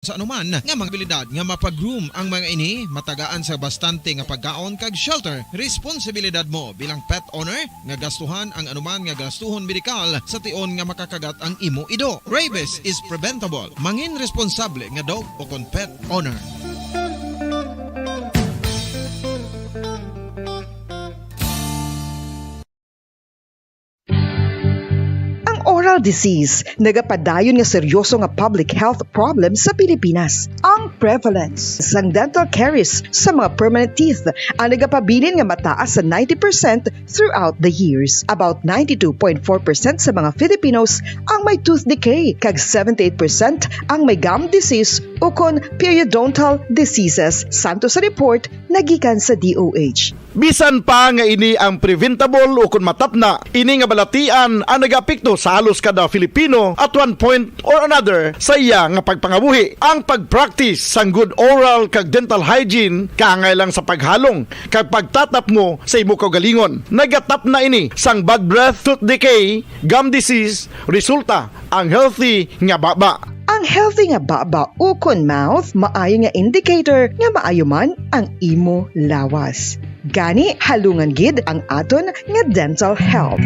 Sa anuman nga mga abilidad nga mapag-groom ang mga ini matagaan sa bastante nga pagkaon kag shelter. Responsibilidad mo bilang pet owner nga gastuhan ang anuman nga gastuhon medikal sa tion nga makakagat ang imo ido. Rabies is preventable. Mangin responsable nga dog o kon pet owner. Oral disease, nagapadayon nga seryoso nga public health problem sa Pilipinas. Ang prevalence sang dental caries sa mga permanent teeth ang nagapabilin nga mataas sa 90% throughout the years. About 92.4% sa mga Filipinos ang may tooth decay, kag 78% ang may gum disease o kon periodontal diseases, santo sa report nagikan sa DOH. Bisan pa nga ini ang preventable o kung matapna, ini nga balatian ang nagapekto sa halos kada Filipino at one point or another sa iya nga pagpangabuhi. Ang pag-practice sang good oral kag dental hygiene kaangay sa paghalong kag pagtatap mo sa imo kaugalingon. Nagatap na ini sang bad breath, tooth decay, gum disease, resulta ang healthy nga baba. Ang healthy nga baba o kon mouth, maayo nga indicator nga maayo man ang imo lawas. Gani halungan gid ang aton nga dental health.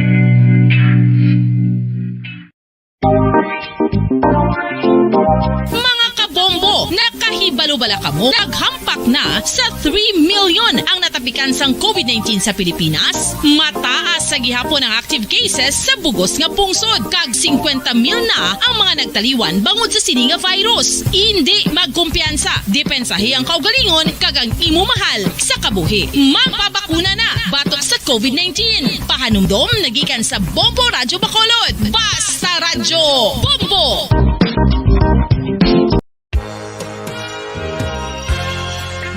Mga kabombo, nakahibalo-bala ka mo, naghampak na sa 3 million ang natapikan sang COVID-19 sa Pilipinas. Mataas sa gihapon ang active cases sa bugos nga pungsod, kag 50 mil na ang mga nagtaliwan bangod sa sini nga virus. Hindi magkumpiyansa, depensahi ang kaugalingon kag ang imo mahal sa kabuhi. Magpabakuna na batok sa COVID-19. Pahanumdom nagikan sa Bombo Radyo Bacolod. Basta Radyo Bombo!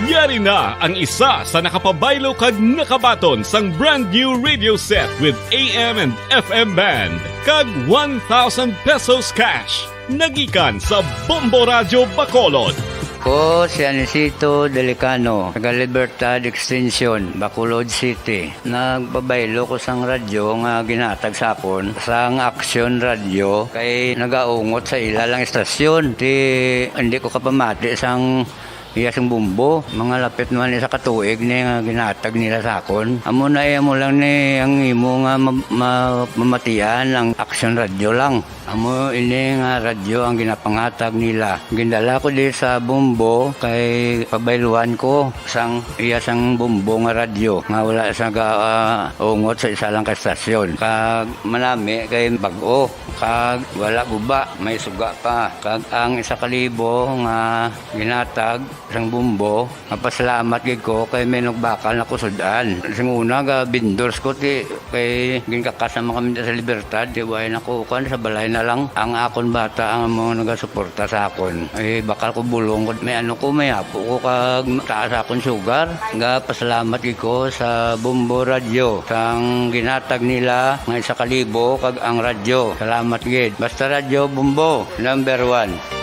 Yari na ang isa sa nakapabaylo kag nakabaton sang brand new radio set with AM and FM band kag 1,000 pesos cash. Nagikan sa Bombo Radyo Bacolod. Ko si Anisito Delicano, taga Libertad Extension, Bacolod City. Nagbabaylo ko sang radyo nga ginatag sa akon sang Action Radio kay nagaungot sa ilalang estasyon. Hindi ko kapamati sang iyasang bumbo, mga lapit naman sa katuig ni nga ginatag nila sa akon. Amo na mo lang ni ang imo nga mamatian ang Action Radio lang. Amo ini nga radyo ang ginapangatag nila. Gindala ko di sa bumbo kay pabayluan ko sang iyasang bumbo nga radyo nga wala sa ungot sa isa lang ka estasyon. Kag manami kay bag-o, kag wala guba, may suga pa. Kag ang 1,000 nga ginatag sang bumbo, mapasalamat gid ko kay may nagbakal na kusudan. Sing una ga vendors ko ti kay ginkakasama kami sa Libertad, di way nako kan sa balay na lang ang akon bata ang mga nagasuporta sa akon. Bakal ko bulong may may apo ko kag taas akon sugar. Nga pasalamat gid ko sa Bombo Radio sang ginatag nila nga 1,000 kag ang radyo. Salamat gid. Basta Radyo Bombo number 1.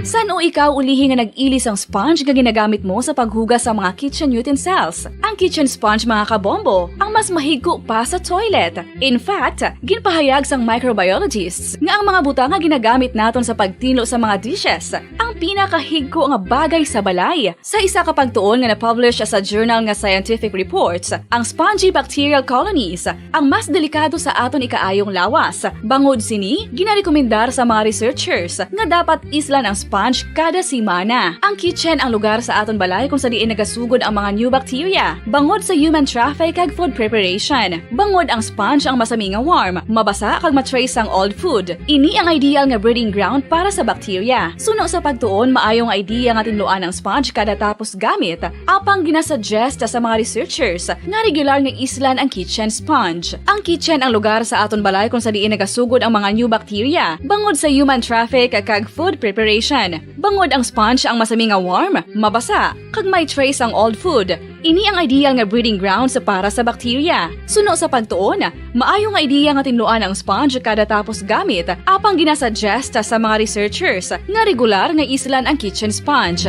San o ikaw ulihi nga nag-ilis ang sponge nga ginagamit mo sa paghugas sa mga kitchen utensils? Ang kitchen sponge mga kabombo, ang mas mahigko pa sa toilet. In fact, ginpahayag sang microbiologists nga ang mga butang nga ginagamit naton sa pagtilo sa mga dishes ang pinakahigko nga bagay sa balay. Sa isa ka pagtuon nga na-publish sa journal nga Scientific Reports, ang spongy bacterial colonies ang mas delikado sa aton ikaayong lawas. Bangod sini, ginarekomendar sa mga researchers nga dapat islan ang sponge kada simana. Ang kitchen ang lugar sa aton balay kung sa diin nagasugod ang mga new bacteria. Bangod sa human traffic kag food preparation. Bangod ang sponge ang masami nga warm, mabasa kag matrace ang old food. Ini ang ideal nga breeding ground para sa bacteria. Suno sa pagtuon, maayong idea nga tinluan ang sponge kada tapos gamit. Apang ginasuggest sa mga researchers nga regular nga islan ang kitchen sponge. Ang kitchen ang lugar sa aton balay kung sa diin nagasugod ang mga new bacteria. Bangod sa human traffic kag food preparation. Bangod ang sponge ang masami nga warm, mabasa, kag may trace ang old food. Ini ang ideal nga breeding ground sa para sa bacteria. Suno sa pagtuon, maayo nga ideya nga tinluan ang sponge kada tapos gamit, apang ginasuggest sa mga researchers nga regular nga islan ang kitchen sponge.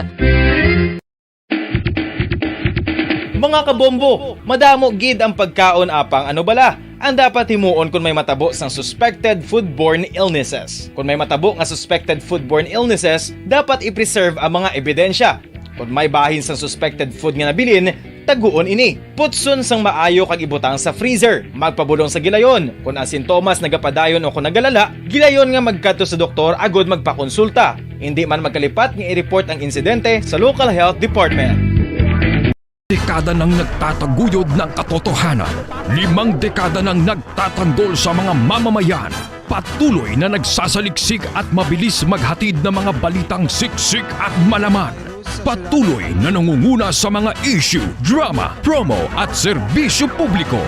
Mga mga kabombo, madamo gid ang pagkaon apang ano bala ang dapat himuon kung may matabo sang suspected foodborne illnesses. Kung may matabo nga suspected foodborne illnesses, dapat i-preserve ang mga ebidensya. Kung may bahin sang suspected food nga nabilin, taguon ini. Putson sang maayo kag ibutang sa freezer. Magpabulong sa gilayon. Kung ang sintomas nagapadayon o kung nagalala, gilayon nga magkadto sa doktor agod magpakonsulta. Hindi man magkalipat nga i-report ang insidente sa local health department. Dekada nang nagtataguyod ng katotohanan, 5 dekada nang nagtatanggol sa mga mamamayan, patuloy na nagsasaliksik at mabilis maghatid ng mga balitang siksik at malaman. Patuloy na nangunguna sa mga issue, drama, promo at serbisyo publiko.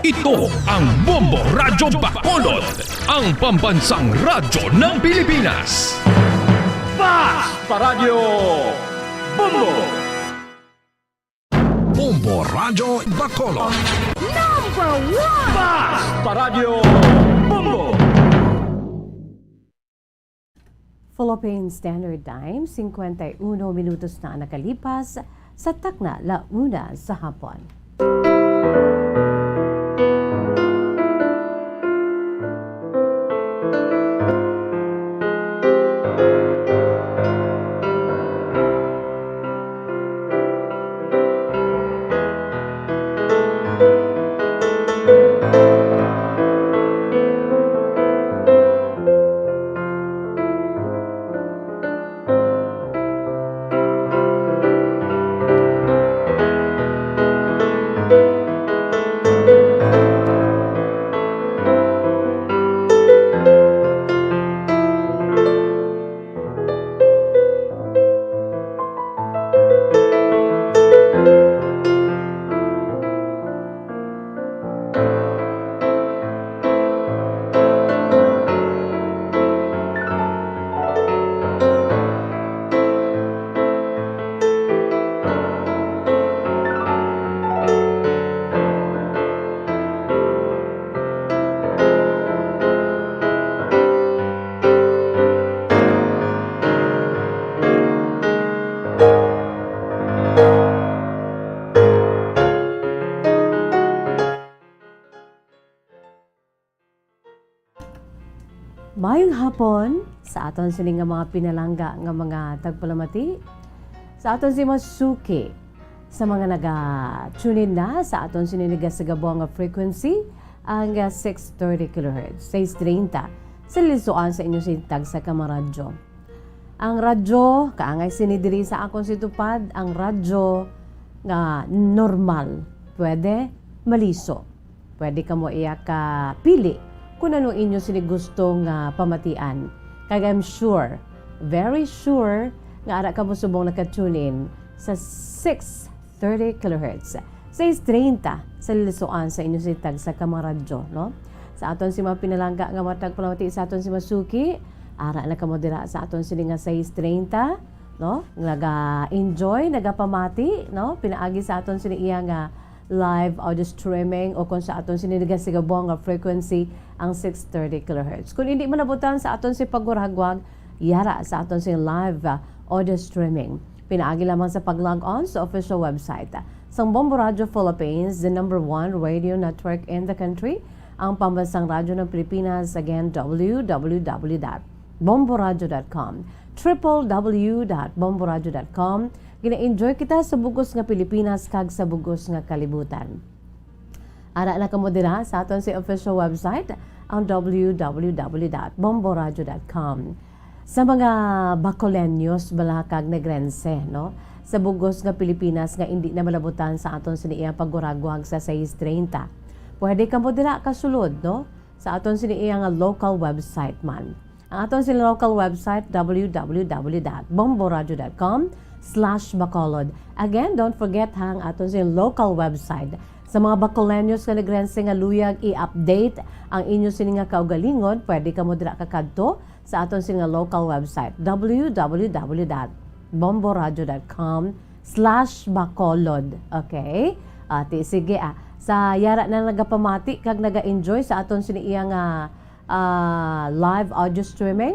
Ito ang Bombo Radyo Bacolod, ang pambansang radyo ng Pilipinas. Fast Paradyo Bombo! Bombo Radyo Bacolod. Fast Paradyo Bombo! Philippine Standard Time, 51 minutos na nakalipas sa takna launa sa hapon. Mayong hapon sa aton sini nga mga pinalangga nga mga tagpalamati, sa aton si Masuki, sa mga naga-tune in na sa aton sini nagasagabuang nga frequency ang 630 kHz, 630 sa lisuan sa inyo sintag sa kamaradyo. Ang radyo, kaangay sinidiri sa akong situpad, ang radyo nga normal, pwede maliso. Pwede ka mo iya ka pili kung ano inyo sinigusto nga pamatian. Kaya I'm sure, very sure, nga ara ka mo subong nakatune in sa 630 kHz. 630 sa lisuan sa inyo sitag sa kamaradyo, no? Sa aton si mga pinalangga nga matag palamati sa aton si Masuki, ara na ka mo dira sa aton sini nga 630, no? Naga-enjoy, nagapamati, no? Pinaagi sa aton sini iya nga live audio streaming o kung sa aton sininigasigabong nga frequency ang 630 kHz. Kung hindi manabutan sa aton si paguragwag, yara sa aton si live audio streaming. Pinaagi lamang sa pag-log on sa official website sang Bombo Radyo Philippines, the #1 radio network in the country, ang pambansang radyo ng Pilipinas. Again, www.bomboradyo.com, www.bomboradyo.com. Gina-enjoy kita sa bugos nga Pilipinas kag sa bugos nga kalibutan. Ara na kamo dira sa aton si official website ang www.bomboradyo.com. Sa mga Bacolenyos balakag nagrense, no? Sa bugos nga Pilipinas nga hindi na malabutan sa aton siniya paguragwag sa 630. Pwede kamo dira kasulod, no? Sa aton siniya nga local website man. Ang aton si local website www.bomboradyo.com/Bacolod. Again, don't forget hang aton si local website. Sa mga Bacolenyos nga nagrense nga luyag i-update ang inyo sini nga kaugalingon, pwede ka mo dira kakadto sa aton sini nga local website www.bomboradyo.com/Bacolod. Okay? Sige sa yara na nagapamati kag naga-enjoy sa aton sini iya nga live audio streaming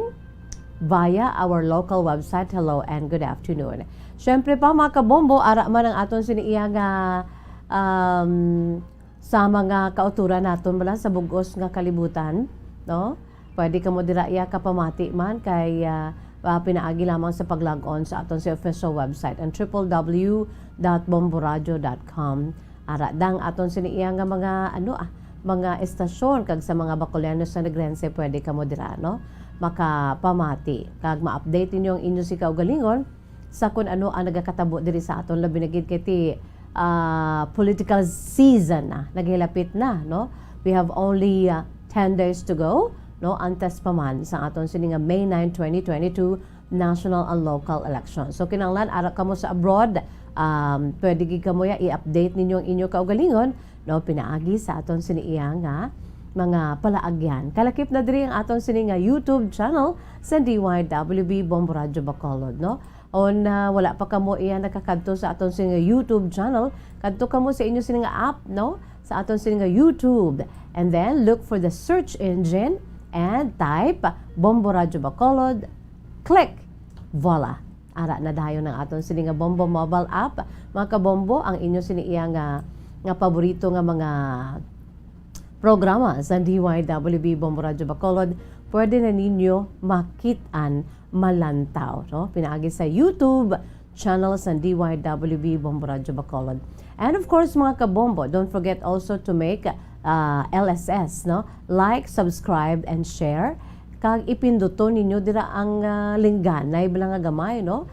via our local website. Hello and good afternoon. Syempre pa mga kabombo, ara man ang aton siniya nga sa mga kauturan naton bala sa bugos nga kalibutan, no? Pwede ka mo dira iya kapamati man kay pinaagi lamang sa pag-log on sa aton sa official website ang www.bomboradio.com. Ara dang aton siniya nga mga estasyon kag sa mga Bacolano sa Negrense pwede ka mo dira, no? Makapamati kag ma-update ninyo ang inyo si kaugalingon sa kun ano ang nagakatabo diri sa aton labi na gid kay ti political season na naghilapit na, no? We have only 10 days to go, no? Antes pa man sa aton sini nga May 9, 2022 national and local elections. So kinahanglan ara kamo sa abroad, pwede gid kamo i-update ninyo ang inyo kaugalingon, no? Pinaagi sa aton sini nga mga palaagyan. Kalakip na diri ang aton sini nga YouTube channel sa DYWB Bombo Radio Bacolod, no? On wala pa kamo iya nakakadto sa aton sini nga YouTube channel, kadto kamo sa inyo sini nga app, no? Sa aton sini nga YouTube. And then look for the search engine and type Bombo Radio Bacolod. Click. Voila. Ara na dayon ng aton sini nga Bombo mobile app. Mga kabombo, ang inyo sini iya nga paborito nga mga programa sa DYWB Bombo Radio Bacolod, pwede na ninyo makitaan malantaw, no? Pinaagi sa YouTube channel sa DYWB Bombo Radio Bacolod. And of course, mga kabombo, don't forget also to make LSS, no? Like, subscribe, and share. Kag ipinduto ninyo dira ang lingganay bilang nga gamay, no?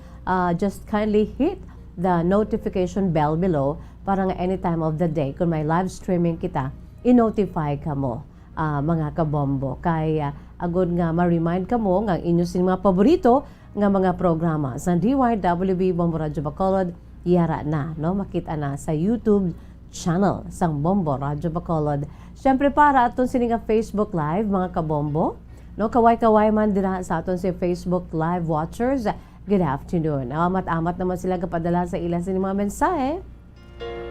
Just kindly hit the notification bell below para nga anytime of the day kung may live streaming kita, i-notify ka mo, mga kabombo. Kay agod nga ma-remind ka mo nga inyo sin mga paborito nga mga programa sa DYWB Bombo Radio Bacolod, yara na, no? Makita na sa YouTube channel sang Bombo Radio Bacolod. Siyempre para aton sini nga Facebook Live, mga kabombo, no? Kaway-kaway man dira sa aton si Facebook Live watchers. Good afternoon. Amat-amat naman sila kapadala sa ilang sini mga mensahe.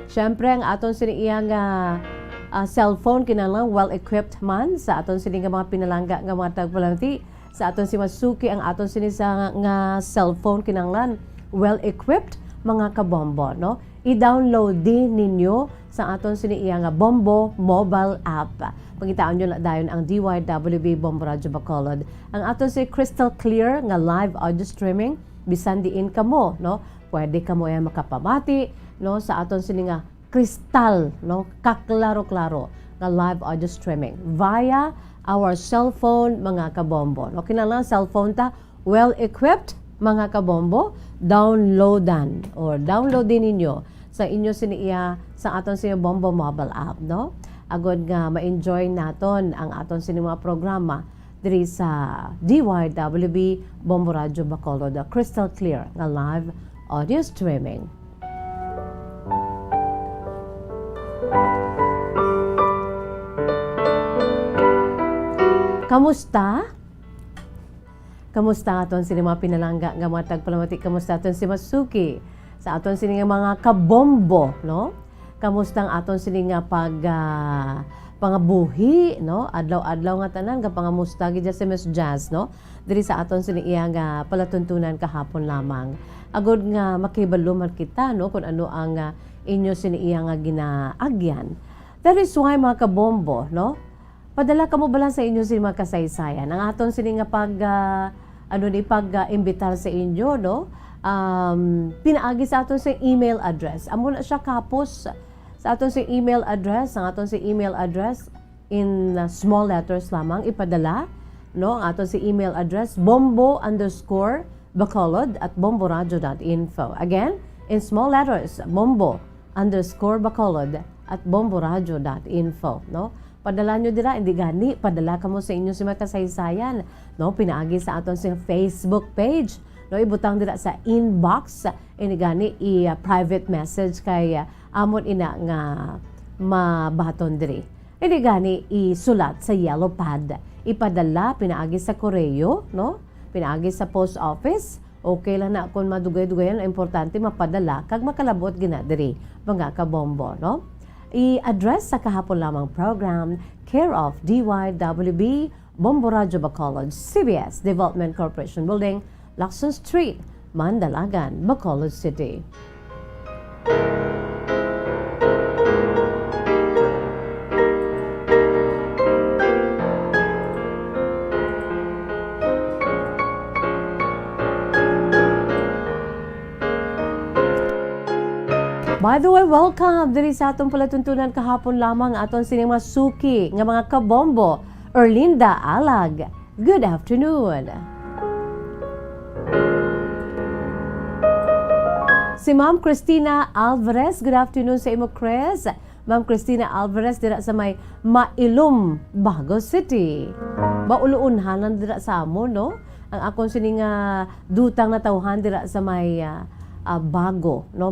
Siyempre ang aton sini iyang cellphone kinahanglan well-equipped man sa aton sini nga mga pinalangga nga mga tagpalanti. Sa aton si Masuki ang aton sini sa nga cellphone kinahanglan well-equipped, mga kabombo, no? I-download din ninyo sa aton sini iya nga Bombo mobile app. Pangitaon nyo na dayon ang DYWB Bombo Radio Bacolod. Ang aton si crystal clear nga live audio streaming bisan diin kamo, no? Pwede kamo yan makapamati, no? Sa aton sini nga kristal, no? Kaklaro-klaro nga live audio streaming via our cellphone, mga kabombo. No? Kinahanglan cellphone ta well-equipped, mga kabombo, downloadan or downloadin ninyo sa inyo siniya sa aton sa Bombo mobile app, no? Agod nga ma-enjoy naton ang aton sini mga programa diri sa DYWB Bombo Radio Bacolod, the crystal clear nga live audio streaming. Kamusta? Kamusta aton sini mga pinalangga nga mga tagpalamati? Kamusta aton si Masuki? Sa aton sini nga mga kabombo, no? Kamusta ang aton sini nga pangabuhi, no? Adlaw-adlaw nga tanan nga pangamusta gid si Miss Jazz, no? Diri sa aton sini iya nga palatuntunan kahapon lamang. Agod nga makibaluman kita, no, kung ano ang inyo sini iya nga ginaagyan. That is why, mga kabombo, no? Padala ka mo bala sa inyo sini mga kasaysayan. Ang aton sini nga pag-imbitar sa inyo, no? Pinaagi sa aton sa email address. Amo na siya kapos sa aton sa email address. Ang aton sa email address in small letters lamang ipadala, no? Ang aton sa email address bombo_bacolod@bomboradio.info. Again, in small letters, bombo_bacolod@bomboradio.info, no? Padala nyo dira, hindi gani, padala ka mo sa inyo sa mga kasaysayan, no? Pinaagi sa aton sa Facebook page, no? Ibutang dira sa inbox, hindi gani i-private message kay amon ina nga mabaton diri. Hindi gani isulat sa yellow pad, ipadala, pinaagi sa koreo, no? Pinaagi sa post office. Okay lang na kung madugay-dugayan, importante mapadala kag makalabot gina diri, mga kabombo, no? I-address sa kahapon lamang program, care of DYWB Bombo Radio Bacolod, CBS Development Corporation Building, Lacson Street, Mandalagan, Bacolod City. By the way, welcome diri sa atong palatuntunan kahapon lamang aton sining mga suki nga mga kabombo. Erlinda Alag, good afternoon. Si Ma'am Christina Alvarez, good afternoon sa imo, Chris. Ma'am Christina Alvarez dira sa may Mailum, Bago City. Mauluunhanan dira sa amo, no? Ang akong sining dutang na tawhan dira sa may Bago, no?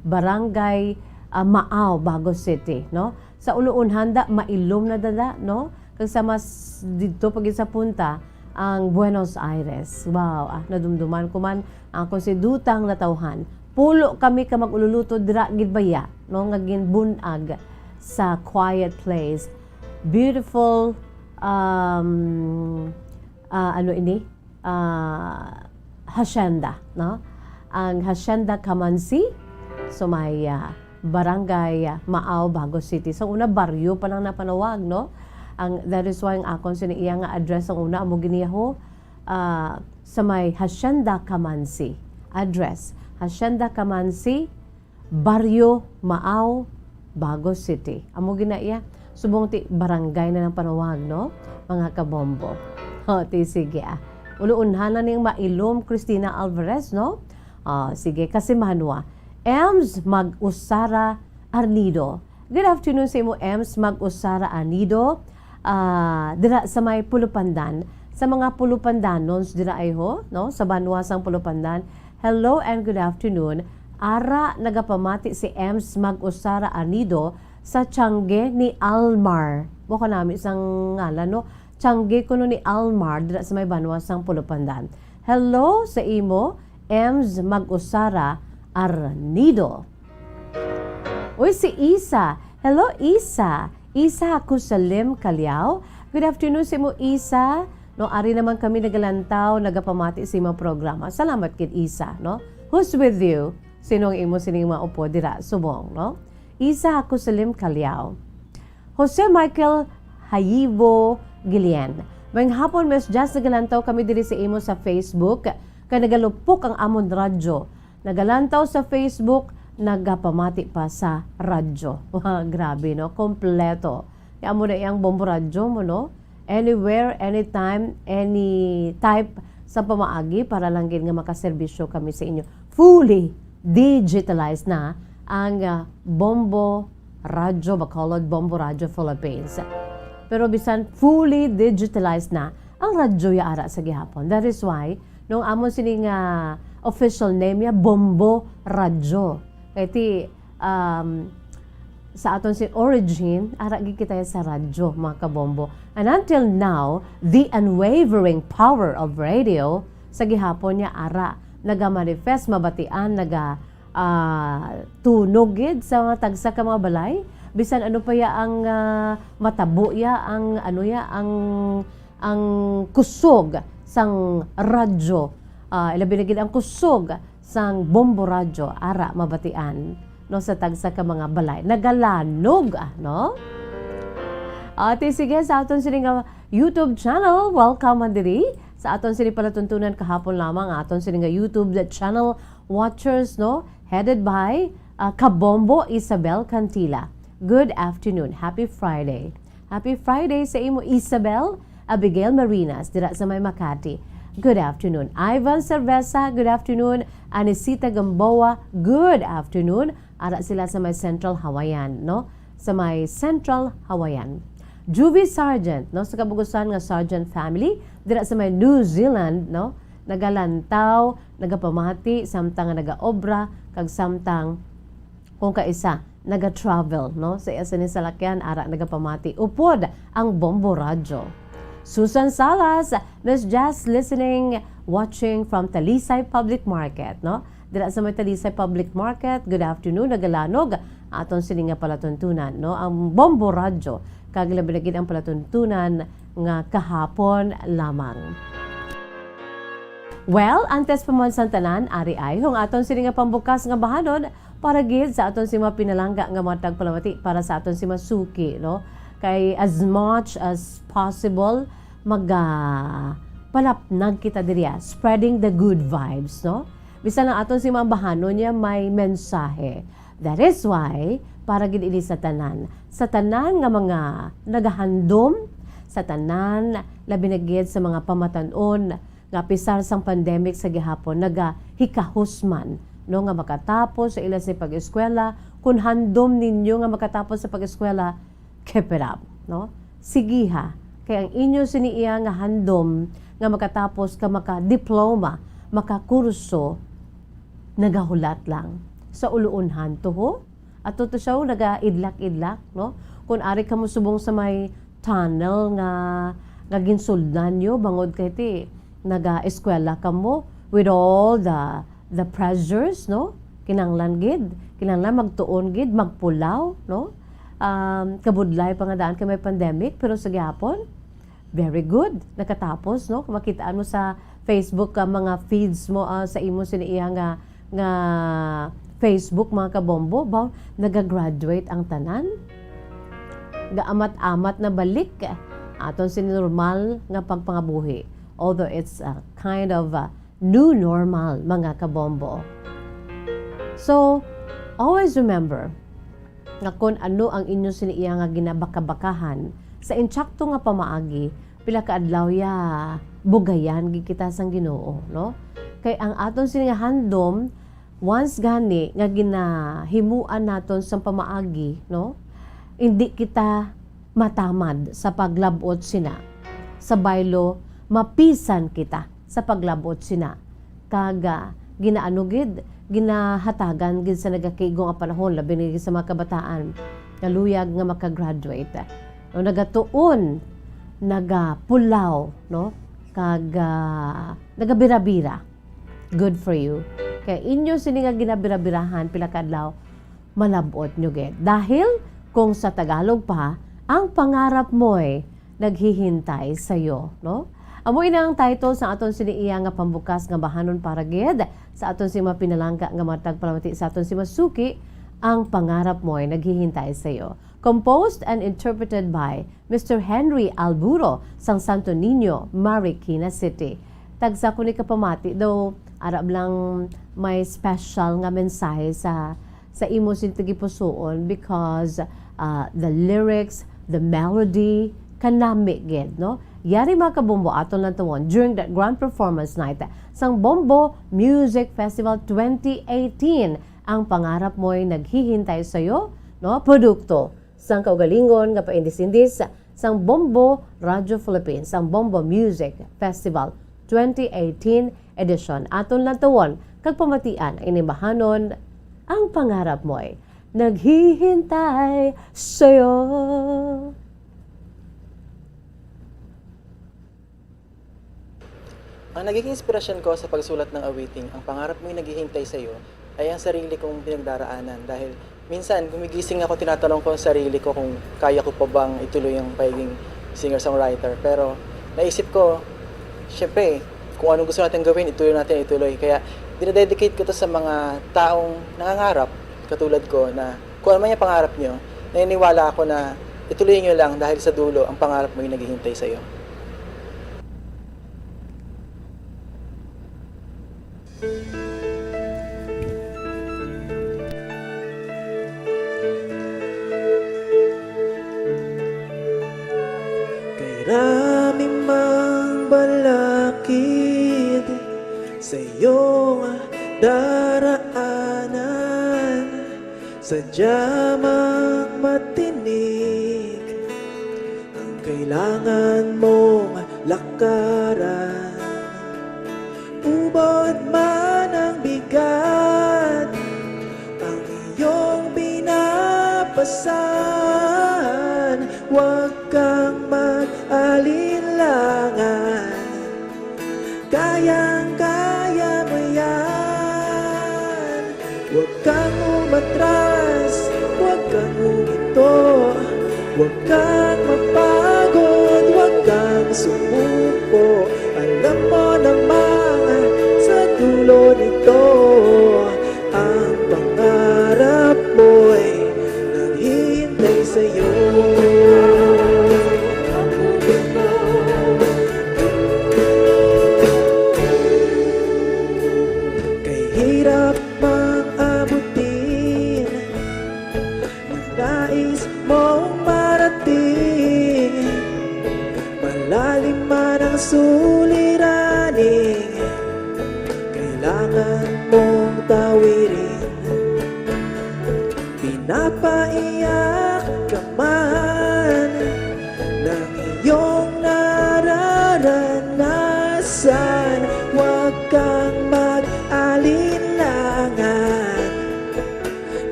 Barangay Maaw, Bago City, no? Sa uluunhanda Mailum na dala, no? Kag sa mas dito pag sa punta ang Buenos Aires. Wow, nadumduman ko man ang akong si dutang na tawhan. Pulo kami ka magululuto dira gid baya, no? Nga ginbunag sa quiet place. Beautiful hacienda, no? Ang Hacienda Kamansi, so may Barangay Maaw, Bago City. So una baryo pa lang napanawag, no? That is why ang akong siniya nga address ang una amo giniyaho sa may Hacienda Kamansi. Address Hacienda Kamansi, Barrio Maaw, Bago City. Amo ginaiya subong ti barangay na ng panawag, no? Mga kabombo. Ti sige Uluunhanan ning Mailum Christina Alvarez, no? Sige, kasi manwa. Ems Mag-Usara Arnido. Good afternoon sa imo, Ems Mag-Usara Arnido. Dira sa may Pulupandan. Sa mga Pulupandanons dira ay ho, no? Sa banwasang Pulupandan. Hello and good afternoon. Ara nagapamati si Ems Mag-Usara Arnido sa Tiangge ni Almar. Buka namin isang ngalan, no? Tiangge kuno ni Almar dira sa may banwasang Pulupandan. Hello sa imo, Ems Mag-Usara Arnido. Uy, si Isa. Hello, Isa. Isa Kusalim Kalyaw. Good afternoon sa imo, Isa. No, ari naman kami nagalantaw, nagapamati sa imong programa. Salamat kid Isa, no? Who's with you? Sinong imo sining maupo dira subong, no? Isa Kusalim Kalyaw. Jose Michael Hayibo Gillian. Mayang hapon, Miss Jazz, nagalantaw kami diri sa imo sa Facebook. Kaya nagalupok ang amon radyo. Nagalantaw sa Facebook, nagapamati pa sa radyo. Grabe, no? Kompleto. Kaya mo na iyang bombo radyo mo, no? Anywhere, anytime, any type sa pamaagi para lang nga makaserbisyo kami sa inyo. Fully digitalized na ang Bombo Radyo, Bacolod Bombo Radyo Philippines. Pero bisan fully digitalized na ang radyo ya ara sa gihapon. That is why nung amon sining official name ya Bombo Radyo. Kaya ti sa aton si origin ara gid kita sa radyo, mga kabombo. And until now, the unwavering power of radio sa gihapon niya ara naga-manifest, mabatian, tunog gid sa mga tagsa ka mga balay. Bisan ano pa ya ang matabo ya ang ano ya ang kusog sang radyo. Ilabi na gid ang kusog sang Bombo Radyo ara mabatian, no, sa tagsa ka mga balay. Nagalanog, no? Ate sige sa aton sining YouTube channel, welcome man diri sa aton sining palatuntunan kahapon lamang aton sining YouTube channel watchers, no, headed by Kabombo Isabel Cantila. Good afternoon. Happy Friday. Happy Friday sa imo, Isabel Abigail Marinas dira sa may Makati. Good afternoon. Ivan Cerveza, good afternoon. Anisita Gamboa, good afternoon. Ara sila sa may Central Hawaiian, no? Sa may Central Hawaiian. Juvie Sargent, no? Sa kabugusan nga Sargent family, dira sa may New Zealand, no? Nagalantaw, nagapamati, samtang nagaobra, kag samtang kung kaisa, naga-travel, no? Sa isa ni salakyan, ara nagapamati. Upod ang Bombo Radyo. Susan Salas, Miss Jazz, listening, watching from Talisay Public Market, no? Dira sa may Talisay Public Market, good afternoon, nagalanog, aton sining nga palatuntunan, no? Ang Bombo Radyo, kag labinagid ang palatuntunan nga kahapon lamang. Well, antes pa man sa tanan, ari ay, kung aton sining nga pambukas nga bahanon, para gid sa aton si mga pinalangga nga matag palamati para sa aton si masuki, no? Kay as much as possible, palapnag kita diriya, spreading the good vibes, no? Bisan ang aton si mambahanon niya may mensahe. That is why, para gid ini sa tanan nga mga nagahandom, sa tanan labi na gid sa mga pamatanon nga pisar sang pandemic sa gihapon nagahikahusman no nga makatapos sa ila sa pag-eskwela. Kung handom ninyo nga makatapos sa pag-eskwela, keep it up, no? Sige ha. Kaya ang inyo siniiya nga handom nga makatapos ka maka-diploma, makakurso, nagahulat lang sa uluunhan to ho. At to siya naga-idlak-idlak, no? Kung ari ka mo subong sa may tunnel nga ginsuldan nyo, bangod kay ti, naga-eskwela ka mo with all the pressures, no? Kinanglan gid, kinanglan magtuon gid, magpulaw, no? Kabudlay pa nga daan kay may pandemic, pero sa gihapon, very good. Nakatapos, no? Makitaan mo sa Facebook mga feeds mo sa imo siniiya nga Facebook mga kabombo, ba nagagraduate ang tanan. Gaamat-amat na balik aton sinormal nga pagpangabuhi. Although it's a kind of new normal mga kabombo. So, always remember nga kung ano ang inyo siniiya nga ginabakabakahan sa intsakto nga pamaagi, pila ka adlaw ya bugayan gid kita sang Ginoo, no? Kay ang aton sini nga handom once gani nga ginahimuan naton sa pamaagi, no? Hindi kita matamad sa paglabot sina. Sa baylo mapisan kita sa paglabot sina. Kaga ginaano gid, ginahatagan gid sa nagakigong nga panahon labi na gid sa mga kabataan kaluyag nga makagraduate. No, nagatuon, nagapulaw, no? Nagabira-bira. Good for you. Kaya inyo sini nga ginabira-birahan pila ka adlaw malabot nyo gid. Dahil kung sa Tagalog pa, ang pangarap mo'y naghihintay sa'yo, no? Amoy na ang title sa aton siniiya nga pambukas nga bahanon para gid sa aton si mapinalangka nga matag palamati sa aton si Masuki, ang pangarap mo'y naghihintay sa'yo. Composed and interpreted by Mr. Henry Alburo sang Santo Niño, Marikina City. Tagsa ko ni kapamati, though arab lang may special nga mensahe sa imo sintigipusoon because the lyrics, the melody, kanami gid, no? Yari mga kabombo aton lang tawon during that grand performance night sang Bombo Music Festival 2018. Ang pangarap mo'y naghihintay sa'yo, no? Produkto sang kaugalingon nga paindis-indis sang Bombo Radio Philippines, sang Bombo Music Festival 2018 edition. Aton lang tawon kag pamatian inimahanon ang pangarap mo'y naghihintay sa'yo. Ang nagiging inspirasyon ko sa pagsulat ng awiting, ang pangarap mo'y naghihintay sa'yo, ay ang sarili kong pinagdaraanan. Dahil minsan, gumigising ako, tinatanong ko ang sarili ko kung kaya ko pa bang ituloy ang pagiging singer-songwriter. Pero naisip ko, syempre, kung anong gusto natin gawin, ituloy. Kaya dinededicate ko to sa mga taong nangangarap, katulad ko, na kung ano man yung pangarap nyo, naniniwala ako na ituloy nyo lang dahil sa dulo, ang pangarap mo'y naghihintay sa'yo. Rami mang balakid sa iyong daraanan, sadya mang matinik ang kailangan mong lakaran. Ubod man ang bigat ang iyong binabasan, huwag kang mag-alinlangan, kayang-kaya mo yan. Huwag kang umatras, huwag kang humito, huwag kang mapagod, huwag kang sumuko. Alam mo naman sa dulo nito, ang pangarap mo'y naghihintay sa'yo. man ang suliraning kailangan mong tawirin. Pinapaiyak ka man ng iyong nararanasan, huwag kang mag-alinlangan,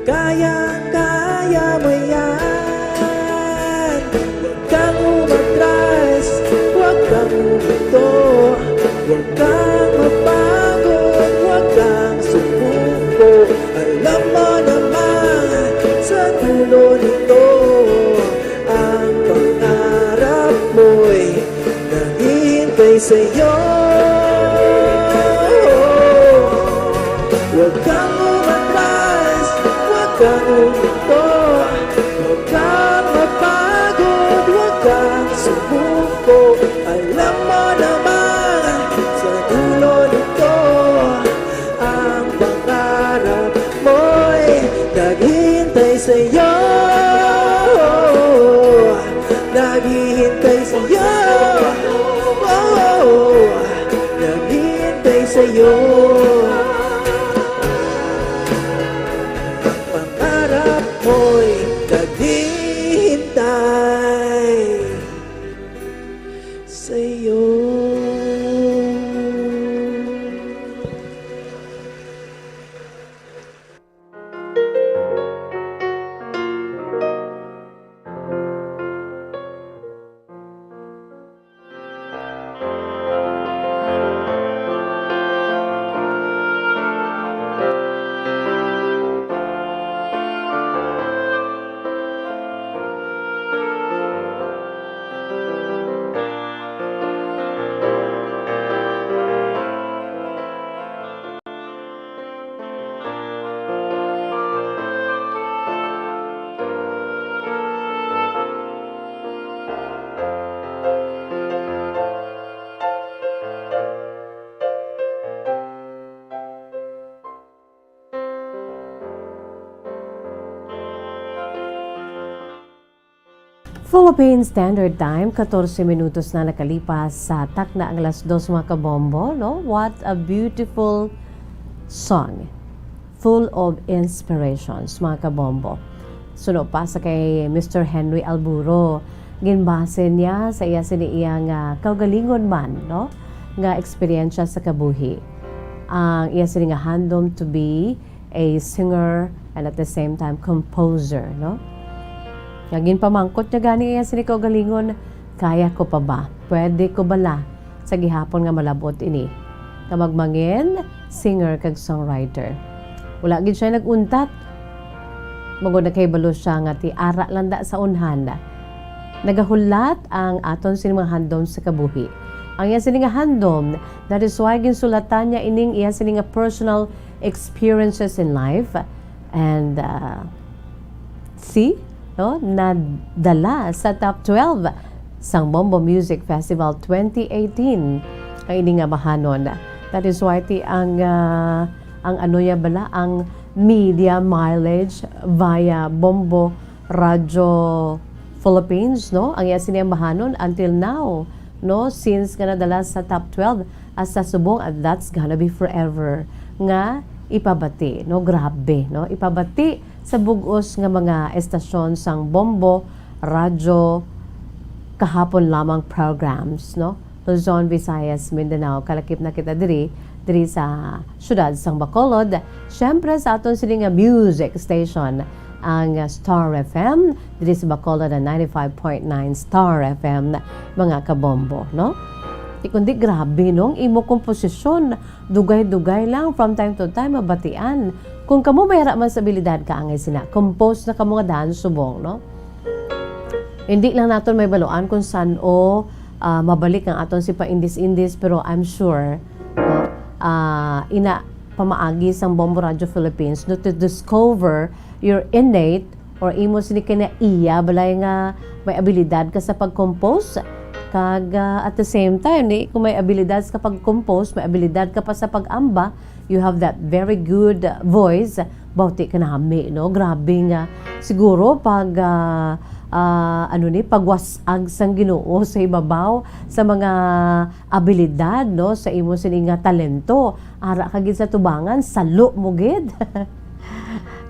kayang-kaya mo yan. Huwag kang umatras, huwag kang huminto, huwag kang mapagod, huwag kang sumuko. Alam mo naman sa dulo nito ang pangarap mo'y naghihintay sa'yo. Huwag kang umatras, huwag kang huminto, huwag kang mapagod, huwag kang sumuko. Alam mo naman sa dulo nito ang pangarap mo'y naghihintay sa'yo, naghihintay sa'yo, naghihintay sa'yo. Pangarap mo'y naghihintay sa'yo. Philippine Standard Time, 14 minutos na nakalipas sa takna ang alas 2 mga kabombo, no? What a beautiful song. Full of inspirations, mga kabombo. Suno pa sa kay Mr. Henry Alburo. Ginbase niya sa iya siniyang kaugalingon man, no? Nga eksperyensya sa kabuhi. Ang iya sining handom to be a singer and at the same time composer, no? Ngagin pamangkot niya gani iya sini kaugalingon, kaya ko pa ba? Pwede ko bala sa gihapon nga malabot ini? Kamagmangin, singer kag songwriter. Wala gid siya naguntat. Magod na kay balo siya nga ti ara landa sa unhan. Nagahulat ang aton sini mga handom sa kabuhi. Ang iya sini nga handom, that is why ginsulatan niya ining iya sini nga personal experiences in life and see, no, nadala sa top 12 sang Bombo Music Festival 2018 ang ini nga mahanon. That is why ti ang ano ya bala ang media mileage via Bombo Radio Philippines, no, ang iya siniyang mahanon until now, no, since nga nadala sa top 12 as sa subong at that's gonna be forever nga ipabati, no, grabe, no, ipabati sa bugos nga mga estasyon sang Bombo Radio kahapon lamang programs, no, Luzon, Visayas, Mindanao, kalakip na kita diri sa syudad sang Bacolod. Syempre sa aton sini nga music station ang Star FM diri sa Bacolod na 95.9 Star FM, mga kabombo, no? Kundi grabe nung imo komposisyon, dugay-dugay lang from time to time mabatian. Kung kamo mayra man sa abilidad ka angay sina, compose na kamo nga daan subong, no? Hindi lang naton may baluan kung saan mabalik ang aton si pa-indis-indis, pero I'm sure ina pamaagi sang Bombo Radio Philippines no to discover your innate or imo sini kana iya balay nga may abilidad ka sa pag-compose kag at the same time kung may abilidad ka pag-compose, may abilidad ka pa sa pag-amba, you have that very good voice, bauti ka na hami, no? Grabe nga siguro pag pagwasag sang Ginoo sa ibabaw sa mga abilidad, no, sa imo sininga talento. Ara ka gid sa tubangan, salo mo gid.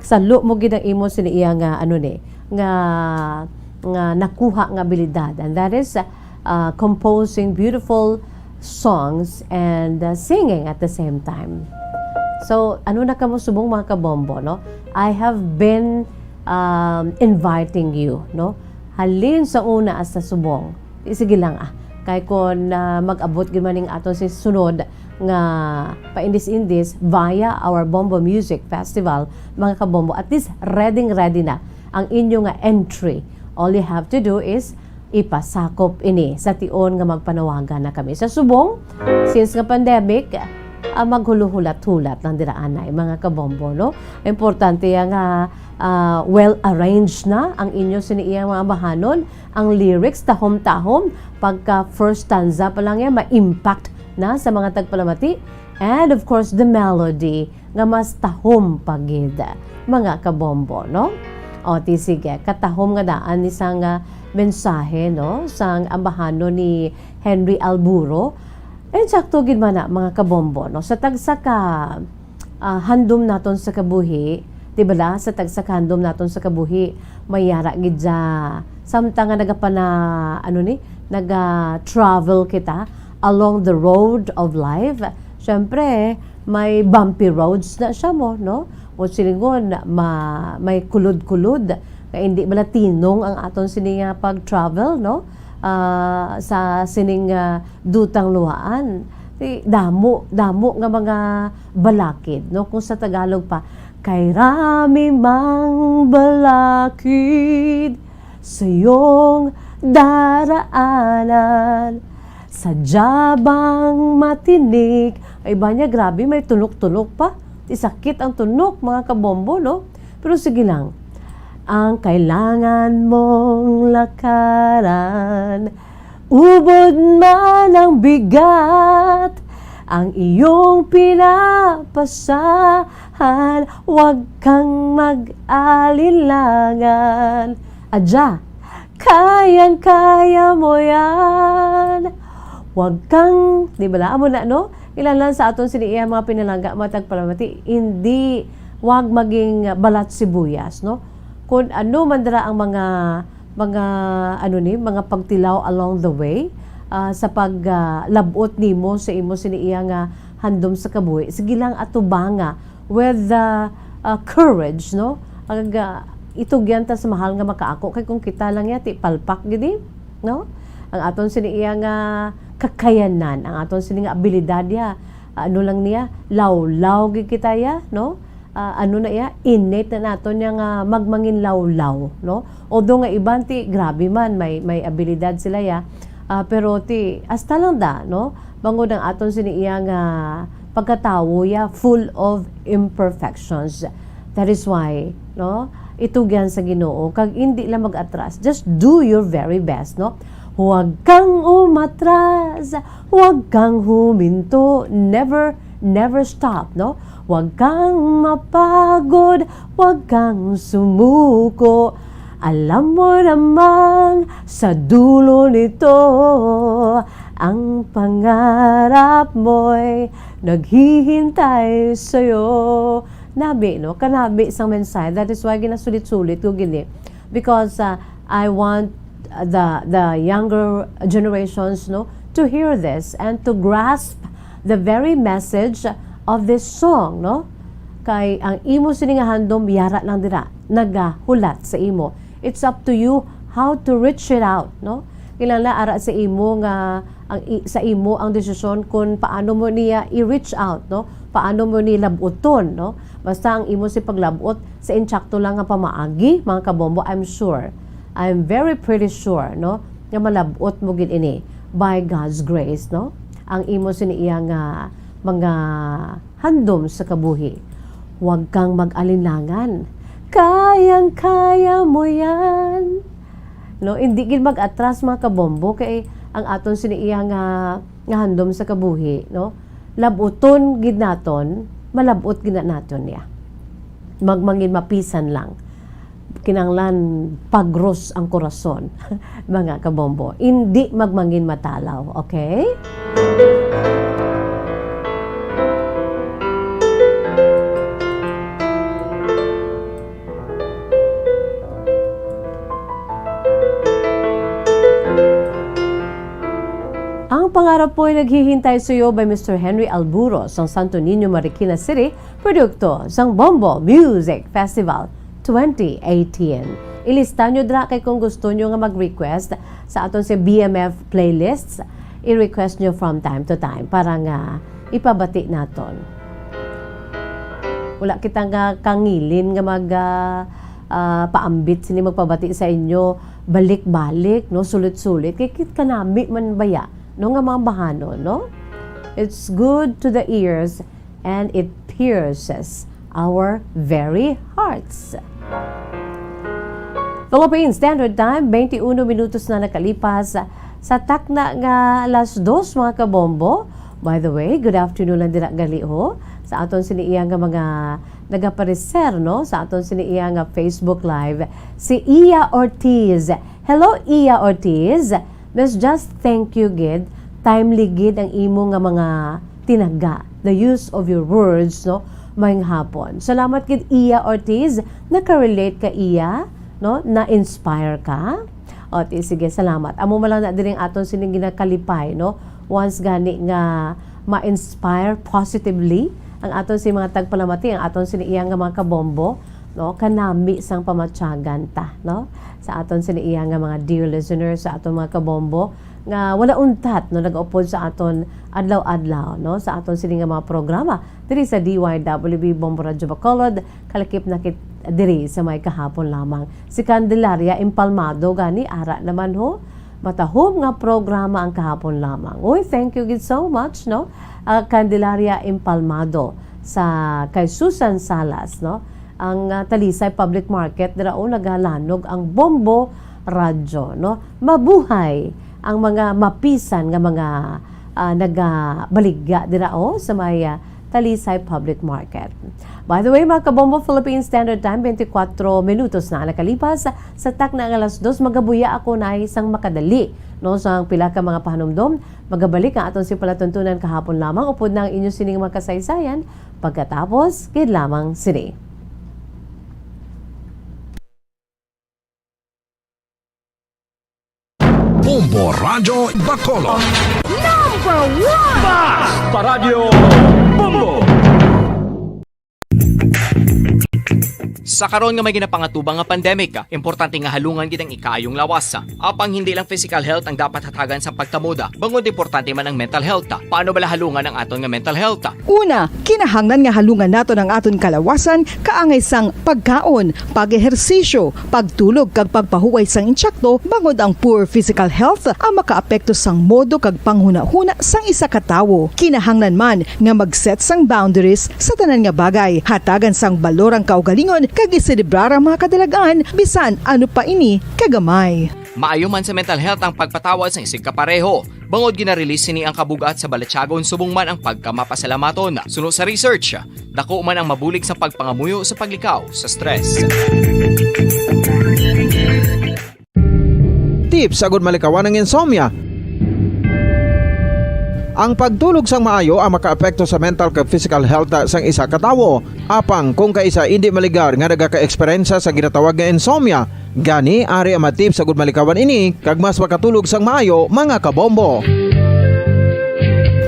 Salo mo gid ang imo siniya nga nga nakuha nga abilidad, and that is composing beautiful songs and singing at the same time. So, ano na kamo subong mga kabombo, no? I have been inviting you, no? Halin sa una as sa subong. Sige lang kay kon mag-abot gyud maning ato si sunod nga paindis-indis via our Bombo Music Festival, mga kabombo. At least ready na ang inyo nga entry. All you have to do is ipasakop ini sa tion nga magpanawagan na kami sa subong. Since nga pandemic, maghuluhulat-hulat lang diraanay, mga kabombo, no? Importante nga well-arranged na ang inyo siniiyang mga bahanon, ang lyrics tahom-tahom, pagka first stanza pa lang yan, ma-impact na sa mga tagpalamati, and of course the melody nga mas tahom pagid, mga kabombo, no? O sige, katahom nga daan ni sang mensahe, no, sang ambahano ni Henry Alburo. Sakto gid man na, mga kabombo, no, sa tagsa ka handom naton sa kabuhi, di ba la, sa tagsa ka handom naton sa kabuhi, mayara gid samtang nga naga-travel kita along the road of life. Syempre, may bumpy roads na siya mo, no? O silingon, may kulod-kulod. Kaya hindi bala tinong ang aton sining pag-travel, no? Sa sining dutang luhaan. Damo nga mga balakid, no? Kung sa Tagalog pa, kay rami mang balakid sa iyong daraanan, sadyabang matinik. Ay ba niya, grabe, may tunok-tunok pa. Sakit ang tunok, mga kabombo, no? Pero sige lang, ang kailangan mong lakaran, ubod man ang bigat, ang iyong pinapasahan, huwag kang mag-alinlangan. Adya, kayang-kaya mo yan. Huwag kang, di ba amo na, no? Ilan lang sa aton siniya mga pinalangga, matag palamati, hindi, huwag maging balat sibuyas, no? Kung ano man dara ang mga pagtilaw along the way, sa paglabot nimo sa imo siniya nga handom sa kabuhi, sige lang atubanga with courage, no? Itugyan ta sa mahal nga makaako, kay kung kita lang yati palpak gidi, no? Ang aton siniya nga kakayanan, ang aton sini nga abilidad ya, lang niya, lawlaw gid kita ya, no? Innate na naton niya nga magmangin lawlaw, no? Although nga iban ti grabe man may abilidad sila ya, pero ti hasta lang da, no? Bangod ang aton siniya nga pagkatawo ya, full of imperfections. That is why, no? Itugyan sa Ginoo, kag hindi lang mag-atras, just do your very best, no? Huwag kang umatras, huwag kang huminto, never stop, no? Huwag kang mapagod, huwag kang sumuko. Alam mo namang sa dulo nito, ang pangarap mo'y naghihintay sa'yo. Nabi, no? Kanabi isang mensahe. That is why ginasulit-sulit ko gini. Because I want the younger generations, no, to hear this and to grasp the very message of this song, no? Kay ang imo sini nga handom yara lang dira nagahulat sa imo. It's up to you how to reach it out, no? Kilala ara sa imo nga sa imo ang desisyon kung paano mo niya i-reach out, no? Paano mo ni labuton, no? Basta ang imo si paglabot sa insakto lang nga pamaagi, mga kabombo, I'm very pretty sure, no, nga malabot mo gid ini by God's grace, no? Ang imo siniya nga mga handom sa kabuhi. Huwag kang mag-alinlangan. Kayang-kaya mo yan. No, hindi gid mag-atras, mga kabombo, kay ang aton siniya nga handom sa kabuhi, no? Labuton gid naton, malabot gid naton niya. Magmangin mapisan lang. kinanglan pagros ang korason, mga kabombo. Hindi magmangin matalaw, okay? Ang pangarap po ay naghihintay sa iyo by Mr. Henry Alburos ng Santo Niño, Marikina City, produkto sang Bombo Music Festival 2018. Ilista nyo dra kay kung gusto nyo nga mag-request sa aton si BMF playlists, i-request nyo from time to time para nga ipabati naton. Wala kita nga kangilin nga paambit sini magpabati sa inyo balik-balik, no, sulit-sulit kay kit kanami man baya no nga mga bahano, no? It's good to the ears and it pierces our very hearts. Philippine Standard Time, 21 minutos na nakalipas sa takna nga alas 2 mga kabombo. By the way, good afternoon lang dira gali sa aton siniiya nga mga nagapareser, no? Sa aton siniiya nga Facebook Live, si Iya Ortiz. Hello, Iya Ortiz. Let's just thank you, Gid. Timely, Gid, ang imo nga mga tinaga. The use of your words, no? Mayong hapon. Salamat, Gid, Iya Ortiz. Nakarelate ka, Iya, no? Na-inspire ka. O, sige, salamat. Amo malang na din aton sining ginakalipay, no? Once gani nga ma-inspire positively ang aton si mga tagpalamati, ang aton siniiyang nga mga kabombo, no, kanami sang pamatyagan ta, no, sa aton siniiyang nga mga dear listeners, sa aton mga kabombo nga wala untat no nagaupod sa aton adlaw-adlaw, no, sa aton sini nga mga programa diri sa DYWB Bombo Radyo Bacolod, kalakip na kit diri sa may kahapon lamang. Si Candelaria Impalmado gani ara naman ho, matahom nga programa ang kahapon lamang. Uy, thank you so much, no, Candelaria Impalmado sa kay Susan Salas, no, ang Talisay Public Market dirao nagalanog ang Bombo Radyo, no. Mabuhay ang mga mapisan nga mga nagabaligya dirao sa may Talisay Public Market. By the way, mga kabombo, Philippine Standard Time, 24 minutos na nakalipas sa takna ng alas 2, magabuya ako na isang makadali, no, sa pila ka mga pahanumdom. Magabalik ang aton si palatuntunan kahapon lamang, upod na ang inyong sining mga kasaysayan, pagkatapos, kid lamang sini. Bombo Radyo Bacolod. Number 1! Basta Radio Bombo! Sa karon nga may ginapangatubang nga pandemic, importante nga halungan gid ang ikayong lawas. Apang hindi lang physical health ang dapat hatagan sa pagtamuda, bangod importante man ang mental health. Paano bala halungan ang aton nga mental health? Una, kinahanglan nga halungan nato ang aton kalawasan kaangay sang pagkaon, pag-ehersisyo, pagtulog kag pagpahuway sang insyakto, bangod ang poor physical health ang makaapekto sang modo kag panghuna-huna sang isa ka tawo. Kinahanglan man nga mag-set sang boundaries sa tanan nga bagay, hatagan sang balorang kaugalingon kag iselebrar ang mga kadalagan bisan ano pa ini kagamay. Maayo man sa mental health ang pagpatawad sa isig kapareho. Bangod gina-release ni ang kabugat sa balatyagon subong man ang pagkamapasalamaton. Suno sa research, dako man ang mabulig sa pagpangamuyo sa paglikaw sa stress. Tips agud malikawan ng insomnia. Ang pagtulog sang maayo ang makaapekto sa mental kag physical health sang isa ka tawo. Apang kung kaisa hindi maligar nga nagaka-eksperyensya sa ginatawag nga insomnia, gani ari ang matip sa gud malikawan ini kag mas makatulog sang maayo mga kabombo.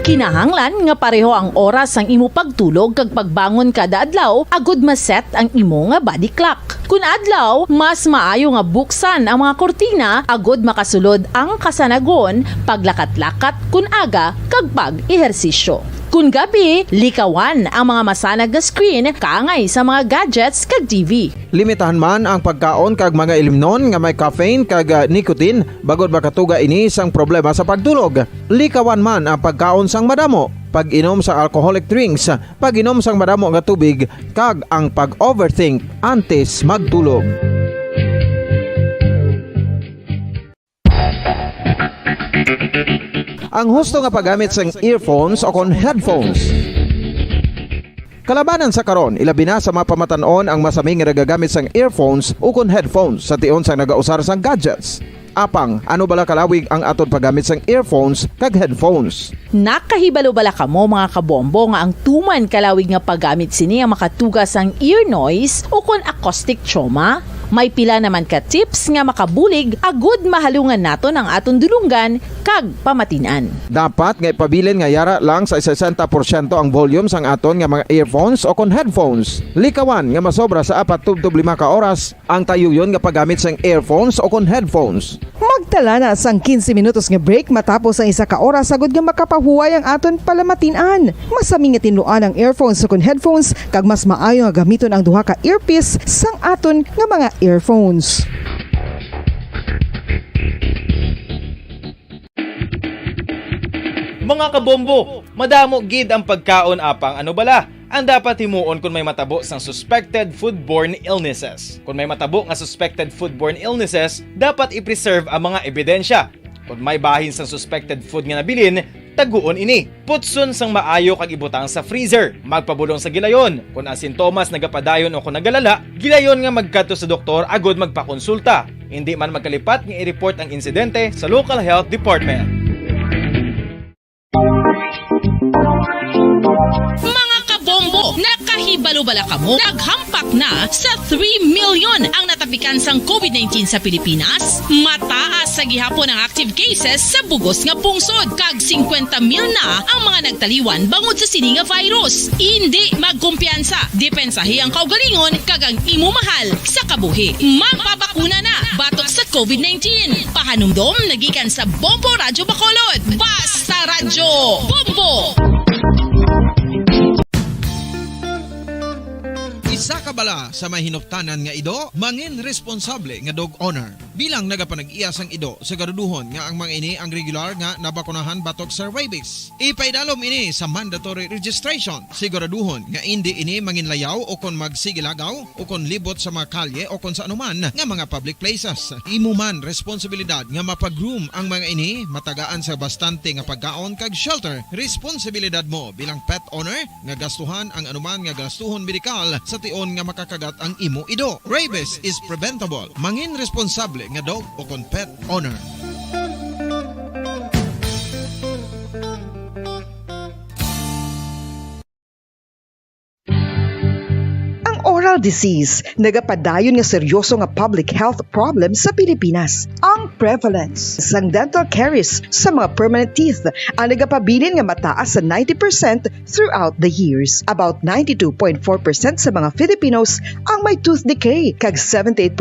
Kinahanglan nga pareho ang oras ang imo pagtulog kag pagbangon kada adlaw, agud maset ang imo nga body clock. Kun adlaw, mas maayo nga buksan ang mga kortina agud makasulod ang kasanagon, paglakat-lakat kun aga kag pag-ehersisyo. Kun gabi, likawan ang mga masanag nga screen kaangay sa mga gadgets kag TV. Limitahan man ang pagkaon kag mga ilimnon nga may caffeine kag nicotine bagod makatuga ini sang problema sa pagtulog. Likawan man ang pagkaon sang madamo, pag-inom sa alcoholic drinks, pag-inom sang madamo nga tubig kag ang pag-overthink antes magtulog. Ang husto nga paggamit sang earphones o kon headphones. Kalabanan sa karon, ilabi na sa mga pamatanon ang masaming nga nagagamit sang earphones o kon headphones sa tion sang nagausar sang gadgets. Apang, ano bala kalawig ang aton paggamit sang earphones kag headphones? Nakahibalo bala kamo mga kabombo nga ang tuman kalawig nga paggamit sini ang makatugas ang ear noise o kon acoustic trauma? May pila naman ka tips nga makabulig agud mahalungan naton ang aton dulunggan kag pamatinan. Dapat nga ipabilin nga yara lang sa 60% ang volume sang aton nga mga earphones o kon headphones. Likawan nga masobra sa 4-5 ka oras ang tayuyon nga paggamit sang earphones o kon headphones. Magtala na sang 15 minutos nga break matapos ang 1 ka oras sagud nga makapahuway ang aton palamatinan. Masami nga tinluan ang earphones o kon headphones kag mas maayo nga gamiton ang duha ka earpiece sang aton nga mga earphones. Mga kabombo, madamo gid ang pagkaon apang ano bala ang dapat himuon kung may matabo sang suspected foodborne illnesses. Kung may matabo nga suspected foodborne illnesses, dapat i-preserve ang mga ebidensya. Kung may bahin sang suspected food nga nabilin, taguon ini. Putson sang maayo kag ibutang sa freezer. Magpabulong sa gilayon. Kung ang sintomas nagapadayon o kung nagalala, gilayon nga magkadto sa doktor agud magpakonsulta. Hindi man magkalipat nga i-report ang insidente sa local health department. Mga kabombo, nakahibalo bala kamo? Naghampak na sa 3 million ang natapikan sang COVID-19 sa Pilipinas. Mataas sa gihapon ang active cases sa bugos nga pungsod. Kag 50 mil na ang mga nagtaliwan bangod sa sini nga virus. Hindi magkumpiyansa. Depensahi ang kaugalingon kag ang imo mahal sa kabuhi. Magpabakuna na batok sa COVID-19. Pahanumdom nagikan sa Bombo Radyo Bacolod. Basta Radyo Bombo! Isa ka bala sa may hinuptanan nga ido, mangin responsable nga dog owner. Bilang nagapanag-iyas ang ido, siguraduhon nga ang mga ini ang regular nga nabakunahan batok sa rabies. Ipaidalom ini sa mandatory registration. Siguraduhon nga hindi ini manginlayaw o kon magsigilagaw o kon libot sa mga kalye o kon sa anuman nga mga public places. Imo man responsibilidad nga mapag-groom ang mga ini, matagaan sa bastante nga pagkaon kag shelter. Responsibilidad mo bilang pet owner nga gastuhan ang anuman nga gastuhon medikal sa tion nga makakagat ang imo ido. Rabies is preventable. Mangin responsable nga dog o kon pet owner. Oral disease, nagapadayon nga seryoso nga public health problem sa Pilipinas. Ang prevalence sang dental caries sa mga permanent teeth ang nagapabilin nga mataas sa 90% throughout the years. About 92.4% sa mga Filipinos ang may tooth decay, kag 78%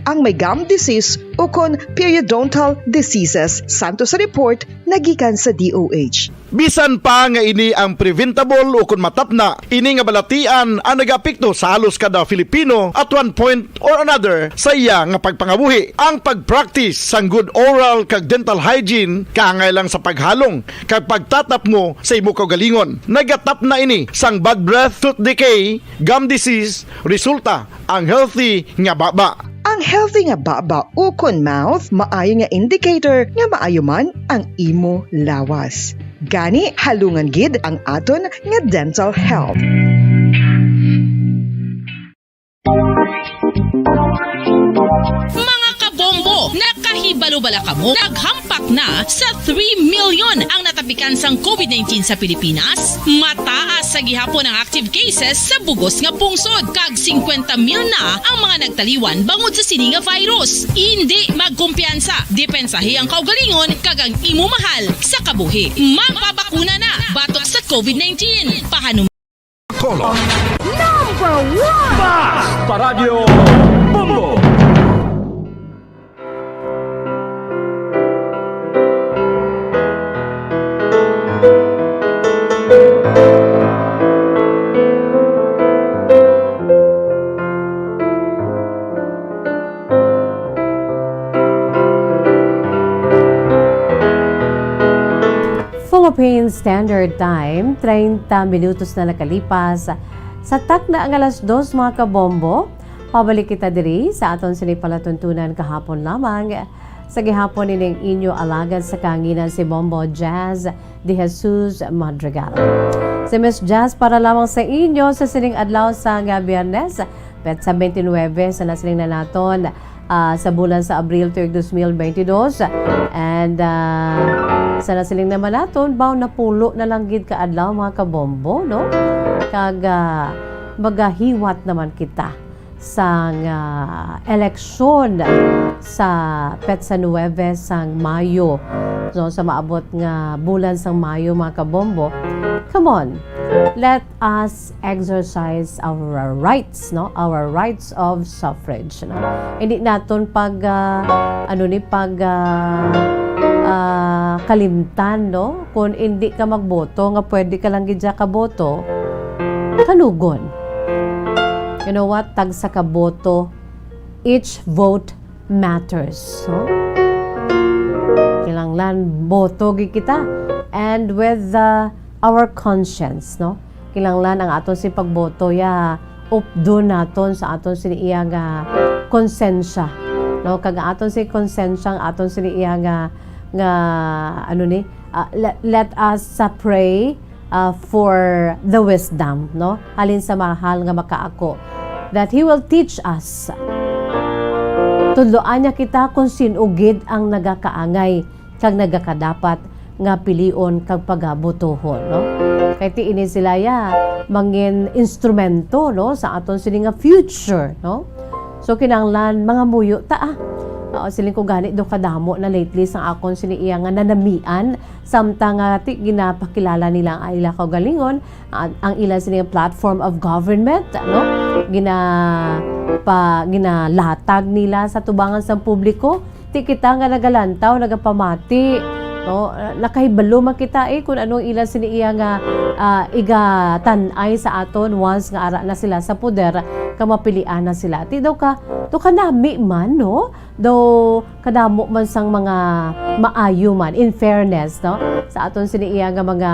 ang may gum disease o kon periodontal diseases, santo sa report nagikan sa DOH. Bisan pa nga ini ang preventable o kung matap na, ini nga balatian ang nagapikto sa halos kada Filipino at one point or another sa iya nga pagpangabuhi. Ang pag-practice sang good oral kag dental hygiene kaangay sa paghalong kag pagtatap mo sa imo kaugalingon. Nagatap na ini sang bad breath, tooth decay, gum disease, resulta ang healthy nga baba. Ang healthy nga baba o kon mouth, maayo nga indicator nga maayo man ang imo lawas. Gani halungan gid ang aton nga dental health. Mga kabombo, nakahibalo bala kamo? Naghampak na sa 3 million ang natapikan sang COVID-19 sa Pilipinas. Mataas sa gihapon ang active cases sa bugos nga pungsod. Kag 50 mil na ang mga nagtaliwan bangod sa sini nga virus. Hindi magkumpiyansa. Depensahi ang kaugalingon kag ang imo mahal sa kabuhi. Magpabakuna na batok sa COVID-19. Pahanum Number 1! Basta Radio Bombo! Philippine Standard Time, 30 minutos na nakalipas. Sa takna ang alas 2 mga kabombo, pabalik kita diri sa aton sinipalatuntunan kahapon lamang sa gihapon ining inyo alagad sa kanginan si Bombo Jazz de Jesus Madrigal. Si Miss Jazz para lamang sa inyo sa sining adlaw sa nga Biyernes, petsa 29 sa nasiling na naton sa bulan sa Abril 2022. And sa nasiling naman naton, baw na pulo na lang gid ka adlaw mga kabombo, no? Kag magahiwat naman kita sa eleksyon sa petsa 9 sang Mayo. So sa maabot nga bulan sang Mayo mga kabombo, come on, let us exercise our rights, no? Our rights of suffrage, no? Hindi naton pag kalimtan, no? Kung hindi ka magboto nga pwede ka lang gidya ka boto, kanugon. You know what? Tag sa kaboto, each vote matters, no? Kinahanglan boto gid kita, and with our conscience, no? Kinahanglan ang aton si pagboto ya updo naton sa aton siniya nga konsensya, no? Kag aton si konsensya ang aton siniya nga let us pray for the wisdom, no? Halin sa mahal nga makaako, that He will teach us. Tudloan niya kita kung sinugid ang nagakaangay kag nagakadapat nga pilion kag pagabotohon, no? Kay ti ini sila ya mangin instrumento, no, sa aton sini nga future, no? So kinahanglan mga muyo ta siling ko gani do kadamo na lately sa akon sini iya nga nanamian samtang ti ginapakilala nila ang ila kaugalingon ang ila sini platform of government, no? Ginalatag nila sa tubangan sa publiko, ti kita nga nagalantaw nagapamati, no? Nakahibalo man kita kung anong ilan siniiya nga igatanay sa aton once nga ara na sila sa poder, kamapilian na sila. Ti daw ka nami man, no? Daw kadamo man sang mga maayo man, in fairness, no? Sa aton siniiya nga mga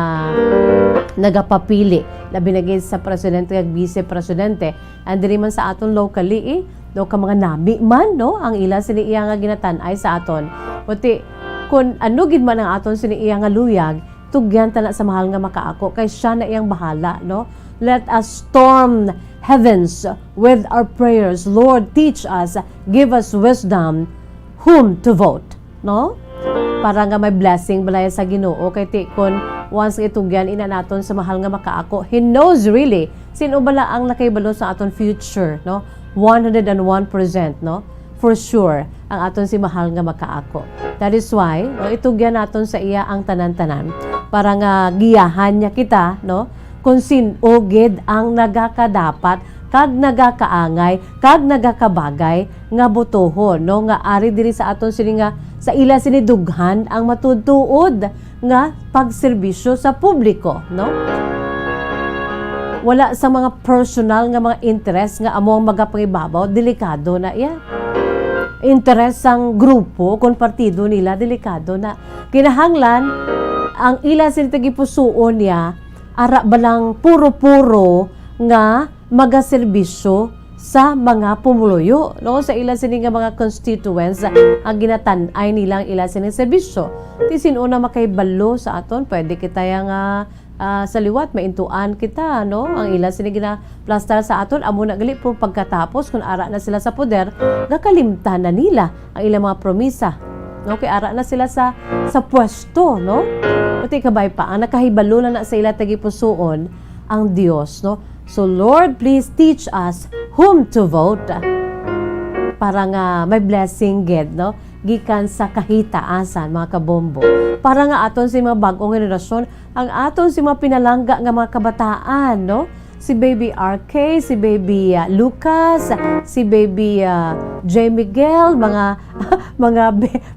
nagapapili labi na gid sa presidente ug vice-presidente, and diri man sa aton locally daw ka mga nami man, no? Ang ila siniiya nga ginatanay sa aton. Buti kung ano gid man ang aton siniiya nga luyag, tugyan ta na sa mahal nga makaako kay siya na iyang bahala, no? Let us storm heavens with our prayers. Lord, teach us, give us wisdom whom to vote, no? Para nga may blessing balay sa Ginoo kay ti kun once itugyan ina naton sa mahal nga makaako, He knows really sino bala ang nakahibalo sa aton future, no? 101%, no? For sure ang aton si mahal nga makaako. That is why, no, itugyan naton sa iya ang tanan-tanan para nga giyahan niya kita, no? Kung sino gid ang nagakadapat kag nagakaangay kag nagakabagay nga botohon, no? Nga ari diri sa aton sini nga sa ila sinidughan ang matudtuod nga pagserbisyo sa publiko, no? Wala sa mga personal nga mga interest nga among magapangibabaw, delikado na iya. Interes sang grupo kung partido nila, delikado na. Kinahanglan ang ila sinitagipusuon niya ara balang puro-puro nga magaserbisyo sa mga pumuluyo, no? Sa ila sini nga mga constituents ang ginatanay nilang ila sini serbisyo. Ti sinuna makaibalo sa aton, pwede kita nga sa liwat maintuan kita, no? Ang ila sini ginaplastar sa aton amo na gali po pagkatapos kung ara na sila sa poder, gakalimtan na nila ang ilang mga promisa, no? Kay ara na sila sa pwesto, no? Pati kabay pa ang nakahibalo na sa ila tagipusoon ang Dios, no? So Lord, please teach us whom to vote para nga may blessing gid, no? Gikan sa kahitaasan mga kabombo. Para nga aton si mga bagong henerasyon, ang aton si mga pinalangga nga mga kabataan, no? Si Baby RK, si Baby Lucas, si Baby J. Miguel,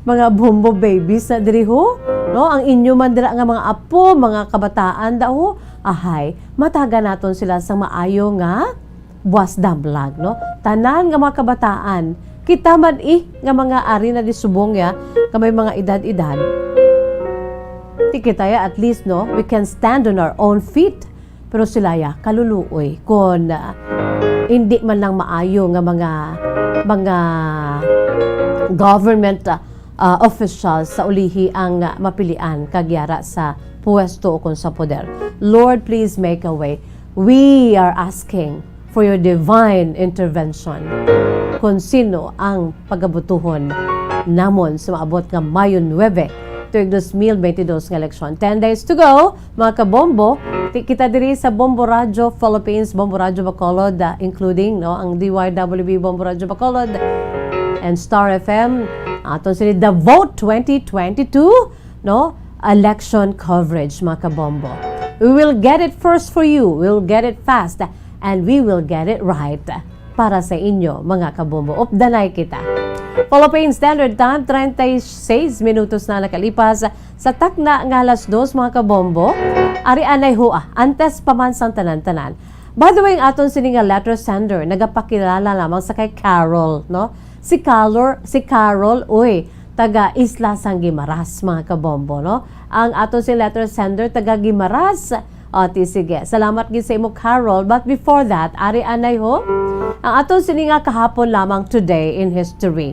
mga bombo babies na diri ho, no? Ang inyo man dira nga mga apo, mga kabataan daw, ahay, mataga naton sila sa maayo nga buwas damlag, no? Tanan nga mga kabataan, kita man nga mga ari na disubong ya, kamay mga edad-edad. Ti kita ya at least, no, we can stand on our own feet. Pero sila ya kaluluoy kung hindi man lang maayo nga mga government officials sa ulihi ang mapilian kagyara sa puwesto o kung sa poder. Lord, please make a way. We are asking for your divine intervention kung sino ang pagabutuhon namon sa maabot nga Mayo 9 tuig 2022 nga eleksyon. 10 days to go, mga kabombo. Kita diri sa Bombo Radio Philippines, Bombo Radio Bacolod, including ang DYWB Bombo Radio Bacolod and Star FM. Ato sila The Vote 2022, election coverage, mga kabombo. We will get it first for you. We'll get it fast. And we will get it right para sa inyo, mga kabombo. Updanay kita. Philippine Standard Time, 36 minutos na nakalipas sa takna nga alas 2, mga kabombo. Ari anay hua, antes pa man sang tanan-tanan. By the way, aton sining letter sender, nagapakilala lamang sa kay Carol, Si Carol, taga Isla Sang Guimaras, mga kabombo, Ang aton si letter sender, taga Guimaras. Sige, salamat gid sa imo, Carol. But before that, ari anay ho, ang aton sininga kahapon lamang today in history.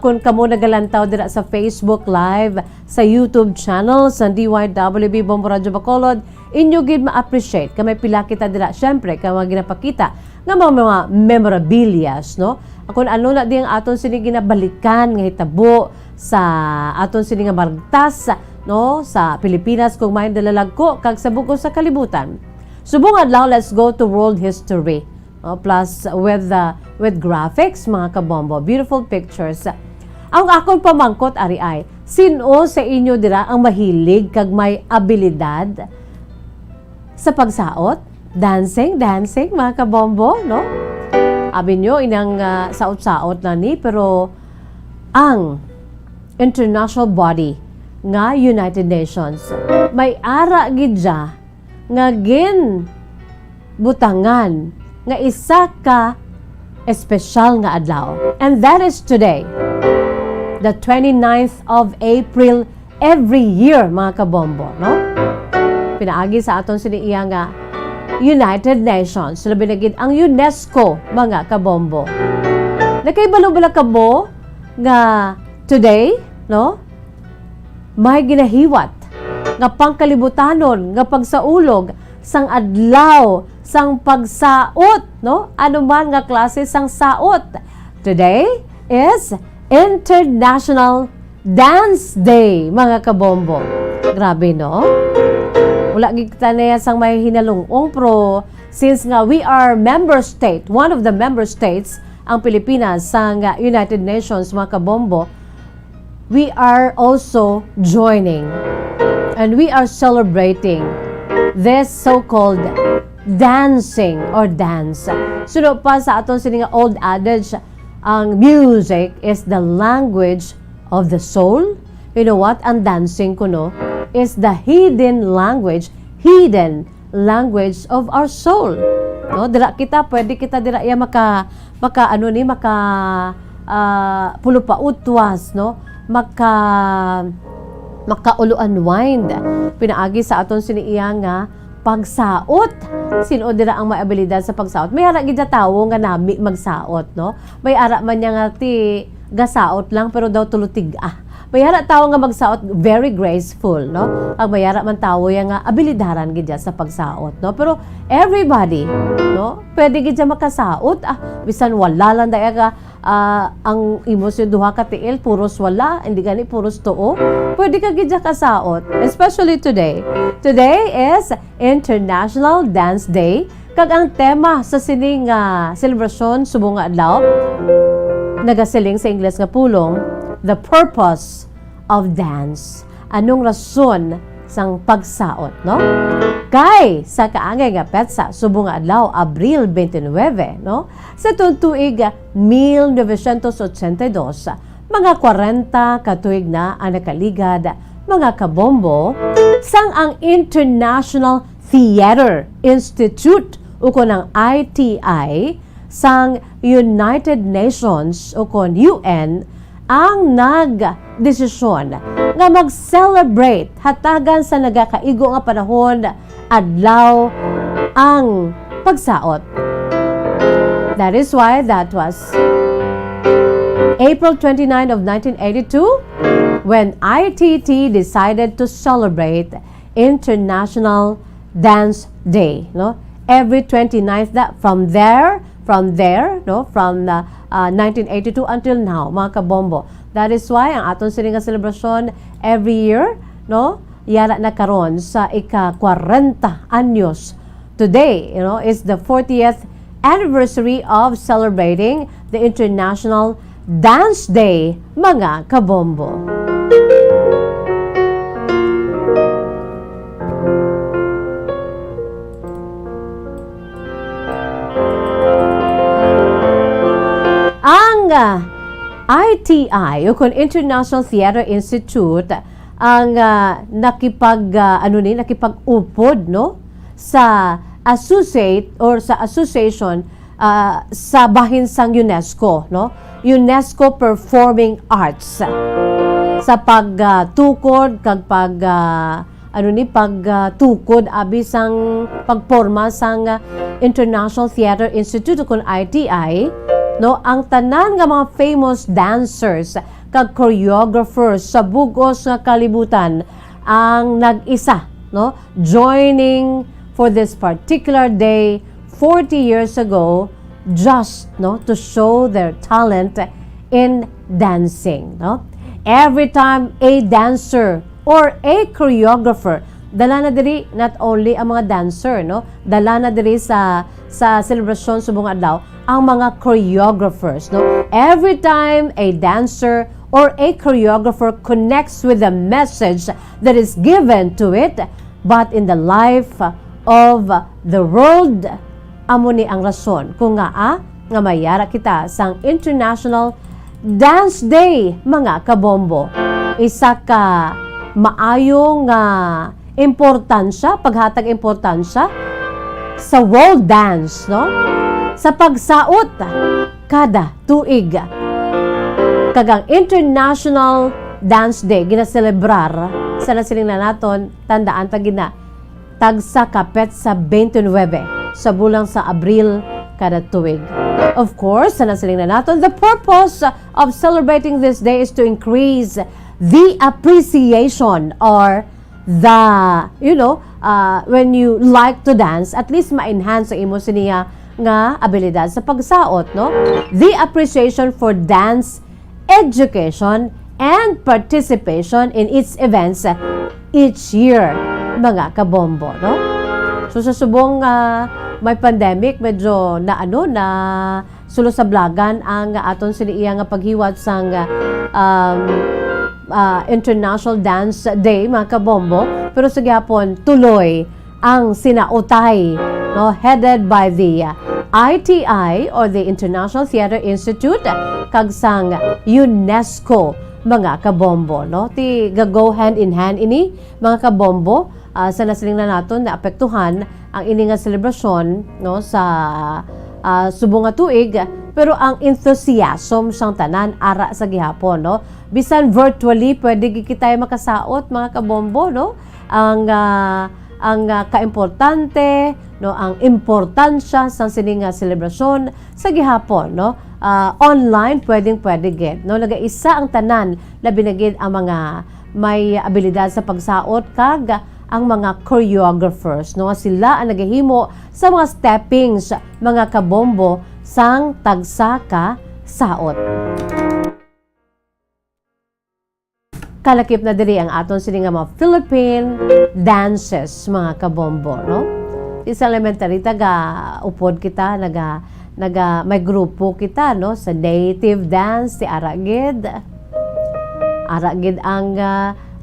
Kung kamo nagalantaw dira sa Facebook Live, sa YouTube channel sa DYWB Bombo Radio Bacolod, inyo gid ma-appreciate kamay pila kita dira. Syempre, kamo ginapakita nga mga memorabilias, Kung ano na di ang aton sini ginabalikan nga hitabo sa aton sini nga maragtas, sa Pilipinas kung may dalalagko kag sa buko sa kalibutan. Subong adlaw, let's go to world history. Plus with graphics, mga kabombo, beautiful pictures. Ang akong pamangkot ari ay, sino sa inyo dira ang mahilig kag may abilidad sa pagsaot? Dancing, mga kabombo, Abi nyo, inang saot-saot na ni, pero ang international body nga United Nations may ara gidya nga gin butangan nga isa ka espesyal nga adlaw, and that is today, the 29th of April every year, mga kabombo, pinaagi sa aton siniiya nga United Nations, labi na gid ang UNESCO, mga kabombo. Nakaibalo-bala kabo nga today, may ginahiwat nga pangkalibutanon nga pagsaulog sang adlaw sang pagsaot, ano man nga klase sang saot. Today is International Dance Day, mga kabombo. Grabe, wala kita na sang may hinalungong, pro since nga we are member state, one of the member states ang Pilipinas sang United Nations, mga kabombo, we are also joining and we are celebrating this so-called dancing or dance. Sunod pa sa aton sininga old adage, ang music is the language of the soul. You know what? Ang dancing is the hidden language of our soul. Dira kita, pwede kita dira iya maka pulupautwas, maka-ulo-unwind. Pinaagi sa aton siniiya nga pagsaot. Sino dira ang may abilidad sa pagsaot? May ara gid tawo nga nami magsaot, May ara man niya nga ti gasaot lang pero daw tulutig. May ara tawo nga magsaot very graceful, Ang may ara man tawo yang nga abilidaran gid sa pagsaot, Pero everybody, pwede gid makasaot. Bisan wala lang daya ang imos yung duha ka tiil, puros wala, hindi gani puros tuo. Pwede ka gid kasaot, especially today. Today is International Dance Day. Kag ang tema sa sining celebration subong nga adlaw, nagasiling sa Ingles nga pulong, the purpose of dance. Anong rason sang pagsaot, Kay sa kaangay nga petsa subong nga adlaw, Abril 29, sa tuig 1982, mga 40 katuig na ang nakaligad, mga kabombo, sang ang International Theater Institute o kon ang ITI sang United Nations o kon UN ang nagdesisyon nga mag-celebrate hatagan sa nagakaigo nga panahon adlaw ang pagsaot. That is why that was April 29 of 1982, when ITT decided to celebrate International Dance Day, no? Every 29th from 1982 until now, mga kabombo. That is why ang aton sining celebration every year, no? Yara na karon sa ika-40 anyos. Today, is the 40th anniversary of celebrating the International Dance Day, mga kabombo. Ang ITI, o International Theater Institute, ang nakipag-upod, no, sa association sa bahin sang UNESCO, no, UNESCO Performing Arts, sa pagtukod kag pagtukod abi sang pagporma sang International Theater Institute o ITI, no, ang tanan nga mga famous dancers kag choreographers sa bugos nga kalibutan ang nag-isa, no, joining for this particular day 40 years ago, just, no, to show their talent in dancing, no. Every time a dancer or a choreographer, dala na diri not only ang mga dancer, no, dala na diri sa celebration subong adlaw ang mga choreographers, no. Every time a dancer or a choreographer connects with the message that is given to it, but in the life of the world, amo ni ang rason kung nga mayara kita sang International Dance Day, mga kabombo. Isa ka maayong importansya, paghatag importansya sa world dance, no? Sa pagsaot kada tuig kagang International Dance Day ginaselebrar sa nasiling na naton, tandaan tagina tagsa kapet sa 29 sa bulang sa Abril kada tuig. Of course, sa nasiling na naton, the purpose of celebrating this day is to increase the appreciation or the, when you like to dance, at least ma-enhance sa imo siniya nga abilidad sa pagsaot, no? The appreciation for dance education and participation in its events each year, mga kabombo, no? So sa subong may pandemic, medyo na sulo-sablagan ang aton siniya nga paghiwat sang International Dance Day, mga kabombo. Pero sa gihapon tuloy ang sinautay, no, headed by the ITI or the International Theater Institute kag sang UNESCO, mga kabombo, no. Ti go hand in hand ini, mga kabombo, sa nasiling na naton na apektuhan ang ini nga selebrasyon, no, sa subong nga tuig, pero ang enthusiasm sang tanan ara sa gihapon, no. Bisan virtually pwede kita makasaot, mga kabombo, no. Ang kaimportante, no, ang importansya sa sining nga selebrasyon sa gihapon, no. Online pwede gid, no. Nagaisa ang tanan labi na gid ang mga may abilidad sa pagsaot kag ang mga choreographers, no, sila ang nagahimo sa mga steppings, mga kabombo sang tagsa ka saot. Kalakip na diri ang aton sini nga mga Philippine dances, mga kabombo, no. Isa elementary upod kita may grupo kita, no, sa native dance si Aragid ang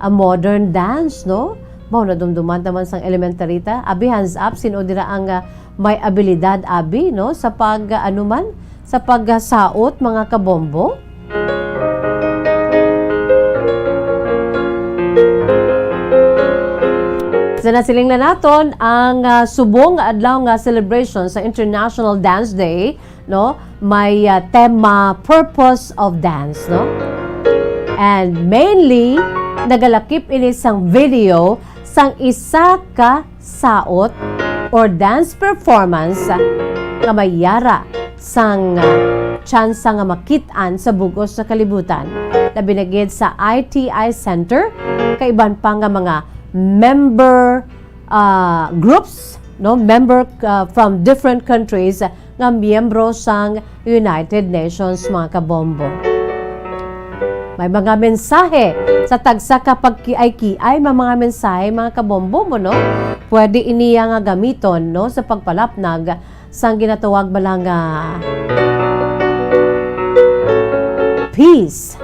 modern dance, no. Mao na dumduman taman sang elementary abi hands up sino dira ang may abilidad abi, no, sa sa pagsaot, mga kabombo. Sa nasiling na naton ang subong adlaw nga celebration sa International Dance Day, no, may tema Purpose of Dance, no. And mainly nagalakip ini sang video sang isa ka saot or dance performance nga mayara sang tsansa nga makitaan sa bugos sa kalibutan. Labi na gid sa ITI Center, kaiban pa nga mga member groups, no, member from different countries nga miyembro sang United Nations, mga kabombo. May mga mensahe sa tagsa kapag kiay-kiay, mga mensahe, mga kabombo mo, no? Pwede iniya nga gamiton, no, sa pagpalapnag sang ginatawag balang peace.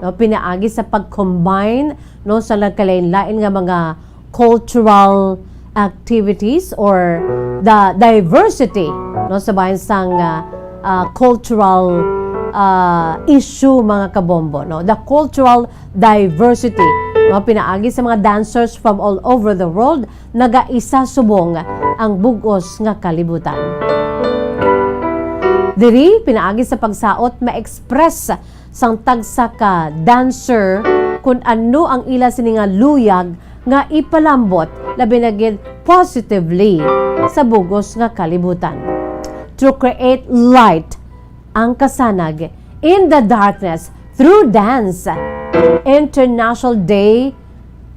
No, pinaagi sa pag-combine, no, sa nagkalain-lain nga mga cultural activities or the diversity, no, sa bahin sang cultural issue, mga kabombo, no, the cultural diversity, no, pinaagi sa mga dancers from all over the world, nagaisa subong ang bugos nga kalibutan. Diri pinaagi sa pagsaot ma-express sang tagsa ka dancer kung ano ang ila sini nga luyag nga ipalambot labi na gid positively sa bugos nga kalibutan. To create light ang kasanag in the darkness through dance. International Day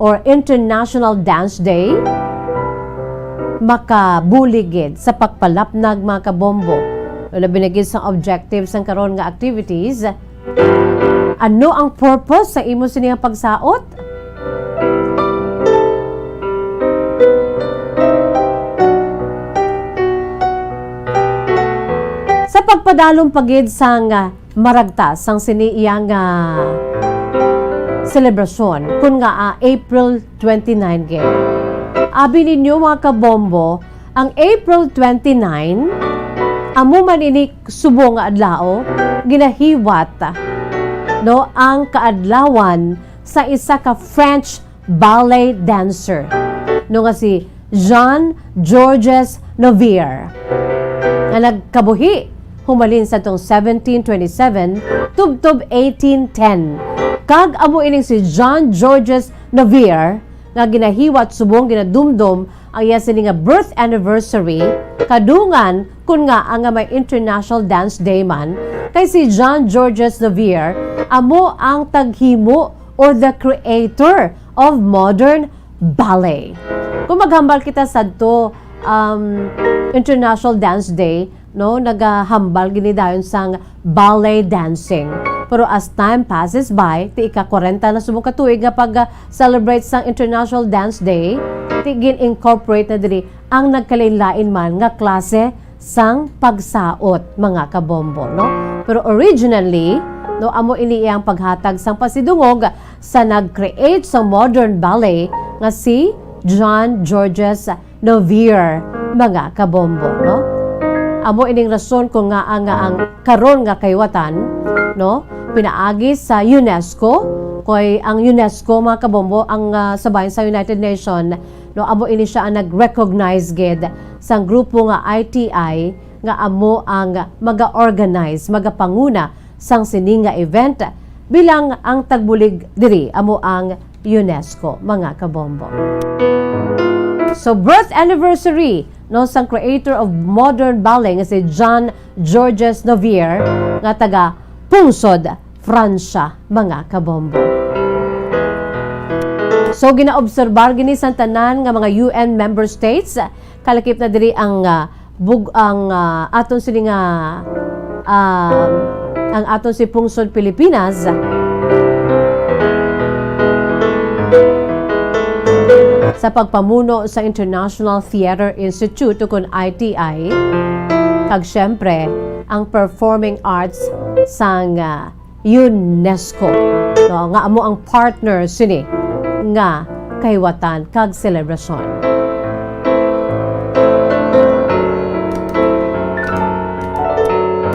or International Dance Day makabuligid sa pagpalapnag, mga kabombo. Labi na gid sa objectives ng karon nga activities. Ano ang purpose sa imo sini nga pagsaot? Sa pagpadalong pagid sang maragtas sang siniiyang selebrasyon kun nga April 29 gid. Abi ninyo, mga kabombo, ang April 29 amo man ini subong nga adlaw ginahiwat, no, ang kaadlawan sa isa ka French ballet dancer, no, nga si Jean-Georges Novier, nga nagkabuhi humalin sa tong 1727 tubtob 1810. Kag amo ining si Jean-Georges Novier nga ginahiwat subong ginadumdum ang iya sini nga birth anniversary kadungan kun nga ang may International Dance Day man kay si Jean-Georges Novier amo ang taghimo or the creator of modern ballet. Kung maghambal kita sadto International Dance Day, no, nagahambal gini dayon sang ballet dancing. Pero as time passes by, ti ika-40 na subong katuig nga pag-celebrate sang International Dance Day, ti gin-incorporate na diri ang nagkalain-lain man nga klase sang pagsaot, mga kabombo, no? Pero originally, no, amo ini iyang paghatag sang pasidungog sa nag-create sa modern ballet nga si Jean-Georges Novier, mga kabombo, no? Amo ining rason kung nga ang karon nga kaywatan, no, pinaagi sa UNESCO, koy ang UNESCO, mga kabombo, ang sabayan sa United Nations, no, amo ini siya ang nag-recognize gid sang grupo nga ITI nga amo ang maga-organize, magapanguna sang sini nga event bilang ang tagbulig diri amo ang UNESCO, mga kabombo. So birth anniversary, no, sang creator of modern ballet nga si Jean-Georges Novier nga taga Pungsod, Fransya, mga kabombo. So ginaobserbar gini sa tanan nga mga UN member states, kalakip na diri ang aton sini nga ang aton si Pungsod, Pilipinas. Sa pagpamuno sa International Theater Institute kun ITI, kag syempre ang performing arts sang UNESCO, no, nga amo ang partner sini nga kahiwatan kag selebrasyon.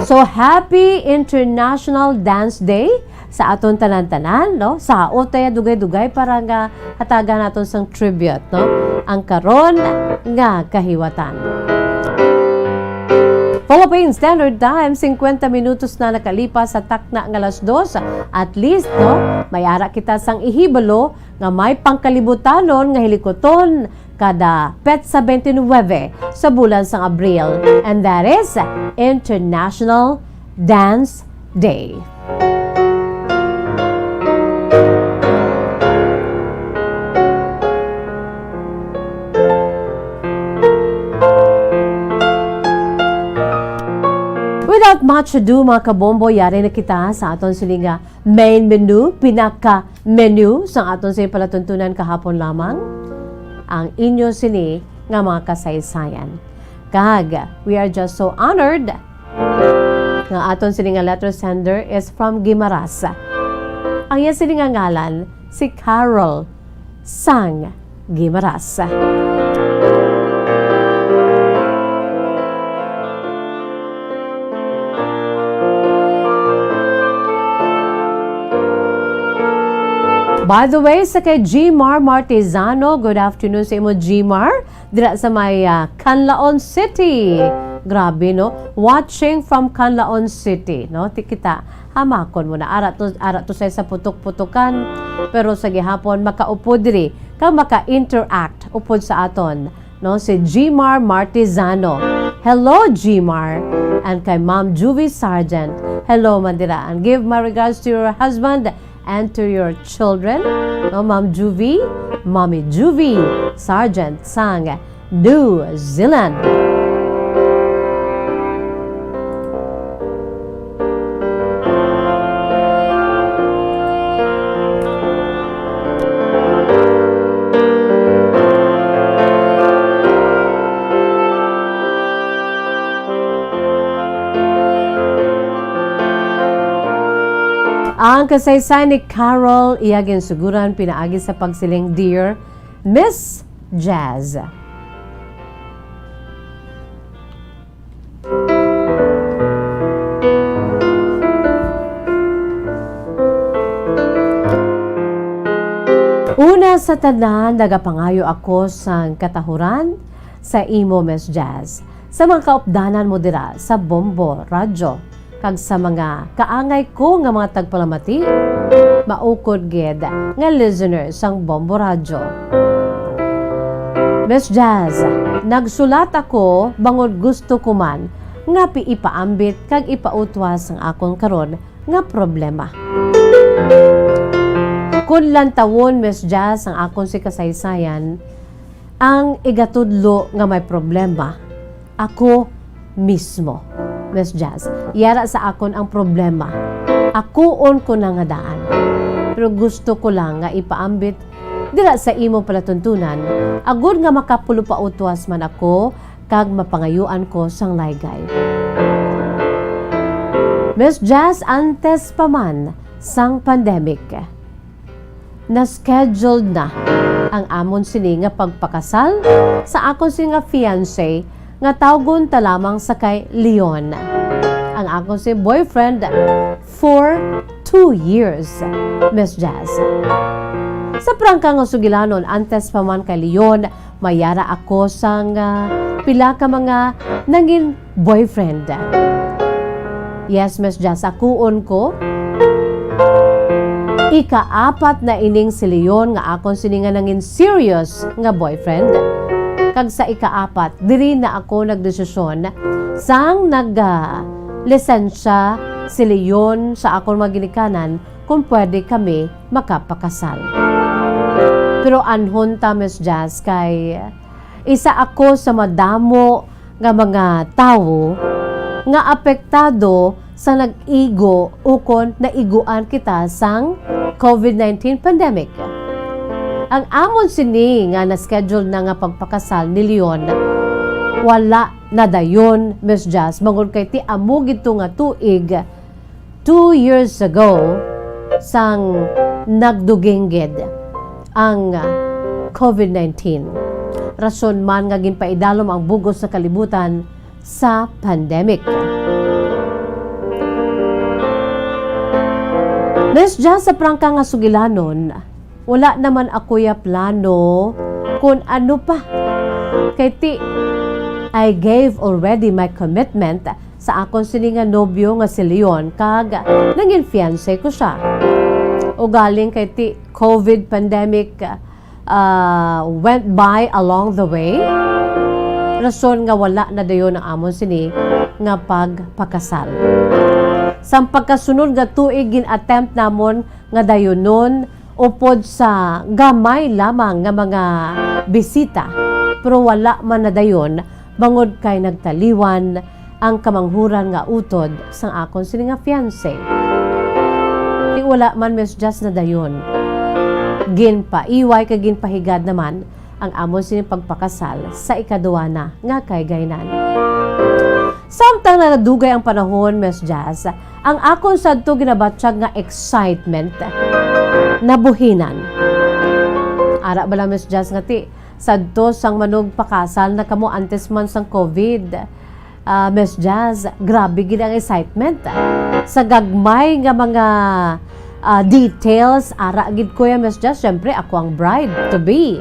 So happy International Dance Day sa aton tanan-tanan, no? Sa otay dugay-dugay para nga hatagan naton sang tribute, no? Ang karon nga kahiwatan. Philippine Standard Time, 50 minutos na nakalipas sa takna nga alas 2. At least, no, may ara kita sang ihibalo nga may pangkalibutanon nga hilikoton kada petsa 29 sa bulan sang Abril. And that is International Dance Day. Without much ado mga kabombo, yari na kita sa aton silinga main menu, pinaka menu sa aton sa palatuntunan kahapon lamang ang inyo sini nga mga kasaysayan. Kag, we are just so honored nga aton silinga letter sender is from Guimaras. Ang iya silinga ngalan si Carol Sang Guimaras. By the way, sa kay Gmar Martizano, good afternoon sa imo Gmar, dira sa may Canlaon City. Grabe no, watching from Canlaon City, no? Tikita hamakon mo na ara to sa putok-putukan, pero sa gihapon makaupo diri kang maka-interact upod sa aton, no? Si Gmar Martizano. Hello Gmar, and kay Ma'am Juvie Sargent. Hello Mandira, and give my regards to your husband and to your children. No, Ma'am Juvie, Mommy Juvie Sargent Sang, New Zealand. Ang kasaysayan ni Carol iyagin suguran pinaagi sa pagsiling Dear Miss Jazz. Una sa tanan, nagapangayo ako sa katahuran sa imo Miss Jazz. Sa mga kaupdanan mo dira sa Bombo Radyo, kag sa mga kaangay ko nga mga tagpalamati, maukod gid nga listeners sang Bombo Radyo. Miss Jazz, nagsulat ako bangod gusto ko man nga ipaambit kag ipautwas ang akong karon nga problema. Kun lantawon Miss Jazz ang akong si kasaysayan, ang igatudlo nga may problema, ako mismo. Miss Jazz, yara sa akon ang problema. Akuon ko na nga daan. Pero gusto ko lang nga ipaambit dira sa imo palatuntunan, agud nga makapulo pa utwas man ako kag mapangayuan ko sang laygay. Miss Jazz, antes pa man sang pandemic, na-scheduled na ang amon sini nga pagpakasal sa akon sini nga fiancé nga tawgon ta lamang sa kay Leon. Ang akong si boyfriend for 2 years, Miss Jazz. Sa prangka nga sugilanon, antes pa man kay Leon, mayara ako sang pila ka mga nangin boyfriend. Yes, Miss Jazz, akuon ko. Ika-apat na ining si Leon nga akong sininga nangin serious nga boyfriend. Kag sa ika-apat, diri na ako nagdesisyon sang lisensya si Leon sa akong maginikanan kung pwede kami makapakasal. Pero anhon ta, Miss Jazz, kay isa ako sa madamo nga mga tao nga apektado sa nag-igo ukon naiguan kita sang COVID-19 pandemic. Ang amon sini nga na-schedule na nga pagpakasal ni Leon, wala na dayon, Miss Jazz. Mangod kay ti amo gito nga tuig 2 years ago sang nagduginggid ang COVID-19. Rason man nga ginpaidalom ang bugos sa kalibutan sa pandemic. Miss Jazz, sa prangka nga sugilanon, wala naman ako ya plano kung ano pa. Kay ti, I gave already my commitment sa akong sininga nobyo nga si Leon, kag nangin fiancé ko siya. O galing kay ti COVID pandemic went by along the way. Rason nga wala na dayon ang amon sini nga pagpakasal. Sa pagkasunod nga tuig gin-attempt namon nga dayonon upod sa gamay lamang nga mga bisita, pero wala man na dayon bangod kay nagtaliwan ang kamanghuran nga utod sang akon sini nga fiancé. Di wala man Miss Just na dayon. Ginpaiway kag ginpahigad naman ang amon sini pagpakasal sa ikaduwa na nga kay gaynan. Samtang na nadugay ang panahon, Miss Jazz, ang akon sadto ginabatsyag nga excitement nabuhinan. Ara bala Miss Jazz nga ti, sadto sang manog pakasal na kamo antes man sang COVID. Miss Jazz, grabe gid ang excitement. Sa gagmay nga mga details, ara gid ko ya Miss Jazz, syempre ako ang bride to be.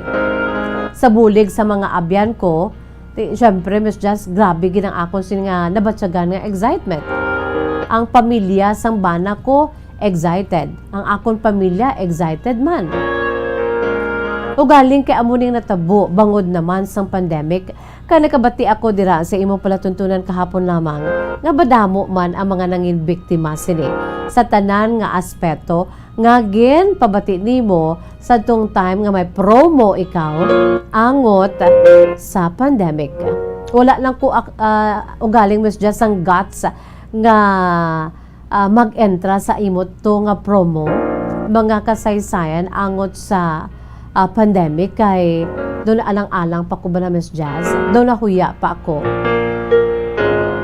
Sa bulig sa mga abyan ko, syempre, Miss Jazz, grabe gid ang akon sin nga nabatsagan nga excitement. Ang pamilya sang bana ko excited. Ang akon pamilya excited man. O galing kay amo ning natabo bangod naman sang pandemic, kay nakabati ako dira sa imong palatuntunan kahapon lamang nga badamo man ang mga nangin biktima sini sa tanan nga aspeto nga gin pabati nimo sa tong time nga may promo ikaw angot sa pandemic. Wala lang ko ugaling Miss Jess ang guts nga mag-entra sa imot to nga promo mga kasaysayan angot sa pandemic kay doon alang-alang pa ko ba na Miss Jazz? Doon nahuya pa ako.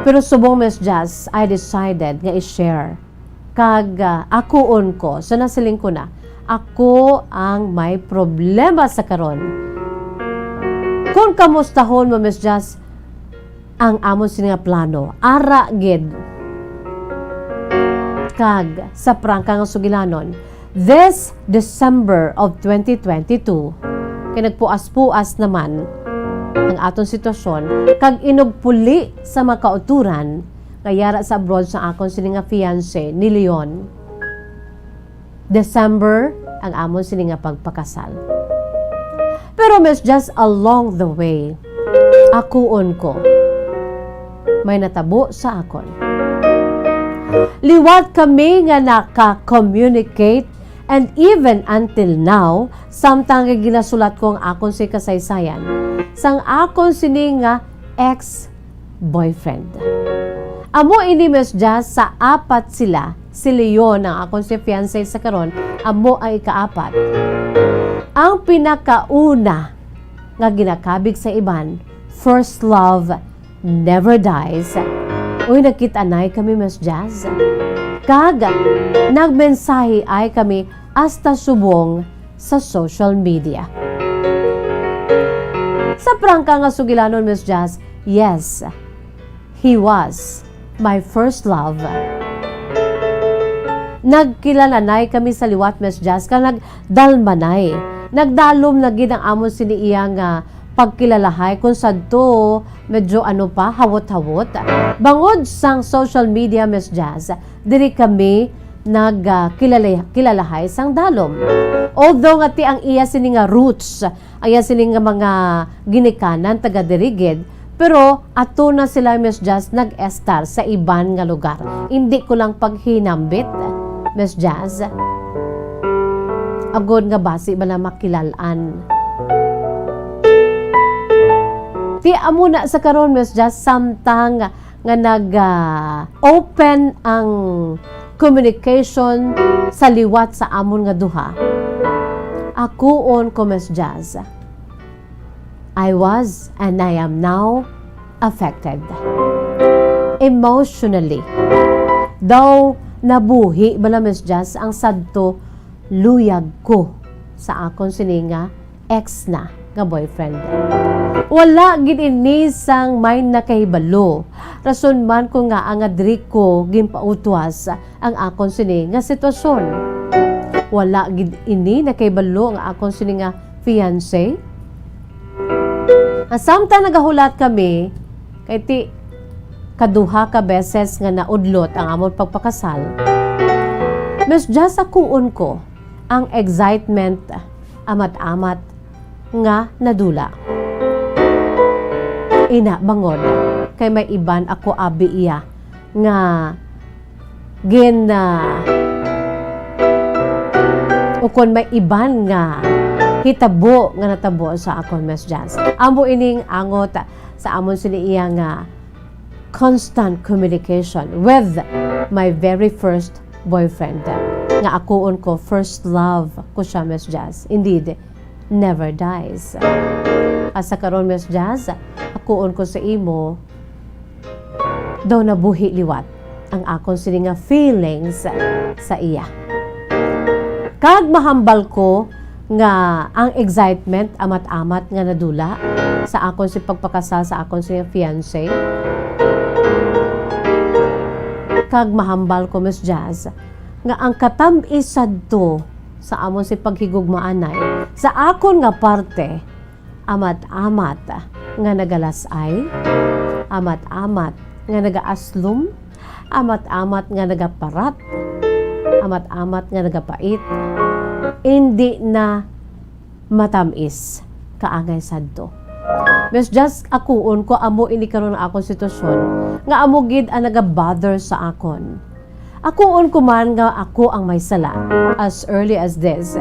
Pero subong Miss Jazz, I decided nga i-share kag akuon ko, so nasiling ko na, ako ang may problema sa karon. Kung kamustahon mo Miss Jazz, ang amon sini nga plano, ara gid kag sa prangka nga sugilanon, this December of 2022, kay nagpuas-puas naman ang atong sitwasyon, kag inugpuli sa makauturan, kayara sa abroad sa akon sini nga fiancé ni Leon. December ang amon sini nga pagpakasal. Pero Miss just along the way, akuon ko, may natabo sa akon. Liwat kami nga naka-communicate and even until now, samtang ginasulat ko ang akon si kasaysayan, sang akon sini nga ex-boyfriend. Amo ini Miss Jazz sa apat sila, si Leon ang akong si fiancé sa karon, amo ang ikaapat. Ang pinakauna nga ginakabig sa iban, first love never dies. Uy, nagkita-anay kami Miss Jazz. Kaga, nagmensahe ay kami hasta subong sa social media. Sa prangka nga sugilanon Miss Jazz, yes, he was my first love. Nagkilalanay kami sa liwat Miss Jazz ka nagdalmanay. Nagdalom na gid ang amon sini iya nga pagkilalahay kung sadto medyo ano pa hawot-hawot. Bangod sang social media Miss Jazz, diri kami kilalahay sang dalom. Although nga ti ang iya sini nga roots, aya sini nga mga ginikanan taga dirigid, pero ato na sila Miss Jazz nag-estar sa iban nga lugar. Hindi ko lang paghinambit Miss Jazz. Agod nga basi ba na makilalan. Ti amo na sa karon Miss Jazz samtang nga nag-open ang communication sa liwat sa amon nga duha. Akuon ko Miss Jazz. I was and I am now affected emotionally. Though nabuhi bala Miss Jazz ang sadto luyag ko sa akon sininga ex na nga boyfriend. Wala gid ini sang may nakahibalo. Rason man ko nga ang adri ko gimpautwas ang akon sini nga sitwasyon. Wala gid ini nakahibalo ang akon sini nga fiancé. Samtang nagahulat kami kay ti kaduha ka beses nga naudlot ang amon pagpakasal. Miss Jazz akuon ko ang excitement amat-amat nga nadula. ina bangon kay may iban ako abi iya nga ukon may iban nga hitabo nga natabo sa akon Miss Jazz. Amo ining angot sa amon sini iya nga constant communication with my very first boyfriend nga akoon ko first love ko siya Miss Jazz. Indeed, never dies. Asa karon Miss Jazz, akoon ko sa imo daw nabuhi liwat ang akon sini nga feelings sa iya. Kag mahambal ko nga ang excitement amat-amat nga nadula sa akon si pagpakasal sa akon si fiancé. Kag mahambal ko Miss Jazz nga ang katamis sadto sa amon si paghigugmaanay sa akon nga parte amat-amat nga nagalasay, amat-amat nga nagaaslum, amat-amat nga nagaparat, amat-amat nga nagapait, hindi na matamis kaangay sadto. Miss Just akuon ko amo ini karon nga akong sitwasyon nga amo gid ang naga-bother sa akon. Akuon ko man nga ako ang may sala as early as this.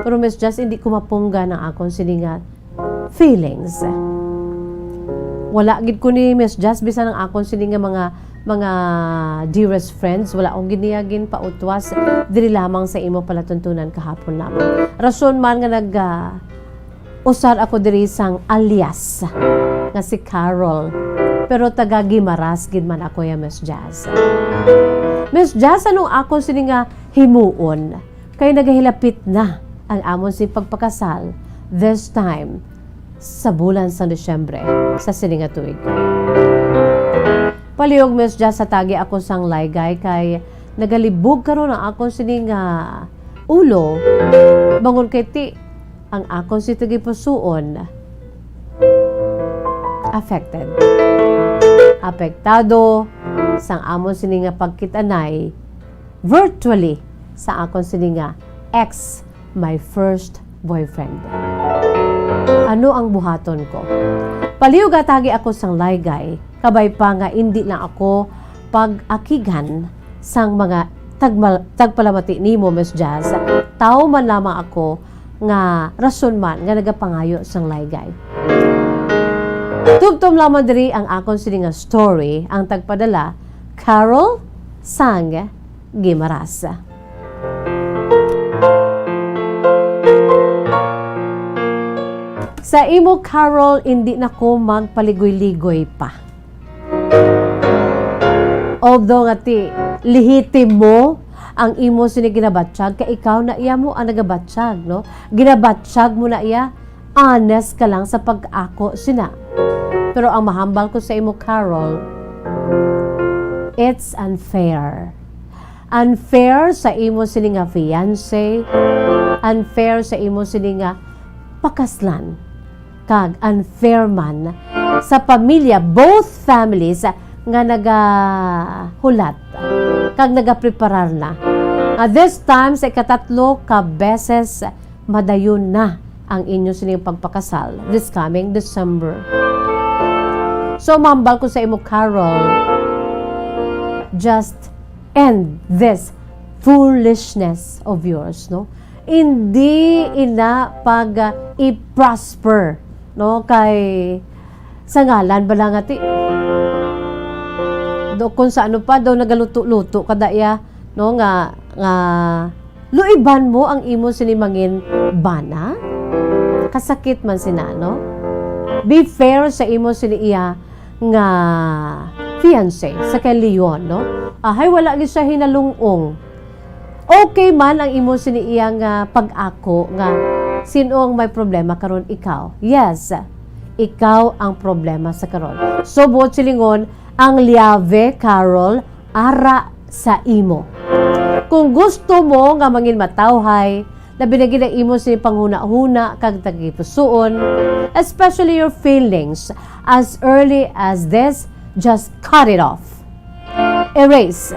Pero Miss Just hindi ko mapungga ng akong sininga feelings. Wala gid ko ni Miss Just bisan ang akong sininga mga dearest friends, wala akong giniyagin pautwas diri lamang sa imo palatuntunan kahapon lamang. Rason man nga usar ako diri sang alias nga si Carol, pero taga Gimaras gid man ako ya Miss Jazz. Miss Jazz, anong ako sini nga himuon kay nagahilapit na ang amon si pagpakasal this time sa bulan sa Disyembre sa sini nga tuig. Palihog Miss Jazz sa tagi ako sang laygay kay nagalibog karon ang akong sini nga ulo bangon kay ti ang akong si tagipusoon affected. Apektado sang amon sini nga pagkitanay virtually sa akong sini nga ex, my first boyfriend. Ano ang buhaton ko? Palihog atagi ako sang laygay, kabay pa nga hindi lang ako pag-akigan sang mga tagpalamati nimo Miss Jazz. Tao man lamang ako nga rason man nga nagapangayo sang laygay. Tugtom lamang diri ang akong sini nga story ang tagpadala Carol sang Gimaras. Sa imo Carol, hindi na ko magpaligoy-ligoy pa. Although nga ti lihitim mo ang imo sini ginabatsyag, kay ikaw na iya mo ang nagabatsyag, no? Ginabatsyag mo na iya, honest ka lang sa pag-ako sina. Pero ang mahambal ko sa imo Carol, it's unfair. Unfair sa imo sini nga fiancé, unfair sa imo sini nga pakaslan, kag unfair man sa pamilya, both families nga nagahulat kag nagapreparar na. This time sa ikatatlo ka beses madayon na ang inyo sining pagpakasal this coming December. So mambal ko sa imo Carol, just end this foolishness of yours, no? Hindi ina pag i-prosper, no? Kay sa ngalan bala nga ti do kung sa ano pa daw nagaluto-luto kada iya, no? Nga luiban mo ang imo sinimangin bana kasakit man sina, no? Be fair sa imo sini iya nga fiancé sa kay Leon, no? Ahay wala gi siya hinalungong. Okay man ang imo sini iya nga pag-ako nga sino ang may problema karon ikaw. Yes, ikaw ang problema sa karon. So buot silingon ang liave Carol ara sa imo. Kung gusto mo nga mangin matawhay, na binagin ang imo sa panghuna-huna kag tagipusoon, especially your feelings, as early as this, just cut it off. Erase.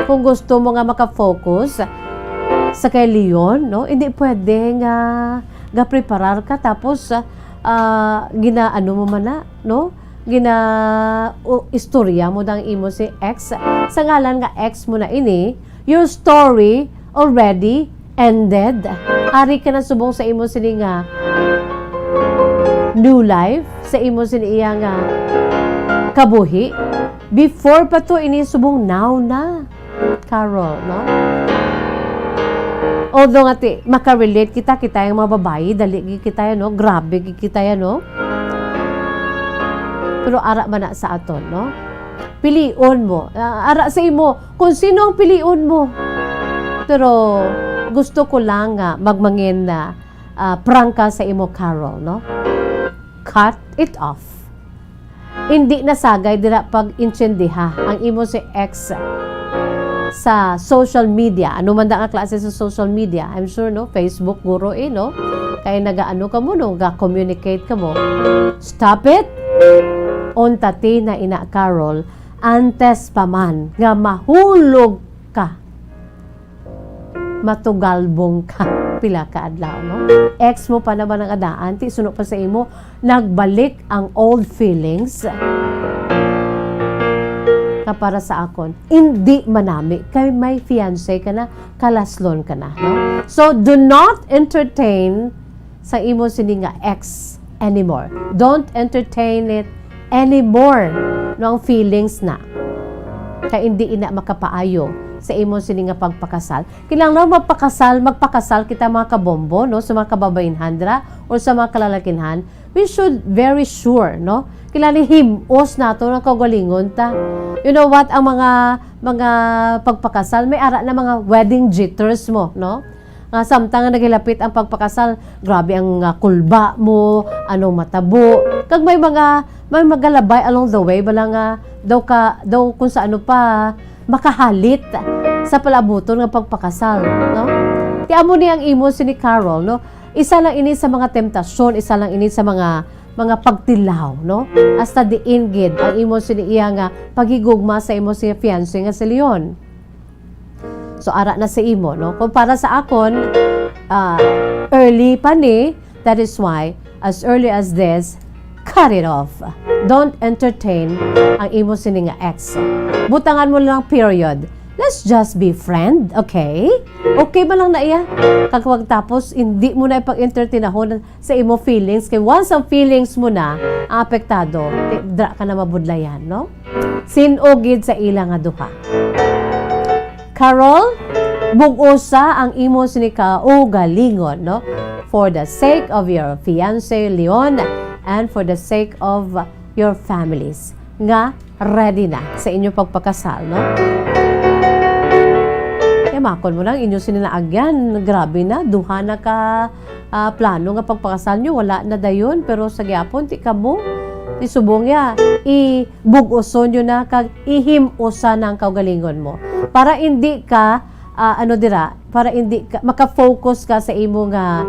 Kung gusto mo nga makafocus sa kay Leon, no, hindi pwede nga preparar ka tapos ginaano mo man na, no, istorya mo dang imo si ex sa ngalan nga ex mo na ini, your story already ended. Ari ka na subong sa imo sini nga new life, sa imo sini iya nga kabuhi. Before pa to ini subong now na, Carol, no? Although nga makarelate kita yung mga babae, dali kita yan, no? Grabe kita yan, no? Pero ara man na sa aton, no? Pilion mo. Ara sa imo, kung sino ang pilion mo. Pero gusto ko lang nga magmangin na prangka sa imo, Carol, no? Cut it off. Hindi nasagay dira pag-intsendiha ang imo si ex sa social media. Ano man da nga klase sa social media? I'm sure, no? Facebook, guro no? Kaya nagaano ka mo, no? Ga-communicate ka mo. Stop it! Ontati na ina, Carol, antes pa man nga mahulog ka, matugalbong ka, pila ka adlaw, no? Ex mo pa naman ang adaan, ti suno pa sa imo, nagbalik ang old feelings ka para sa akon. Hindi manami, kay may fiancé ka na, kalaslon ka na, no? So, do not entertain sa imo sini nga ex anymore. Don't entertain it anymore, no, ang feelings na. Kaya hindi ina makapaayo sa imo sini nga pagpakasal. Kinahanglan magpakasal kita mga kabombo, no, sa mga kababainhandra or sa mga kalalakinhan, we should very sure, no, kilali himos nato ng kaugalingon ta. You know what, ang mga pagpakasal, may ara na mga wedding jitters mo, no? Nga samtang naghilapit ang pagpakasal, grabe ang kulba mo, ano matabo. Kag may magalabay along the way, bala nga daw kung sa ano pa makahalit sa palabuton ng pagpakasal, no? Ti amo ni ang imo si Carol, no? Isa lang ini sa mga temptasyon, isa lang ini sa mga pagtilaw, no? Hasta diin gid ang imo si iya nga pagigugma sa imo si fiancé nga si Leon. So, ara na sa imo, no? Kung para sa akon, early pa ni, that is why, as early as this, cut it off. Don't entertain ang imo sini nga ex. Butangan mo lang period. Let's just be friend, okay? Okay ba lang na iya? Kagwag tapos, hindi mo na ipag-entertainahon sa imo feelings. Kaya once ang feelings mo na, apektado, dra ka na mabudlayan, no? Sinugid sa ilang nga duha. Carol, bugosa ang imo sini kaugalingon, no? For the sake of your fiancé Leon and for the sake of your families nga ready na sa inyo pagpakasal, no? Kaya makon mo lang inyo sininaagyan, grabe na, duha na ka plano nga pagpakasal nyo, wala na dayon, pero sa gyapon ti kamo isubong ya, ibugoson nyo na kag ihimusa na ang kaugalingon mo. Para hindi ka, para hindi ka, makafocus ka sa imo nga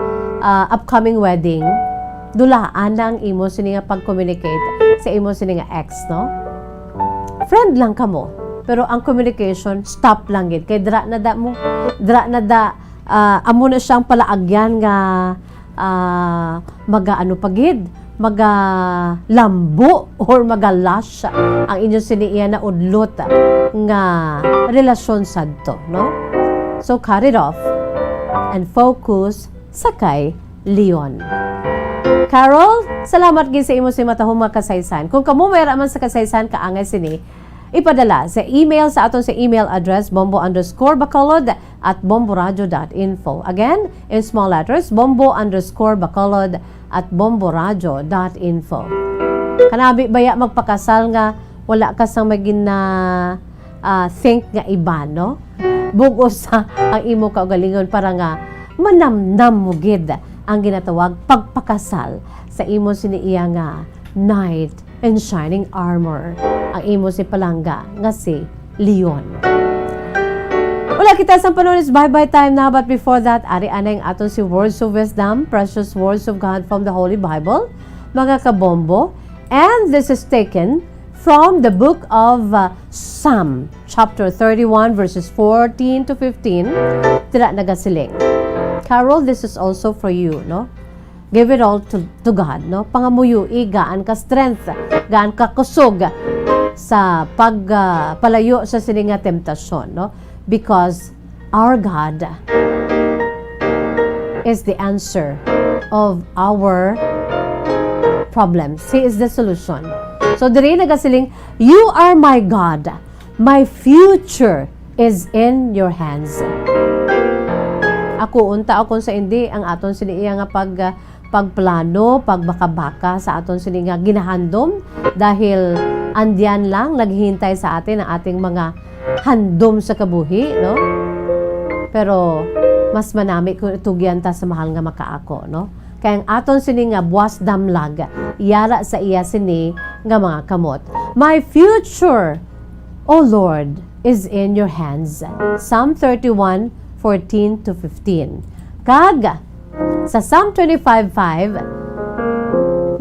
upcoming wedding, dulaan na ang imo sini nga pag-communicate sa imo sini nga ex, no? Friend lang ka mo, pero ang communication, stop lang gid. Kay dra na amo na siyang palaagyan nga mag-ano pagid, lambo or magalash ang inyo siniya na udlot nga relasyon sadto, no? So cut it off and focus sa kay Leon. Carol, salamat gid sa imo si matahong makasaysan. Kung kamo mayra man sa kasaysan kaangay sini, ipadala sa email sa aton sa email address bombo_bacolod@bomboradio.info. Again, in small letters, bombo_bacolod@bomboradio.info. Kanabi baya magpakasal nga wala ka sang magin na think nga iba, no? Bugos sa ang imo kaugalingon para nga manamnam mo gid ang ginatawag pagpakasal sa imo siniiya nga knight in shining armor, ang imo si palangga nga si Leon. Wala kita sa panahon is bye-bye time na, but before that, ari-anay ang aton si words of wisdom, precious words of God from the Holy Bible, mga kabombo, and this is taken from the book of Psalm, chapter 31, verses 14 to 15, tira nagasiling. Carol, this is also for you, no? Give it all to God, no? Pangamuyo, igaan ka strength gaan kakusog sa pagpalayo sa sininga temptasyon, no? Because our God is the answer of our problems. He is the solution. So diri nagasiling, you are my God. My future is in your hands. Ako unta akon sa hindi ang aton siniya nga pagplano, pagbaka-baka sa aton sini nga ginahandom dahil andyan lang naghihintay sa atin ang ating mga handom sa kabuhi, no? Pero mas manami ko itugyan ta sa mahal nga makaako, no? Kaya ang aton sini nga buwas damlag, yara sa iya sini nga mga kamot. My future, O Lord, is in your hands. Psalm 31:14-15. Kag sa Psalm 25:5,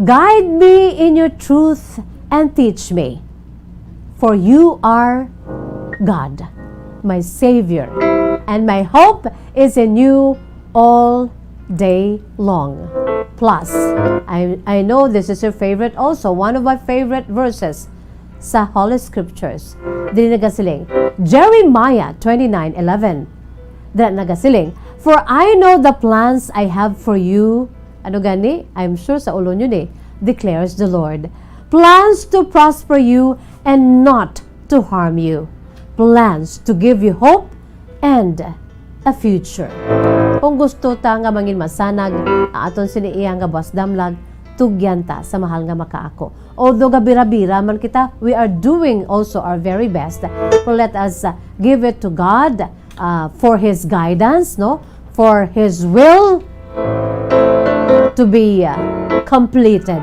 guide me in your truth and teach me, for you are God, my Savior, and my hope is in you all day long. Plus, I know this is your favorite also, one of my favorite verses sa Holy Scriptures. Dili nagasiling, Jeremiah 29:11. Dili nagasiling, for I know the plans I have for you. Ano gani? I'm sure sa ulo nyo ni, declares the Lord. Plans to prosper you and not to harm you. Plans to give you hope and a future. Kung gusto ta nga mangin masanag, aton siniiya nga basdamlag, tugyan ta sa mahal nga makaako. Although gabira-bira man kita, we are doing also our very best. But let us give it to God for His guidance, no? For His will to be completed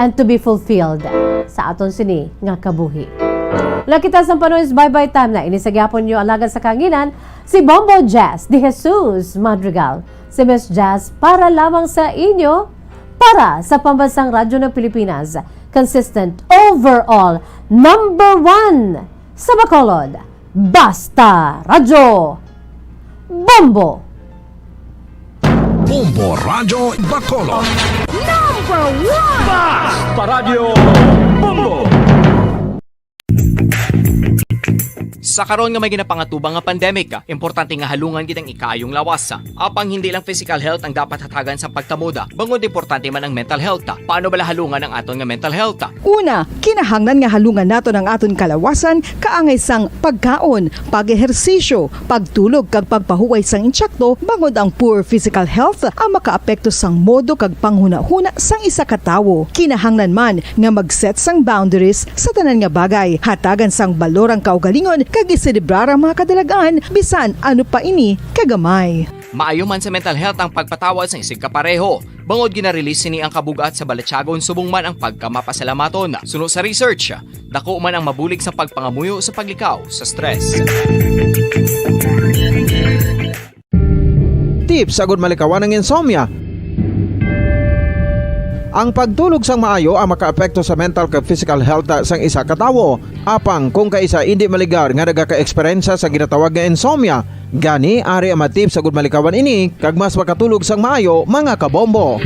and to be fulfilled sa aton sini nga kabuhi. Lakita sa panahon is bye-bye time na inisagyapon nyo alagad sa kanginan si Bombo Jazz de Jesus Madrigal. Si Miss Jazz para lamang sa inyo, para sa pambansang radyo ng Pilipinas. Consistent overall #1 sa Bacolod. Basta Radyo Bombo! Bombo Radyo Bacolod. #1! Basta Radyo Bombo! Sa karon nga may ginapangatubang nga pandemic, importante nga halungan gid ang ikaayong lawas. Apang hindi lang physical health ang dapat hatagan sa pagtamuda, bangod importante man ang mental health. Paano bala halungan ang aton nga mental health? Una, kinahanglan nga halungan nato ang aton kalawasan kaangay sang pagkaon, pag-ehersisyo, pagtulog kag pagpahuway sang insyakto bangod ang poor physical health ang makaapekto sang modo kag panghuna-huna sang isa ka tawo. Kinahanglan man nga mag-set sang boundaries sa tanan nga bagay, hatagan sang balorang kaugalingon kag iselebrar ang mga kadalagan bisan ano pa ini kagamay. Maayo man sa mental health ang pagpatawad sa isig kapareho. Bangod gina-release ni ang kabugat sa Balatyagon subong man ang pagkamapasalamaton. Suno sa research, dako man ang mabulig sa pagpangamuyo sa paglikaw sa stress. Tips agud malikawan ng insomnia. Ang pagtulog sang maayo ang makaapekto sa mental kag physical health sang isa ka tawo. Apang kung kaisa hindi maligar nga nagaka-eksperyensya sa ginatawag nga insomnia, gani ari ang matip sa gud malikawan ini kag mas makatulog sang maayo mga kabombo.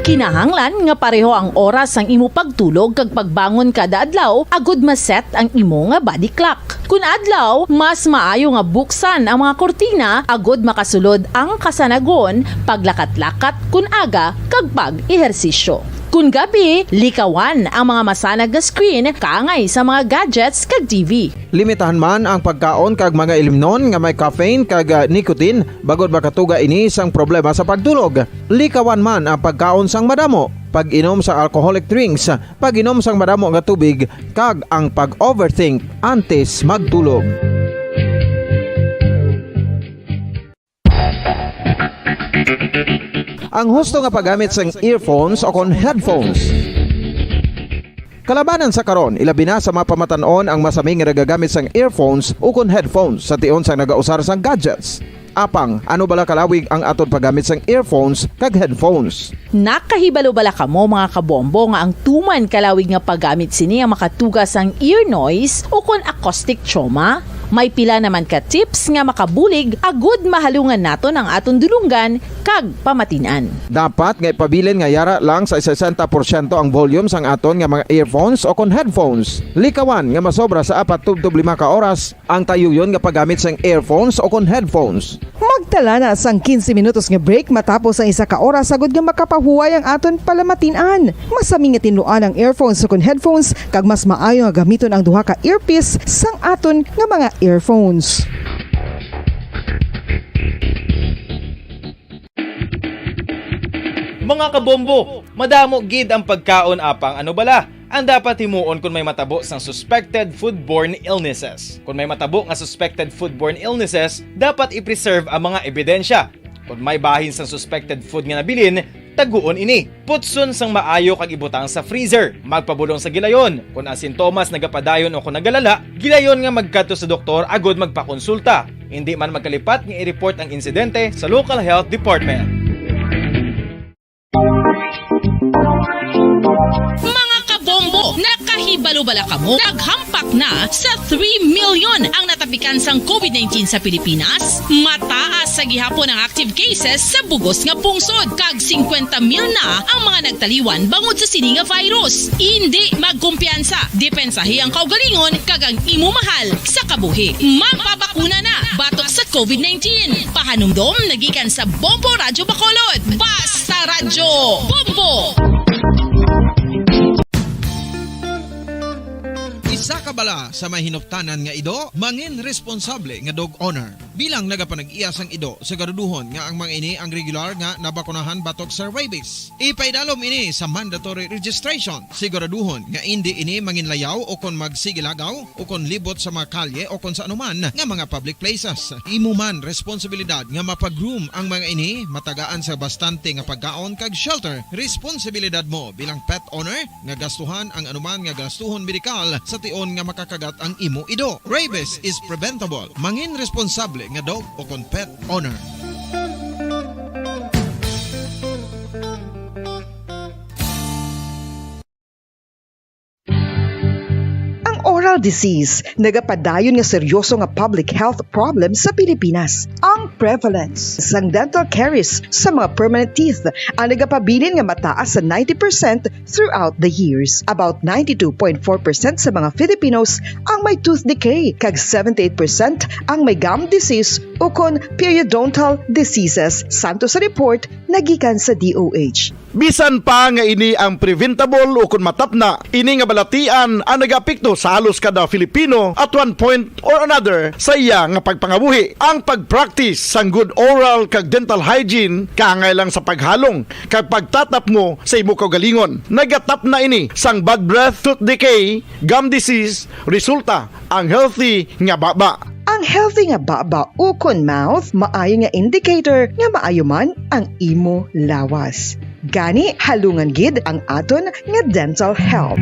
Kinahanglan nga pareho ang oras ang imo pagtulog kag pagbangon kada adlaw agud maset ang imo nga body clock. Kun adlaw, mas maayo nga buksan ang mga kortina agud makasulod ang kasanagon, paglakat-lakat kun aga kag pag-ehersisyo. Kun gabi, likawan ang mga masanag nga screen kaangay sa mga gadgets kag TV. Limitahan man ang pagkaon kag mga ilimnon nga may caffeine kag nicotine bagod makatuga ini sang problema sa pagtulog. Likawan man ang pagkaon sang madamo, pag-inom sa alcoholic drinks, pag-inom sang madamo nga tubig kag ang pag-overthink antes magtulog. Ang husto nga paggamit sang earphones o kon headphones. Kalabanan sa karon, ilabi na sa mga pamatanon ang masaming nga nagagamit sang earphones o kon headphones sa tion sang nagausar sang gadgets. Apang, ano bala kalawig ang aton paggamit sang earphones kag headphones? Nakahibalo bala kamo mga kabombo nga ang tuman kalawig nga paggamit sini ang makatugas ang ear noise o kon acoustic trauma? May pila naman ka tips nga makabulig agud mahalungan naton ang aton dulungan kag pamatinan. Dapat nga ipabilin nga yara lang sa 60% ang volume sang aton nga mga earphones o kon headphones. Likawan nga masobra sa 4-5 ka oras ang tayuyon nga paggamit sang earphones o kon headphones. Magtala na sang 15 minutos nga break matapos ang 1 ka oras sagud nga makapahuway ang aton palamatinan. Masami nga tinluan ang earphones o kon headphones kag mas maayo nga gamiton ang duha ka earpiece sang aton nga mga earphones. Mga kabombo, madamo gid ang pagkaon apang ano bala ang dapat himuon kung may matabo sang suspected foodborne illnesses. Kung may matabo nga suspected foodborne illnesses, dapat i-preserve ang mga ebidensya. Kung may bahin sang suspected food nga nabilin, taguon ini. Putson sang maayo kag ibutang sa freezer. Magpabulong sa gilayon. Kung ang sintomas nagapadayon o kung nagalala, gilayon nga magkadto sa doktor agud magpakonsulta. Hindi man magkalipat nga i-report ang insidente sa local health department. Mga kabombo, nakahibalo bala kamo? Naghampak na sa 3 million ang natapikan sang COVID-19 sa Pilipinas. Mataas sa gihapon ang active cases sa bugos nga pungsod. Kag 50 mil na ang mga nagtaliwan bangod sa sini nga virus. Hindi magkumpiyansa. Depensahi ang kaugalingon kag ang imo mahal sa kabuhi. Magpabakuna na batok sa COVID-19. Pahanumdom nagikan sa Bombo Radyo Bacolod. Basta Radyo Bombo! Isa ka bala sa may hinuptanan nga ido, mangin responsable nga dog owner. Bilang nagapanag-iyas ang ido, siguraduhon nga ang mga ini ang regular nga nabakunahan batok sa rabies. Ipaidalom ini sa mandatory registration. Siguraduhon nga hindi ini manginlayaw o kon magsigilagaw o kon libot sa mga kalye o kon sa anuman nga mga public places. Imo man responsibilidad nga mapag-groom ang mga ini, matagaan sa bastante nga pagkaon kag shelter. Responsibilidad mo bilang pet owner nga gastuhan ang anuman nga gastuhon medikal sa tion nga makakagat ang imo ido. Rabies is preventable. Mangin responsable nga dog o kon pet owner. Oral disease, nagapadayon nga seryoso nga public health problem sa Pilipinas. Ang prevalence sang dental caries sa mga permanent teeth ang nagapabilin nga mataas sa 90% throughout the years. About 92.4% sa mga Filipinos ang may tooth decay, kag 78% ang may gum disease o kon periodontal diseases, santo sa report nagikan sa DOH. Bisan pa nga ini ang preventable o kung matap na, ini nga balatian ang nagapikto sa halos kada Filipino at one point or another sa iya nga pagpangabuhi. Ang pag-practice sang good oral kag dental hygiene kaangay sa paghalong kag pagtatap mo sa imo kaugalingon. Nagatap na ini sang bad breath, tooth decay, gum disease, resulta ang healthy nga baba. Ang healthy nga baba o kon mouth, maayo nga indicator nga maayo man ang imo lawas. Gani halungan gid ang aton nga dental health.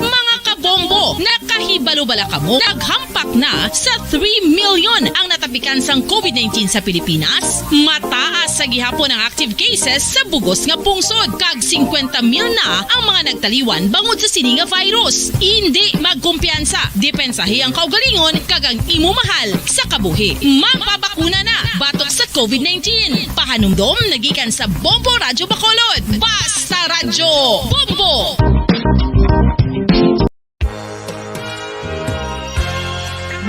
Mga kabombo, nakahibalo bala kamo? Naghampak na sa 3 million ang natapikan sang COVID-19 sa Pilipinas. Mataas sa gihapon ang active cases sa bugos nga pungsod. Kag 50 mil na ang mga nagtaliwan bangod sa sini nga virus. Hindi magkumpiyansa. Depensahi ang kaugalingon kag ang imo mahal sa kabuhi. Magpabakuna na batok sa COVID-19. Pahanumdom nagikan sa Bombo Radyo Bacolod. Basta Radyo Bombo!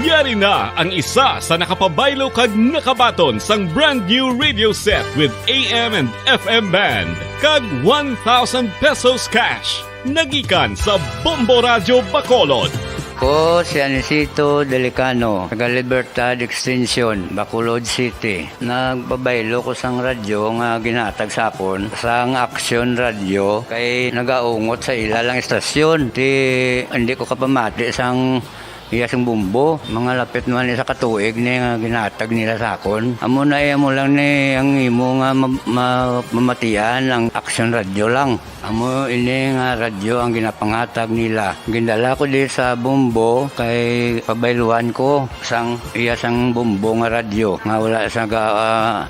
Yari na ang isa sa nakapabaylo kag nakabaton sang brand new radio set with AM and FM band kag 1,000 pesos cash. Nagikan sa Bombo Radyo Bacolod. Ko si Anisito Delicano, taga Libertad Extension, Bacolod City. Nagbabaylo ko sang radyo nga ginatag sa akon sang Action Radio kay nagaungot sa ilalang estasyon. Hindi ko kapamati sang iyasang bumbo. Mga lapit man sa katuig ni nga ginatag nila sa akon. Amo na mo lang ni ang imo nga mamatian ang action radio lang. Amo ini nga radyo ang ginapangatag nila. Gindala ko di sa bumbo kay pabayluan ko sang iyasang bumbo nga radyo nga wala sa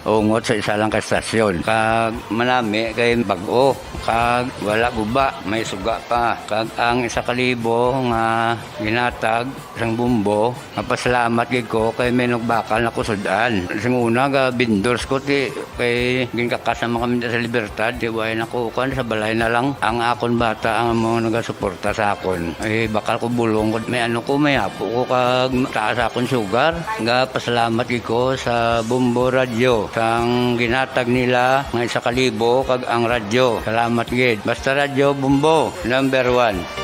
ungot sa isa lang ka stasyon. Kag manami kay bag-o kag wala guba may suga pa. Kag ang 1,000 nga ginatag sang bumbo mapasalamat gid ko kay may nagbakal na kusudan. Sing una ga vendors ko ti kay ginkakasama kami sa Libertad di way nakukuan sa balay na lang ang akon bata ang mga nagasuporta sa akon. Eh bakal ko bulong may ano ko may apo ko kag taas akon sugar. Nga pasalamat ko sa Bumbo Radio sang ginatag nila nga 1,000 kag ang radyo. Salamat gid. Basta Radio Bumbo number 1.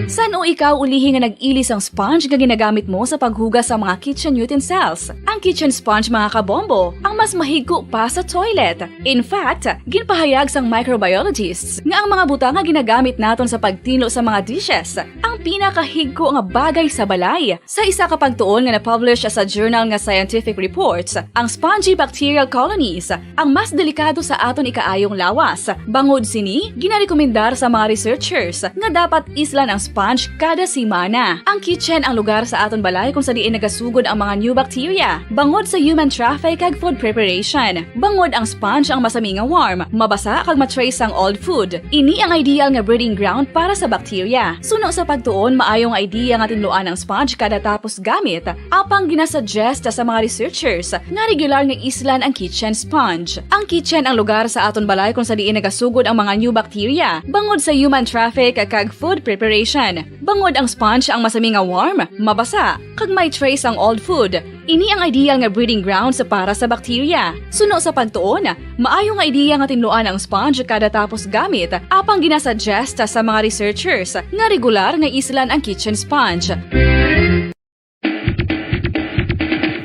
San o ikaw ulihi nga nag-ilis ang sponge nga ginagamit mo sa paghugas sa mga kitchen utensils? Ang kitchen sponge mga kabombo, ang mas mahigko pa sa toilet. In fact, ginpahayag sang microbiologists nga ang mga butang nga ginagamit naton sa pagtino sa mga dishes ang pinakahigko nga bagay sa balay. Sa isa ka pagtuon nga na-publish sa journal nga Scientific Reports, ang spongy bacterial colonies ang mas delikado sa aton ikaayong lawas. Bangod sini, ginarekomendar sa mga researchers nga dapat islan ang sponge kada simana. Ang kitchen ang lugar sa aton balay kung sa diin nagasugod ang mga new bacteria. Bangod sa human traffic kag food preparation. Bangod ang sponge ang masami nga warm, mabasa kag matrace ang old food. Ini ang ideal nga breeding ground para sa bacteria. Suno sa pagtuon, maayong idea nga tinluan ang sponge kada tapos gamit. Apang ginasuggest sa mga researchers nga regular nga islan ang kitchen sponge. Ang kitchen ang lugar sa aton balay kung sa diin nagasugod ang mga new bacteria. Bangod sa human traffic kag food preparation. Bangod ang sponge ang masami nga warm, mabasa, kag may trace ang old food. Ini ang ideal nga breeding ground sa para sa bacteria. Suno sa pagtuon, maayo nga ideya nga tinluan ang sponge kada tapos gamit, apang ginasuggest sa mga researchers nga regular nga islan ang kitchen sponge.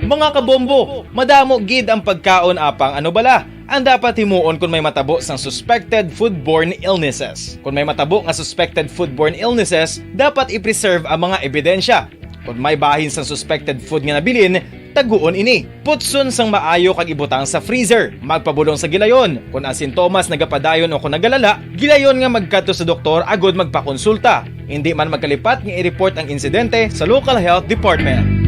Mga kabombo, madamo gid ang pagkaon apang ano bala ang dapat himuon kung may matabo sang suspected foodborne illnesses. Kung may matabo nga suspected foodborne illnesses, dapat i-preserve ang mga ebidensya. Kung may bahin sang suspected food nga nabilin, taguon ini. Putson sang maayo kag ibutang sa freezer. Magpabulong sa gilayon. Kung ang sintomas nagapadayon o kung nagalala, gilayon nga magkadto sa doktor agod magpakonsulta. Hindi man magkalipat nga i-report ang insidente sa local health department.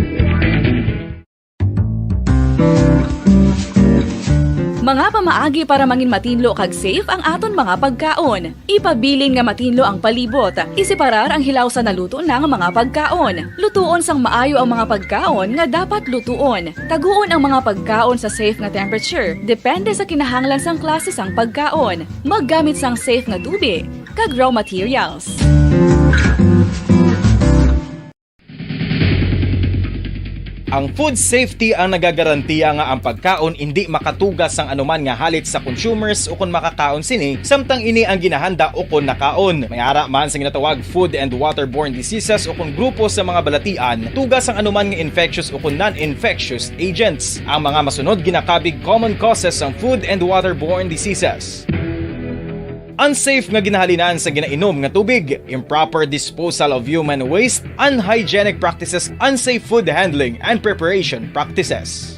Mga pamaagi para mangin matinlo kag safe ang aton mga pagkaon. Ipabilin nga matinlo ang palibot. Isiparar ang hilaw sa naluto ng mga pagkaon. Lutuon sang maayo ang mga pagkaon nga dapat lutuon. Taguon ang mga pagkaon sa safe nga temperature. Depende sa kinahanglan sang klase sang pagkaon. Maggamit sang safe nga tubig kag raw materials. Ang food safety ang nagagarantiya nga ang pagkaon hindi makatugas sang anuman nga halit sa consumers o kung makakaon sini, samtang ini ang ginahanda o kung nakaon. May ara man sa ginatawag food and waterborne diseases o kung grupo sa mga balatian, tugas ang anuman nga infectious o kung non-infectious agents. Ang mga masunod ginakabig common causes ng food and waterborne diseases. Unsafe nga ginahalinan sa ginainom nga tubig, improper disposal of human waste, unhygienic practices, unsafe food handling and preparation practices.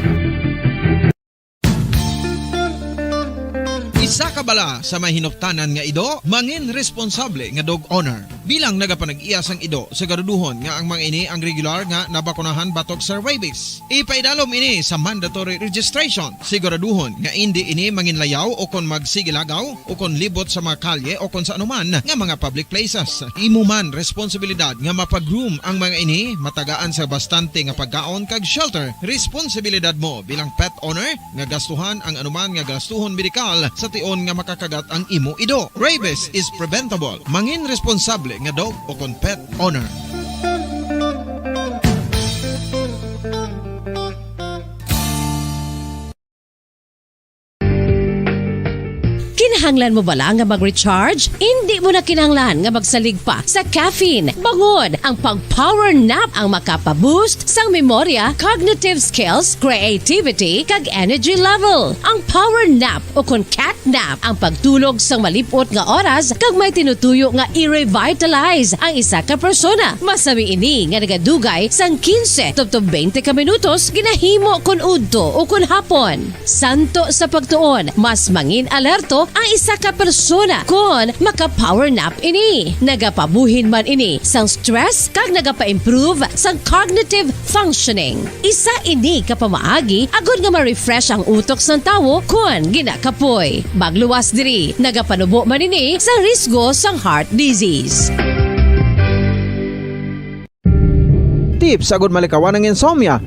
Isa ka bala sa mahinuptanan nga ido, mangin responsable nga dog owner. Bilang nagapanag-iyas ang ido, siguraduhon nga ang mga ini ang regular nga nabakunahan batok sa rabies. Ipaidalom ini sa mandatory registration. Siguraduhon nga hindi ini manginlayaw o kon magsigilagaw o kon libot sa mga kalye o kon sa anuman nga mga public places. Imuman responsibilidad nga mapag-groom ang mga ini, matagaan sa bastante nga pagkaon kag shelter. Responsibilidad mo bilang pet owner nga gastuhan ang anuman nga gastuhon medikal sa tion nga makakagat ang imo ido. Rabies is preventable. Mangin responsable nga dog o kon pet owner. Kinahanglan mo bala nga mag-recharge? Hindi mo na kinahanglan nga magsalig pa sa caffeine. Bangod, ang pag-power nap ang makapaboost sang memorya, cognitive skills, creativity, kag energy level. Ang power nap o kon cat nap ang pagtulog sang malipot nga oras kag may tinutuyo nga i-revitalize ang isa ka persona. Masami ini nga nagadugay sang 15 to 20 ka minutos ginahimo kon udto o kon hapon. Santo sa pagtuon, mas mangin alerto ang isa ka persona kon maka-power nap ini. Nagapabuhin man ini sang stress kag nagapa-improve sang cognitive functioning. Isa ini kapamaagi agud nga ma-refresh ang utok sang tawo kon ginakapoy. Magluwas diri, nagapanubo man ini sa risgo sang heart disease. Tips agud malikawan ng insomnia.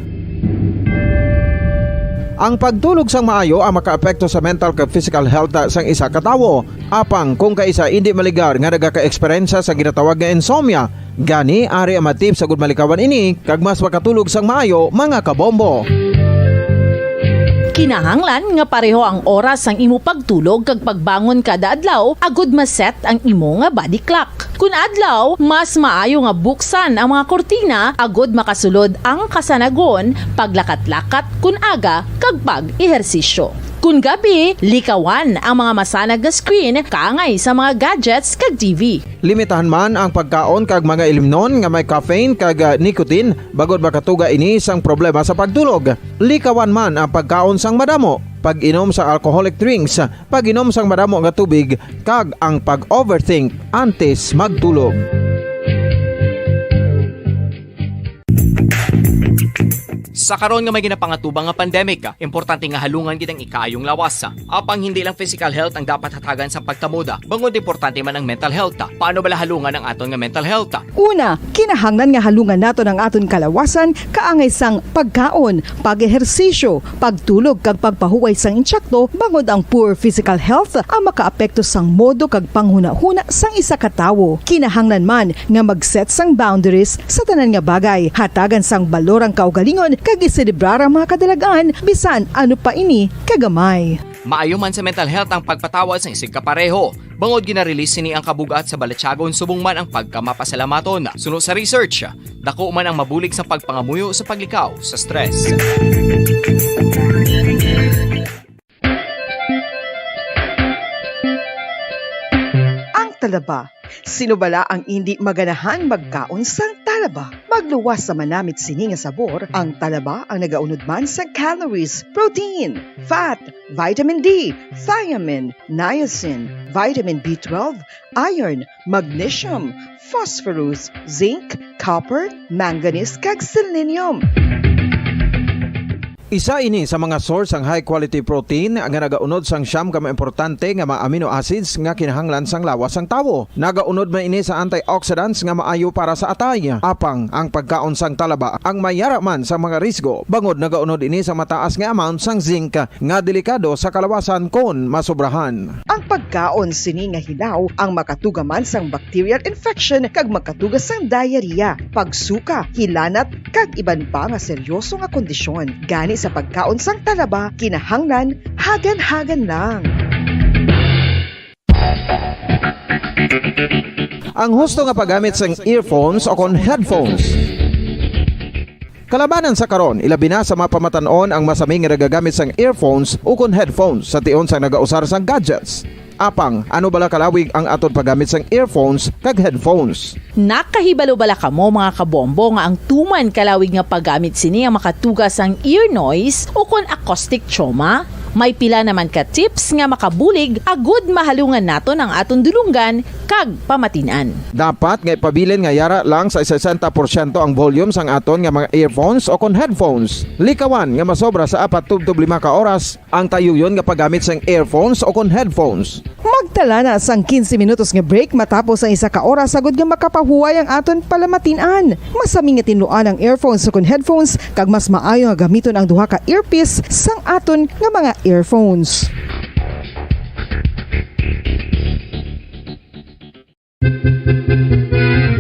Ang pagtulog sang maayo ang makaapekto sa mental kag physical health sang isa ka tawo. Apang kung kaisa hindi maligar nga nagaka-eksperyensya sa ginatawag nga insomnia, gani ari ang tips agud malikawan ini kag mas makatulog sang maayo mga kabombo. Kinahanglan nga pareho ang oras ang imo pagtulog kag pagbangon kada adlaw agud maset ang imo nga body clock. Kun adlaw, mas maayo nga buksan ang mga kortina agud makasulod ang kasanagon, paglakat-lakat kun aga kag pag-ehersisyo. Kun gabi, likawan ang mga masanag nga screen kaangay sa mga gadgets kag TV. Limitahan man ang pagkaon kag mga ilimnon nga may caffeine kag nicotine bagod makatuga ini sang problema sa pagtulog. Likawan man ang pagkaon sang madamo, pag-inom sa alcoholic drinks, pag-inom sang madamo nga tubig kag ang pag-overthink antes magtulog. Sa karon nga may ginapangatubang nga pandemic, importante nga halungan gid ang ikaayong lawas. Apang hindi lang physical health ang dapat hatagan sa pagtamuda, bangod importante man ang mental health. Paano bala halungan ang aton nga mental health? Una, kinahanglan nga halungan nato ang aton kalawasan kaangay sang pagkaon, pag-ehersisyo, pagtulog kag pagpahuway sang insyakto bangod ang poor physical health ang makaapekto sang modo kag panghuna-huna sang isa ka tawo. Kinahanglan man nga mag-set sang boundaries sa tanan nga bagay, hatagan sang balorang kaugalingon kag iselebrar ang mga kadalagaan bisan ano pa ini kagamay. Maayo man sa mental health ang pagpatawad sa isig kapareho. Bangod ginarelease ni ang kabugat sa balatsagon subong man ang pagkamapasalamaton. Suno sa research, dako man ang mabulig sa pagpangamuyo sa paglikaw sa stress. Ang talaba. Sino bala ang hindi maganahan magkaon sang talaba? Magluwas sa manamit sini nga sabor, ang talaba ang nagaunod man sa calories, protein, fat, vitamin D, thiamine, niacin, vitamin B12, iron, magnesium, phosphorus, zinc, copper, manganese kag selenium. Isa ini sa mga source ang high quality protein nga nagaunod sang siyam ka importante nga mga amino acids nga kinahanglan sang lawas sang tawo. Nagaunod man ini sa antioxidants nga maayo para sa atay. Apang ang pagkaon sang talaba ang mayara man sa mga risgo. Bangod nagaunod ini sa mataas nga amount sang zinc nga delikado sa kalawasan kon masobrahan. Ang pagkaon sini nga hilaw ang makatuga man sang bacterial infection kag makatuga sang diarrhea, pagsuka, hilanat kag iban pa nga seryoso nga kondisyon. Gani sa pagkaon sang talaba, kinahanglan hagan-hagan lang. Ang husto nga paggamit sang earphones o kon headphones. Kalabanan sa karon, ilabi na sa mga pamatanon ang masaming nga nagagamit sang earphones o kon headphones sa tion sang nagausar sang gadgets. Apang, ano bala kalawig ang aton paggamit sang earphones kag headphones? Nakahibalo bala kamo mga kabombo nga ang tuman kalawig nga paggamit sini ang makatugas ang ear noise o kon acoustic trauma? May pila naman ka tips nga makabulig agud mahalungan naton ang aton dulunggan kag pamatinan. Dapat nga ipabilin nga yara lang sa 60% ang volume sang aton nga mga earphones o kon headphones. Likawan nga masobra sa 4 to 5 ka oras ang tayuyon nga paggamit sang earphones o kon headphones. Magtala na sang 15 minutos nga break matapos ang 1 ka oras sagud nga makapahuway ang aton palamatinan. Masami nga tinluan ang earphones o kon headphones kag mas maayo nga gamiton ang duha ka earpiece sang aton nga mga earphones.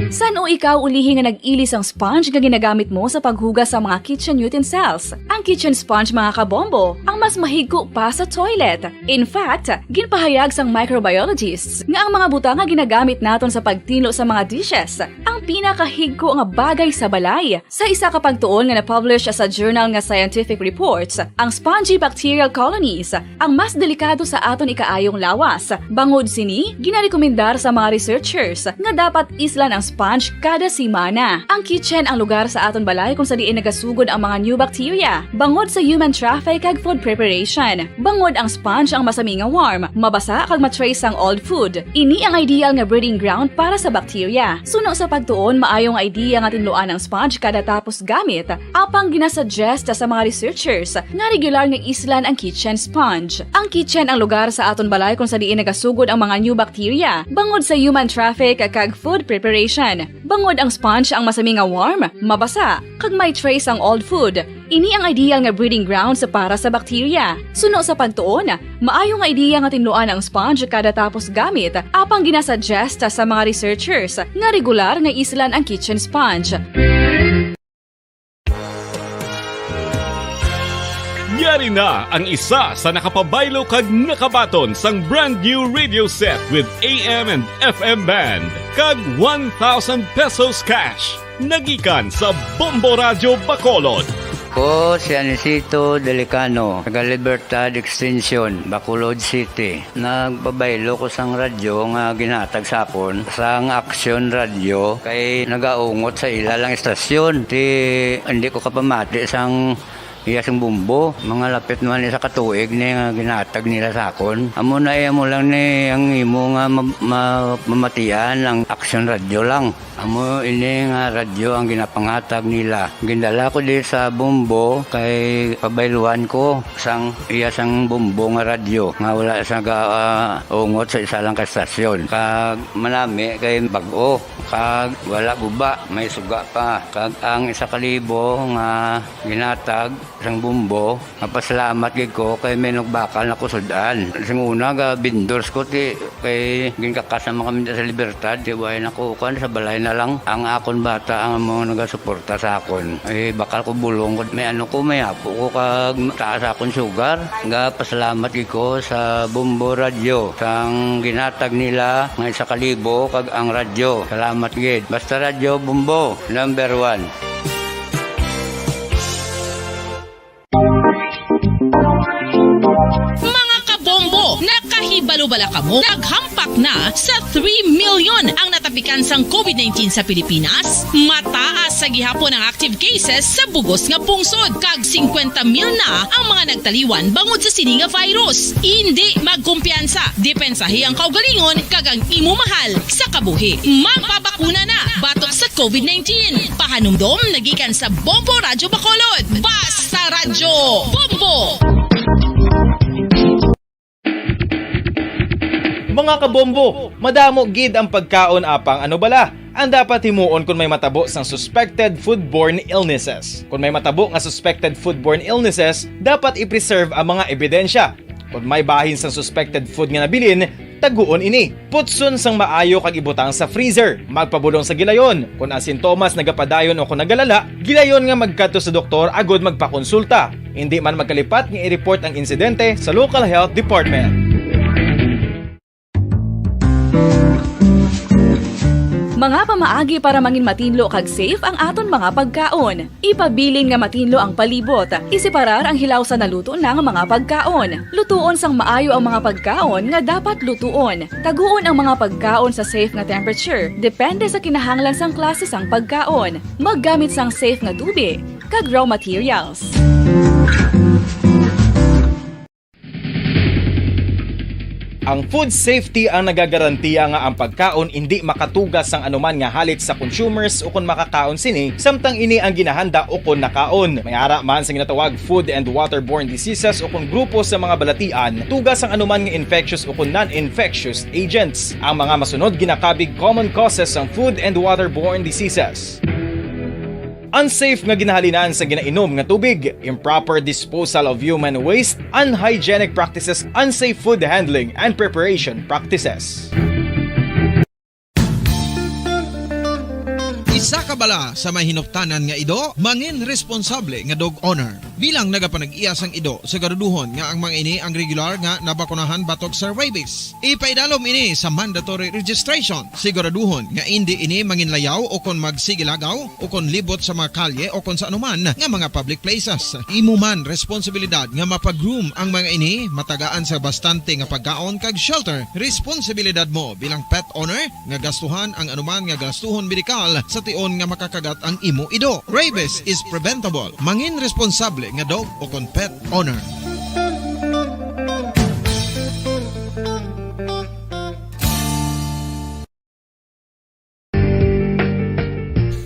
San o ikaw ulihi nga nag-ilis ang sponge nga ginagamit mo sa paghugas sa mga kitchen utensils? Ang kitchen sponge mga kabombo, ang mas mahigko pa sa toilet. In fact, ginpahayag sang microbiologists nga ang mga butang nga ginagamit naton sa pagtilo sa mga dishes ang pinakahigko nga bagay sa balay. Sa isa ka pagtuon nga na-publish sa journal nga Scientific Reports, ang spongy bacterial colonies ang mas delikado sa aton ikaayong lawas. Bangod sini, ginarekomendar sa mga researchers nga dapat islan ang sponge kada simana. Ang kitchen ang lugar sa aton balay kung sa diin nagasugod ang mga new bacteria. Bangod sa human traffic kag food preparation. Bangod ang sponge ang masami nga warm, mabasa kag matrace ang old food. Ini ang ideal nga breeding ground para sa bacteria. Suno sa pagtuon, maayong idea nga tinluan ang sponge kada tapos gamit. Apang ginasuggest sa mga researchers nga regular nga islan ang kitchen sponge. Ang kitchen ang lugar sa aton balay kung sa diin nagasugod ang mga new bacteria. Bangod sa human traffic kag food preparation. Bangod ang sponge ang masami nga warm, mabasa, kag may trace ang old food. Ini ang ideal nga breeding ground sa para sa bacteria. Suno sa pagtuon, maayo nga idea nga tinluan ang sponge kada tapos gamit, apang ginasuggest sa mga researchers nga regular nga islan ang kitchen sponge. Yari na ang isa sa nakapabaylo kag nakabaton sang brand new radio set with AM and FM band kag 1,000 pesos cash. Nagikan sa Bombo Radio Bacolod. Ko si Anisito Delicano, taga Libertad Extension, Bacolod City. Nagbabaylo ko sang radyo nga ginatag sapon sang Action Radio kay nagaungot sa ilalang estasyon. Hindi ko kapamati sang iyasang bumbo, mga lapit naman sa katuig ni nga ginatag nila sa akon. Amo na mo lang ni ang imo nga mamatian ang Action Radio lang. Amo ini nga radyo ang ginapangatag nila. Gindala ko di sa bumbo kay pabayluan ko sang iyasang bumbo nga radyo nga wala sa ungot sa isa lang ka stasyon. Kag manami kay bag-o, kag wala guba, may suga pa. Kag ang 1,000 nga ginatag sang bumbo, mapasalamat gid ko kay may nagbakal na kusudan. Sing una ga vendors ko ti kay ginkakasama kami sa Libertad, di way nako kan sa balay na lang ang akon bata ang mga nagasuporta sa akon. Bakal ko bulong may may apo ko kag taas akon sugar. Ga pasalamat gid ko sa Bumbo Radio sang ginatag nila nga 1,000 kag ang radyo. Salamat gid. Basta Radio Bumbo number 1. Mga kabombo, nakahibalo-bala ka mo? Naghampak na sa 3 million ang natapikan sang COVID-19 sa Pilipinas. Mataas sa gihapon ang active cases sa bugos nga pungsod. Kag 50 mil na ang mga nagtaliwan bangod sa sini nga virus. Hindi magkumpiyansa. Depensahi ang kaugalingon kag ang imo mahal sa kabuhi. Magpabakuna na batok sa COVID-19. Pahanumdom nagikan sa Bombo Radio Bacolod. Basta Radyo Bombo! Mga kabombo, madamo gid ang pagkaon apang ano bala ang dapat himuon kung may matabo sang suspected foodborne illnesses. Kung may matabo nga suspected foodborne illnesses, dapat i-preserve ang mga ebidensya. Kung may bahin sang suspected food nga nabilin, taguon ini. Putson sang maayo kag ibutang sa freezer. Magpabulong sa gilayon. Kung ang sintomas nagapadayon o kung nagalala, gilayon nga magkadto sa doktor agod magpakonsulta. Hindi man magkalipat nga i-report ang insidente sa local health department. Mga pamaagi para mangin matinlo kag safe ang aton mga pagkaon. Ipabilin nga matinlo ang palibot. Isiparar ang hilaw sa naluto ng mga pagkaon. Lutuon sang maayo ang mga pagkaon nga dapat lutuon. Taguon ang mga pagkaon sa safe nga temperature. Depende sa kinahanglan sang klase sang pagkaon. Maggamit sang safe nga tubig kag raw materials. Ang food safety ang nagagarantiya nga ang pagkaon hindi makatugas sang anuman nga halit sa consumers o kung makakaon sini, samtang ini ang ginahanda o kung nakaon. May ara man sa ginatawag food and waterborne diseases o kung grupo sa mga balatian, tugas ang anuman nga infectious o kung non-infectious agents. Ang mga masunod ginakabig common causes ng food and waterborne diseases. Unsafe nga ginahalinan sa ginainom nga tubig, improper disposal of human waste, unhygienic practices, unsafe food handling and preparation practices. Isa ka bala sa mahinuptanan nga ido, mangin responsable nga dog owner. Bilang nagapanag-iyas ang ido, siguraduhon nga ang mga ini ang regular nga nabakunahan batok sa rabies. Ipaidalom ini sa mandatory registration. Siguraduhon nga hindi ini manginlayaw o kon magsigilagaw o kon libot sa mga kalye o kon sa anuman nga mga public places. Imo man responsibilidad nga mapag-groom ang mga ini, matagaan sa bastante nga pagkaon kag shelter. Responsibilidad mo bilang pet owner nga gastuhan ang anuman nga gastuhon medikal sa tion nga makakagat ang imo ido. Rabies is preventable. Mangin responsable nga dog o kon pet owner.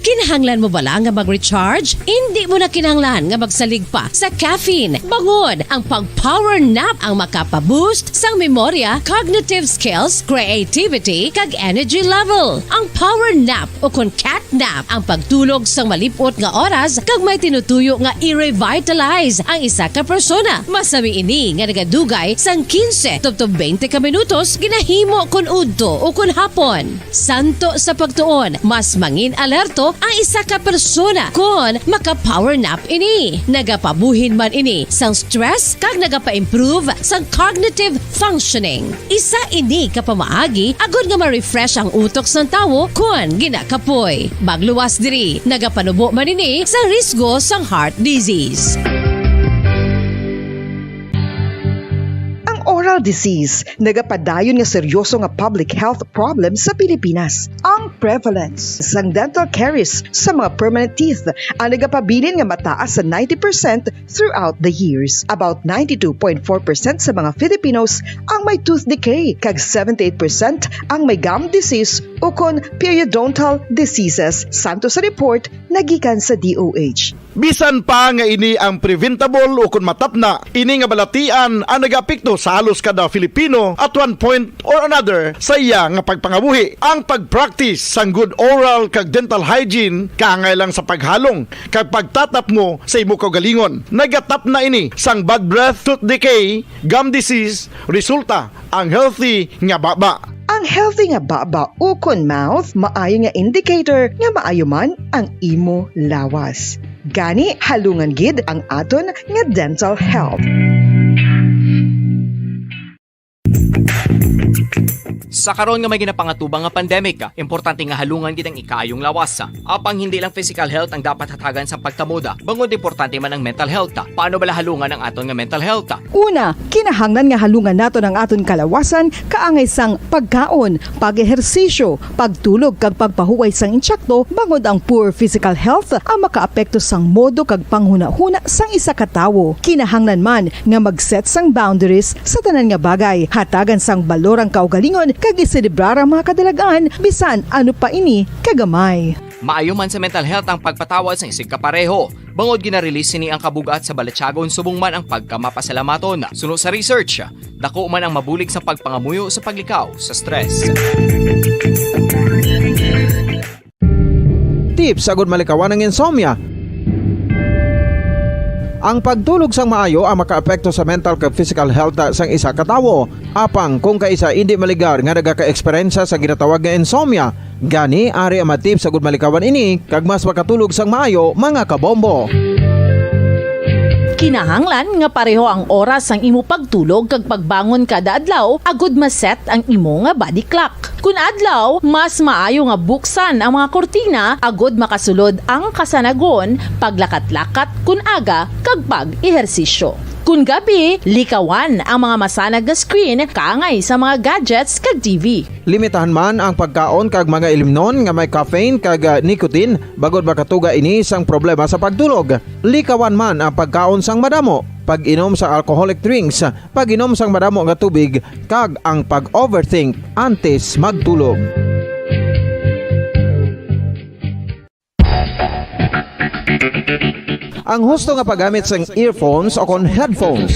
Kinahanglan mo bala nga mag-recharge? Hindi mo na kinahanglan nga magsalig pa sa caffeine. Bangod ang pag-power nap ang makapaboost sang memorya, cognitive skills, creativity, kag energy level. Ang power nap o kon cat nap ang pagtulog sang malipot nga oras kag may tinutuyo nga i-revitalize ang isa ka persona. Masami ini nga nagadugay sang 15 to 20 ka minutos ginahimo kun udto o kun hapon. Santo sa pagtuon, mas mangin alerto ang isa ka persona kung maka-power nap ini. Nagapabuhin man ini sang stress kag nagapa-improve sang cognitive functioning. Isa ini kapamaagi agud nga ma-refresh ang utok sang tawo kung ginakapoy. Magluwas diri, nagapanubo man ini sa risgo sang heart disease. Oral disease, nagapadayon nga seryoso nga public health problem sa Pilipinas. Ang prevalence sang dental caries sa mga permanent teeth ang nagapabilin nga mataas sa 90% throughout the years. About 92.4% sa mga Filipinos ang may tooth decay, kag 78% ang may gum disease o kon periodontal diseases, santo sa report nagikan sa DOH. Bisan pa nga ini ang preventable o kung matapna, ini nga balatian ang nagapikto sa halos kada Filipino at one point or another sa iya nga pagpangabuhi. Ang pag-practice sang good oral kag dental hygiene kaangay lang sa paghalong kag pagtatap mo sa imo kaugalingon. Nagatap na ini sang bad breath, tooth decay, gum disease, resulta ang healthy nga baba. Ang healthy nga baba o kon mouth, maayo nga indicator nga maayo man ang imo lawas. Gani halungan gid ang aton nga dental health. Sa karon nga may ginapangatubang nga pandemic, importante nga halungan gid ang ikaayong lawas. Apang hindi lang physical health ang dapat hatagan sa pagtamuda, bangod importante man ang mental health. Paano bala halungan ang aton nga mental health? Una, kinahanglan nga halungan naton ang aton kalawasan kaangay sang pagkaon, pag-ehersisyo, pagtulog kag pagpahuway sang insyakto, bangod ang poor physical health ang makaapekto sang modo kag panghuna-huna sang isa ka tawo. Kinahanglan man nga mag-set sang boundaries sa tanan nga bagay, hatagan sang balorang kaugalingon kag iselebrar ang mga kadalagaan bisan ano pa ini kagamay. Maayo man sa mental health ang pagpatawad sa isig kapareho. Bangod gina-release ni ang kabugat sa balatsagon subong man ang pagkamapasalamaton. Suno sa research, dako man ang mabulig sa pagpangamuyo sa paglikaw sa stress. Tips agud malikawan ng insomnia. Ang pagtulog sang maayo ang makaapekto sa mental kag physical health sang isa ka tawo. Apang kung kaisa hindi maligar nga nagaka-eksperyensya sa ginatawag nga insomnia, gani ari ang matip sa gud malikawan ini kag mas makatulog sang maayo mga kabombo. Kinahanglan nga pareho ang oras sang imo pagtulog kag pagbangon kada adlaw agud maset ang imo nga body clock. Kun adlaw, mas maayo nga buksan ang mga kortina agud makasulod ang kasanagon, paglakat-lakat kun aga kag pag-ehersisyo. Kun gabi, likawan ang mga masanag nga screen kaangay sa mga gadgets kag TV. Limitahan man ang pagkaon kag mga ilimnon nga may caffeine kag nicotine bagod makatuga ini sang problema sa pagtulog. Likawan man ang pagkaon sang madamo, pag-inom sa alcoholic drinks, pag-inom sang madamo nga tubig kag ang pag-overthink antes magtulog. Ang husto nga paggamit sang earphones o kon headphones.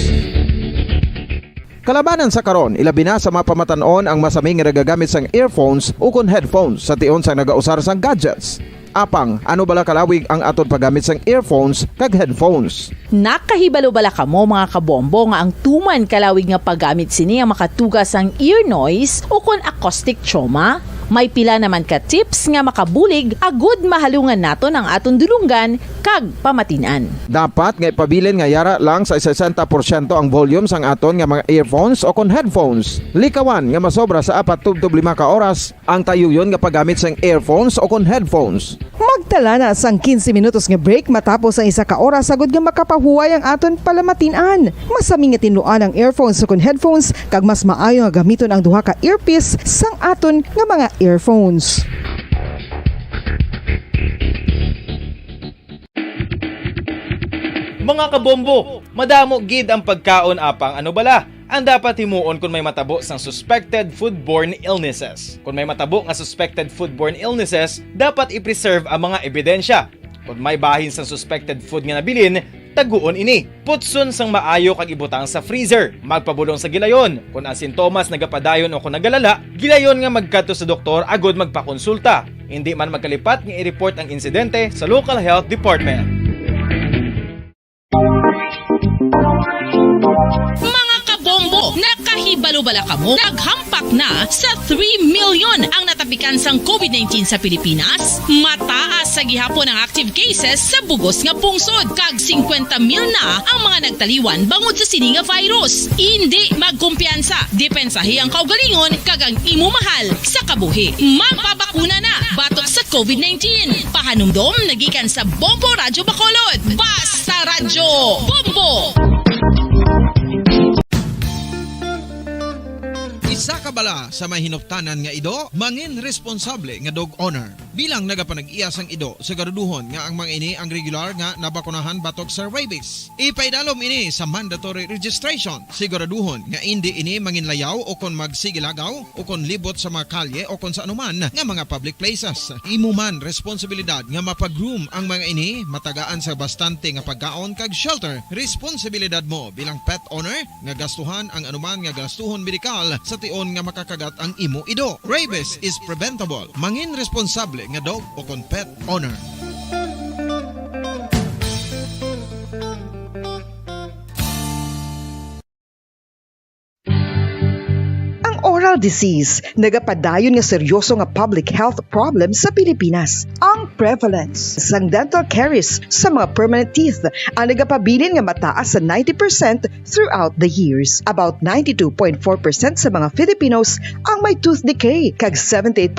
Kalabanan sa karon, ilabi na sa mga pamatanon ang masami nga nagagamit sang earphones o kon headphones sa tion sang nagausar sang gadgets. Apang, ano bala kalawig ang aton paggamit sang earphones kag headphones? Nakahibalo bala kamo mga kabombo nga ang tuman kalawig nga paggamit sini ang makatugas sang ear noise o kon acoustic trauma? May pila naman ka tips nga makabulig agud mahalungan naton ang aton dulungan kag pamatinan. Dapat nga ipabilin nga yara lang sa 60% ang volume sang aton nga mga earphones o kon headphones. Likawan nga masobra sa 4-5 ka oras ang tayuyon nga paggamit sang earphones o kon headphones. Magtala na sang 15 minutos nga break matapos ang 1 ka oras sagud nga makapahuway ang aton palamatinan. Masami nga tinluan ang earphones o kon headphones kag mas maayo nga gamiton ang duha ka earpiece sang aton nga mga earphones. Mga kabombo, madamo gid ang pagkaon apang ano bala ang dapat himuon kung may matabo sang suspected foodborne illnesses. Kung may matabo nga suspected foodborne illnesses, dapat i-preserve ang mga ebidensya. Kung may bahin sang suspected food nga nabilin, taguon ini. Putson sang maayo kag ibutang sa freezer. Magpabulong sa gilayon. Kung ang sintomas nagapadayon o kung nagalala, gilayon nga magkadto sa doktor agud magpakonsulta. Hindi man magkalipat nga i-report ang insidente sa local health department. Mga kabombo, nakahibalo bala kamo? Naghampak na sa 3 million ang natapikan sang COVID-19 sa Pilipinas. Mataas sa gihapon ang active cases sa bugos nga pungsod. Kag 50 mil na ang mga nagtaliwan bangod sa sini nga virus. Hindi magkumpiyansa. Depensahi ang kaugalingon kag ang imo mahal sa kabuhi. Magpabakuna na batok sa COVID-19. Pahanumdom nagikan sa Bombo Radyo Bacolod. Basta Radyo Bombo! Isa ka bala sa may hinuptanan nga ido, mangin responsable nga dog owner. Bilang nagapanag-iyas ang ido, siguraduhon nga ang mga ini ang regular nga nabakunahan batok sa rabies. Ipaidalom ini sa mandatory registration. Siguraduhon nga hindi ini manginlayaw o kon magsigilagaw o kon libot sa mga kalye o kon sa anuman nga mga public places. Imo man responsibilidad nga mapag-groom ang mga ini, matagaan sa bastante nga pagkaon kag shelter. Responsibilidad mo bilang pet owner nga gastuhan ang anuman nga gastuhon medikal sa tion nga makakagat ang imo ido. Rabies is preventable. Mangin responsable nga dog o kon pet owner. Oral disease, nagapadayon nga seryoso nga public health problem sa Pilipinas. Ang prevalence sang dental caries sa mga permanent teeth ang nagapabilin nga mataas sa 90% throughout the years. About 92.4% sa mga Filipinos ang may tooth decay, kag 78%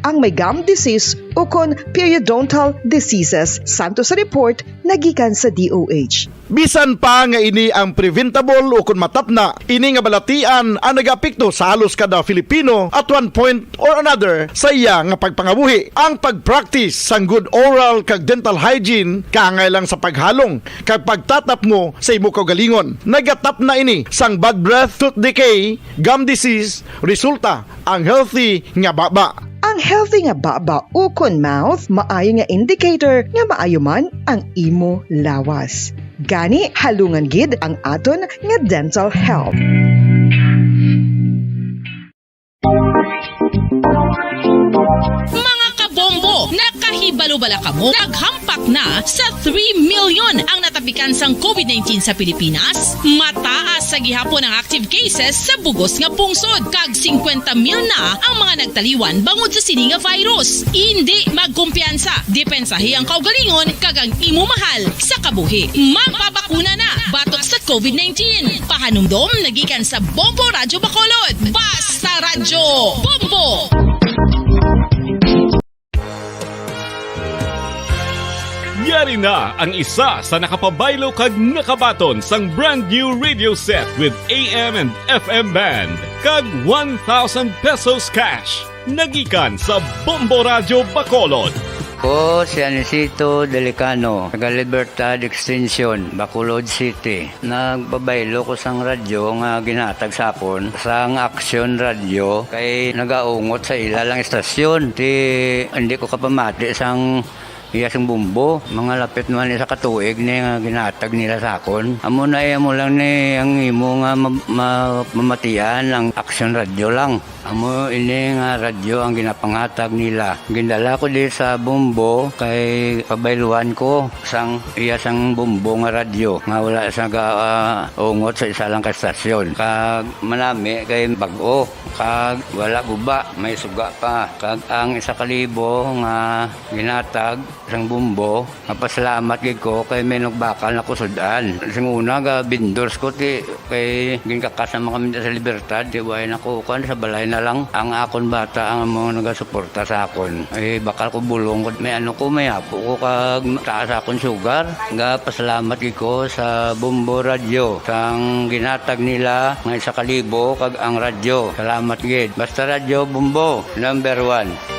ang may gum disease o kon periodontal diseases, santo sa report nagikan sa DOH. Bisan pa nga ini ang preventable o kung matap na, ini nga balatian ang nagapikto sa halos kada Filipino at one point or another sa iya nga pagpangabuhi. Ang pag-practice sang good oral kag dental hygiene kaangay sa paghalong kag pagtatap mo sa imo kaugalingon. Nagatap na ini sang bad breath, tooth decay, gum disease, resulta ang healthy nga baba. Ang healthy nga baba o kon mouth, maayo nga indicator nga maayo man ang imo lawas. Gani halungan gid ang aton nga dental health. Mga kabombo, nakahibalo bala kamo? Naghampak na sa 3 million ang natapikan sang COVID-19 sa Pilipinas. Mataas sa gihapon ang active cases sa bugos nga pungsod. Kag 50 mil na ang mga nagtaliwan bangod sa sini nga virus. Hindi magkumpiyansa. Depensahi ang kaugalingon kag ang imo mahal sa kabuhi. Magpabakuna na batok sa COVID-19. Pahanumdom nagikan sa Bombo Radyo Bacolod. Basta Radyo Bombo! Yari na ang isa sa nakapabaylo kag nakabaton sang brand new radio set with AM and FM band kag 1,000 pesos cash. Nagikan sa Bombo Radyo Bacolod. Ko si Anisito Delicano, taga Libertad Extension, Bacolod City. Nagbabaylo ko sang radyo nga ginatag sakon sang Action Radio kay nagaungot sa ilalang estasyon. Hindi ko kapamati sang iyasang bumbo, mga lapit naman sa katuig ni nga ginatag nila sakon. Amo na mo lang ni ang imo nga mamatian ang Action Radio lang. Amo ini nga radyo ang ginapangatag nila. Gindala ko di sa bumbo kay pabayluan ko sang bumbo nga radyo nga wala sa ungot sa isa lang ka stasyon. Kag manami kay bag-o kag wala guba, may suga pa. Kag ang 1,000 nga ginatag sang bumbo, mapasalamat gid ko kay may nagbakal na kusudan. Sing una ga vendors ko ti kay ginkakasama kami sa Libertad, di way nakukuan sa balay na lang ang akon bata ang mga nagasuporta sa akon. Ay bakal ko bulong ko may may apo ko kag taas akon sugar. Ga pasalamat gid ko sa bumbo radyo sang ginatag nila nga 1,000 kag ang radyo. Salamat gid. Basta radyo bumbo number 1.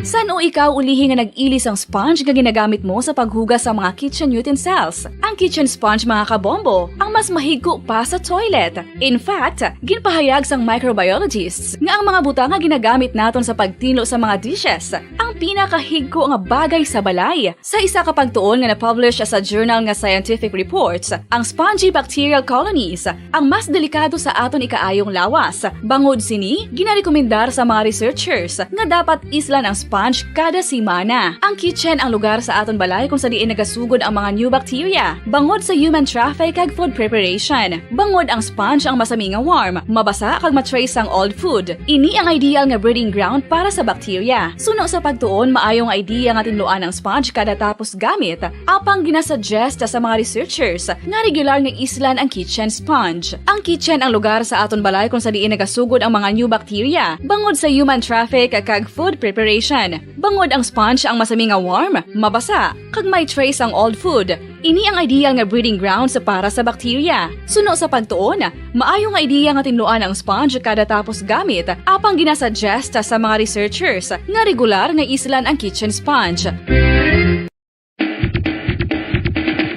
San o ikaw ulihi nga nag-ilis ang sponge nga ginagamit mo sa paghugas sa mga kitchen utensils? Ang kitchen sponge mga kabombo, ang mas mahigko pa sa toilet. In fact, ginpahayag sang microbiologists nga ang mga butang nga ginagamit naton sa pagtilo sa mga dishes ang pinakahigko nga bagay sa balay. Sa isa ka pagtuon nga na-publish sa journal nga Scientific Reports, ang spongy bacterial colonies ang mas delikado sa aton ikaayong lawas. Bangod sini, ginarekomendar sa mga researchers nga dapat islan ang sponge kada simana. Ang kitchen ang lugar sa aton balay kung sa diin nagasugod ang mga new bacteria. Bangod sa human traffic kag food preparation. Bangod ang sponge ang masami nga warm, mabasa kag matrace ang old food. Ini ang ideal nga breeding ground para sa bacteria. Suno sa pagtuon, maayong idea nga tinluan ang sponge kada tapos gamit. Apang ginasuggest sa mga researchers nga regular nga islan ang kitchen sponge. Ang kitchen ang lugar sa aton balay kung sa diin nagasugod ang mga new bacteria. Bangod sa human traffic kag food preparation. Bangod ang sponge ang masami nga warm, mabasa, kag may trace ang old food. Ini ang ideal nga breeding ground sa para sa bacteria. Suno sa pagtuon, maayo nga idea nga tinluan ang sponge kada tapos gamit, apang ginasuggest sa mga researchers nga regular nga islan ang kitchen sponge.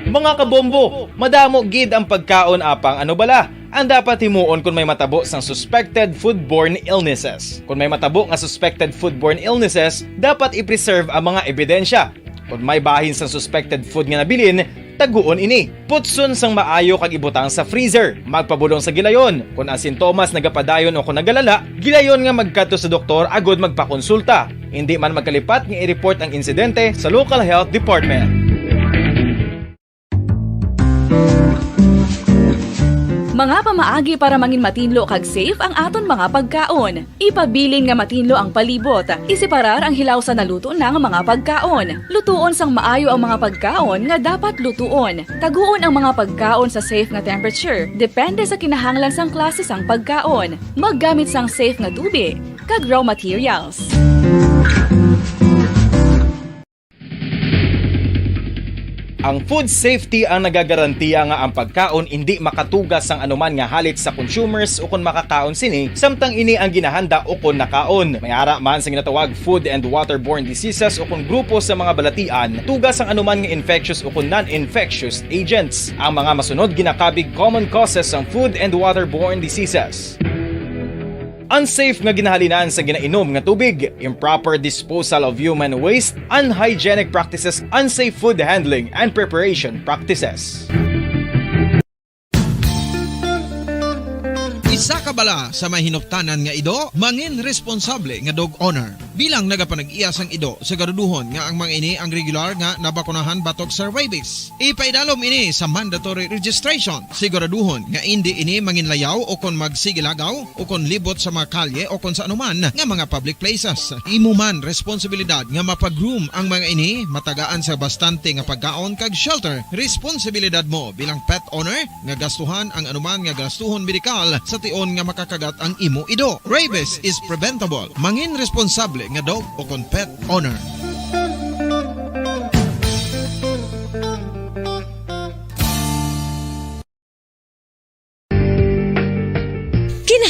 Mga kabombo, madamo gid ang pagkaon apang ano bala ang dapat himuon kung may matabo sang suspected foodborne illnesses. Kung may matabo nga suspected foodborne illnesses, dapat i-preserve ang mga ebidensya. Kung may bahin sang suspected food nga nabilin, taguon ini. Putson sang maayo kag ibutang sa freezer. Magpabulong sa gilayon. Kung ang sintomas nagapadayon o kung nagalala, gilayon nga magkadto sa doktor agod magpakonsulta. Hindi man magkalipat nga i-report ang insidente sa local health department. Mga pamaagi para mangin matinlo kag safe ang aton mga pagkaon. Ipabilin nga matinlo ang palibot. Isiparar ang hilaw sa naluto ng mga pagkaon. Lutuon sang maayo ang mga pagkaon nga dapat lutuon. Taguon ang mga pagkaon sa safe nga temperature. Depende sa kinahanglan sang klase sang pagkaon. Maggamit sang safe nga tubig kag raw materials. Ang food safety ang nagagarantiya nga ang pagkaon hindi makatugas sang anuman nga halit sa consumers o kung makakaon sini, samtang ini ang ginahanda o kung nakaon. May ara man sa ginatawag food and waterborne diseases o kung grupo sa mga balatian, tugas ang anuman nga infectious o kung non-infectious agents. Ang mga masunod ginakabig common causes ng food and waterborne diseases. Unsafe nga ginahalinan sa ginainom nga tubig, improper disposal of human waste, unhygienic practices, unsafe food handling and preparation practices. Isa ka bala sa mahinuptanan nga ido, mangin responsable nga dog owner. Bilang nagapanag-iyas ang ido, siguraduhon nga ang mga ini ang regular nga nabakunahan batok sa rabies. Ipaidalom ini sa mandatory registration. Siguraduhon nga hindi ini manginlayaw o kon magsigilagaw o kon libot sa mga kalye o kon sa anuman nga mga public places. Imuman responsibilidad nga mapag-groom ang mga ini, matagaan sa bastante nga pagkaon kag shelter. Responsibilidad mo bilang pet owner nga gastuhan ang anuman nga gastuhon medikal sa tion nga makakagat ang imo ido. Rabies is preventable. Mangin responsable nga dog o kon pet owner.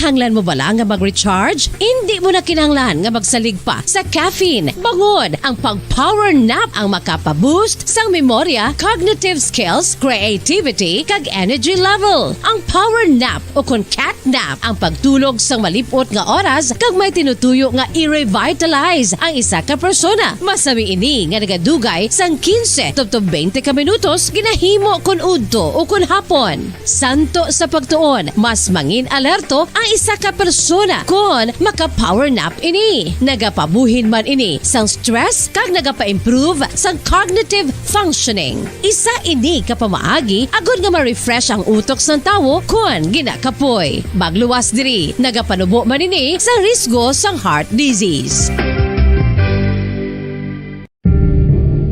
Kinahanglan mo bala nga mag-recharge? Hindi mo na kinahanglan nga magsalig pa sa caffeine. Bangod, ang pag-power nap ang makapaboost sang memorya, cognitive skills, creativity, kag energy level. Ang power nap o kon cat nap ang pagtulog sang malipot nga oras kag may tinutuyo nga i-revitalize ang isa ka persona. Masami ini nga nagadugay sang 15 to 20 ka minutos ginahimo kun udto o kun hapon. Santo sa pagtuon, mas mangin alerto ang isa ka persona kung maka-power nap ini. Nagapabuhin man ini sang stress kag nagapa-improve sang cognitive functioning. Isa ini kapamaagi agud nga ma-refresh ang utok sang tawo kung ginakapoy. Magluwas diri, nagapanubo man ini sa risgo sang heart disease.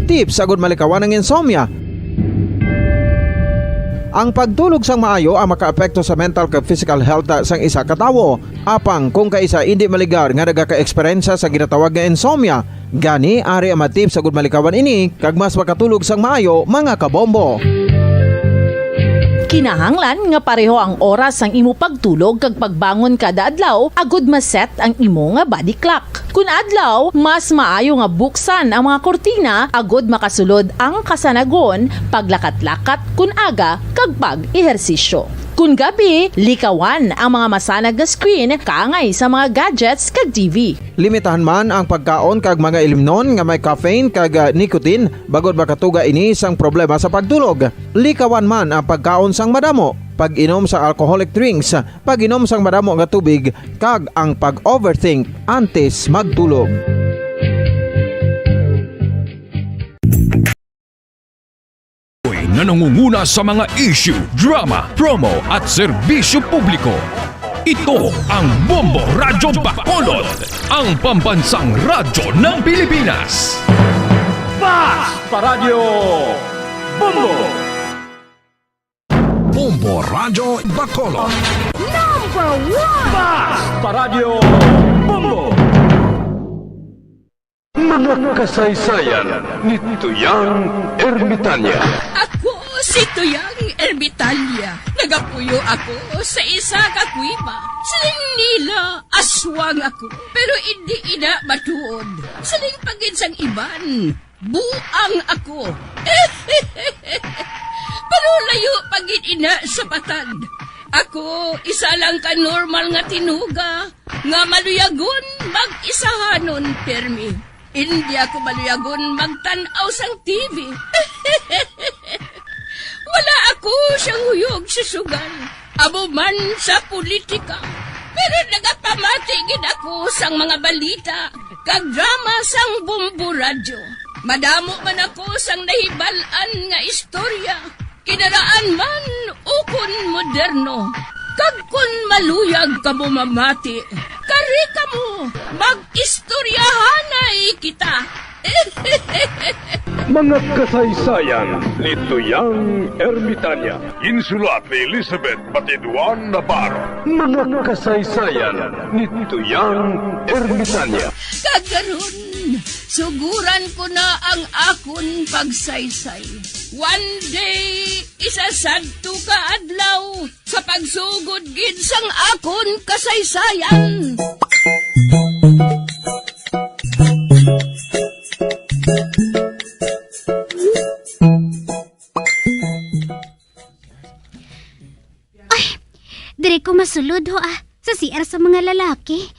Tips agud malikawan ng insomnia. Ang pagtulog sang maayo ang makaapekto sa mental kag physical health sang isa ka tawo. Apang kung kaisa hindi maligar nga nagaka-eksperyensya sa ginatawag nga insomnia, gani ari ang tips agud malikawan ini kag mas makatulog sang maayo mga kabombo. Kinahanglan nga pareho ang oras ang imo pagtulog kag pagbangon kada adlaw agud maset ang imo nga body clock. Kun adlaw, mas maayo nga buksan ang mga kortina agud makasulod ang kasanagon, paglakat-lakat kun aga kag pag-ehersisyo. Kun gabi, likawan ang mga masanag nga screen kaangay sa mga gadgets kag TV. Limitahan man ang pagkaon kag mga ilimnon nga may caffeine kag nicotine bagod makatuga ini sang problema sa pagtulog. Likawan man ang pagkaon sang madamo, pag-inom sa alcoholic drinks, pag-inom sang madamo nga tubig kag ang pag-overthink antes magtulog. Na nangunguna sa mga issue, drama, promo at serbisyo publiko. Ito ang Bombo Radyo Bacolod, ang pambansang radyo ng Pilipinas. Fast Paradyo Bombo! Bombo Radyo Bacolod. Number 1! Fast Paradyo Bombo! Mga kasaysayan ni Tuyang Ermitanya. Ako si Tuyang Ermitanya. Nagapuyo ako sa isa ka kuiba. Siling nila, aswang ako. Pero hindi ina matuod. Siling pagin sang iban, buang ako. Pero layo pagin ina sa batad. Ako, isa lang ka normal nga tinuga. Nga maluyagon mag-isahanon permi. Hindi ako maluyagon magtanaw sang TV. Wala ako siyang huyog sa sugal. Amo man sa politika. Pero nagapamati gid ako sang mga balita. Kag drama sang Bombo Radyo. Madamo man ako sang nahibalan nga istorya. Kinaraan man ukon moderno. Kag kun maluyag ka mo mamati, kari ka mo, mag-istoryahanay kita. Mga kasaysayan ni Tuyang Ermitanya. Insulat ni Elizabeth Batiduan Navarro. Mga kasaysayan ni Tuyang Ermitanya. Kagaron, suguran ko na ang akon pagsaysay. One day, isasadto ka adlaw sa pagsugod gid sang akon kasaysayan. Ay, dire ko masulod ho sa CR sa mga lalaki.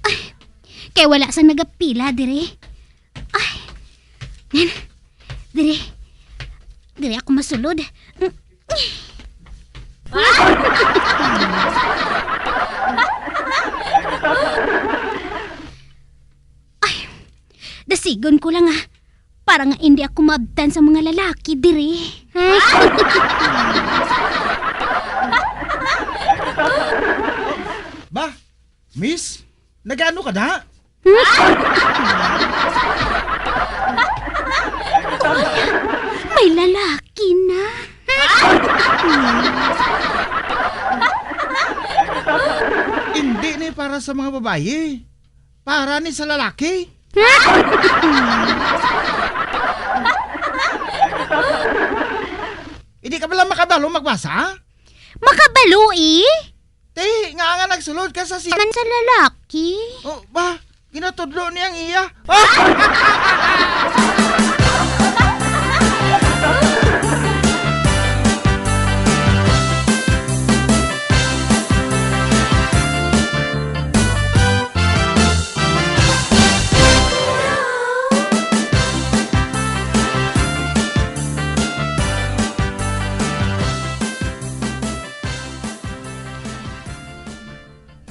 Ay, kaya wala sa nagapila dire. Ay, dire ako masulod. Ay, dasigon ko lang para nga hindi ako mabtan sa mga lalaki dire. Ba, miss, nag-ano ka na? May lalaki na. Hindi ni para sa mga babae. Para ni sa lalaki. Hindi ka pala makabalo magbasa? Makabalo eh? Te, nga nga nagsulod ka sa Man sa lalaki? Oh, ba? Ginatudlo niyang iya?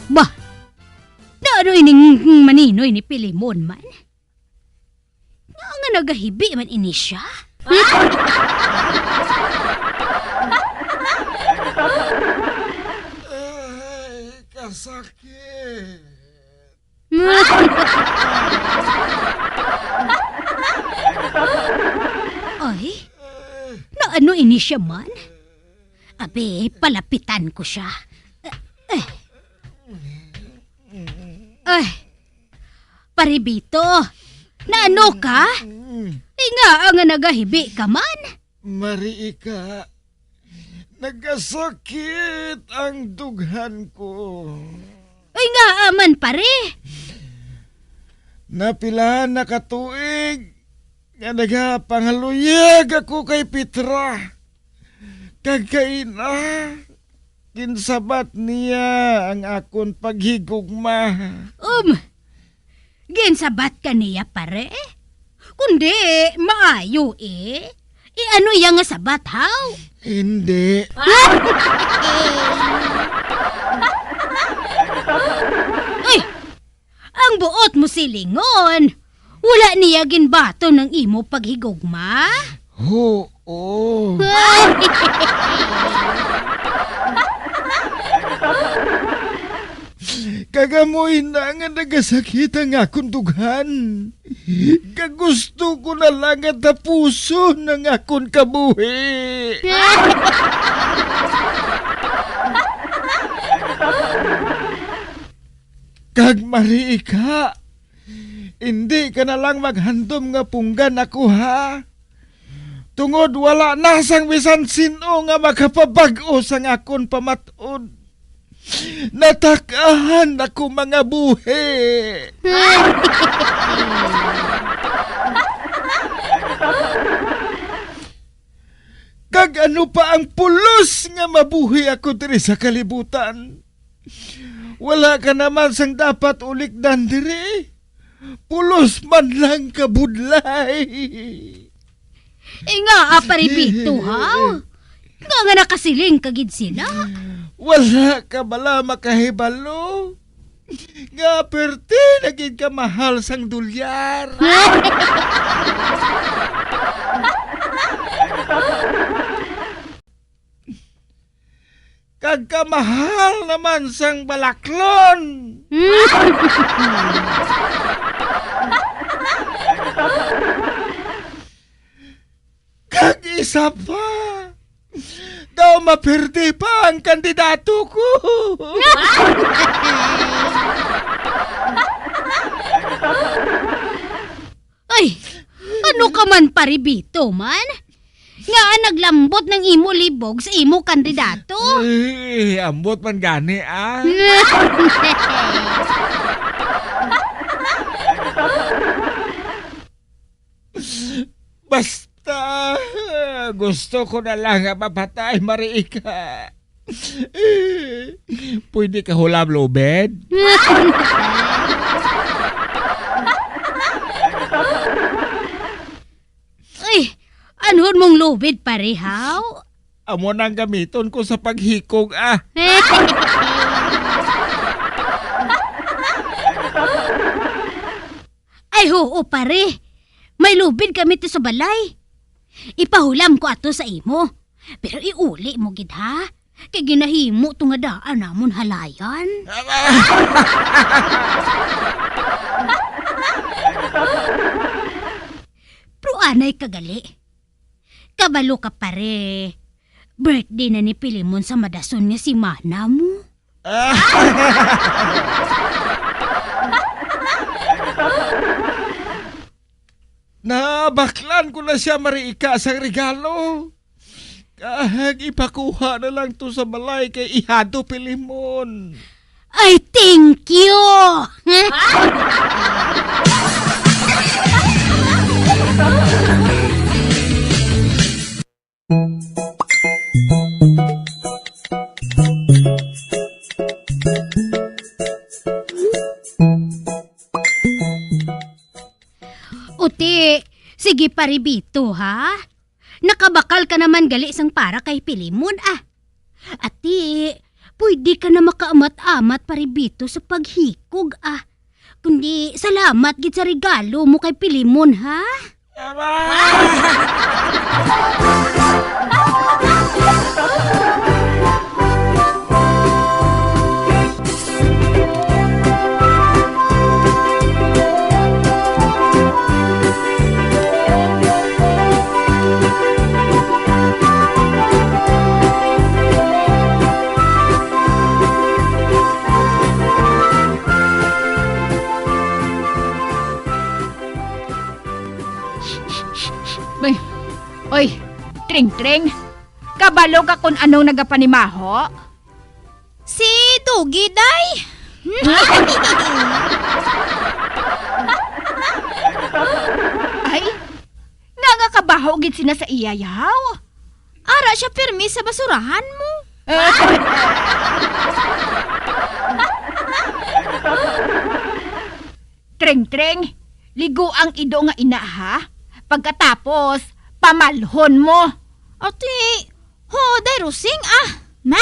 Bah, ano ining maninoy ni Pilimon man? Nga nagahibi man ini siya? Ay, kasakit. Ay, ano ini siya man? Abe, palapitan ko siya. Ay, Paribito, naano ka? Nga nga nagahibi ka man? Mariika, nagasakit ang dughan ko. Ay nga aman pare. Napilahan na katuig nga nagapangaluyag ako kay Petra. Kagkaina, kinsabat niya ang akon paghigugma. Ginsabat ka niya pare? Kundi, maayo eh. Ano iya nga sabat haw? Hindi. Ay, ang buot mo silingon. Wala niya ginbato ng imo paghigugma? Oo. Kagamoy na nga nagasakit ang akong dughan. Kagusto ko na lang at tapuso ng akong kabuhi. Kag Mariika, hindi ka na lang maghandom nga punggan ako ha. Tungod wala na sang bisan sino nga makapabag-o sang akon pamatod. Natakahan ako mga buhi. Kag ano pa ang pulos nga mabuhi ako diri sa kalibutan. Wala ka naman sang dapat ulikdan diri. Pulos man lang kabudlay. Nga Paribito haw? Nga nakasiling kagid sila? Wala ka bala makahibalo. Nga perti naging ka mahal sang dolyar. Kag kamahal naman sang balaklon. Kag isa pa. Daw maperde pa ang kandidato ko. Ay, ano ka man Paribito man? Nga naglambot ng imo libog sa imo kandidato. Ay, ambot man gani ah. Basta gusto ko na lang mapatay Mariika. Pwede ka hulam lobed? Ay, anuhon mong lubid parehaw? Amo nang gamiton ko sa paghikog ah. Ay oo pare, may lubid kami to sa balay. Ipahulam ko ato sa imo. Pero iuli mo gid ha. Kay ginahimo to nga daan namon halayan. Pero anay kagali. Kabalo ka pare. Birthday na ni Pilimon sa madason nga si Mana mo. Nabaklan ko na siya Mariika sa regalo. Kahag ipakuha na lang to sa balay kay Ihado Pilimon. Ay, thank you! Uti, sige paribito ha? Nakabakal ka naman gali isang para kay Pilimon ah. Ati, pwede ka na makaamat-amat paribito sa paghikog ah. Kundi salamat gid sa regalo mo kay Pilimon ha? Oy, Tring-Tring, kabalo ka kung anong nagapanimaho? Si Dugi, day! Ay, nangakabaho gid sina sa iyayaw. Ara siya pirmi sa basurahan mo. Tring-Tring, ligo ang ido nga ina ha. Pagkatapos, pamalhon mo. Ati, ho, day rusing ah. Ma?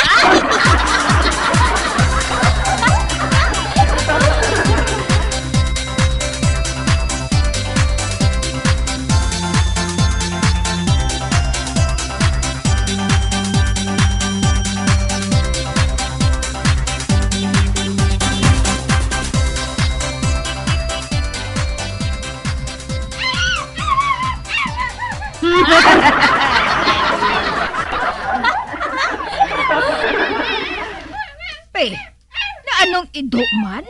Pe, na anong ido man?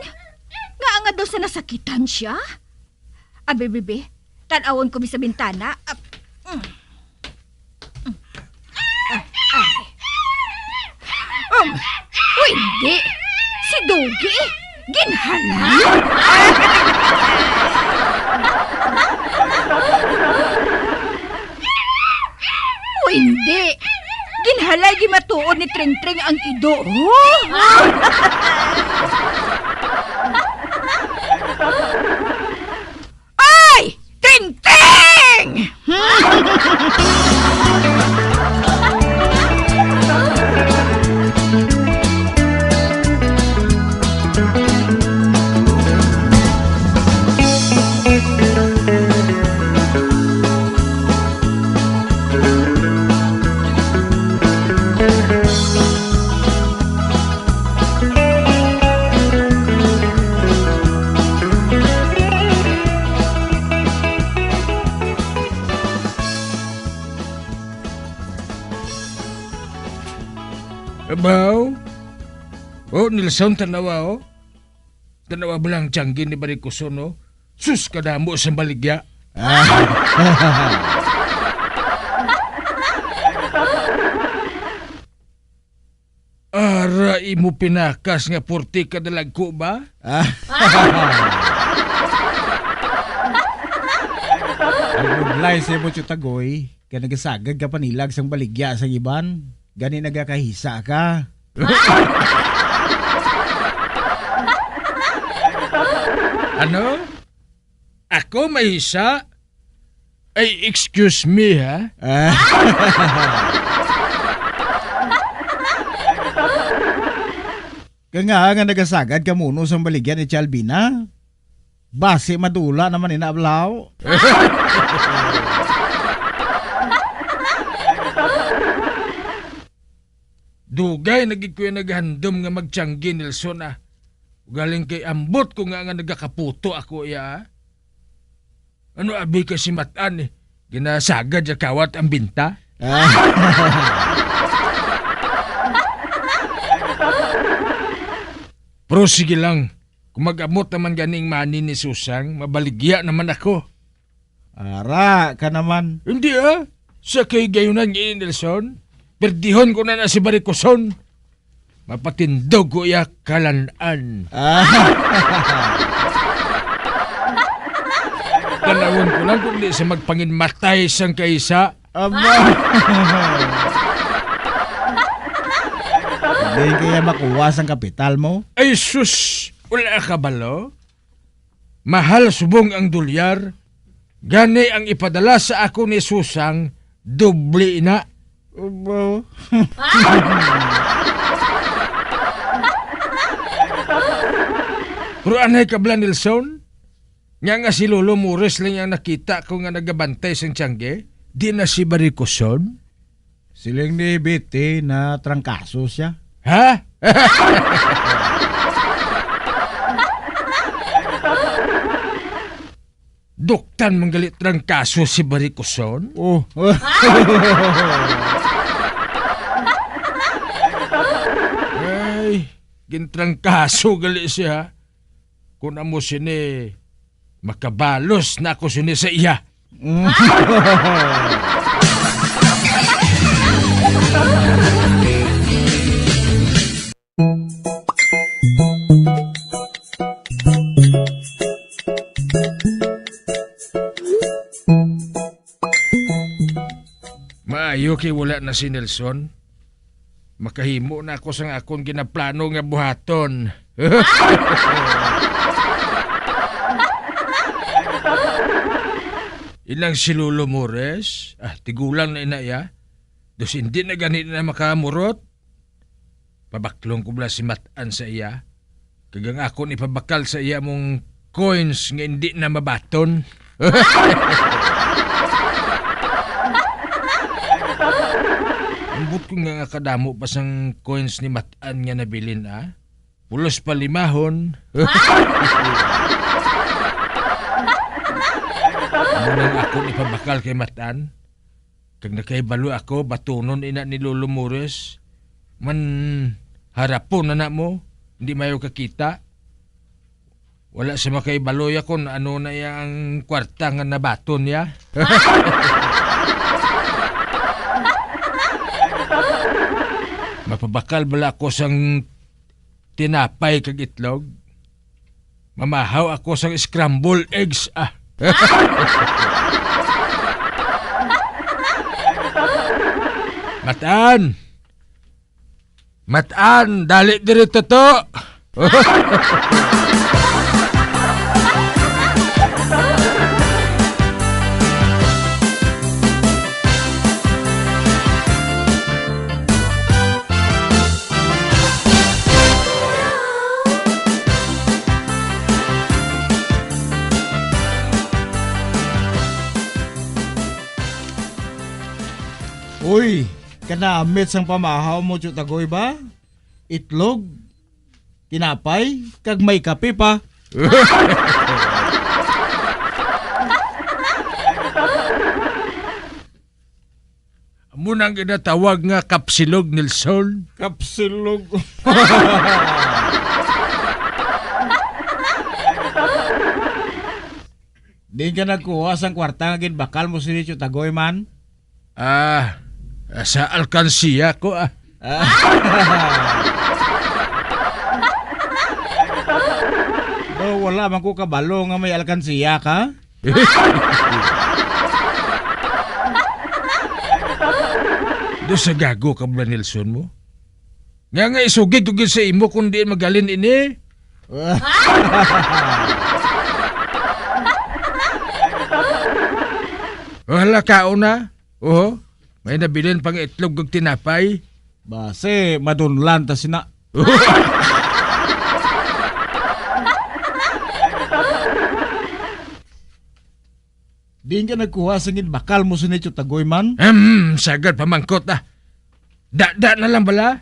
Nga daw sa nasakitan siya? Abi, bebe, tanawon ko mi sa bintana. Uy, hindi. Si Dugi, ginhalay. Uy, hindi. Ginhalay di matuod ni Tring-Tring ang ido. Ay! Tring-Tring! Abaw? Oh, Nilson, tanawa, oh. Tanawa ba lang tiyanggi ni Barikuson, oh? Sus, kadamo sa baligya. Ara, imo pinakas nga porti ka dalagko ba? Ang udlay sa mo Chutagoy, kaya nagasagad ka panilag sang baligya sa iban. Gani nagakahisa ka. Ano? Ako may isa? Ay, excuse me, ha? Kaya nga nagasagad ka muno sa baligyan ni Chalbina. Base madula naman inablaw. Dugay nagikuya naghandom nga magtiyanggi Nelson ah. Galing kay ambot ko nga nagakaputo ako ya. Ano abi kasi matan eh. Ginasagad sa kawat ang binta. Pero sige lang. Kung mag-amot naman ganing mani ni Susang, mabaligya naman ako. Ara ka naman. Hindi Sa kay gayunan ni Nelson. Perdihon ko na si Barikuson. Mapatindog ko ya kalanan. Tanawon ko lang kung di sa magpanginmatay sang kaisa. Hindi kaya makuha ang kapital mo? Ay sus, wala ka balo? Mahal subong ang dolyar. Gani ang ipadala sa ako ni Susang, doble na. Pero anay ka bala, Nelson? Nga si Lolo Mores lang yung nakita ko nga nagabantay sa tiyangge. Di na si Baricoson? Siling ni Betty na trangkaso siya. Ha? Doktan manggalit trangkaso si Baricoson? Oh. Ay, gintrangkaso gali siya. Kung amo sini, makabalos na ako sini sa iya. Maayo kay wala na si Nelson. Makahimo na ako sa akong ginaplano nga buhaton. Ilang si Lolo Mores? Tigulang na inaya. Dos hindi na ganit na makamurot. Pabaklong ko bala si Matan sa iya. Kagang ako ni pabakal sa iya mong coins nga hindi na mabaton. Ambot ko nga kadamo pa sang coins ni Matan nga nabilin Pulos pa limahon. Munang ako ipabakal kay Matan. Kag nakaibalo ako, batunon ina ni Lolo Mores. Man harapon na mo, hindi mayo kakita. Wala sa makaibaloy ako na ano na yung kwarta nga nabaton ya. Mapabakal bala ako sang tinapay kag itlog. Mamahaw ako sang scramble eggs Matan! Matan! Dali dirito to! Uy, kanamit sang pamahaw mo Chutagoy ba? Itlog, tinapay, kag may kape pa. Amo nang ginatawag nga kapsilog, Nelson. Kapsilog. Di ka nagkuha sang kwarta nga ginbakal mo si Chutagoy man? Sa alkansiya ko Wala man ko kabalo nga may alkansiya ka. Do sa gago ka ba, Nelson mo? Nga isugid ko sa imo kung di magalin ini. Wala kao na. May nabilin pang itlog kag tinapay. Base, madunlan ta sina. Di ka nagkuha sangin bakal mo sa nito tagoy man? Sagad pamangkot Da na lang bala?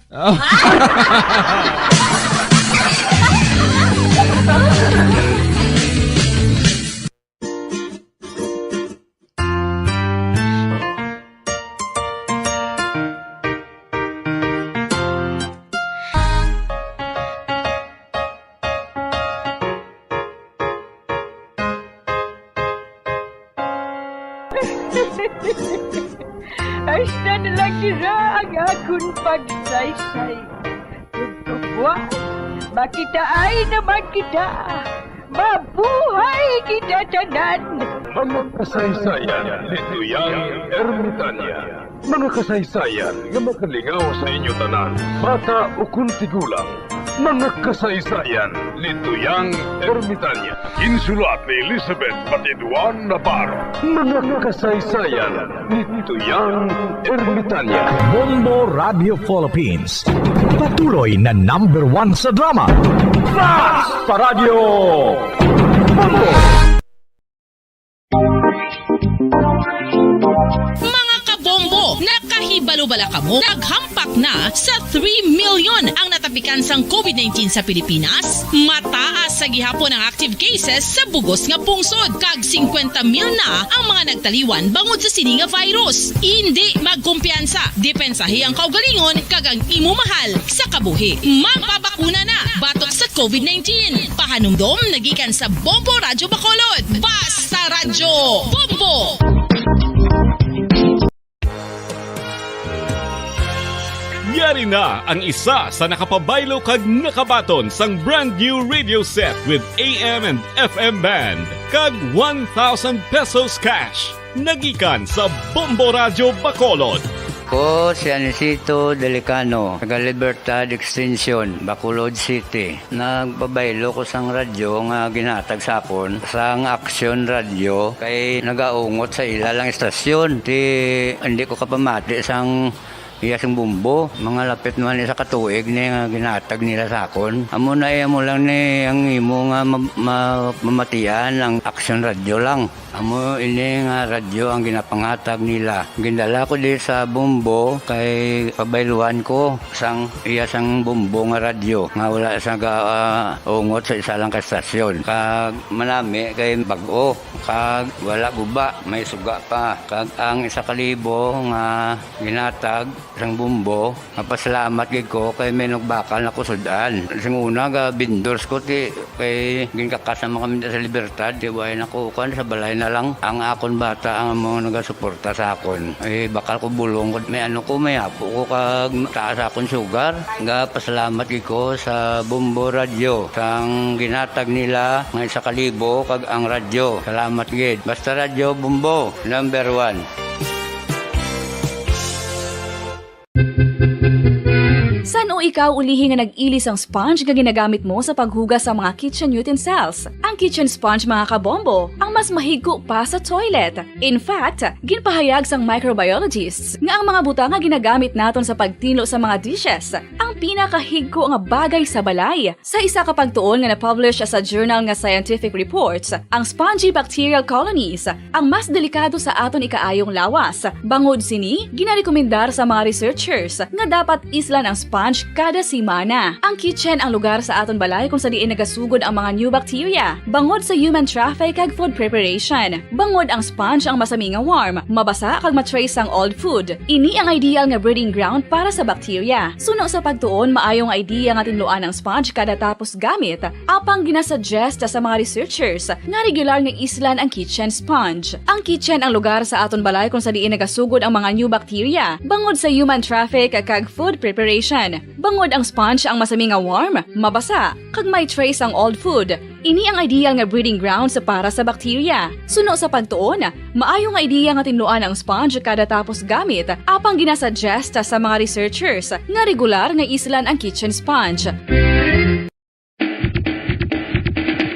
Hasta na lang nila ang akong pagsaysay. Taiwan. Makita ay naman kita. Mabuhay kita tanan. Mga kasaysayan ni Tuyang Ermitanya. Mga kasaysayan nga makalingaw sa inyo tanan, bata o kuntigulang. Mga kasaysayan ni Tuyang Ermitanya. Insulat ni Elizabeth Batiduan Navarro. Mga kasaysayan ni Tuyang Ermitanya. Bombo Radio Philippines. Patuloy na #1 sa drama. Flash sa Radio Bombo! Mga kabombo, nakahibalo bala kamo? Naghampak na sa 3 million ang natapikan sang COVID-19 sa Pilipinas. Mataas sa gihapon ang active cases sa bugos nga pungsod. Kag 50 mil na ang mga nagtaliwan bangod sa sini nga virus. Hindi magkumpiyansa. Depensahi ang kaugalingon kag ang imo mahal sa kabuhi. Magpabakuna na batok sa COVID-19. Pahanumdom nagikan sa Bombo Radyo Bacolod. Basta Radyo Bombo! Yari na ang isa sa nakapabaylo kag nakabaton sang brand new radio set with AM and FM band kag 1,000 pesos cash. Nagikan sa Bombo Radyo Bacolod. Ko si Anisito Delicano, taga Libertad Extension, Bacolod City. Nagpabaylo ko sang radyo nga ginatag sa akon sang Action Radio kay nagaungot sa ilalang estasyon. Hindi ko kapamati sang iyasang bumbo, mga lapit naman sa katuig ni nga ginatag nila sa akon. Amo na mo lang ni ang imo nga mamatian ang Action Radio lang. Amo ini nga radyo ang ginapangatag nila. Gindala ko di sa bumbo kay pabayluan ko sang iyasang bumbo nga radyo nga wala sa ungot sa isa lang ka stasyon. Kag manami kay bag-o, kag wala guba, may suga pa. Kag ang 1,000 nga ginatag sang bumbo, mapasalamat gid ko kay may nagbakal na kusudan. Sing una ga vendors ko ti kay ginkakasama kami sa Libertad, di way nako kan sa balay na lang ang akon bata ang mga nagasuporta sa akon. Bakal ko bulong may may apo ko kag taas akon sugar. Nga pasalamat gid ko sa Bombo Radio sang ginatag nila nga 1,000 kag ang radyo. Salamat gid. Basta Radyo Bombo #1. San o ikaw ulihi nga nag-ilis ang sponge nga ginagamit mo sa paghugas sa mga kitchen utensils? Ang kitchen sponge mga kabombo, ang mas mahigko pa sa toilet. In fact, ginpahayag sang microbiologists nga ang mga butang nga ginagamit naton sa pagtinlo sa mga dishes ang pinakahigko nga bagay sa balay. Sa isa ka pagtuon nga na-publish sa journal nga Scientific Reports, ang spongy bacterial colonies ang mas delikado sa aton ikaayong lawas. Bangod sini, ginarekomendar sa mga researchers nga dapat islan ang sponge kada simana. Ang kitchen ang lugar sa aton balay kung sa diin nagasugod ang mga new bacteria. Bangod sa human traffic kag food preparation. Bangod ang sponge ang masami nga warm, mabasa kag matrace ang old food. Ini ang ideal nga breeding ground para sa bacteria. Suno sa pagtuon, maayong idea nga tinluan ang sponge kada tapos gamit. Apang ginasuggest sa mga researchers nga regular nga islan ang kitchen sponge. Ang kitchen ang lugar sa aton balay kung sa diin nagasugod ang mga new bacteria. Bangod sa human traffic kag food preparation. Bangod ang sponge ang masami nga warm, mabasa, kag may trace ang old food. Ini ang ideal nga breeding ground sa para sa bacteria. Suno sa pagtuon, maayo nga idea nga tinluan ang sponge kada tapos gamit, apang ginasuggest sa mga researchers nga regular nga islan ang kitchen sponge.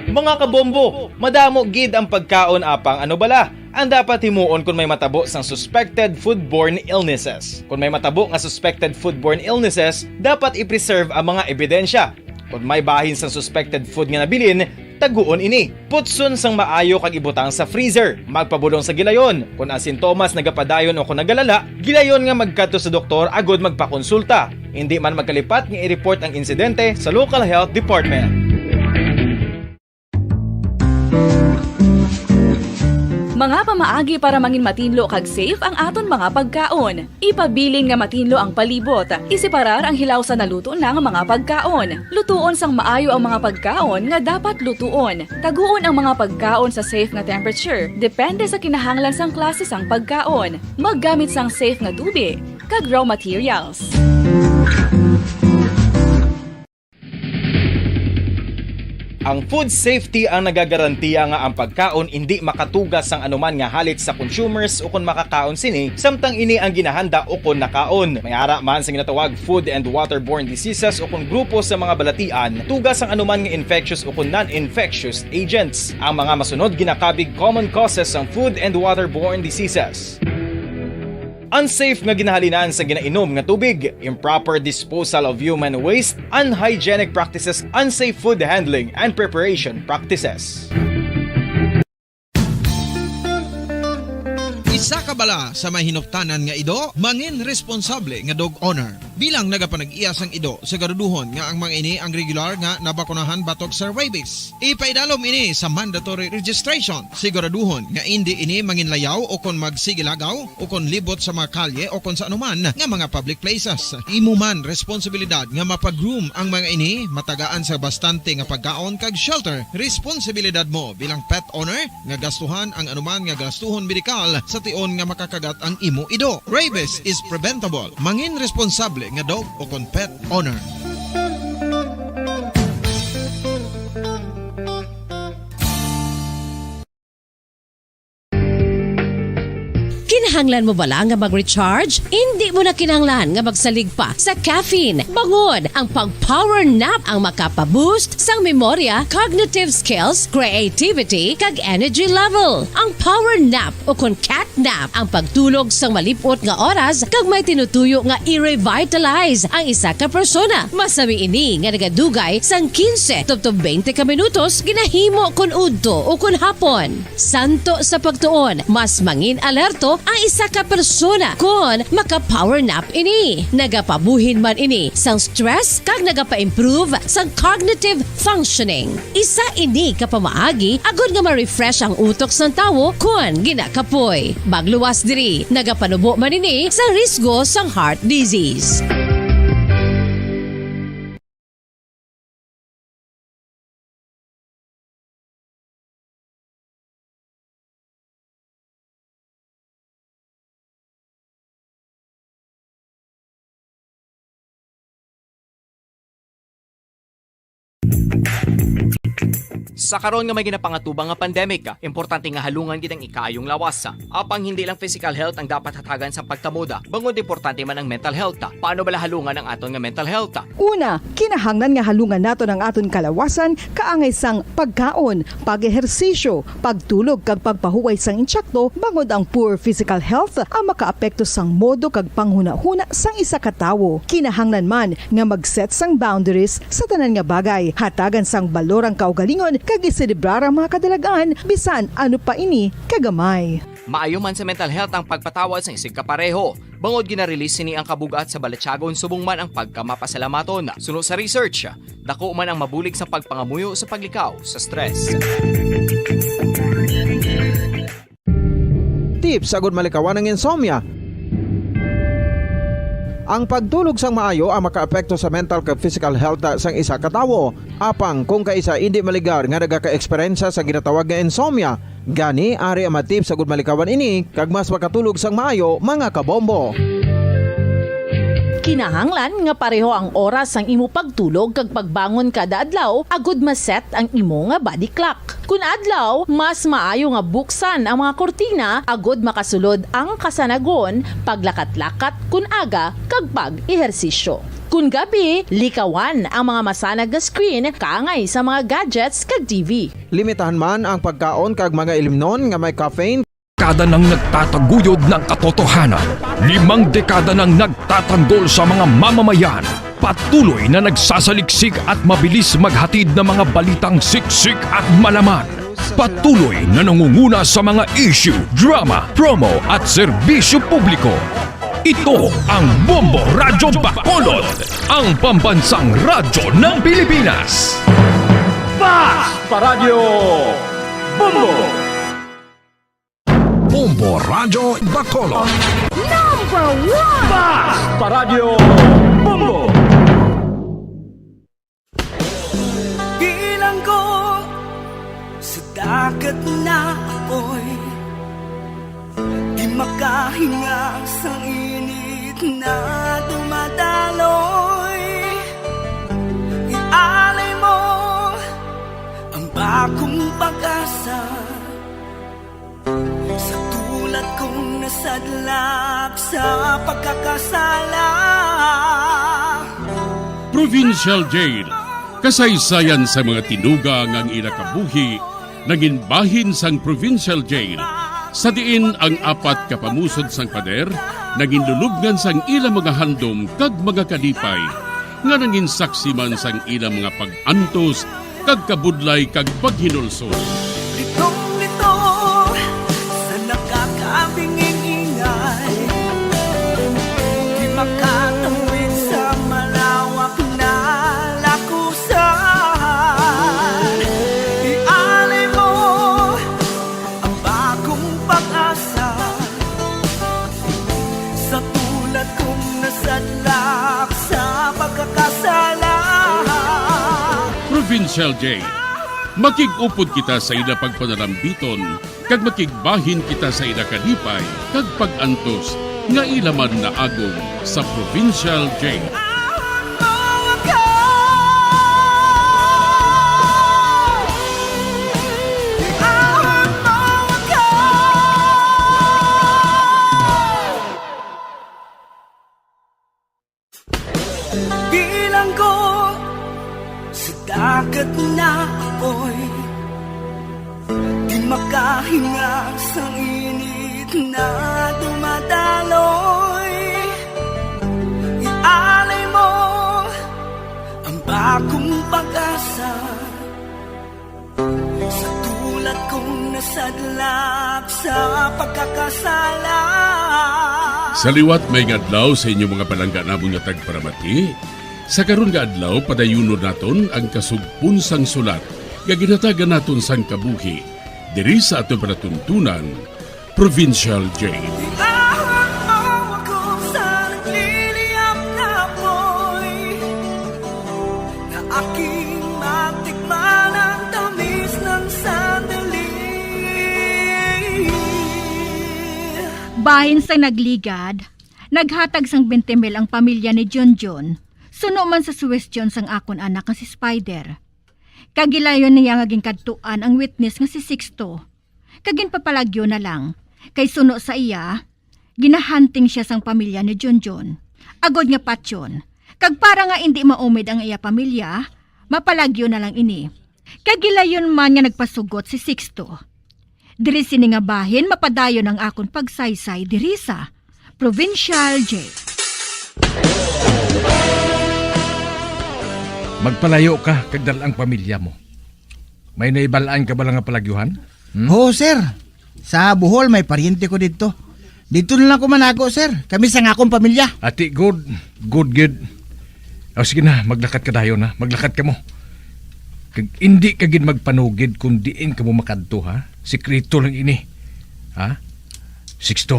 Mga kabombo, madamo gid ang pagkaon apang ano bala ang dapat himuon kung may matabo sang suspected foodborne illnesses. Kung may matabo nga suspected foodborne illnesses, dapat i-preserve ang mga ebidensya. Kung may bahin sang suspected food nga nabilin, taguon ini. Putson sang maayo kag ibutang sa freezer. Magpabulong sa gilayon. Kung ang sintomas nagapadayon o kung nagalala, gilayon nga magkadto sa doktor agod magpakonsulta. Hindi man magkalipat nga i-report ang insidente sa local health department. Mga pamaagi para mangin matinlo kag safe ang aton mga pagkaon. Ipabilin nga matinlo ang palibot. Isiparar ang hilaw sa naluto ng mga pagkaon. Lutuon sang maayo ang mga pagkaon nga dapat lutuon. Taguon ang mga pagkaon sa safe nga temperature. Depende sa kinahanglan sang klase sang pagkaon. Maggamit sang safe nga tubig kag raw materials. Ang food safety ang nagagarantiya nga ang pagkaon hindi makatugas sang anuman nga halit sa consumers o kung makakaon sini, samtang ini ang ginahanda o kung nakaon. May ara man sa ginatawag food and waterborne diseases o kung grupo sa mga balatian, tugas ang anuman nga infectious o kung non-infectious agents. Ang mga masunod ginakabig common causes ng food and waterborne diseases. Unsafe nga ginahalinan sa ginainom nga tubig, improper disposal of human waste, unhygienic practices, unsafe food handling, and preparation practices. Isa ka bala sa mahinuptanan nga ido, mangin responsable nga dog owner. Bilang nagapanag-iyas ang ido, siguraduhon nga ang mga ini ang regular nga nabakunahan batok sa rabies. Ipaidalom ini sa mandatory registration. Siguraduhon nga hindi ini manginlayaw o kon magsigilagaw o kon libot sa mga kalye o kon sa anuman nga mga public places. Imuman responsibilidad nga mapag-groom ang mga ini, matagaan sa bastante nga pagkaon kag shelter. Responsibilidad mo bilang pet owner nga gastuhan ang anuman nga gastuhon medikal sa tion nga makakagat ang imo ido. Rabies is preventable. Mangin responsable nga dog o kon pet owner. Kinahanglan mo bala nga mag-recharge? Hindi mo na kinahanglan nga magsalig pa sa caffeine. Bangod, ang pag-power nap ang makapaboost sang memorya, cognitive skills, creativity, kag energy level. Ang power nap o kon cat nap ang pagtulog sang malipot nga oras kag may tinutuyo nga i-revitalize ang isa ka persona. Masami ini nga nagadugay sang 15 to 20 ka minutos ginahimo kun udto o kun hapon. Santo sa pagtuon, mas mangin alerto ang isa ka persona kung maka-power nap ini. Nagapabuhin man ini sang stress kag nagapa-improve sang cognitive functioning. Isa ini kapamaagi agud nga ma-refresh ang utok sang tawo kung ginakapoy. Bagluwas diri, nagapanubo man ini sa risgo sang heart disease. Sa karon nga may ginapangatubang nga pandemic, importante nga halungan gid ang ikaayong lawas. Apang hindi lang physical health ang dapat hatagan sa pagtamuda, bangod importante man ang mental health. Paano bala halungan ang aton nga mental health? Una, kinahanglan nga halungan nato ang aton kalawasan kaangay sang pagkaon, pag-ehersisyo, pagtulog kag pagpahuway sang insyakto, bangod ang poor physical health ang makaapekto sang modo kag panghuna-huna sang isa ka tawo. Kinahanglan man nga mag-set sang boundaries sa tanan nga bagay, hatagan sang balorang kaugalingon kag iselebrar ang mga kadalagan bisan ano pa ini kagamay. Maayo man sa mental health ang pagpatawad sa isig kapareho. Bangod gina-release ni ang kabugat sa balatsagon subong man ang pagkamapasalamaton. Suno sa research, dako man ang mabulig sa pagpangamuyo sa paglikaw sa stress. Tips agud malikawan ng insomnia. Ang pagtulog sang maayo ang makaapekto sa mental kag physical health sang isa ka tawo. Apang kung kaisa hindi maligar nga nagaka-eksperyensya sa ginatawag nga insomnia, gani ari ang matip sa gud malikawan ini kag mas makatulog sang maayo mga kabombo. Kinahanglan nga pareho ang oras ang imo pagtulog kag pagbangon kada adlaw agud maset ang imo nga body clock. Kun adlaw, mas maayo nga buksan ang mga kortina agud makasulod ang kasanagon, paglakat-lakat kun aga kag pag-ehersisyo. Kun gabi, likawan ang mga masanag nga screen kaangay sa mga gadgets kag TV. Limitahan man ang pagkaon kag mga ilimnon nga may caffeine. Dekada nang nagtataguyod ng katotohanan. 5 dekada nang nagtatanggol sa mga mamamayan. Patuloy na nagsasaliksik at mabilis maghatid ng mga balitang siksik at malaman. Patuloy na nangunguna sa mga issue, drama, promo at serbisyo publiko. Ito ang Bombo Radyo Bacolod, ang pambansang radyo ng Pilipinas. Fast Paradyo Bombo! Bombo Radyo Bacolod. Number 1! Fast Paradyo Bombo! Bilang ko sa dagat na apoy, di makahinga sa init na dumadaloy. Ialay mo nasadlak sa pagkakasala. Provincial Jail, kasaysayan sa mga tinugang ang inakabuhi, naging bahin sang Provincial Jail. Sa diin ang apat kapamusod sang pader, naging lulubngan sang ilang mga handom kag mga kalipay, nga naging saksi man sang ilang mga pag-antos, kag kabudlay kag paghinulsol. Litong-lito sa nakakabinging ingay, di makatawid sa malawak na lakusan. Ialay mo ang bagong pag-asa sa tulad kong nasadlak sa pagkakasala. Provincial Jail, makig-upod kita sa ila pagpanalambiton, kag makigbahin kita sa ila kalipay, kag pag-antos, nga ilaman na agong sa Provincial Jail. Bilang ko sa dagat na apoy, di makahinga sa init na dumadaloy. Ialay mo ang bagong pag-asa sa tulad kong nasadlak sa pagkakasala. Sa liwat may ngadlaw sa inyong mga palangga namong nga tagparamati, sa karon nga adlaw padayunon naton ang kasugpon sang sulat nga ginhatagan naton sang kabuhi diri sa ato panatuntunan, Provincial Jail. Iahon mo ako sa nagliliyap na apoy, na aking matikman ang tamis ng sandali. Bahin sa nagligad, naghatag sang 20 mil ang pamilya ni John John, suno man sa suwestyon sang akon anak nga si Spider. Kagilayon niya ngaging kadtuan ang witness nga si Sixto. Kagin papalagyo na lang, kay suno sa iya, ginahunting siya sang pamilya ni John John. Agod nga patyon, kag para nga hindi maumid ang iya pamilya, mapalagyo na lang ini. Kagilayon man nga nagpasugot si Sixto. Diri sini nga bahin mapadayon ang akon pagsaysay diri sa Provincial Jail. Magpalayo ka kag dalang pamilya mo. May naibalaan ka ba lang nga palagyuhan? Oo, sir. Sa Bohol may paryente ko dito. Dito na lang ko manago, sir. Kami sa akong pamilya. Ati, good. O sige na, maglakad ka dayo na. Maglakad ka mo. Kag hindi ka gid magpanugid kung diin ka mo makadto, ha? Sikreto lang ini. Ha? Sixto,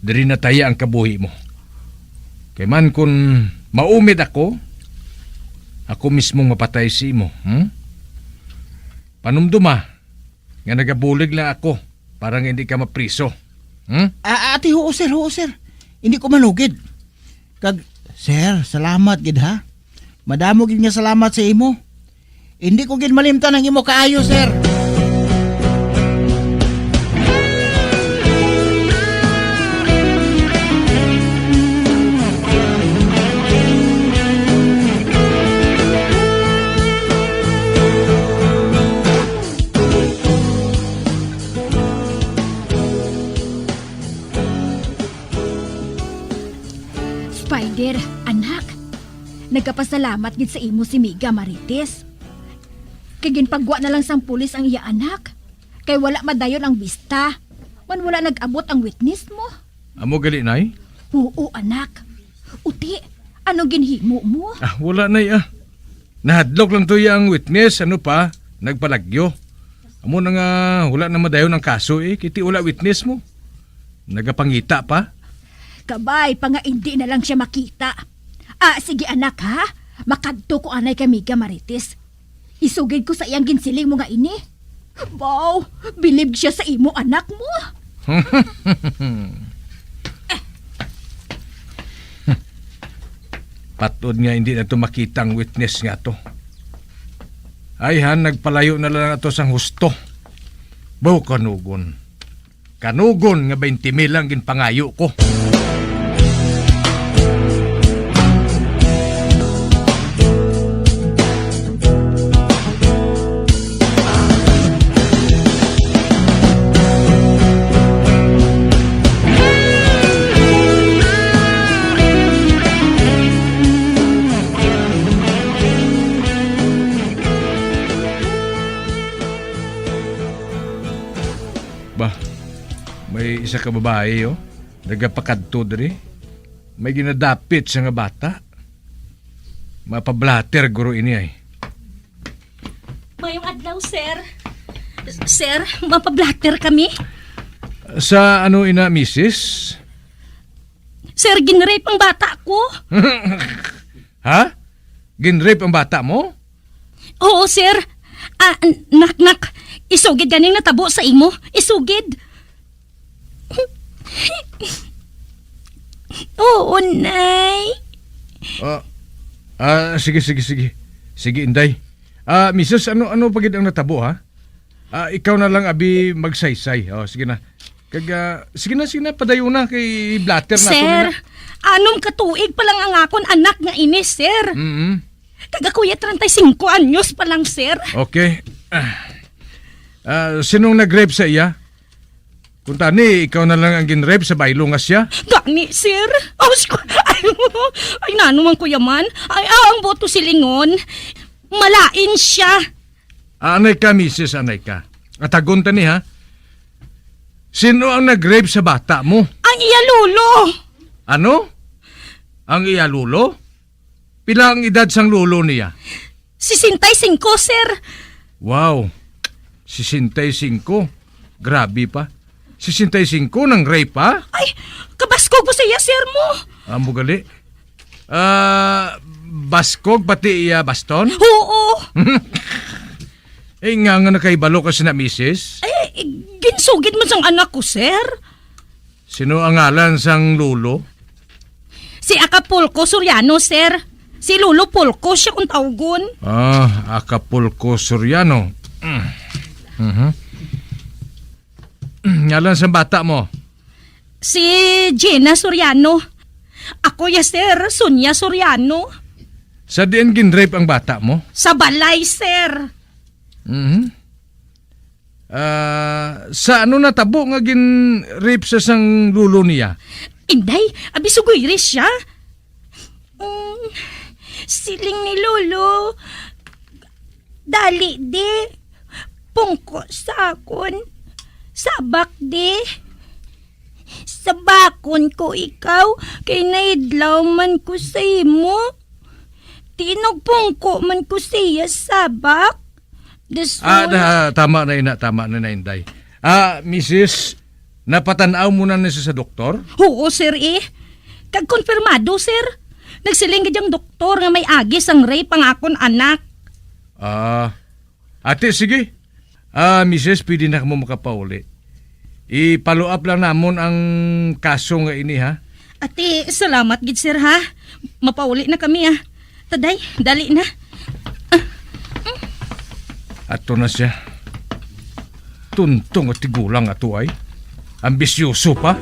diri na taya ang kabuhi mo. Kay man kung maumid ako mismong mapatay si mo. Panumduma, nga nagabulig lang ako, parang hindi ka mapriso. Ati, oo, sir. Hindi ko manugid. Kag, sir, salamat gid ha. Madamo gid nga salamat sa imo. Hindi ko gid malimtan ang imo kaayo, sir. Spider, anak, nagkapasalamat gid sa imo si Miga Marites. Kay ginpagwa na lang sang pulis ang iya anak. Kay wala madayon ang bista. Man wala nag-abot ang witness mo. Amo gali, nay? Oo, anak. Uti, ano ginhimo mo? Wala, nay, Nahadlok lang to ang witness, ano pa? Nagpalagyo. Amo na nga, wala na madayon ang kaso kiti wala witness mo. Nagapangita pa. Kabay, pa nga hindi na lang siya makita. Sige anak ha. Makadto ko anay kay Miga Marites. Isugid ko sa iyang ginsiling mo nga ini. Wow, bilib siya sa imo anak mo. Patod nga hindi na to makitang witness nga to. Ay nagpalayo na lang ato sang husto. Baw kanugon. Kanugon nga 20,000 lang ginpangayo ko. May isa ka babae, nagapakadto diri. May ginadapit sa nga bata. Mapablatter guro ini ay. Mayong adlaw, sir. Sir, mapablatter kami. Sa ano ina, misis? Sir, ginrape ang bata ko. Ha? Ginrape ang bata mo? Oo, sir. Nak. Isugid ganing natabo sa imo. Isugid. Oo, nay. Sige. Sige, Inday. Mrs., ano pagid ang natabo, ha? Ikaw na lang, abi, magsaysay. Sige na. Sige na, padayo na kay blatter na. Sir, anong katuig pa lang ang akon anak nga ini, sir? Kagakuya 35 anyos pa lang, sir. Okay. Sinong nag-rape sa iya? Kung tani, ikaw na lang ang gin-rape sa baylo nga siya? Gani, sir. Ay, nanuman ko yaman. Ang boto silingon. Malain siya. Anay ka, misis, anay ka. Atagon tani, ha? Sino ang nag-rape sa bata mo? Ang iya lulo. Ano? Ang iya lulo? Pila ang edad sang lulo niya? 65, sir. Wow. 65. Grabe pa. 65 ng rape, ha? Ay, kabaskog po siya, sir mo. Amo gali. Baskog pati iya baston? Oo. Nga nakaibalo kasi na misis? Ay, ginsugid mo sang anak ko, sir. Sino ang ngalan sang lulo? Si Acapulco Soriano, sir. Si Lulo Pulco siya kung tawgon. Acapulco Soriano. Ngalan sa bata mo? Si Gina Soriano. Ako ya, sir. Sonia Soriano. Sa diin gin-rape ang bata mo? Sa balay, sir. Sa ano natabo nga gin-rape sa sang lulo niya? Inday, abisugoy siya. Siling ni Lolo. Dali, di. Pungko sa akon. Sabak, di. Sabakon ko ikaw, kay naidlaw man ko sa imo. Tinugpungko man ko siya sabak. Tama na, Inday. Mrs., napatanaw mo na siya sa doktor? Oo, sir, Kag-konfirmado, sir. Nagsiling gadyang doktor nga may agis ang rape ang akon anak. Ate, sige. Mrs., pwede na mo makapauli. I-follow up lang namon ang kaso nga ini, ha? Ate, salamat gid, sir, ha? Mapauli na kami, ha? Taday, dali na. Ato na siya. Tuntong at tigulang ato ay. Ambisyoso pa.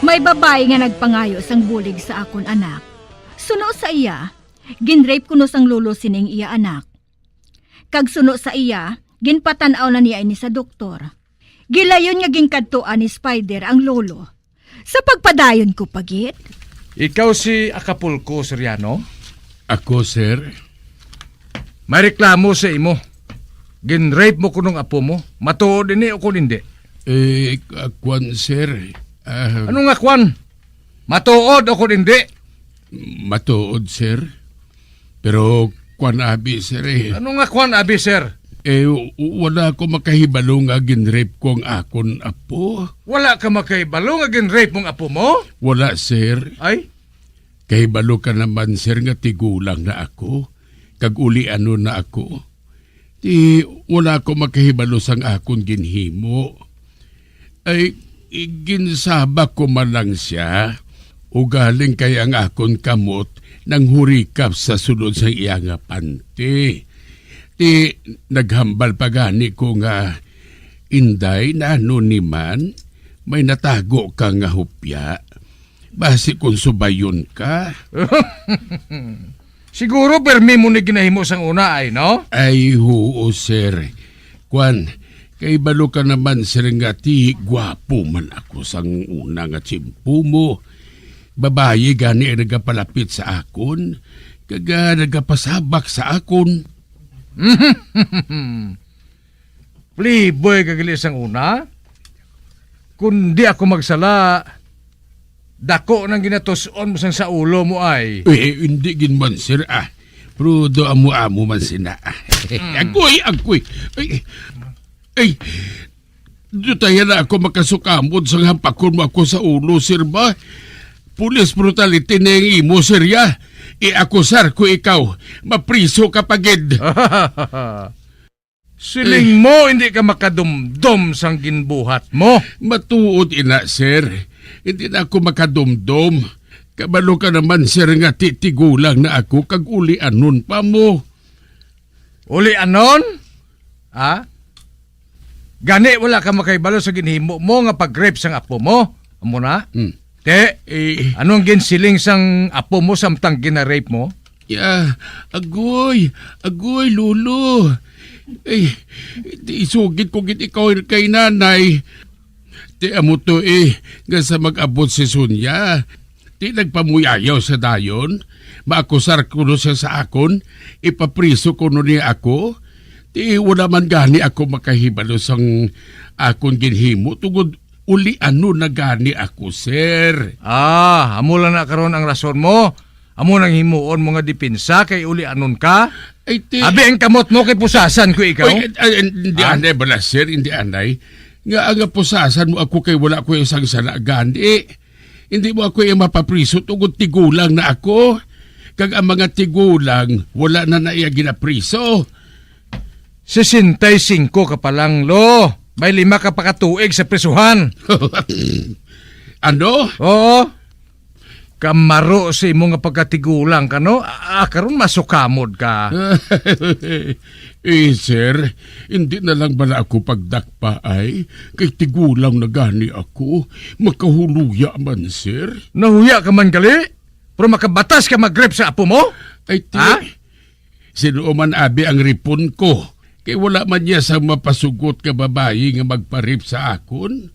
May babae nga nagpangayo sang bulig sa akon anak. Suno sa iya, ginrape kuno sang lulo sining iya anak. Kag suno sa iya, ginpatanaw na niya ini sa doktor. Gilayon nga gingkadtuan ni Spider ang lolo. Sa pagpadayon ko pagit. Ikaw si Acapulco Soriano? Ako, sir. May reklamo sa imo. Ginrape mo kunong apo mo. Matuod ini o kun hindi? Kwan, sir. Ano nga kwan? Matuod o kun hindi? Matuod, sir. Pero kwan abi, sir. Ano nga kwan abi, sir? Wala ko makahibalo nga ginrape ko ang akon apo. Wala ka makahibalo nga ginrape mong apo mo? Wala, sir. Ay? Kahibalo ka naman, sir, nga tigulang na ako. Kag uli ano na ako. Ti wala ko makahibalo sang akon ginhimo. Ay ginsaba ko man lang siya. Ugaling kay ang akon kamot nang hurikap sa sulod sa iya nga panty. Ti naghambal pa gani ko nga inday na ano ni man may natago ka nga hupya. Basi kung subayon ka. Siguro permi mo ni ginahimo sang una ay, no? Ay, oo, sir. Kwan, kay balo ka naman, sir, nga ti gwapo man ako sang una nga tsimpo mo. Babayi gani ay nagapalapit sa akon, kaga nagapasabak sa akon. Playboy kagali sang una? Kung di ako magsala, dako nang ginatuson mo sang sa ulo mo ay. Hindi ginman, sir, Pero do amo-amo man sina. Agoy! Ay, do tayo na ako makasukamod sang hampakon mo ako sa ulo, sir ba? Police brutality na yung imo, sir, ya. Akusar ko ikaw. Mapriso ka pagid. Siling mo, hindi ka makadumdum sang ginbuhat mo. Matuod ina, sir. Hindi na ako makadumdum. Kabalo ka naman, sir, nga titigulang na ako kag uli anon pa mo. Uli anon? Gani wala ka makaibalo sa ginhimo mo nga pag-rape sang apo mo? Amo na? Te, anong ginsiling sang apo mo samtang gina-rape mo? Agoy, lulo. Isugit ko git ikaw kay nanay. Ti amo to nga sa mag-abot si Sonia. Ti nagpamuyayaw sa dayon. Maakusar ko no siya sa akon. Ipapriso ko no niya ako. Ti wala man gani ako makahibalo sang akon ginhimo. Tugod uli ano na gani ako, sir. Amo lang na karon ang rason mo. Amo nang himuon mo nga dipinsa kay uli anon ka? Abi ang kamot mo kay pusasan ko ikaw? Hindi anay bala, sir, hindi anay. Nga ang pusasan mo ako kay wala ko isang sanagan. Hindi mo ako yung mapapriso tugod tigulang na ako. Kag ang mga tigulang, wala na iya ginapriso. 65 ka pa lang, lo. May 5 ka pa katuig sa prisuhan. Ano? Oo. Kamaro sa imo nga pagkatigulang ka, no? Karon masukamod ka. Sir, hindi na lang bala ako pagdakpa ay. Kay tigulang na gani ako. Makahuluya man, sir. Nahuya ka man gali? Pero makabatas ka mag-rape sa apo mo? Sino man abi ang ripon ko. Kay wala man niya sa mapasugot ka babae nga magparip sa akon.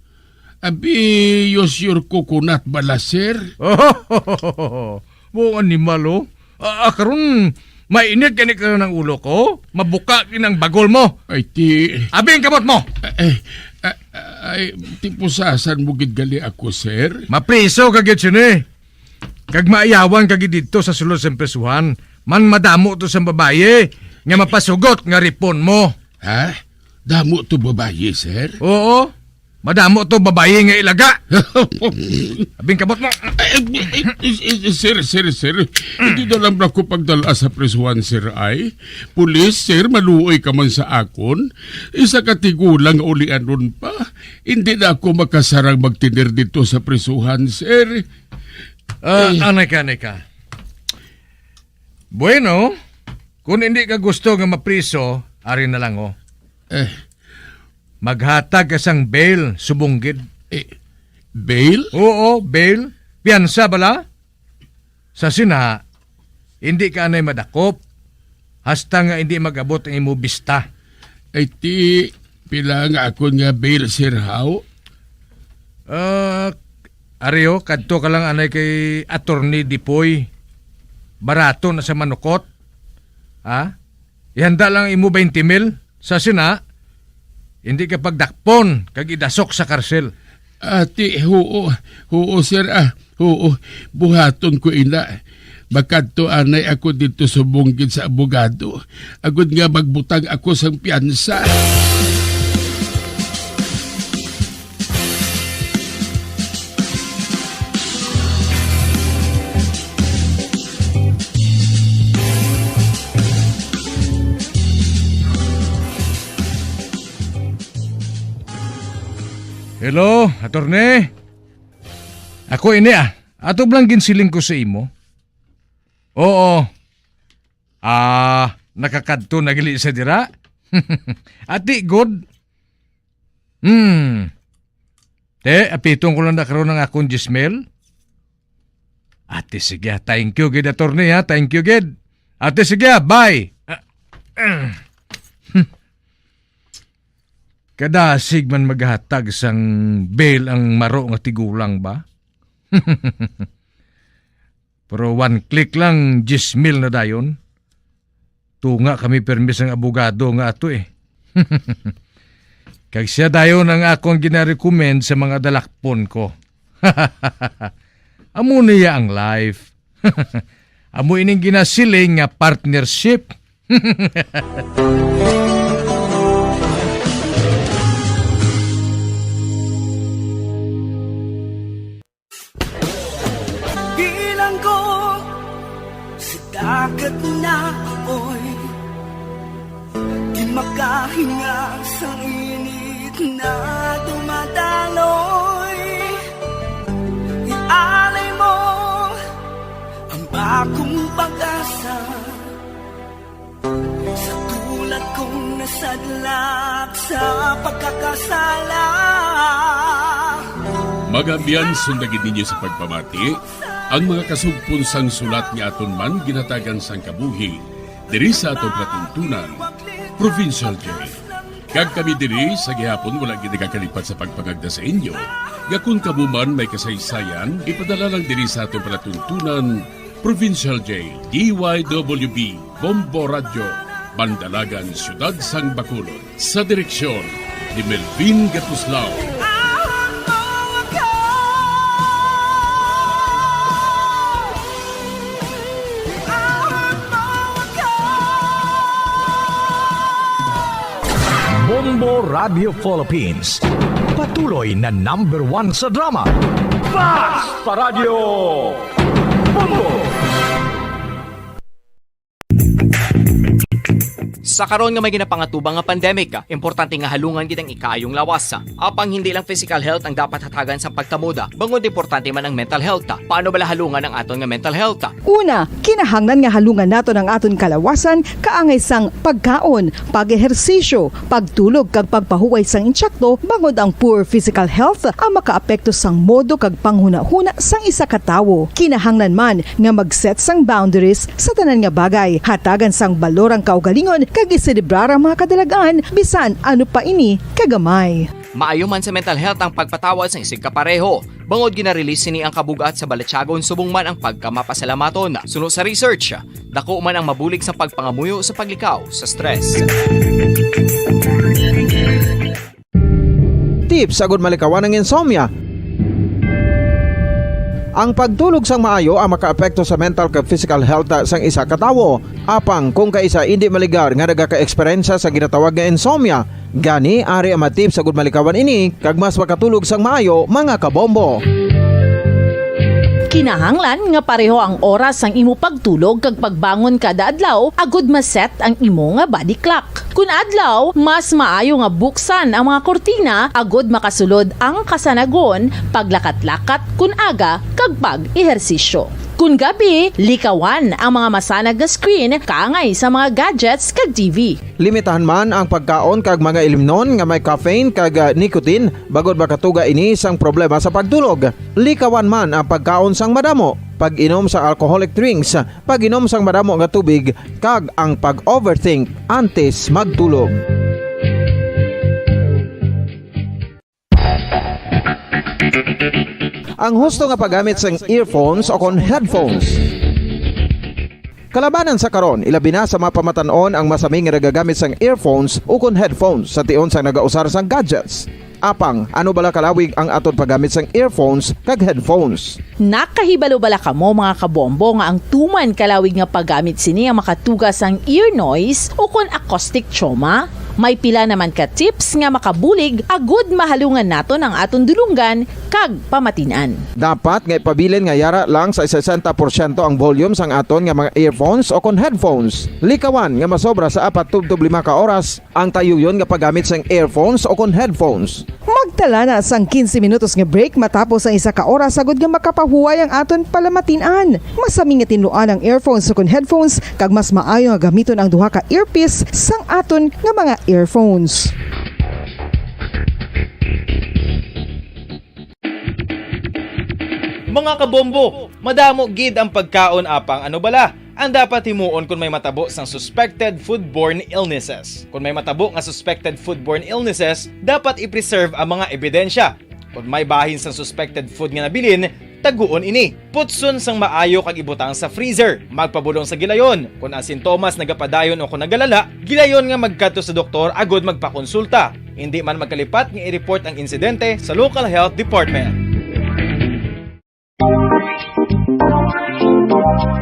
Abi, yosyur coconut bala, sir? Buong animal, oh. Karon, mainit ka ng ulo ko. Mabuka ang bagol mo. Abi, ang kamot mo. Tipusasan mo gali ako, sir? Mapriso kagit sini. Kag maayawan kagit dito sa sulod sa presuhan. Man madamo to sa babaye. Nga mapasugot nga ripon mo. Damo to babaye, sir? Oo. Madamo to babae nga ilaga. Abing kabot mo. Sir. Hindi na lang ako pagdala sa presuhan, sir, ay. Pulis, sir, maluoy ka man sa akon. Isa katigulang ulian nun pa. Hindi na ako makasarang magtinir dito sa presuhan, sir. Anay ka. Bueno, kung hindi ka gusto nga mapriso, ari na lang, oh. Maghatag ka sang bail, subunggid. Bail? Oo, bail. Piyansa bala? Sa sina, hindi ka anay madakop. Hasta nga hindi mag-abot ang imo bista. Pila nga ako nga bail, sir, how? Ario, kadto ka lang anay kay Attorney Dipoy. Barato na sa manukot. Ihanda lang imo 20 mil. Sa sina, hindi ka pagdakpon kag idasok sa karsel. Oo, sir, oo. Buhaton ko ina. Bakad to anay ako dito subunggid sa abogado. Agud nga magbutang ako sang piyansa. Hello, attorney. Ako ini Ato blang ginsiling ko sa imo. Oo. Nakakadto nagili sa dira. Ati, good. Apitong ko lang na karoon ng akong Gismel. Ate, sige, thank you, gid, attorney, ha. Thank you, gid. Ate, sige, bye. Kadasig man maghatag sang bail ang maro nga tigulang ba? Pero one click lang, 10,000 na dayon. Tunga kami permis ng abogado nga ato eh. Kag siya dayon ang akong ginarecommend sa mga dalakpon ko. Amo niya ang life. Amo ining ginasiling nga partnership. Bilang ko sa dagat na apoy, di makahinga sa init na dumadaloy. Ialay mo ang bagong pag-asa sa tulad kong nasadlak sa pagkakasala. Magabiyan sundagin ninyo sa pagpamati ang mga kasugpon sang sulat nga aton man ginatagan sang kabuhi diri sa atong katuntunan, Provincial Jail. Kag kami diri sa gihapon wala gid nakakalipat sa pagpangagda sa inyo. Gakun kamo man may kasaysayan, ipadala lang diri sa atong palatuntunan, Provincial Jail, DYWB, Bombo Radio, Bandalagan, Siyudad Sang Bacolod. Sa direksyon ni Melvin Gatuslao. Bombo Radio Philippines. Patuloy na #1 sa drama. Basta Radio Bombo! Sa karon nga may ginapangatubang nga pandemic, importante nga halungan gid ang ikayong lawas. Apang hindi lang physical health ang dapat hatagan sa pagtamuda, bangod importante man ang mental health. Paano bala halungan ang aton nga mental health? Una, kinahanglan nga halungan nato ang aton kalawasan kaangay sang pagkaon, pag-ehersisyo, pagtulog kag pagpahuway sang insyakto bangod ang poor physical health ang makaapekto sang modo kag panghuna-huna sang isa ka tawo. Kinahanglan man nga mag-set sang boundaries sa tanan nga bagay, hatagan sang balorang kaugalingon kag iselebrar ang mga kadalagaan bisan ano pa ini kagamay. Maayo man sa mental health ang pagpatawad sa isig kapareho. Bangod ginarelease ni ang kabugat sa Balachagon subong man ang pagkamapasalamaton. Sunod sa research, dako man ang mabulig sa pagpangamuyo sa paglikaw sa stress. Tips agud malikawan ng insomnia. Ang pagtulog sang maayo ang makaapekto sa mental kag physical health sang isa ka tawo. Apang kung kaisa hindi maligar nga nagaka-eksperyensya sa ginatawag nga insomnia, gani ari ang matip sa gud malikawan ini kag mas makatulog sang maayo mga kabombo. Kinahanglan nga pareho ang oras ang imo pagtulog kag pagbangon kada adlaw agud maset ang imo nga body clock. Kun adlaw, mas maayo nga buksan ang mga kortina agud makasulod ang kasanagon, paglakat-lakat kun aga kag pag-ehersisyo. Kun gabi, likawan ang mga masanag nga screen kaangay sa mga gadgets kag TV. Limitahan man ang pagkaon kag mga ilimnon nga may caffeine kag nicotine bagod makatuga ini sang problema sa pagtulog. Likawan man ang pagkaon sang madamo, pag-inom sa alcoholic drinks, pag-inom sang madamo nga tubig kag ang pag-overthink antes magtulog. Ang husto nga paggamit sang earphones o kon headphones. Kalabanan sa karon, ilabi na sa mga pamatanon ang masaming nga nagagamit sang earphones o kon headphones sa tion sang nagausar sang gadgets. Apang, ano bala kalawig ang aton paggamit sang earphones kag headphones? Nakahibalo bala kamo mga kabombo nga ang tuman kalawig nga paggamit sini ang makatugas ang ear noise o kon acoustic trauma? May pila naman ka tips nga makabulig agud mahalungan naton ang aton dulunggan kag pamatinan. Dapat nga ipabilin nga yara lang sa 60% ang volume sang aton nga mga earphones o kon headphones. Likawan nga masobra sa 4 to 5 ka oras ang tayuyon nga paggamit sang earphones o kon headphones. Tala na sang 15 minutos nga break matapos ang isa ka oras sagod nga makapahuway ang aton palamatinan. Masami nga tinluan ang earphones o headphones kag mas maayo nga gamiton ang duha ka earpiece sang aton nga mga earphones. Mga kabombo, madamo gid ang pagkaon apang ano bala ang dapat himuon kung may matabo sang suspected foodborne illnesses. Kung may matabo nga suspected foodborne illnesses, dapat i-preserve ang mga ebidensya. Kung may bahin sang suspected food nga nabilin, taguon ini. Putson sang maayo kag ibutang sa freezer. Magpabulong sa gilayon. Kung ang sintomas nagapadayon o kung nagalala, gilayon nga magkadto sa doktor agod magpakonsulta. Hindi man magkalipat nga i-report ang insidente sa local health department.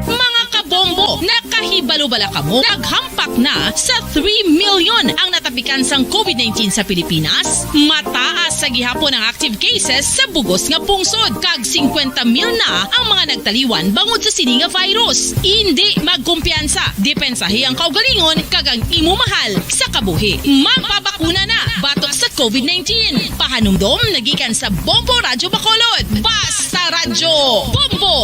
Mga kabombo, nakahibalo bala kamo? Naghampak na sa 3 million ang natapikan sang COVID-19 sa Pilipinas. Mataas sa gihapon ang active cases sa bugos nga pungsod. Kag 50 mil na ang mga nagtaliwan bangod sa sini nga virus. Hindi magkumpiyansa. Depensahi ang kaugalingon kag ang imo mahal sa kabuhi. Magpabakuna na batok sa COVID-19. Pahanumdom nagikan sa Bombo Radyo Bacolod. Basta Radyo Bombo!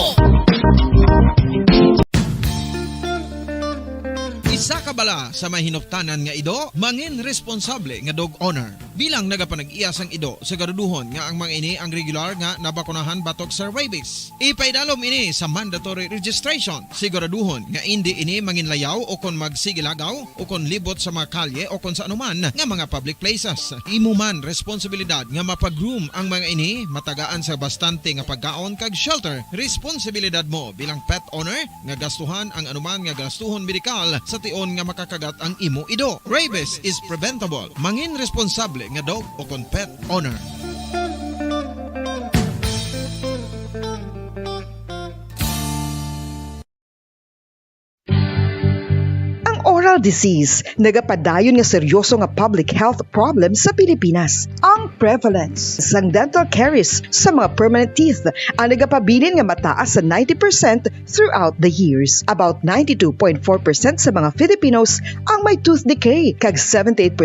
Isa ka bala sa mahinuptanan nga ido, mangin responsable nga dog owner. Bilang nagapanag-iyas ang ido, siguraduhon nga ang mga ini ang regular nga nabakunahan batok sa rabies. Ipaidalom ini sa mandatory registration. Siguraduhon nga hindi ini manginlayaw o kon magsigilagaw o kon libot sa mga kalye o kon sa anuman nga mga public places. Imuman responsibilidad nga mapag-groom ang mga ini, matagaan sa bastante nga pagkaon kag shelter. Responsibilidad mo bilang pet owner nga gastuhan ang anuman nga gastuhon medikal sa tion nga makakagat ang imo ido. Rabies is preventable. Mangin responsable nga dog o kon pet owner. Oral disease, nagapadayon nga seryoso nga public health problem sa Pilipinas. Ang prevalence sang dental caries sa mga permanent teeth ang nagapabilin nga mataas sa 90% throughout the years. About 92.4% sa mga Filipinos ang may tooth decay, kag 78%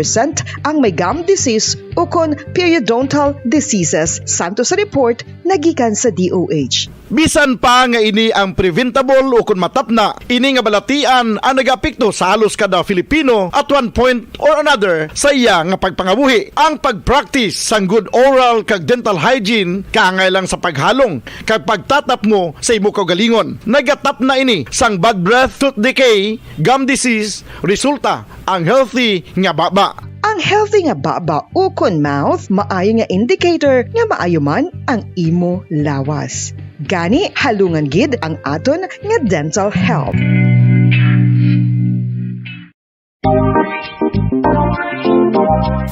ang may gum disease o kon periodontal diseases, santo sa report nagikan sa DOH. Bisan pa nga ini ang preventable o kung matapna, ini nga balatian ang nagapikto sa halos kada Filipino at one point or another sa iya nga pagpangabuhi. Ang pag-practice sang good oral kag dental hygiene kaangay sa paghalong kag pagtatap mo sa imo kaugalingon. Nagatap na ini sang bad breath, tooth decay, gum disease, resulta ang healthy nga baba. Ang healthy nga baba o kon mouth, maayo nga indicator nga maayo man ang imo lawas. Gani halungan gid ang aton nga dental health.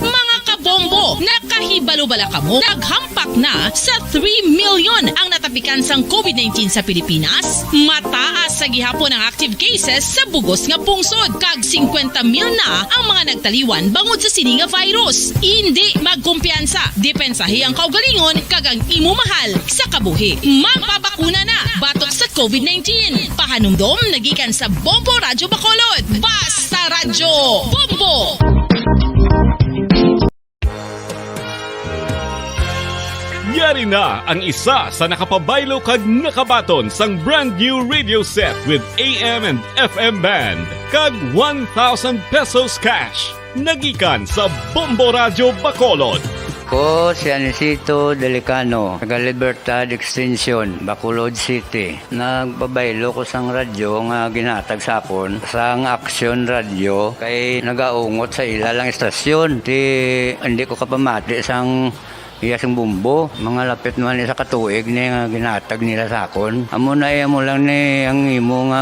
Mga kabombo, nakahibalo bala kamo? Naghampak na sa 3 million ang natapikan sang COVID-19 sa Pilipinas. Mataas sa gihapon ang active cases sa bugos nga pungsod. Kag 50 mil na ang mga nagtaliwan bangod sa sini nga virus. Hindi magkumpiyansa. Depensahi ang kaugalingon kag ang imo mahal sa kabuhi. Magpabakuna na batok sa COVID-19. Pahanumdom nagikan sa Bombo Radyo Bacolod. Basta Radyo Bombo! Yari na ang isa sa nakapabaylo kag nakabaton sang brand new radio set with AM and FM band kag 1,000 pesos cash. Nagikan sa Bombo Radyo Bacolod. Ko si Anisito Delicano, taga Libertad Extension, Bacolod City. Nagbabaylo ko sang radyo nga ginatag sapon sang Action Radio kay nagaungot sa ilalang estasyon. Hindi ko kapamati sang iyasang bumbo, mga lapit naman sa katuig ni nga ginatag nila sakon. Amo na mo lang ni ang imo nga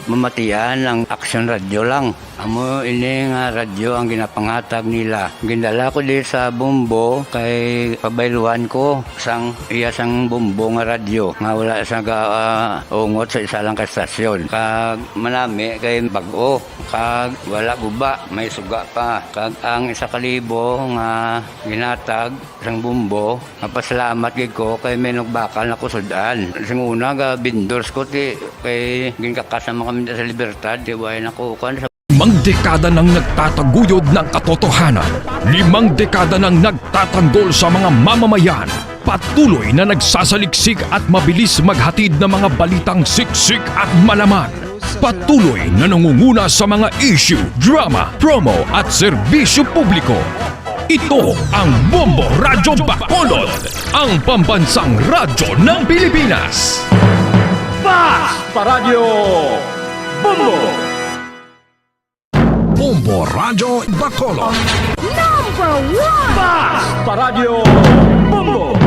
mamatian ang Action Radio lang. Amo ini nga radyo ang ginapangatag nila. Gindala ko di sa bumbo kay pabayluan ko sang iyasang bumbo nga radyo. Nga wala sa ungot sa isa lang ka stasyon. Kag manami kay bag-o. Kag wala guba, may suga pa. Kag ang 1,000 nga ginatag sang bumbo, napasalamat gid ko kay may nagbakal na kusudan. Sing una ga vendors ko ti kay ginkakasama kami sa Libertad, di way nakukan sa dekada nang nagtataguyod ng katotohanan. 5 dekada nang nagtatanggol sa mga mamamayan. Patuloy na nagsasaliksik at mabilis maghatid ng mga balitang siksik at malaman. Patuloy na nangunguna sa mga issue, drama, promo at serbisyo publiko. Ito ang Bombo Radyo Bacolod, ang pambansang radyo ng Pilipinas. Basta Radio Bombo! Bombo Radyo Bacolod. Number 1! Basta Radio Bombo!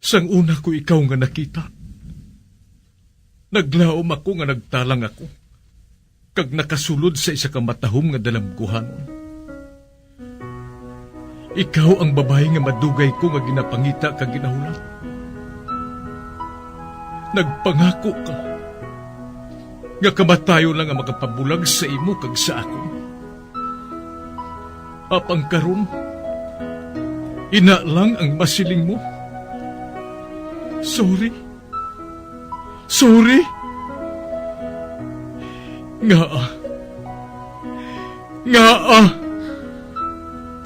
Sang una ko ikaw nga nakita, naglaom ako nga nagtalang ako, kag nakasulod sa isa ka matahom nga dalamguhanon. Ikaw ang babae nga madugay ko nga ginapangita kag ginahulat. Nagpangako ka nga kamatayo lang ang makapabulag sa imo kag sa ako. Apang karon, ina lang ang masiling mo. Sorry. Nga.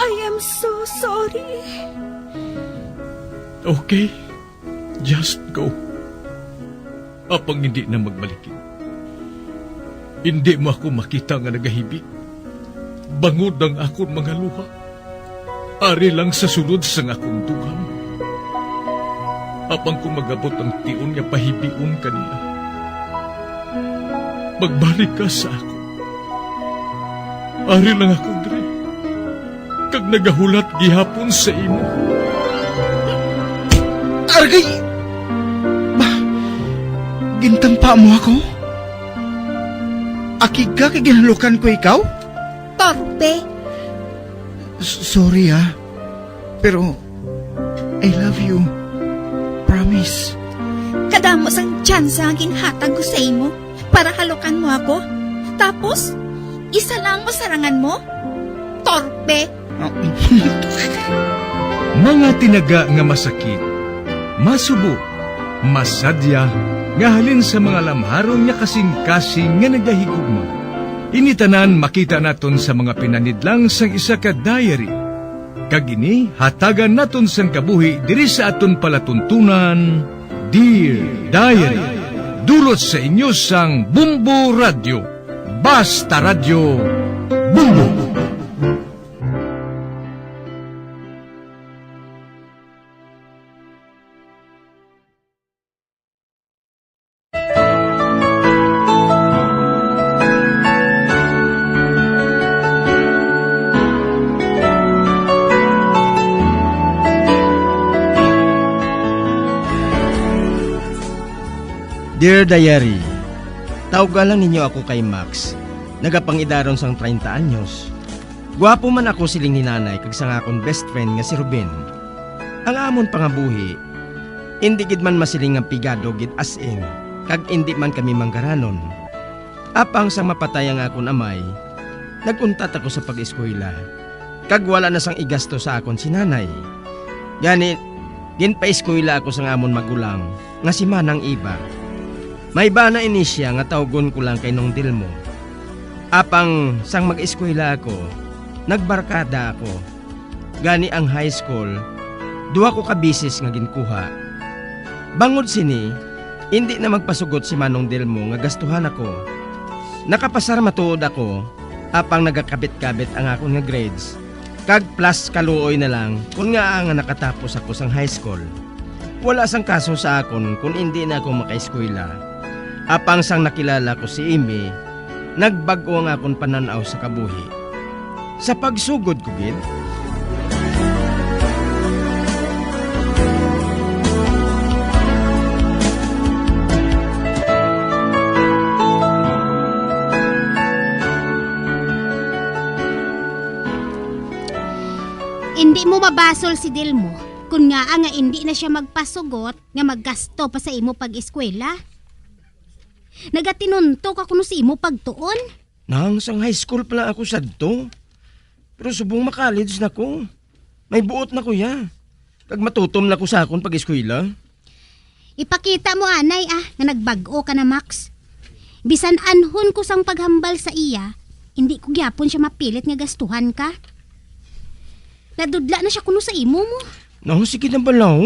I am so sorry. Okay, just go. Apang hindi na magbalikin. Hindi mo ako makita nga nagahibik. Bangod ang akong mga luha. Ari lang sa sulod sa akong dugang. Apang kung magabot ang tion nga pahibiun kanila. Magbalik ka sa ako. Ari lang ako, Dre. Kag nagahulat gihapon sa imo. Argay! Gintampa mo ako? Akig ka kay ginalukan ko ikaw? Torpe! Sorry pero I love you. Promise. Kadamo sang tsansa ang ginhatag ko sa imo para halukan mo ako. Tapos, isa lang masarangan mo? Torpe! Mga tinaga nga masakit, masubo, masadya, nga halin sa mga lamharon nga kasing-kasing nga nagahigugma. Initanan makita naton sa mga pinanidlang sang isa ka diary. Kagini, hatagan naton sang kabuhi diri sa aton palatuntunan, Dear Diary. Dulot sa inyo sang Bombo Radio. Basta Radio Bombo! Dear Diary, tawagalan ninyo ako kay Max. Nagapangidaron sang 30 anyos. Gwapo man ako siling ni nanay kag sang akong best friend nga si Ruben. Ang amon pangabuhi, hindi gid man masiling ang pigado gid as in, kag hindi man kami manggaranon. Apang sang mapatay ang akon amay, naguntat ako sa pag-eskwela. Kag wala na sang igasto sa akon si nanay. Gani, ginpa-eskwela ako sang amon magulang nga si Manang Iba. May bana ini siya nga tawgon ko lang kay Nong Dilmo. Apang sang mag-eskwela ako, nagbarkada ako. Gani ang high school, duwa ko ka bisis nga ginkuha. Bangod sini, hindi na magpasugot si Manong Dilmo nga gastuhan ako. Nakapasar matuod ako, apang nagakabit-kabit ang akong nga grades. Kag plus kaluoy na lang kung nga ang nakatapos ako sang high school. Wala sang kaso sa akon kung hindi na ako makaeskwela. Apang sang nakilala ko si Amy, nagbago ang akong pananaw sa kabuhi. Sa pagsugod ko gid, Hindi mo mabasol si Dilmo kung nga hindi na siya magpasugot nga maggasto pa sa imo pag-eskwela. Nagatinunto ka kuno si imo pagtuon. nang sang high school pala ako sadto. Pero subong makalits na ko. May buot na ko ya. Kag matutom na ko sa akon pag-eskwela. Ipakita mo anay nga nagbago ka na Max. Bisan anhon ko sang paghambal sa iya, hindi ko gyapon siya mapilit nga gastuhan ka. Nadudla na siya kuno sa imo mo. No, sige na balaw.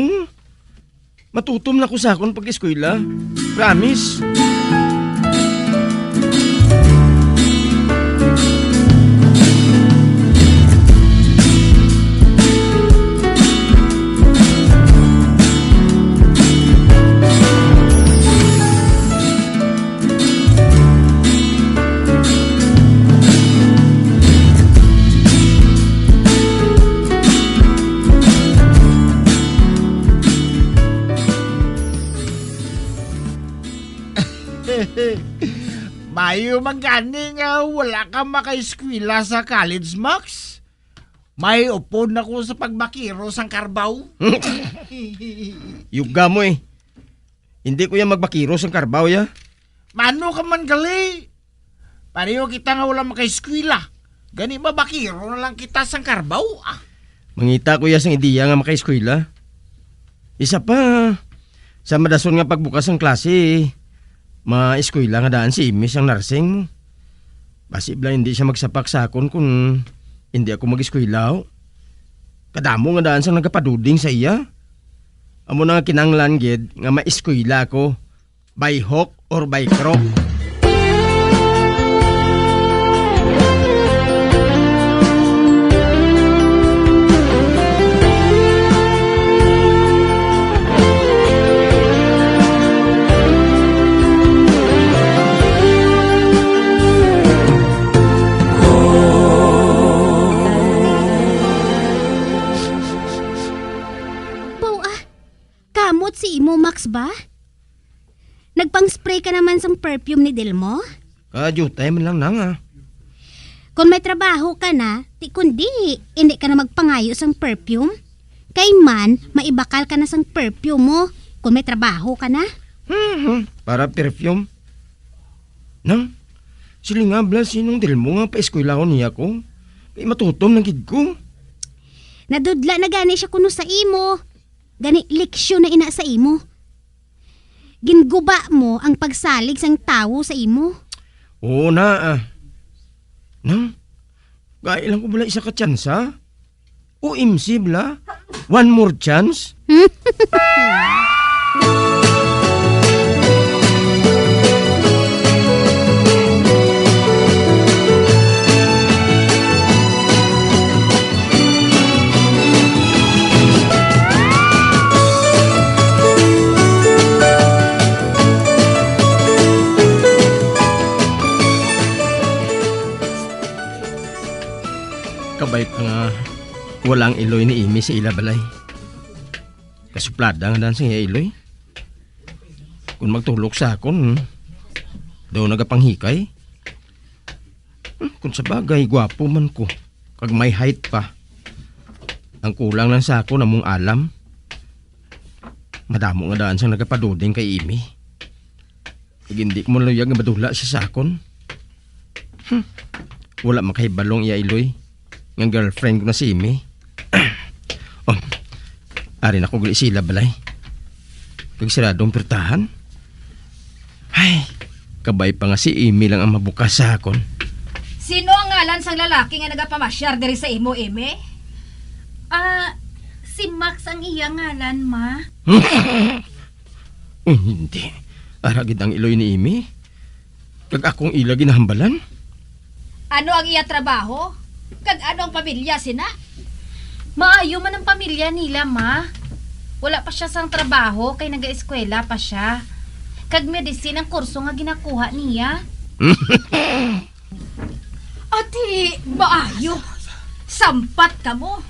Matutom na ko sa akong pag-eskwela. Promise. Mayo magani nga wala ka makaiskwila sa college, Max. May upod na ko sa pagbakiro sang karbaw. Yuga mo eh. Hindi ko yan magbakiro sang karbaw ya. Mano ka man gali? Pareho kita nga wala makaiskwila. Gani ba bakiro na lang kita sang karbaw? Mangita ko ya sang ideya nga makaiskwela. Isa pa, sa madason nga pagbukas ng klase, ma-eskwela nga daan si Imis ang nursing mo. Basibla hindi siya magsapak sa akon kung hindi ako mag-eskwela. Kadamo nga daan sang nagapaduding sa iya. Amo na nga kinanglan gid nga ma-eskwela ako by hook or by crook. Si imo, Max ba? Nagpang-spray ka naman sang perfume ni Delmo? Jutay man lang na nga. Kung may trabaho ka na, kundi hindi ka na magpangayo sang perfume. Kay man, maibakal ka na sang perfume mo kung may trabaho ka na. Para perfume? Nang, sila nga bla sinong Delmo nga pa-eskwela ko niya ko. Kaya matutom ng gid ko. Nadudla na gani siya kuno sa imo. Gani leksyon na ina sa imo. Ginguba mo ang pagsalig sang tawo sa imo. Oo na Nang, gaya lang ko bala isa ka tsansa. O MC bla, one more chance. Kabay pa nga walang iloy ni Imi sa ila balay. Kasuplada nga dan sa iya iloy. Kung magtulog sa akon, daw nagapanghikay. Kung sa bagay, gwapo man ko. Kag may height pa. Ang kulang lang sa ako na mong alam. Madamo nga daan sa nagapaduding kay Imi. Kag hindi ko maluyag nga madula siya sa akon. Wala makahibalong iya iloy. Ng girlfriend ko na si Imi. Ari na ko gali sila balay. Kag siradong pertahan. Ay, kabay pa nga si Imi lang ang mabukas sa akon. Sino ang ngalan sang lalaki nga nagapamasyar diri sa imo, Imi? Si Max ang iya ngalan, ma. Hindi. Aragid ang iloy ni Imi. Kag akong ila ginahambalan. Ano ang iya trabaho? Kag ano ang pamilya sina? Maayo man ang pamilya nila, ma. Wala pa siya sang trabaho kay naga-eskwela pa siya. Kag medicine ang kurso nga ginakuha niya. Ati, maayo. Sampat ka mo.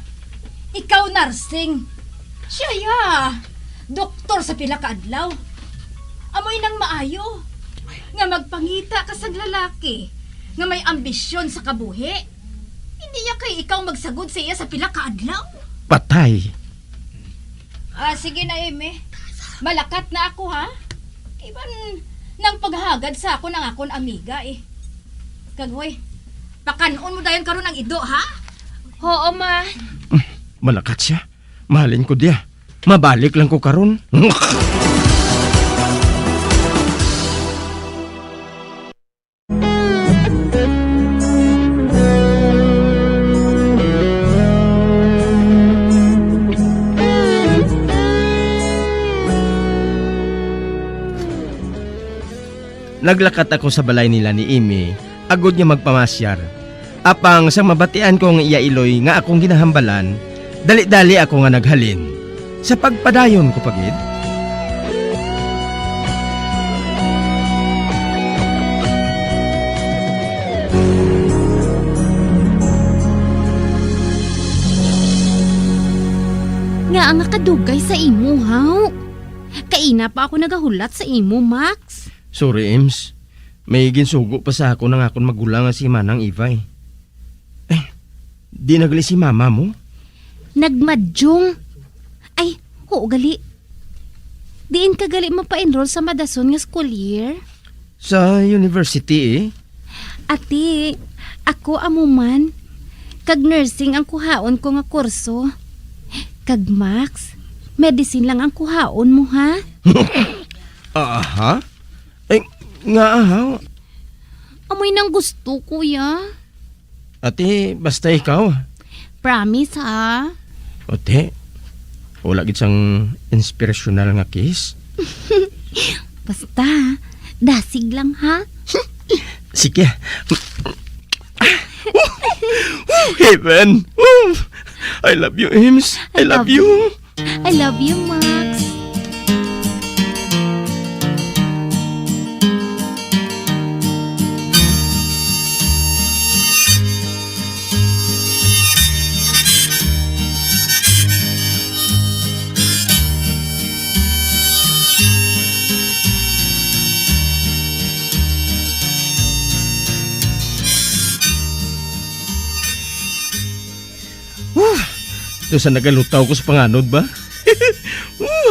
Ikaw nursing. Siya ya. Doktor sa pila ka adlaw. Amoy nang maayo. Nga magpangita ka sa lalaki. Nga may ambisyon sa kabuhi. Hindi niya kay ikaw magsagod sa iya sa pila ka adlaw. Patay. Sige na, Eme. Malakat na ako, ha? Iban nang paghagad sa ako ng akon amiga, eh. Kagway, pakanon mo dayon karon ang ido, ha? Oo, ma. Malakat siya. Mahalin ko diya. Mabalik lang ko karon. Naglakat ako sa balay nila ni Imi, agod niya magpamasyar. Apang sang mabatian ko nga iya Iloy nga akong ginahambalan, dali-dali ako nga naghalin. Sa pagpadayon ko pagid. Nga ang kadugay sa imo, haw. Kaina pa ako nagahulat sa imo, Max. Sorry, Ems. May ginsugo pa sa ako ng akong magulang nga si Manang Ivay. Di nagali si mama mo? Nagmadyong. Ay, oo gali. Diin ka gali mapa-enroll sa Madason nga school year? Sa university Ati, ako amuman. Kag nursing ang kuhaon ko nga kurso. Kag Max, medicine lang ang kuhaon mo, ha? Aha? Nga aha. Amoy nang gusto, kuya. Ate, basta ikaw. Promise, ha? Ate, wala gid sang inspirational nga kiss. Basta, dasig lang, ha? Sige. Heaven. I love you, Ems. I love you. I love you, Max. Ito sa nagalutaw ko sa panganod ba?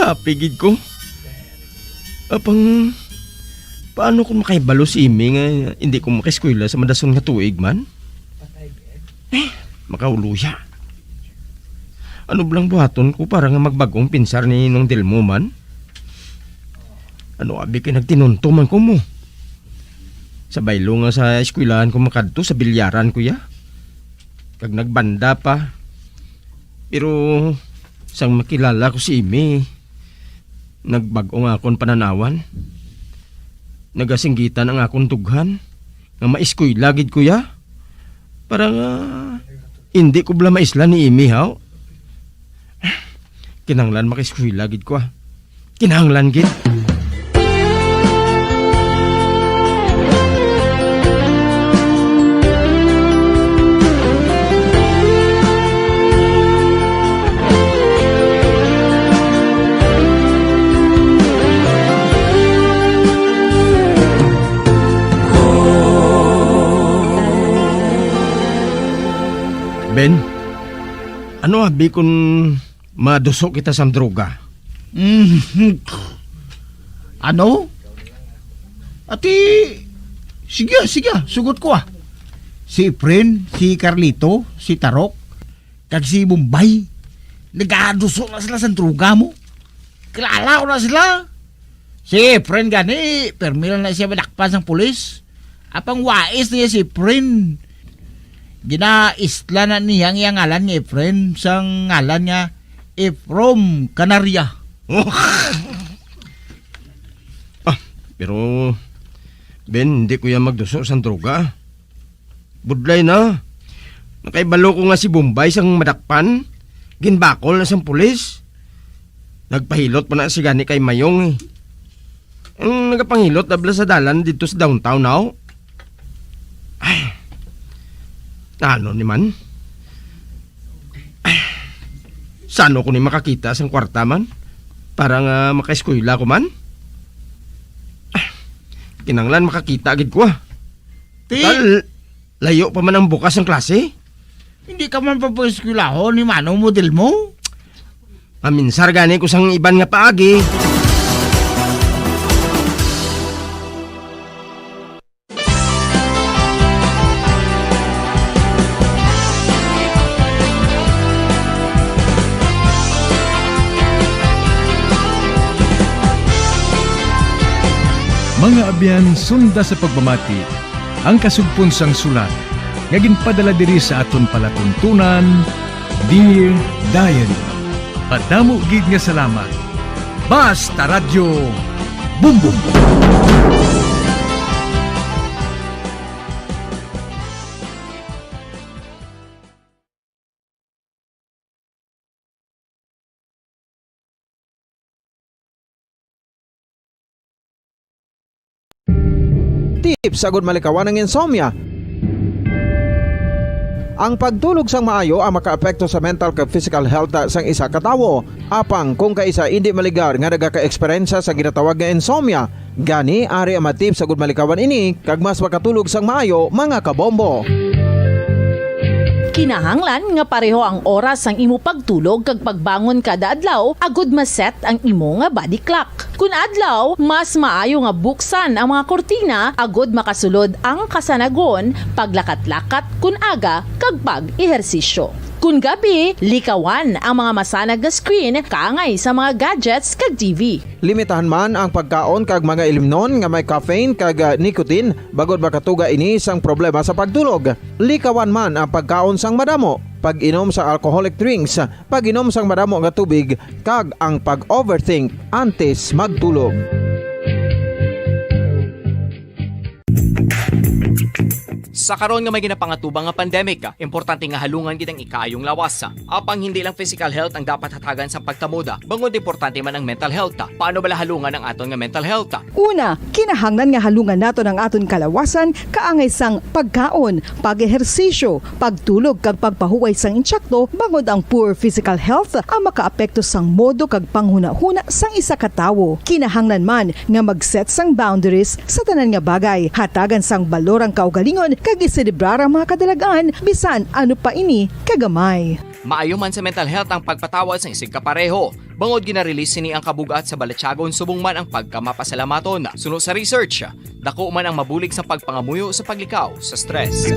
Happy gid ko. Apang, paano kung makaibalo si Imi nga hindi ko makiskwela sa Madason nga tuig man? Makauluya. Ano blang buhaton ko para nga magbagong pinsar ni Nong Delmo man? Ano abi kay nagtinunto man ko mo? Sa baylo nga sa eskwelahan ko makadto sa bilyaran ko ya. Kag nagbanda pa. Pero sang makilala ko si Imi, nagbago nga akong pananawan. Nagasinggitan ang akong tughan nga maiskwela lagid kuya. Para nga hindi ko bala maisla ni Imi, haw. Kinahanglan makiskwela lagid ko. Kinahanglan gid. Ben, ano abi kung madusok kita sa droga? Ano? Ati, sige, sugot ko Si Efren, si Carlito, si Tarok, kag si Bombay. Nag-aadusok na sila sa droga mo. Kilala ko na sila. Si Efren gani, permilan na siya madakpan ng pulis. Apang wais niya si Efren. Ginaisla na niyang iyang ngalan ni Efren sang ngalan niya Efrom Canaria. Pero Ben, hindi ko yan magdusok sa droga. Budlay na. Nakaibalo ko nga si Bombay sang madakpan. Ginbakol na sang pulis. Nagpahilot pa na si gani kay Mayong. Ang nagapangilot dabla sa dalan dito sa downtown now. Ano ni man? Saan ko ni makakita sa kwarta man? Para nga makaeskwela ko man? Kinanglan makakita agad ko. Layo pa man ang bukas ng klase. Hindi ka man papaeskwelahon ni Manong model mo? Aminsar gani ko sang iban nga paagi. Mga abyan, sunda sa pagmamati, ang kasugpon sang sulat, nga ginpadala diri sa aton palatuntunan, Dear Diary. Padamo gid nga salamat. Basta Radyo Bumbum. tips sagud malikawan ang insomnia. Ang pagtulog sang maayo ang makaapekto sa mental kag physical health sang isa ka tawo. Apang kung kaisa hindi maligar nga nagaka-eksperyensya sa ginatawag nga insomnia, gani ari ang matip sagud malikawan ini kag mas makatulog sang maayo mga kabombo. Kinahanglan nga pareho ang oras ang imo pagtulog kag pagbangon kada adlaw agud maset ang imo nga body clock. Kun adlaw, mas maayo nga buksan ang mga kortina agud makasulod ang kasanagon, paglakat-lakat kun aga kag pag-ehersisyo. Kun gabi, likawan ang mga masanag nga screen kaangay sa mga gadgets kag TV. Limitahan man ang pagkaon kag mga ilimnon nga may caffeine kag nicotine bagod makatuga ini sang problema sa pagtulog. Likawan man ang pagkaon sang madamo, pag-inom sa alcoholic drinks, pag-inom sang madamo nga tubig kag ang pag-overthink antes magtulog. Sa karon nga may ginapangatubang nga pandemic, importante nga halungan gid ang ikayong lawas. Apang hindi lang physical health ang dapat hatagan sa pagtamuda, bangod importante man ang mental health. Paano bala halungan ang aton nga mental health? Una, kinahanglan nga halungan naton ang aton kalawasan kaangay sang pagkaon, pag-ehersisyo, pagtulog kag pagpahuway sang insyakto bangod ang poor physical health ang makaapekto sang modo kag panghuna-huna sang isa ka tawo. Kinahanglan man nga mag-set sang boundaries sa tanan nga bagay, hatagan sang balorang kaugalingon kag iselebrar ang mga kadalagaan bisan ano pa ini kagamay. Maayo man sa mental health ang pagpatawad sa isig kapareho. Bangod gina-release ni ang kabugat sa Balachagon subong man ang pagkamapasalamaton. Suno sa research, dako man ang mabulig sa pagpangamuyo sa paglikaw sa stress.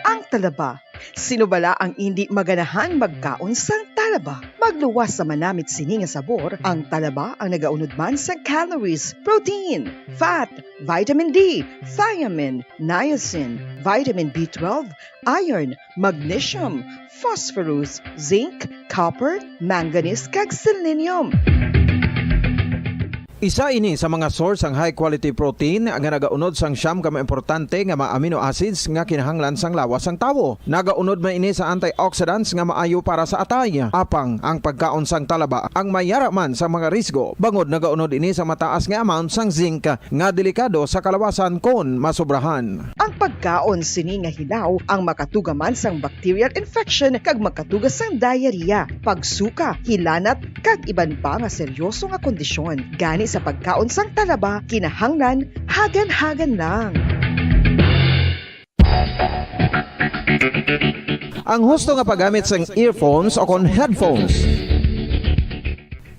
Ang talaba. Sino bala ang hindi maganahan magkaon sang talaba? Magluwas sa manamit sini nga sabor, ang talaba ang nagaunod man sa calories, protein, fat, vitamin D, thiamine, niacin, vitamin B12, iron, magnesium, phosphorus, zinc, copper, manganese kag selenium. Isa ini sa mga source ang high quality protein nga nagaunod sang siyam ka importante nga mga amino acids nga kinahanglan sang lawas sang tawo. Nagaunod man ini sa antioxidants nga maayo para sa atay. Apang ang pagkaon sang talaba ang mayara man sa mga risgo. Bangod nagaunod ini sa mataas nga amount sang zinc nga delikado sa kalawasan kon masobrahan. Ang pagkaon sini nga hilaw ang makatugaman sang bacterial infection kag makatuga sang diarrhea, pagsuka, hilanat kag iban pa nga seryoso nga kondisyon. Gani sa pagkaon sang talaba, kinahanglan hagan-hagan lang. Ang husto nga paggamit sang earphones o kon headphones.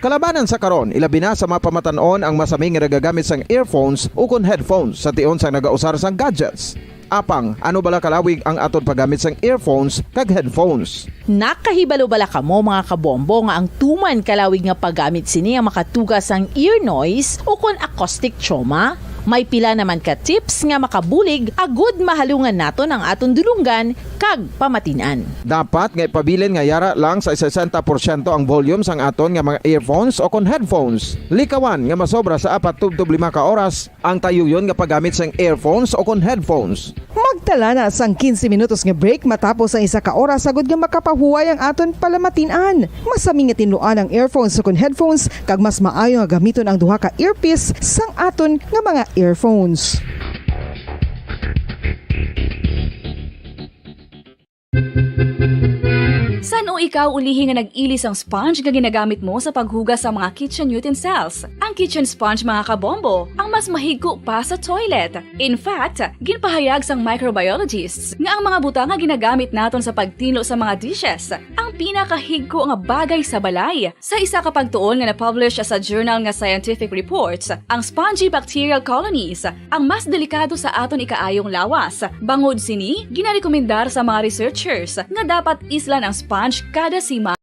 Kalabanan sa karon, ilabi na sa mga pamatanon ang masaming nga nagagamit sang earphones o kon headphones sa tion sang nagausar sang gadgets. Apang, ano bala kalawig ang aton paggamit sang earphones kag headphones? Nakahibalo bala kamo mga kabombo nga ang tuman kalawig nga paggamit sini ang makatugas ang ear noise o kon acoustic trauma? May pila naman ka tips nga makabulig agud mahalungan naton ang aton dulunggan kag pamatinan. Dapat nga ipabilin nga yara lang sa 60% ang volume sang aton nga mga earphones o kon headphones. Likawan nga masobra sa 4-5 ka oras ang tayuyon nga paggamit sang earphones o kon headphones. Magtala na sang 15 minutos nga break matapos ang isa ka oras sagud nga makapahuway ang aton palamatinan. Masami nga tinluan ang earphones o kon headphones kag mas maayo nga gamiton ang duha ka earpiece sang aton nga mga earphones. San o ikaw ulihi nga nag-ilis ang sponge nga ginagamit mo sa paghugas sa mga kitchen utensils? Ang kitchen sponge mga kabombo, ang mas mahigko pa sa toilet. In fact, ginpahayag sang microbiologists nga ang mga butang nga ginagamit naton sa pagtinlo sa mga dishes ang pinakahigko nga bagay sa balay. Sa isa ka pagtuon nga na-publish sa journal nga Scientific Reports, ang spongy bacterial colonies ang mas delikado sa aton ikaayong lawas. Bangod sini, ginarekomendar sa mga researchers nga dapat islan ang sponge kada sima.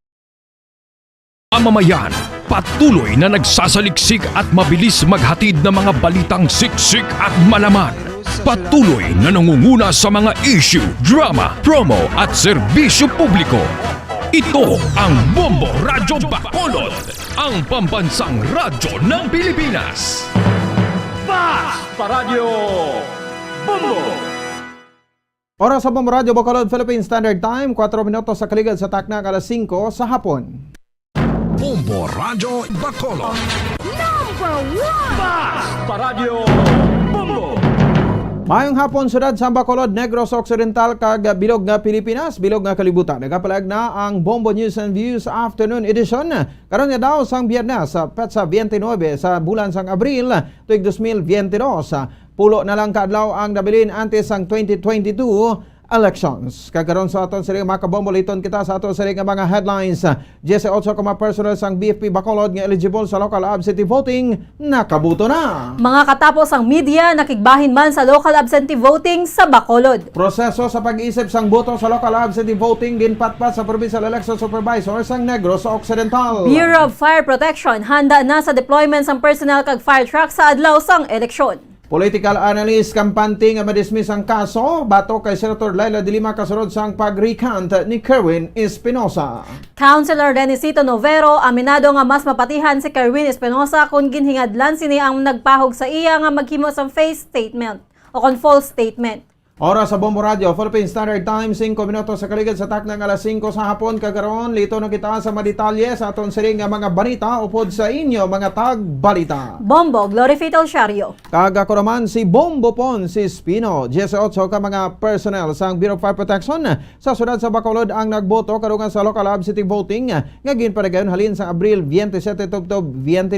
Mamamayan, patuloy na nagsasaliksik at mabilis maghatid ng mga balitang siksik at malaman. Patuloy na nangunguna sa mga issue, drama, promo at serbisyo publiko. Ito ang Bombo Radyo Bacolod, ang pambansang radyo ng Pilipinas. Fast Paradyo Bombo! Oras sa Bombo Radyo Bacolod Philippine Standard Time, 4 minutos sa kaligid sa takna alas 5 sa hapon. Bombo Radio Bacolod. Number 1! Basta Radio Bombo! Mayong hapon sudad sa Bacolod, Negros Occidental kag bilog nga Pilipinas, bilog nga kalibutan. Nagapalag na ang Bombo News and Views Afternoon Edition. Karon nga daw sang Biyernes sa petsa 29 sa bulan sang Abril tuig 2022. Pulo na lang kaadlaw ang nabilin antes sang 2022 elections. Kagaron sa aton sila mga kabombo, liton kita sa aton sila mga headlines. 18 ka personal sang BFP Bacolod nga eligible sa local absentee voting nakabuto na. Mga katapos ang media nakigbahin man sa local absentee voting sa Bacolod. Proseso sa pag-iisip sang boto sa local absentee voting ginpatpat sa Provincial Election Supervisor sang Negros Occidental. Bureau of Fire Protection handa na sa deployment sang personnel kag fire truck sa adlaw sang eleksyon. Political analyst kampante nga madismiss ang kaso bato kay Senator Laila de Lima kasunod sang pag-recant ni Kerwin Espinosa. Councilor Denisito Novero aminado nga mas mapatihan si Kerwin Espinosa kung ginhingadlan sini ang nagpahog sa iya nga maghimo sang face statement o kon false statement. Oras sa Bombo Radio, Philippine Standard Time, 5 minutos sa kaligid sa taknang alas 5 sa hapon. Kagaroon, lito na kita sa madetalye sa aton siring nga mga balita upod sa inyo mga tag-balita. Bombo, Glory Fatal Shario. Kagako naman si Bombo Ponsis Pino. 18 ka mga personnel sa Bureau of Fire Protection sa sunod sa Bacolod ang nagboto karungan sa local absentee voting nga ginpadayon halin sa Abril 27 to 29.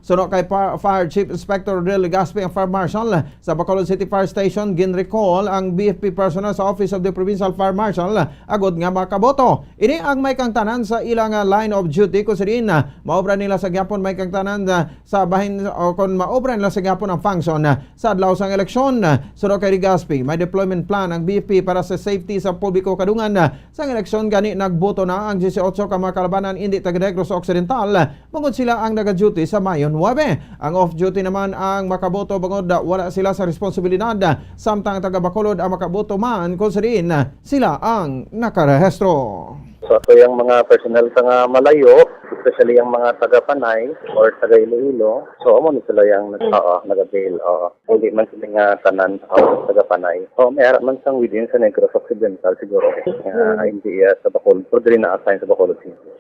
Suno kay Fire Chief Inspector Del Gaspi ang Fire Marshal sa Bacolod City Fire Station ginrecall ang BFP personnel sa Office of the Provincial Fire Marshal agod nga makaboto. Ini ang may kang tanan sa ilang line of duty kung sirin maobra nila sa gyapon may kang tanan sa bahin o kung maobra nila sa gyapon ang function sa adlaw sang eleksyon. Suno kay Gaspi, may deployment plan ang BFP para sa safety sa publiko kadungan sang eleksyon gani nagboto na ang 18 ka mga kalabanan hindi taga Negros Occidental bangod sila ang naga-duty sa Mayon 9. Ang off-duty naman ang makaboto bangod wala sila sa responsibilidad samtang taga Bacolod ang makaboto man kung sariin sila ang nakarehestro. So ito yung mga personnel sa nga malayo, especially yung mga taga-Panay or taga-Iloilo. So amo ni sila yung nag-avail. Hindi man sila nga tanan sa taga-Panay. May harap man sang within sa Negros Occidental siguro. Hindi sa Bacolod. So dili na-assign sa Bacolod City.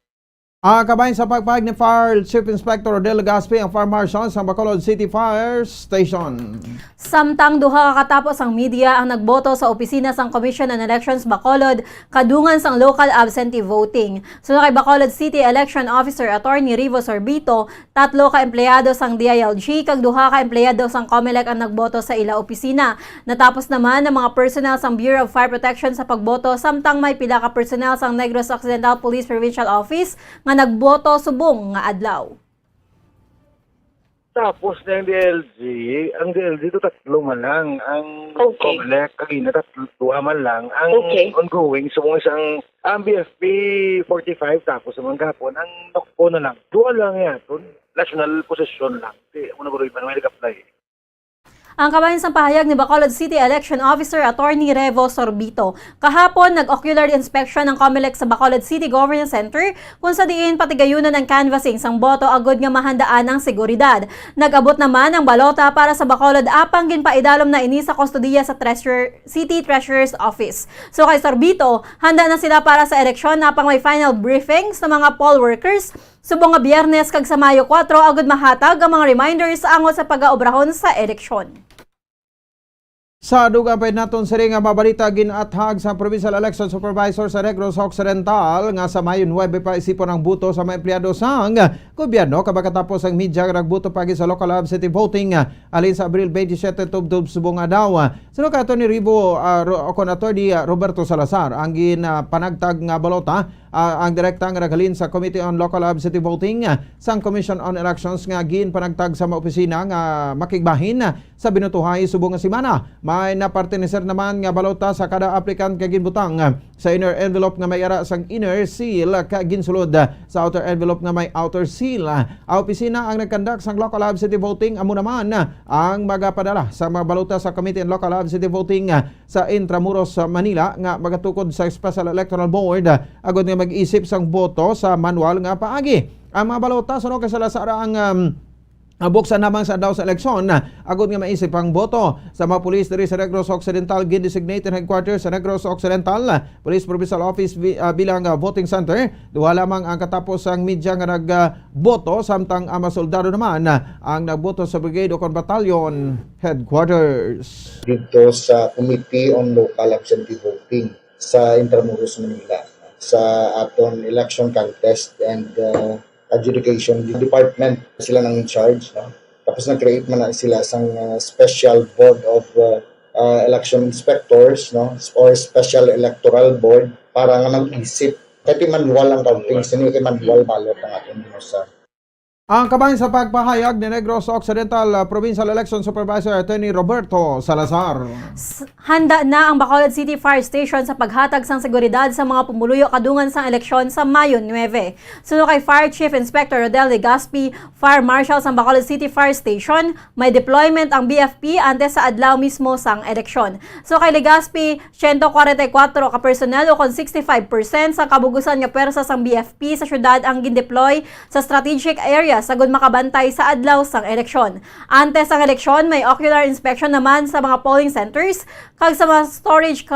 Kabayan sa pagpahig ni Fire Chief Inspector Del Gaspi ang Fire Marshal sa Bacolod City Fire Station. Samtang duha katapos ang media ang nagboto sa opisina sang Commission on Elections Bacolod kadungan sang local absentee voting. Sunod kay Bacolod City Election Officer Attorney Rivo Sorbito, 3 ka empleyado sang DILG kag 2 ka empleyado sang COMELEC ang nagboto sa ila opisina. Natapos naman ang mga personnel sang Bureau of Fire Protection sa pagboto samtang may pila ka personnel sang Negros Occidental Police Provincial Office nga nagboto subong nga adlaw. Tapos na ang DLG ito 3 man lang. Ang COMELEC, kagina 2 man lang. Ang ongoing, so kung isang ang BFP 45, tapos naman gapon, ang NOCPO na lang. 2 lang yan. National possession lang. Hindi, ako na ba may nag-apply. Ang kabayan sa pahayag ni Bacolod City Election Officer Attorney Revo Sorbito. Kahapon, nag-ocular inspection ng COMELEC sa Bacolod City Governance Center kung sa diin patigayunan ng canvassing sang boto agod nga mahandaan ang seguridad. Nag-abot naman ang balota para sa Bacolod apang ginpaidalom na ini sa kustodiya sa City Treasurer's Office. So kay Sorbito, handa na sila para sa eleksyon apang may final briefing sa mga poll workers subong nga Biyernes kag sa Mayo 4 agud mahatag ang mga reminders ango sa pag-aobrahon sa eleksyon. Sa dugapay naton siri nga mabalita ginathag sa Provincial Election Supervisor sa Negros Occidental nga sa Mayo 9 pa isipon ang buto sa mga empleyado sang gobyerno kabakatapos ang media nagbuto pagi sa local absentee voting alin sa Abril 27 tubtob subong adlaw. Sino ka ni Rivo kon Attorney Roberto Salazar ang ginpanagtag nga balota ang direkta nga naghalin sa Committee on Local Absentee Voting sang Commission on Elections nga ginpanagtag sa mga opisina nga makigbahin sa binutuhay subong nga semana. May napartiniser naman nga balota sa kada applicant kay ginbutang sa inner envelope nga may ara sang inner seal kag ginsulod sa outer envelope nga may outer seal. Ang opisina ang nagkandak sang local absentee voting amo naman ang magapadala sa mga balota sa Committee on Local Absentee Voting sa Intramuros Manila nga magatukod sa Special Electoral Board agod nga mag-isip sang boto sa manual nga paagi. Ang mga balota suno kay Salazar ang Buksan naman sa daw sa eleksyon, agad nga maisip ang boto sa mga pulis diri sa Negros Occidental gin-designated headquarters sa Negros Occidental Police Provincial Office bilang voting center. Duha lamang ang katapos ang media nga nagboto samtang ang mga soldado naman ang nagboto sa brigade o battalion headquarters. Dito sa Committee on Local Absentee Voting sa Intramuros, Manila sa aton election contest and adjudication department sila nang in charge, no? Tapos nag-create man na sila sang special board of election inspectors, no, or special electoral board para nga mag-isip kay manual ang counting sino kay manual ballot ang aton sa. Ang kabahin sa pagpahayag ni Negros Occidental Provincial Election Supervisor Attorney Roberto Salazar. Handa na ang Bacolod City Fire Station sa paghatag sang seguridad sa mga pumuluyo kadungan sa eleksyon sa Mayo 9. Suno kay Fire Chief Inspector Rodel Legaspi, Fire Marshal sa Bacolod City Fire Station, may deployment ang BFP antes sa adlaw mismo sang eleksyon. So kay Legaspi, 144 ka personel o kon 65% sa kabugusan nga pwersa sang BFP sa syudad ang gindeploy sa strategic area sagud makabantay sa adlaw sang eleksyon. Antes sang eleksyon, may ocular inspection naman sa mga polling centers kag sa mga storage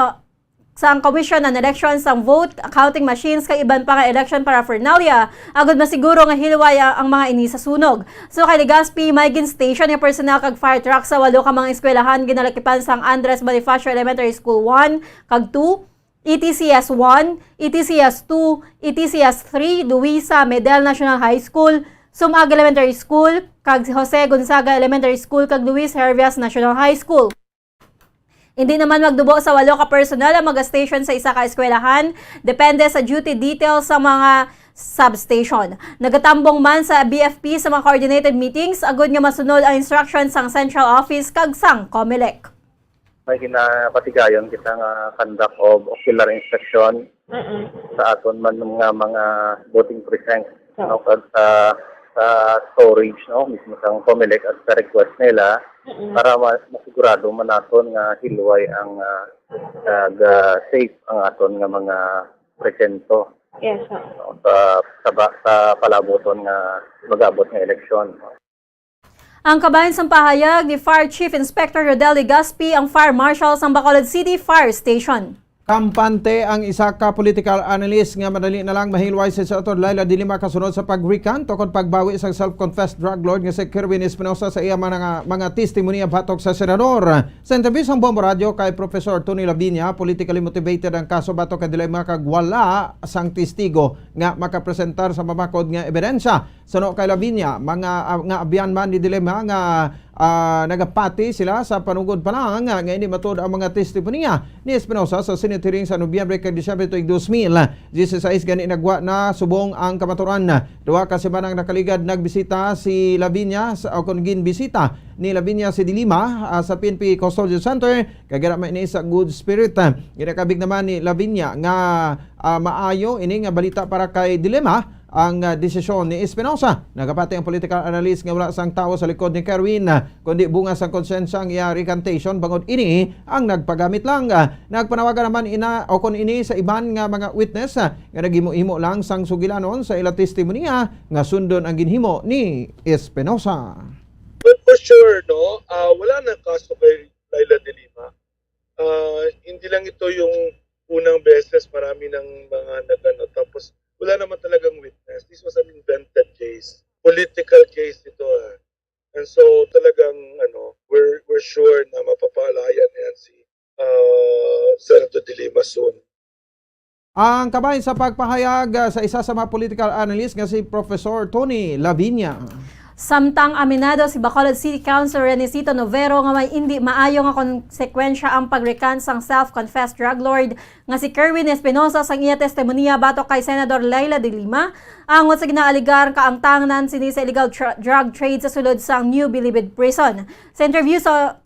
sa Commission on Elections sang vote, counting machines kag iban pa nga election paraphernalia agud masiguro nga hilway ang mga ini sa sunog. So kay Legaspi, may station nga personnel kag fire truck sa 8 ka mga eskwelahan ginalakipan sang Andres Bonifacio Elementary School 1 kag 2, ETCS 1, ETCS 2, ETCS 3, Luisa Medel National High School, Sumag Elementary School, kag Jose Gonzaga Elementary School, kag Luis Hervias National High School. Hindi naman magdubo sa 8 ka personal ang mag-station sa isa ka eskwelahan, depende sa duty details sa mga substation. Nagatambong man sa BFP sa mga coordinated meetings, agud nga masunod ang instructions sang Central Office kag sang COMELEC. May kinapatigayon kita nga conduct of ocular inspection sa aton man mga voting precincts, no, kag sa storage, no, mismo sang COMELEC at sa request nila para masigurado man naton nga hilway ang safe ang aton nga mga presento. Yes, no, sa palaboton nga mag-abot nga eleksyon. Ang kabahin sa pahayag ni Fire Chief Inspector Rodel Legaspi, ang Fire Marshal sa Bacolod City Fire Station. Kampante ang isa ka political analyst nga madali na lang mahilway si Senator Laila de Lima kasunod sa pag-recant o pagbawi sa self-confessed drug lord nga si Kerwin Espinosa sa iya mga testimonya batok sa senador. Sa interview sa Bombo Radio kay Professor Tony Lavinia, politically motivated ang kaso batok kay de Lima kag wala sang testigo nga makapresentar sa mamakod nga ebidensya. Suno kay Lavinia, mga nga abyan man ni de Lima nga nagapati sila sa panugod pa lang nga hindi matod ang mga testimonya ni Espinosa sa Senate hearing sa Nobyembre kag Disyembre tuig 2016 gani nagwa na subong ang kamaturan. Duha ka semanang nakaligad nagbisita si Lavinia o kon ginbisita ni Lavinia si de Lima sa PNP Custodial Center kag may ini sa good spirit. Ginakabig naman ni Lavinia nga maayo ini nga balita para kay de Lima ang desisyon ni Espinosa. Nagapati ang political analyst nga wala sang tao sa likod ni Kerwin kundi bunga sang konsensya ang iya recantation bangod ini ang nagpagamit lang. Nagpanawagan naman ina o kon ini sa iban nga mga witness nga naghimo-himo lang sang sugilanon sa ila testimonya nga sundon ang ginhimo ni Espinosa. But for sure, no, wala na kaso kay Laila de Lima. Hindi lang ito yung unang beses, marami ng mga nagano tapos wala naman talagang witness. This was an invented case. Political case ito. And so talagang we're sure na mapapalayan yan si Senator de Lima soon. Ang kabahin sa pagpahayag sa isa sa mga political analyst nga si Professor Tony Lavinia. Samtang aminado si Bacolod City Councilor Renesito Novero nga may hindi maayo nga konsekwensya ang pag-recant sang self-confessed drug lord nga si Kerwin Espinosa sang iya testimonya batok kay Senador Laila de Lima, angot sa ginaaligar kaangtangan sini sa illegal drug trade sa sulod sang New Bilibid Prison. Sa interview sa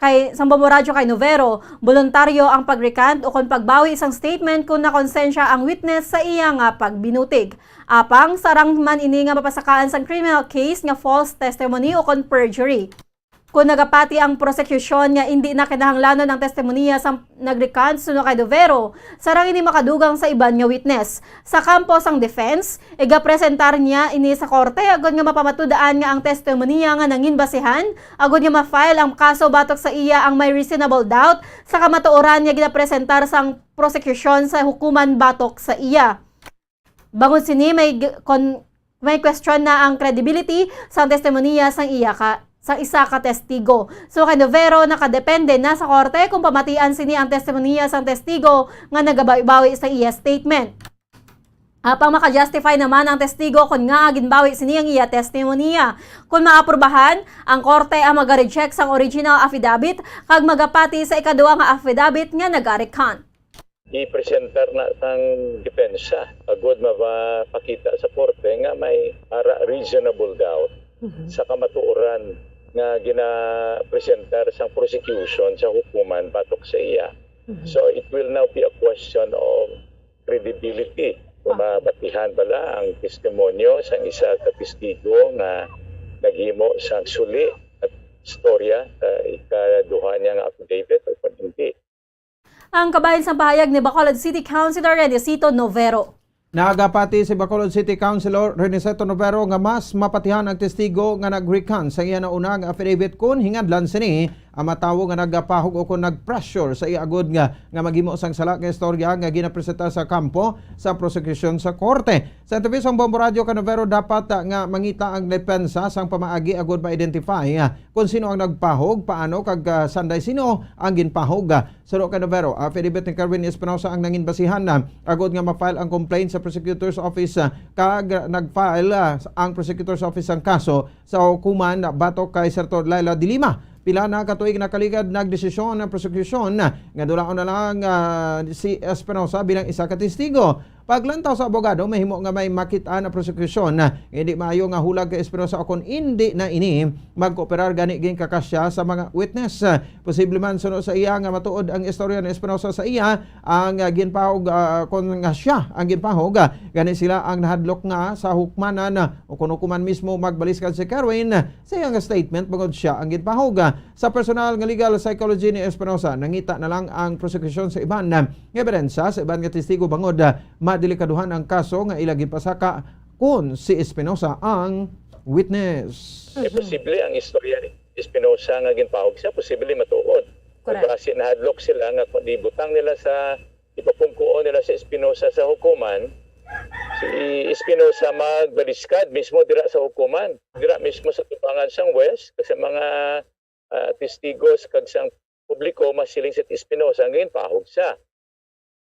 Bombo Radio kay Novero, voluntaryo ang pag-recant o kung pagbawi isang statement kung nakonsensya ang witness sa iya nga pagbinutig. Apang sarang man ini nga mapasakaan sang criminal case nga false testimony o kon perjury. Kung nagapati ang prosekusyon nga hindi na kinahanglanon ng testimonya sa nagrecant suno kay Dovero, sarang ini makadugang sa iban nga witness. Sa kampo sang defense, igapresentar niya ini sa korte agod nga mapamatudaan nga ang testimonya nga nangin basihan, agod nga ma-file ang kaso batok sa iya ang may reasonable doubt sa kamatuoran nga ginapresentar sang prosekusyon sa hukuman batok sa iya. Bangon sini may question na ang credibility sa testimonya sang iya sa isa ka testigo. So kay Dovero nakadepende na sa korte kung pamatian sini ang testimonya sang testigo nga nagabawi sa iya statement. Apang maka-justify naman ang testigo kung nga ginbawi sini ang iya testimonya. Kung maaprubahan, ang korte ang mag-reject sang original affidavit kag magapati sa ikaduha nga affidavit nga nag-recant. I-presentar na sang depensa agud mapakita sa korte nga may reasonable doubt sa kamatuoran nga gina-presentar sa prosecution sa hukuman batok sa iya. So it will now be a question of credibility. Kung mabatihan bala ang testimonyo sa isa ka testigo nga naghimo sang suli at istorya sa ikaduha niya nga affidavit o kung hindi. Ang kabayan sa pahayag ni Bacolod City Councilor Renisito Novero. Nagapati si Bacolod City Councilor Renisito Novero nga mas mapatihan ang testigo nga nag-recant sa iya na unang affidavit kun hingadlan sini ang matawo nga nagapahog o kung nag-pressure sa iagod nga maghimo sang sala nga istorya nga ginapresenta sa kampo sa prosecution sa korte. Sa interview sa Bombo Radio Canavero dapat nga mangita ang depensa sang pamaagi agod ma-identify kung sino ang nagpahog, paano kag sanday sino ang ginpahog. Suro Canavero, affidavit ni Kerwin Espinosa ang nangin basihan na agod nga ma-file ang complaint sa prosecutor's office kag nag-file ang prosecutor's office ang kaso sa hukuman batok kay Sr. Laila de Lima. Pila na katuig nakaligad nagdesisyon ng prosecution nga dulaon na lang si Espinosa bilang isa ka testigo. Paglantaw sa abogado, mahimo nga may makita na prosecution na hindi maayo nga hulag kay Espinosa o kung hindi na ini magkooperar gani gin kakasya sa mga witness. Posible man suno sa iya nga matuod ang istorya ni Espinosa sa iya ang ginpahog kung nga siya ang ginpahog gani sila ang nahadlok nga sa hukmanan o kung hukuman mismo magbaliskan si Kerwin sa iyang statement bangod siya ang ginpahog. Sa personal nga legal psychology ni Espinosa, nangita na lang ang prosecution sa iban nga ebidensya sa iban nga testigo bangod madelikaduhan ang kaso nga ilagi pasaka kung si Espinosa ang witness. Posible ang istorya ni Espinosa nga ginpahog siya, posible matuod. Kasi nahadlok sila nga kung ibutang nila sa ipapungkuon nila sa Espinosa sa hukuman, si Espinosa magbaliskad mismo dira sa hukuman, dira mismo sa tubangan sang West kasi mga testigos kag sang publiko masiling sa Espinosa nga ginpahog siya.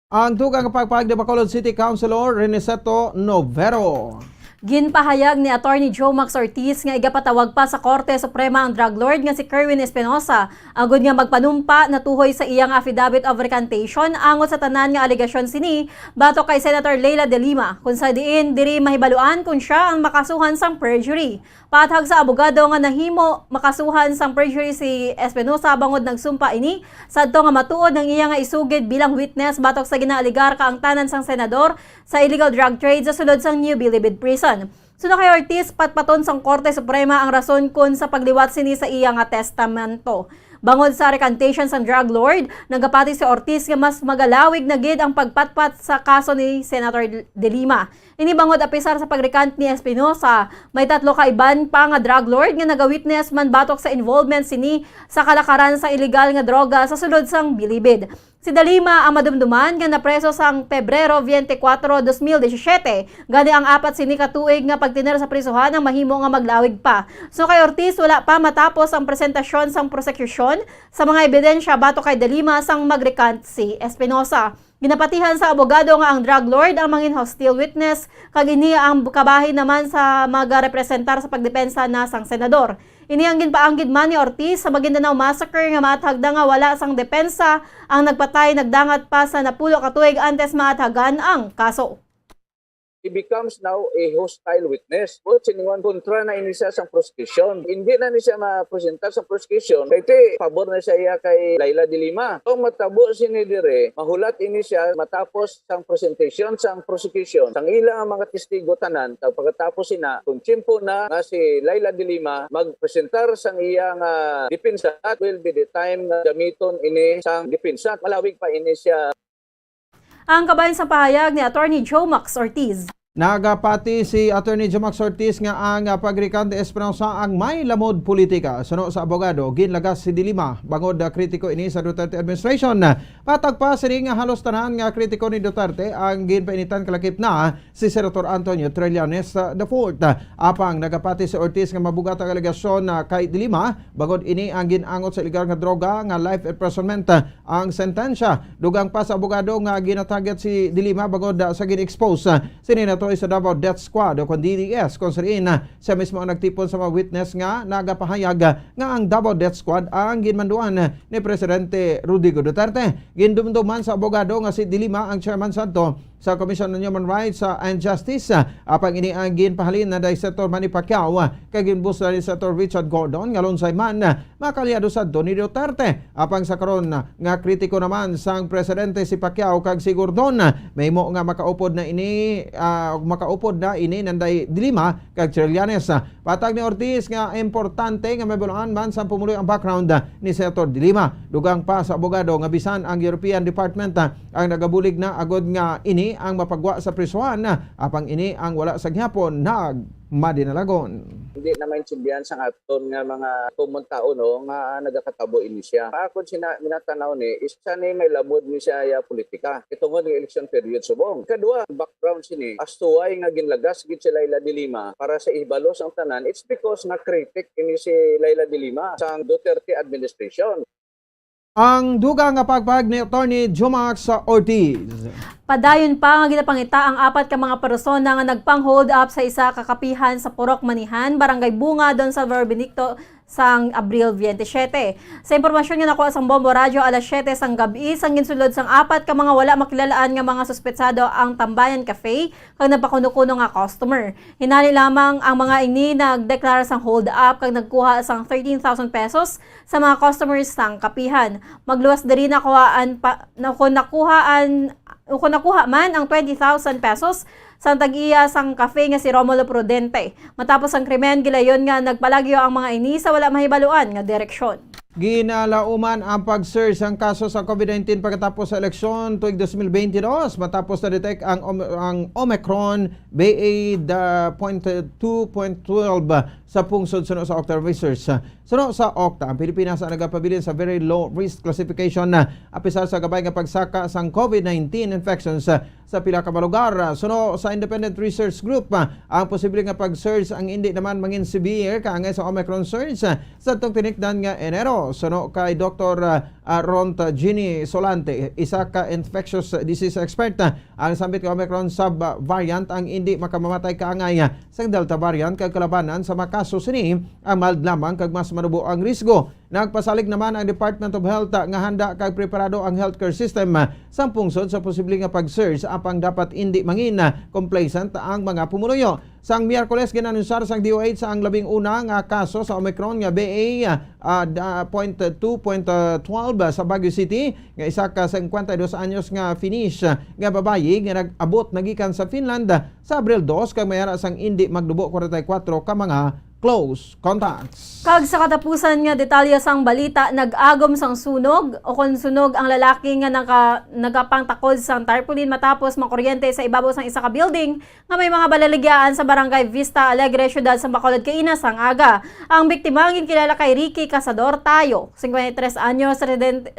Ang tugang pagpahayag ni Bacolod City Councilor Renisito Novero. Ginpahayag ni Attorney Joe Max Ortiz nga igapatawag pa sa Korte Suprema ang drug lord nga si Kerwin Espinosa agud nga magpanumpa na tuhoy sa iyang affidavit of recantation angot sa tanan nga alegasyon sini batok kay Senator Laila de Lima kung sa diin diri mahibaluan kung siya ang makasuhan sang perjury. Patag sa abogado nga nahimo makasuhan sang perjury si Espinosa bangod nagsumpa ini sadto nga matuod ng iya nga isugid bilang witness batok sa ginaaligar ka ang tanan sang senador sa illegal drug trade sa sulod sang New Bilibid Prison. Suno kay Ortiz, patpaton sang Korte Suprema ang rason kun sa pagliwat sini sa iya nga testamento. Bangod sa recantation sang drug lord, nagapati si Ortiz nga mas magalawig na gid ang pagpatpat sa kaso ni Senator de Lima. Ini bangod apisar sa pagrecant ni Espinosa, may 3 ka iban pa nga drug lord nga nagawitness man batok sa involvement sini sa kalakaran sa illegal nga droga sa sulod sang Bilibid. Si de Lima ang madumduman nga napreso sang Pebrero 24, 2017. Gani ang 4 sini ka tuig nga pagtiner sa prisuhan ang mahimo nga maglawig pa. So kay Ortiz wala pa matapos ang presentasyon sang prosecution sa mga ebidensya batok kay de Lima sang magrecant si Espinosa. Ginapatihan sa abogado nga ang drug lord ang mangin hostile witness kag ini ang kabahin naman sa magarepresentar sa pagdepensa na sang senador. Ini ang ginpaanggid man ni Ortiz sa Maguindanao Massacre nga mathagda nga wala sang depensa ang nagpatay nagdangat pa sa napulo ka tuig antes maathagan ang kaso. he becomes now a hostile witness. O siningon kontra na ini siya sa prosecution. Hindi na ni siya ma-presentar sa prosecution. Kaya pabor na siya kay Laila de Lima. Kung matabo sini dire, mahulat ini siya matapos sang presentation sang prosecution. Sang ilang mga testigo tanan, pagkatapos sina kung tiyempo na nga si Laila de Lima magpresentar sang iyang depensa, that will be the time na gamiton ini sang depensa. Malawig pa ini siya. Ang kabayan sa pahayag ni Attorney Joe Max Ortiz. Nagapati si Attorney Jomax Ortiz nga ang pagrikan de Esperanza ang may lamod politika. Suno sa abogado, ginlagas si Dilima bangod kritiko ini sa Duterte administration. Patag pa sini nga halos tanan nga kritiko ni Duterte ang ginpainitan kalakip na si Senator Antonio Trillanes IV. Apang nagapati si Ortiz nga mabugat ang alegasyon kay Dilima bangod ini ang ginangot sa illegal nga droga nga life imprisonment ang sentensya. Dugang pa sa abogado nga ginatagat si Dilima bangod sa gin-expose sini na sa Davao Death Squad o kung DDS kung sariin siya mismo ang nagtipon sa mga witness nga nagapahayag nga ang Davao Death Squad ang ginmanduan ni Presidente Rodrigo Duterte. Gindumduman sa abogado nga si Dilima ang chairman santo sa Commission on Human Rights and Justice. Apang ini ang ginpahalin na day Senator Manny Pacquiao kay ginbus na ni Senator Richard Gordon nga lunsay man makalyado sa ni Duterte. Apang sa karon nga kritiko naman sang presidente si Pacquiao kag si Gordon may mo nga makaupod na ini nanday Dilima kag Trillanes. Patag ni Ortiz nga importante nga mabulaan man sa pumuloy ang background ni Senator Dilima. Dugang pa sa abogado nga bisan ang European Department ang nagabulig na agod nga ini ang mapagwa sa prisuhan apang ini ang wala sa gyapon madinalagon. Hindi na maintindihan sa aton nga mga common tao nga nagakatabo ini siya. Paakon minatanaw ni isa ni may labod ni siya ya politika. Itungod ng election period subong. Kadua, background sini as to why nga ginlagas gid si Laila de Lima para sa ibalos ang tanan. It's because nga critic ini si Laila de Lima sa Duterte administration. Ang dugang nga pagpag ni Attorney Jomax Ortiz. Padayon pa nga ginapangita ang apat ka mga persona nga nagpang-hold up sa isa kakapihan sa Purok Manihan, Barangay Bunga, Don Salvador Benito, sang Abril 27. Sa impormasyon nga nakuha sang Bombo Radyo alas 7 sang gabi, sang ginsulod sang apat ka mga wala makilalaan nga mga suspetsado ang Tambayan Cafe kag napakuno-kuno nga customer. Hinali lamang ang mga ini nagdeklara sang hold up kag nagkuha sang 13,000 pesos sa mga customers sang kapihan. Magluwas diri nakuha man ang 20,000 pesos sa tag-iya sang cafe nga si Romulo Prudente. Matapos ang krimen, gilayon nga nagpalagyo ang mga ini sa wala mahibaluan nga direksyon. Ginalauman ang pag-search ang kaso sa COVID-19 pagkatapos sa eleksyon tuig 2022 matapos na-detect ang Omicron BA.2.12 sa pungsod suno sa Octa Research. Suno sa Octa, ang Pilipinas ang nagapabilin sa very low risk classification apisar sa gabay nga pagsaka sang COVID-19 infections sa pila ka lugar. Suno sa Independent Research Group, ang posible nga pag-surge ang hindi naman mangin severe kaangay sa Omicron surge sa itong tinikdan nga Enero. Suno kay Dr. Ronta Ginny Solante, isa ka infectious disease expert, ang sambit ka Omicron sub-variant ang hindi makamamatay kaangay sa Delta variant kag kalabanan sa makaso sini ang mild lamang kag mas manubo ang risgo. Nagpasalig naman ang Department of Health nga handa kag preparado ang healthcare system sa pungsod sa posibleng nga pag-surge apang dapat hindi mangin complacent ang mga pumunuyo. Sang Miyerkules ginanunsar sang DOH ang labing una nga kaso sa Omicron nga BA.2.12 sa Baguio City nga isa ka 52 anyos nga Finnish nga babayi nga nag-abot nagikan sa Finland sa Abril 2 kag mayara sang hindi magdubo 44 ka mga close contacts. Kag sa katapusan nga detalye sang balita, nag-agom sang sunog o kung sunog ang lalaki nga nagapangtakod sang tarpaulin matapos makuryente sa ibabaw sang isa ka building nga may mga balaligyaan sa Barangay Vista Alegre, Syudad sa Bacolod, Caina sang aga. Ang biktima ang kilala kay Ricky Cazador Tayo, 53 anyos,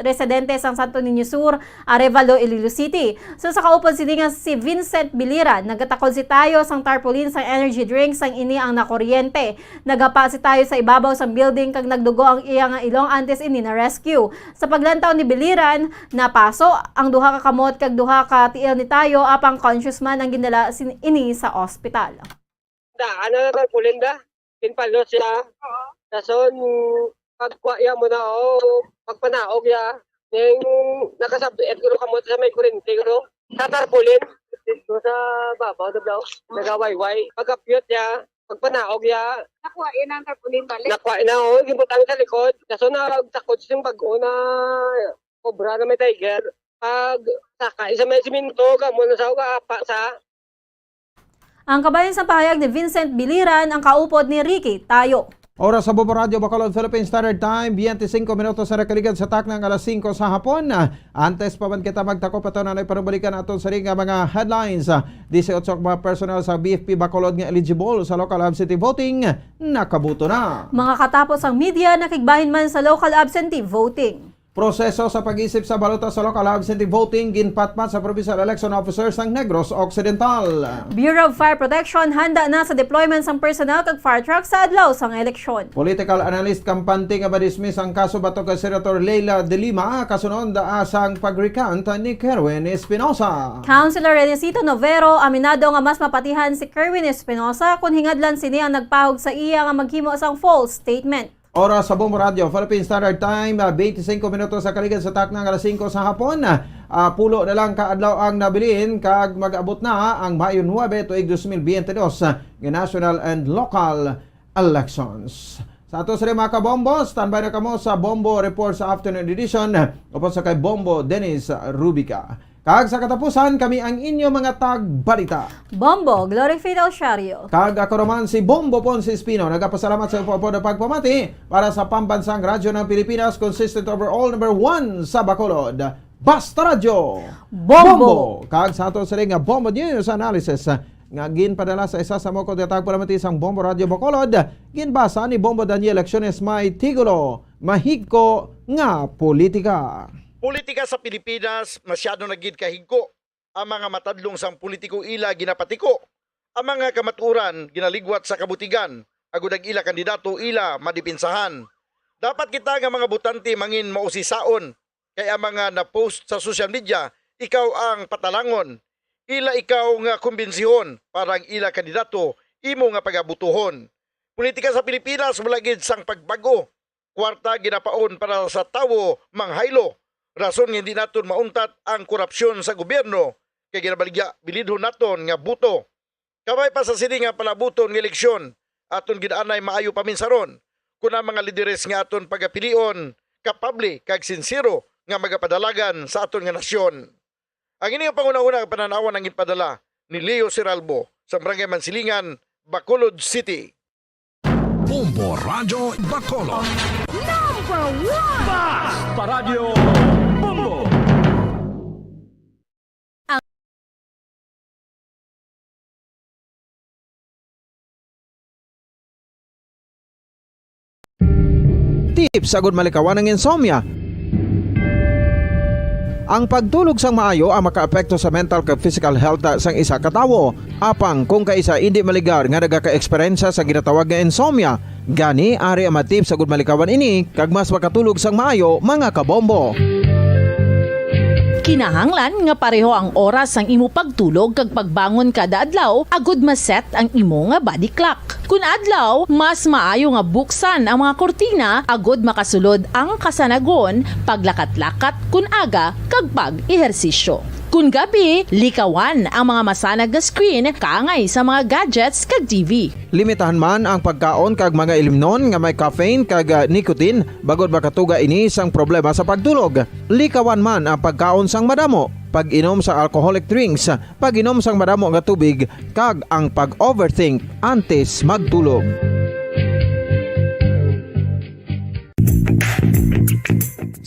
residente sang Santo Niño Sur, Arevalo, Iloilo City. So sa kaupod sini nga si Vincent Bilira, nagatakod si Tayo sang tarpaulin sang energy drink sang ini ang nakuryente. Nagapa si Tayo sa ibabaw sa building kag nagdugo ang iya nga ilong antes ini na rescue. Sa paglantaw ni Biliran, napaso ang duha ka kamot kag duha ka tiil ni Tayo apang conscious man ang gindala ini sa ospital. Ano na tarpaulin da? Pinpalo siya. Dason pagkuha ya mo na pagpanaog ya. Ning nakasabduet ko kamot sa may kurente ko sa tarpaulin. Doon sa babaw, daw. Nagawayway. Pagkapyot niya, pagpanaog niya. Nakuha yun ang tarpaulin balik. Nakuha na ako, gibutang sa likod. Kaso nagtakot siyang bago na cobra na may tiger. Pag sakay sa may siminto, gamo na sa apa sa. Ang kabayan sa pahayag ni Vincent Biliran ang kaupod ni Ricky Tayo. Oras sa Bombo Radio Bacolod Philippine Standard Time, 25 minutos sa nakaligad sa taknang alas 5 sa hapon. Antes pa man kita magtakop ito na panubalikan aton sa ring mga headlines. 18 mga personal sa BFP Bacolod nga eligible sa local absentee voting nakabuto na. Mga katapos ang media nakigbahin man sa local absentee voting. Proseso sa pag-isip sa balota sa local absentee voting ginpatpat sa Provincial Election Officers ng Negros Occidental. Bureau of Fire Protection handa na sa deployment ng personnel kag fire truck sa adlaw sang eleksyon. Political analyst kampante nga ba-dismiss ang kaso bato kay Senator Leila De Lima kasunod asang pag-recount ni Kerwin Espinosa. Councilor Renesito Novero aminado nga mas mapatihan si Kerwin Espinosa kung hingadlan sini ang nagpahog sa iya nga maghimo sang false statement. Oras sa Bombo Radio, Philippine Standard Time, 25 minutos sa kaligid sa taknang alas 5 sa hapon. Pulo na lang kaadlaw ang nabilin kag mag-abot na ang Mayo 9 tuig 2022 ng national and local elections. Sa ato sa mga kabombo, standby na kamo sa Bombo Report sa afternoon edition upos sa kay Bombo Dennis Rubica. Kag sa katapusan, kami ang inyo mga tagbalita. Bombo, Glory Fidel Shario. Kag ako naman si Bombo Ponce Espino. Nagapasalamat sa upo na pagpamati para sa pambansang radyo ng Pilipinas, consistent overall number 1 sa Bacolod. Basta Radyo Bombo! Kag sa ato sa ring Bombo News Analysis nga ginpadala sa isa sa moko detag palamati sang Bombo Radio Bacolod, ginbasa ni Bombo Daniel Acciones may tigulo, mahigko nga politika. Politika sa Pilipinas masyado nagid kahigko. Ang mga matadlong sang politiko ila ginapatiko. Ang mga kamaturan ginaligwat sa kabutigan. Agud ang ila kandidato ila madipinsahan. Dapat kita nga mga butante mangin mausisaon. Kaya ang mga na-post sa social media, ikaw ang patalangon. Ila ikaw nga kumbensihon para ang ila kandidato imo nga pagabutuhon. Politika sa Pilipinas mulagid sang pagbago. Kwarta ginapaon para sa tawo manghaylo. Rason nga hindi naton mauntat ang korupsyon sa gobyerno kay ginabaligya bilidhon naton nga buto. Kabay pa sa sini nga palabuton nga eleksyon aton gidaanay maayo paminsaron kun ang mga lideres nga aton pagapilion kapable kag sincero nga magapadalagan sa aton nga nasyon. Ang ini ang panguna-una nga pananawan ang ginpadala ni Leo Seralbo sa Barangay Mansilingan, Bacolod City. Bombo Radio Bacolod. Number 1! Basta Radio Bombo! Tips agud malikawan ng insomnia. Ang pagtulog sang maayo ang makaapekto sa mental kag physical health sang isa ka tawo. Apang kung kaisa hindi maligar nga nagaka-eksperyensya sa ginatawag nga insomnia, gani ari ang tips agud malikawan ini kag mas makatulog sang maayo mga kabombo. Kinahanglan nga pareho ang oras ang imo pagtulog kag pagbangon kada adlaw agud maset ang imo nga body clock. Kun adlaw, mas maayo nga buksan ang mga kortina agud makasulod ang kasanagon, paglakat-lakat kun aga kag pag-ehersisyo. Kun gabi, likawan ang mga masanag nga screen kaangay sa mga gadgets kag TV. Limitahan man ang pagkaon kag mga ilimnon nga may caffeine kag nicotine bagod makatuga ini sang problema sa pagtulog. Likawan man ang pagkaon sang madamo, pag-inom sa alcoholic drinks, pag-inom sang madamo nga tubig kag ang pag-overthink antes magtulog.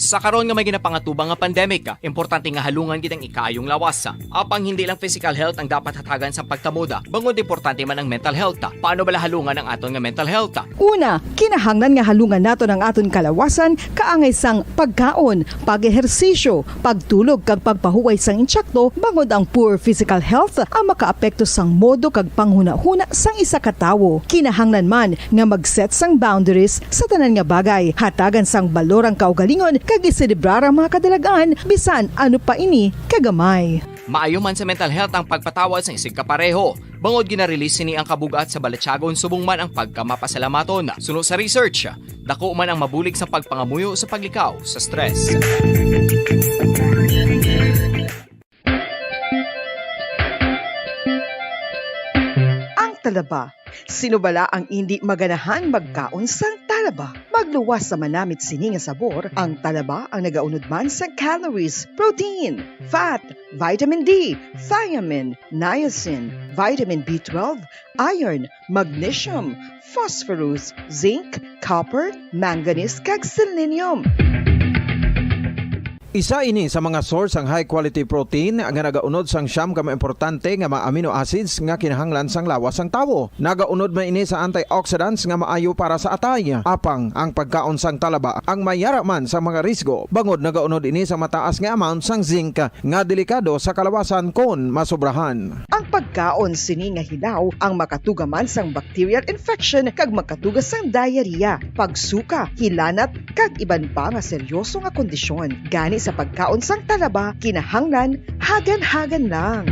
Sa karon nga may ginapangatubang nga pandemic, importante nga halungan gid ang ikaayong lawas. Apang hindi lang physical health ang dapat hatagan sa pagtamuda, bangod importante man ang mental health. Paano bala halungan ang aton nga mental health? Una, kinahanglan nga halungan nato ang aton kalawasan kaangay sang pagkaon, pag-ehersisyo, pagtulog kag pagpahuway sang insyakto bangod ang poor physical health ang makaapekto sang modo kag panghuna-huna sang isa ka tawo. Kinahanglan man nga mag-set sang boundaries sa tanan nga bagay, hatagan sang balorang kaugalingon kag iselebrar ang mga kadalagaan bisan ano pa ini kagamay. Maayo man sa mental health ang pagpatawad sa isig kapareho. Bangod ginarelease ni ang kabugat sa Balatyagon subong man ang pagkamapasalamaton. Suno sa research, dako man ang mabulig sa pagpangamuyo sa paglikaw sa stress. talaba. Sino bala ang hindi maganahan magkaon sang talaba? Magluwas sa manamit sini nga sabor, ang talaba ang nagaunod man sa calories, protein, fat, vitamin D, thiamine, niacin, vitamin B12, iron, magnesium, phosphorus, zinc, copper, manganese kag selenium. Isa ini sa mga source ang high quality protein nga nagaunod sang siyam ka importante nga mga amino acids nga kinahanglan sang lawas sang tawo. Nagaunod man ini sa antioxidants nga maayo para sa atay. Apang ang pagkaon sang talaba ang mayara man sa mga risgo. Bangod nagaunod ini sa mataas nga amount sang zinc nga delikado sa kalawasan kon masobrahan. Ang pagkaon sini nga hilaw ang makatuga man sang bacterial infection kag makatuga sang diarrhea, pagsuka, hilanat kag iban pa nga seryoso nga kondisyon. Gani sa pagkaon sang talaba, kinahanglan hagan-hagan lang.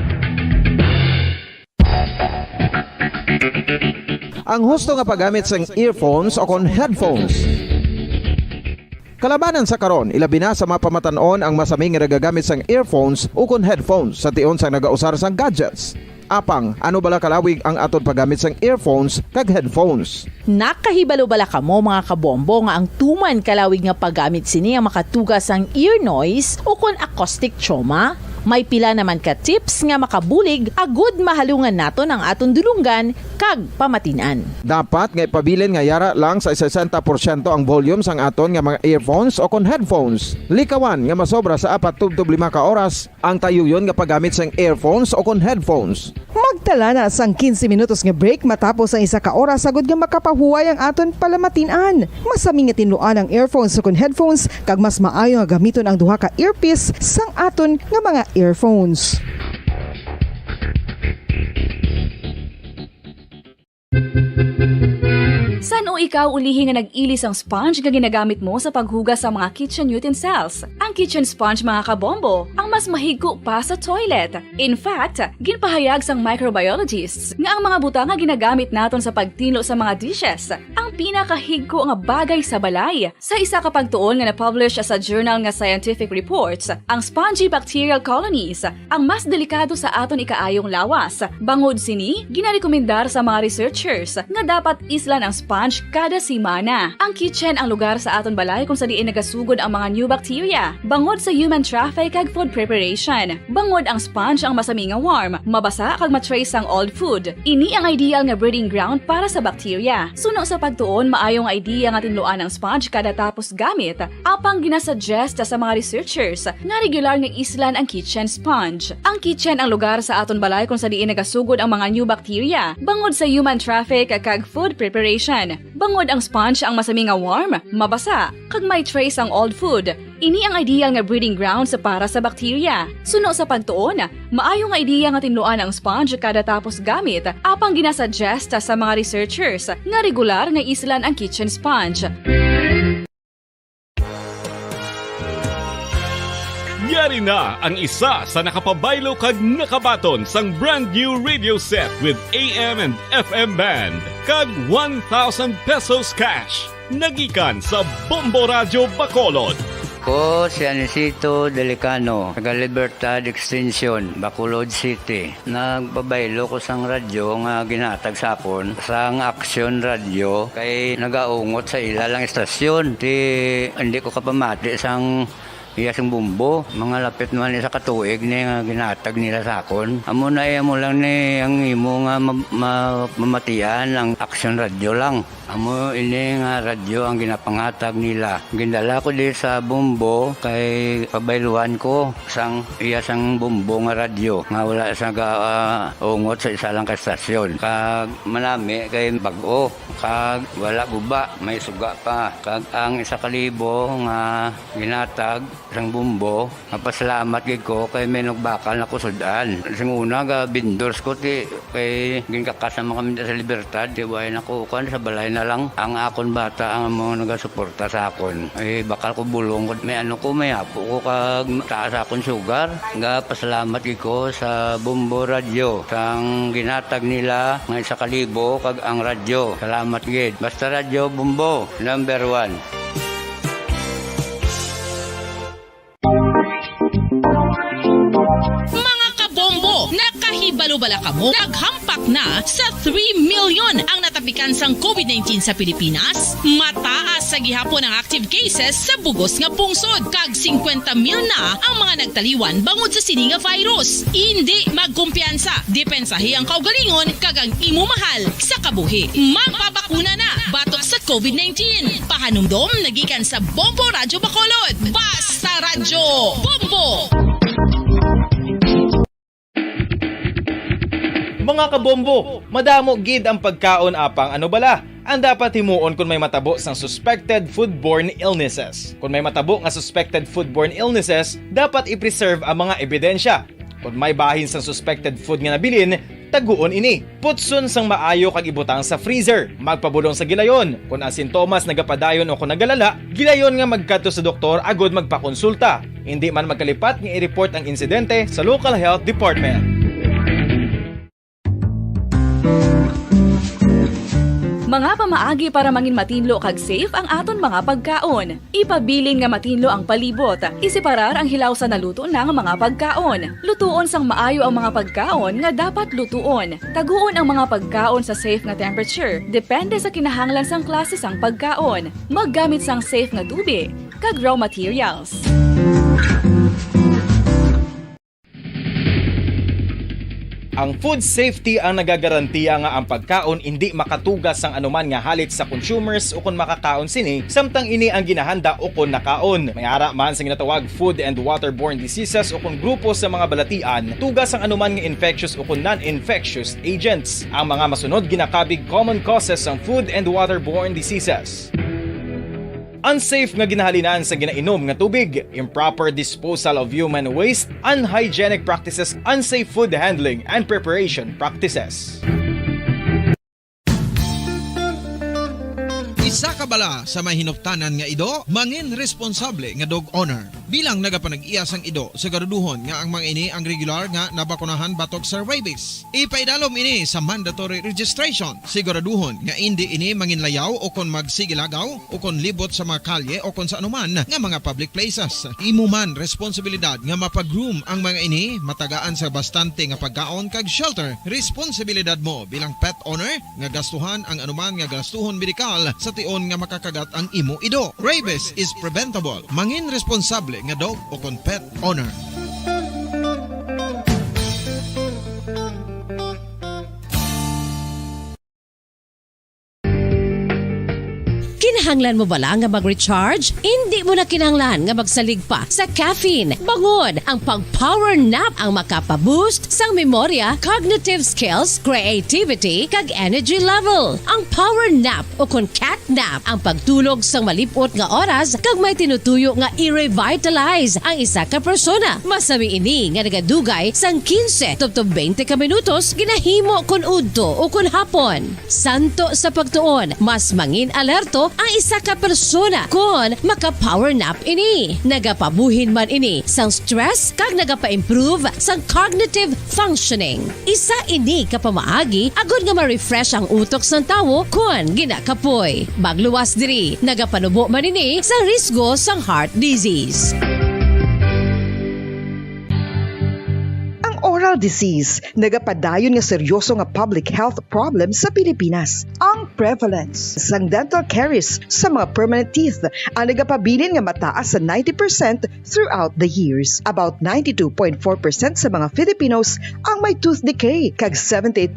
Ang husto nga paggamit sang earphones o kon headphones. Kalabanan sa karon, ilabi na sa mapamatanon ang masaming nga nagagamit sang earphones o kon headphones sa tion sang nagausar sang gadgets. Apang, ano bala kalawig ang aton paggamit sang earphones kag headphones? Nakahibalo bala kamo mga kabombo nga ang tuman kalawig nga paggamit sini ang makatugas ang ear noise o kon acoustic trauma? May pila naman ka tips nga makabulig agud mahalungan naton ang aton dulunggan kag pamatinan. Dapat nga ipabilin nga yara lang sa 60% ang volume sang aton nga mga earphones o kon headphones. Likawan nga masobra sa 4 tub 5 ka oras ang tayuyon nga paggamit sang earphones o kon headphones. Magtala na sang 15 minutos nga break matapos ang 1 ka oras sagod nga makapahuway ang aton palamatinan. Masami nga tinluan ang earphones o kon headphones kag mas maayo nga gamiton ang duha ka earpiece sang aton nga mga earphones. San o ikaw ulihi nga nag-ilis ang sponge nga ginagamit mo sa paghugas sa mga kitchen utensils? Ang kitchen sponge mga kabombo, ang mas mahigko pa sa toilet. In fact, ginpahayag sang microbiologists nga ang mga butang nga ginagamit naton sa pagtilo sa mga dishes ang pinakahigko nga bagay sa balay. Sa isa ka pagtuon nga na-publish sa journal nga Scientific Reports, ang spongy bacterial colonies ang mas delikado sa aton ikaayong lawas. Bangod sini, ginarekomendar sa mga researchers nga dapat islan ang sponge kada simana. Ang kitchen ang lugar sa aton balay kung sa diin nagasugod ang mga new bacteria. Bangod sa human traffic kag food preparation. Bangod ang sponge ang masami nga warm, mabasa kag matrace ang old food. Ini ang ideal nga breeding ground para sa bacteria. Suno sa pagtuon, maayong idea nga tinluan ang sponge kada tapos gamit. Apang ginasuggest sa mga researchers nga regular nga islan ang kitchen sponge. Ang kitchen ang lugar sa aton balay kung sa diin nagasugod ang mga new bacteria. Bangod sa human traffic kag food preparation. Bangod ang sponge ang masami nga warm, mabasa, kag may trace ang old food. Ini ang ideal nga breeding ground sa para sa bacteria. Suno sa pagtuon, maayo nga idea nga tinluan ang sponge kada tapos gamit, apang ginasuggest sa mga researchers nga regular nga islan ang kitchen sponge. Yari na ang isa sa nakapabaylo kag nakabaton sang brand new radio set with AM and FM band kag 1,000 pesos cash. Nagikan sa Bombo Radio Bacolod. Ko si Anisito Delicano, taga Libertad Extension, Bacolod City. Nagbabaylo ko sang radyo nga ginatag sa akon sang Action Radio kay nagaungot sa ilalang estasyon. Hindi ko kapamati sang iyasang bumbo, mga lapit naman sa katuig ni nga ginatag nila sa akon. Amo na mo lang ni ang imo nga mamatian ang Action Radio lang. Amo ini nga radyo ang ginapangatag nila. Gindala ko di sa bumbo kay pabayluan ko sang iyasang bumbo nga radyo nga wala sa ungot sa isa lang ka stasyon. Kag manami kay bag-o, kag wala guba, may suga pa. Kag ang 1,000 nga ginatag sang bumbo, mapasalamat gid ko kay may nagbakal na kusudan. Sing una ga vendors ko ti kay ginkakasama kami sa Libertad, di way nako kan sa balay na lang ang akon bata ang mga nagasuporta sa akon. Eh bakal ko bulong may ano ko may apo ko kag taas akon sugar. Nga pasalamat gid ko sa Bombo Radio sang ginatag nila nga 1,000 kag ang radyo. Salamat gid. Basta Radio Bombo number 1. Mga kabombo, Kahibalo bala kamo, naghampak na sa 3 million ang natapikan sang COVID-19 sa Pilipinas. Mataas sa gihapon ang active cases sa bugos nga pungsod. Kag 50 mil na ang mga nagtaliwan bangod sa sini nga virus. Hindi magkumpiyansa. Depensahi ang kaugalingon kag ang imo mahal sa kabuhi. Magpabakuna na batok sa COVID-19. Pahanumdom nagikan sa Bombo Radyo Bacolod. Basta Radyo Bombo! Mga kabombo, madamo gid ang pagkaon apang ano bala ang dapat himuon kung may matabo sang suspected foodborne illnesses. Kung may matabo nga suspected foodborne illnesses, dapat i-preserve ang mga ebidensya. Kung may bahin sang suspected food nga nabilin, taguon ini. Putson sang maayo kag ibutang sa freezer. Magpabulong sa gilayon. Kung ang sintomas nagapadayon o kung nagalala, gilayon nga magkadto sa doktor agod magpakonsulta. Hindi man magkalipat nga i-report ang insidente sa local health department. Mga pamaagi para mangin matinlo kag safe ang aton mga pagkaon. Ipabilin nga matinlo ang palibot. Isiparar ang hilaw sa naluto ng mga pagkaon. Lutuon sang maayo ang mga pagkaon nga dapat lutuon. Taguon ang mga pagkaon sa safe nga temperature. Depende sa kinahanglan sang klase sang pagkaon. Maggamit sang safe nga tubig kag raw materials. Ang food safety ang nagagarantiya nga ang pagkaon hindi makatugas sang anuman nga halit sa consumers o kung makakaon sini, samtang ini ang ginahanda o kung nakaon. May ara man sa ginatawag food and waterborne diseases o kung grupo sa mga balatian, tugas ang anuman nga infectious o kung non-infectious agents. Ang mga masunod ginakabig common causes ng food and waterborne diseases. Unsafe nga ginahalinan sa ginainom nga tubig, improper disposal of human waste, unhygienic practices, unsafe food handling, and preparation practices. Isa ka bala sa may hinuptanan nga ido, mangin responsable nga dog owner. Bilang nagapanag-iyas ang ido, siguraduhon nga ang mga ini ang regular nga nabakunahan batok sa rabies. Ipaidalom ini sa mandatory registration. Siguraduhon nga hindi ini manginlayaw o kon magsigilagaw o kon libot sa mga kalye o kon sa anuman nga mga public places. Imo man responsibilidad nga mapag-groom ang mga ini, matagaan sa bastante nga pagkaon kag shelter. Responsibilidad mo bilang pet owner nga gastuhan ang anuman nga gastuhon medikal sa tion nga makakagat ang imo ido. Rabies is preventable. Mangin responsable nga dog o kon pet owner. Kinahanglan mo bala nga mag-recharge? Hindi mo na kinahanglan nga magsalig pa sa caffeine. Bangod ang pag-power nap ang makapaboost sang memorya, cognitive skills, creativity, kag energy level. Ang power nap o kon cat nap ang pagtulog sang malipot nga oras kag may tinutuyo nga i-revitalize ang isa ka persona. Masami ini nga nagadugay sang 15 to 20 ka minutos ginahimo kon udto o kon hapon. Santo sa pagtuon, mas mangin alerto ang isa ka persona kung maka-power nap ini. Nagapabuhin man ini sang stress kag nagapa-improve sang cognitive functioning. Isa ini kapamaagi agud nga ma-refresh ang utok sang tawo kung ginakapoy. Bagluwas diri, nagapanubo man ini sa risgo sang heart disease. Oral disease, nagapadayon nga seryoso nga public health problem sa Pilipinas. Ang prevalence sang dental caries sa mga permanent teeth ang nagapabilin nga mataas sa 90% throughout the years. About 92.4% sa mga Filipinos ang may tooth decay, kag 78%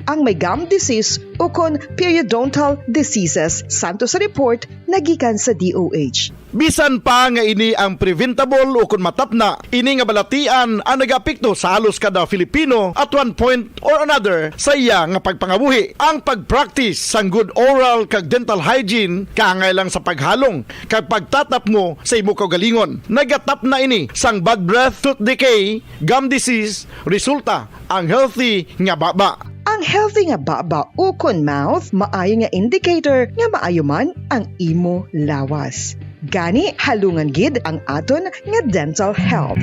ang may gum disease o kon periodontal diseases. Santo sa report nagikan sa DOH. Bisan pa nga ini ang preventable o kung matapna, ini nga balatian ang nagapikto sa halos kada Filipino at one point or another sa iya nga pagpangabuhi. Ang pag-practice sang good oral kag dental hygiene kaangay lang sa paghalong kag pagtatap mo sa imo kaugalingon. Nagatap na ini sang bad breath, tooth decay, gum disease, resulta ang healthy nga baba. Ang healthy nga baba o kon mouth, maayo nga indicator nga maayo man ang imo lawas. Gani halungan gid ang aton nga dental health.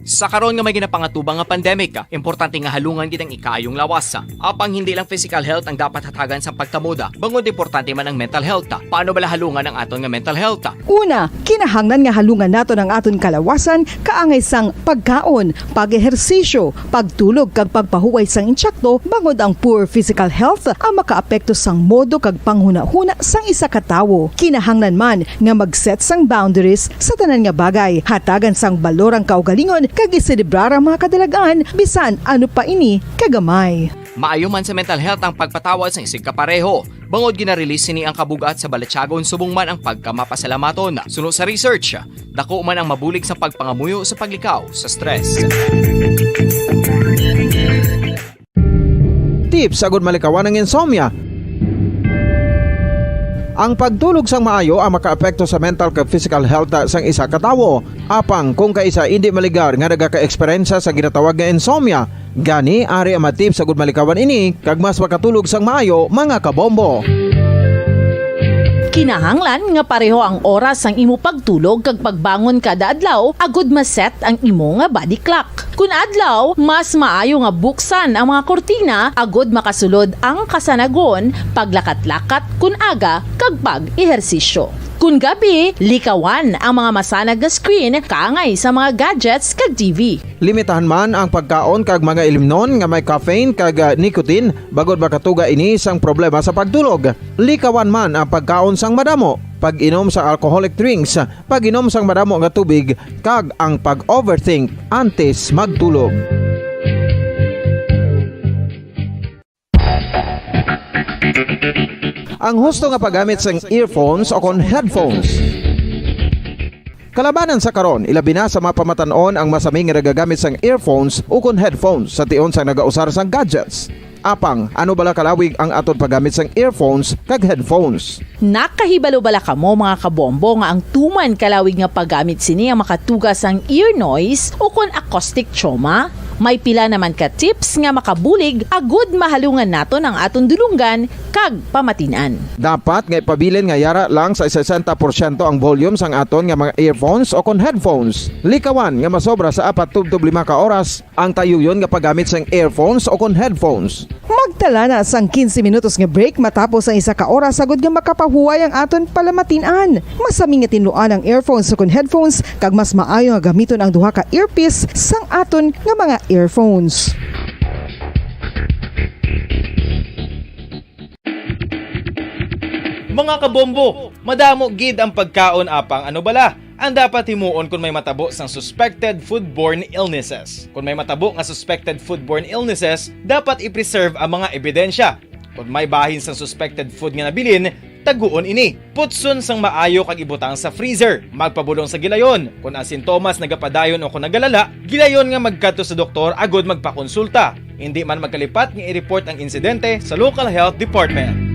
Sa karon nga may ginapangatubang nga pandemic, importante nga halungan kitang ikayong lawas. Apang hindi lang physical health ang dapat hatagan sa pagkamuda, bangod importante man ang mental health. Paano bala halungan ang aton nga mental health? Una, kinahanglan nga halungan nato ng aton kalawasan kaangay sang pagkaon, pag-ehersisyo, pagtulog kag pagpahuway sang insyakto bangod ang poor physical health ang makaapekto sang modo kag panghuna-huna sang isa ka tawo. Kinahanglan man nga mag-set sang boundaries sa tanan nga bagay, hatagan sang balorang kaugalingon kag iselebrar ang mga kadalagaan bisan ano pa ini kagamay. Maayo man sa mental health ang pagpatawad sa isig kapareho. Bangod ginarelease ni ang kabugat sa Balatyagon subong man ang pagkamapasalamaton. Sunod sa research, dako man ang mabulig sa pagpangamuyo sa paglikaw sa stress. Tips agud malikawan ng insomnia. Ang pagtulog sang maayo ang makaapekto sa mental kag physical health sang isa ka tawo. Apang kung kaisa hindi maligar nga nagaka-eksperyensya sa ginatawag nga insomnia, gani ari ang matip sa gud malikawan ini kag mas makatulog sang maayo mga kabombo. Kinahanglan nga pareho ang oras ang imo pagtulog kag pagbangon kada adlaw agud maset ang imo nga body clock. Kun adlaw, mas maayo nga buksan ang mga kortina agud makasulod ang kasanagon, paglakat-lakat kun aga kag pag-ehersisyo. Kun gabi, likawan ang mga masanag nga screen kaangay sa mga gadgets kag TV. Limitahan man ang pagkaon kag mga ilimnon nga may caffeine kag nicotine bagod makatuga ini sang problema sa pagtulog. Likawan man ang pagkaon sang madamo, pag-inom sa alcoholic drinks, pag-inom sang madamo nga tubig kag ang pag-overthink antes magtulog. Ang husto nga paggamit sang earphones o kon headphones. Kalabanan sa karon, ilabi na sa mga pamatanon ang masaming nga nagagamit sang earphones o kon headphones sa tion sang nagausar sang gadgets. Apang, ano bala kalawig ang aton paggamit sang earphones kag headphones? Nakahibalo bala kamo mga kabombo nga ang tuman kalawig nga paggamit sini ang makatugas ang ear noise o kon acoustic trauma? May pila naman ka tips nga makabulig agud mahalungan naton ang aton dulunggan kag pamatinan. Dapat nga ipabilin nga yara lang sa 60% ang volume sang aton nga mga earphones o kon headphones. Likawan nga masobra sa 4 tub 5 ka oras ang tayuyon nga paggamit sang earphones o kon headphones. Magtala na sang 15 minutos nga break matapos ang 1 ka oras agud nga makapahuway ang aton palamatinan. Masami nga tinluan ang earphones o kon headphones kag mas maayo nga gamiton ang duha ka earpiece sang aton nga mga earphones. Mga kabombo, madamo gid ang pagkaon apang ano bala? Ang dapat himuon kung may matabo sang suspected foodborne illnesses. Kung may matabo nga suspected foodborne illnesses, dapat i-preserve ang mga ebidensya. Kung may bahin sang suspected food nga nabilin, taguon ini. Putson sang maayo kag ibutang sa freezer. Magpabulong sa gilayon. Kung ang sintomas nagapadayon o kung nagalala, gilayon nga magkadto sa doktor agud magpakonsulta. Hindi man magkalipat nga i-report ang insidente sa local health department.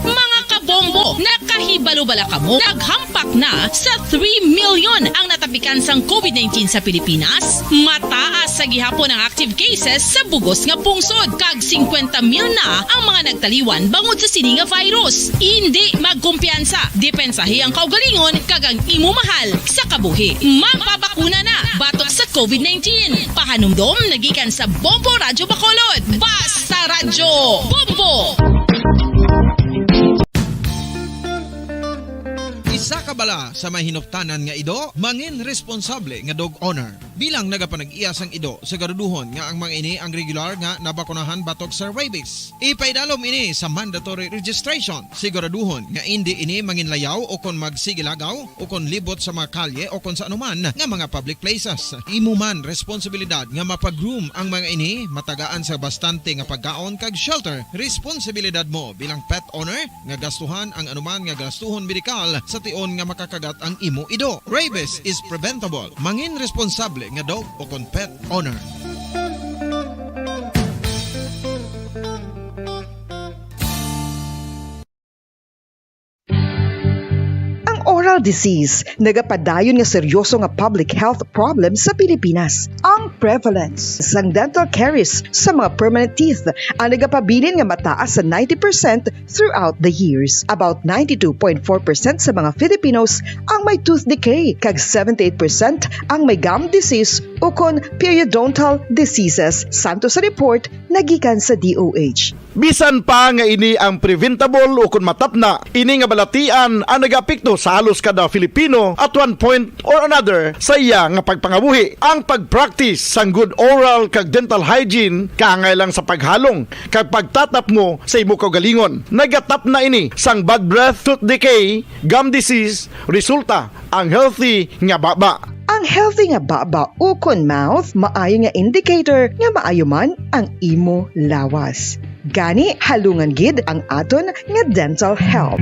Mga kabombo, nakahibalo bala kamo? Naghampak na sa 3 million ang natapikan sang COVID-19 sa Pilipinas. Mataas sa gihapon ang active cases sa bugos nga pungsod. Kag 50 mil na ang mga nagtaliwan bangod sa sini nga virus. Hindi magkumpiyansa. Depensahi ang kaugalingon kag ang imo mahal sa kabuhi. Magpabakuna na batok sa COVID-19. Pahanumdom nagikan sa Bombo Radyo Bacolod. Basta Radyo Bombo! Isa ka bala sa mahinuptanan nga ido, mangin responsable nga dog owner. Bilang nagapanag-iyas ang ido, siguraduhon nga ang mga ini ang regular nga nabakunahan batok sa rabies. Ipaidalom ini sa mandatory registration. Siguraduhon nga hindi ini manginlayaw o kon magsigilagaw o kon libot sa mga kalye o kon sa anuman nga mga public places. Imo man responsibilidad nga mapag-groom ang mga ini, matagaan sa bastante nga pagkaon kag shelter. Responsibilidad mo bilang pet owner nga gastuhan ang anuman nga gastuhon medikal sa tion nga makakagat ang imo ido. Rabies is preventable. Mangin responsable nga dog o kon pet owner. Oral disease nagapadayon nga seryoso nga public health problem sa Pilipinas. Ang prevalence sang dental caries sa mga permanent teeth ang nagapabilin nga mataas sa 90% throughout the years. About 92.4% sa mga Filipinos ang may tooth decay, kag 78% ang may gum disease o kon periodontal diseases, santo sa report nagikan sa DOH. Bisan pa nga ini ang preventable o kung matapna, ini nga balatian ang nagapikto sa halos kada Filipino at one point or another sa iya nga pagpangabuhi. Ang pag-practice sang good oral kag dental hygiene kaangay lang sa paghalong kag pagtatap mo sa imo kaugalingon. Nagatap na ini sang bad breath, tooth decay, gum disease, resulta ang healthy nga baba. Ang healthy nga baba o kon mouth maayo nga indicator nga maayo man ang imo lawas. Gani halungan gid ang aton nga dental health.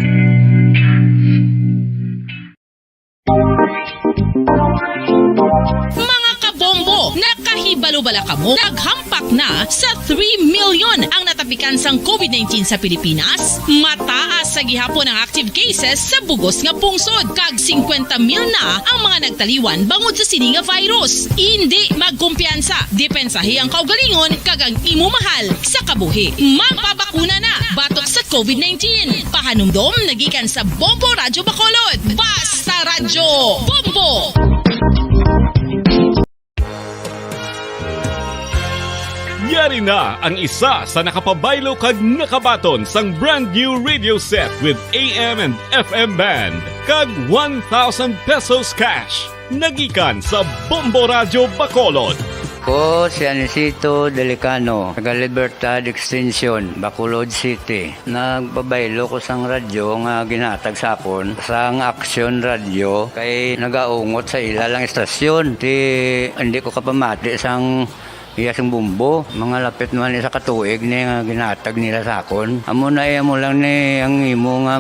Mga kabombo, nakahibalo-bala ka mo, naghampak na sa 3 million ang natapikan sang COVID-19 sa Pilipinas. Mataas sa gihapon ang active cases sa bugos nga pungsod, kag 50 mil na ang mga nagtaliwan bangod sa sini nga virus. Hindi magkumpiyansa, depensahi ang kaugalingon kag ang imo mahal sa kabuhi. Magpabakuna na batok sa COVID-19. Pahanumdom nagikan sa Bombo Radyo Bacolod. Basta Radyo Bombo! Yari na ang isa sa nakapabaylo kag nakabaton sang brand new radio set with AM and FM band kag 1,000 pesos cash. Nagikan sa Bombo Radyo Bacolod. Ko si Anisito Delicano, taga Libertad Extension, Bacolod City. Nagpabaylo ko sang radyo nga ginatag sapon sang Action Radio kay nagaungot sa ilalang estasyon. Hindi ko kapamati sang iyasang bumbo, mga lapit naman sa katuig ni nga ginatag nila sa akon. Amo na mo lang ni ang imo nga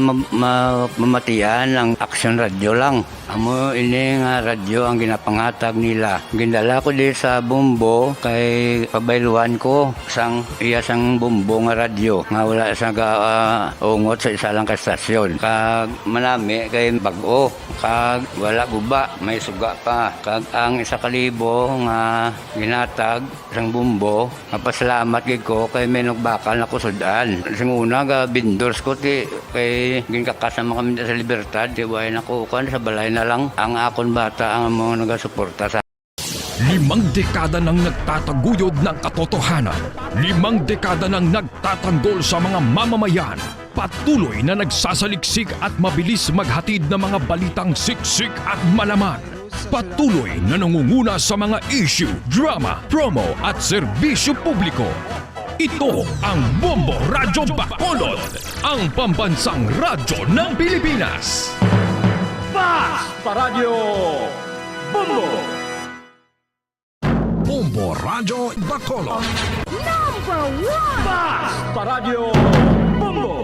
mamatian ang Action Radio lang. Amo ini nga radyo ang ginapangatag nila. Gindala ko di sa bumbo kay pabayluan ko sang iyasang bumbo nga radyo. Nga wala sa ungot sa isa lang ka stasyon. Kag manami kay bag-o. Kag wala guba, may suga pa. Kag ang 1,000 nga ginatag sang bumbo, mapasalamat gid ko kay may nagbakal na kusudan. Sing una ga vendors ko ti kay ginkakasama kami sa Libertad, di way nakukan sa balay na lang ang akon bata ang mga nagasuporta sa 5 dekada nang nagtataguyod ng katotohanan. 5 dekada nang nagtatanggol sa mga mamamayan. Patuloy na nagsasaliksik at mabilis maghatid ng mga balitang siksik at malaman. Patuloy na nangunguna sa mga issue, drama, promo at serbisyo publiko. Ito ang Bombo Radyo Bacolod, ang pambansang radyo ng Pilipinas. Fast Paradyo Bombo! Bombo Radyo Bacolod. Number 1! Fast Paradyo Bombo!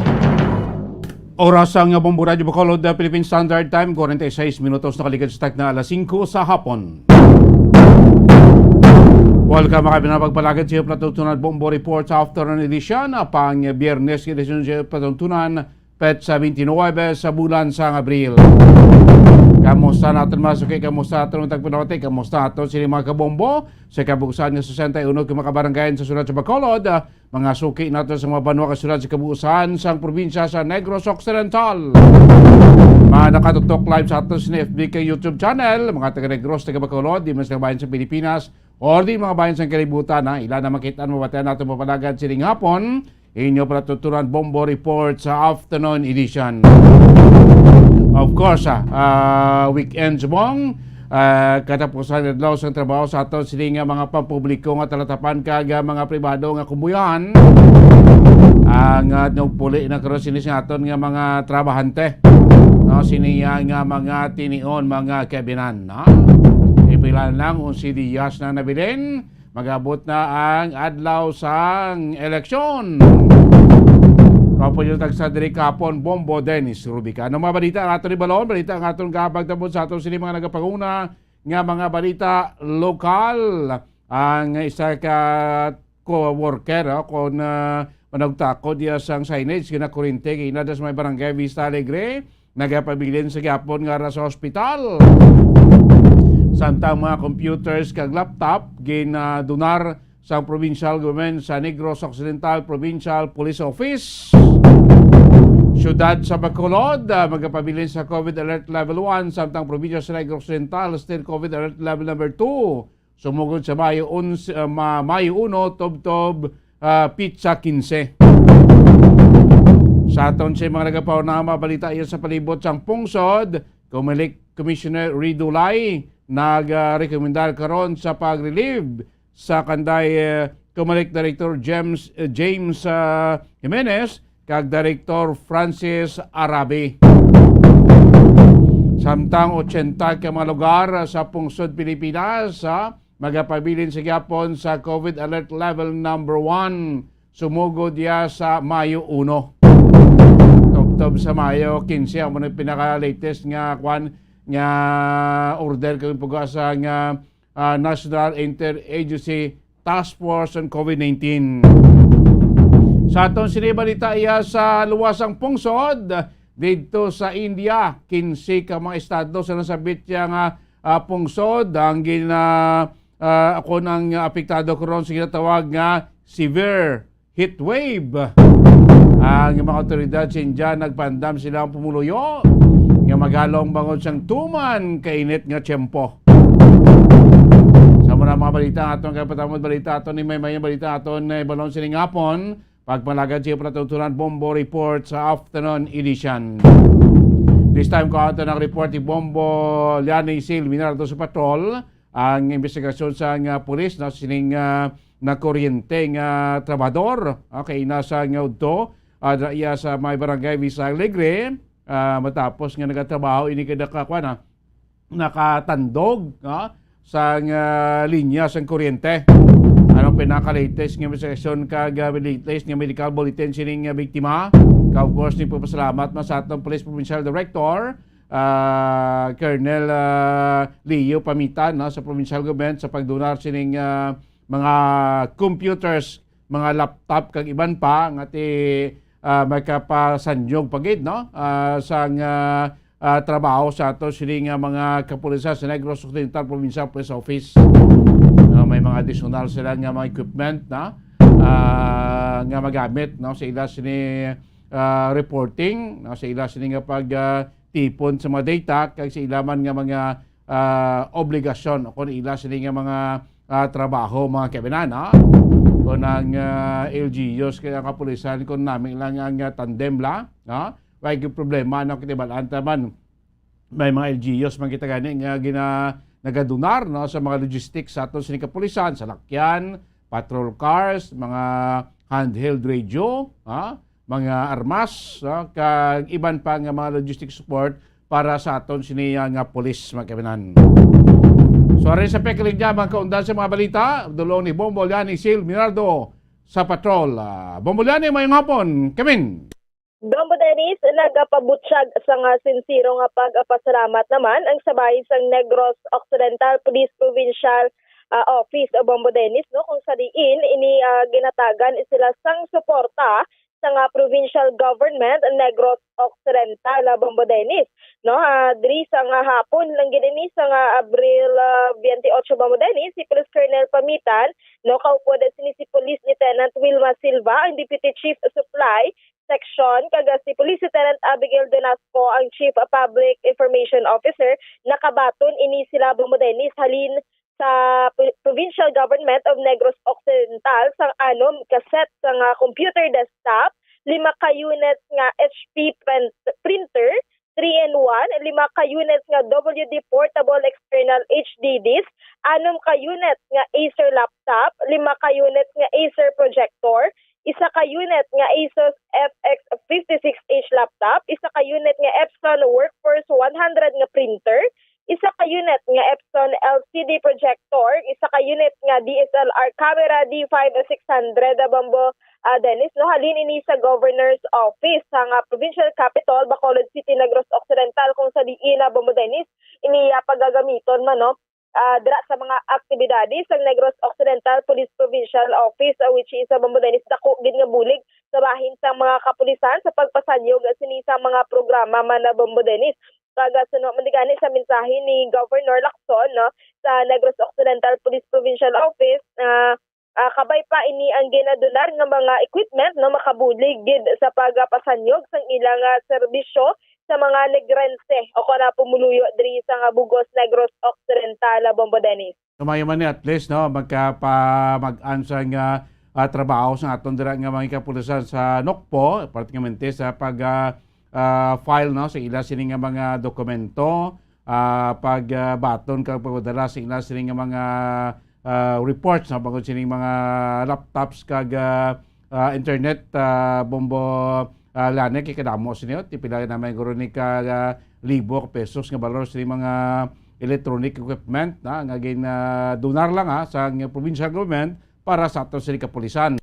Oras ang Bombo Radyo Bacolod, Philippine Standard Time, 46 minutos nakaligid sa tak na alas 5 sa hapon. Welcome mga pinapagpalagad sa iyo Patutunan Bombo Report sa Afternoon Edition, pang Biyernes edisyon sa Patutunan, Petsa 29 sa bulan sa Abril. Kamusta natin masuki, kamusta natin tagpinawati, kamusta natin sila mga kabombo sa kabuusan ng 61 kumakabaranggayan sa sulat sa Bacolod, mga suki natin sa mga banwa kasulat sa kabuusan sa probinsya sa Negros Occidental. Mga nakatutok live sa atin sa FBK YouTube channel, mga taga Negros, taga Bacolod, di mas kabayan sa Pilipinas, o di mga bayan sa kalibutan, ilan na makitaan mabatayan natin mapalagad siling hapon, inyo Patutunan Bombo Report sa Afternoon Edition. Of course, weekends mong katapusan adlaw sa trabaho sa aton siling mga pampubliko nga talatapan kag mga pribado nga kumbuyan ang nagpuli na karon sini sa aton nga mga trabahante, no, siniya nga mga tinion, mga kabinan, no? Ipilan lang 11 diyas na nabilin, magabot na ang adlaw sang eleksyon. Kapag sa diri kapon Bombo Dennis Rubica. Ano mga balita ang aton ni Balon? Balita ang aton kapagtabot sa aton sini mga nagapanguna nga mga balita lokal. Ang isa ka co-worker kung managtako diya sang signage kinakurinte kinadas may barangay Vista Alegre nagapabilin sa gyapon nga sa ospital. Samtang mga computers kag laptop ginadonar sa provincial government sa Negros Occidental Provincial Police Office. Syudad sa Bacolod, magapabilin sa COVID Alert Level 1, samtang probinsya sa Negros Occidental, still COVID Alert Level Number 2. Sumugod sa Mayo 1, Tob-Tob, Pizza 15. Sa aton sa mga nagapaw na mabalita iyan sa palibot sang pungsod, Comelec Commissioner Ridulay nag-rekomendar karon sa pag-relieve sa kanday Comelec Director James Jimenez kag Director Francis Arabi. Samtang 80 ka mga lugar sa pungsod Pilipinas magapabilin sa gyapon sa COVID Alert Level Number 1. Sumugod ya sa Mayo 1. Tob sa Mayo 15 ang pinaka-latest nga order kung pag-asa nga National Interagency Task Force on COVID-19. Sa atong sinibalita iya sa luwasang pungsod dito sa India, 15 ka mga estado sa nasabit nga pungsod ang ako nang apektado karon sa ginatawag nga severe heat wave. Ang mga otoridad sa India nagpandam sila ang pumuluyo nga magalong bangod sang tuman kainit nga tiyempo. Sa mga balita aton kay patamod balita aton ni may balita aton na balon sining hapon. Pagpalagad siya patutunan Bombo Report sa afternoon edition. This time ko ato ng report ni Bombo Liani Sil Minardo sa patrol ang investigasyon sa pulis na sining na kuryente nga trabador kay nasa nga udto iya sa may barangay Visayas Alegre matapos nga nagatrabaho ini kada kakwana nakatandog sa linya sa kuryente. Anong pinaka-latest nga investigasyon kag latest nga medical bulletin sining biktima. Of course, ni papasalamat sa atong Police Provincial Director Colonel Leo Pamitan sa provincial government sa pagdonar sining mga computers, mga laptop kag iban pa nga magkapasanjog pagid sa trabaho sa ato sining mga kapulisan sa Negros Occidental Provincial Police Office. May mga additional sila nga mga equipment nga magamit sa ila sini reporting, sa ila sini nga pagtipon sa mga data kag sa ila man nga mga obligasyon kung ila sini nga mga trabaho mga kabinan kung ang LGUs kaya kapulisan kung namin lang ang tandem la may problema kitibalaan taman may mga LGUs man kita gani nga nagadunar sa mga logistics sa aton sining kapulisan, salakyan, patrol cars, mga handheld radio, mga armas, kag iban pa nga mga logistic support para sa aton siniya nga pulis magkabinan. So rin sa pekilig niya mga kaundan sa mga balita, dulong ni Bombo Liani Sil Minardo sa patrol. Bombo Liani, mayong hapon, Kamin. Bombo Dennis, nagapabutyag sa nga sinsiro nga pagpasalamat naman ang sabay sang Negros Occidental Police Provincial Office o Bombo Dennis kung sa diin ini ginatagan sila sang suporta sa nga provincial government Negros Occidental Bombo Dennis diri sa nga hapon lang gid ni sa nga Abril 28 Bombo Dennis si Police Colonel Pamitan kaupo si Police Lieutenant Wilma Silva ang Deputy Chief Supply Section kaga si Police Lieutenant Abigail Donasco ang Chief Public Information Officer nakabaton ini sila Bombo Dennis halin sa Provincial Government of Negros Occidental sang anom kaset sa nga computer desktop 5 ka units nga HP printer 3-in-1, 5 ka units nga WD portable external HD disk, 6 ka units nga Acer laptop, 5 ka units nga Acer projector, 1 ka unit nga Asus FX56H laptop, 1 ka unit nga Epson Workforce 100 nga printer, 1 ka unit nga Epson LCD projector, 1 ka unit nga DSLR camera D5600 Bombo Dennis halin ini sa Governor's Office sa nga Provincial Capital Bacolod City Negros Occidental kung sa diin Bombo Dennis ini pagagamiton man dira sa mga aktibidades sa Negros Occidental Police Provincial Office which is sa Bambodenis dako gid nga bulig sa bahin sa mga kapulisan sa pagpasanyog sini sa mga programa man na Bambodenis. Kaga suno man gani sa mensahe ni Governor Lacson no sa Negros Occidental Police Provincial Office kabay pa ini ang ginadonar nga mga equipment no makabulig gid sa pagpasanyog sang ilang serbisyo sa mga negrense o kana pumuluyo diri sa Bugos Negros Occidental Bambodenis. Tumayaman ni at least no mag-ansa nga trabaho sa aton dira nga mga kapulisan sa Nokpo, partikularmente sa file no sa ila sini nga mga dokumento, pagbaton kag pagdala sa ila sini nga mga reports na bangod sini mga laptops kag internet bombo lane kay kadamo sini tipila naman guro ni ka libo pesos nga balor sa mga electronic equipment na nga donar lang sa provincial government para sa aton sini kapulisan.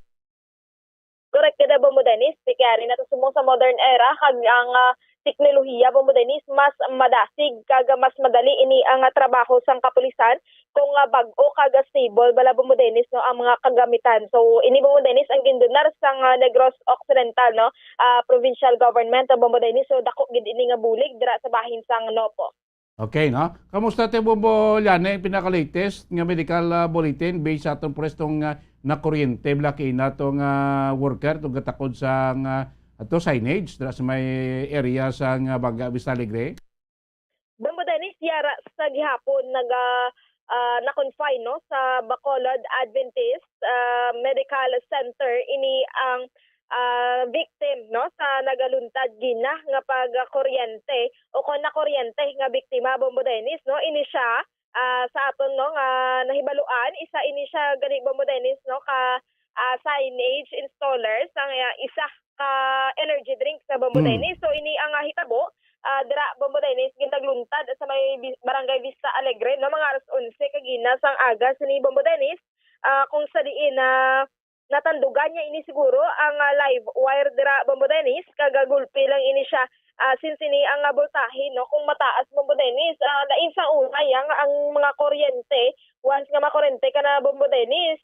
Correct kada Bambodenis, kaya rin nato sumong sa modern era kag ang teknolohiya Bambodenis mas madasig kag mas madali ini ang trabaho sang kapulisan kung bag-o kag stable bala Bambodenis no ang mga kagamitan. So ini Bambodenis ang gindonar sang Negros Occidental no provincial government ng Bambodenis so dako gid ini nga bulig dira sa bahin sang Nopo. Okay, no? Kamusta te Bombo Liane, pinaka-latest nga medical bulletin based sa atong prestong na kuryente blaki na itong worker itong katakod sa ato signage sa may area sa Banga Vista Alegre? Bambodenis yara sa gihapon na-confine no sa Bacolod Adventist Medical Center ini ang victim no sa nagaluntad gina nga pagkuryente o kon na kuryente nga biktima Bambodenis no ini siya sa aton no nga nahibaluan isa ini siya gani Bambodenis no ka signage installer sa isa ka energy drink sa Bambodenis so ini ang hitabo dira Bambodenis gintagluntad sa may Barangay Vista Alegre no mga alas 11 kagina sang aga sa ni Bambodenis kung sa diin natandugan niya ini siguro ang live wire dira Bambodenis kagagulpi lang ini siya since ini ang voltahe no kung mataas Bambodenis nainsa una ang mga kuryente once nga makuryente ka na Bambodenis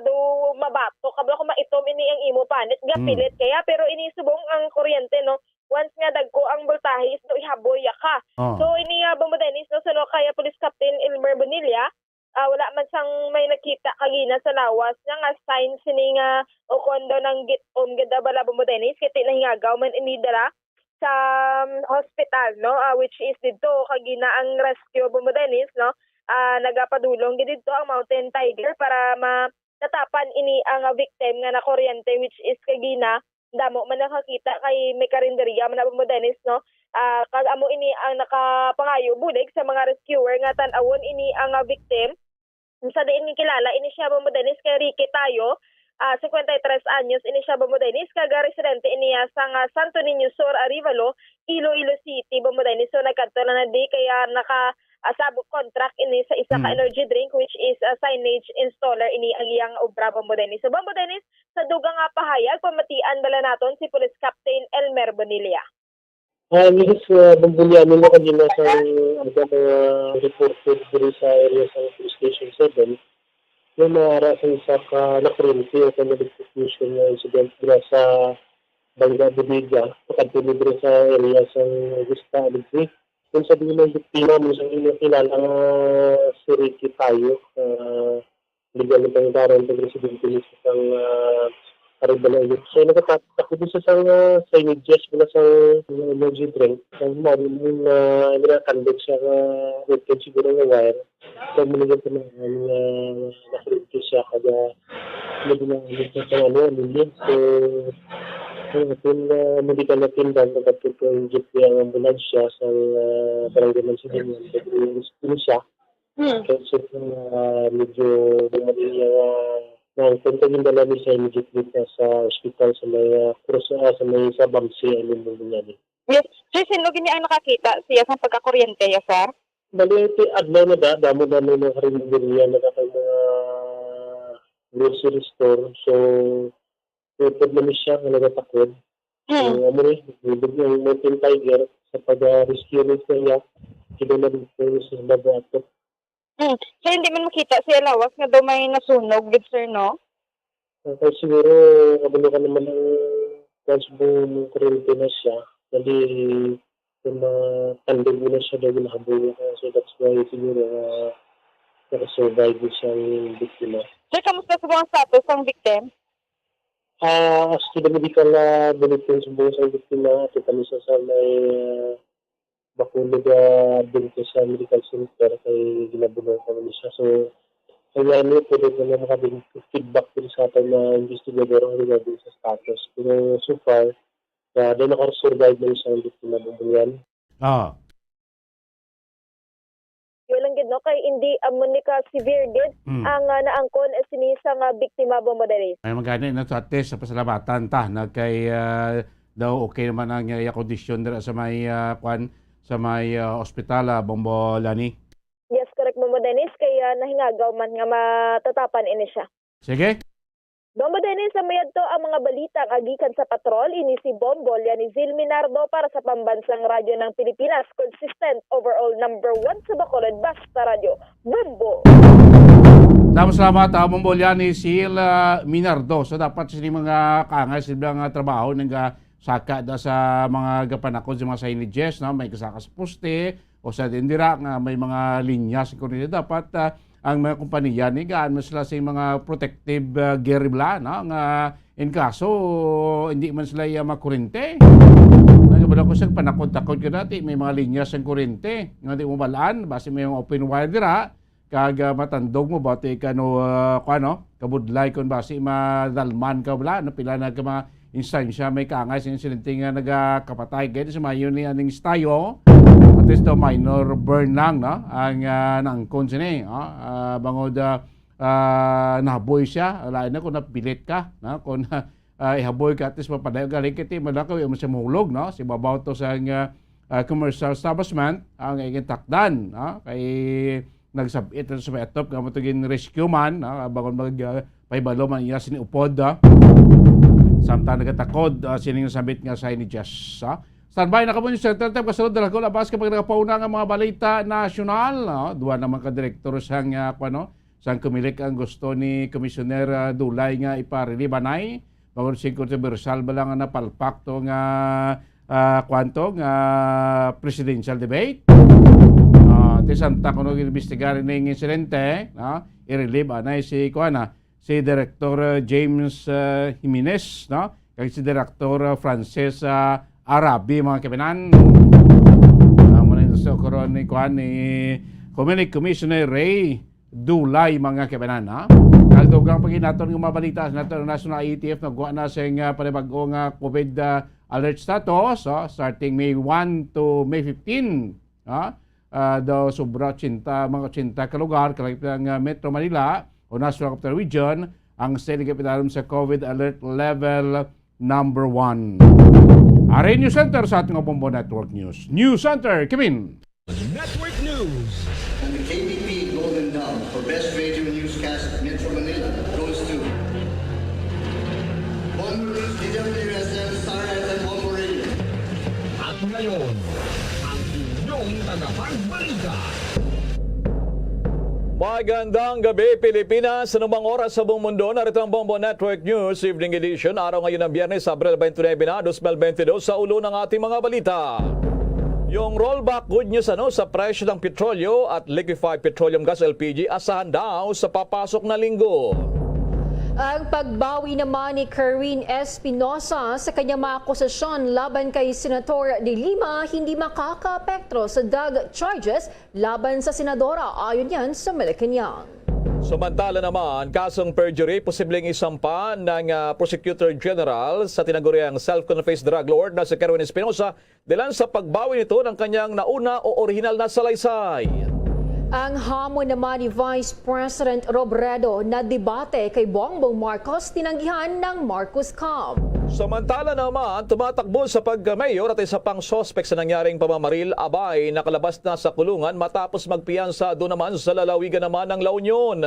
do mabato kabla kung maitom ini ang imo panit gapilit kaya pero ini subong ang kuryente no once nga dagko ang voltahe do ihaboy ka so ini Bambodenis no sano kaya Police Captain Elmer Bonilla wala man sang may nakita kagina sa lawas nga sign sini nga o kondo ng gitom gada bala Bambodenis kiti nahingagaw man ini dala sa hospital no which is dito kagina ang rescue Bambodenis no nagapadulong dito ang Mountain Tiger para matatapan ini ang victim nga na kuryente which is kagina damo man nakakita kay may karinderya man na Bambodenis no kag amo ini ang nakapangayo bulig sa mga rescuer nga tan-awon ini ang victim sa diin nga kilala ini siya Bambodenis kay Ricky Tayo 53 anyos ini siya Bambodenis kaga residente iniya sa Santo Niño Sur Arivalo Iloilo City Bambodenis so nagkadto na di kaya sabot contract ini sa isa ka energy drink which is a signage installer ini ang iyang obra Bambodenis so Bambodenis sa dugang pahayag pamatian bala naton si Police Captain Elmer Bonilla. Miss Bambuliano mo kanina sa mga reported diri sa area sa Police Station 7 yung narasang sa nakurente o kanilipusyon na incident na sa Banga Budiga pagkatuloy diri sa area sa Vista Alegre kung sabihin ng biktima mo sa inyo kilala nga si Ricky Tayo legal na pangdaran ng residente nito sa Aribala ulit. So, nagkatatak ko sa signages mula sa energy drink. Ang model yung nagkakandit siya webcam siguro ng wire. So, manigyan ko na nakalito siya kada naging sa nilin. So, kung medical na tindan, nagkatuto yung jeep yung ambulansya sa barangay man sa ganyan. So, yung siya. Kasi medyo bumali yung punta din dala ni sa immediate sa hospital sa may sa Bamsi ang Bambuliano. Yes. Sino gini ang nakakita siya sa pagkakuryente ya sir? Bali iti adlaw na damo-damo na karinderya na mga grocery store. So, ito na siya nga nagatakod. So, nilibig yung Mountain Tiger sa pag-rescue niya. Kino na dito sa Babato. So hindi man makita siya lawas nga daw may nasunog, good sir, no? Kasi siguro, kabalo ka naman ng transbo kuryente na siya. Dali, kung matandog mo na siya daw nahabuya ka. So that's why siguro nakasurvive siyang biktima. Sir, kamusta sa mga status ng victim? As to the medical bulletin sa buong sa biktima, at kami sa may Bacolod din sa medical center kay ginabulong kami siya. So, kaya po din na makabing feedback din sa atin na investigador ang regarding sa status. Pero so far, dahil nakasurvive na isang biktima ng yan. Walang gid no kay hindi amonika severe gid ang naangkon sinisa nga biktima Bombo Dennis. Ay magani na sa test sa pasalamatan ta na kay daw okay naman ang kondisyon dira sa may sa may ospital Bombo Lani. Yes, correct Bombo Dennis kay nahingagaw man nga matatapan ini siya. Sige. Bombo Dennis, samayad to ang mga balita ang agikan sa patrol ini si Bombo ni Zil Minardo para sa pambansang radyo ng Pilipinas, consistent overall number 1 sa Bacolod Basta Radio. Bombo! Salamat Bombo ni Zil Minardo. So dapat sila mga kaangay sila trabaho ng saka da sa mga gapanakon sa mga signages, no? May kasaka sa poste o sa dindira nga may mga linya security dapat ang mga kompanya ni gaan sila sa mga protective gear bla no nga in kaso hindi man sila makurente. Nagabala ko sa panakot-takot ko dati may mga linya sa kurente nga di mo balaan base may mga open wire dira kag matandog mo bati kano kabudlay kon base madalman ka bla no pila na ka mga instansya may kaangay sa insidente nga nagakapatay gayud sa mayo ni aning stayo. At least minor burn lang no ang naangkon sini bangod nahaboy siya lain na kung napilit ka no kung ihaboy ka at least mapadayo galing kiti malakaw yung siya mahulog no si babaw to sa commercial establishment ang iging takdan no kay nagsabit sa may atop nga matugin rescue man no bangod paibalo man iya sini upod samtang nagatakod sining sabit nga sa ni Jess Standby na kamo yung Center Time kasunod dala ko labas kapag nagapauna nga mga balita nasyonal. Duwa naman ka direktor sang sang kumilik ang gusto ni Commissioner Dulay nga iparelibanay. Bangod si kontrobersal ba lang na palpak to nga presidential debate. Tisanta kuno investigar ning insidente, i-relieve anay si si Director James Jimenez, kag si Director Frances Arabi mga kapinan. Muna ito sa koron ni Comunic Commissioner Ray Dulay mga kapinan. Kagdugang paginaton ng mga balita sa National IETF nagwa na sa panibagong COVID alert status starting May 1 to May 15. Daw sobra mga 80 ka lugar kalapit ng Metro Manila o National Capital Region ang steady kapitalom sa COVID alert level number 1. Aray News Center sa ating Bombo Network News. News Center, Kevin. Network News. And the KBP Golden Dome for Best Radio Newscast Metro Manila goes to Bombo News, DWSM, Star FM, Bombo Radio. At ngayon, ang inyong tagapagbalita. Magandang gabi Pilipinas, anumang oras sa buong mundo, narito ang Bombo Network News Evening Edition, araw ngayon ng Biyernes, Abril 29 na, 2022, sa ulo ng ating mga balita. Yung rollback good news sa presyo ng petrolyo at liquefied petroleum gas LPG asahan daw sa papasok na linggo. Ang pagbawi naman ni Kerwin Espinosa sa kanyang mga akusasyon laban kay Senator De Lima hindi makaka-apekto sa drug charges laban sa senadora ayon yan sa Malacanang. Samantala naman, kasong perjury posibleng isampa ng Prosecutor General sa tinaguriang self-confessed drug lord na si Kerwin Espinosa dahil sa pagbawi nito ng kanyang nauna o orihinal na salaysay. Ang hamon naman ni Vice President Robredo na debate kay Bongbong Marcos tinanggihan ng Marcos Camp. Samantala naman, tumatakbo sa pagka-mayor at isa pang sospek sa nangyaring pamamaril abay nakalabas na sa kulungan matapos magpiyansa doon naman sa lalawigan naman ng La Union.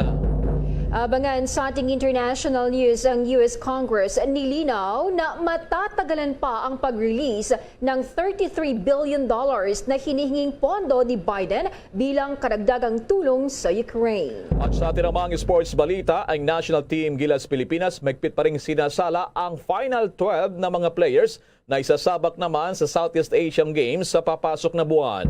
Abangan sa ating international news, ang US Congress nilinaw na matatagalan pa ang pag-release ng $33 billion na hinihinging pondo ni Biden bilang karagdagang tulong sa Ukraine. At sa ating namang sports balita, ang national team Gilas Pilipinas magpit pa rin sinasala ang final 12 na mga players na isasabak naman sa Southeast Asian Games sa papasok na buwan.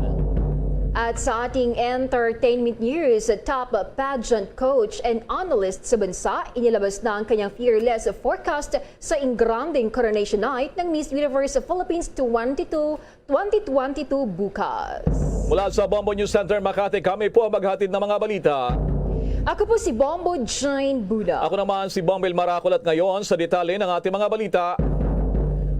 At sa ating entertainment news, top pageant coach and analyst sa bansa, inilabas na ang kanyang fearless forecast sa Ingranding Coronation Night ng Miss Universe Philippines 2022 bukas. Mula sa Bombo News Center Makati, kami po ang maghatid ng mga balita. Ako po si Bombo Jane Buda. Ako naman si Bombel Maracol at ngayon sa detalye ng ating mga balita.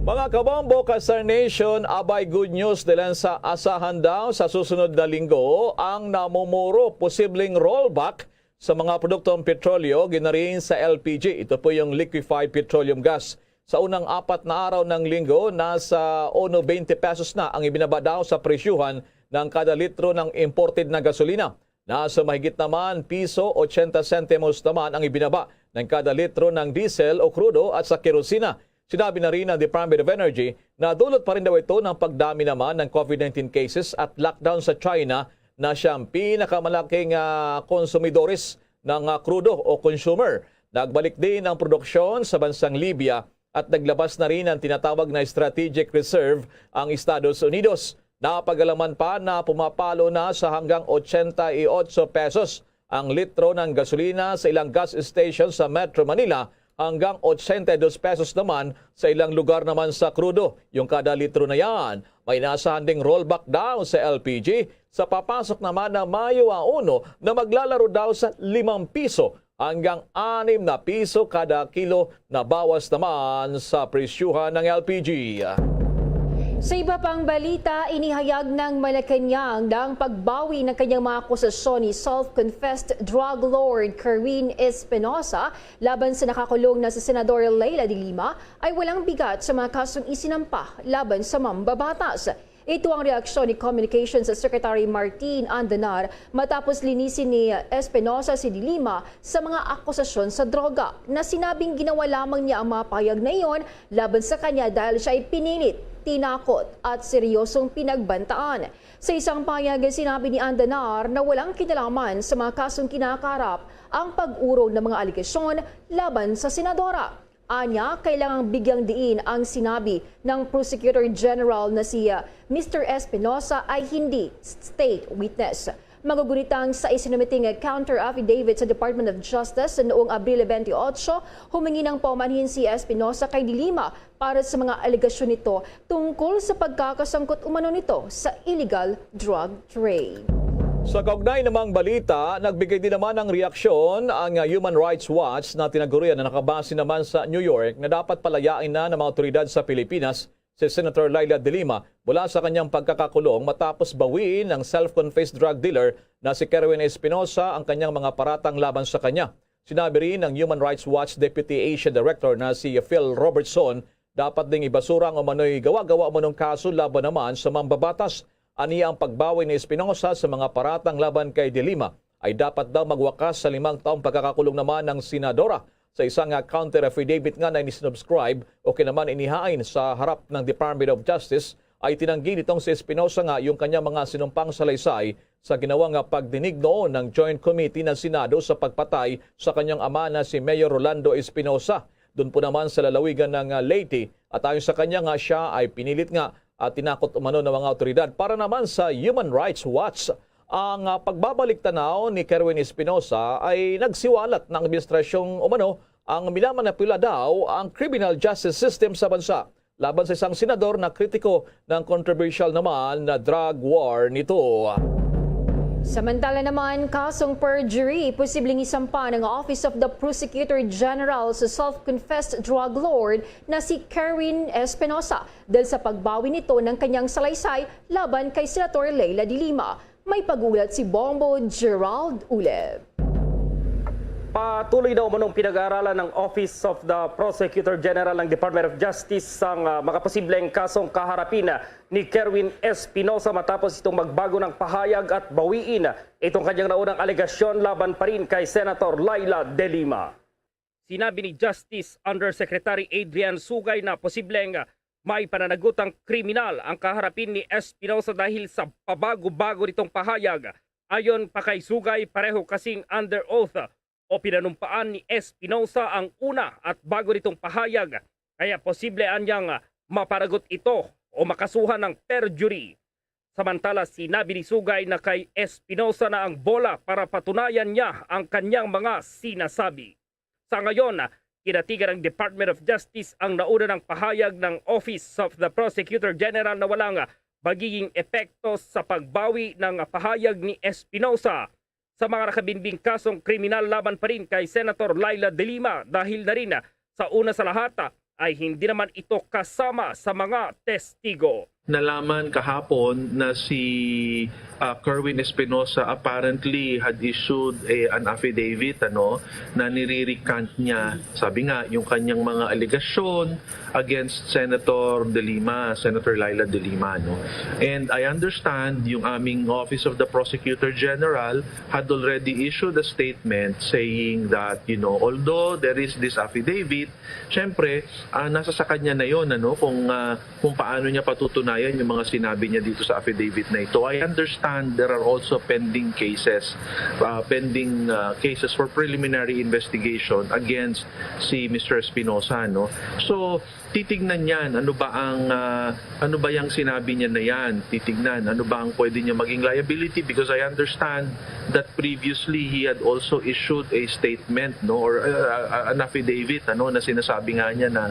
Mga kabombo, Kasar Nation, abay good news dahil sa asahan daw sa susunod na linggo ang namumuro posibleng rollback sa mga produktong petrolyo ginarin sa LPG. Ito po yung liquefied petroleum gas. Sa unang 4 na araw ng linggo, nasa 1.20 pesos na ang ibinaba daw sa presyuhan ng kada litro ng imported na gasolina. Nasa mahigit naman piso 80 centimos naman ang ibinaba ng kada litro ng diesel o crudo at sa kerosina. Sinabi na rin ng Department of Energy na dulot pa rin daw ito ng pagdami naman ng COVID-19 cases at lockdown sa China na siyang pinakamalaking konsumidores ng crudo o consumer. Nagbalik din ang produksyon sa bansang Libya at naglabas na rin ang tinatawag na strategic reserve ang Estados Unidos. Napagalaman pa na pumapalo na sa hanggang 88 pesos ang litro ng gasolina sa ilang gas station sa Metro Manila, hanggang 82 pesos naman sa ilang lugar naman sa crudo. Yung kada litro na yan, may nasa handing rollback daw sa LPG sa papasok naman ng Mayo 1 na maglalaro daw sa 5 piso hanggang 6 na piso kada kilo na bawas naman sa presyuhan ng LPG. Sa iba pang balita, inihayag ng Malacanang na ang pagbawi ng kanyang mga akusasyon ni self-confessed drug lord Karine Espinosa laban sa nakakulong na si Senador Leila de Lima ay walang bigat sa mga kasong isinampa laban sa mambabatas. Ito ang reaksyon ni Communications Secretary Martin Andanar matapos linisin ni Espinosa si de Lima sa mga akusasyon sa droga na sinabing ginawa lamang niya ang mga payag na iyon laban sa kanya dahil siya ay pinilit, tinakot at seryosong pinagbantaan. Sa isang payag, sinabi ni Andanar na walang kinalaman sa mga kasong kinakarap ang pag-urong ng mga aligasyon laban sa senadora. Anya, kailangang bigyang diin ang sinabi ng Prosecutor General na si Mr. Espinosa ay hindi state witness. Magugunitang sa isinumiting counter affidavit sa Department of Justice noong Abril 28, humingi ng paumanhin si Espinosa kay de Lima para sa mga alegasyon nito tungkol sa pagkakasangkot umano nito sa illegal drug trade. Sa kaugnay namang balita, nagbigay din naman ng reaksyon ang Human Rights Watch na tinagurian na nakabase naman sa New York na dapat palayain na ng mga otoridad sa Pilipinas si Senator Leila de Lima mula sa kanyang pagkakakulong matapos bawiin ng self-confessed drug dealer na si Kerwin Espinosa ang kanyang mga paratang laban sa kanya. Sinabi rin ng Human Rights Watch Deputy Asia Director na si Phil Robertson, dapat ding ibasura ang umano'y gawa-gawa umanong kaso laban naman sa mambabatas. Aniya ang pagbawi ni Espinosa sa mga paratang laban kay de Lima ay dapat daw magwakas sa 5 taong pagkakakulong naman ng senadora. Sa isang counter affidavit nga na inisubscribe o kinaman inihain sa harap ng Department of Justice ay tinanggi nitong si Espinosa nga yung kanyang mga sinumpang salaysay sa ginawang pagdinig noon ng Joint Committee ng Senado sa pagpatay sa kanyang ama na si Mayor Rolando Espinosa. Doon po naman sa lalawigan ng Leyte at ayon sa kanya nga siya ay pinilit nga at tinakot umano ng mga otoridad. Para naman sa Human Rights Watch, ang pagbabalik tanaw ni Kerwin Espinosa ay nagsiwalat ng administrasyong umano ang minamanipula daw ang criminal justice system sa bansa laban sa isang senador na kritiko ng controversial naman na drug war nito. Samantala naman, kasong perjury, posibleng isampa ng Office of the Prosecutor General sa self-confessed drug lord na si Karine Espinosa dahil sa pagbawi nito ng kanyang salaysay laban kay Senator Leila de Lima. May pagulat si Bombo Gerald Uleb. Patuloy na umunong pinag-aaralan ng Office of the Prosecutor General ng Department of Justice ang mga posibleng kasong kaharapin ni Kerwin Espinosa matapos itong magbago ng pahayag at bawiin itong kanyang naunang alegasyon laban pa rin kay Senator Laila De Lima. Sinabi ni Justice Undersecretary Adrian Sugay na posibleng may pananagutang kriminal ang kaharapin ni Espinosa dahil sa pabago-bago nitong pahayag. Ayon pa kay Sugay, pareho kasing under oath o pinanumpaan ni Espinosa ang una at bago nitong pahayag, kaya posible anyang maparagot ito o makasuhan ng perjury. Samantala, sinabi ni Sugay na kay Espinosa na ang bola para patunayan niya ang kanyang mga sinasabi. Sa ngayon, kinatigan ng Department of Justice ang nauna ng pahayag ng Office of the Prosecutor General na walang magiging epekto sa pagbawi ng pahayag ni Espinosa sa mga nakabinbing kasong kriminal laban pa rin kay Senator Laila De Lima dahil na rin sa una sa lahat ay hindi naman ito kasama sa mga testigo. Nalaman kahapon na si Kerwin Espinosa apparently had issued an affidavit na nire-recant niya, sabi nga, yung kanyang mga alegasyon against Senator De Lima, Senator Laila De Lima. And I understand yung aming Office of the Prosecutor General had already issued a statement saying that, although there is this affidavit, syempre, nasa sa kanya na yun, kung paano niya patutunayan yung mga sinabi niya dito sa affidavit na ito. I understand there are also pending cases for preliminary investigation against si Mr. Espinosa. So, titignan niyan ano ba yung sinabi niya na yan, titignan ano ba ang pwede niya maging liability, because I understand that previously he had also issued a statement or an affidavit na sinasabi nga niya na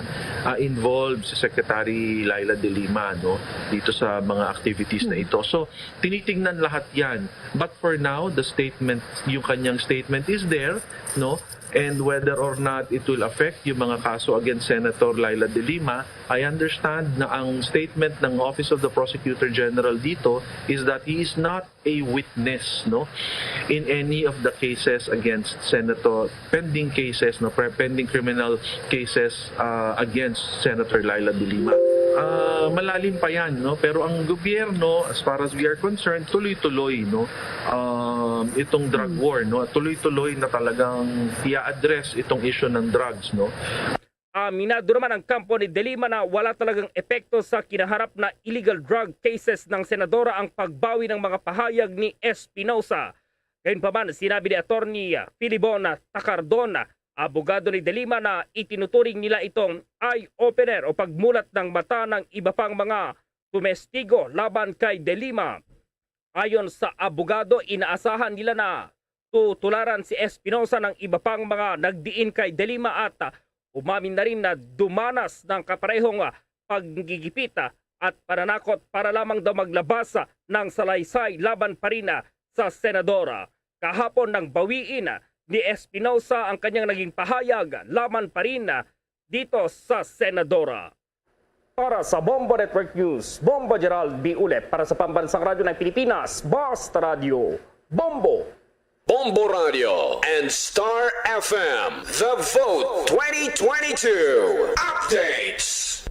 involved si Secretary Laila De Lima dito sa mga activities na ito. So tinitingnan lahat yan, but for now the statement, yung kanyang statement is there, and whether or not it will affect yung mga kaso against Senator Laila De Lima, I understand na ang statement ng Office of the Prosecutor General dito is that he is not a witness in any of the cases against Senator, pending cases, pending criminal cases against Senator Laila De Lima. Malalim pa yan, pero ang gobyerno, as far as we are concerned, tuloy-tuloy itong drug war, tuloy-tuloy na talagang i-address itong issue ng drugs. Aminado naman ang kampo ni De Lima na wala talagang epekto sa kinaharap na illegal drug cases ng senadora ang pagbawi ng mga pahayag ni Espinosa. Gayunpaman, sinabi ni Attorney Filibon Tacardon, abogado ni De Lima, na itinuturing nila itong eye-opener o pagmulat ng mata ng iba pang mga tumestigo laban kay De Lima. Ayon sa abogado, inaasahan nila na tutularan si Espinosa ng iba pang mga nagdiin kay De Lima at umamin na rin na dumanas ng kaparehong paggigipit at pananakot para lamang daw maglabas ng salaysay laban pa rin sa senadora. Kahapon nang bawiin ni Espinosa ang kanyang naging pahayag laban pa rin dito sa senadora. Para sa Bombo Network News, Bombo Gerald B. Ulep para sa Pambansang Radyo ng Pilipinas, Basta Radio, Bombo! Bombo Radio and Star FM, The Vote 2022 Updates.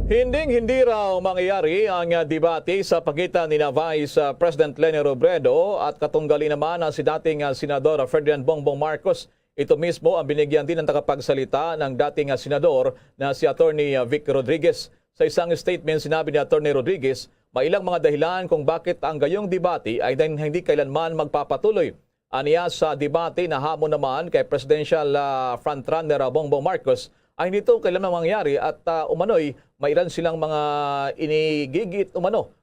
Hindi raw mangyayari ang debate sa pagitan ni Vice President Leni Robredo at katunggali naman si dating Senador Ferdinand Bongbong Marcos. Ito mismo ang binigyan din ng tagapagsalita ng dating senador na si Attorney Vic Rodriguez. Sa isang statement, sinabi ni Attorney Rodriguez, may ilang mga dahilan kung bakit ang gayong debate ay hindi kailanman magpapatuloy. Aniya sa debate na hamon naman kay Presidential frontrunner Bongbong Marcos ay hindi ito kailanman mangyari at umano'y may ilan silang mga inigigit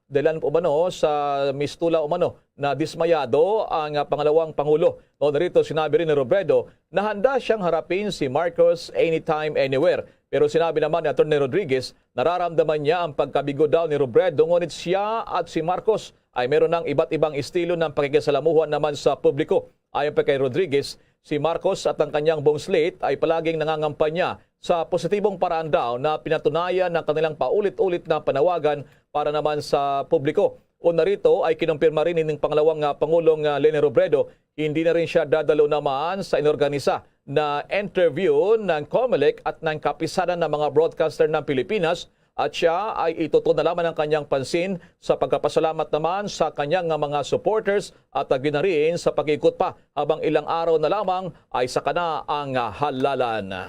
dahilan umano sa mistula umano na dismayado ang pangalawang Pangulo. O narito sinabi rin ni Robredo na handa siyang harapin si Marcos anytime, anywhere. Pero sinabi naman ni Atty. Rodriguez, nararamdaman niya ang pagkabigo daw ni Robredo, ngunit siya at si Marcos ay meron ng iba't ibang estilo ng pakikisalamuhan naman sa publiko. Ayon pa kay Rodriguez, si Marcos at ang kanyang buong slate ay palaging nangangampanya sa positibong paraan daw na pinatunayan ng kanilang paulit-ulit na panawagan para naman sa publiko. O narito ay kinumpirma rin ng pangalawang Pangulong Leni Robredo, hindi na rin siya dadalo naman sa inorganisa na interview ng COMELEC at ng kapisanan ng mga broadcaster ng Pilipinas at siya ay itutuon na lamang ang kanyang pansin sa pagkapasalamat naman sa kanyang mga supporters at rin sa pag-ikot pa habang ilang araw na lamang ay saka na ang halalan.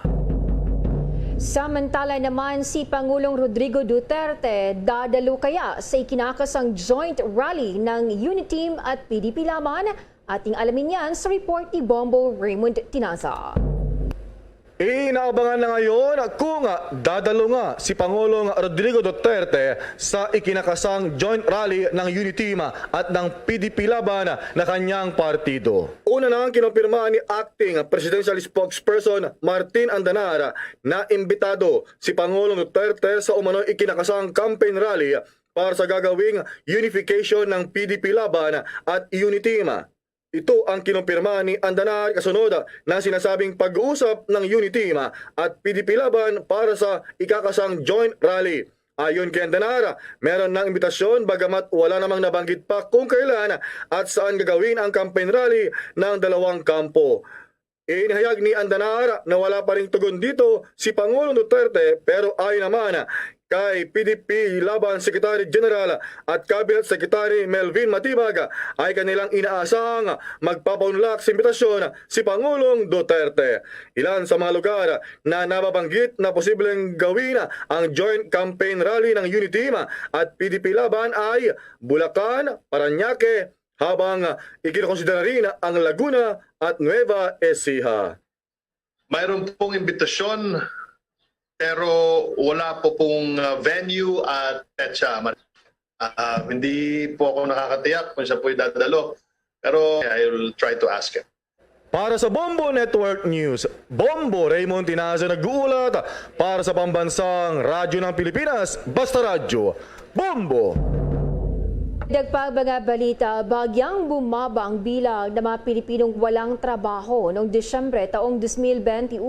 Samantala naman si Pangulong Rodrigo Duterte dadalo kaya sa ikinakasang joint rally ng Uniteam at PDP Laban? Ating alamin yan sa report ni Bombo Raymond Tinaza. Inaabangan na ngayon kung dadalo nga si Pangulong Rodrigo Duterte sa ikinakasang joint rally ng Uniteam at ng PDP Laban na kanyang partido. Una nang kinumpirma ni Acting Presidential Spokesperson Martin Andanara na imbitado si Pangulong Duterte sa umano'y ikinakasang campaign rally para sa gagawing unification ng PDP Laban at Uniteam. Ito ang kinumpirma ni Andanar kasunod ng sinasabing pag-uusap ng Uniteam at PDP Laban para sa ikakasang joint rally. Ayon kay Andanar, meron ng imbitasyon bagamat wala namang nabanggit pa kung kailan at saan gagawin ang campaign rally ng dalawang kampo. Inihayag ni Andanar na wala pa ring tugon dito si Pangulong Duterte pero ayon naman kay PDP Laban Secretary General at Cabinet Secretary Melvin Matibag ay kanilang inaasahang magpapaunlak sa imbitasyon si Pangulong Duterte. Ilan sa mga lugar na nababanggit na posibleng gawin ang joint campaign rally ng Uniteam at PDP Laban ay Bulacan, Parañaque, habang ikinokonsidera rin ang Laguna at Nueva Ecija. Mayroon pong imbitasyon pero wala po pong venue at petsa. Hindi po ako nakakatiyak kung siya po dadalo. Pero I will try to ask him. Para sa Bombo Network News, Bombo Raymond Tinaza nag-uulat para sa pambansang radyo ng Pilipinas, Basta Radyo, Bombo! Dagpag mga balita, bagyang bumaba ang bilang ng mga Pilipinong walang trabaho noong Disyembre taong 2021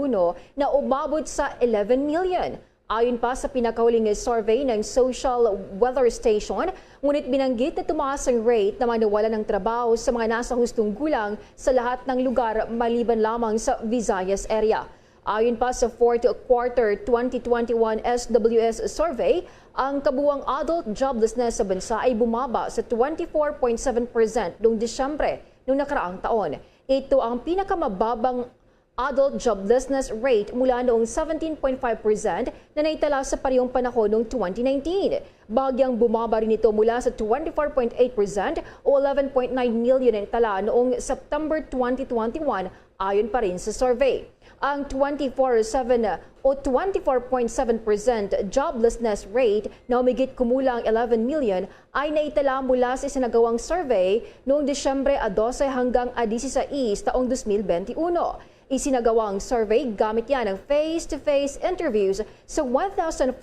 na umabot sa 11 million. Ayon pa sa pinakahuling survey ng Social Weather Station, ngunit binanggit na tumaas ang rate na nawalan ng trabaho sa mga nasa hustong gulang sa lahat ng lugar maliban lamang sa Visayas area. Ayon pa sa fourth quarter 2021 SWS survey, ang kabuuang adult joblessness sa bansa ay bumaba sa 24.7% noong Disyembre noong nakaraang taon. Ito ang pinakamababang adult joblessness rate mula noong 17.5% na naitala sa parehong panahon noong 2019. Bagyang bumaba rin ito mula sa 24.8% o 11.9 million na itala noong September 2021 ayon pa rin sa survey. Ang 24.7% o 24.7% joblessness rate na umigit kumulang 11 million ay naitala mula sa isinagawang survey noong Disyembre 12 hanggang 16 taong 2021. Isinagawang survey gamit yan ng face-to-face interviews sa 1,440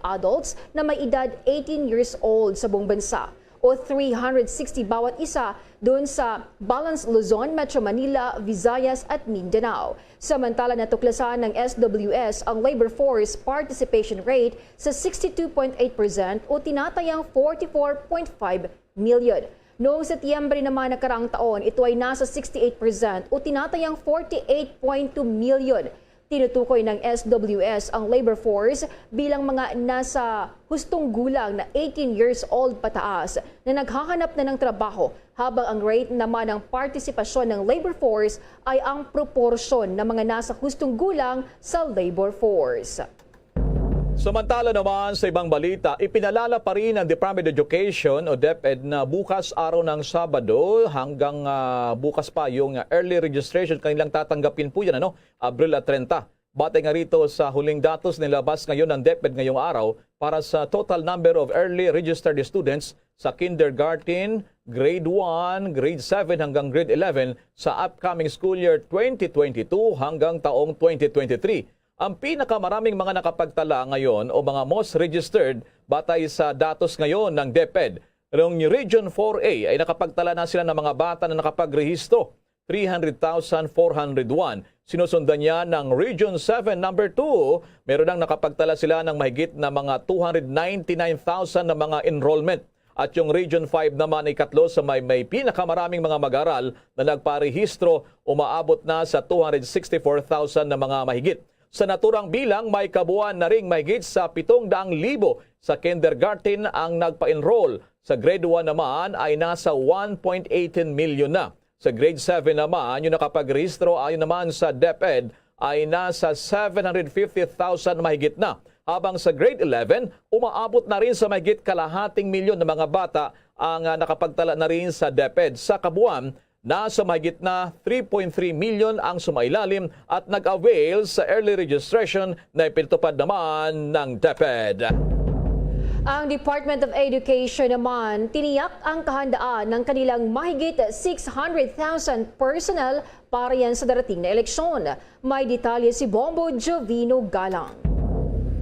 adults na may edad 18 years old sa buong bansa o 360 bawat isa doon sa Balance Luzon, Metro Manila, Visayas at Mindanao. Samantala natuklasan ng SWS ang labor force participation rate sa 62.8% o tinatayang 44.5 million. Noong Setyembre naman nakaraang taon, ito ay nasa 68% o tinatayang 48.2 million. Tinutukoy ng SWS ang labor force bilang mga nasa hustong gulang na 18 years old pataas na naghahanap na ng trabaho habang ang rate naman ng partisipasyon ng labor force ay ang proporsyon ng mga nasa hustong gulang sa labor force. Samantala naman sa ibang balita, ipinalala pa rin ng Department of Education o DepEd na bukas araw ng Sabado hanggang bukas pa yung early registration kanilang tatanggapin po yan, Abril 30. Batay nga rito sa huling datos nilabas ngayon ng DepEd ngayong araw para sa total number of early registered students sa kindergarten, grade 1, grade 7 hanggang grade 11 sa upcoming school year 2022 hanggang taong 2023. Ang pinakamaraming mga nakapagtala ngayon o mga most registered batay sa datos ngayon ng DepEd. Noong Region 4A ay nakapagtala na sila ng mga bata na nakapagrehistro, 300,401. Sinusundan niya ng Region 7 number 2, meron nang nakapagtala sila ng mahigit na mga 299,000 na mga enrollment. at yung Region 5 naman ay ikatlo sa may pinakamaraming mga mag-aral na nagparehistro, umaabot na sa 264,000 na mga mahigit. Sa naturang bilang, may kabuuan na ring mahigit sa 700,000 sa kindergarten ang nagpa-enroll. Sa grade 1 naman ay nasa 1.18 million na. Sa grade 7 naman, yung nakapagrehistro ayon naman sa DepEd ay nasa 750,000 mahigit na. Habang sa grade 11, umaabot na rin sa mahigit kalahating milyon na mga bata ang nakapagtala na rin sa DepEd. Sa kabuuan, nasa mahigit na 3.3 million ang sumailalim at nag-avail sa early registration na ipinatupad naman ng DepEd. Ang Department of Education naman tiniyak ang kahandaan ng kanilang mahigit 600,000 personnel para yan sa darating na eleksyon. May detalye si Bombo Jovino Galang.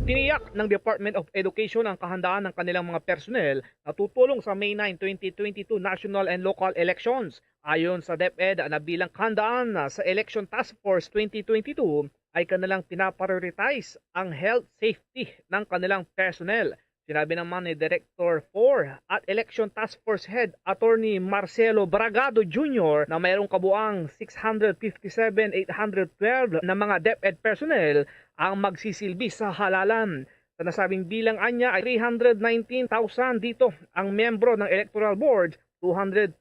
Tiniyak ng Department of Education ang kahandaan ng kanilang mga personnel na tutulong sa May 9, 2022 national and local elections. Ayon sa DepEd na bilang kahandaan sa Election Task Force 2022 ay kanilang pinaprioritize ang health safety ng kanilang personnel. Sinabi naman ni Director 4 at Election Task Force Head Attorney Marcelo Bragado Jr. na mayroong kabuang 657,812 na mga DepEd personnel ang magsisilbi sa halalan. Sa nasabing bilang anya ay 319,000 dito ang membro ng Electoral Board, 200,000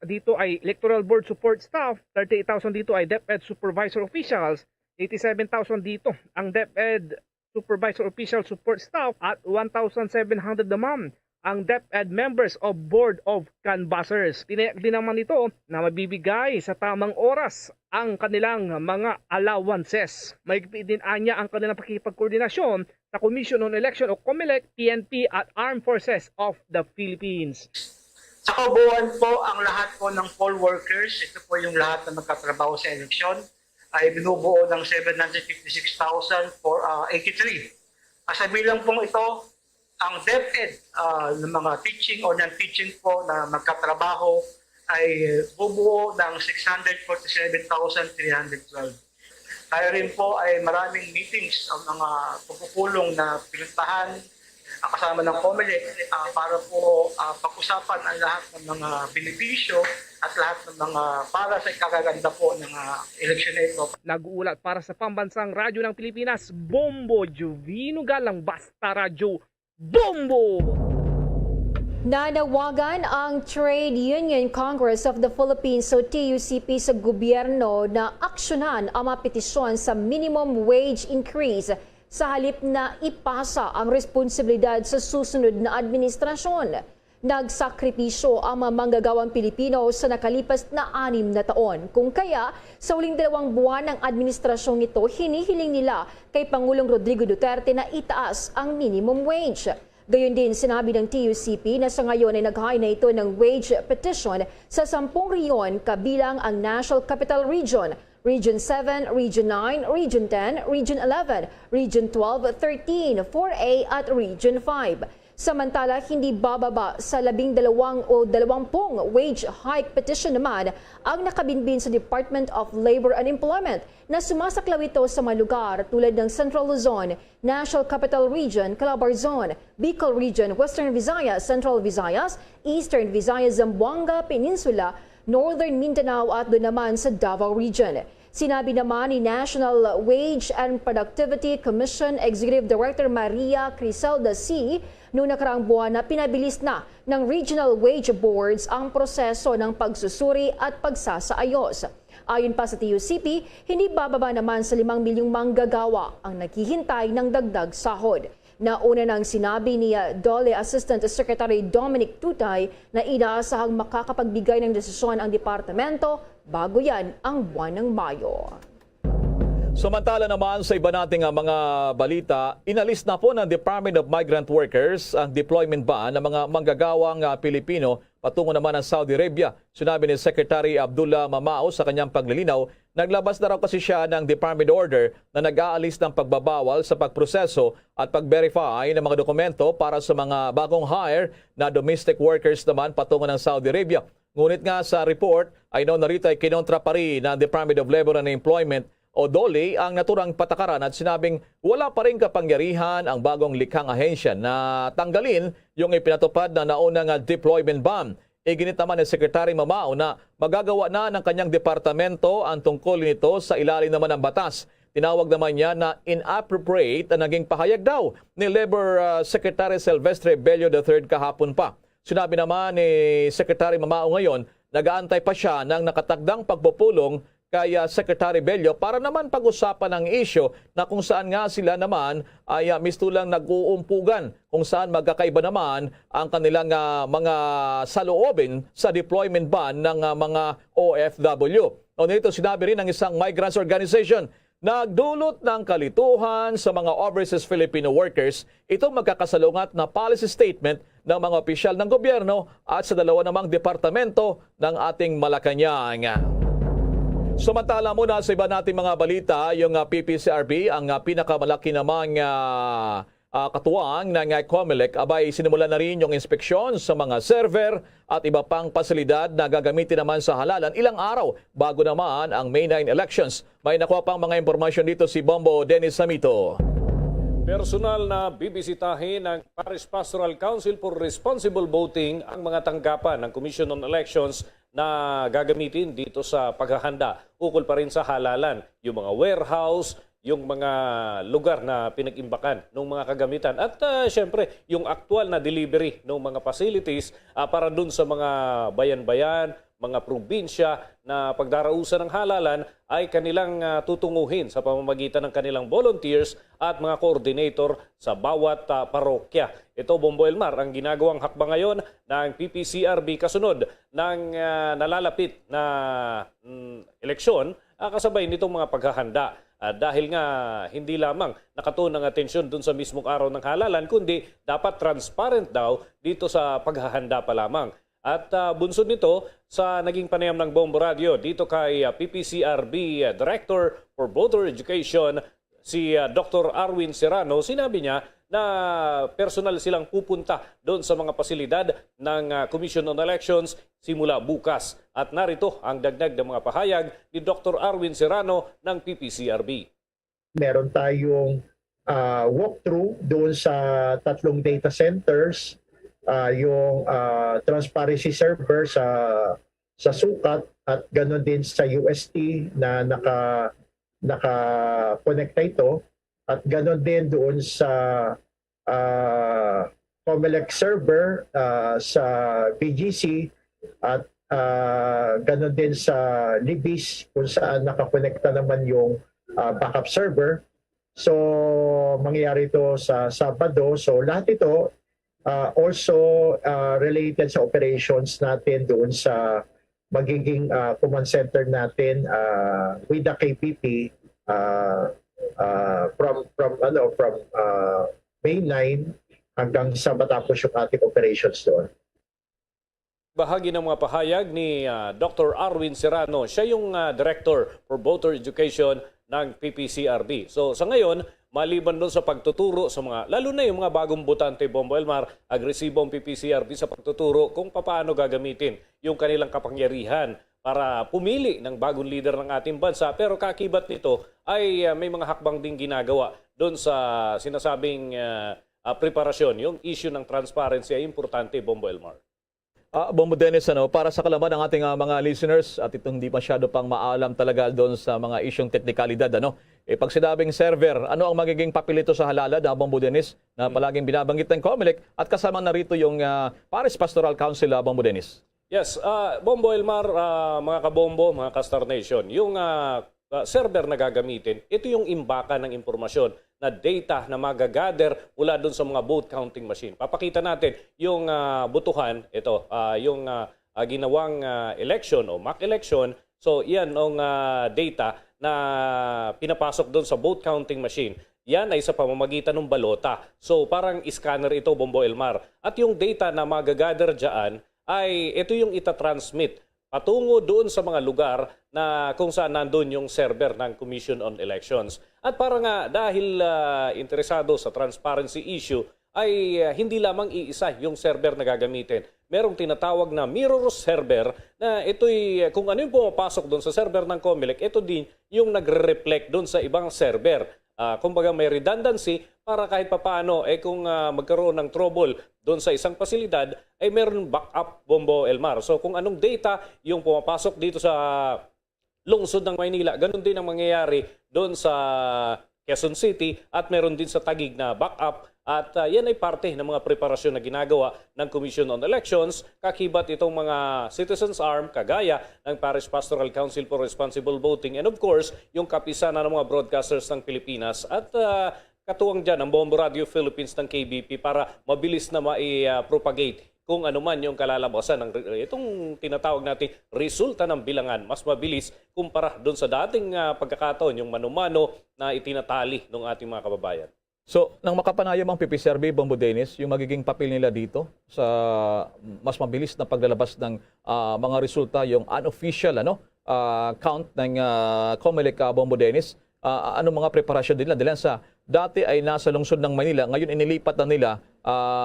dito ay Electoral Board support staff, 38,000 dito ay DepEd supervisor officials, 87,000 dito ang DepEd supervisor official support staff at 1,700 naman ang DepEd members of Board of Canvassers. Tinayak din naman ito na mabibigay sa tamang oras ang kanilang mga allowances. Mahigpit din anya ang kanilang pakikipagkoordinasyon sa Commission on Election o COMELEC, PNP at Armed Forces of the Philippines. Sa kabuuan po, ang lahat po ng poll workers, ito po yung lahat na magkatrabaho sa eleksyon, ay binubuo ng 756,483. Sa bilang pong ito, ang DepEd ng mga teaching o non-teaching po na magkatrabaho ay bubuo ng 647,312. Tayo rin po ay maraming meetings ang mga pagpupulong na pinuntahan kasama ng COMELEC para po pag-usapan ang lahat ng mga benepisyo at lahat ng mga para sa ikagaganda po ng eleksyon na ito. Nag-uulat para sa Pambansang Radyo ng Pilipinas, Bombo Jovino Galang, Basta Radyo, Bombo! Nanawagan ang Trade Union Congress of the Philippines o TUCP sa gobyerno na aksyonan ang mga petisyon sa minimum wage increase sa halip na ipasa ang responsibilidad sa susunod na administrasyon. Nagsakripisyo ang mga manggagawang Pilipino sa nakalipas na 6 na taon. Kung kaya, sa huling 2 buwan ng administrasyong ito, hinihiling nila kay Pangulong Rodrigo Duterte na itaas ang minimum wage. Gayon din sinabi ng TUCP na sa ngayon ay nag-hire na ito ng wage petition sa 10 rehiyon kabilang ang National Capital Region, Region 7, Region 9, Region 10, Region 11, Region 12, 13, 4A at Region 5. Samantala, hindi bababa sa 12 o 20 wage hike petition naman ang nakabinbin sa Department of Labor and Employment na sumasaklaw ito sa mga lugar tulad ng Central Luzon, National Capital Region, Calabarzon, Bicol Region, Western Visayas, Central Visayas, Eastern Visayas, Zamboanga Peninsula, Northern Mindanao at doon naman sa Davao Region. Sinabi naman ni National Wage and Productivity Commission Executive Director Maria Criselda C. noong nakaraang buwan na pinabilis na ng Regional Wage Boards ang proseso ng pagsusuri at pagsasaayos. Ayon pa sa TUCP, hindi bababa naman sa 5 milyong manggagawa ang naghihintay ng dagdag sahod. Nauna nang sinabi ni DOLE Assistant Secretary Dominic Tutay na inaasahang makakapagbigay ng desisyon ang departamento bago yan ang buwan ng Mayo. Samantala naman sa iba nating mga balita, inalis na po ng Department of Migrant Workers ang deployment ban ng mga manggagawang Pilipino patungo naman ng Saudi Arabia. Sinabi ni Secretary Abdullah Mamao sa kanyang paglilinaw, naglabas na raw kasi siya ng Department Order na nag-aalis ng pagbabawal sa pagproseso at pag-verify ng mga dokumento para sa mga bagong hire na domestic workers naman patungo ng Saudi Arabia. Ngunit nga sa report ay narito ay kinontra pa rin ng Department of Labor and Employment o DOLE ang naturang patakaran at sinabing wala pa rin kapangyarihan ang bagong likhang ahensya na tanggalin yung ipinatupad na naunang deployment ban. Iginit naman ni Secretary Mamao na magagawa na ng kanyang departamento ang tungkol nito sa ilalim naman ng batas. Tinawag naman niya na inappropriate na naging pahayag daw ni Labor Secretary Silvestre Bello III kahapon pa. Sinabi naman ni Secretary Mamao ngayon, nag-aantay pa siya ng nakatagdang pagpupulong kay Secretary Bello para naman pag-usapan ang isyo na kung saan nga sila naman ay mistulang nag-uumpugan kung saan magkakaiba naman ang kanilang mga saloobin sa deployment ban ng mga OFW. O nito sinabi rin ng isang migrants organization, nagdulot ng kalituhan sa mga overseas Filipino workers itong magkakasalungat na policy statement ng mga opisyal ng gobyerno at sa dalawa namang departamento ng ating Malacanang. Samantala muna sa iba nating mga balita, yung PPCRB, ang pinakamalaki namang katuwang ng COMELEC, abay sinimula na rin yung inspeksyon sa mga server at iba pang pasilidad na gagamitin naman sa halalan ilang araw bago naman ang May 9 elections. May nakuha pang mga impormasyon dito si Bombo Dennis Samito. Personal na bibisitahin ng Paris Pastoral Council for Responsible Voting ang mga tanggapan ng Commission on Elections na gagamitin dito sa paghahanda. Ukol pa rin sa halalan, yung mga warehouse, yung mga lugar na pinag-imbakan ng mga kagamitan at syempre yung aktual na delivery ng mga facilities para dun sa mga bayan-bayan, mga probinsya na pagdarausan ng halalan ay kanilang tutunguhin sa pamamagitan ng kanilang volunteers at mga coordinator sa bawat parokya. Ito, Bombo Elmar, ang ginagawang hakbang ngayon ng PPCRB kasunod ng nalalapit na eleksyon kasabay nitong mga paghahanda. Dahil nga hindi lamang nakatuon ang atensyon dun sa mismong araw ng halalan, kundi dapat transparent daw dito sa paghahanda pa lamang. At bunsod nito sa naging panayam ng Bombo Radio dito kay PPCRB Director for Voter Education, si Dr. Arwin Serrano, sinabi niya na personal silang pupunta doon sa mga pasilidad ng Commission on Elections simula bukas. At narito ang dagdag ng mga pahayag ni Dr. Arwin Serrano ng PPCRB. Meron tayong walkthrough doon sa 3 data centers, yung transparency server sa sukat at ganoon din sa UST na naka-connecta ito at ganoon din doon sa COMELEC server sa BGC at ganoon din sa Libis kung saan nakakonekta naman yung backup server. So mangyayari ito sa Sabado. So lahat ito also related sa operations natin doon sa magiging command center natin with the KPP from May 9 hanggang sa matapos yung ating operations doon. Bahagi ng mga pahayag ni Dr. Arwin Serrano, siya yung Director for Voter Education ng PPCRB. So sa ngayon, maliban doon sa pagtuturo sa mga, lalo na yung mga bagong botante, Bombo Elmar, agresibo ang PPCRB sa pagtuturo kung paano gagamitin yung kanilang kapangyarihan para pumili ng bagong leader ng ating bansa. Pero kakibat nito ay may mga hakbang ding ginagawa doon sa sinasabing preparasyon. Yung issue ng transparency ay importante, Bombo Elmar. Bombo Dennis, para sa kalaman ng ating mga listeners at itong hindi masyado pang maalam talaga doon sa mga isyong teknikalidad, pag sinabing server, ano ang magiging papilito sa halalan, Bombo Dennis, na palaging binabanggit ng COMELEC at kasama na rito yung Paris Pastoral Council, Bombo Dennis? Yes, Bombo Elmar, mga kabombo, mga Kastar Nation, yung server na gagamitin, ito yung imbakan ng impormasyon na data na magagather mula doon sa mga vote counting machine. Papakita natin yung butuhan, ito, yung ginawang election o mock election. So, yan ang data na pinapasok doon sa vote counting machine. Yan ay sa pamamagitan ng balota. So, parang scanner ito, Bombo Elmar. At yung data na magagather dyan ay ito yung itatransmit patungo doon sa mga lugar na kung saan nandun yung server ng Commission on Elections. At para nga dahil interesado sa transparency issue ay hindi lamang iisa yung server na gagamitin. Merong tinatawag na mirror server na ito'y kung ano yung pumapasok doon sa server ng COMELEC, ito din yung nagre-reflect doon sa ibang server. Kumbaga may redundancy para kahit papaano kung magkaroon ng trouble doon sa isang pasilidad ay meron backup, Bombo Elmar. So kung anong data yung pumapasok dito sa lungsod ng Maynila, ganun din ang mangyayari doon sa Quezon City at meron din sa Taguig na backup. At yan ay parte ng mga preparasyon na ginagawa ng Commission on Elections, kakibat itong mga Citizens Arm, kagaya ng Parish Pastoral Council for Responsible Voting, and of course, yung kapisanan ng mga broadcasters ng Pilipinas at katuwang dyan ang Bombo Radio Philippines ng KBP para mabilis na mai-propagate kung ano man yung kalalabasan ng itong tinatawag nating resulta ng bilangan. Mas mabilis kumpara doon sa dating pagkakataon, yung mano-mano na itinatali ng ating mga kababayan. So, nang makapanayam ang PPCRB, Bombo Dennis, yung magiging papel nila dito sa mas mabilis na paglalabas ng mga resulta, yung unofficial count ng COMELEC, Bombo Dennis, ano mga preparasyon nila? Dahil sa dati ay nasa lungsod ng Manila, ngayon inilipat na nila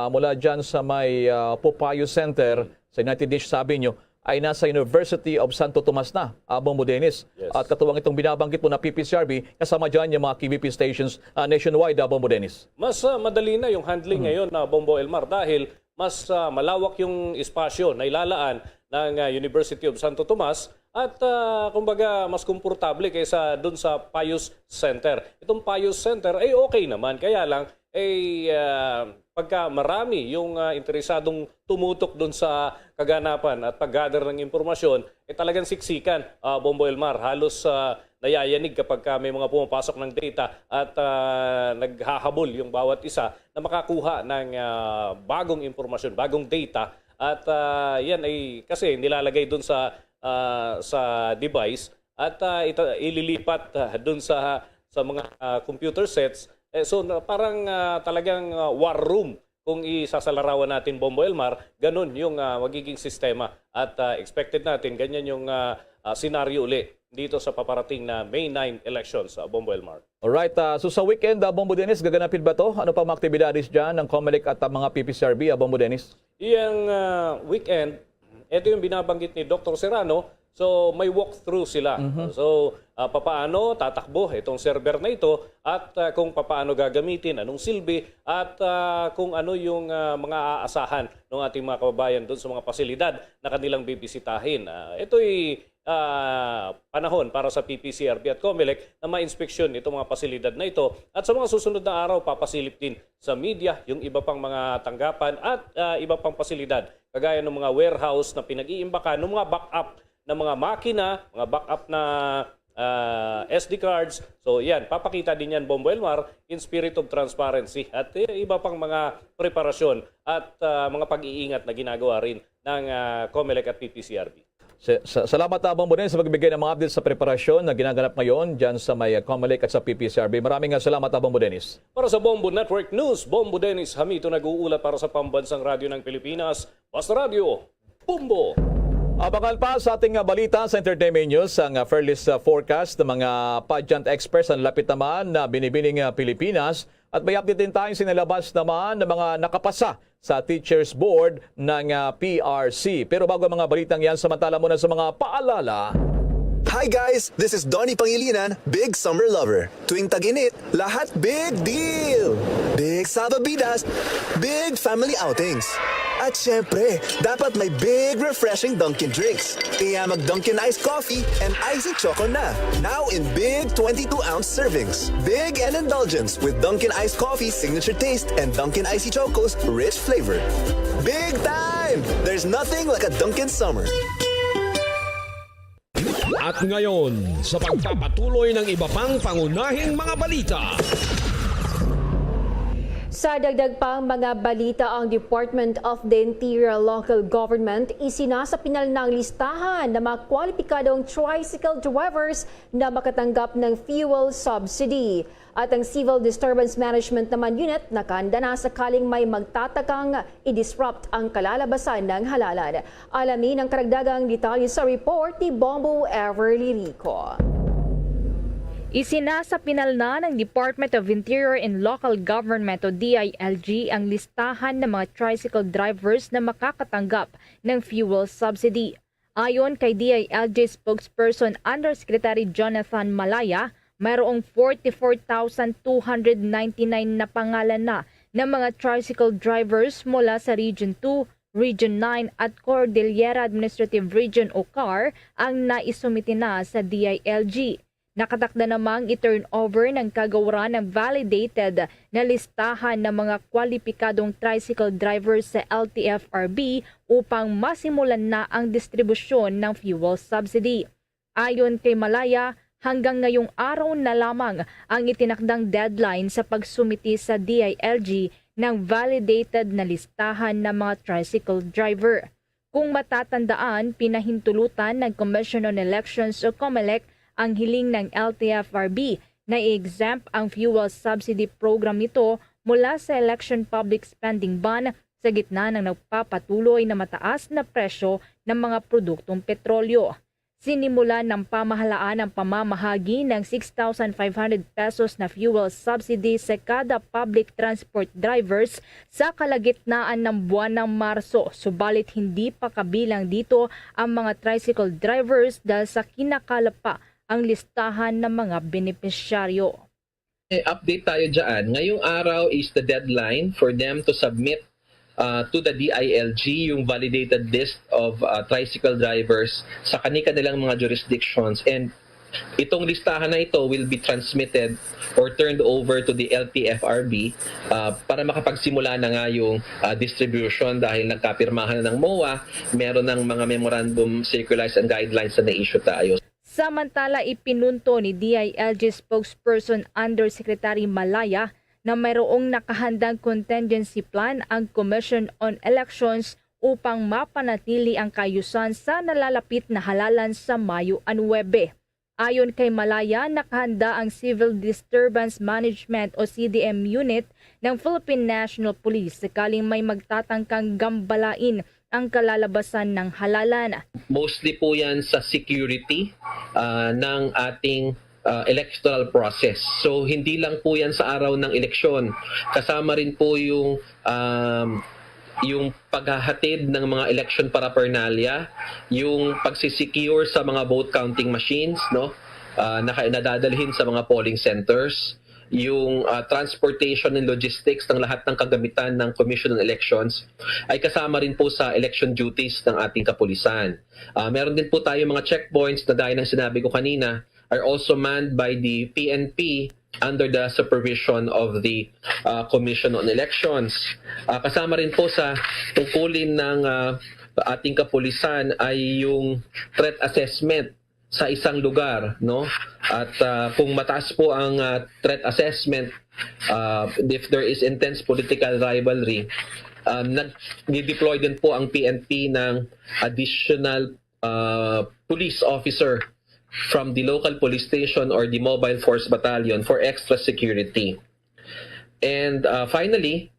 mula dyan sa may Popayo Center sa United Nations, sabi nyo, ay nasa University of Santo Tomas na, Bombo Dennis. Yes. At katuwang itong binabanggit po na PPCRB, kasama dyan yung mga KBP stations nationwide, Bombo Dennis. Mas madali na yung handling ngayon na Bombo Elmar dahil mas malawak yung espasyo na ilalaan ng University of Santo Tomas at kumbaga mas komportable kaysa dun sa Pius Center. Itong Pius Center ay okay naman, kaya lang pagka marami yung interesadong tumutok doon sa kaganapan at pag-gather ng impormasyon, talagang siksikan, Bombo Elmar. Halos nayayanig kapag may mga pumapasok ng data at naghahabol yung bawat isa na makakuha ng bagong impormasyon, bagong data. At yan ay kasi nilalagay doon sa device at ililipat doon sa mga computer sets. So parang talagang war room kung isasalarawan natin, Bombo Elmar, ganun yung magiging sistema at expected natin ganyan yung senaryo uli dito sa paparating na May 9 elections, Bombo Elmar. Alright, so sa weekend, Bombo Dennis, gaganapin ba to? Ano pa mga aktibidades dyan ng COMELEC at mga PPCRB, Bombo Dennis? Iyang weekend, ito yung binabanggit ni Dr. Serrano. So may walkthrough sila. So papaano tatakbo itong server na ito at kung papaano gagamitin, anong silbi at kung ano yung mga aasahan ng ating mga kababayan doon sa mga pasilidad na kanilang bibisitahin. Ito'y panahon para sa PPCRB at COMELEC na ma-inspeksyon itong mga pasilidad na ito. At sa mga susunod na araw, papasilip din sa media yung iba pang mga tanggapan at iba pang pasilidad. Kagaya ng mga warehouse na pinag-iimbakan, ng mga backup na mga makina, mga backup na SD cards. So yan, papakita din yan, Bombo Elmar, in spirit of transparency at iba pang mga preparasyon at mga pag-iingat na ginagawa rin ng COMELEC at PPCRB. Salamat, Bombo Dennis, sa pagbibigay ng mga updates sa preparasyon na ginaganap ngayon dyan sa may COMELEC at sa PPCRB. Maraming salamat, Bombo Dennis. Para sa Bombo Network News, Bombo Dennis Hamito nag-uulat para sa Pambansang Radyo ng Pilipinas. Basta Radio, Bombo! Abangan pa sa ating balita sa Entertainment News ang Fairless forecast ng mga pageant experts ang lapit naman na binibining Pilipinas at may update din tayong sinalabas naman ng mga nakapasa sa Teachers Board ng PRC. Pero bago ang mga balitang yan, samantala muna sa mga paalala. Hi guys! This is Donnie Pangilinan, big summer lover. Tuwing tag-init, lahat big deal! Big salvavidas, big family outings. At syempre, dapat may big refreshing Dunkin' drinks. Kaya mag-Dunkin' Iced Coffee and Icy Choco na. Now in big 22-ounce servings. Big and indulgence with Dunkin' Iced Coffee's signature taste and Dunkin' Icy Choco's rich flavor. Big time! There's nothing like a Dunkin' summer. At ngayon, sa pagpapatuloy ng iba pang pangunahing mga balita. Sa dagdag pang mga balita, ang Department of the Interior Local Government isinasapinal ng listahan ng mga kwalipikadong tricycle drivers na makatanggap ng fuel subsidy. At ang Civil Disturbance Management naman unit nakahanda na sakaling may magtatakang i-disrupt ang kalalabasan ng halalan. Alamin ang karagdagang detalye sa report ni Bombo Everly Rico. Isinasapinal na ng Department of Interior and Local Government o DILG ang listahan ng mga tricycle drivers na makakatanggap ng fuel subsidy. Ayon kay DILG spokesperson Undersecretary Jonathan Malaya, mayroong 44,299 na pangalan na ng mga tricycle drivers mula sa Region 2, Region 9 at Cordillera Administrative Region o CAR ang naisumiti na sa DILG. Nakatakda namang i-turn over ng kagawaran ng validated na listahan ng mga kwalipikadong tricycle drivers sa LTFRB upang masimulan na ang distribusyon ng fuel subsidy. Ayon kay Malaya, hanggang ngayong araw na lamang ang itinakdang deadline sa pagsumiti sa DILG ng validated na listahan ng mga tricycle driver. Kung matatandaan, pinahintulutan ng Commission on Elections o COMELEC ang hiling ng LTFRB na i-exempt ang fuel subsidy program nito mula sa election public spending ban sa gitna ng nagpapatuloy na mataas na presyo ng mga produktong petrolyo. Sinimulan ng pamahalaan ang pamamahagi ng 6,500 pesos na fuel subsidy sa kada public transport drivers sa kalagitnaan ng buwan ng Marso. Subalit hindi pa kabilang dito ang mga tricycle drivers dahil sa kinakalap pa ang listahan ng mga benepisyaryo. Update tayo dyan. Ngayong araw is the deadline for them to submit to the DILG yung validated list of tricycle drivers sa kanilang mga jurisdictions, and itong listahan na ito will be transmitted or turned over to the LTFRB para makapagsimula na nga yung distribution dahil nagkapirmahan na ng MOA, meron ng mga memorandum, circulars and guidelines na na-issue tayo. Samantala, ipinunto ni DILG spokesperson Undersecretary Malaya na mayroong nakahandang contingency plan ang Commission on Elections upang mapanatili ang kaayusan sa nalalapit na halalan sa Mayo 9. Ayon kay Malaya, nakahanda ang Civil Disturbance Management o CDM unit ng Philippine National Police sakaling may magtatangkang gambalain ang kalalabasan ng halalan. Mostly po yan sa security ng ating electoral process. So hindi lang po yan sa araw ng eleksyon. Kasama rin po yung paghahatid ng mga election paraphernalia, yung pagsisecure sa mga vote counting machines, no? Na nadadalhin sa mga polling centers, yung transportation and logistics ng lahat ng kagamitan ng Commission on Elections ay kasama rin po sa election duties ng ating kapulisan. Meron din po tayo mga checkpoints na dahil ng sinabi ko kanina are also manned by the PNP under the supervision of the Commission on Elections. Kasama rin po sa tungkulin ng ating kapulisan ay yung threat assessment sa isang lugar, no? At kung mataas po ang threat assessment, if there is intense political rivalry, nag-deploy din po ang PNP ng additional police officer from the local police station or the mobile force battalion for extra security. And finally,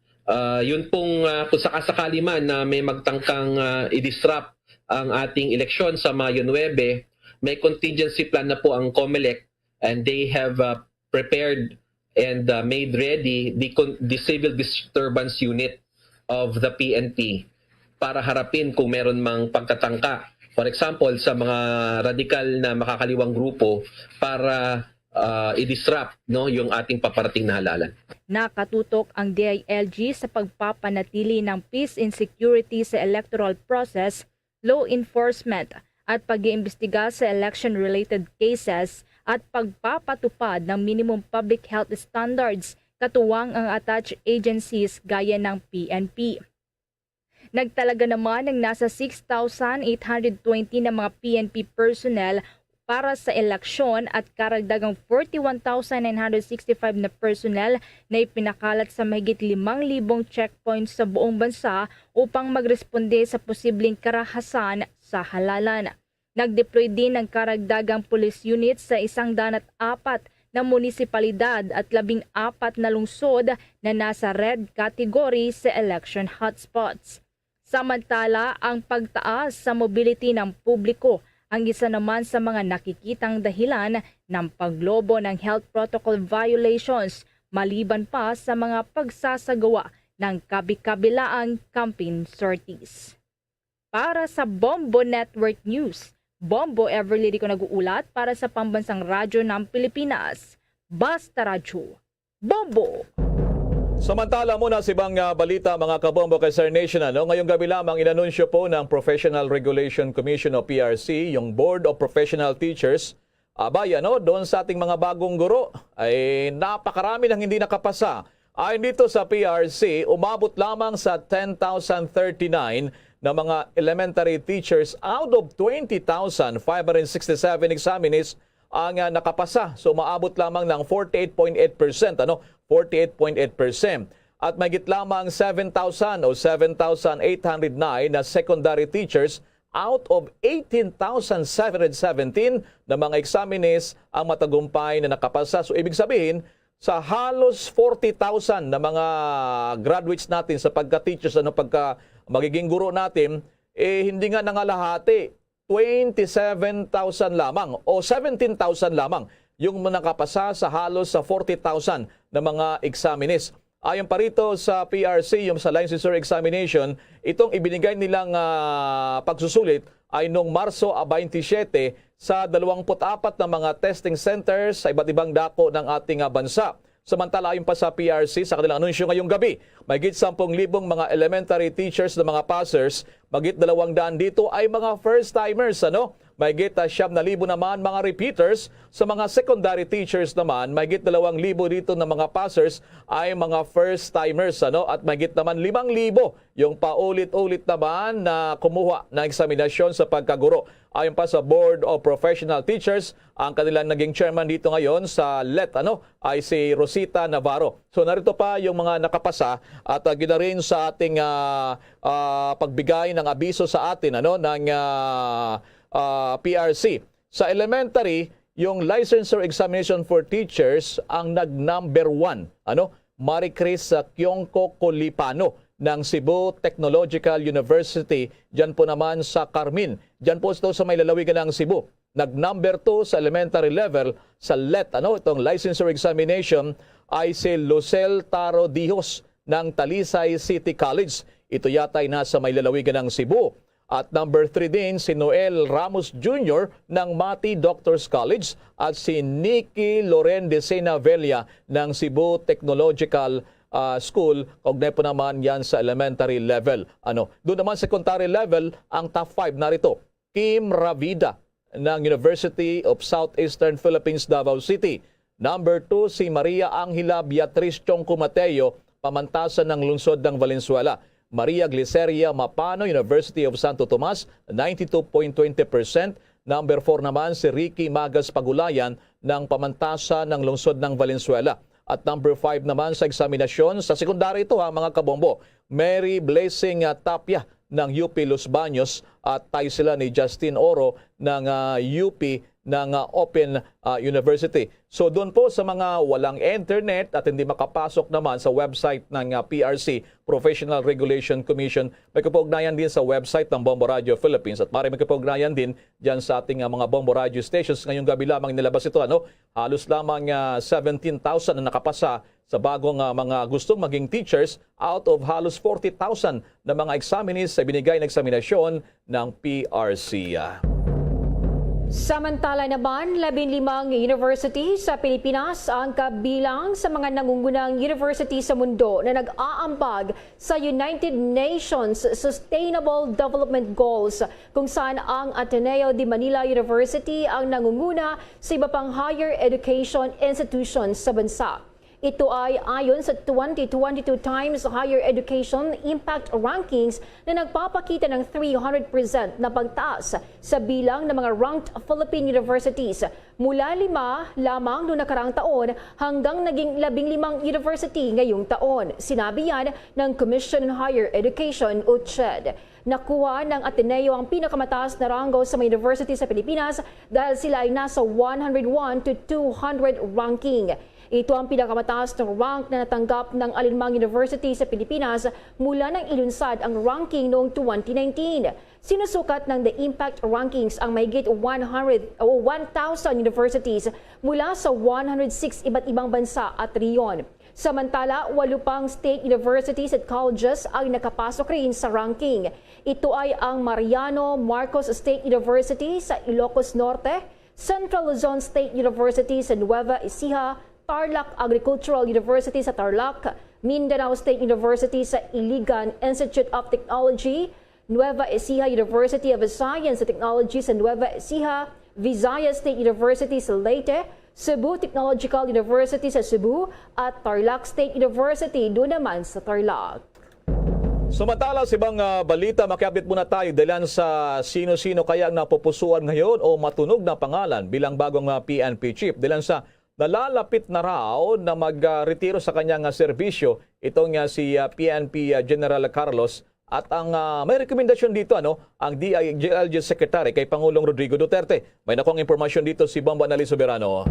yun pong kung sakasakali man na may magtangkang i-disrupt ang ating eleksyon sa Mayo 9, may contingency plan na po ang COMELEC, and they have prepared and made ready the civil disturbance unit of the PNP para harapin kung meron mang pagtatangka. For example, sa mga radikal na makakaliwang grupo para i-disrupt, no, yung ating paparating na halalan. Nakatutok ang DILG sa pagpapanatili ng peace and security sa electoral process, law enforcement at pag-iimbestiga sa election-related cases at pagpapatupad ng minimum public health standards katuwang ang attached agencies gaya ng PNP. Nagtalaga naman ng nasa 6,820 na mga PNP personnel para sa eleksyon at karagdagang 41,965 na personnel na ipinakalat sa mahigit 5,000 checkpoints sa buong bansa upang magresponde sa posibleng karahasan sa halalan. Nag-deploy din ng karagdagang police unit sa 104 na munisipalidad at 14 na lungsod na nasa red category sa election hotspots. Samantala, ang pagtaas sa mobility ng publiko ang isa naman sa mga nakikitang dahilan ng paglobo ng health protocol violations maliban pa sa mga pagsasagawa ng kabi-kabilaang campaign sorties. Para sa Bombo Network News, Bombo Everly ko nag-uulat para sa Pambansang Radyo ng Pilipinas, Basta Radyo. Bombo! Samantala muna sa ibang balita mga kabombo kay Sir Nation. Ngayong gabi lamang inanunsyo po ng Professional Regulation Commission o PRC, yung Board of Professional Teachers. Doon sa ating mga bagong guro ay napakarami nang hindi nakapasa. Ayon dito sa PRC, umabot lamang sa 10,039 na mga elementary teachers out of 20,567 examinees ang nakapasa. So maabot lamang ng 48.8%, 48.8%. At mayigit lamang 7,000 o 7,809 na secondary teachers out of 18,717 na mga examinees ang matagumpay na nakapasa. So ibig sabihin, sa halos 40,000 na mga graduates natin sa pagka-teachers, pagka magiging guro natin, hindi nga nangalahati. 27,000 lamang o 17,000 lamang yung nakapasa sa halos sa 40,000 na mga examinees. Ayon pa rito sa PRC, yung sa licensure examination, itong ibinigay nilang pagsusulit ay noong Marso 27 sa 24 na mga testing centers sa iba't ibang dako ng ating bansa. Samantala, ayon pa sa PRC, sa kanilang anunsyo ngayong gabi, mahigit 10,000 mga elementary teachers na mga passers, mahigit 200 dito ay mga first-timers. Mahigit 7,000 naman mga repeaters. Sa mga secondary teachers naman, mahigit 2,000 dito na mga passers ay mga first-timers. At mahigit naman 5,000 yung paulit-ulit naman na kumuha ng eksaminasyon sa pagkaguro. Ayon pa sa Board of Professional Teachers, ang kanilang naging chairman dito ngayon sa LET ay si Rosita Navarro. So narito pa yung mga nakapasa at gina rin sa ating pagbigay ng abiso sa atin ng PRC. Sa elementary, yung licensure examination for teachers ang nag-number 1. Maricris Kyongko Colipano ng Cebu Technological University, dyan po naman sa Carmen. Dyan po ito sa may lalawigan ng Cebu. Nag-number 2 sa elementary level sa LET, itong licensure examination ay si Lucel Taro Dihos ng Talisay City College. Ito yata ay nasa may lalawigan ng Cebu. At number 3 din si Noel Ramos Jr. ng Mati Doctors College at si Nikki Loren de Sena Vella ng Cebu Technological School. Kaugnay po naman yan sa elementary level. Doon naman secondary level, ang top 5 narito. Kim Ravida ng University of Southeastern Philippines, Davao City. Number 2 si Maria Angela Beatriz Chongco Mateo, pamantasan ng lungsod ng Valenzuela. Maria Gliceria Mapano, University of Santo Tomas, 92.20%. Number 4 naman si Ricky Magas Pagulayan ng pamantasan ng lungsod ng Valenzuela. At number 5 naman sa eksaminasyon, sa sekundary ito mga kabombo, Mary Blessing Tapia ng UP Los Baños at tayo sila ni Justin Oro ng UP ng Open University. So doon po sa mga walang internet at hindi makapasok naman sa website ng PRC, Professional Regulation Commission, may kapugnayan din sa website ng Bombo Radio Philippines at may kapugnayan din dyan sa ating mga Bombo Radio stations. Ngayong gabi lamang nilabas ito. Halos lamang 17,000 na nakapasa sa bagong mga gustong maging teachers out of halos 40,000 na mga examinees sa binigay na eksaminasyon ng PRC. Samantala naman, 15 university sa Pilipinas ang kabilang sa mga nangungunang university sa mundo na nag-aambag sa United Nations Sustainable Development Goals, kung saan ang Ateneo de Manila University ang nangunguna sa iba pang higher education institutions sa bansa. Ito ay ayon sa 2022 Times Higher Education Impact Rankings na nagpapakita ng 300% na pagtaas sa bilang ng mga ranked Philippine universities mula 5 lamang noong nakaraang taon hanggang naging 15 university ngayong taon. Sinabi yan ng Commission on Higher Education o CHED. Nakuha ng Ateneo ang pinakamataas na ranggo sa mga university sa Pilipinas dahil sila ay nasa 101 to 200 ranking. Ito ang pinakamataas na rank na natanggap ng alinmang university sa Pilipinas mula nang ilunsad ang ranking noong 2019. Sinusukat ng The Impact Rankings ang mahigit 1,000 universities mula sa 106 iba't ibang bansa at rehiyon. Samantala, 8 pang state universities at colleges ang nakapasok rin sa ranking. Ito ay ang Mariano Marcos State University sa Ilocos Norte, Central Luzon State University sa Nueva Ecija, Tarlac Agricultural University sa Tarlac, Mindanao State University sa Iligan Institute of Technology, Nueva Ecija University of Science and Technology sa Nueva Ecija, Visayas State University sa Leyte, Cebu Technological University sa Cebu at Tarlac State University doon naman sa Tarlac. Samantala sa ibang balita, makiabit muna tayo dahil sa sino-sino kaya ang napupusuan ngayon o matunog na pangalan bilang bagong PNP chief. Dahil sa nalalapit na raw na mag-retiro sa kanyang serbisyo itong si PNP General Carlos. At ang may rekomendasyon dito ang DILG Secretary kay Pangulong Rodrigo Duterte. May nakuang impormasyon dito si Bombo Anali Soberano.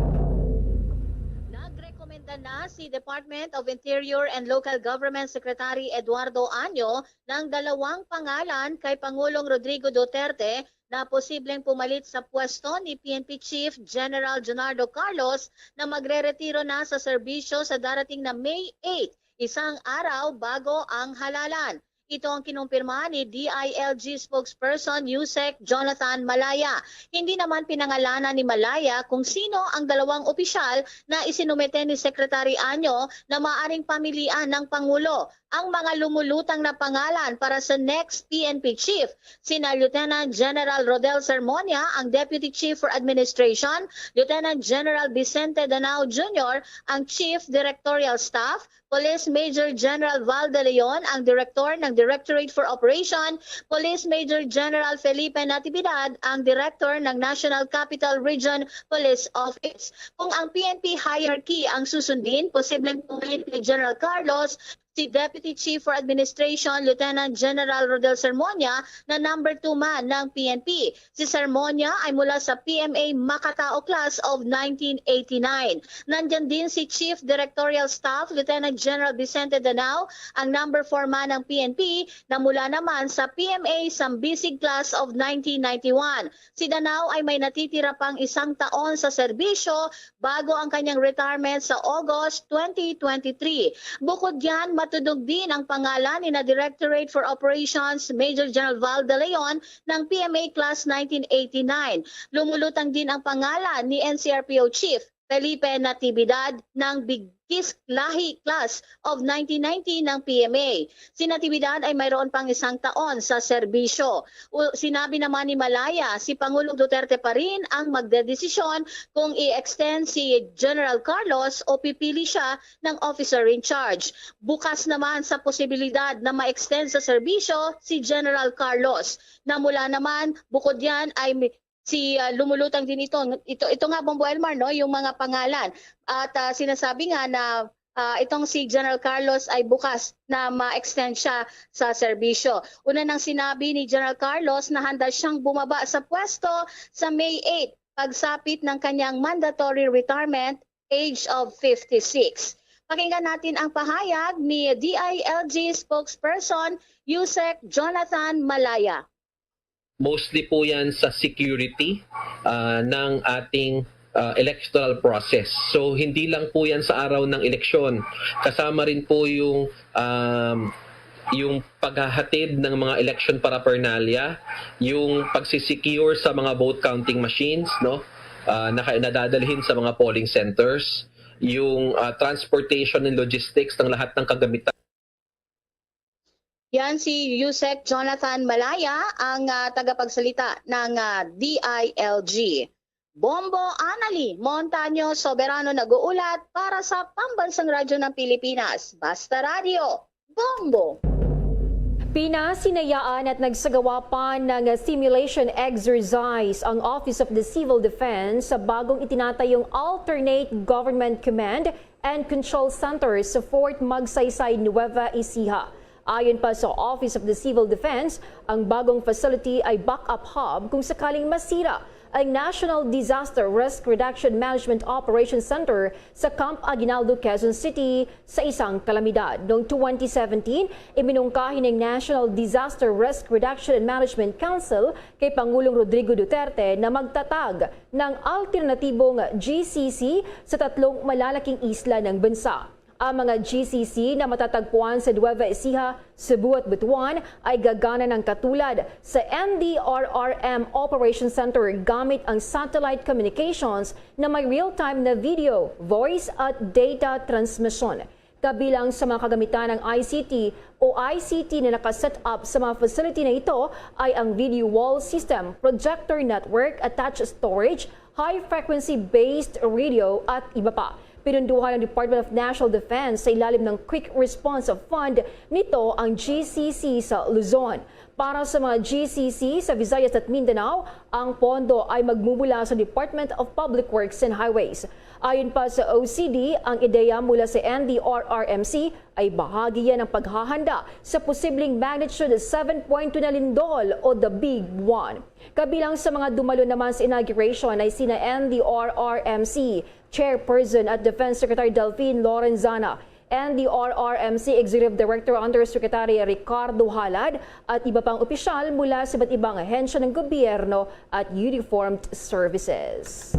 Nagrekomenda na si Department of Interior and Local Government Secretary Eduardo Año ng 2 pangalan kay Pangulong Rodrigo Duterte na posibleng pumalit sa pwesto ni PNP Chief General Junardo Carlos na magre-retiro na sa serbisyo sa darating na May 8, isang araw bago ang halalan. Ito ang kinumpirma ni DILG spokesperson Yusek Jonathan Malaya. Hindi naman pinangalanan ni Malaya kung sino ang 2 opisyal na isinumite ni Secretary Año na maaring pamilian ng Pangulo. Ang mga lumulutang na pangalan para sa next PNP Chief, sina Lieutenant General Rodel Sermonia, ang Deputy Chief for Administration, Lieutenant General Vicente Danao Jr., ang Chief Directorial Staff, Police Major General Val de Leon, ang Director ng Directorate for Operation, Police Major General Felipe Natividad, ang Director ng National Capital Region Police Office. Kung ang PNP hierarchy ang susundin, posibleng pumalit ni General Carlos, si Deputy Chief for Administration, Lieutenant General Rodel Sermonia, na number 2 man ng PNP. Si Sermonia ay mula sa PMA Makatao Class of 1989. Nandyan din si Chief Directorial Staff, Lieutenant General Vicente Danao, ang number 4 man ng PNP, na mula naman sa PMA Sambisig Class of 1991. Si Danao ay may natitira pang 1 taon sa serbisyo bago ang kanyang retirement sa August 2023. Bukod diyan, matunog din ang pangalan ni na Directorate for Operations Major General Val de Leon ng PMA Class 1989. Lumulutang din ang pangalan ni NCRPO Chief Felipe Natividad ng Bigkis Lahi Class of 1990 ng PMA. Si Natividad ay mayroon pang 1 taon sa serbisyo. Sinabi naman ni Malaya, si Pangulong Duterte pa rin ang magdedesisyon kung i-extend si General Carlos o pipili siya ng officer in charge. Bukas naman sa posibilidad na ma-extend sa serbisyo si General Carlos, na mula naman bukod yan ay lumulutang din ito nga Bombo Elmar, yung mga pangalan. At sinasabi nga na itong si General Carlos ay bukas na ma-extend siya sa serbisyo. Una nang sinabi ni General Carlos na handa siyang bumaba sa pwesto sa May 8 pagsapit ng kanyang mandatory retirement age of 56. Pakinggan natin ang pahayag ni DILG spokesperson Yusek Jonathan Malaya. Mostly po yan sa security ng ating electoral process. So hindi lang po yan sa araw ng eleksyon. Kasama rin po yung paghahatid ng mga election paraphernalia, yung pagsisecure sa mga vote counting machines, na nadadalhin sa mga polling centers, yung transportation and logistics ng lahat ng kagamitan. Yan si Yusek Jonathan Malaya, ang tagapagsalita ng DILG. Bombo Anali Montaño Soberano nag-uulat para sa Pambansang Radyo ng Pilipinas. Basta Radio, Bombo! Pinasinayaan at nagsagawa pa ng simulation exercise ang Office of the Civil Defense sa bagong itinatayong Alternate Government Command and Control Center sa Fort Magsaysay, Nueva Ecija. Ayon pa sa Office of the Civil Defense, ang bagong facility ay backup hub kung sakaling masira ang National Disaster Risk Reduction Management Operations Center sa Camp Aguinaldo, Quezon City sa isang kalamidad. Noong 2017, iminungkahi ng National Disaster Risk Reduction and Management Council kay Pangulong Rodrigo Duterte na magtatag ng alternatibong GCC sa 3 malalaking isla ng bansa. Ang mga GCC na matatagpuan sa Nueva Ecija, Cebu at Butuan ay gagana ng katulad sa NDRRM Operations Center gamit ang satellite communications na may real-time na video, voice at data transmission. Kabilang sa mga kagamitan ng ICT o ICT na nakaset up sa mga facility na ito ay ang video wall system, projector network, attached storage, high-frequency based radio at iba pa. Pinunduhan ng Department of National Defense sa ilalim ng Quick Response Fund nito ang GCC sa Luzon. Para sa mga GCC sa Visayas at Mindanao, ang pondo ay magmumula sa Department of Public Works and Highways. Ayon pa sa OCD, ang ideya mula sa NDRRMC ay bahagi yan ng paghahanda sa posibleng magnitude 7.2 na lindol o the Big One. Kabilang sa mga dumalo naman sa inauguration ay sina NDRRMC Chairperson at Defense Secretary Delphine Lorenzana, NDRRMC Executive Director Undersecretary Ricardo Halad at iba pang opisyal mula sa iba't ibang ahensya ng gobyerno at uniformed services.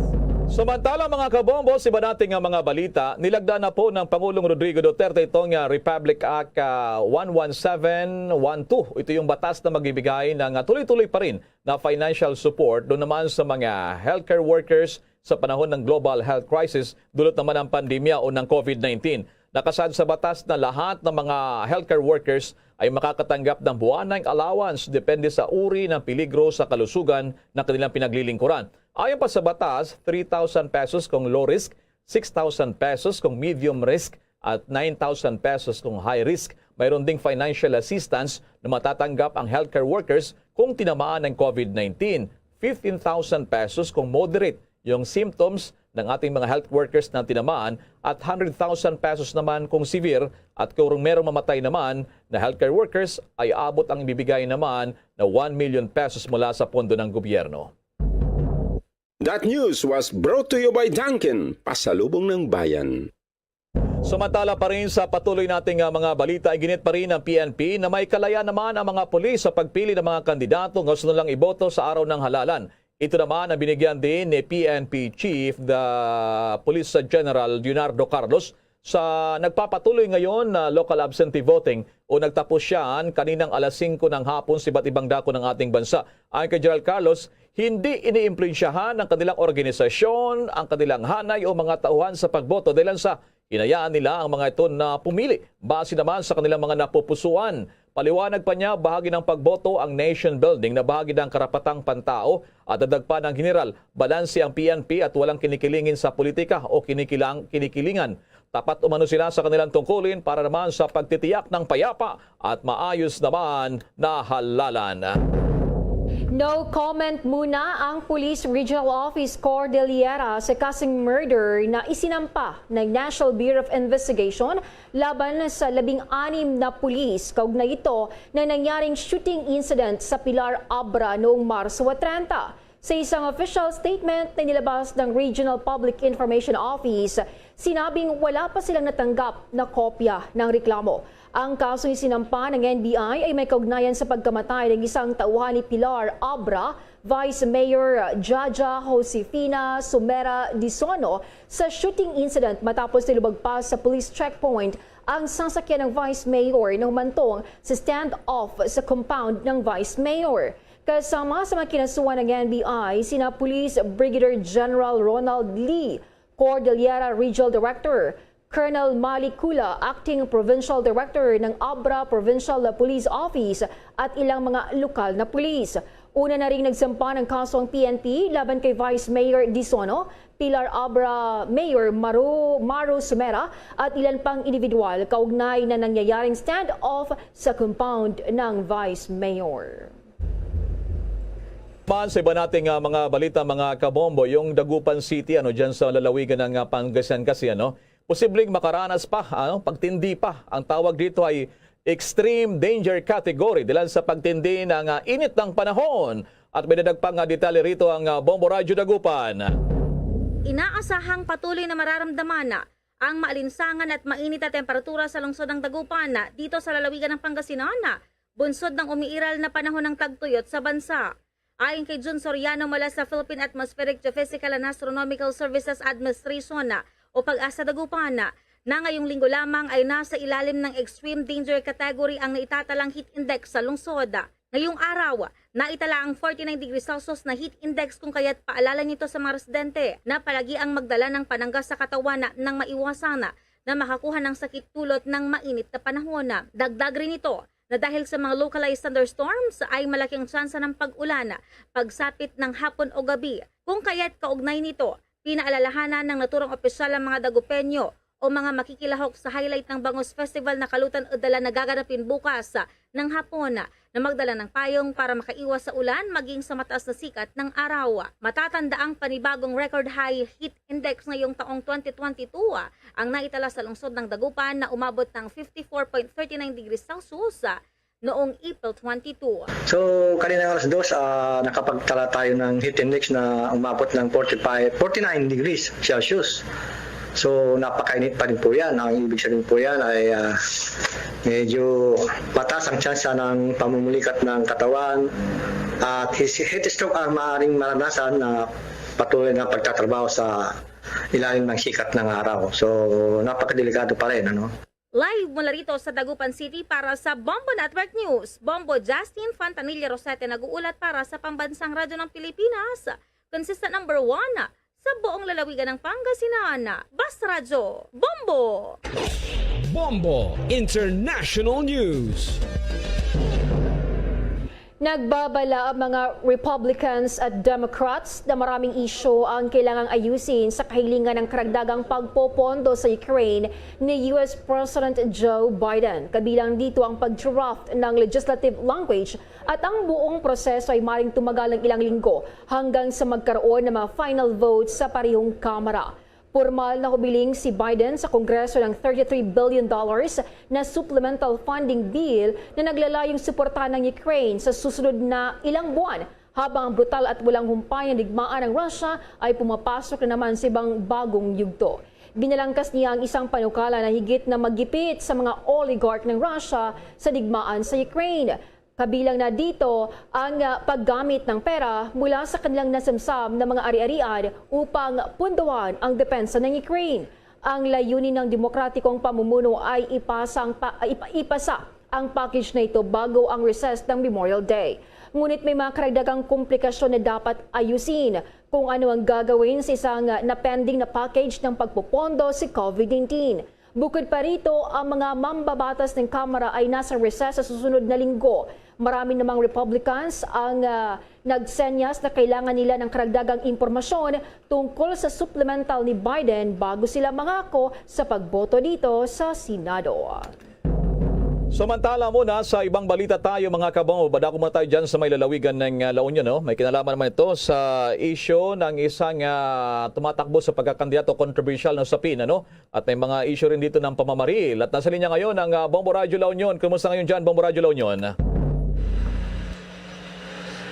Samantala mga kabombo, sa iba nating mga balita, nilagda na po ng Pangulong Rodrigo Duterte itong Republic Act 11712. Ito yung batas na magbibigay ng tuloy-tuloy pa rin na financial support doon naman sa mga healthcare workers sa panahon ng global health crisis dulot naman ng pandemya o ng COVID-19. Nakasad sa batas na lahat ng mga healthcare workers ay makakatanggap ng buwanang allowance depende sa uri ng peligro sa kalusugan na kanilang pinaglilingkuran. Ayon pa sa batas, 3,000 pesos kung low risk, 6,000 pesos kung medium risk at 9,000 pesos kung high risk. Mayroon ding financial assistance na matatanggap ang healthcare workers kung tinamaan ng COVID-19. 15,000 pesos kung moderate yung symptoms ng ating mga health workers na tinamaan at 100,000 pesos naman kung severe at kung merong mamatay naman na healthcare workers ay abot ang ibibigay naman na 1 million pesos mula sa pondo ng gobyerno. That news was brought to you by Dunkin', pasalubong ng bayan. Samantala pa rin sa patuloy nating mga balita, iginit pa rin ng PNP na may kalaya naman ang mga pulis sa pagpili ng mga kandidato ng gusto nilang iboto sa araw ng halalan. Ito naman ang binigyan din ni PNP Chief, the Police General Leonardo Carlos, sa nagpapatuloy ngayon na local absentee voting o nagtapos siyan kaninang alas 5 ng hapon sa iba't ibang dako ng ating bansa. Ayon kay General Carlos, hindi iniimpluwensyahan ng kanilang organisasyon, ang kanilang hanay o mga tauhan sa pagboto dahil sa hinayaan nila ang mga ito na pumili base naman sa kanilang mga napupusuan. Paliwanag pa niya, bahagi ng pagboto ang nation building na bahagi ng karapatang pantao at dadagpa ng general, balanse ang PNP at walang kinikilingin sa politika o kinikilingan. Tapat umano sila sa kanilang tungkulin para naman sa pagtitiyak ng payapa at maayos naman na halalan. No comment muna ang Police Regional Office Cordillera sa kasing murder na isinampa ng National Bureau of Investigation laban sa 16 na pulis kaugnay ito na nangyaring shooting incident sa Pilar Abra noong Marso 30. Sa isang official statement na nilabas ng Regional Public Information Office, sinabing wala pa silang natanggap na kopya ng reklamo. Ang kasong isinampa ng NBI ay may kaugnayan sa pagkamatay ng isang tauhan ni Pilar Abra, Vice Mayor Jaja Josefina Sumera Disono sa shooting incident matapos nilubagpas sa police checkpoint ang sasakyan ng Vice Mayor nang mantong sa stand-off sa compound ng Vice Mayor. Kasama sa mga kinasuhan ng NBI, sina Police Brigadier General Ronald Lee, Cordillera Regional Director, Colonel Mali Kula, Acting Provincial Director ng Abra Provincial Police Office at ilang mga lokal na pulis. Una na rin nagsampa ng kaso ang PNP laban kay Vice Mayor Disono, Pilar Abra Mayor Maru Sumera at ilan pang individual kaugnay na nangyayaring stand-off sa compound ng Vice Mayor. Sa iba nating mga balita, mga kabombo, yung Dagupan City dyan sa lalawigan ng Pangasinan kasi posibleng makaranas pa, pagtindi pa. Ang tawag dito ay extreme danger category dahil sa pagtindi ng init ng panahon. At may dadagpang detalye rito ang Bombo Radyo Dagupan. Inaasahang patuloy na mararamdaman ang maalinsangan at mainit na temperatura sa lungsod ng Dagupan dito sa lalawigan ng Pangasinan, bunsod ng umiiral na panahon ng tagtuyot sa bansa. Ayon kay Jun Soriano mula sa Philippine Atmospheric Geophysical and Astronomical Services Administration o Pag-asa Dagupan, na ngayong linggo lamang ay nasa ilalim ng extreme danger category ang naitatalang heat index sa lungsod. Ngayong araw, naitala ang 49 degrees Celsius na heat index kung kaya't paalala nito sa mga residente na palagi ang magdala ng pananggas sa katawan nang maiwasan na makakuha ng sakit dulot ng mainit na panahon. Dagdag rin ito na dahil sa mga localized thunderstorms ay malaking tsansa ng pag-ulan pagsapit ng hapon o gabi. Kung kaya't kaugnay nito, pinaalalahanan ng naturang opisyal ang mga Dagupenyo o mga makikilahok sa highlight ng Bangus Festival na Kalutan o Dala na gaganapin bukas ng hapon na magdala ng payong para makaiwas sa ulan maging sa mataas na sikat ng araw. Matatanda ang panibagong record high heat index ngayong taong 2022 ang naitala sa lungsod ng Dagupan na umabot ng 54.39 degrees Celsius noong April 22. So, kanina alas 2, nakapagtala tayo ng heat index na umabot ng 49 degrees Celsius. So, napakainit pa rin po yan. Ang ibig sabihin po yan ay medyo mataas ang tsansa ng pamumulikat ng katawan at heat stroke ang maaaring maranasan na patuloy na pagtatrabaho sa ilalim ng sikat ng araw. So, napakadelikado pa rin. Live mula rito sa Dagupan City para sa Bombo Network News, Bombo Justin Fantanilla Rosete nag-uulat para sa Pambansang Radyo ng Pilipinas. Consistent number 1 sa buong lalawigan ng Pangasinan. Basta Radyo, Bombo! Bombo International News. Nagbabala ang mga Republicans at Democrats na maraming isyu ang kailangang ayusin sa kahilingan ng karagdagang pagpopondo sa Ukraine ni US President Joe Biden. Kabilang dito ang pag-draft ng legislative language at ang buong proseso ay maring tumagal ng ilang linggo hanggang sa magkaroon ng mga final votes sa parehong kamara. Formal na humiling si Biden sa Kongreso ng $33 billion na supplemental funding bill na naglalayong suportahan ng Ukraine sa susunod na ilang buwan habang ang brutal at walang humpay na digmaan ng Russia ay pumapasok na naman sa ibang bagong yugto. Binalangkas niya ang isang panukala na higit na magipit sa mga oligarch ng Russia sa digmaan sa Ukraine. Kabilang na dito ang paggamit ng pera mula sa kanilang nasamsam na mga ari-arian upang punduan ang depensa ng Ukraine. Ang layunin ng demokratikong pamumuno ay ipasa ang package na ito bago ang recess ng Memorial Day. Ngunit may mga karagdagang komplikasyon na dapat ayusin kung ano ang gagawin sa isang napending na package ng pagpopondo si COVID-19. Bukod pa rito, ang mga mambabatas ng Kamara ay nasa recess sa susunod na linggo. Marami namang Republicans ang nagsenyas na kailangan nila ng karagdagang impormasyon tungkol sa supplemental ni Biden bago sila mangako sa pagboto dito sa Senado. Samantala muna sa ibang balita tayo mga kabongo, badako muna tayo dyan sa may lalawigan ng La Union. May kinalaman naman ito sa issue ng isang tumatakbo sa pagkakandidato controversial na usapin. At may mga issue rin dito ng pamamaril. At nasa linya ngayon ang Bombo Radyo La Union. Kumusta ngayon dyan, Bombo Radyo La Union?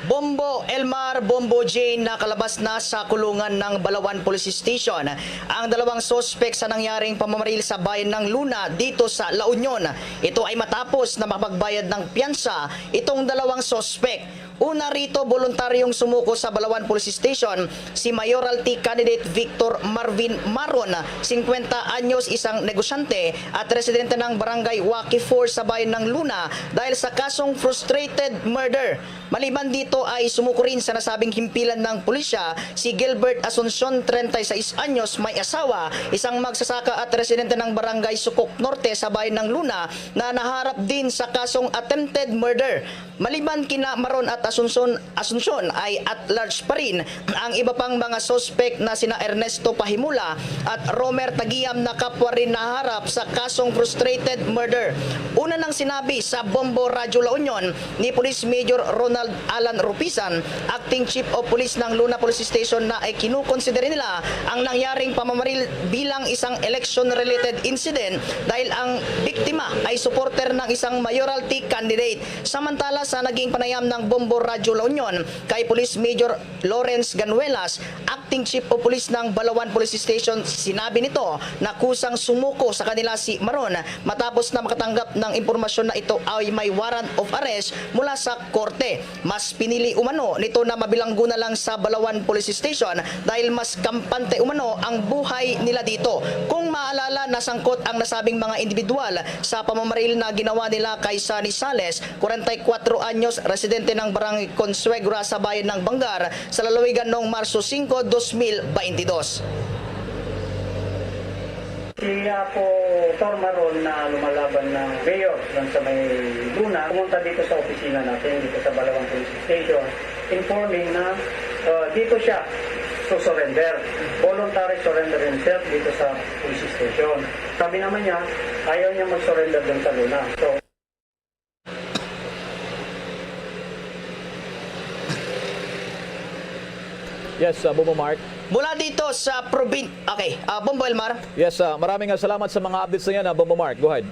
Bombo Elmar, Bombo Jane, nakalabas na sa kulungan ng Balawan Police Station ang dalawang sospek sa nangyaring pamamaril sa bayan ng Luna dito sa La Union. Ito ay matapos na makapagbayad ng piyansa itong dalawang sospek. Una rito, voluntaryong sumuko sa Balawan Police Station si Mayoralty Candidate Victor Marvin Maron, 50 anyos, isang negosyante at residente ng Barangay Waki 4 sa bayan ng Luna dahil sa kasong frustrated murder. Maliban dito ay sumuko rin sa nasabing himpilan ng pulisya si Gilbert Asuncion, 36 anyos, may asawa, isang magsasaka at residente ng Barangay Sukok Norte sa bayan ng Luna na naharap din sa kasong attempted murder. Maliban kina Maron at Asuncion ay at large pa rin ang iba pang mga sospek na sina Ernesto Pahimula at Romer Tagiam na kapwa rin naharap sa kasong frustrated murder. Una nang sinabi sa Bombo Radyo La Union ni Police Major Ronald Alan Rupisan, Acting Chief of Police ng Luna Police Station, na ay kinukonsidera nila ang nangyaring pamamaril bilang isang election-related incident dahil ang biktima ay supporter ng isang mayoralty candidate. Samantala, sa naging panayam ng Bombo Radyo La Union kay Police Major Lawrence Ganuelas, Acting Chief of Police ng Balawan Police Station, sinabi nito na kusang sumuko sa kanila si Maron matapos na makatanggap ng impormasyon na ito ay may warrant of arrest mula sa korte. Mas pinili umano nito na mabilanggo na lang sa Balawan Police Station dahil mas kampante umano ang buhay nila dito. Kung maalala, nasangkot ang nasabing mga individual sa pamamaril na ginawa nila kay Sunny Sales, 44 anyos, residente ng Barangay Consuegra sa bayan ng Bangar sa lalawigan noong Marso 5, 2022. Si Apo Tormaron na lumalaban ng mayor doon sa may Luna, pumunta dito sa opisina natin, dito sa Balawan Police Station, informing na dito siya surrender. Voluntary surrender himself dito sa police station. Sabi naman niya, ayaw niya mag-surrender doon sa Luna. So, Yes, Bombo Mark. Mula dito sa Bombo Elmar. Yes, maraming salamat sa mga updates na yan, Bombo Mark. Go ahead.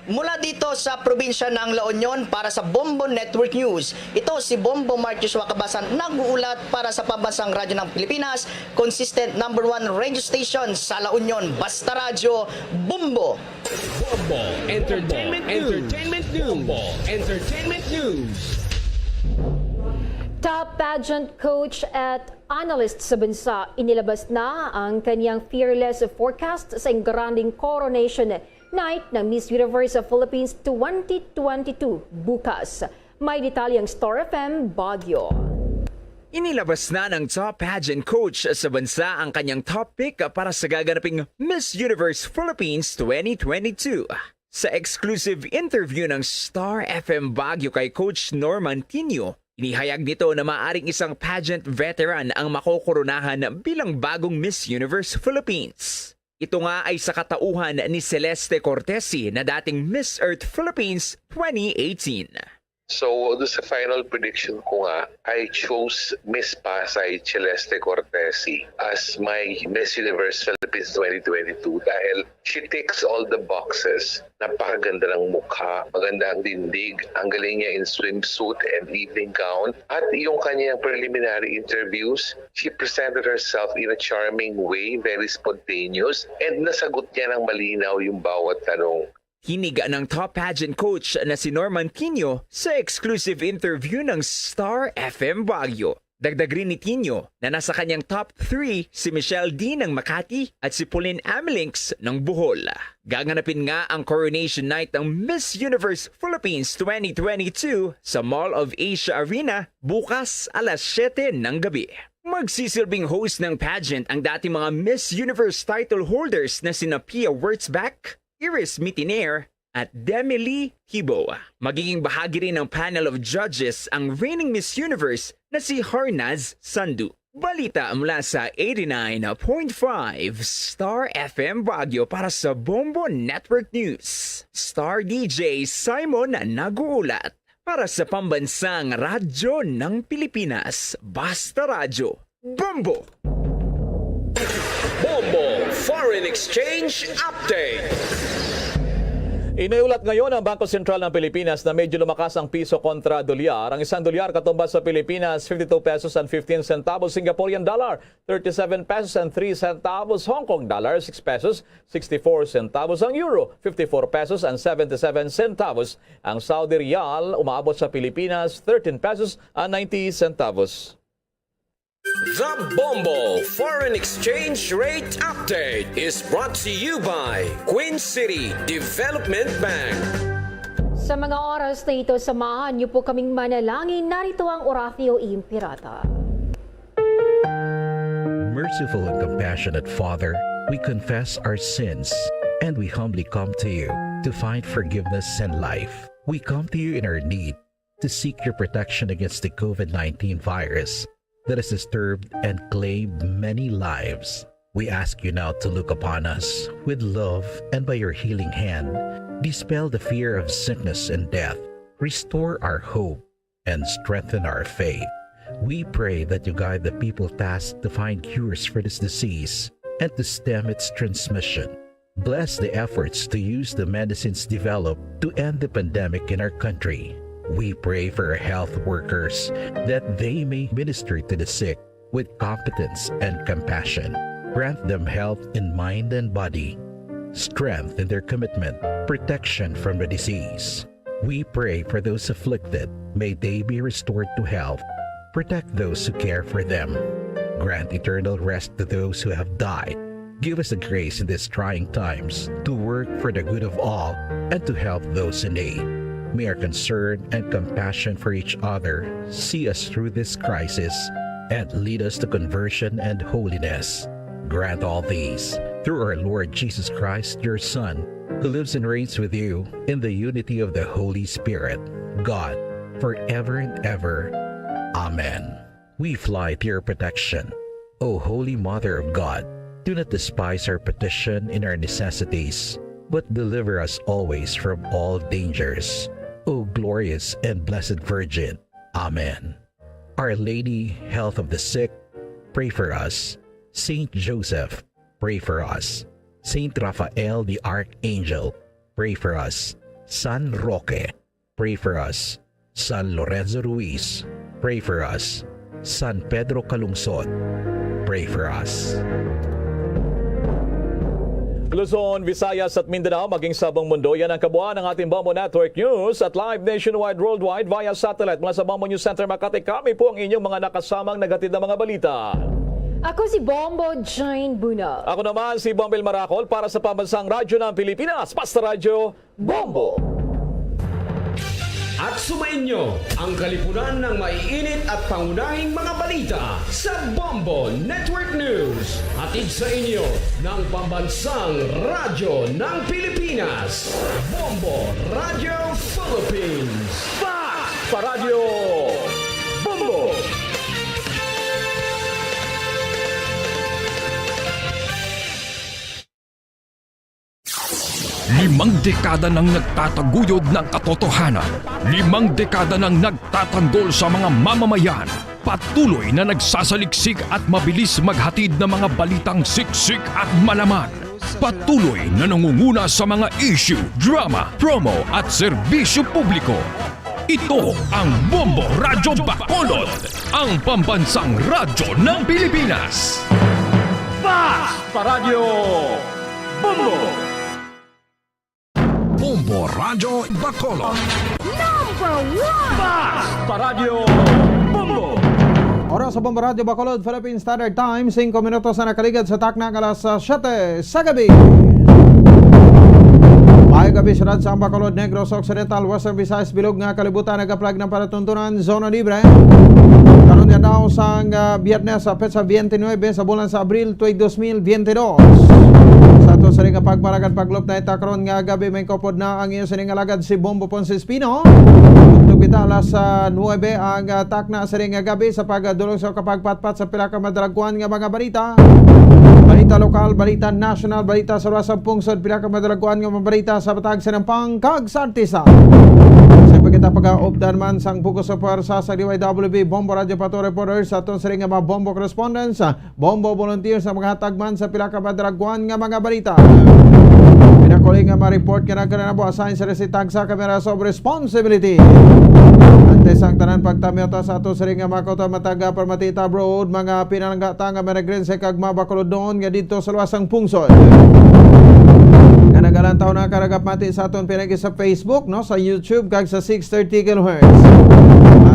Mula dito sa probinsya ng La Union para sa Bombo Network News, ito si Bombo Mark Joshua Cabasan, nag-uulat para sa Pambansang Radyo ng Pilipinas, consistent #1 radio station sa La Union, Basta Radyo, Bombo. Bombo Entertainment News. Bombo Entertainment News. Top pageant coach at analyst sa bansa, inilabas na ang kanyang fearless forecast sa Engranding Coronation Night ng Miss Universe Philippines 2022 bukas. May detalyang Star FM Baguio. Inilabas na ng top pageant coach sa bansa ang kanyang top pick para sa gaganaping Miss Universe Philippines 2022. Sa exclusive interview ng Star FM Baguio kay Coach Norman Tinio, inihayag nito na maaring isang pageant veteran ang makokoronahan bilang bagong Miss Universe Philippines. Ito nga ay sa katauhan ni Celeste Cortesi na dating Miss Earth Philippines 2018. So, doon sa final prediction ko nga, I chose Miss Pasay Celeste Cortesi as my Miss Universe Philippines 2022 dahil she ticks all the boxes. Napakaganda ng mukha, maganda ang dindig, ang galing niya in swimsuit and evening gown. At yung kanyang preliminary interviews, she presented herself in a charming way, very spontaneous, and nasagot niya ng malinaw yung bawat tanong. Hinig ng top pageant coach na si Norman Tinio sa exclusive interview ng Star FM Baguio. Dagdag rin ni Tinio na nasa kanyang top 3 si Michelle D ng Makati at si Pauline Amelinx ng Bohol. Gaganapin nga ang Coronation Night ng Miss Universe Philippines 2022 sa Mall of Asia Arena bukas alas 7 ng gabi. Magsisilbing host ng pageant ang dating mga Miss Universe title holders na sina Pia Wurtzbach, Iris Mitiner at Demi Lee Hibo. Magiging bahagi rin ng panel of judges ang reigning Miss Universe na si Harnaz Sandu. Balita mula sa 89.5 Star FM Baguio para sa Bombo Network News. Star DJ Simon nag-uulat para sa Pambansang Radyo ng Pilipinas. Basta Radyo, Bombo! Bombo Foreign Exchange Update. Iniulat ngayon ng Bangko Sentral ng Pilipinas na medyo lumakas ang piso kontra dolyar. Ang isang dolyar katumbas sa Pilipinas, 52 pesos and 15 centavos Singaporean dollar, 37 pesos and 3 centavos Hong Kong dollar, 6 pesos 64 centavos ang euro, 54 pesos and 77 centavos. Ang Saudi Riyal umabot sa Pilipinas, 13 pesos and 90 centavos. The Bombo Foreign Exchange Rate Update is brought to you by Queen City Development Bank. Sa mga oras na ito, samahan niyo po kaming manalangin. Narito ang Oratio Impirata. Merciful and compassionate Father, we confess our sins and we humbly come to you to find forgiveness and life. We come to you in our need to seek your protection against the COVID-19 virus that has disturbed and claimed many lives. We ask you now to look upon us with love and by your healing hand, dispel the fear of sickness and death, restore our hope, and strengthen our faith. We pray that you guide the people tasked to find cures for this disease and to stem its transmission. Bless the efforts to use the medicines developed to end the pandemic in our country. We pray for our health workers that they may minister to the sick with competence and compassion. Grant them health in mind and body, strength in their commitment, protection from the disease. We pray for those afflicted. May they be restored to health. Protect those who care for them. Grant eternal rest to those who have died. Give us the grace in these trying times to work for the good of all and to help those in need. May our concern and compassion for each other see us through this crisis and lead us to conversion and holiness. Grant all these through our Lord Jesus Christ, your Son, who lives and reigns with you in the unity of the Holy Spirit, God, forever and ever. Amen. We fly to your protection. O Holy Mother of God, do not despise our petition in our necessities, but deliver us always from all dangers. O glorious and blessed Virgin. Amen. Our Lady, health of the sick, pray for us. Saint Joseph, pray for us. Saint Raphael the Archangel, pray for us. San Roque, pray for us. San Lorenzo Ruiz, pray for us. San Pedro Calungsod, pray for us. Luzon, Visayas at Mindanao, maging sa buong mundo, yan ang kabuuan ng ating Bombo Network News at live nationwide worldwide via satellite. Mula sa Bombo News Center Makati, kami po ang inyong mga nakasamang nagatid na mga balita. Ako si Bombo Jane Buna. Ako naman si Bombel Maracol para sa Pambansang Radyo ng Pilipinas, Basta Radyo Bombo. At sumainyo ang kalipunan ng maiinit at pangunahing mga balita sa Bombo Network News. Hatid sa inyo ng Pambansang Radyo ng Pilipinas, Bombo Radio Philippines. Basta Radyo Bombo. Limang dekada nang nagtataguyod ng katotohanan. 5 dekada nang nagtatanggol sa mga mamamayan. Patuloy na nagsasaliksik at mabilis maghatid ng mga balitang siksik at malaman. Patuloy na nangunguna sa mga issue, drama, promo at serbisyo publiko. Ito ang Bombo Radyo Bacolod, ang pambansang radyo ng Pilipinas. Basta Radyo Bombo. Bombo Radyo Bacolod. Number 1! Basta Radyo Bombo. Oras sa Bombo Radyo Bacolod, Philippine Standard Time, 5 minutos na nakaligad sa takna alas 7 sa gabi. May gabi sirad sa Bacolod, Negros Occidental, Western Visayas, Bilog nga kalibutan nagaplag ng palatuntunan, zona libre. Karon yan daw sa Biyernes sa petsa 29 sa bulan sa Abril 2022. Sa ito sa rin kapag paragat paglop na itakron nga gabi may kopod na ang iyo sa rin alagad si Bombo Ponce Espino. Tugita alas 9 ang takna sa rin gabi sa pagdulong sa kapagpatpat sa pila ka madragwan nga mga balita. Balita lokal, balita national, balita sa rasang pungsod, pila ka madragwan nga mga balita sa batag sa nampang kag sa artista. Sa pagkita pag-updan man sang buko sa puwersa sa DYWB Bombo Radio Pato Reporters sa itong sa rin nga mga Bombo Correspondents, Bombo Volunteers sa mga hatagman sa pila ka madragwan nga mga balita. Pinakuli nga ma-report ka na po assign sa resitag sa Cameras of Responsibility. Antes ang tanan pagtamyota sa ato sa ring nga makota mataga Permatita Road, mga pinanggata nga managrense kag mabakulod doon nga dito sa luwasang pungsod. Kanagalan taon na karagap mati sa aton pinagi sa Facebook, no, sa YouTube kag sa 630 kHz.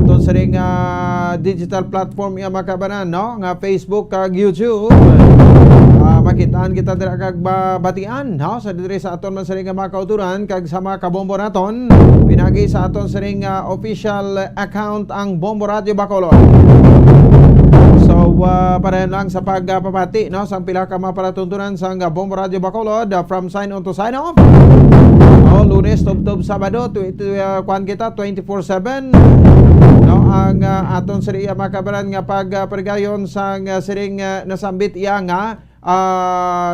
Aton sa ring digital platform nga makabanan, no, nga Facebook kag YouTube. Makitaan kita dira kag batian, no, sa diri sa aton man sa ring nga makauturan kag sa mga kabombo naton. Pinagi sa aton sa ring official account ang Bombo Radio Bacolod. So para lang sa pagpapati, no, sa pila ka mapalatuntunan sa Bombo Radio Bacolod, from sign on to sign off. Lunes tub Sabado kuan kita 24/7, no, ang aton sa ring makabaran nga pagpergayon sa siring nasambit iya nga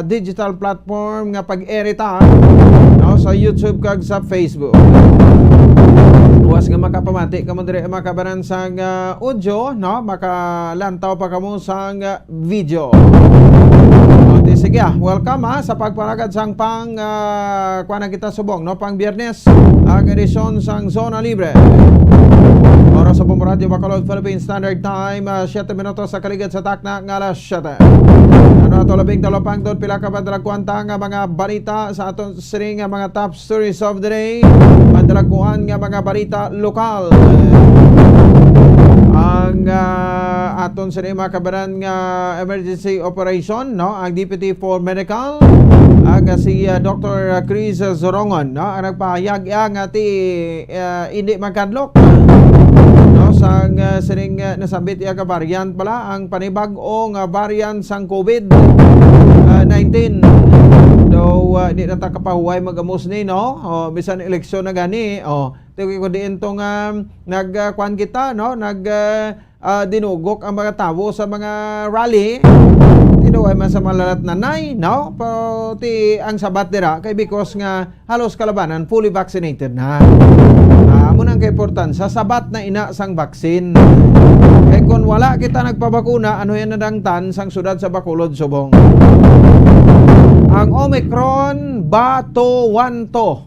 digital platform nga pag-erita, no, sa YouTube kag sa Facebook. Huwas nga makapamati kamo dire makabanan sang audio, no? Makalantaw pa kamo sang video. Okay, sige, welcome sa pagparagad sang pang kuha na kita subong, no? Pang Biyernes, ang edisyon sang Zona Libre. Oras sa Bombo Radio Bacolod Philippine Standard Time, 7 minutos sa kaligid sa takna ng alas 7. Ano ato labing dalawang doon pila ka padalagkuanta nga mga balita sa aton siring nga mga top stories of the day. Padalagkuhan nga mga balita lokal. Ang aton siring mga kabaran nga emergency operation, no? Ang Deputy for Medical, ang si Dr. Chris Zorongon, no? Ang nagpahayag nga ti hindi magkadlok. Sang siring nasabit iya ka variant pala ang panibag-ong variant sang COVID-19. Though di na ta kapahuway magamos ni, no? Bisan eleksyon na gani, tigi ko diin tong nagkuan kita, no? Dinugok ang mga tao sa mga rally. Tinuway man sa malalat nanay, no? Pati ang sabat dira kay because nga halos kalabanan fully vaccinated na. Munang kaimportansya, sabat na ina sang baksin. Kaya kung wala kita nagpabakuna, ano yan nadangtan sang sudad sa Bacolod, Subong? Ang Omicron bato wanto.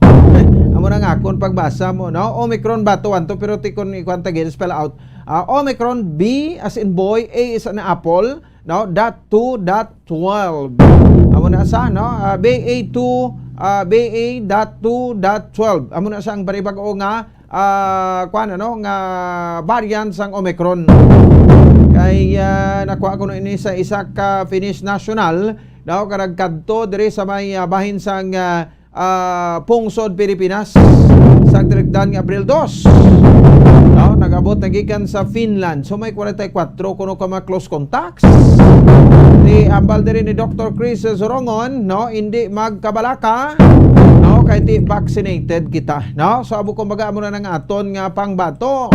Amo na nga kung pagbasa mo, no? Omicron bato wanto, pero tikon ikuan tagil, spell out. Omicron, B as in boy, A is an apple, no? .2.12. Amo na sa, no? BA2, BA.2.12. Amo na sa ang baribag-o nga nga variant sang Omicron. Kay nakuha ko ini sa isa ka finish national daw karag kadto diri sa may bahin sang Pungsod, Pilipinas sang direkdan nga Abril 2. No, nagabot nagikan sa Finland. So may 44 kuno ka mga close contacts. Di ambal diri ni Dr. Chris Zorongon, no, hindi magkabalaka, no, kay di vaccinated kita, no. So abo kumbaga mo na nang aton nga pangbato,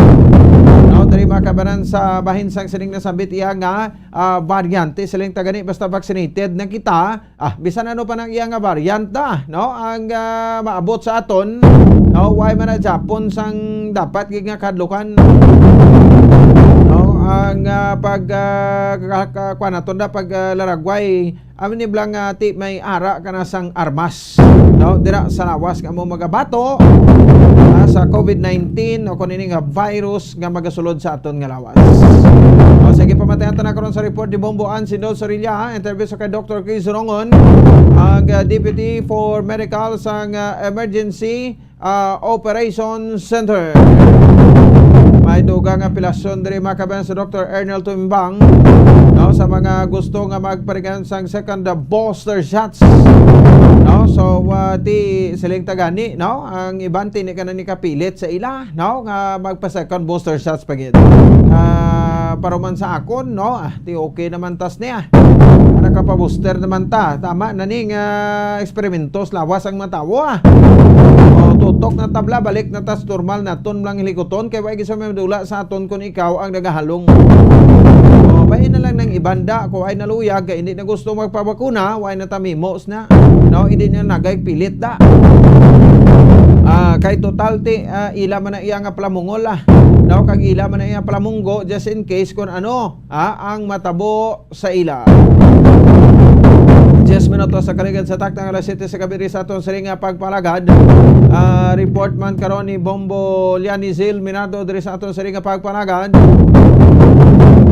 no, diri makabanan sa bahin sang sining nasabit iya nga variante siling tagani basta vaccinated na kita, bisan ano pa nang iya nga varianta, no, ang maabot sa aton, no, why man na Japon sang dapat gid nga kadlukan. Ang pagkuanaton da paglaragway amin ni blang ti may ara kana sang armas, no, dira sa lawas nga mo magabato sa COVID-19 o kun ini nga virus nga magasulod sa aton nga lawas. Sige, pamatayan ta na karon sa report ni Bomboan Sindol Sorilla, interview sa kay Dr. Chris Zorongon, ang Deputy for Medical sang Emergency Operations Center. May dugang apelasyon diri makabayan sa Dr. Ernel Tumbang, no, sa mga gusto nga magparigan sang second booster shots, no. So di siling tagani, no, ang iban tini kana ni kapilit sa ila, no, nga magpa second booster shots pagid. Paruman sa akon, no, di okay naman tas niya. Nakapa-booster naman ta. Tama na ning eksperimentos lawas ang matawa. Tutok na tabla, balik na tas normal na ton lang hilikoton kay wa gisa may dula sa aton kun ikaw ang nagahalong. Bahin na lang ng ibanda ko ay naluyag kay hindi na gusto magpabakuna, way na tamimos na. No, hindi na nagay pilit da. Kay total ti ila man na iya nga plamungol no, kag ila man na iya plamunggo just in case kung ano ang matabo sa ila. 10 minutos sa kaligid sa takna alas 7 sa gabi sa aton siring nga pagpalagad. Report man karon ni Bombo Lianizil Minado diri sa aton siring nga pagpalagad.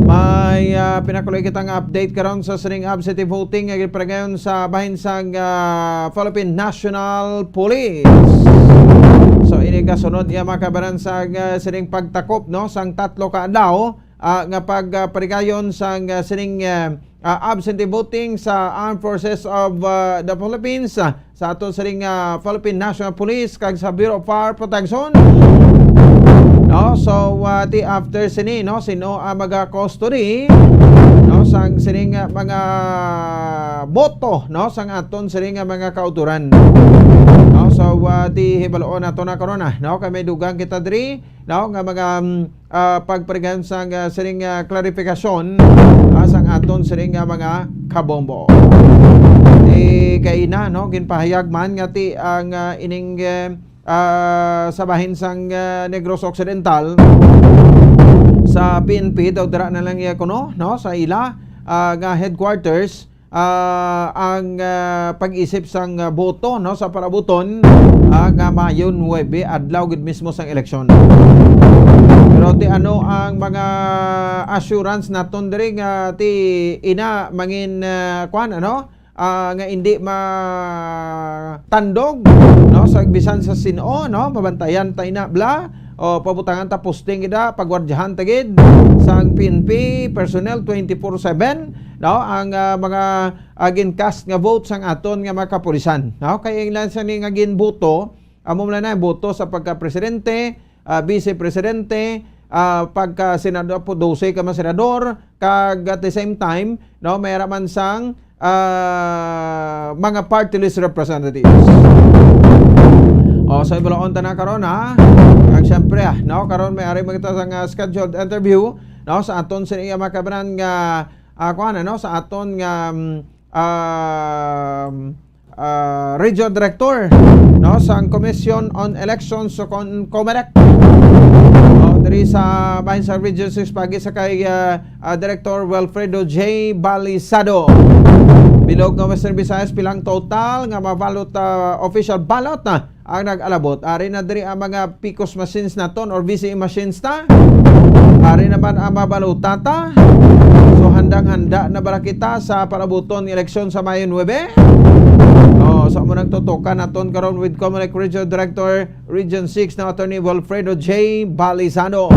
May pinakuloy kitang update karon sa siring absentee voting nga gipregayon sa bahin sang Philippine National Police. So ini kasunod iya makabaran sa siring pagtakop, no, sang 3 ka adlaw nga pagparigayon sang siring absentee voting sa Armed Forces of the Philippines, sa aton siring Philippine National Police kag sa Bureau of Fire Protection. No, so ti after sini, no, sino maga-custody, no, sang siring mga boto, no, sang aton siring mga kauturan. No, so ti hibaloon nato na karon no, kay may dugang kita diri, no, nga mga pagparigan sang siring clarification sang aton siring mga kabombo. kay ina no ginpahayag man nga ti ang ining sa bahin sang Negros Occidental sa PNP daw dira na lang iya kuno no sa ila nga headquarters ang pag-isip sang boto no sa parabuton nga Mayo 9 adlaw gid mismo sang eleksyon. Pero ti ano ang mga assurance naton diri nga ti ina mangin kwan ano nga hindi matandog no sa bisan sa sino no mabantayan ta ina bla o pabutangan ta posting ida pagwardyahan ta gid sang PNP personnel 24/7 no ang mga gincast nga vote sang aton nga mga kapulisan no kay ilan sa ni nga ginboto amo man na boto sa pagka-presidente, vice presidente, pagka senador po 12 ka mga senador kag at the same time no mayra man sang mga party list representatives. O sa ibalaon ta na karon ha. Kag syempre no karon may ari magita sang scheduled interview no sa aton sa iya makabanan nga kuan no sa aton nga region director no sang Commission on Elections so COMELEC diri sa bahin sa Region 6 pagi sa kay Director Wilfredo J. Balisado. Bilog nga Western Visayas pilang total nga mabalot official ballot na ang nag-alabot. Ari na diri ang mga PICOS machines naton or VCE machines ta. Ari naman ang mabalotata. So handang-handa na bara kita sa parabuton eleksyon sa Mayo 9. So mo nagtutukan naton karon with COMELEC Regional Director Region 6 na Attorney Wilfredo J. Balisado.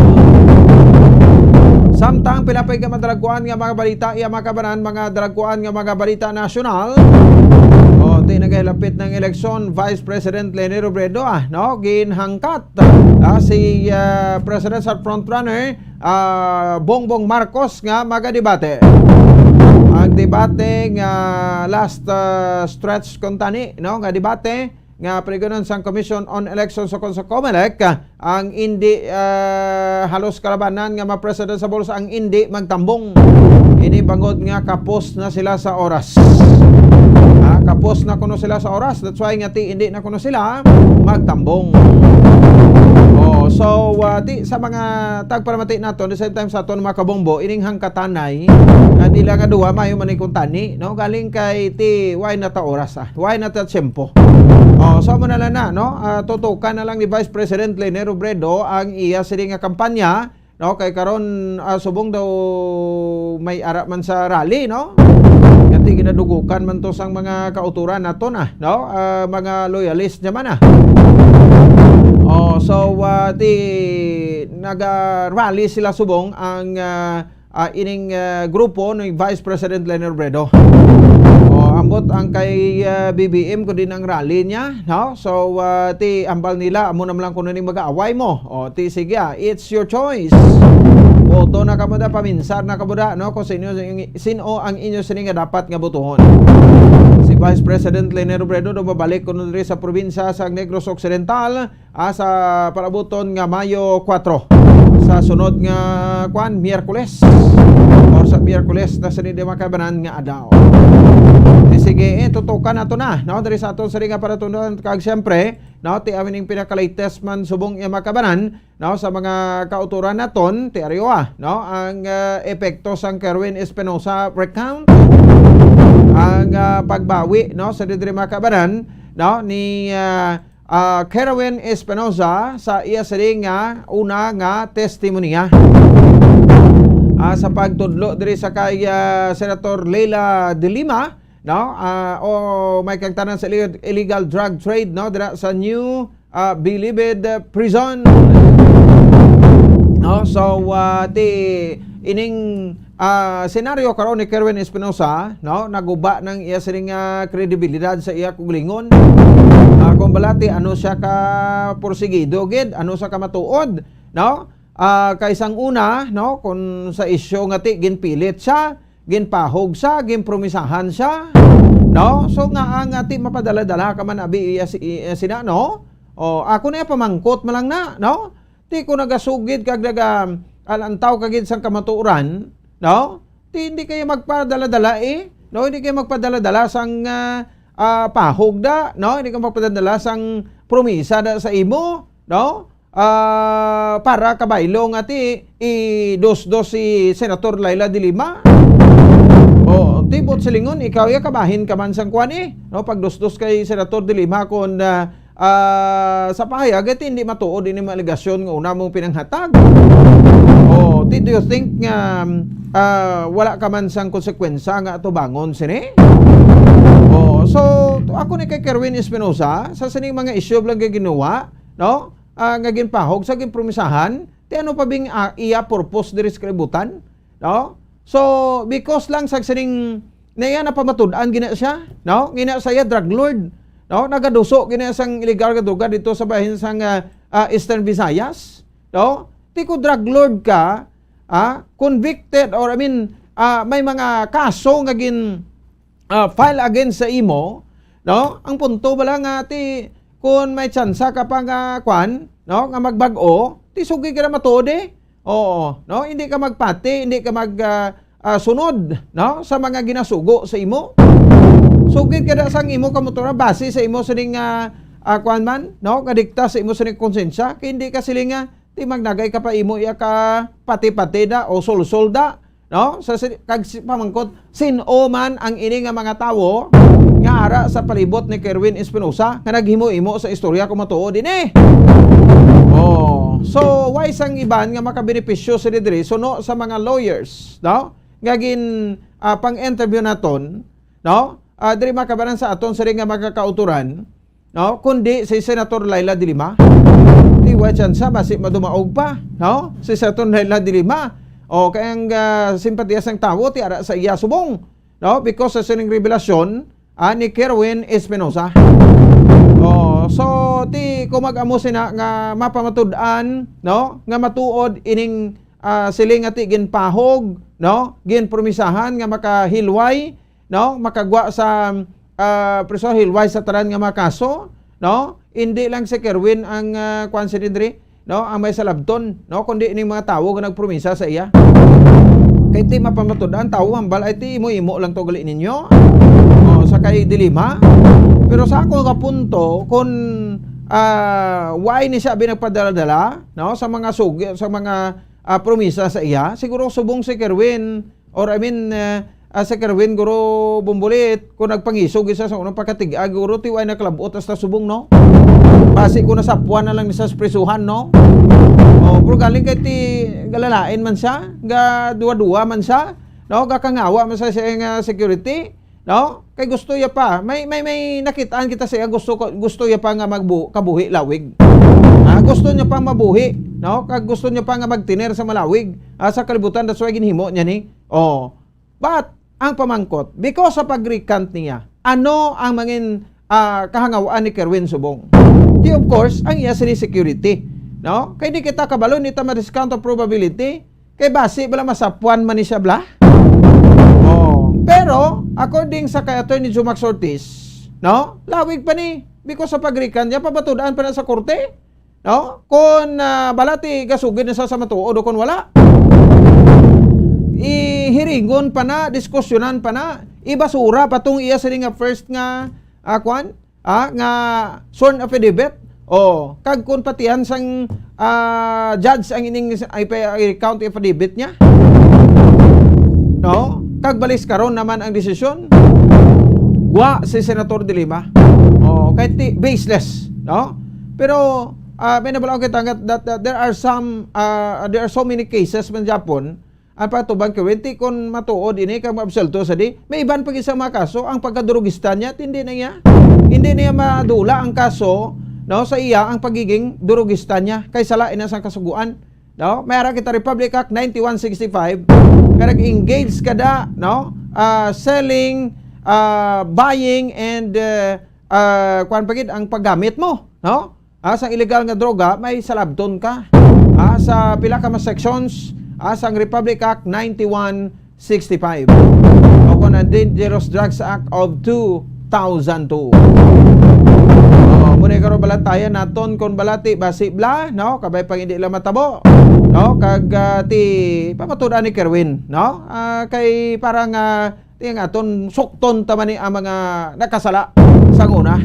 Samtang pinapay ka madalagkuan nga mga balita iya makabanan mga dalagkuan nga mga balita nasyonal. O ti nagahilapit ng eleksyon Vice President Leni Robredo no ginhangkat si presidential frontrunner Bongbong Marcos nga magadebate. Ang debate nga last stretch kontani no nga debate nga pregonon sang Commission on Elections sa COMELEC ang hindi halos kalabanan nga ma-president sa bolsa ang hindi magtambong. Ini bangod nga kapos na sila sa oras. Kapos na kuno sila sa oras, that's why nga ti hindi na kuno sila magtambong. So ti sa mga tagparamati naton the same time sa aton mga kabombo ining hangkatanay nga dila nga duwa mayo man kuntani no galing kay ti why na ta oras why na ta tiyempo. So mo na lang na no tutukan na lang ni Vice President Leni Robredo ang iya sini nga kampanya no kay karon subong daw may ara man sa rally no kati ginadugukan man to sang mga kauturan naton no mga loyalist naman so ti nag-rally sila subong ang ining grupo ng Vice President Leni Robredo. Ambot ang kay BBM ko din ang rally niya, no? So ti ambal nila amo na lang kuno ning mag-aaway mo. Ti sige it's your choice. Boto na kamuda paminsar na kamuda no kung sino ang inyo sini nga dapat nga botohon. Si Vice President Leni Robredo do babalik kuno diri sa probinsya sa Negros Occidental sa parabuton nga Mayo 4 sa sunod nga Miyerkules or sa Miyerkules na sa di makabanan nga adlaw. Sige tutukan nato na no diri sa aton sa nga paratunon kag syempre no ti amining pinaka-latest man subong iya makabanan no sa mga kauturan naton ti ariyo no ang epekto sang Kerwin Espinosa recount ang pagbawi no sa diri makabanan no ni Kerwin Espinosa sa iya sari nga una nga testimonya sa pagtudlo diri sa kay Senator Leila de Lima no o may kagtanan sa illegal drug trade no dira sa New Bilibid Prison no so ti ining senaryo karon ni Kerwin Espinosa no naguba ng iya sining kredibilidad sa iya kuglingon kung balati ano siya ka porsigido gid ano sa kamatuod no kaysang una no kung sa isyu nga ti ginpilit siya ginpahog siya, ginpromisahan siya. No? So nga ang ati mapadala-dala ka man abi sina no? Ako na pamangkot man lang na, no? Ti ko nagasugid kag alantaw kagid sang kamatuoran, no? Ti hindi kayo magpadala-dala no? Hindi kayo magpadala-dala sang pahog da, no? Hindi ka magpadala sang promisa da sa imo, no? Para kabaylo nga ti i-dos-dos si Senator Laila de Lima. Tibot silingon, ikaw ya kabahin ka man sang kwan no? Pag dos-dos kay Senator de Lima kung sa pahayag, hindi matuod ini mga aligasyon nga una mong pinanghatag. Do you think nga wala ka man sang konsekwensya nga ato bangon sini? So ako ni kay Kerwin Espinosa sa sining mga issue lang ginawa, no? Nga ginpahog sa ginpromisahan, ti ano pa bing iya purpose diri sa kalibutan, no? So because lang sa sining naya na pamatud-an gina siya, no? Gina saya drug lord, no? Nagaduso gina sang illegal nga droga dito sa bahin sang Eastern Visayas, no? Ti ko drug lord ka, convicted or may mga kaso nga file against sa imo, no? Ang punto bala nga ti kung may tsansa ka pa nga kwan, no? Nga magbag-o, ti sugi ka na matuod Oo, no? Hindi ka magpati, hindi ka sunod, no? Sa mga ginasugo sa imo. Sugid ka na sang imo kamotora base sa imo sining kwan man, no? Kadikta sa imo sining konsensya, kay hindi ka silinga ti magnagay ka pa imo iya ka pati-pati da o sol-sol da, no? Sa kag pamangkot sin-o man ang ini nga mga tawo nga ara sa palibot ni Kerwin Espinosa nga naghimo-imo sa istorya kung matuod din So why sang iban nga makabenepisyo sa diri suno sa mga lawyers, no? Nga pang-interview naton, no? Diri makabaran sa aton sa nga makakauturan, no? Kundi si Senator Laila de Lima. Di wa chance basi madumaog pa, no? Si Senator Laila de Lima. Kayang simpatiyas ng tawo ti ara sa iya subong, no? Because sa sining revelasyon ni Kerwin Espinosa. So ti kumag-amo sina nga mapamatud-an, no? Nga matuod ining siling ati ginpahog, no? Ginpromisahan nga makahilway, no? Makagwa sa preso hilway sa tanan nga mga kaso, no? Hindi lang si Kerwin ang kwan diri, no? Ang may salabton, no? Kundi ining mga tawo nga nagpromisa sa iya. Kay ti mapamatud-an tawo hambal ay ti imo lang to gali ninyo. Sa kay Dilima. Pero sa ako nga punto kung why ni siya binagpadala-dala, no, sa mga sa mga promisa sa iya, siguro subong si Kerwin or si Kerwin guro bumbulit kung nagpangisog isa sa unang pagkatig-ag guro ti way naklabot hasta subong, no. Basi ko na sapuan na lang ni sa prisuhan, no. Pero galing kay ti galalain man siya, ga duwa-duwa man siya, no, gakangawa man sa siyang security. No? Kay gusto ya pa. May nakitaan kita siya gusto ya pa nga kabuhi lawig. Gusto niya pa mabuhi, no? Kag gusto niya pa nga magtiner sa malawig sa kalibutan that's why ginhimo niya ni. But ang pamangkot because sa pag-recant niya, ano ang mangin kahangawaan ni Kerwin subong? Di of course ang iya sini security, no? Kay di kita kabalo ni ta ma-discount of probability kay base bala masapuan man ni siya bla. Pero, according sa kay Attorney Jumax Ortiz, no? Lawig pa ni because sa pagrikan niya papatudaan pa na sa korte, no? Kung balati gasugid na sa matuod o kung wala. Ihiringon pa na, diskusyonan pa na, ibasura patong iya sa nga first nga nga sworn affidavit. Kag kun patihan sang judge ang ining count affidavit niya. No? Kag balis karon naman ang desisyon. Wa si Senator de Lima. Kahit baseless, no? Pero may nabalaw kita that there are so many cases man Japon ang patubang kawenti kon matuod ini kag maabsulto sa di. May iban pag isa mga kaso ang pagkadurugista niya hindi niya madula ang kaso, no, sa iya ang pagiging durugista niya kay sala ina sang kasuguan. No, mayara kita Republic Act 9165 kaya engage kada, no, selling, buying and kuan pagid ang paggamit mo, no, sa illegal nga droga may salabton ka sa pila ka mas sections sa Republic Act 9165 o kung ang Dangerous Drugs Act of 2002. Muna karon balatayan naton kon balati basi bla, no, kabay pang hindi lang matabo, no, kag ti pamatud-an ni Kerwin, no, kay parang Tingnan aton sukton taman ni ang mga nakasala sa una.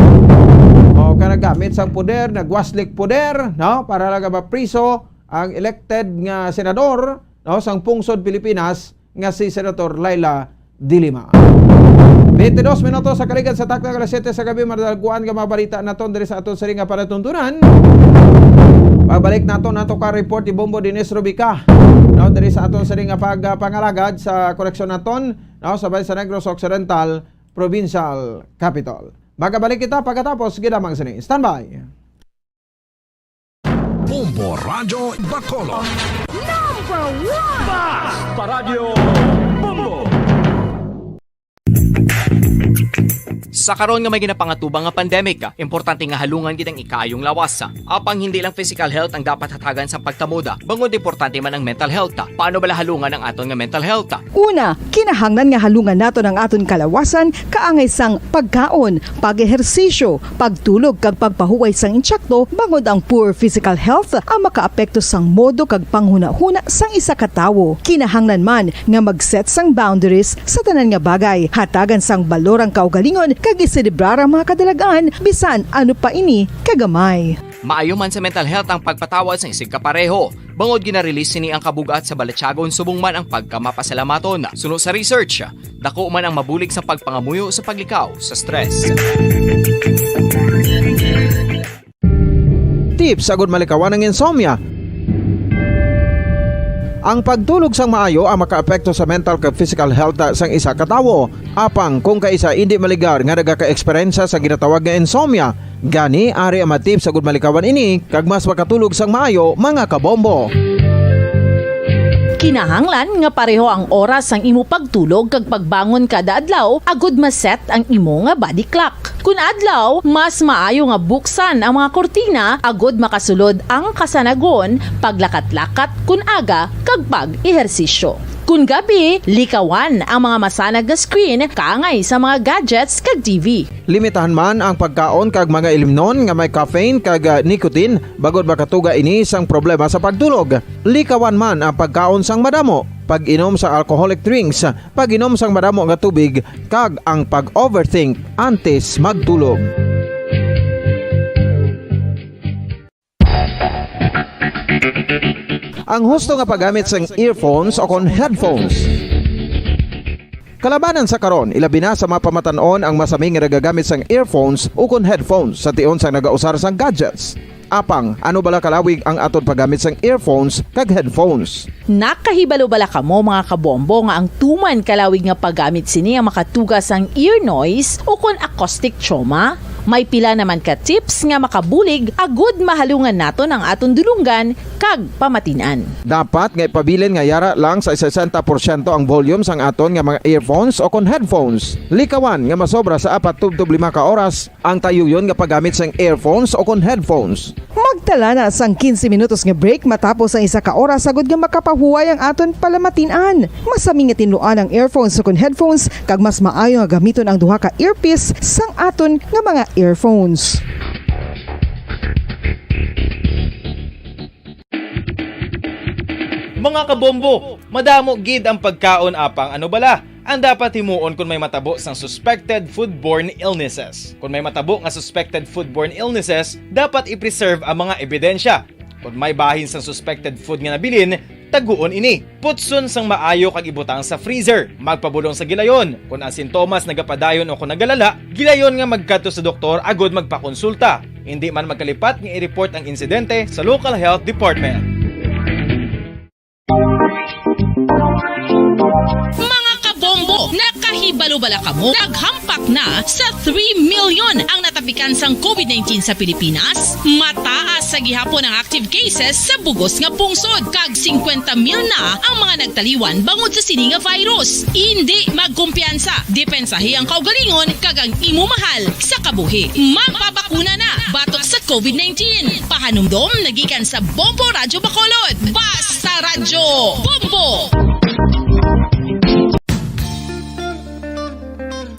O kanagamit sang poder, nagwaslik poder, no, para lang mapriso ang elected nga senador, no, sang pungsod Pilipinas nga si Senator Laila De Lima. 22 minutos sa kaligan sa takna alas 7 sa gabi, madalguan nga mabalita naton diri sa aton sari nga panatuntunan. Pagbalik naton nato ka report ni Bombo Dines Rubica. No, diri sa aton sari nga pangalagad sa koreksyon naton, no, sa bayan sa Negros Occidental Provincial Capital. Magabalik kita pagkatapos gidamang sini. Standby. Bombo Radyo Bacolod. Number 1! Basta Radio Bombo! Sa karon nga may ginapangatubang nga pandemic, importante nga halungan gid ang ikaayong lawas. Apang hindi lang physical health ang dapat hatagan sa pagtamuda, bangod importante man ang mental health. Paano bala halungan ang aton nga mental health? Una, kinahanglan nga halungan naton ang aton kalawasan kaangay sang pagkaon, pag-ehersisyo, pagtulog kag pagpahuway sang insyakto, bangod ang poor physical health ang makaapekto sang modo kag panghuna-huna sang isa ka tawo. Kinahanglan man nga mag-set sang boundaries sa tanan nga bagay, hatagan sang balorang kaugalingon kag iselebrar ang mga kadalagaan bisan ano pa ini kagamay. Maayo man sa mental health ang pagpatawad sa isig kapareho. Bangod gina-release ni ang kabugat sa balatyagon subong man ang pagkamapasalamaton. Suno sa research, dako man ang mabulig sa pagpangamuyo sa paglikaw sa stress. Tips agud malikawan ng insomnia. Ang pagtulog sang maayo ang makaapekto sa mental kag physical health sang isa ka tawo. Apang kung kaisa hindi maligar nga nagaka-eksperyensya sa ginatawag nga insomnia, gani ari ang matip sa gud malikawan ini kag mas makatulog sang maayo mga kabombo. Kinahanglan nga pareho ang oras ang imo pagtulog kag pagbangon kada adlaw agud maset ang imo nga body clock. Kun adlaw, mas maayo nga buksan ang mga kortina agud makasulod ang kasanagon, paglakat-lakat kun aga kag pag-ehersisyo. Kun gabi, likawan ang mga masanag nga screen kaangay sa mga gadgets kag TV. Limitahan man ang pagkaon kag mga ilimnon nga may caffeine kag nicotine bagod makatuga ini sang problema sa pagtulog. Likawan man ang pagkaon sang madamo, pag-inom sa alcoholic drinks, pag-inom sang madamo nga tubig kag ang pag-overthink antes magtulog. Ang husto nga paggamit sang earphones o kon headphones. Kalabanan sa karon, ilabi na sa mga pamatanon ang masaming nga nagagamit sang earphones o kon headphones sa tion sang nagausar sang gadgets. Apang, ano bala kalawig ang aton paggamit sang earphones kag headphones? Nakahibalo bala kamo mga kabombo nga ang tuman kalawig nga paggamit sini ang makatugas ang ear noise o kon acoustic trauma? May pila naman ka tips nga makabulig agud mahalungan naton ang aton dulungan kag pamatinan. Dapat nga ipabilin nga yara lang sa 60% ang volume sang aton nga mga earphones o kon headphones. Likawan nga masobra sa 4-5 ka oras ang tayuyon nga paggamit sang earphones o kon headphones. Magtala na sang 15 minutos nga break matapos ang isa ka oras agud nga makapahuway ang aton palamatinan. Masami nga tinluan ang earphones o kon headphones kag mas maayo nga gamiton ang duha ka earpiece sang aton nga mga earphones. Mga kabombo, madamo gid ang pagkaon apang ano bala ang dapat himuon kung may matabo sang suspected foodborne illnesses. Kung may matabo nga suspected foodborne illnesses, dapat i-preserve ang mga ebidensya. Kung may bahin sang suspected food nga nabilin, taguon ini. Putson sang maayo kag ibutang sa freezer. Magpabulong sa gilayon. Kung ang sintomas nagapadayon o kung nagalala, gilayon nga magkadto sa doktor agud magpakonsulta. Hindi man magkalipat nga i-report ang insidente sa local health department. Mga kabombo, nakahibalo bala kamo? Naghampak na sa 3 million ang natapikan sang COVID-19 sa Pilipinas. Mataas sa gihapon ang active cases sa bugos nga pungsod. Kag 50 mil na ang mga nagtaliwan bangod sa sini nga virus. Hindi magkumpiyansa. Depensahi ang kaugalingon kag ang imo mahal sa kabuhi. Magpabakuna na batok sa COVID-19. Pahanumdom nagikan sa Bombo Radyo Bacolod. Basta Radyo Bombo!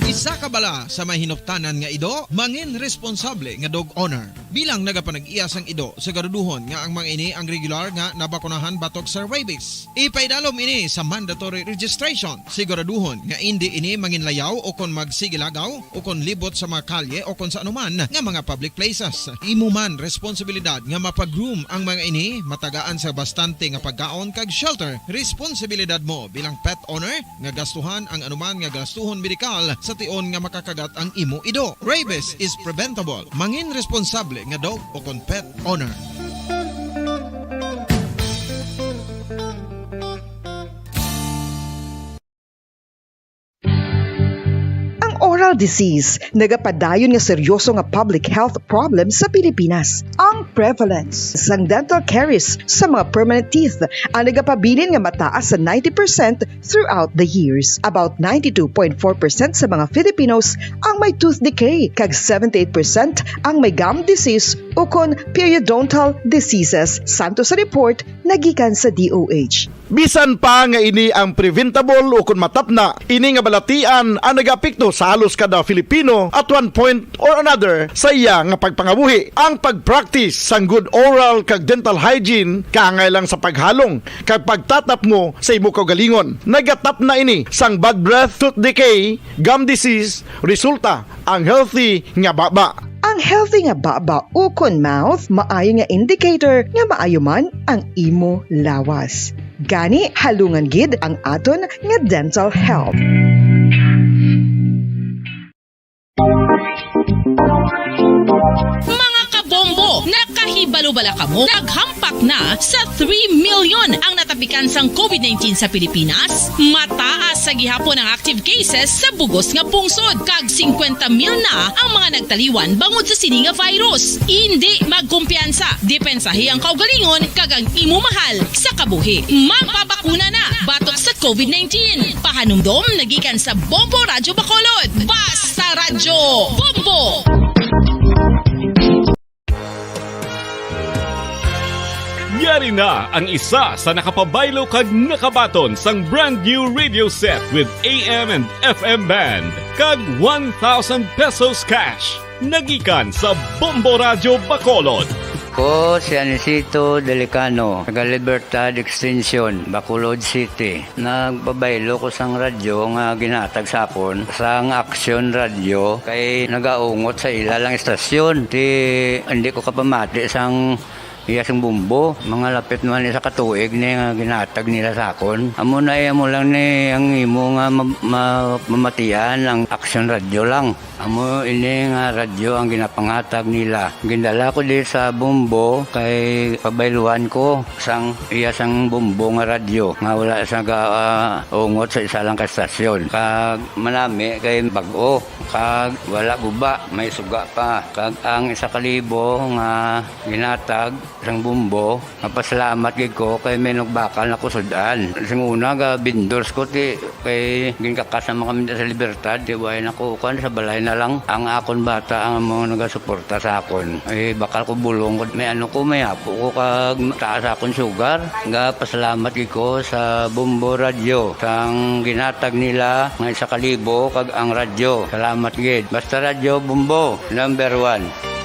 Isa ka bala sa may hinuptanan nga ido, mangin responsable nga dog owner. Bilang nagapanag-iyas ang ido, siguraduhon nga ang mga ini ang regular nga nabakunahan batok sa rabies. Ipaidalom ini sa mandatory registration. Siguraduhon nga hindi ini manginlayaw o kon magsigilagaw o kon libot sa mga kalye o kon sa anuman nga mga public places. Imo man responsibilidad nga mapag-groom ang mga ini, matagaan sa bastante nga pagkaon kag shelter. Responsibilidad mo bilang pet owner nga gastuhan ang anuman nga gastuhon medikal sa tion nga makakagat ang imo ido. Rabies is preventable. Mangin responsable nga dog o kon pet owner. Oral disease, nagapadayon nga seryoso nga public health problem sa Pilipinas. Ang prevalence sang dental caries sa mga permanent teeth ang nagapabilin nga mataas sa 90% throughout the years. About 92.4% sa mga Filipinos ang may tooth decay, kag 78% ang may gum disease o kon periodontal diseases, santo sa report nagikan sa DOH. Bisan pa nga ini ang preventable o kung matapna, ini nga balatian ang nag-apekto sa halos kada Filipino at one point or another sa iya nga pagpangabuhi. Ang pag-practice sang good oral kag dental hygiene kaangay sa paghalong kag pagtatap mo sa imo kaugalingon. Nagatap na ini sang bad breath, tooth decay, gum disease, resulta ang healthy nga baba. Ang healthy nga baba o kon mouth, maayo nga indicator nga maayo man ang imo lawas. Gani halungan gid ang aton nga dental health. Mga kabombo, nakahibalo-bala ka mo? Naghampak na sa 3 million ang natapikan sang COVID-19 sa Pilipinas. Mataas sa gihapon ang active cases sa bugos nga pungsod. Kag 50 mil na ang mga nagtaliwan bangod sa sini nga virus. Hindi magkumpiyansa. Depensahi ang kaugalingon kag ang imo mahal sa kabuhi. Magpabakuna na batok sa COVID-19. Pahanumdom nagikan sa Bombo Radyo Bacolod. Basta Radyo Bombo! Yari na ang isa sa nakapabaylo kag nakabaton sang brand new radio set with AM and FM band kag 1,000 pesos cash. Nagikan sa Bombo Radyo Bacolod. Ko si Anisito Delicano, taga Libertad Extension, Bacolod City. Nagpabaylo ko sang radyo nga ginatag sapon sang Action Radio kay nagaungot sa ilalang estasyon. Hindi ko kapamati sang iyasang bumbo, mga lapit naman sa katuig ni nga ginatag nila sakon. Amo na amo lang ni ang imo nga mamatian ang Action Radio lang. Amo ini nga radyo ang ginapangatag nila. Gindala ko di sa bumbo kay pabayluan ko sang iyasang bumbo nga radyo nga wala sa ungot sa isa lang ka stasyon. Kag manami kay bag-o, kag wala guba, may suga pa. Kag ang 1,000 nga ginatag sang bumbo, napasalamat gid ko kay may nagbakal na kusudan. Sing una ga vendors ko ti kay ginkakasama kami sa Libertad, di way nakukuan sa balay na lang ang akon bata ang mga nagasuporta sa akon. Ay bakal ko bulong may ano ko may apo ko kag taas akon sugar. Nga pasalamat gid ko sa Bombo Radio sang ginatag nila nga 1,000 kag ang radyo. Salamat gid. Basta Radyo Bombo number 1.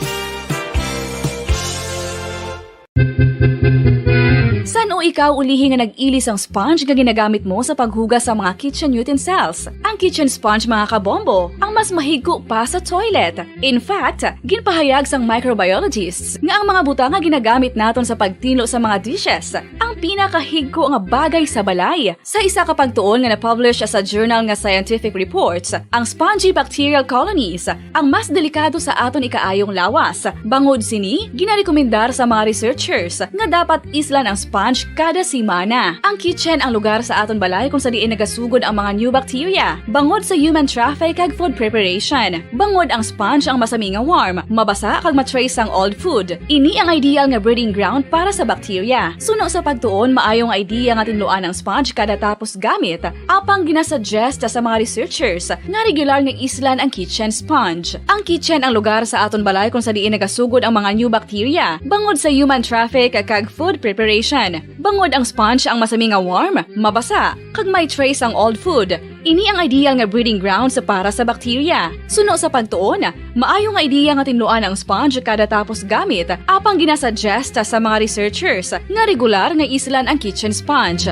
San o ikaw ulihi nga nag-ilis ang sponge nga ginagamit mo sa paghugas sa mga kitchen utensils? Ang kitchen sponge mga kabombo, ang mas mahigko pa sa toilet. In fact, ginpahayag sang microbiologists nga ang mga butang nga ginagamit naton sa pagtino sa mga dishes ang pinakahigko nga bagay sa balay. Sa isa ka pagtuon nga na-publish sa journal nga Scientific Reports, ang spongy bacterial colonies ang mas delikado sa aton ikaayong lawas. Bangod sini, ginarekomendar sa mga researchers nga dapat islan ang sponge kada simana. Ang kitchen ang lugar sa aton balay kung sa diin nagasugod ang mga new bacteria. Bangod sa human traffic kag food preparation. Bangod ang sponge ang masami nga warm, mabasa kag matrace ang old food. Ini ang ideal nga breeding ground para sa bacteria. Suno sa pagtuon, maayong idea nga tinluan ang sponge kada tapos gamit. Apang ginasuggest sa mga researchers nga regular nga islan ang kitchen sponge. Ang kitchen ang lugar sa aton balay kung sa diin nagasugod ang mga new bacteria. Bangod sa human traffic kag food preparation. Bangod ang sponge ang masami nga warm, mabasa, kag may trace ang old food. Ini ang ideal nga breeding ground sa para sa bakterya. Suno sa pagtuon, maayo nga ideya nga tinluan ang sponge kada tapos gamit, apang ginasuggest sa mga researchers nga regular nga islan ang kitchen sponge.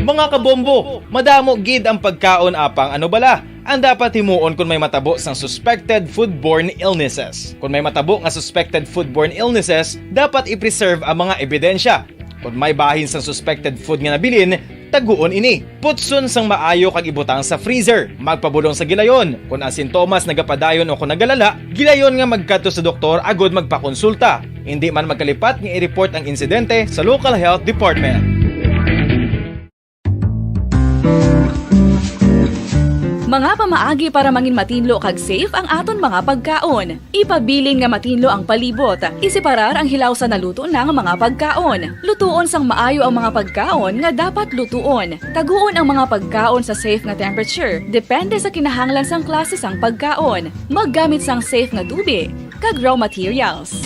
Mga kabombo, madamo gid ang pagkaon apang ano bala ang dapat himuon kung may matabo sang suspected foodborne illnesses. Kung may matabo nga suspected foodborne illnesses, dapat i-preserve ang mga ebidensya. Kung may bahin sang suspected food nga nabilin, taguon ini. Putson sang maayo kag ibutang sa freezer. Magpabulong sa gilayon. Kung ang sintomas nagapadayon o kung nagalala, gilayon nga magkadto sa doktor agud magpakonsulta. Hindi man magkalipat nga i-report ang insidente sa local health department. Mga pamaagi para mangin matinlo kag safe ang aton mga pagkaon. Ipabilin nga matinlo ang palibot. Isiparar ang hilaw sa naluto ng mga pagkaon. Lutuon sang maayo ang mga pagkaon nga dapat lutuon. Taguon ang mga pagkaon sa safe nga temperature. Depende sa kinahanglan sang klase sang pagkaon. Maggamit sang safe nga tubig kag raw materials.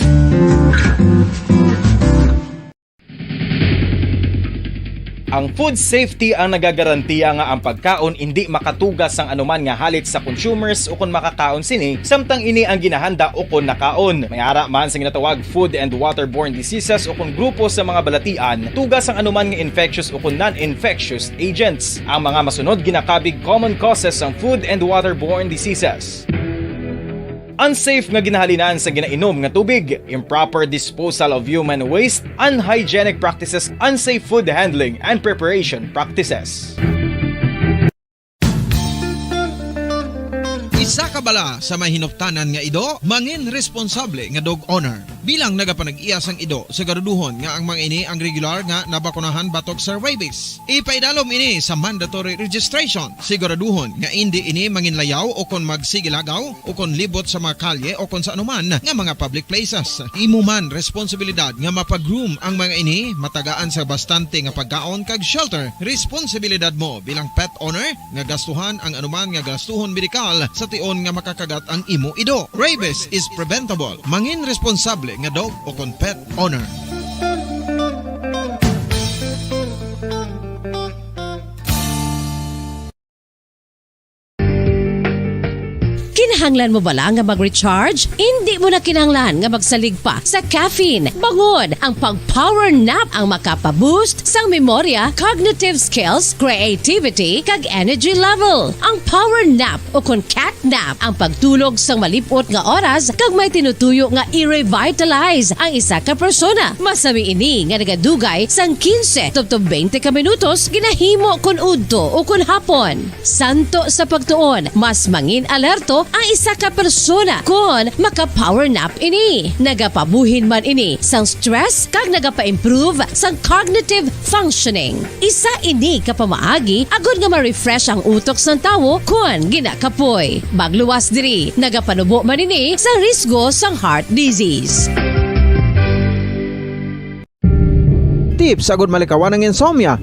Ang food safety ang nagagarantiya nga ang pagkaon hindi makatugas sang anuman nga halit sa consumers o kung makakaon sini, samtang ini ang ginahanda o kung nakaon. May ara man sa ginatawag food and waterborne diseases o kung grupo sa mga balatian, tugas ang anuman nga infectious o kung non-infectious agents. Ang mga masunod ginakabig common causes ng food and waterborne diseases. Unsafe nga ginahalinan sa ginainom nga tubig, improper disposal of human waste, unhygienic practices, unsafe food handling and preparation practices. Isa ka bala sa may hinuptanan nga ido, mangin responsable nga dog owner. Bilang nagapanag-iyas ang ido, siguraduhon nga ang mga ini ang regular nga nabakunahan batok sa rabies. Ipaidalom ini sa mandatory registration. Siguraduhon nga hindi ini manginlayaw o kon magsigilagaw o kon libot sa mga kalye o kon sa anuman nga mga public places. Imo man responsibilidad nga mapag-groom ang mga ini, matagaan sa bastante nga pagkaon kag shelter. Responsibilidad mo bilang pet owner nga gastuhan ang anuman nga gastuhon medikal sa tion nga makakagat ang imo ido. Rabies is preventable. Mangin responsable nga dog o kon pet owner. Kinahanglan mo bala nga mag-recharge? Hindi mo na kinahanglan nga magsalig pa sa caffeine. Bangod ang pag-power nap ang makapaboost sang memorya, cognitive skills, creativity, kag energy level. Ang power nap o kon cat nap ang pagtulog sang malipot nga oras kag may tinutuyo nga i-revitalize ang isa ka persona. Masami ini nga nagadugay sang 15 to 20 ka minutos ginahimo kun udto o kun hapon. Santo sa pagtuon, mas mangin alerto ang isa ka persona kung maka-power nap ini. Nagapabuhin man ini sang stress kag nagapa-improve sang cognitive functioning. Isa ini kapamaagi agud nga ma-refresh ang utok sang tawo kung ginakapoy. Magluwas diri, nagapanubo man ini sa risgo sang heart disease. Tips agud malikawan ng insomnia.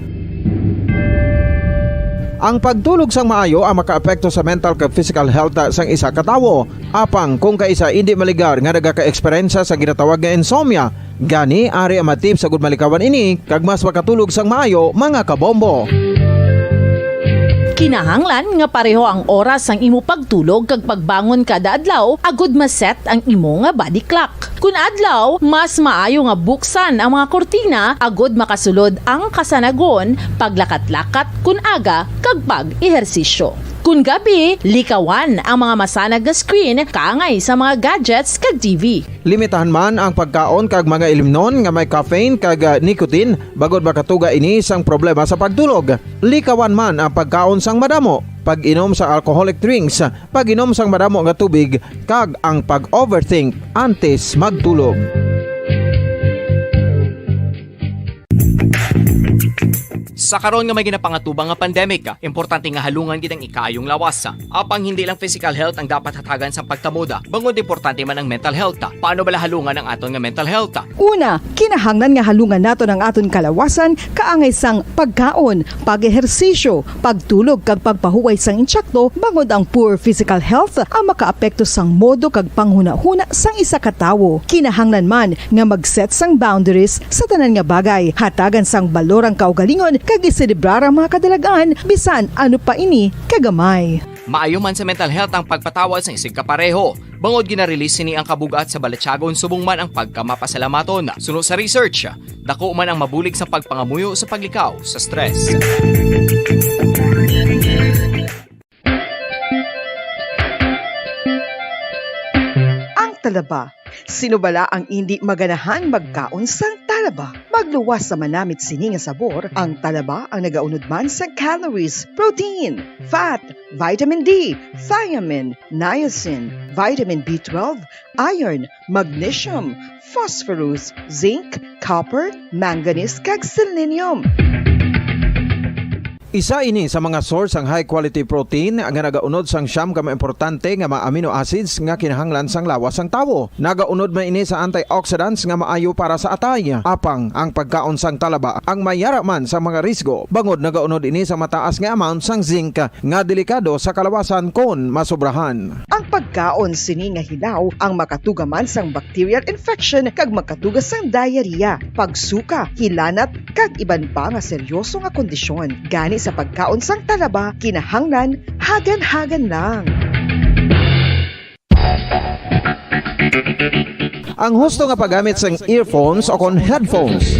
Ang pagtulog sang maayo ang makaapekto sa mental kag physical health sang isa ka tawo. Apang kung kaisa hindi maligar nga nagaka-eksperyensya sa ginatawag nga insomnia, gani ari ang matip sa gud malikawan ini kag mas makatulog sang maayo mga kabombo. Kinahanglan nga pareho ang oras ang imo pagtulog kag pagbangon kada adlaw agud maset ang imo nga body clock. Kun adlaw, mas maayo nga buksan ang mga kortina agud makasulod ang kasanagon, paglakat-lakat kun aga kag pag-ehersisyo. Kun gabi, likawan ang mga masanag nga screen kaangay sa mga gadgets kag TV. Limitahan man ang pagkaon kag mga ilimnon nga may caffeine kag nicotine bagod makatuga ini sang problema sa pagtulog. Likawan man ang pagkaon sang madamo, pag-inom sa alcoholic drinks, pag-inom sang madamo nga tubig kag ang pag-overthink antes magtulog. Sa karon nga may ginapangatubang nga pandemic, importante nga halungan gid ang ikaayong lawas. Apang hindi lang physical health ang dapat hatagan sa pagtamuda, bangod importante man ang mental health. Paano bala halungan ang aton nga mental health? Una, kinahanglan nga halungan nato ng aton kalawasan kaangay sang pagkaon, pag-ehersisyo, pagtulog kag pagpahuway sang insyakto bangod ang poor physical health ang makaapekto sang modo kag panghuna-huna sang isa ka tawo. Kinahanglan man nga mag-set sang boundaries sa tanan nga bagay, hatagan sang balorang kaugalingon kag iselebrar ang mga kadalagan bisan ano pa ini kagamay. Maayo man sa mental health ang pagpatawad sa isig kapareho. Bangod ginarelease ni ang kabugat sa Balatsyagon subong man ang pagkamapasalamaton. Suno sa research, dako man ang mabulig sa pagpangamuyo sa paglikaw sa stress. Ang talaba. Sino bala ang hindi maganahan magkaon sang talaba? Magluwas sa manamit sini nga sabor, ang talaba ang nagaunod man sa calories, protein, fat, vitamin D, thiamine, niacin, vitamin B12, iron, magnesium, phosphorus, zinc, copper, manganese kag selenium. Isa ini sa mga source ang high quality protein nga nagaunod sang siyam ka importante nga mga amino acids nga kinahanglan sang lawas sang tawo. Nagaunod man ini sa antioxidants nga maayo para sa atay. Apang ang pagkaon sang talaba ang mayara man sa mga risgo. Bangod nagaunod ini sa mataas nga amount sang zinc nga delikado sa kalawasan kon masobrahan. Ang pagkaon sini nga hilaw ang makatugaman sang bacterial infection kag makatuga sang diarrhea, pagsuka, hilanat kag iban pa nga seryoso nga kondisyon. Gani sa pagkaon sang talaba, kinahanglan hagan-hagan lang. Ang husto nga paggamit sang earphones o kon headphones.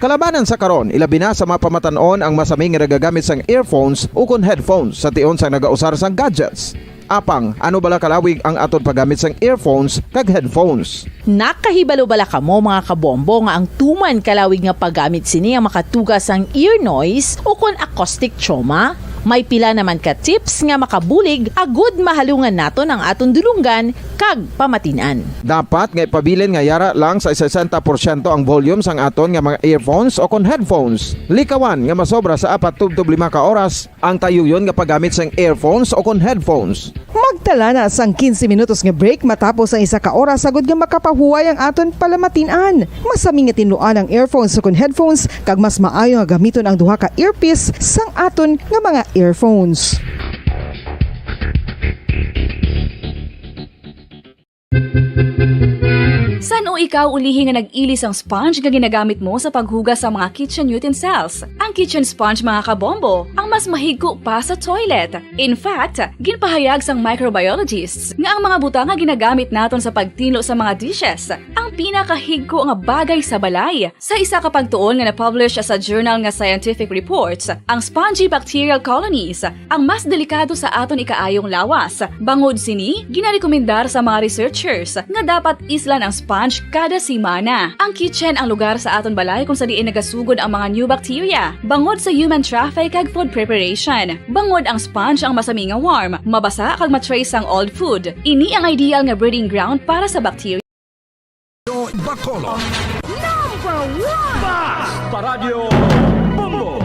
Kalabanan sa karon, ilabi na sa mapamatanon ang masaming nga nagagamit sang earphones o kon headphones sa tion sang nagausar sang gadgets. Apang, ano bala kalawig ang aton paggamit sang earphones kag headphones? Nakahibalo bala kamo mga kabombo nga ang tuman kalawig nga paggamit sini ang makatugas ang ear noise o kon acoustic trauma? May pila naman ka tips nga makabulig agud mahalungan naton ang aton dulunggan kag pamatinan. Dapat nga ipabilin nga yara lang sa 60% ang volume sang aton nga mga earphones o kon headphones. Likawan nga masobra sa 4 to 5 ka oras ang tayuyon nga paggamit sang earphones o kon headphones. Magtala na sang 15 minutos nga break matapos ang 1 ka oras agud nga makapahuway ang aton palamatinan. Masami nga tinluan ang earphones o kon headphones kag mas maayo nga gamiton ang duha ka earpiece sang aton nga mga earphones. San o ikaw ulihi nga nag-ilis ang sponge nga ginagamit mo sa paghugas sa mga kitchen utensils? Ang kitchen sponge mga kabombo, ang mas mahigko pa sa toilet. In fact, ginpahayag sang microbiologists nga ang mga butang nga ginagamit naton sa pagtinlo sa mga dishes ang pinakahigko nga bagay sa balay. Sa isa ka pagtuon nga na-publish sa journal nga Scientific Reports, ang spongy bacterial colonies ang mas delikado sa aton ikaayong lawas. Bangod sini, ginarekomendar sa mga researchers nga dapat islan ang sponge kada semana. Ang kitchen ang lugar sa aton balay kung sa diin nagasugod ang mga new bacteria. Bangod sa human traffic kag food preparation. Bangod ang sponge ang masami nga warm, mabasa kag matrace ang old food. Ini ang ideal nga breeding ground para sa bacteria. Bacolod. Number 1! Paradyo Bombo!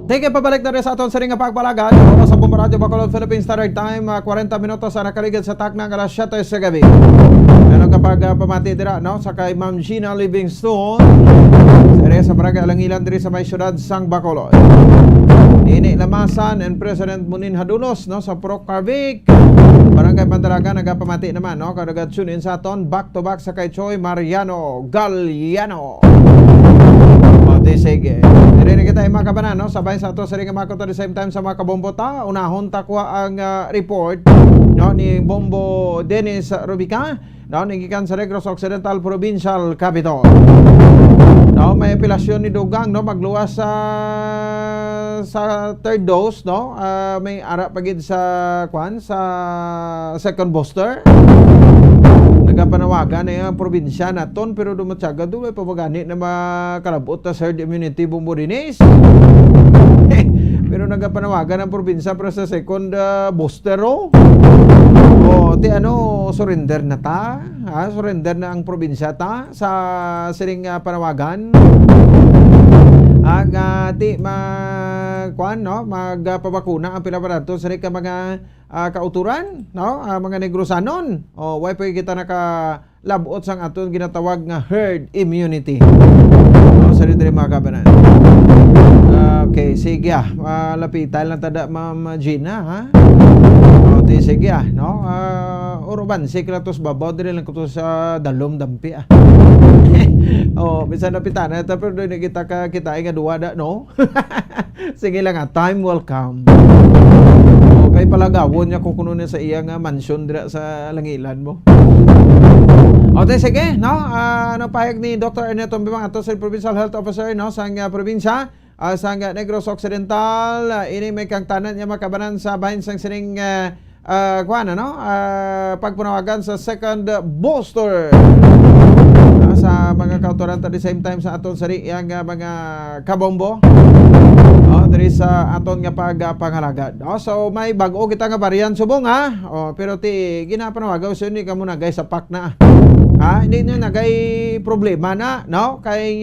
Sige, pabalik na rin sa aton sa ring nga pagpalagad. O sa Bombo Radio Bacolod Philippine Standard Time, 40 minutos sa nakaligid sa taknang alas 7 sa gabi. Meron kapag pamati dira, no? Sa kay Ma'am Gina Livingstone, sa Barangay Alangilan diri sa may syudad sang Bacolod. Nini Lamasan and President Munin Hadulos, no? Sa Pro Carvic, Barangay Pandaraga, nagapamati naman, no? Kadagat tune in sa aton, back to back sa kay Choy Mariano Galliano. Sige. Dire kita ay mga kabanan, no? Sabay sa ato sa ring mga at the same time sa mga kabombota. Unahon takwa ang report, no, ni Bombo Dennis Rubica, no, nigikan sa Negros Occidental Provincial Capital. No, may epilasyon ni Dugang, no, magluwas sa third dose, no. May ara pagid sa second booster. Nagapanawagan na yung probinsya naton pero dumatsaga doon may pamagani na makalabot na herd immunity Bomborines. Pero nagapanawagan ang probinsya para sa second booster o surrender na ta, surrender na ang probinsya ta sa siring panawagan. nga ti kuan no magpabakuna ang pinapadato sa ka mga kauturan no mga negrosanon o why pa kita nakalabot sang aton ginatawag nga herd immunity no sa dire mga kabanan. Okay, sige lapitan lang tada Ma'am Gina ha. Okay, sige no uruban siklatos babaw dire lang kuto sa dalom dampi bisan napitan pero doon kita nga duwa da no. Sige lang time will come. Kay palagawon niya kukuno niya sa iyang mansion dira sa Langilan mo. Okay, sige no ano pahayag ni Dr. Ernesto Bimang ato sa Provincial Health Officer no sa probinsya sa Negros Occidental ini may kang tanan niya makabanan sa bahin sang sining pagpunawagan sa second booster sa mga kautoran at the same time sa aton sari yang mga kabombo diri sa aton nga pagpangalagad. So may bag-o kita nga variant subong pero ti ginapanawagaw so ni kamo nagay sa pak na. Hindi nyo nagay problema na no kay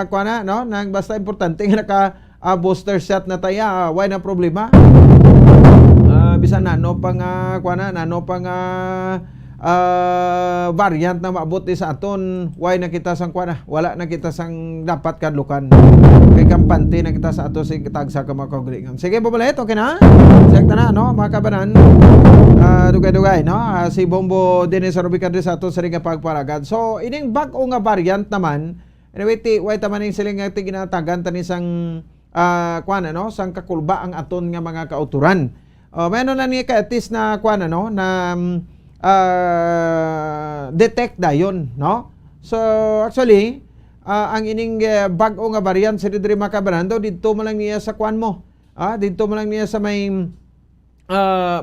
kuana no nang basta importante nga naka booster shot na taya why na problema. Bisan nano pang kuana nano pang variant na maabot sa aton why nakita sang kuana wala nakita sang dapat kadlukan kay kampante nakita sa ato si tagsa ka mga kongregam. Sige babalit okay na sekta na no mga kabanan dugay-dugay no si Bombo din sa Rubicadre sa ato sa ring pagparagad. So ining bag-o nga variant naman anyway why taman ning siling nga ginatagan tani sang kuana no sang kakulba ang aton nga mga kauturan. Mayroon na niya ka-artist na kuana no na detect dayon no. So actually ang ining bag-o nga variant sa diri makabanan daw didto man lang niya sa kuan mo. Didto man lang niya sa may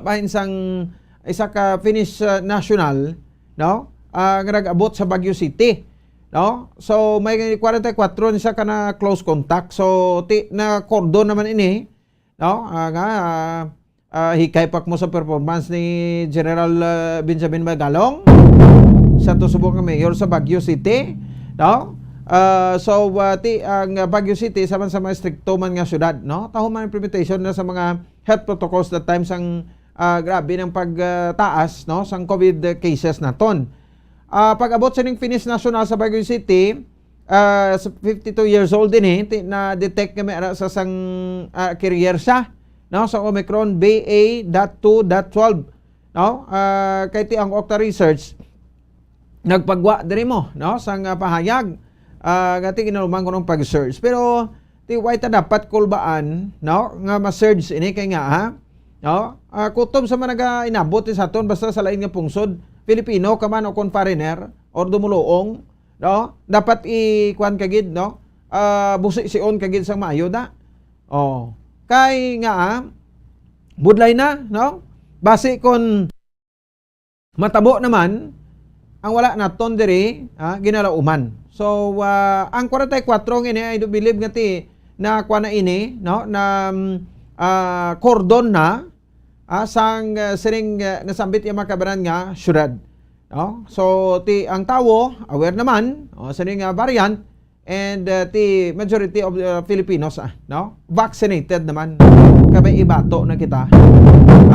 bahin sang isa ka Finnish national no nga nag-abot sa Baguio City no. So may 44 niya ka na close contact. So na cordon naman ini no hikay pak mo sa performance ni General Benjamin Magalong sa tusubong nga mayor sa Baguio City no. So ang Baguio City sa mga stricto man nga syudad no taho man implementation na sa mga health protocols that times ang grabe ng pagtaas no sang COVID cases naton. Pag-abot sa ning Finnish national sa Baguio City 52 years old din na detect kami sa sang carrier siya no sa Omicron BA.2.12 no kay ti ang Okta Research nagpagwa diri mo no sang pahayag gati ginaluman ko ng pag-search pero ti why ta dapat kulbaan no nga ma-search ini kay nga no kutob sa mga inabot sa aton basta sa lain nga pungsod Pilipino ka man o kon foreigner or dumuluong no dapat i-kuan kagid no busi sion kagid sang maayo da kay nga budlay na no base kon matabo naman ang wala naton diri ginalauman. So ang 44 ngini I do believe nga ti na kuan na ini no na cordon na sang siring nasambit yung makabaran nga syudad no. So ti ang tawo aware naman siring variant and the majority of Filipinos no vaccinated naman kami ibato na kita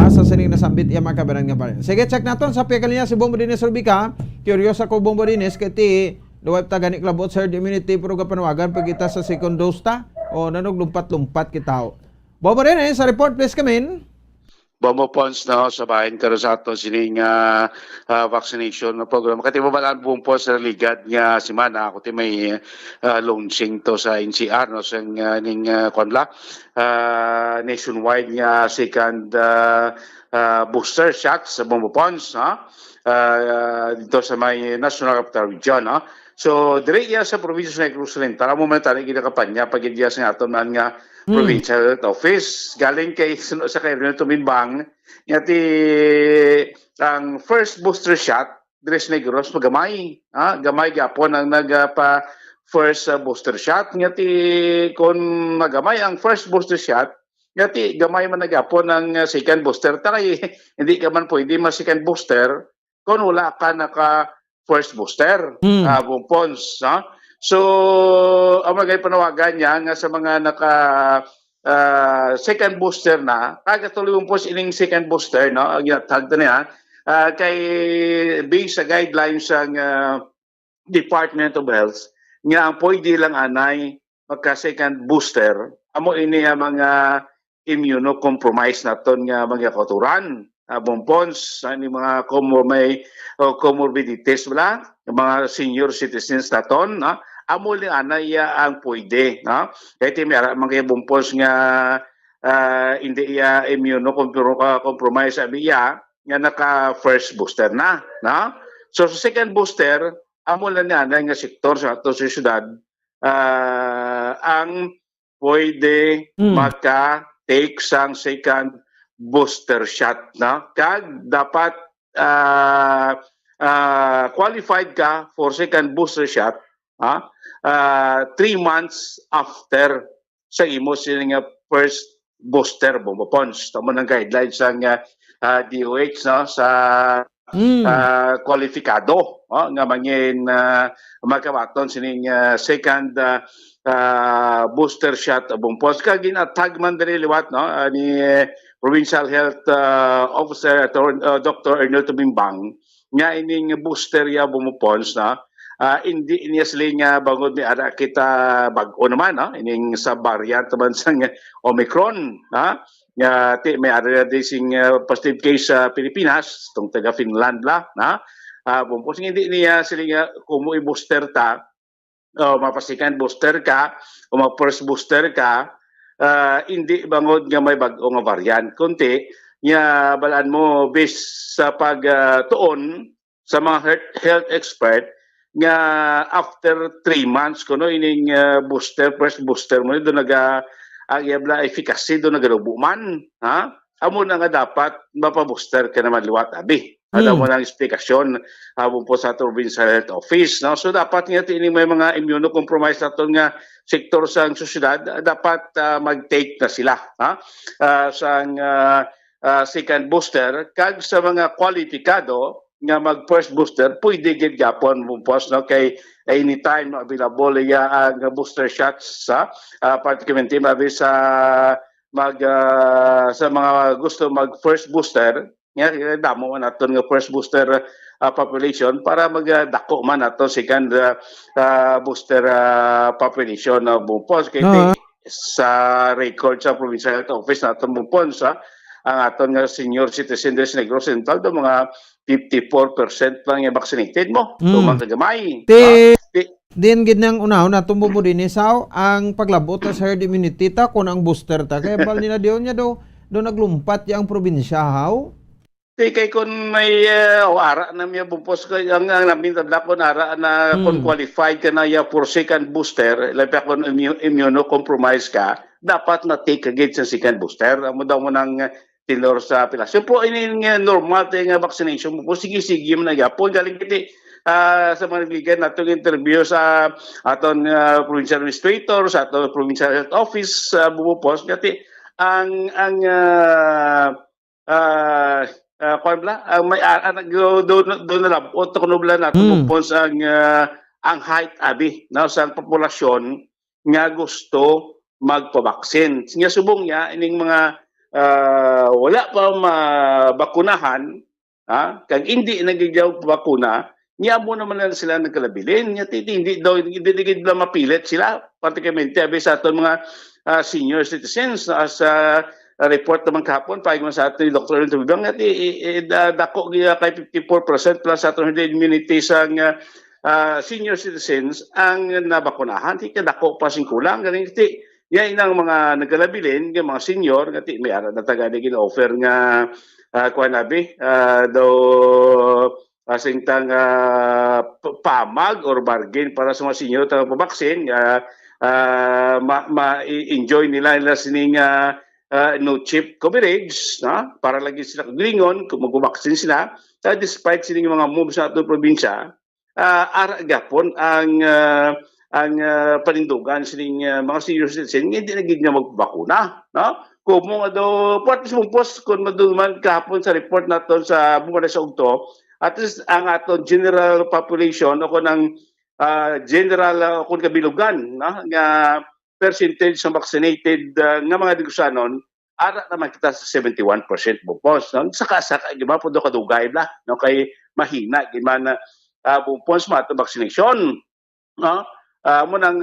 sa sining nasambit iya makabaran nga variant. Sige check naton sa pekalinya si Bombo Dines Rubica. Curious ako Bombo Dines kay ti luway ta gani klabot herd immunity pero kapanawagan pag kita sa second dose ta o nanog lumpat-lumpat kita. Bombo Dines sa report please come in. Bombo Pons na sa bahin karon sa ato sining vaccination na program. Kati mabalaan buong po sa ligad nga semana ako ti may launching to sa NCR no sa ning konla nationwide nga second booster shot sa Bombo Pons dito sa may National Capital Region So dire iya sa probinsya sa Negros Oriental mo man tani gid kampanya pag iya sa aton man nga provincial health office galing kay sa kay Ernesto Bimang ngati ang first booster shot dire sa Negros magamay gamay gyapon ang nagpa first booster shot ngati kon magamay ang first booster shot ngati gamay man nagyapon ang second booster ta kay hindi ka man pwede ma second booster kon wala ka naka first booster bumpons So ang mga panawagan niya nga sa mga naka second booster na, kagatuloy po ining second booster, no, ang ginatag na niya, kay based sa guidelines ng Department of Health, nga ang pwede lang anay magka-second booster, amo ini ang mga immunocompromised naton nga mga katuran, bumpons, ani mga may comorbidities wala, mga senior citizens naton, no? Amo li anay ang pwede, no? Kaya mga bumpons nga hindi immunocompromised abiya nga naka first booster na, no? So sa second booster, amo lang na nga sektor sa ato sa syudad ang pwede maka-take sang second booster shot, na kag dapat qualified ka for second booster shot 3 months after sa imo sining first booster bumapons. Tamo ng guidelines sang DOH, no, sa kwalifikado, nga mangin magkabaton sining second booster shot bumpos ka ginatag man diri liwat, no, ni Provincial Health Officer Dr. Ernesto Bimbang nga ining booster ya bumupons, na hindi niya siling bangod ni ara kita bag-o naman, no, ining sa variant man sang Omicron, ha, nga may ara di sing positive case sa Pilipinas tong taga Finland la, na bumpos hindi niya siling kumuy booster ta o mapasikan booster ka o ma-first booster ka, hindi bangod nga may bag-o nga variant, kunti nga balaan mo based sa pagtuon sa mga health expert nga after 3 months kuno ining booster, first booster mo do naga ang yabla efficacy do nagarubo man, ha, amo na nga dapat mapa-booster ka naman liwat abi. Ano mo ng explikasyon po sa Provincial Health Office, no? So dapat nga tining may mga immunocompromised naton nga sektor sa syudad, dapat mag-take na sila, ha, sang second booster, kag sa mga kwalipikado nga mag first booster pwede gid gapon bumpos, no, kay anytime available ang booster shots sa particularly sa sa mga gusto mag first booster nga damo man naton nga first booster population para magdako man nato second booster population na bumpos kay sa record sa Provincial Health Office naton bumpos ang aton nga senior citizen des Negros Central do mga 54% lang yung vaccinated mo. So mga gamay. Din gid nang una tumbo mo din isaw ang paglabot sa herd immunity ta kun ang booster ta kay bal nila diyon nya do naglumpat yang probinsya haw. Kay kun may ara na miya bumpos ko ang namin tanda ko ara na kun qualified ka na ya for second booster, labi kun immunocompromised ka, dapat na take agad sa second booster. Amo daw mo nang tinor sa pilas. So po ini normal nga vaccination mo. Sige man na po galing kiti sa mga nagbigay natong interview sa aton provincial administrator, sa aton provincial health office bumupos ngati ang may do na labot ko nubla nato bumupos ang height abi na sa populasyon nga gusto magpabaksin. Nga subong niya ining mga wala pa mabakunahan, kag hindi nagigyaw bakuna, niya mo naman lang sila nagkalabilin, niya hindi daw mapilit sila, particularmente abi sa aton mga senior citizens, as report naman kahapon, pahig man sa aton ni Dr. Tubang, at dako kay 54% plus sa aton immunity sa senior citizens ang nabakunahan, hindi ka dako pa singkulang, galing iti. Yan ang mga nagkalabilin, yung mga senior, ngati may ara na taga na gina-offer nga kuha nabi, daw kasingtang pamag or bargain para sa mga senior taga pabaksin, ma-enjoy nila sining no chip coverage, na? Para lagi sila kaglingon, kung mag-vaksin sila, despite sining mga moves sa atong probinsya, ara gapon ang panindugan sining mga senior citizen hindi na gid nga magbakuna, no? Kung mo do partis mong post kun maduman kahapon sa report naton sa Bungana sa Ugto, at least ang aton general population ako ng general kung kabilugan nga percentage sa vaccinated nga mga digusanon ara naman kita sa 71% bupos no saka gima po do kadugay la no kay mahina gimana bupos mato vaccination no mo nang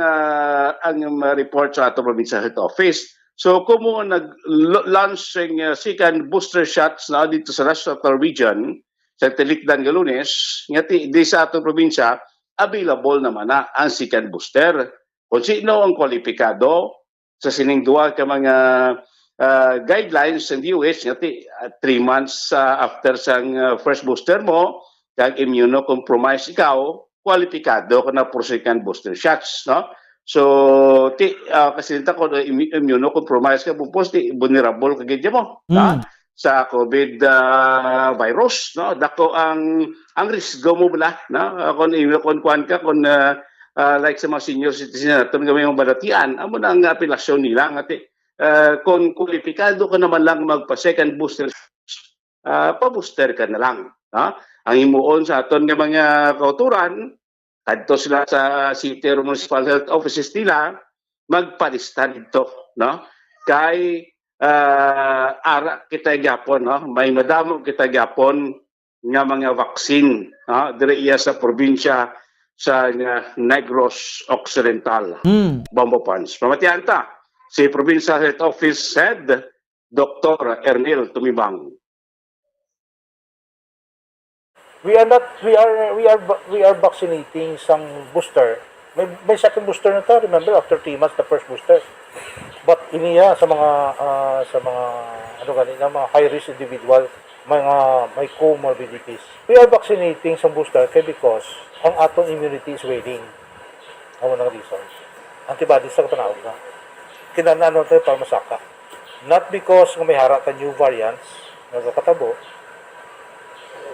ang report sa ato provincial health office. So kumo nag-launch ang second booster shots na dito sa National Region sa Tilikdan nga Lunes, ngati di sa atong probinsya available naman na ang second booster. Kung sino ang kwalipikado sa sining duwa ka mga guidelines ng DOH, ngati 3 months after sang first booster mo, kag immunocompromised ikaw, kwalipikado ka na for second booster shots, no? So, kasi ko immunocompromised ka, bupos, vulnerable ka ganyan mo. Sa COVID virus, no? Dako ang risk mo bala, no? Kung kuan ka, kung like sa mga senior citizen natin, may mga balatian, amo na ang apelasyon nila. Kung kwalipikado ka naman lang magpa-second booster, pa-booster ka na lang. No? Ang imuon sa aton nga mga kauturan, kadto sila sa city or municipal health offices nila magpalista dito no kay ara kita gyapon no may madamo kita gyapon nga mga vaccine no dire iya sa probinsya sa Negros Occidental Bombopans pamatian ta si Provincial Health Office Head Dr. Ernil Tumibang. We are vaccinating sang booster. May second booster na to, remember after 3 months the first booster. But iniya sa mga mga high risk individual, may comorbidities. We are vaccinating sang booster because ang atong immunity is waning. Amo nang reason. Antibodies sa panahon na. Kinanano tayo para masaka. Not because may harata new variants nagkatabo.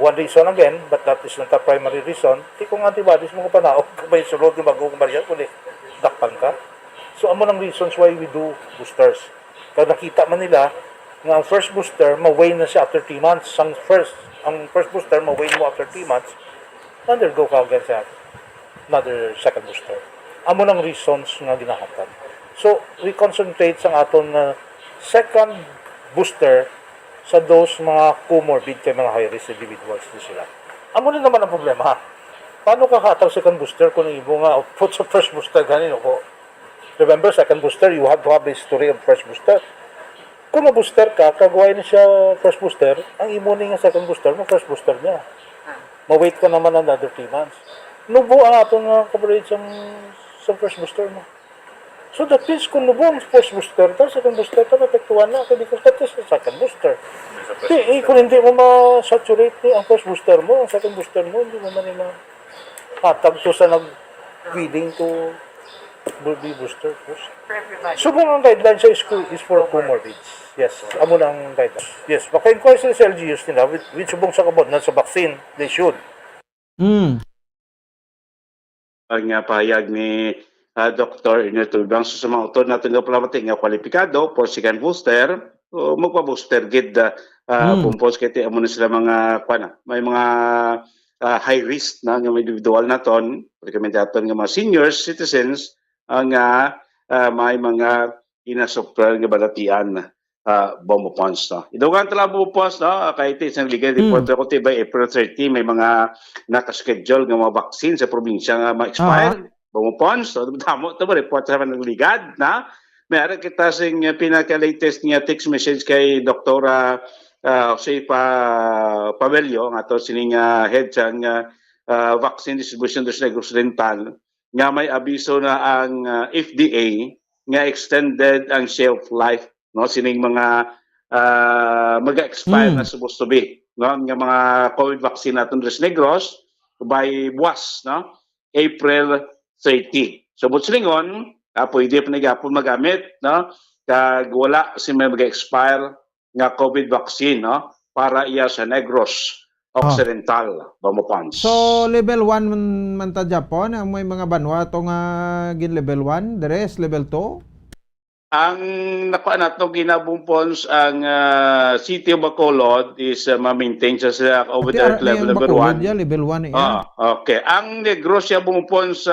One reason again, but that is not a primary reason, kung antibodies mo ka panahon, kung may sunod yung bagong kumariyan, kundi dakpan ka. So, amo ng reasons why we do boosters. Kaya nakita man nila, nga ang first booster, ma-wane na siya after 3 months. Ang first booster, ma-wane mo after 3 months, undergo ka again sa another second booster. Amo ng reasons nga ginahatan. So, we concentrate sa aton second booster sa those mga comorbid kay mga high-risk individuals din sila. Amo na naman ang problema. Paano ka hatang second booster kung ibo nga put sa first booster ganin ko? Remember, second booster, you have to have the history of first booster. Kung ma-booster ka, kagawin na siya first booster, ang immune nga second booster mo, first booster niya. Ma-wait ka naman another 3 months. Nubo ang atong coverage sa first booster mo. So that means kung nubo ang first booster, second booster, mapektuhan na because that is the second booster. Kung hindi mo ma-saturate ang first booster mo, ang second booster mo, hindi mo man hatag to sa nag-feeding to be booster. So kung ang guideline sa school is for comorbids. Yes, amo na ang guideline. Yes, maka-inquire sila sa LGUs nila, which subong sa kabod na sa vaccine, they should. Ang pahayag ni Dr. Ernil Tumibang sa mga autor natin nga palamating nga kwalipikado for second booster o magpa-booster gid pumpos kaya amo na sila mga may mga high risk na nga individual naton rekomendaton nga mga senior citizens nga may mga inasopral nga balatian bombopons no. Idugan tala bombopons no kay iti isang legal report ko by April 30 may mga nakaschedule nga mga vaccine sa probinsya nga ma-expire. Bumupons, so damo ito report sa ng ligad na meron kita sing pinaka-latest niya text message kay Dr. Josefa Pavelio nga to sining head sa vaccine distribution sa Negros Occidental nga may abiso na ang FDA nga extended ang shelf life no sining mga mag-expire na supposed to be no nga mga COVID vaccine naton sa Negros by buwas no April 30. So, butslingon, pwede pa nagyapon magamit, no? Kag wala si may mag-expire nga COVID vaccine, no? Para iya sa Negros Occidental, Bombopons. So, level 1 man ta Japon, ang may mga banwa itong gin level 1, the rest level 2? Ang nakuha nato ginabumpons ang City of Bacolod is ma-maintain siya sa COVID alert level number 1. Level 1 eh. Okay. Ang Negros siya bumpons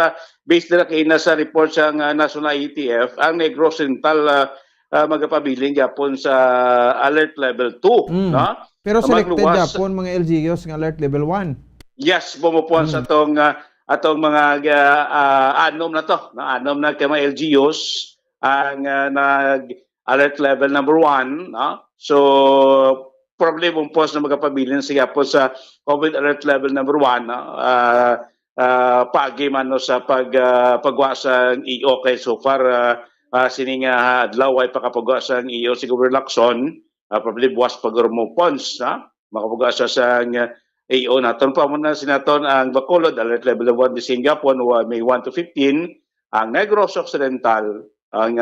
based na kay nasa report sa National ETF, ang Negros Oriental magapabiling yapon sa alert level 2, no? Pero selected Magluwas- yapon mga LGUs ng alert level 1. Yes, bumupon sa atong mga anom na to, anom na kay mga LGUs ang nag-alert level number 1, no? So problem po na magapabilin siya po sa COVID alert level number 1, no? Pagi man no sa pagwa sa EO kay so far sining adlaw ay pakapagwa sa EO si Governor Lacson, probably buwas pagurmopons, no? Makapagwa sa AO naton pa muna sinaton ang Bacolod alert level 1 di Singapore May 1 to 15, ang Negros Occidental ang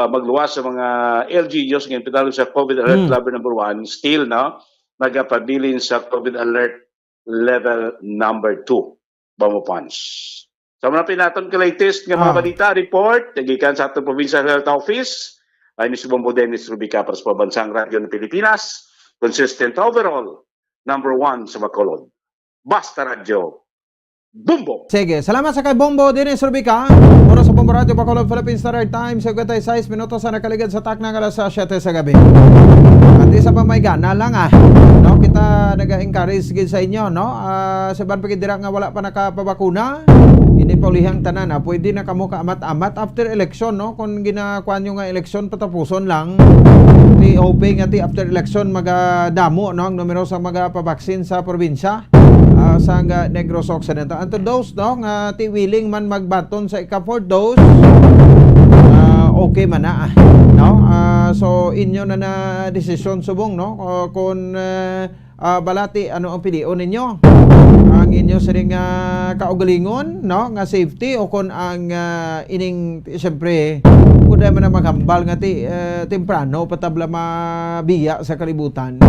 magluwas sa mga LGUs ngayon pitalo sa COVID alert level number 1 still, no, magapabilin sa COVID alert level number 2 bamupans. Sa mga pinaton ka latest nga mga balita report nagikan sa atong Provincial Health Office ay ni Subombo Dennis Rubica para sa Pambansang Radyo ng Pilipinas, consistent overall number 1 sa Bacolod. Basta Radyo Bumbo. Sige, salamat sa kay Bombo Dennis Rubica. Oras sa Bombo Radio Bacolod Philippines Standard Time, 56 minutos sa nakaligid sa taknang alas 7 sa gabi. At isa pa may gana lang no, kita nag-encourage sa inyo, no? Sa ban pagidira nga wala pa nakapabakuna, hindi pa ulihang tanan pwede na kamo kaamat-amat after election, no? Kung ginakuan nyo nga election patapuson lang, di hoping nga after election magadamo, no, ang numero sa magapabaksin sa probinsya. Sa Negros Occidental. And to those, no, nga ti willing man magbaton sa ika-4 dose, okay man na, no? So inyo na desisyon subong, no, kung balati ano ang pilion ninyo, ang inyo siring kaugalingon, no, nga safety o kung ang ining siyempre kung dahil man na maghambal nga ti temprano patabla mabiya sa kalibutan.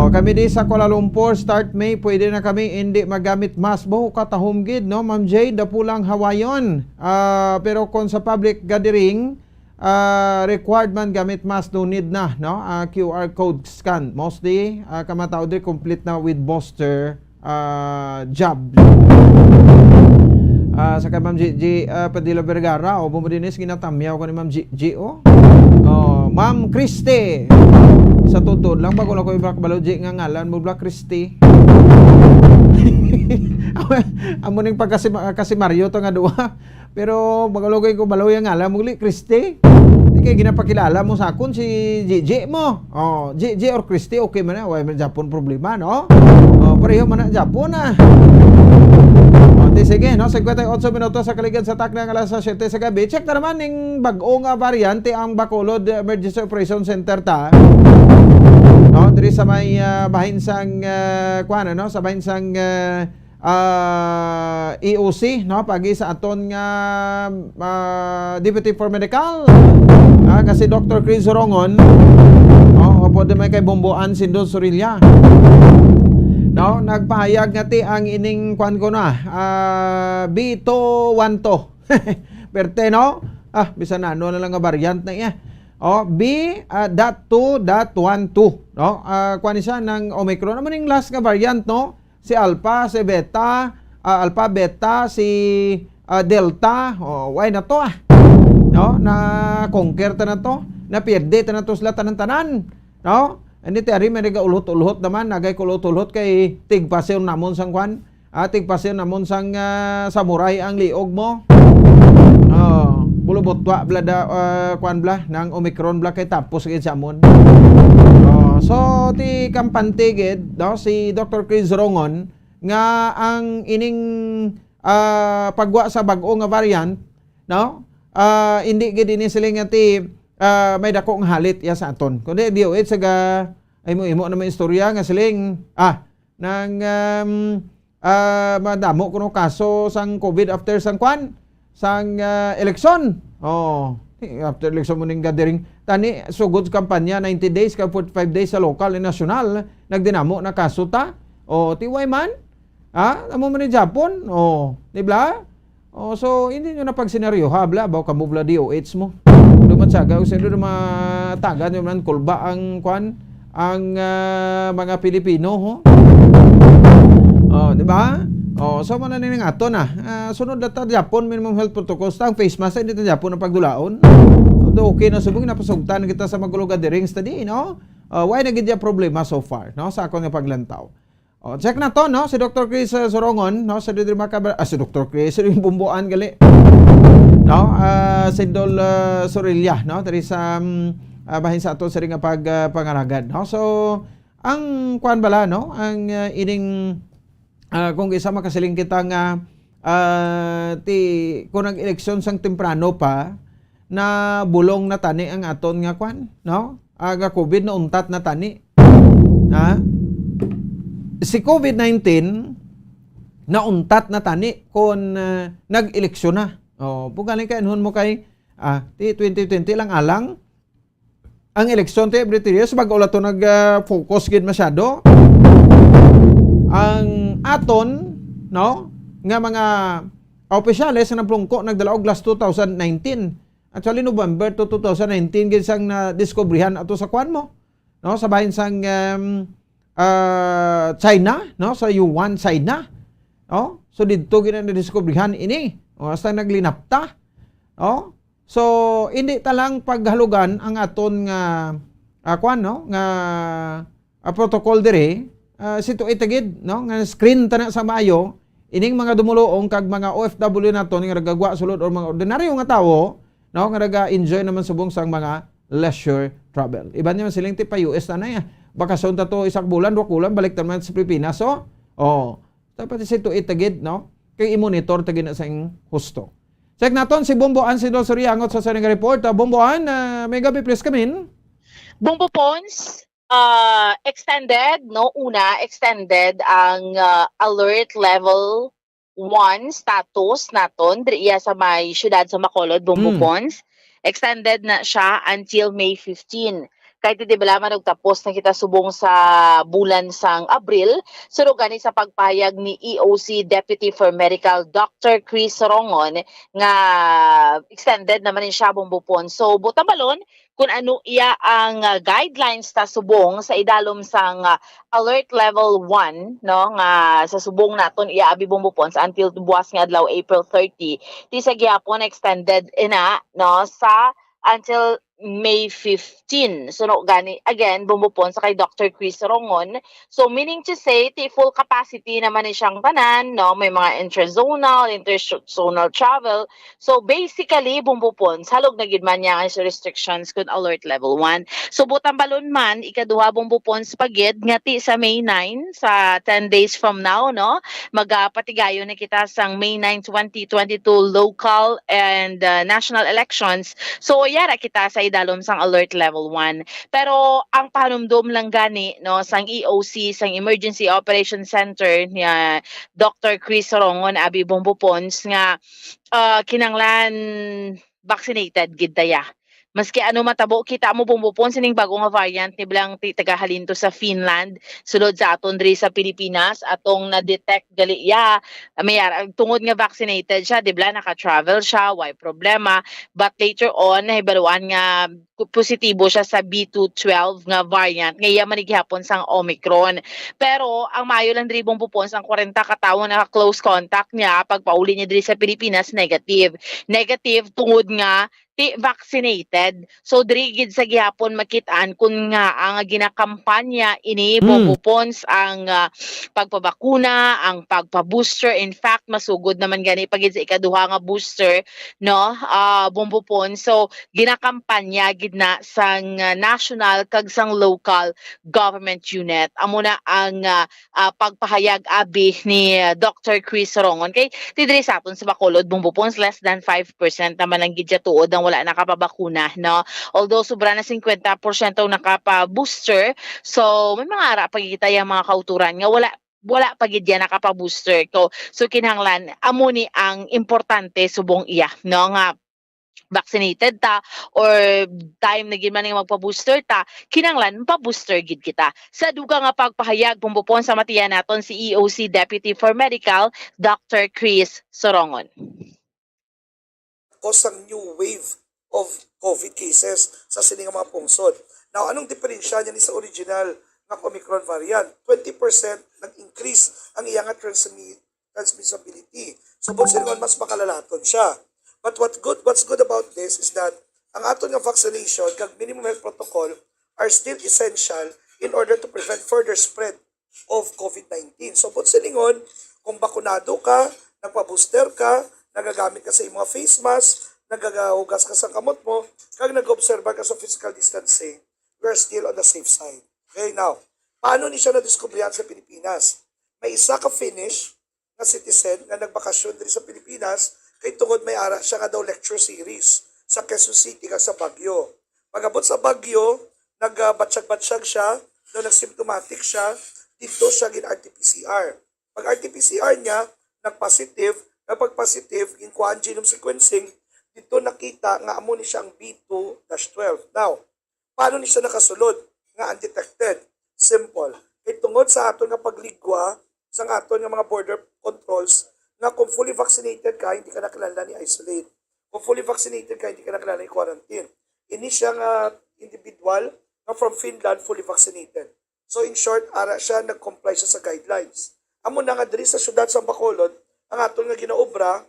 Kami di sa Kuala Lumpur, start May, pwede na kami hindi magamit mask. Baho katahom gid, no, Ma'am Jay, dapulang hawayon. Pero kung sa public gathering, required man gamit mask, no need na, no? QR code scan. Mostly, kamatao di complete na with booster job. Sa kay Ma'am G Padilla Vergara, o bumudinis, ginatamyaw ko ni Ma'am G, Ma'am Christy. Sa tutod lang, bago lang ko yung Baloji nga ngalan mo, Black Christy. Amo ning kasi Mario to nga duwa. Pero magalogay ko balaw yung ngalan mo, Christy. Hindi kayo ginapakilala mo sa akon si JJ mo. JJ or Christy, okay man na. Wala man Japon problema, no? Pareho man na Japon na. Sige, no, 58 minutos sa kaligid sa takna ng alas 7 sa gabi. Check na naman ng bago nga variante ang Bacolod Emergency Operation Center ta. No, diri sa may bahinsang kuan, no, sa bahinsang EOC, no, pagi sa aton nga Deputy for Medical kasi Dr. Chris Rongon, no, opo de may kay Bomboan Sindon Sorilla. No, nagpahayag nga ti ang ining kwan ko na B2 1to. Perte, no? Bisan na ano na lang nga variant na iya. B.2.12, no? Kwan siya ng Omicron. Naman yung last nga variant, no? Si Alpha, si Beta, Alpha, Beta, si Delta. Why na to, no? Na conquer ta na to. Na pierde ta na to sila tanan-tanan, no? Hindi tari may nag-ulhot-ulhot naman, nagay-kulot-ulhot kay tigpasyon namon sang kwan, tigpasyon namon sang samurai ang liog mo. Bulubotwa blada kwan bla ng Omicron bla kay tapos gid sa amon. So ti kampante gid, no, si Dr. Chris Rongon nga ang ining pagwa sa bag-o nga variant, no, hindi gid ini siling nga ti may dako nga halit ya sa aton. Kundi DOH saga ay mo imo na may istorya nga siling nang madamo kuno kaso sang COVID after sang kwan sang election. After election mo ning gathering tani sugod kampanya 90 days ka 45 days sa local and national nagdinamo na kaso ta. Tiway man amo man ni Japon di ba? So hindi nyo na pag senaryo habla baw kamubla DOH mo. Dumatsaga o sa doon matagan yung man kulba ang mga Pilipino ho. Di ba? So man ning ato na. Sunod na ta Japon minimum health protocols tang face mask dito Japon ang pagdulaon. Okay na subong napasugtan kita sa maguluga diring study, no? Why na gid problema so far, no? Sa akong paglantaw. Check na to, no? Si Dr. Chris Sorongon, no? Sa Didri si Dr. Chris, yung bumbuan gali. No? Si Dol Sorilla, no? Dari sa bahin sa ato sa ring pangaragan, no? So, ang kuan bala, no? Ang ining kung isa makasiling kita nga kung nag-eleksyon sang temprano pa na bulong na tani ang aton nga kwan, no? Aga COVID na untat na tani. Ha? Si COVID-19 na untat na tani kung nag-eleksyon na. Pugaling ka inhon mo kay 2020 lang alang ang eleksyon ti every 3 years bago ula to nag-focus gid masyado. Ang aton, no? Nga mga opisyales na plungko nagdala og last 2019. Actually, November to 2019, ginsang na-discoveryhan ato sa kwan mo. No? Sa bahin sang China, no? Sa Yuan, China. No? So, dito na-discoveryhan ini. Hasta naglinapta. No? So, hindi talang paghalugan ang aton nga kwan, no? Nga protocol dire. Sito itagid, no? Nga screen tana sa maayo. Ining mga dumuloong kag mga OFW nato nga nagagwa sulod or mga ordinaryo nga tawo, no, nga naga-enjoy naman subong sang mga leisure travel. Iban naman silang pa US na ya. Bakasyon ta to isak bulan, 2 bulan balik ta man sa Pilipinas. So, dapat ito itagid, no? Kay i-monitor tagid na sa husto. Check naton si Bomboan si Dol Soriangot sa Senega Report. Bomboan, may gabi please come in. Bombo Pons, extended, no? Una, extended ang alert level 1 status naton diriya sa may syudad sa Bacolod, Bombo Pons. Extended na siya until May 15. Kahit di bala man nagtapos na kita subong sa bulan sang Abril, suro gani sa pagpahayag ni EOC Deputy for Medical Dr. Chris Sorongon nga extended naman ni siya Bombo Pons. So butambalon kung ano iya ang guidelines ta subong sa idalom sang alert level 1, no, nga sa subong naton iya abi Bombo Pons until buwas nga adlaw April 30. Di sa gyapon extended ina, no, sa until May 15. So, no, gani, again, bumupon sa kay Dr. Chris Sorongon. So, meaning to say, full capacity naman ni siyang tanan, no? May mga interzonal, interzonal travel. So, basically, bumupon, salog na gid man niya ang restrictions kung alert level 1. So, butang balon man, ikaduha bumupon sa pagid, ngati sa May 9, sa 10 days from now, no? Magpatigayo na kita sang May 9, 2022 local and national elections. So, yara kita sa idalom sang alert level 1. Pero ang panumdum lang gani, no, sang EOC, sang Emergency Operations Center niya Dr. Chris Sorongon abi Bombo Pons nga kinanglan vaccinated gid daya. Maski ano matabo kita mo bumupon sining bago nga variant ni bilang tagahalin to sa Finland sulod sa aton diri sa Pilipinas atong na-detect gali mayar tungod nga vaccinated siya di bala naka-travel siya why problema but later on nahibaluan nga positibo siya sa B212 nga variant ngaya manighapon sang Omicron pero ang maayo lang diri bumupon sang 40 ka tawo na close contact niya pagpauli niya diri sa Pilipinas negative tungod nga vaccinated. So, dirigid sa gihapon makitaan kung nga ang ginakampanya ini bumupons ang pagpabakuna, ang pagpabooster. In fact, masugod naman gani pagid sa ikaduha nga booster, no? Bumupons. So, ginakampanya gid na sang national kag sang local government unit. Amo na ang pagpahayag abi ni Dr. Chris Sorongon. Kay tidiri sa aton sa Bacolod, bumupons less than 5% naman ang gidya tuod ang wala nakapabakuna, no? Although sobra na 50% nakapa-booster, so may mga ara pagkita yung mga kauturan nga wala pagid yan nakapa-booster ko. So kinahanglan amo ni ang importante subong iya, no, nga vaccinated ta or time na gid man nga magpa-booster ta, kinahanglan pa-booster gid kita. Sa duga nga pagpahayag pumbupon sa matiyan naton si EOC Deputy for Medical Dr. Chris Sorongon. cause ng new wave of COVID cases sa sining mga pungsod. Now, anong diferensya niyan sa original ng Omicron variant? 20% nag-increase ang iyang transmissibility. So, siningon, mas makalalaton siya. But what's good about this is that ang aton nga vaccination kag minimum health protocol are still essential in order to prevent further spread of COVID-19. So, siningon, kung bakunado ka, nagpa-booster ka, nagagamit ka sa iyong mga face mask, nagahugas ka sa kamot mo, kag nag-observa ka sa physical distancing, we are still on the safe side. Okay, now, paano ni siya na-discoveryan sa Pilipinas? May isa ka Finnish na citizen na nagbakasyon din sa Pilipinas, kay tungod may ara siya nga daw lecture series sa Quezon City kag sa Baguio. Pag-abot sa Baguio, nagbatsyag-batsyag siya, daw nag-symptomatic siya, dito siya gin-RT-PCR. Pag RT-PCR niya, nag-positive, kapag-positive, ginkuhaan genome sequencing, dito nakita nga amo ni siyang B2-12. Now, paano ni siya nakasulod nga undetected? Simple. Kay tungod sa aton nga pagligwa sa aton nga mga border controls nga kung fully vaccinated ka, hindi ka nakalala ni isolate. Kung fully vaccinated ka, hindi ka nakalala ni quarantine. Ini siya nga individual na from Finland fully vaccinated. So in short, ara siya nag-comply siya sa guidelines. Amo na nga diri sa syudad sa Bacolod, ang aton nga ginaobra,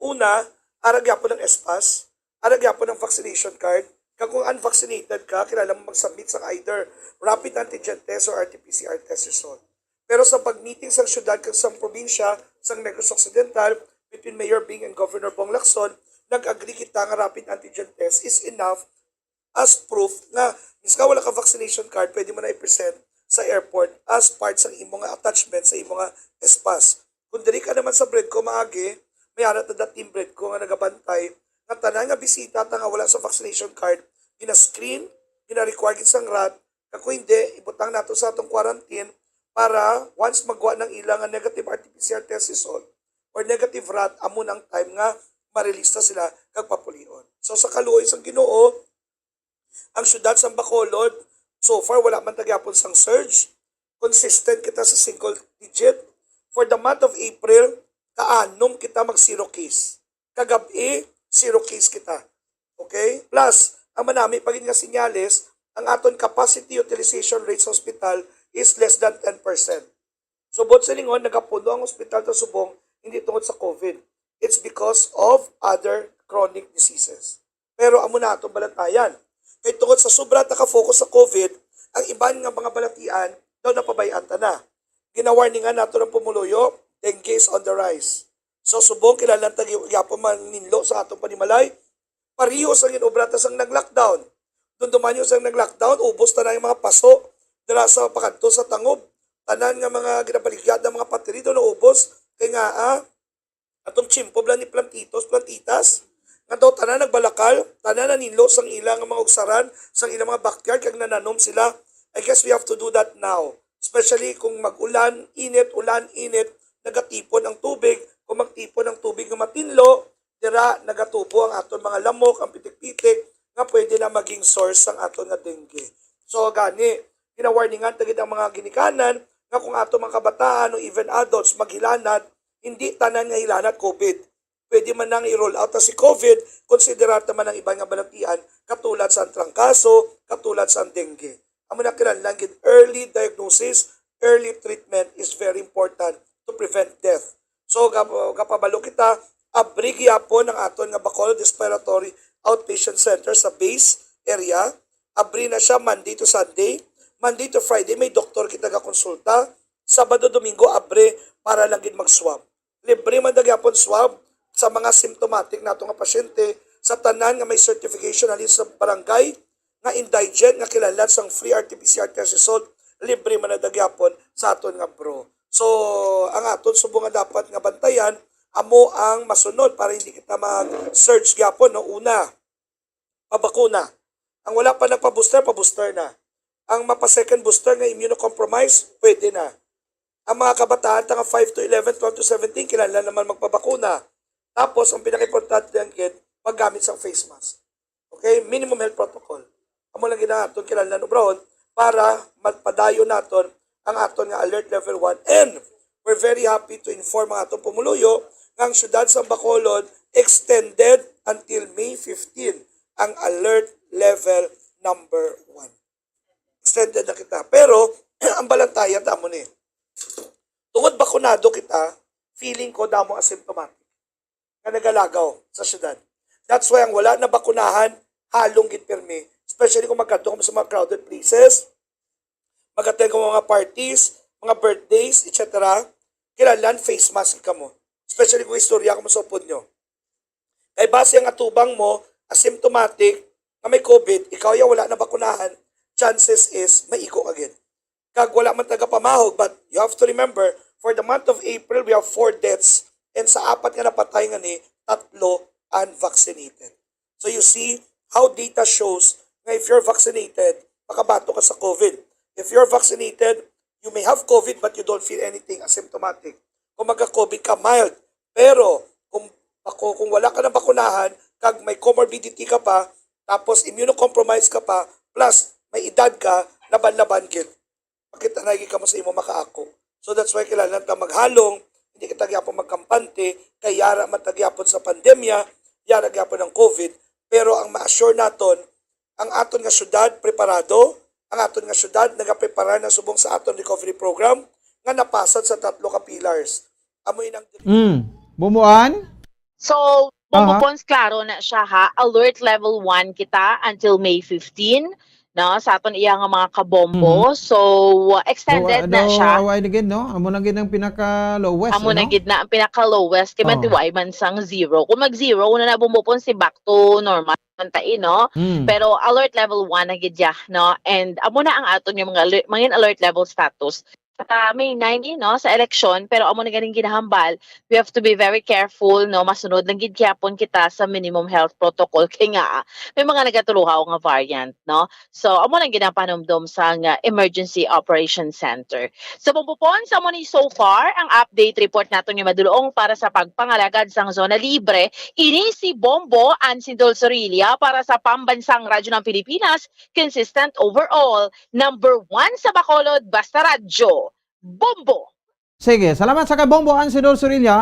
una, aragyapo ng ESPAS, aragyapo ng vaccination card, kag kung unvaccinated ka, kailangan mo mag-submit sa either rapid antigen test or RT-PCR test result. Pero sa pag-meeting sa syudad kag sa probinsya, sa Negros Occidental, between Mayor Bing and Governor Bong Lacson, nag-agree kita nga rapid antigen test is enough as proof na miska wala ka vaccination card, pwede mo na i-present sa airport as part sa imong attachment sa imong ESPAS. Kung diri ka naman sa Bredco maagi, may arat na team Bredco nga nagabantay, nga tanan nga bisita ta nga wala sa vaccination card, gina-screen, gina-require isang rat, kako hindi, ibutang nato sa atong quarantine para once magwa ng ilang nga negative RT-PCR test result or negative rat, amo ng time nga marelista sila kag papulion. So sa kaluoy sang Ginoo, ang syudad sa Bacolod, so far wala man tagyapon sang surge, consistent kita sa single digit. For the month of April, kaanom kita mag-zero case. Kagabi, 0 case kita. Okay? Plus, ang manami pagin nga sinyales, ang aton capacity utilization rate sa hospital is less than 10%. So, both sa lingon, nagapuno ang hospital sa Subong, hindi tungod sa COVID. It's because of other chronic diseases. Pero amo na itong balatayan. Kaya tungod sa sobra naka-focus sa COVID, ang iban nga mga balatian, daw napabayaan ta na. Ginawarningan nato ng pumuluyo, dengue is on the rise. So subong kilalang tagyapo man ninlo sa atong panimalay, pariho sa ginobrata sang nag-lockdown. Doon dumanyo sang nag-lockdown, ubos na yung mga paso, dala sa pakanto sa tangob, tanan nga mga ginabaligyan ng mga pateri doon ubos, kaya nga atong chimpo blan ni plantitas, nga daw tanan nagbalakal, tanan na ninlo sang ilang mga ugsaran, sang ilang mga backyard, kag nananom sila. I guess we have to do that now. Especially kung mag-ulan, init, nagatipon ang tubig. Kung magtipon ang tubig nga matinlo, dira nagatubo ang aton mga lamok, ang pitik-pitik, nga pwede na maging source ang aton nga dengue. So gani, ginawarningan tagid ang mga ginikanan, nga kung ato mga kabataan o even adults maghilanat, hindi tanan nga hilanat COVID. Pwede man nang i-roll out na si COVID, konsiderar naman ang ibang nga balatian, katulad sa trangkaso, katulad sa dengue. Amo na kinahanglan gid early diagnosis, early treatment is very important to prevent death. So kapabalo kita, abri gyapon ang aton nga Bacolod Respiratory Outpatient Center sa base area. Abri na siya Monday to Sunday. Monday to Friday may doktor kita ga konsulta. Sabado Domingo abri para lang gid mag-swab. Libre man gyapon swab sa mga symptomatic nato nga pasyente sa tanan nga may certification alin sa barangay nga indigent nga kilalan sang free RT-PCR test result, libre man na dagyapon sa aton nga bro. So, ang aton subo nga dapat nga bantayan, amo ang masunod para hindi kita mag-surge gyapon. No? Una, pabakuna. Ang wala pa nagpa-booster, pa-booster na. Ang mapa-second booster nga immunocompromised, pwede na. Ang mga kabataan, nga 5 to 11, 12 to 17, kilalan naman magpabakuna. Tapos, ang pinaka-importante lang paggamit sang face mask. Okay? Minimum health protocol. Amo lang ginaton kilalan ubron para magpadayo naton ang aton nga alert level 1. And we're very happy to inform ang atong pumuluyo nga ang syudad sa Bacolod extended until May 15 ang alert level number 1. Extended na kita. Pero, ang balantayan, damo ni. Tungod bakunado kita, feeling ko damo asymptomatic. Na nagalagaw sa syudad. That's why ang wala na bakunahan, halong gitpirmi. Especially kung magkatong sa mga crowded places, magkatong mga parties, mga birthdays, etc. Kailangan face mask ka mo. Especially kung istorya ka mo sa upod nyo. Kaya base ang atubang mo, asymptomatic, na may COVID, ikaw yung wala na bakunahan, chances is maigo agad. Kag wala man tagapamahog, but you have to remember, for the month of April, we have 4 deaths, and sa 4 nga napatay nga ni, 3 unvaccinated. So you see how data shows na if you're vaccinated, makabato ka sa COVID. If you're vaccinated, you may have COVID but you don't feel anything, asymptomatic. Kung magka-COVID ka, mild. Pero kung wala ka na bakunahan, kag may comorbidity ka pa, tapos immunocompromised ka pa, plus may edad ka, laban-laban kit. Makita na ka mo sa imo makaako. So that's why kailangan ka maghalong, hindi ka tagyapon magkampante, kay yara man tagyapon sa pandemya, yara gyapon ng COVID. Pero ang ma-assure naton, ang aton nga syudad preparado, ang aton nga syudad nagaprepara na subong sa aton recovery program nga napasad sa 3 ka pillars. Amoy nang Bumuan? So, Bongopons, klaro na siya ha. Alert level 1 kita until May 15. No, sa aton iya nga mga kabombo. So, extended na siya. Away na gid, no? Amo na gid ang pinaka-lowest. Amo na gid na ang pinaka-lowest. Kaya matiway man sang 0. Kung mag-0, na bumupon si back to normal. Mantain, no? Pero alert level 1 na gid ya, no? And amo na ang aton yung mga alert level status. May 90 no sa election, pero amo na ganing ginahambal, we have to be very careful, no, masunod lang gid gyapon kita sa minimum health protocol kay nga may mga nagatuluhaw nga variant, no. So amo lang ginapanomdom sa Emergency Operation Center. So pupupon sa mo ni so far ang update report naton nga madulong para sa pagpangalagad sang zona libre, ini si Bombo Ansidol Sorilia para sa pambansang radyo ng Pilipinas, consistent overall, number 1 sa Bacolod, basta radyo. Bombo! Sige, salamat sa kay Bombo Ansidol Sorilia.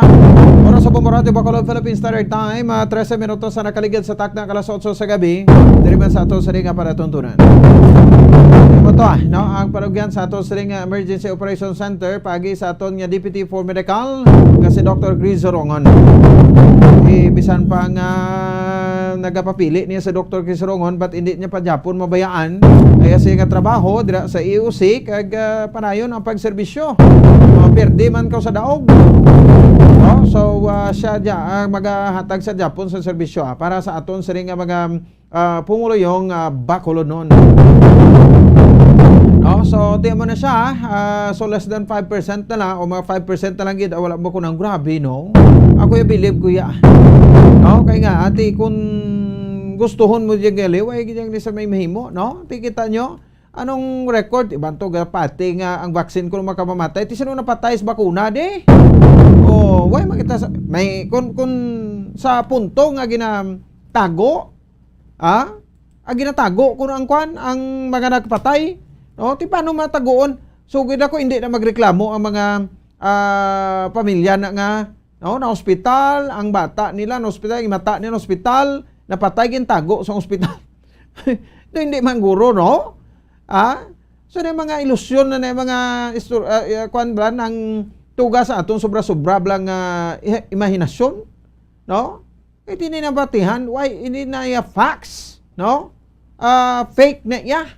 Oras sa Bombo Radio Bacolod Philippine Standard Time, 13 minutos na nakaligid sa takna alas 8 sa gabi. Diriman sa ato sa ringa para tuntunan. Ito no, ang parugyan sa ato sa ringa Emergency Operation Center pagi sa aton nga Deputy for Medical kasi Dr. Chris Rongon. Bisan pa nga nagapapili niya sa Dr. Chris Rongon but hindi niya pa Japon mabayaan kaya siya nga trabaho dira sa EOC kag panayon ang pagserbisyo. Perde man ka sa daog. No? So siya ang magahatag sa Japon sa serbisyo para sa aton sa ring mga pumuluyong Bacolod noon. No? So di mo na siya so less than 5% na lang o mga 5% na lang gid wala mo ko nang grabe no. Ako yung believe ko ya. No? Kaya nga ati kung gustuhon mo diyan gali way gid sa may mahimo no. Tikita nyo anong record? Ibang to, pati nga ang vaccine ko makamamatay. Ti sino napatay sa bakuna, de? O, why makita sa... May, kung sa punto nga ginatago, ang ginatago kung ang kwan, ang mga nagpatay, no? Ti paano matagoon? So, gina ko hindi na magreklamo ang mga pamilya na nga, no? Na hospital, ang bata nila na hospital, ang mata nila na hospital, napatay gintago sa hospital. Hindi man guro, no? So na mga ilusyon na mga kwan ba ng tuga sa aton sobra-sobra blang imahinasyon, no? Iti ni nabatihan, why hindi na ya facts, no? Fake na ya.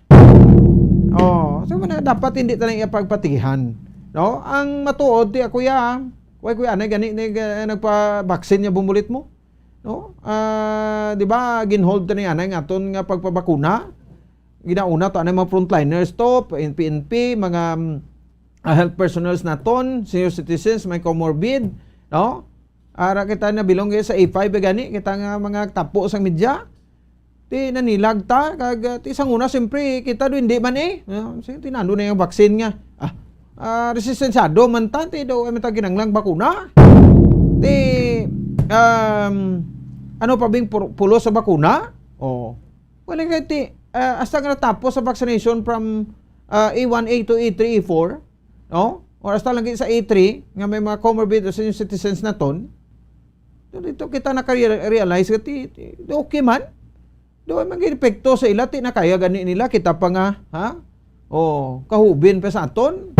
So na dapat hindi talang ipagpatihan, no? Ang matuod ti ako ya, why kuya na gani nagpa-vaccine niya bumulit mo, no? Di ba ginhold ta ni anay nga aton nga pagpabakuna? Ginauna to mga frontliners to, PNP, mga health personnel naton, senior citizens, may comorbid, no? Ara kita na bilong sa A5 gani, kita nga mga tapo sa media. Ti nanilag ta kag ti sanguna siyempre kita do hindi man sige tinando na yung vaccine nga. Resistensyado man ta ti do ay ginanglang bakuna. Ti ano pa bing pulo sa bakuna? Wala kay ti hasta nga natapos sa vaccination from A1, A2, A3, A4, no? Or hasta lang sa A3, nga may mga comorbid o senior citizens na ton, Dito kita naka-realize nga okay man. Do man epekto sa ila ti na kaya gani nila kita pa nga ha? Oh, kahubin pa sa aton.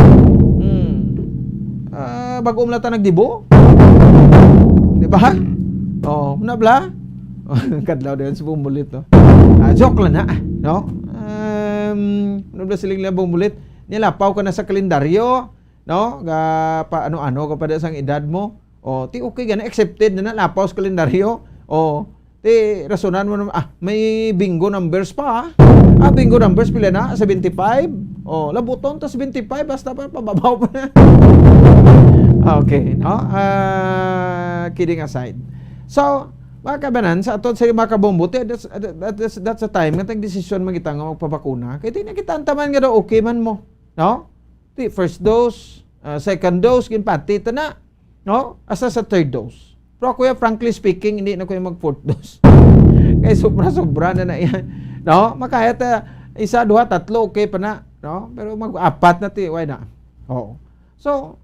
Bago umlata nagdibo. Di ba? Oh, nabla. Kadlaw din sa bumulit no. Joke lang na, no? Nabla siling lang bumulit. Nilapaw ka na sa kalendaryo, no? Pa ano-ano ka pa sang edad mo. Oh, ti okay gana accepted na nalapaw sa kalendaryo. Oh, ti rasonan mo na, may bingo numbers pa. Bingo numbers pila na 75. Oh, labuton ta 75 basta pa pababaw pa na. Okay, no? Kidding aside. So, mga kabanan, sa aton sa mga kabombote, that's the time nga tag-desisyon magita nga magpabakuna. Kaya di nakita taman nga daw okay man mo. No? Di, first dose, second dose, ginpati, ito na. No? Asa sa third dose. Pero kuya, frankly speaking, hindi na kuya mag-fourth dose. Kaya sobra-sobra na yan. No? Makaya isa, duha, tatlo, okay pa na. No? Pero mag-apat na why na? Oo. So,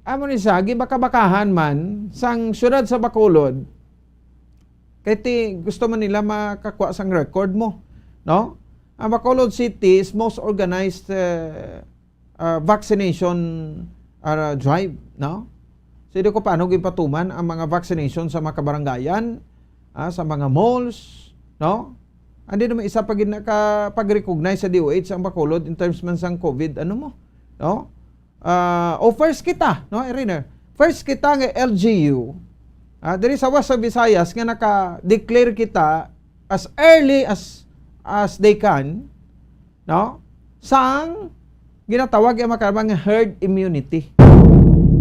amo ni sa gibaka-bakahan man sang syudad sa Bacolod kay gusto man nila makakuha sang record mo, no? Ang Bacolod City is most organized vaccination drive, no? So ko paano gipatuman ang mga vaccination sa mga kabarangayan, sa mga malls, no? Andi naman isa pag pag-recognize sa DOH ang Bacolod in terms man sang COVID, ano mo, no? First kita, no, Irene? First kita nga LGU. Diri sa Western Visayas nga naka-declare kita as early as they can, no? Sang ginatawag ang makarabang herd immunity.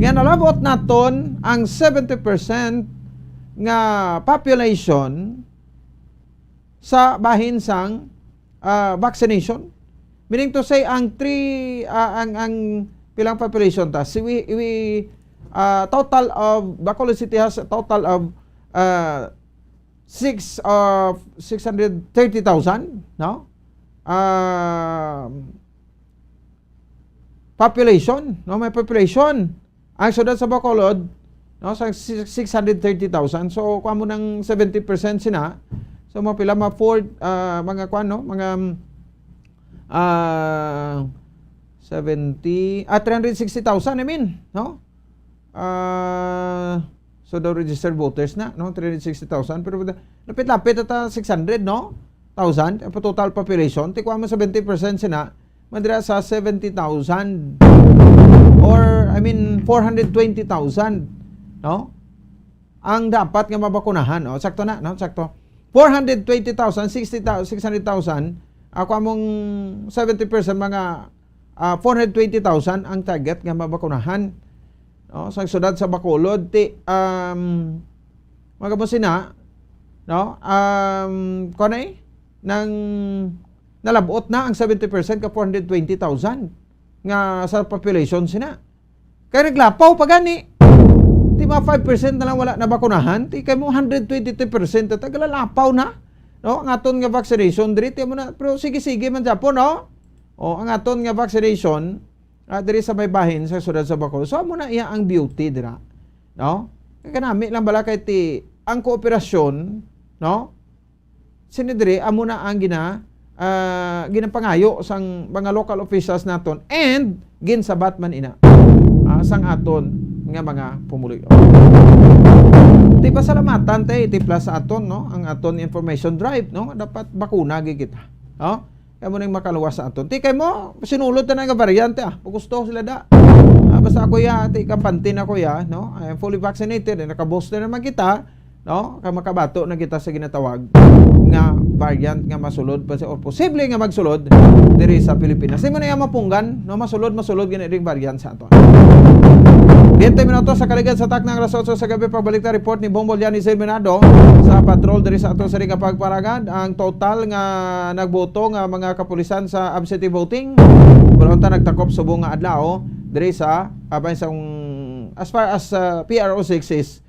Nga nalabot naton ang 70% nga population sa bahin sang vaccination. Meaning to say ang pilang population ta? Total of Bacolod City has a total of 630,000, no? Population, no? May population. Ang syudad sa Bacolod, no, sa 630,000. So kuha mo ng 70% sina. So mga pila mga kuan, no? Mga 360,000, I mean, no? So the registered voters na, no? 360,000, pero lapit-lapit ata 600, no? 1,000, ang total population, tikwa mo 70% sina, madira sa 70,000 or, 420,000, no? Ang dapat nga mabakunahan, no? Sakto na, no? Sakto. 420,000, 600,000, ako among 70% mga 420,000 ang target nga mabakunahan, no, sa syudad sa Bacolod. Magabosina, no, kunay nang nalabot na ang 70% ka 420,000 nga sa population sina. Kaya naglapaw pa gani. Di mga 5% na lang wala na bakunahan, ti kay mo 123% tagalalapaw na, no, ang aton nga vaccination diri mo na, pero sige man Japon, no? Ang aton nga vaccination diri sa may bahin sa syudad sa Bacolod. So amo na iya ang beauty dira, no? Kanami lang bala kay ang kooperasyon, no? Sinidiri amo na ang ginapangayo sang mga local officials naton and ginsabat man ina sang aton nga mga pumuloy. Ti pasalamatan ti plus sa aton, no? Ang aton information drive, no? Dapat bakuna gid kita, no? Kaya mo nang makaluwas sa aton. Ti kay mo, sinulod na nga variante, gusto sila da. Basta ako ti kampantin ako no? I am fully vaccinated, naka-booster naman kita, no? Kaya makabato na kita sa ginatawag nga variant nga masulod pa or posible nga magsulod diri sa Pilipinas. Di mo na mapunggan, no? Masulod gina ring variant sa aton. 20 minutos sa kaligad sa tak ng alas 8 sa gabi, pagbalik na report ni Bongbong Liani Zilmenado sa patrol diri sa ato sa ring pagparagad. Ang total nga nagboto nga mga kapulisan sa absentee voting bulunta nagtakop subong nga adlaw diri sa as far as PRO6 is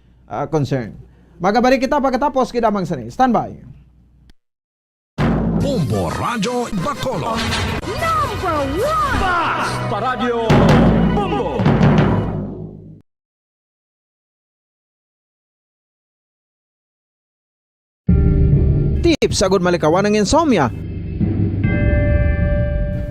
concerned. Magabalik kita pagkatapos kidamang sani. Stand by. Bombo Radio Bacolod. Number 1! Bas! Paradyo! Bombo! tips sagud malikawan ng insomnia.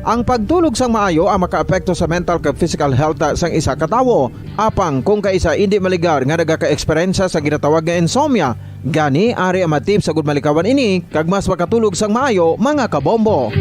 Ang pagtulog sang maayo ang makaapekto sa mental kag physical health sang isa ka tawo. Apang kung kaisa hindi maligar nga nagaka-eksperyensya sa ginatawag nga insomnia, gani ari ang matip sagud malikawan ini kag mas makatulog sang maayo mga kabombo.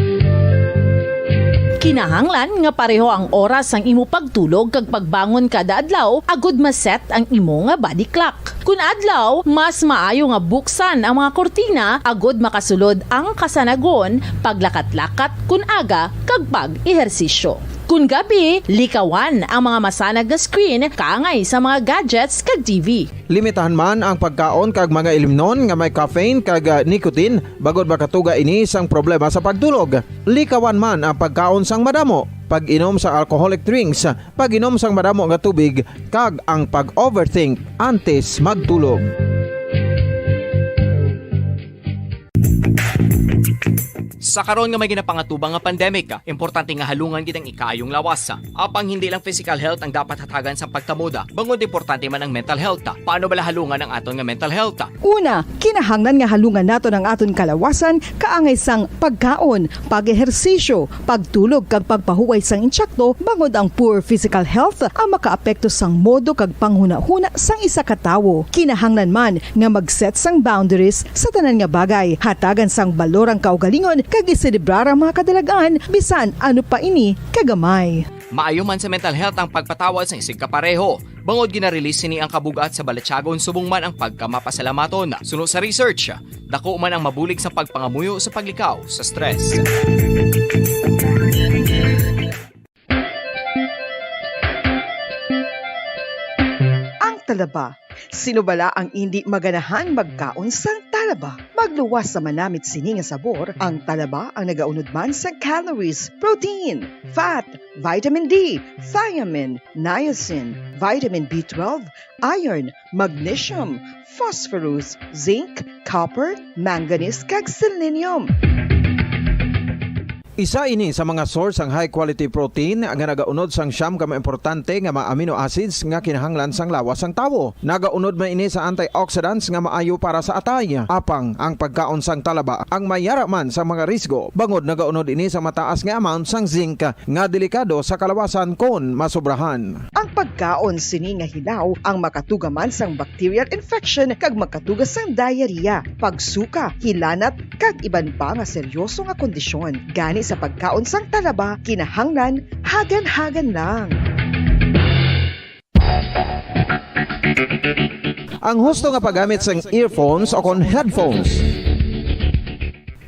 Kinahanglan nga pareho ang oras ang imo pagtulog kag pagbangon kada adlaw agud maset ang imo nga body clock. Kun adlaw, mas maayo nga buksan ang mga kortina agud makasulod ang kasanagon, paglakat-lakat kun aga kag pag-ehersisyo. Kun gabi, likawan ang mga masanag na screen kaangay sa mga gadgets kag TV. Limitahan man ang pagkaon kag mga ilimnon nga may caffeine kag nicotine bagod makatuga ini sang problema sa pagtulog. Likawan man ang pagkaon sang madamo, pag-inom sa alcoholic drinks, pag-inom sang madamo nga tubig kag ang pag-overthink antes magtulog. Sa karon nga may ginapangatubang nga pandemic, importante nga halungan gid ang ikayong lawas. Apang hindi lang physical health ang dapat hatagan sa pagtamuda, bangod importante man ang mental health. Paano bala halungan ang aton nga mental health? Una, kinahanglan nga halungan nato ang aton kalawasan kaangay sang pagkaon, pag-ehersisyo, pagtulog kag pagpahuway sang insyakto bangod ang poor physical health ang makaapekto sang modo kag panghuna-huna sang isa ka tawo. Kinahanglan man nga mag-set sang boundaries sa tanan nga bagay, hatagan sang balorang kaugalingon kag iselebrar ang mga kadalagaan bisan ano pa ini kagamay. Maayo man sa mental health ang pagpatawad sa isig kapareho. Bangod ginarelease ni ang kabugat sa Balatyagon subong man ang pagkamapasalamaton. Sunod sa research, dako man ang mabulig sa pagpangamuyo sa paglikaw sa stress. Ang talaba. Sino bala ang hindi maganahan magkaon sang talaba? Magluwas sa manamit sini nga sabor, ang talaba ang nagaunod man sa calories, protein, fat, vitamin D, thiamine, niacin, vitamin B12, iron, magnesium, phosphorus, zinc, copper, manganese kag selenium. Isa ini sa mga source ang high quality protein nga nagaunod sang siyam ka importante nga mga amino acids nga kinahanglan sang lawas sang tawo. Nagaunod man ini sa antioxidants nga maayo para sa atay. Apang ang pagkaon sang talaba ang mayara man sa mga risgo. Bangod nagaunod ini sa mataas nga amount sang zinc nga delikado sa kalawasan kon masobrahan. Ang pagkaon sini nga hilaw ang makatugaman sang bacterial infection kag makatuga sang diarrhea, pagsuka, hilanat kag iban pa nga seryoso nga kondisyon. Gani sa pagkaon sang talaba, kinahanglan hagan-hagan lang. Ang husto nga paggamit sang earphones o kon headphones.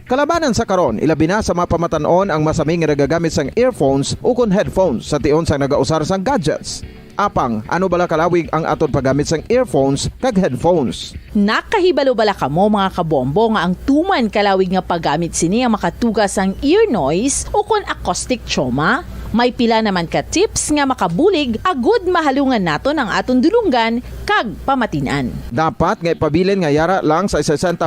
Kalabanan sa karon, ilabi na sa mga pamatanon ang masaming nga nagagamit sang earphones o kon headphones sa tion sang nagausar sang gadgets. Apang, ano bala kalawig ang aton paggamit sang earphones kag headphones? Nakahibalo bala kamo mga kabombo nga ang tuman kalawig nga paggamit sini ang makatugas ang ear noise o kon acoustic trauma? May pila naman ka tips nga makabulig agud mahalungan naton ang aton dulunggan kag pamatinan. Dapat nga ipabilin nga yara lang sa 60%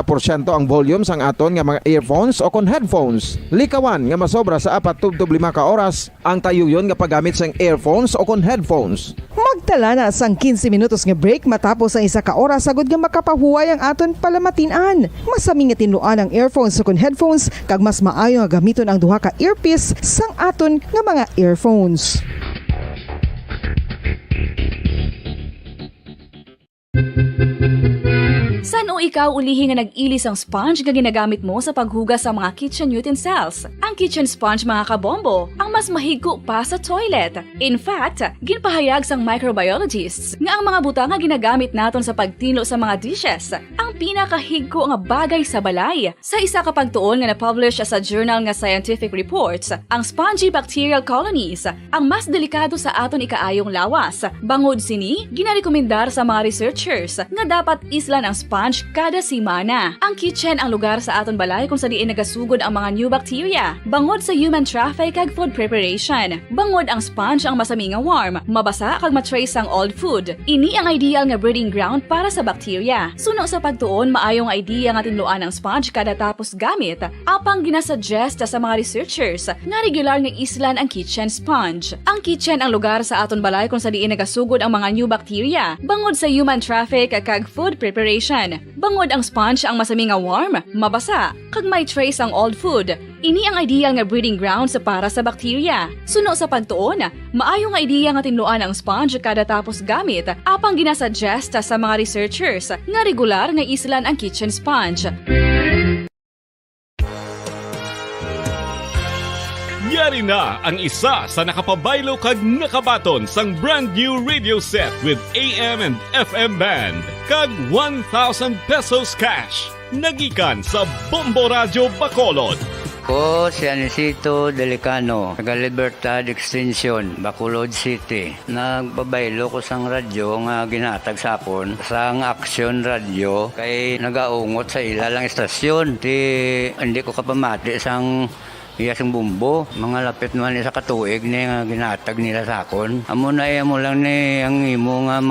ang volume sang aton nga mga earphones o kon headphones. Likawan nga masobra sa 4-5 ka oras ang tayuyon nga paggamit sang earphones o kon headphones. Magtala na sang 15 minutos nga break matapos ang isa ka oras sagud nga makapahuway ang aton palamatinan. Masami nga tinluan ang earphones o kon headphones kag mas maayo nga gamiton ang duha ka earpiece sang aton nga mga earphones. San o ikaw ulihi nga nag-ilis ang sponge nga ginagamit mo sa paghugas sa mga kitchen utensils? Ang kitchen sponge mga kabombo, ang mas mahigko pa sa toilet. In fact, ginpahayag sang microbiologists nga ang mga butang nga ginagamit naton sa pagtinlo sa mga dishes ang pinakahigko nga bagay sa balay. Sa isa ka pagtuon nga na-publish sa journal nga Scientific Reports, ang spongy bacterial colonies ang mas delikado sa aton ikaayong lawas. Bangod sini, ginarekomendar sa mga researchers nga dapat islan ang sponge kada simana. Ang kitchen ang lugar sa aton balay kung sa diin nagasugod ang mga new bacteria. Bangod sa human traffic kag food preparation. Bangod ang sponge ang masami nga warm, mabasa kag matrace ang old food. Ini ang ideal nga breeding ground para sa bacteria. Suno sa pagtuon, maayong idea nga tinluan ang sponge kada tapos gamit. Apang ginasuggest sa mga researchers nga regular nga islan ang kitchen sponge. Ang kitchen ang lugar sa aton balay kung sa diin nagasugod ang mga new bacteria. Bangod sa human traffic kag food preparation. Bangod ang sponge ang masami nga warm, mabasa, kag may trace ang old food. Ini ang ideal nga breeding grounds para sa bakterya. Suno sa pagtuon, maayo nga ideya nga tinluan ang sponge kada tapos gamit, apang ginasuggest sa mga researchers nga regular nga islan ang kitchen sponge. Yari na ang isa sa nakapabaylo kag nakabaton sang brand new radio set with AM and FM band kag 1,000 pesos cash. Nagikan sa Bombo Radio Bacolod. Ko si Anisito Delicano, taga Libertad Extension, Bacolod City. Nagbabaylo ko sang radyo nga ginatag sapon sang Action Radio kay nagaungot sa ilalang estasyon. Hindi ko kapamati sang iyasang bumbo, mga lapit naman sa katuig ni nga ginatag nila sa akon. Amo na mo lang ni ang imo nga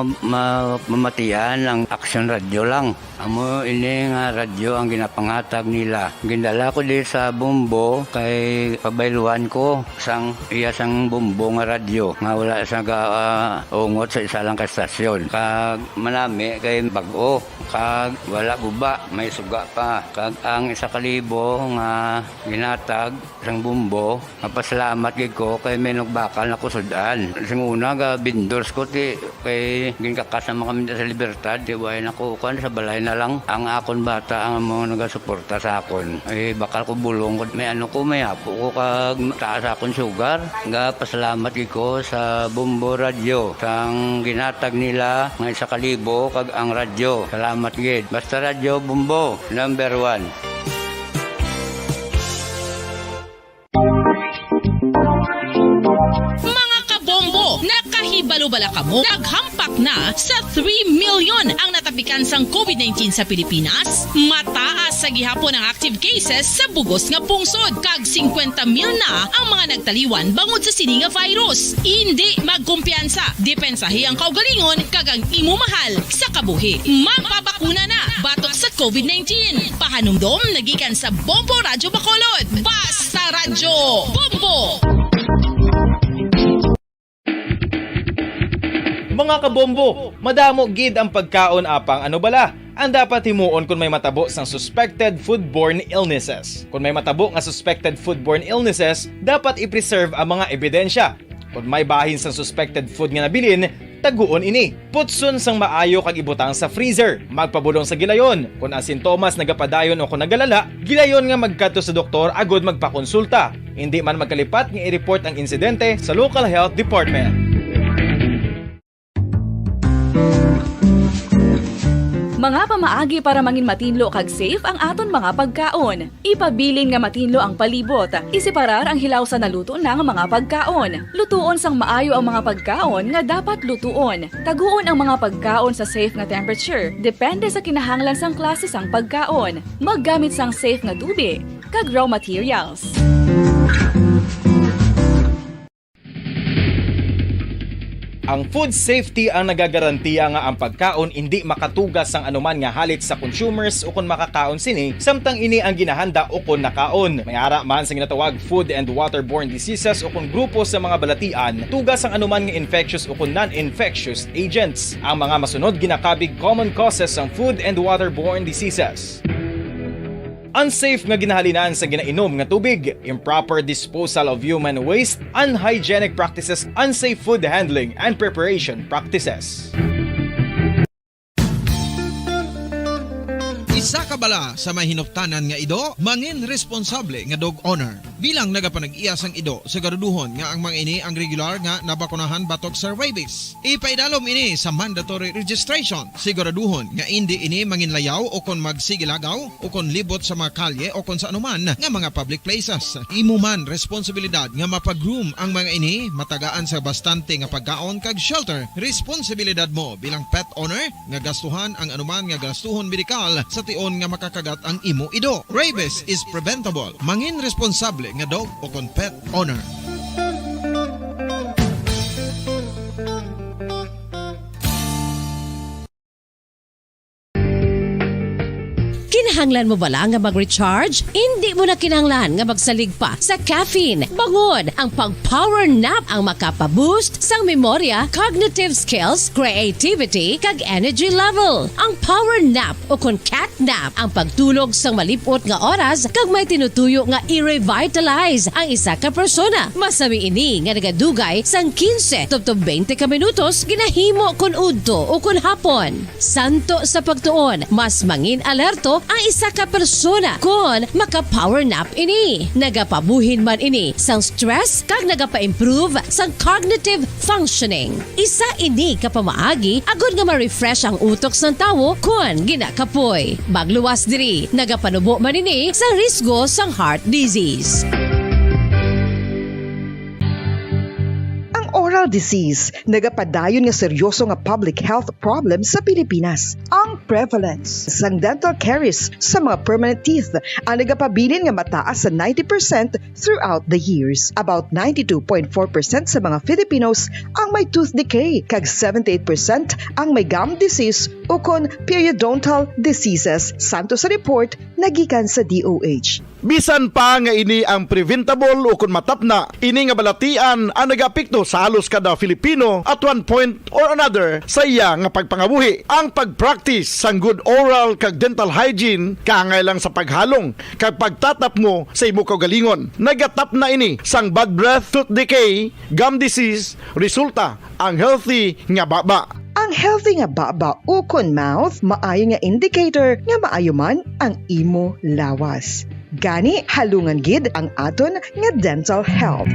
mamatian ang Action Radio lang. Amo ini nga radyo ang ginapangatag nila. Gindala ko di sa bumbo kay pabayluan ko sang iyasang bumbo nga radyo nga wala sa ungot sa isa lang ka estasyon. Kag manami kay bag-o, kag wala guba, may suga pa. Kag ang 1,000 nga ginatag sang bumbo, mapasalamat gid ko kay may nagbakal na kusudan. Sing una ga bindors ko ti kay ginkakasama kami sa Libertad, di way nako kan sa balay na lang ang akon bata ang mga nagasuporta sa akon. Ay bakal ko bulong ko may ano ko may apo ko kag taas akon sugar. Ga pasalamat gid ko sa Bombo Radio sang ginatag nila nga 1,000 kag ang radyo. Salamat gid. Basta Radio Bombo number 1. Mga kabombo, nakahibalo-bala ka mo? Naghampak na sa 3 million ang natapikan sang COVID-19 sa Pilipinas. Mataas sa gihapon ang active cases sa bugos nga pungsod. Kag 50 mil na ang mga nagtaliwan bangod sa sini nga virus. Hindi magkumpiyansa. Depensahi ang kaugalingon kag ang imo mahal sa kabuhi. Magpabakuna na batok sa COVID-19. Pahanumdom nagikan sa Bombo Radio Bacolod. Basta Radyo Bombo! Mga kabombo, madamo gid ang pagkaon apang ano bala. Ang dapat himuon kung may matabo sang suspected foodborne illnesses. Kung may matabo nga suspected foodborne illnesses, dapat i-preserve ang mga ebidensya. Kung may bahin sang suspected food nga nabilin, taguon ini. Putson sang maayo kag ibutang sa freezer. Magpabulong sa gilayon. Kung ang sintomas nagapadayon o kung nagalala, gilayon nga magkadto sa doktor agud magpakonsulta. Hindi man magkalipat nga i-report ang insidente sa local health department. Mga pamaagi para mangin matinlo kag safe ang aton mga pagkaon. Ipabilin nga matinlo ang palibot. Isiparar ang hilaw sa naluto na nga mga pagkaon. Lutuon sang maayo ang mga pagkaon nga dapat lutuon. Taguon ang mga pagkaon sa safe nga temperature. Depende sa kinahanglan sang klase sang pagkaon. Maggamit sang safe nga tubig kag raw materials. Ang food safety ang nagagarantiya nga ang pagkaon hindi makatugas sang anuman nga halit sa consumers o kung makakaon sini, samtang ini ang ginahanda o kung nakaon. May ara man sa ginatawag food and waterborne diseases o kung grupo sa mga balatian, tugas ang anuman nga infectious o kung non-infectious agents. Ang mga masunod ginakabig common causes ng food and waterborne diseases. Unsafe nga ginahalinan sa ginainom nga tubig, improper disposal of human waste, unhygienic practices, unsafe food handling and preparation practices. Isa ka bala sa may hinuptanan nga ido, mangin responsable nga dog owner. Bilang nagapanag-iya sang ido, siguraduhon nga ang mga ini ang regular nga nabakunahan batok sa rabies. Ipaidalom ini sa mandatory registration. Siguraduhon nga hindi ini manginlayaw o kon magsigilagaw o kon libot sa mga kalye o kon sa anuman nga mga public places. Imo man responsibilidad nga mapag-groom ang mga ini, matagaan sa bastante nga pagkaon kag shelter. Responsibilidad mo bilang pet owner nga gastuhan ang anuman nga gastuhon medikal sa tion nga makakagat ang imo ido. Rabies is preventable. Mangin responsable nga dog o kon pet owner. Kinahanglan mo bala nga mag-recharge? Hindi mo na kinahanglan nga magsalig pa sa caffeine. Bangod ang pag-power nap ang makapaboost sang memorya, cognitive skills, creativity, kag energy level. Ang power nap o kun cat nap ang pagtulog sang malipot nga oras kag may tinutuyo nga i-revitalize ang isa ka persona. Masami ini nga nagadugay sang 15 tubtob 20 ka minutos ginahimo kun udto o kun hapon. Santo sa pagtuon, mas mangin alerto ang isa ka persona kung maka-power nap ini. Nagapabuhin man ini sang stress kag nagapa-improve sang cognitive functioning. Isa ini kapamaagi agud nga ma-refresh ang utok sang tawo kung ginakapoy. Bagluwas diri, nagapanubo man ini sa risgo sang heart disease. Oral disease, nagapadayon nga seryoso nga public health problem sa Pilipinas. Ang prevalence sang dental caries sa mga permanent teeth ang nagapabilin nga mataas sa 90% throughout the years. About 92.4% sa mga Filipinos ang may tooth decay, kag 78% ang may gum disease o kon periodontal diseases. Santo sa report nagikan sa DOH. Bisan pa nga ini ang preventable o kung matapna, ini nga balatian ang nagapikto sa halos kada Filipino at one point or another sa iya nga pagpangabuhi. Ang pagpractice sang good oral kag dental hygiene kaangay lang sa paghalong kag pagtatap mo sa imo kaugalingon. Nagatap na ini sang bad breath, tooth decay, gum disease, resulta ang healthy nga baba. Ang healthy nga baba o kun mouth maayo nga indicator nga maayo man ang imo lawas. Gani halungan gid ang aton nga dental health.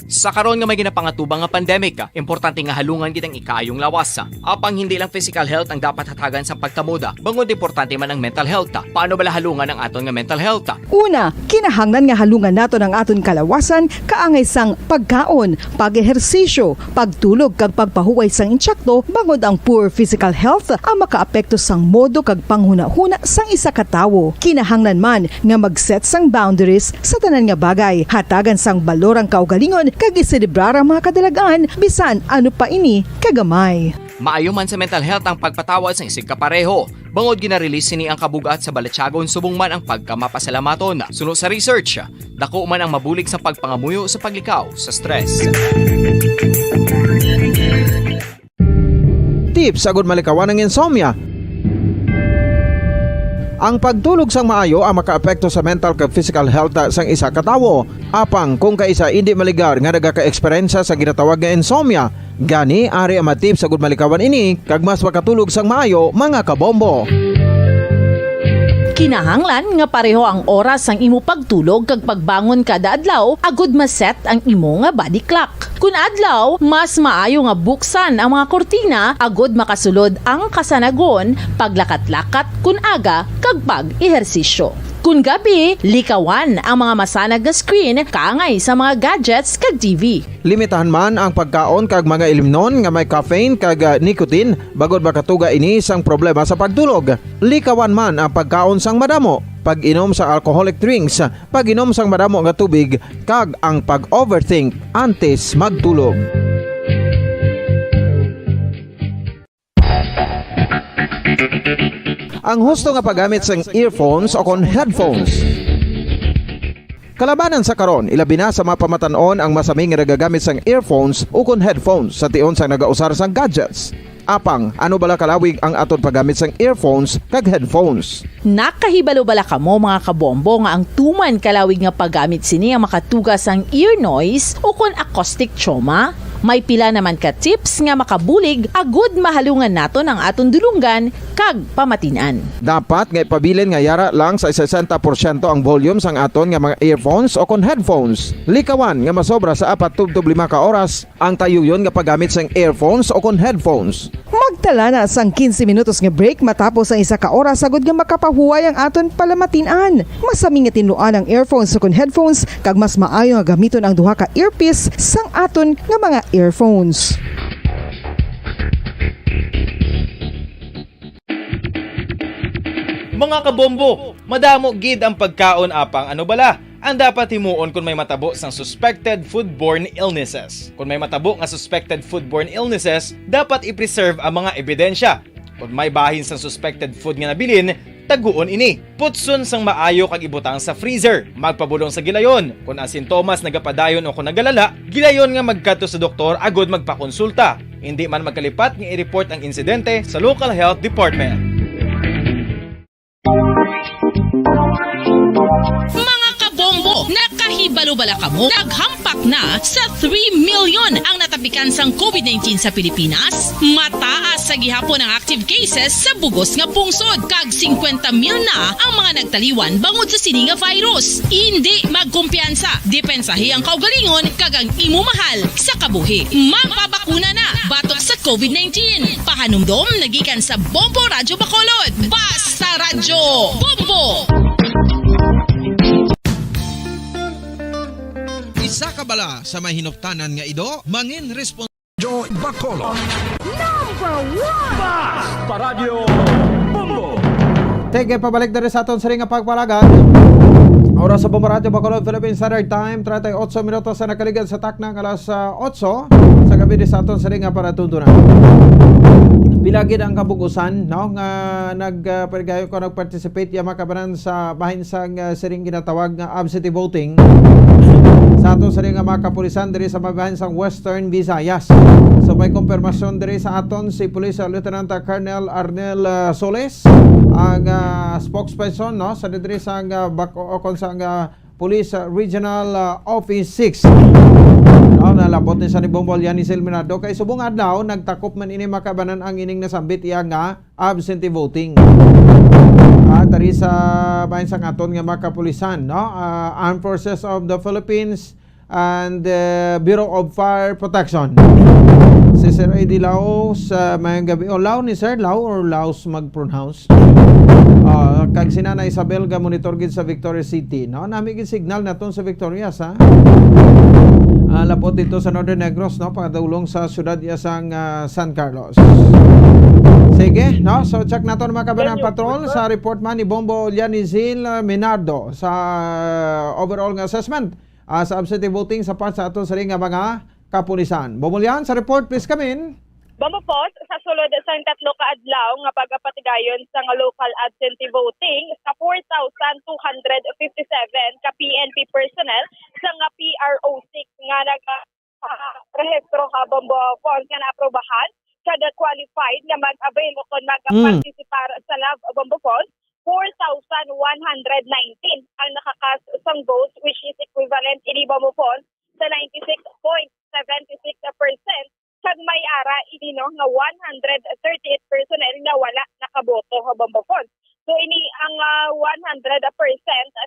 Sa karon nga may ginapangatubang nga pandemic, importante nga halungan kitang ikaayong lawas. Apang hindi lang physical health ang dapat hatagan sa pagtamuda, bangod importante man ang mental health. Paano bala halungan ang aton nga mental health? Una, kinahanglan nga halungan nato ang aton kalawasan kaangay sang pagkaon, pag-ehersisyo, pagtulog kag pagpahuway sang insyakto, bangod ang poor physical health ang makaapekto sang modo kag panghuna-huna sang isa ka tawo. Kinahanglan man nga mag-set sang boundaries sa tanan nga bagay, hatagan sang balorang kaugalingon kag iselebrar ang mga kadalagaan bisan ano pa ini kagamay. Maayo man sa mental health ang pagpatawad sa isig kapareho. Bangod ginarelease ni ang kabugat sa Balatyagon subong man ang pagkamapasalamaton. Sunod sa research, dako man ang mabulig sa pagpangamuyo sa paglikaw sa stress. Tips agud malikawan ng insomnia. Ang pagtulog sang maayo ang makaapekto sa mental kag physical health sang isa ka tawo. Apang kung kaisa hindi maligar nga nagaka-eksperyensya sa ginatawag nga insomnia, gani ari ang matip sa gud malikawan ini kag mas makatulog sang maayo mga kabombo. Kinahanglan nga pareho ang oras ang imo pagtulog kag pagbangon kada adlaw agud maset ang imo nga body clock. Kun adlaw, mas maayo nga buksan ang mga kortina agud makasulod ang kasanagon, paglakat-lakat kun aga kag pag-ehersisyo. Kun gabi, likawan ang mga masanag nga screen kaangay sa mga gadgets kag TV. Limitahan man ang pagkaon kag mga ilimnon nga may caffeine kag nicotine bagod makatuga ini sang problema sa pagtulog. Likawan man ang pagkaon sang madamo, pag-inom sa alcoholic drinks, pag-inom sang madamo nga tubig kag ang pag-overthink antes magtulog. Ang husto nga paggamit sang earphones o kon headphones. Kalabanan sa karon, ilabi na sa mga pamatanon ang masami nga nagagamit sang earphones o kon headphones sa tion sang nagausar sang gadgets. Apang, ano bala kalawig ang aton paggamit sang earphones kag headphones? Nakahibalo bala kamo mga kabombo nga ang tuman kalawig nga paggamit sini ang makatugas ang ear noise o kon acoustic trauma? May pila naman ka tips nga makabulig agud mahalungan naton ang aton dulunggan kag pamatinan. Dapat nga ipabilin nga yara lang sa 60% ang volume sang aton nga mga earphones o kon headphones. Likawan nga masobra sa 4-5 ka oras ang tayuyon nga paggamit sang earphones o kon headphones. Magtala na sang 15 minutos nga break matapos ang 1 ka oras sagod nga makapahuway ang aton palamatinan. Masami nga tinluan ang earphones o kon headphones kag mas maayo nga gamiton ang duha ka earpiece sang aton nga mga earphones. Mga kabombo, madamo gid ang pagkaon apang ano bala ang dapat himuon kung may matabo sang suspected foodborne illnesses. Kung may matabo nga suspected foodborne illnesses, dapat i-preserve ang mga ebidensya. Kung may bahin sang suspected food nga nabilin, taguon ini. Putson sang maayo kag ibutang sa freezer. Magpabulong sa gilayon. Kung ang sintomas nagapadayon o kung nagalala, gilayon nga magkadto sa doktor agud magpakonsulta. Hindi man magkalipat nga i-report ang insidente sa local health department. Mga kabombo, nakahibalo bala kamo? Naghampak na sa 3 million ang natapikan sang COVID-19 sa Pilipinas. Mataas sa gihapon ang active cases sa bugos nga pungsod. Kag 50 mil na ang mga nagtaliwan bangod sa sini nga virus. Hindi magkumpiyansa. Depensahi ang kaugalingon kag ang imo mahal sa kabuhi. Magpabakuna na batok sa COVID-19. Pahanumdom nagikan sa Bombo Radyo Bacolod. Basta Radyo Bombo! Isa ka bala sa may hinuptanan nga ido, mangin responsable. Joy Bacolod. Number 1! Basta Radio Bombo! Sige, pabalik na rin sa aton sa ring nga pagpalagan. Oras sa Bombo Radio Bacolod, Philippine Standard Time, 38 minutos sa nakaligad sa taknang alas 8 sa gabi sa aton sa ring nga para tuntunan. Bilagid ang kabugusan, no, nga nagpergayo ko nagparticipate ya makabanan sa bahin sang siring ginatawag nga absentee voting sa aton sa ring nga mga kapulisan diri sa mabahin sang Western Visayas. So may konfirmasyon diri sa aton si Police Lieutenant Colonel Arnel Soles, ang spokesperson, no, sa diri sang Bacolod sang Police Regional Office 6. Nalabot ni sa ni Bombol yan ni Silminado kay subong adlaw nagtakop man ini makabanan ang ining nasambit iya nga absentee voting. Tari sa bahin sang aton nga mga kapulisan, no, Armed Forces of the Philippines and Bureau of Fire Protection. Si Sir Eddie Laos mayang gabi o Lao ni Sir Lao or Laos mag-pronounce. Kag si Nana Isabel ga monitor gid sa Victoria City, no, nami gid signal naton sa Victoria sa lapot dito sa Northern Negros, no, padulong sa syudad isang San Carlos. Sige, no, so check nato mga kabanang patrol sa report man ni Bombo Lianizil Minardo sa overall nga assessment sa absentee voting sa part sa ato sa ring nga mga kapulisan. Bombo Lian, sa report please come in. Bombo po, sa sulod sa tatlo ka adlaw nga pagapatigayon sa nga local absentee voting sa 4,257 ka PNP personnel sa nga PRO6 nga nag-rehistro ka Bombo po nga naaprobahan kada qualified nga mag-avail o mag-participar sa lab Bombo po 4,119 ang nakakast sang votes, which is equivalent ini ba mo po sa 96.76%. Kag may ara ini no nga 138 personnel na wala nakaboto habang bukod. So ini ang 100%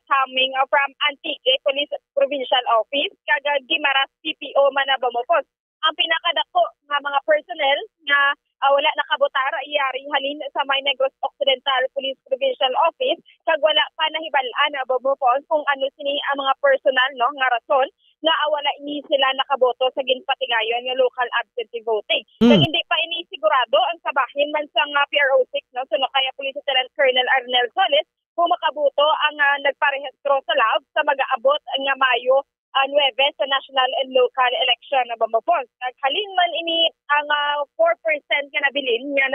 coming from Antique Police Provincial Office kag Guimaras PPO Manabamopos. Ang pinakadako nga mga personnel nga wala nakabotar iyari halin sa May Negros Occidental Police Provincial Office kag wala pa nahibalaan na Bamopos kung ano sini ang mga personal no nga rason nga wala ini sila nakaboto sa ginpatigayon nga local absentee voting. Kag hindi pa ini sigurado ang sabahin man sa PRO6 no so kaya Police Lieutenant Colonel Arnel Solis kung makaboto ang nagparehistro sa lab sa mag-aabot nga Mayo 9 sa national and local election na Bamopos. Halin man ini ang 4% nga nabilin nga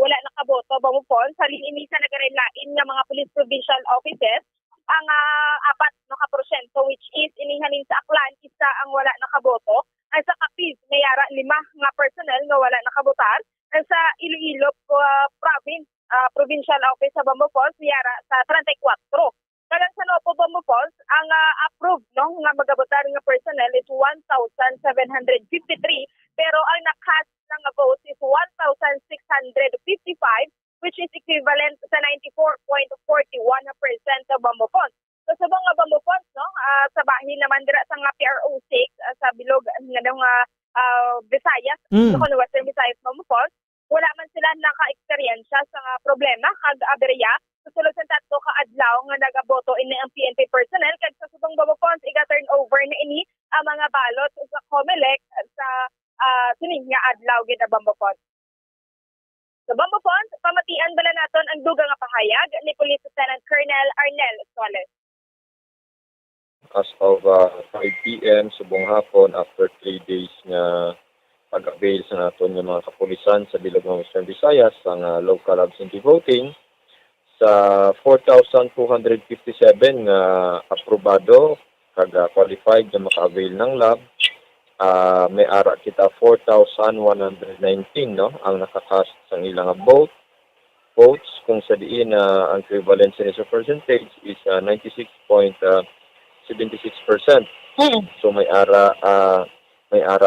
wala nakaboto Bamopos, halin ini sa nagarelain nga mga police provincial offices ang 4% which is inihalin sa Aklan isa ang wala nakaboto, ang sa Capiz mayara 5 nga personnel nga wala nakabotar, ang sa Iloilo province provincial office sa Bamopos yara sa 34. Kalang sa Nopo Bamopos, ang approved no nga magabotar nga personnel is 1,753 pero ang nakast nga votes is 1,655 which is equivalent sa 94.41% sa Bamopos. So sa mga Bamopos no sa bahin naman dira sa nga PRO6 sa bilog nga Visayas so kung Western Visayas Bamopos wala man sila naka-eksperyensya sa problema kag aberya sulod sa tatlo ka adlaw nga nagaboto ini ang PNP personnel kag sa subong Bamopos iga-turn over na ini ang mga balot sa COMELEC sa sining nga adlaw gid Bamopos. Sa Bamopos, pamatian bala naton ang dugang nga pahayag ni Police Lieutenant Colonel Arnel Solis. As of 5 p.m. subong hapon after 3 days nga pag-avail sa naton nga mga kapulisan sa bilog ng Western Visayas ang local absentee voting sa 4,257 nga aprobado kag qualified nga maka-avail ng lab. May ara kita 4,119 no ang nakakast sang ilang votes kung sa diin ang equivalent signature percentage is 96.76%. So may ara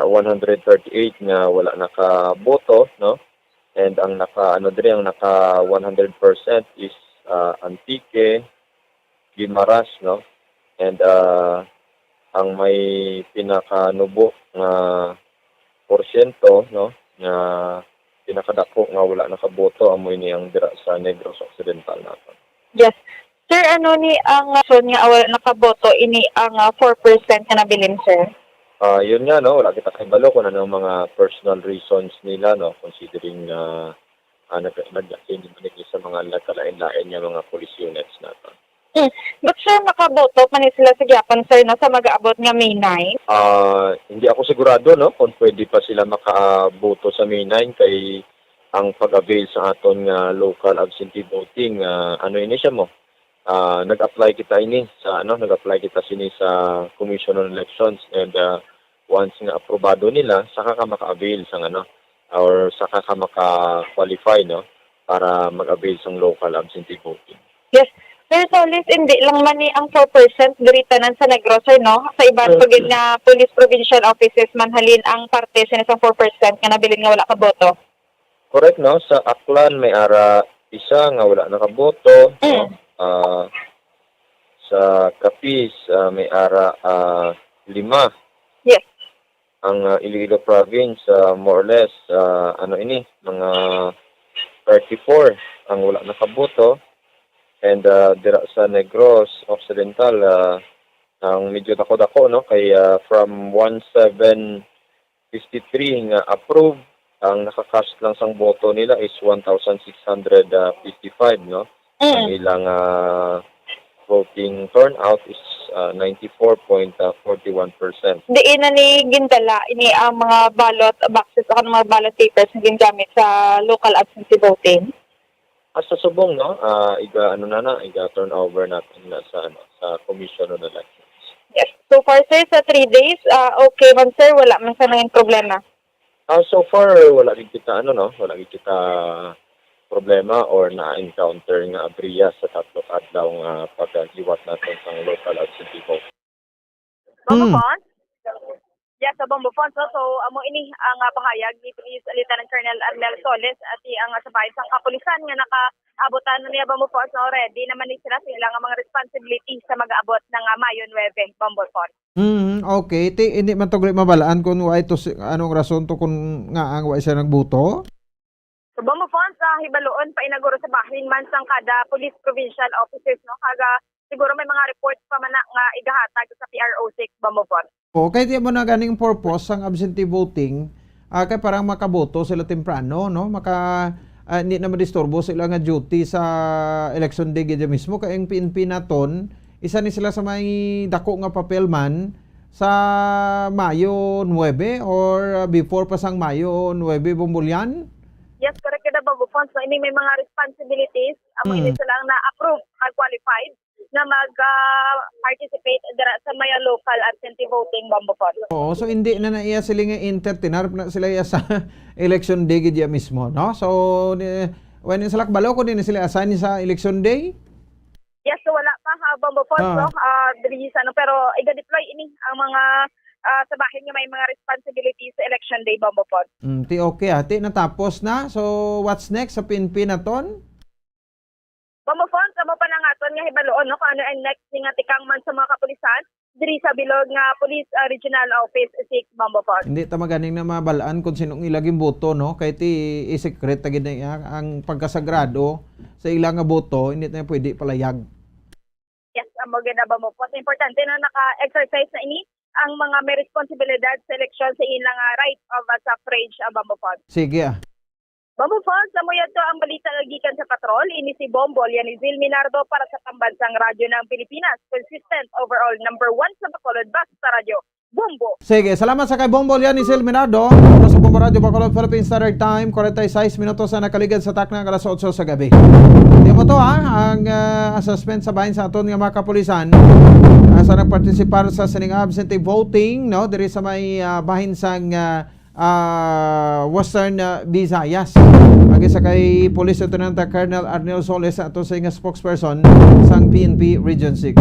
138 nga wala nakaboto no and ang naka ang naka 100% is Antique, Guimaras no and ang may pinakanubo nga porsyento no nga pinakadako nga wala nakaboto amoy niyang dira sa Negros Occidental naton. Yes. Sir, ano ni ang rason nga wala nakaboto ini ang 4% nga nabilin sir? Yun nga no, wala kita kaibalo kung ano mga personal reasons nila no considering nag-akin sa mga kalain-lain nga mga police units naton. But sir, nakaboto pa ni sila sa Japan sir no sa mag-aabot nga May 9? Hindi ako sigurado no kung pwede pa sila makaboto sa May 9 kay ang pag-avail sa aton nga local absentee voting ano ini siya mo. Nag-apply kita sini sa Commission on Elections and once nga aprobado nila saka ka maka-avail sa or saka ka maka-qualify no para mag-avail sa local absentee voting. Yes. Sir Solis, hindi lang man ni ang 4% diritanan sa Negros, sir, no? Sa ibang pagin na police provincial offices manhalin ang parte sa isang 4% nga nabilin nga wala ka boto. Correct, no? Sa Aklan may ara isa nga wala nakaboto. No? Sa Capiz may ara 5. Yes. Ang Iloilo province more or less mga 34 ang wala nakaboto. And dira sa Negros Occidental ang medyo dako-dako no kay from 1,753 nga approved ang nakakast lang sang boto nila is 1,655 no. Ang ilang voting turnout is 94.41%. Diin na ni gindala ini ang mga ballot boxes o mga ballot papers na gingamit sa local absentee voting. Sa subong no, iga turn over natin na sa Commission on Elections. Yes. So far sir sa 3 days, okay man sir, wala man sa nanging problema. So far wala gid kita problema or na-encounter nga abriya sa tatlo adlaw nga pagliwat natin sa local absentee vote. Bombo Fonts? Yes, sa Bombo Fonts. So, amo ini ang pahayag ni Police Lieutenant Colonel Armel Soles at ang sabay sang kapulisan nga nakaabotan niya Bombo Fonts already naman ni sila ang mga responsibility sa mag-aabot ng Mayo 9, Bombo Fonts. Okay, hindi man to mabalaan kung why to anong rason to kung nga ang why siya nagbuto. So, Bombo Fonts, hibaloon pa inaguro sa bahin man sang kada police provincial officers, no? Kaga, siguro may mga reports pa man nga igahatag sa PRO6, Bombo Fonts. Okay, di mo na ganing purpose ang absentee voting, kay parang makaboto sila temprano, no? Hindi na madisturbo sila nga duty sa election day gaya mismo. Kaya yung PNP naton, isa ni sila sa may dako nga papel man sa Mayo 9 or before pa sang Mayo 9, Bumbulyan. Yes, correct kada Bombo Fonts. So, ini may mga responsibilities. Amo ini sila ang na-approve at qualified na mag-participate sa maya local absentee voting, Bombo Fonts. Oo, so hindi na naiya sila nga tinarap na sila sa election day gaya mismo, no? So, when sila kabalo ko din sila assign sa election day? Yes, so wala pa Bombo Fonts, no? Pero i-deploy ini ang mga sa bahin nga may mga responsibilities sa election day, Bombo Fonts. Okay, ati natapos na. So, what's next sa PNP na ton? Bombo Fonts, amo pa na nga ton nga hibaloon, no? Kung ano ang next nga tikang man sa mga kapulisan diri sa bilog nga Police Regional Office 6, Bombo Fonts. Hindi ta maganing na mabalaan kung sinong ilaging boto, no? Kay ti i-secret tagid na ang pagkasagrado sa ilang nga boto, hindi na pwede palayag. Yes, amo gid Bombo Fonts. Importante na naka-exercise na ini ang mga may responsibilidad sa eleksyon sa ilang right of suffrage, Bombo Fonts. Sige Bombo Fonts, amo yato ang balita nga gikan sa patrol. Ini si Bombo Lianizil Minardo para sa Pambansang Radyo ng Pilipinas. Consistent overall number 1 sa Bacolod Basta Radio. Bombo. Sige, salamat sa kay Bombo Lianizil Minardo. Sa Bombo Radio Bacolod Philippine Standard Time, 46 minutos na nakaligad sa takna ng alas 8 sa gabi. Di mo to ang assessment sa bahin sa aton nga mga kapulisan. Sa nagpartisipar sa sining absentee voting, no, diri sa may bahin sang Western Visayas. Agi sa kay Police Lieutenant Colonel Arnel Soles ato sa nga spokesperson sang PNP Region 6.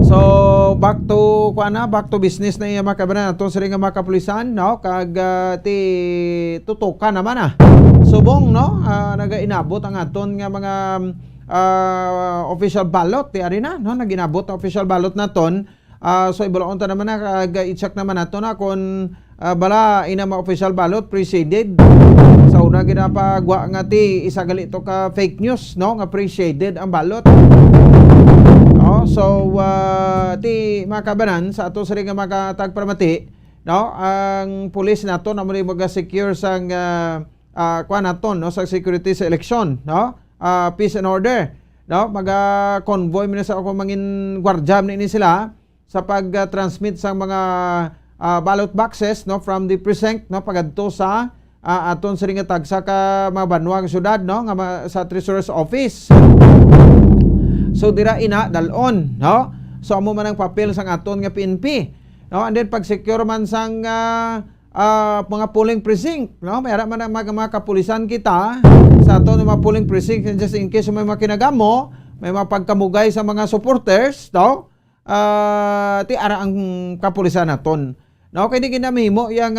So back to business na iya makabanan ato sa nga mga kapulisan, no, kag ti tutukan naman subong, no, naga-inabot ang aton nga mga official ballot ti arena, no, naginabot ang official ballot naton. So ibalaon ta naman na i-check naman nato na kung bala ina mga official ballot preceded. So una ginapagwa nga ti isa gali to ka fake news, no, nga preceded ang ballot. So ti makabanan sa ato sa nga makatagpramati, no, ang police nato na mo mag-secure sang kuan naton, no, sa security sa election, no. Peace and order, no, maga-convoy mo na sa ako mangin gwardiya ni sila sa pag-transmit sa mga ballot boxes, no, from the precinct, no, pagadto sa aton sa ringa tagsa ka mga banwang syudad, no, nga sa treasurer's office. So dira ina dalon, no, so amo man ang papel sang aton nga PNP, no, and then pag secure man sang mga polling precinct, no, mayara man ang mga kapulisan kita sa aton mga polling precinct, just in case may makinagamo, may mapagkamugay sa mga supporters, no, ti ara ang kapulisan naton, no, kay di ginamimo yang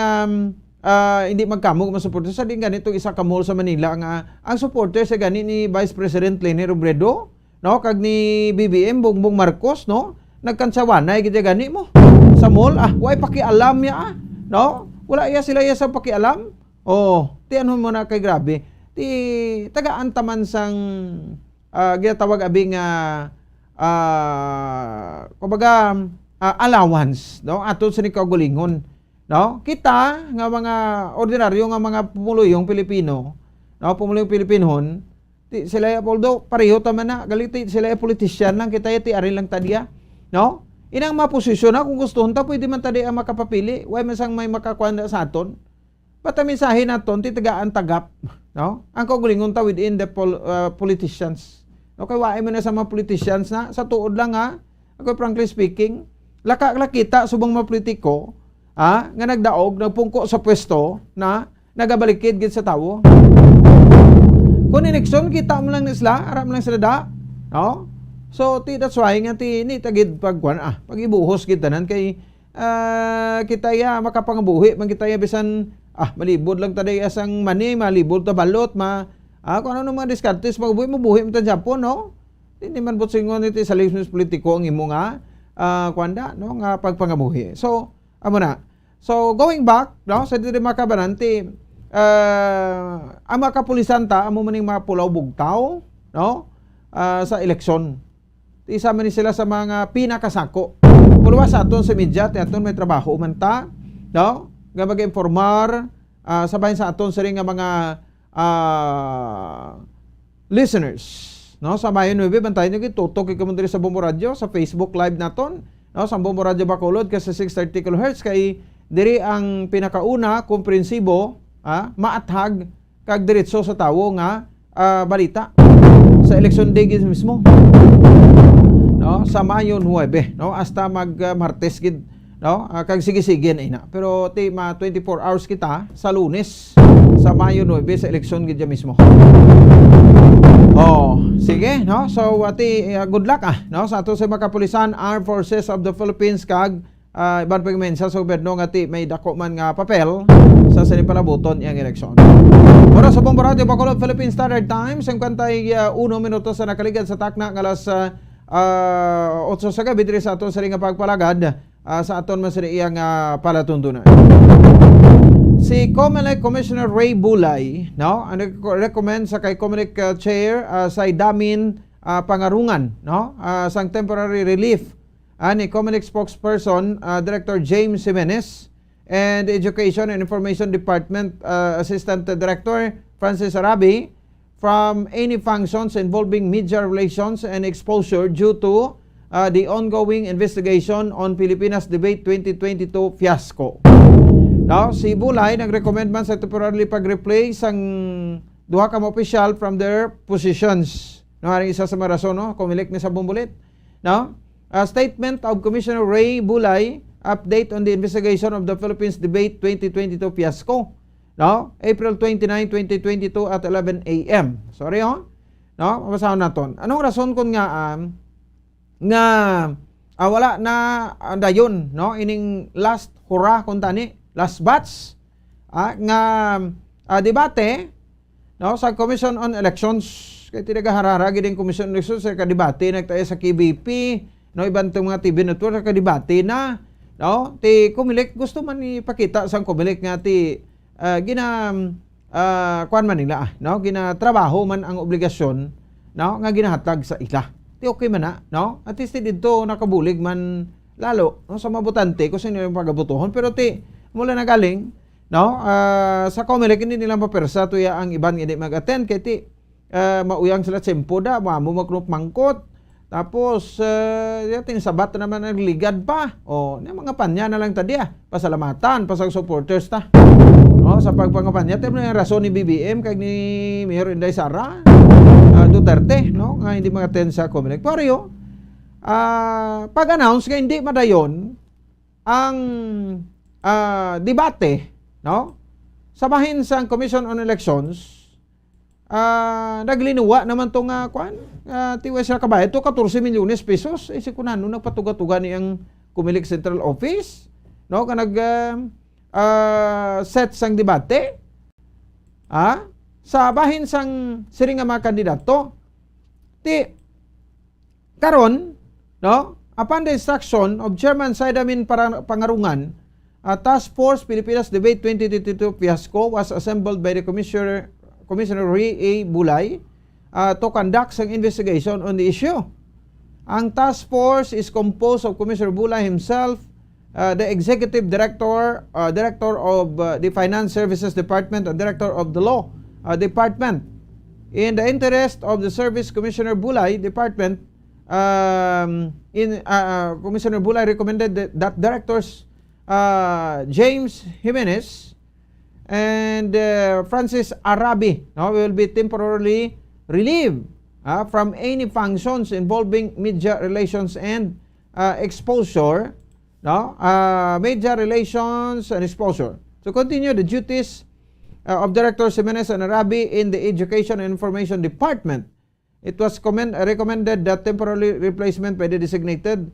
hindi magkamog mga supporters sa din ganito isa ka mall sa Manila ang supporters sa gani ni Vice President Leni Robredo, no, kag ni BBM Bongbong Marcos, no, nagkansawanay gid gani mo sa mall, way pakialam ya, no, wala iya sila sa pakialam. Ti ano mo na kay grabe, ti tagaan taman sang ginatawag abing kumbaga allowance, no, ato sa nikagulingon, no, kita nga mga ordinaryo nga mga pumuluyong Pilipino, no, pumuluyong Pilipinhon, sila although pareho taman na galiti sila politician lang, kita ti ari lang tadya, no, inang maposisyon na kung gusto ta pwede man tadi ang makapapili, way man sang may makakuan sa aton, basta mensahe naton ti tagaan tagap, no, ang kagulingon ta within the politicians. Okay, wae mo na sa mga politicians na sa tuod lang ako frankly speaking, lakita subong mga politiko nga nagdaog, nagpungko sa pwesto na nagabalikid gid sa tawo. Kung eleksyon, kita mo lang sila, arap mo lang sila da. No? So, that's why nga ni tagid pag ibuhos kita nan kay kita ya makapangabuhi, man kita ya bisan malibod lang taday asang mani, malibod ta balot, kung ano naman diskartes, magbuhi mo buhi mo ta Japon, no? Hindi man po singon iti sa lives politiko ang imo nga kwanda, no? Nga pagpangabuhi. So, amo na. So, going back, no? Sa dito makabananti, ang mga kapulisan ta, amo maning mga pulaw bugtaw, no? Sa eleksyon. Isa man ni sila sa mga pinakasako. Puluwa sa aton sa media, aton may trabaho man ta, no? Nga mag-informar, sabahin sa aton sa ring nga mga listeners, no? Sa Mayo 9, bantayan nyo tutok ikaw mo diri sa Bombo Radio, sa Facebook Live naton, no? Sa Bombo Radio Bacolod, kasi 630 kHz, kay diri ang pinakauna, komprensibo, maathag, kag diretso sa tawo nga balita sa election day mismo, no? Sa Mayo 9, no? Hasta Martes gid, no? Kag sige-sige na ina. Pero 24 hours kita sa Lunes sa Mayo 9 sa election gid mismo. Sige, no? So good luck no? Sa ato sa mga kapulisan, Armed Forces of the Philippines kag iban pagmensa sa gobyerno nga may dako man nga papel sa sinipalabuton iyang eleksyon. Ora sa Bombo Radio Bacolod, Philippine Standard Time, 51 minutos sa nakaligad sa takna ng alas 8 sa gabi diri sa aton sa ring pagpalagad sa aton man sa iyang palatuntunan. Si COMELEC Commissioner Ray Bulay, no, ang recommend sa kay COMELEC Chair sa Damin Pangarungan, no, sang temporary relief ni COMELEC spokesperson Director James Jimenez and Education and Information Department Assistant Director Francis Arabi from any functions involving media relations and exposure due to the ongoing investigation on Pilipinas Debate 2022 fiasco. Now, si Bulay nag-recommend man sa temporarily pag-replace ang duha ka mga opisyal from their positions. No, haring isa sa mga rason, no? Kumilik ni sa bumbulit. No? A statement of Commissioner Ray Bulay, update on the investigation of the Philippines Debate 2022 fiasco. No? April 29, 2022 at 11 a.m. Sorry, no? Mabasahon naton. Anong rason kun nga wala na dayon, no? Ining last hurrah kun tani, last batch debate, no, sa Commission on Elections, kay tinagaharara gid ang Commission on Elections sa kadebate nagtayo sa KBP, no, ibang mga TV network sa kadebate na, no, ti Comelec gusto man ipakita sa Comelec nga ti kuan man nila, no, ginatrabaho man ang obligasyon, no, nga ginahatag sa ila. Ti okay man na, no? At least dito nakabulig man lalo, no, sa mabutante kung sino yung pagabutuhon, pero mula na galing, no, sa Comelec hindi nila mapersa tuya ang iban hindi mag-attend kay mauyang sila tsempo da, mo magkrup mangkot, tapos yatin sabat na naman nagligad pa, mga panya na lang tadi pasalamatan pasang supporters ta, no, sa pagpangapanya tayo na yung rason ni BBM kag ni Mayor Inday Sara Duterte, no, nga hindi mag-attend sa Comelec. Pero pag-announce nga hindi madayon ang debate, no? Sabahin sa Commission on Elections, naglinuwa naman tong tiwas sa kabayan to 14 milyones pesos. Si kunano nagpatuga-tuga niyang Comelec Central Office, no? Ka set sang debate. Sabahin sang siring nga mga kandidato. Karon, no? Upon the instruction of Chairman Saidamin Pangarungan, a Task Force Pilipinas Debate 2022 fiasco was assembled by the Commissioner Ray A. Bulay to conduct an investigation on the issue. Ang task force is composed of Commissioner Bulay himself, the Executive Director of the Finance Services Department, and Director of the Law Department. In the interest of the Service, Commissioner Bulay Department, Commissioner Bulay recommended that Directors James Jimenez and Francis Arabi, no, will be temporarily relieved from any functions involving media relations and exposure, no, media relations and exposure. To continue the duties of Director Jimenez and Arabi in the Education and Information Department. It was recommended that temporary replacement by the designated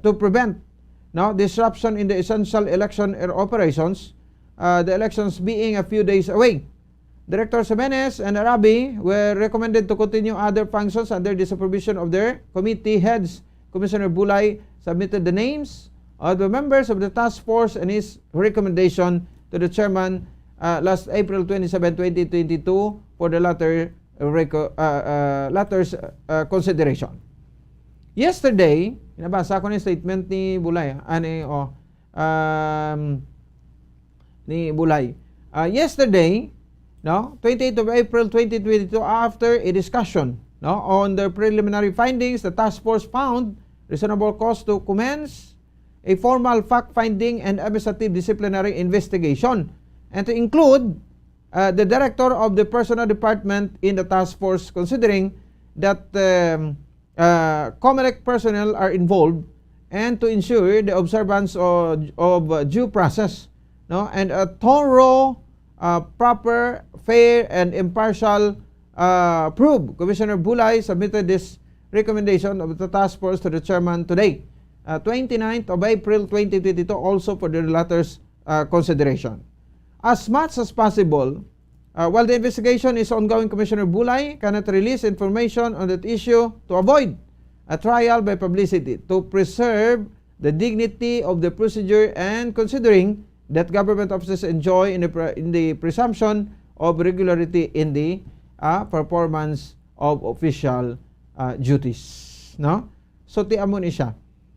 to prevent disruption in the essential election operations, the elections being a few days away. Director Jimenez and Arabi were recommended to continue other functions under the supervision of their committee heads. Commissioner Bulay submitted the names of the members of the task force and his recommendation to the chairman last April 27, 2022 for the latter's consideration. Yesterday, nabasa ko na yung statement ni Bulay. Ni Bulay. Yesterday, 28th of April 2022, after a discussion on the preliminary findings, the task force found reasonable cause to commence a formal fact-finding and administrative disciplinary investigation and to include the director of the personnel department in the task force, considering that COMELEC personnel are involved, and to ensure the observance of due process and a thorough, proper, fair, and impartial proof. Commissioner Bulay submitted this recommendation of the task force to the chairman today, 29th of April 2022, also for the latter's consideration. As much as possible, while the investigation is ongoing, Commissioner Bulay cannot release information on that issue to avoid a trial by publicity, to preserve the dignity of the procedure, and considering that government officers enjoy in the presumption of regularity in the performance of official duties. So tiamon ni siya.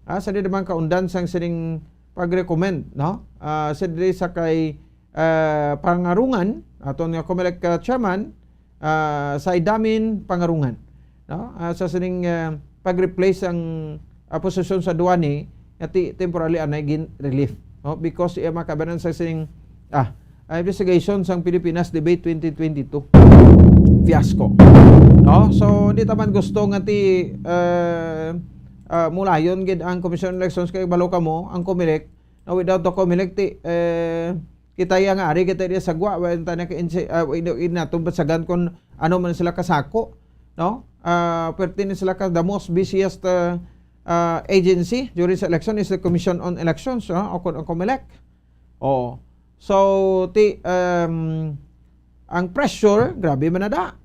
Sa di naman kaundan sang sining pag-recommend, sa di sa kay pangarungan aton nga COMELEC chairman sa idamin pangarungan, sa sining pag-replace ang posisyon sa duwani ati temporarily anay gin relief, because iya makabanan sa sining investigation sang Pilipinas Debate 2022 fiasco. So di taman gusto nga ti mulayon gid ang Commission on Elections kay balo kamo ang COMELEC, without the COMELEC ti kita yang ari kita dia sagwa wen tanya ke inatumpat sagan kon ano man sila kasako, pertini sila ka the most busiest agency during sa election is the Commission on Elections, o COMELEC. So ti ang pressure grabe man nada,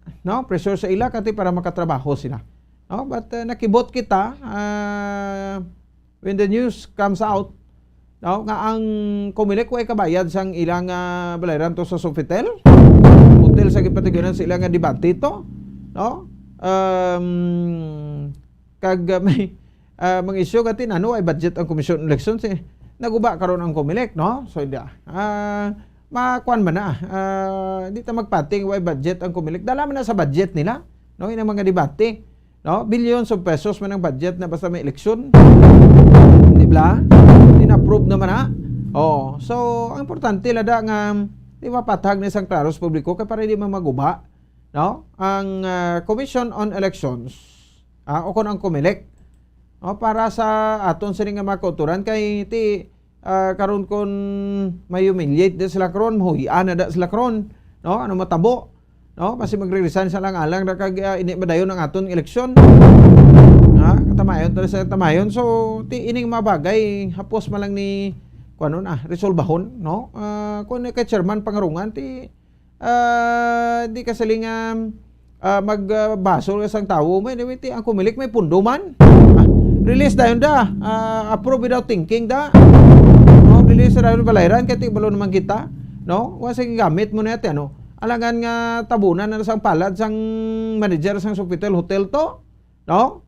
pressure sa ila kati para makatrabaho sila. But nakibot kita when the news comes out nga ang COMELEC way kabayad sang ilang balaran to sa Sofitel, hotel sa gipatigonan sa ilang debate to, kag may mga issue katin ay budget ang Commission on Elections naguba karon ang COMELEC, so hindi makuan man na di ta magpating way budget ang COMELEC, dala man na sa budget nila inang mga debate, billions of pesos man ang budget na basta may eleksyon, di ba? Approve naman na. So ang importante lada nga di mapatag na isang klaros publiko kay para di maguba, ang Commission on Elections o kon ang COMELEC para sa aton sini nga makauturan kay ti karon kon may humiliate da sila karon, mahuyan na da sila karon, ano matabo, kasi magre-resign sa lang alang kag ini madayon ang aton eleksyon. Katamayon tala sa tamayon, so ti ining mabagay hapos man lang ni kuno resolbahon, kun kay chairman pangarungan ti di kasalingam magbasol sang tawo may ti ang COMELEC may pundo man, release dayon da, approve without thinking da, release dayon balayran kay ti balo naman kita, wa sige gamit mo na ti alangan nga tabunan na sang palad sang manager sang Sofitel hotel to,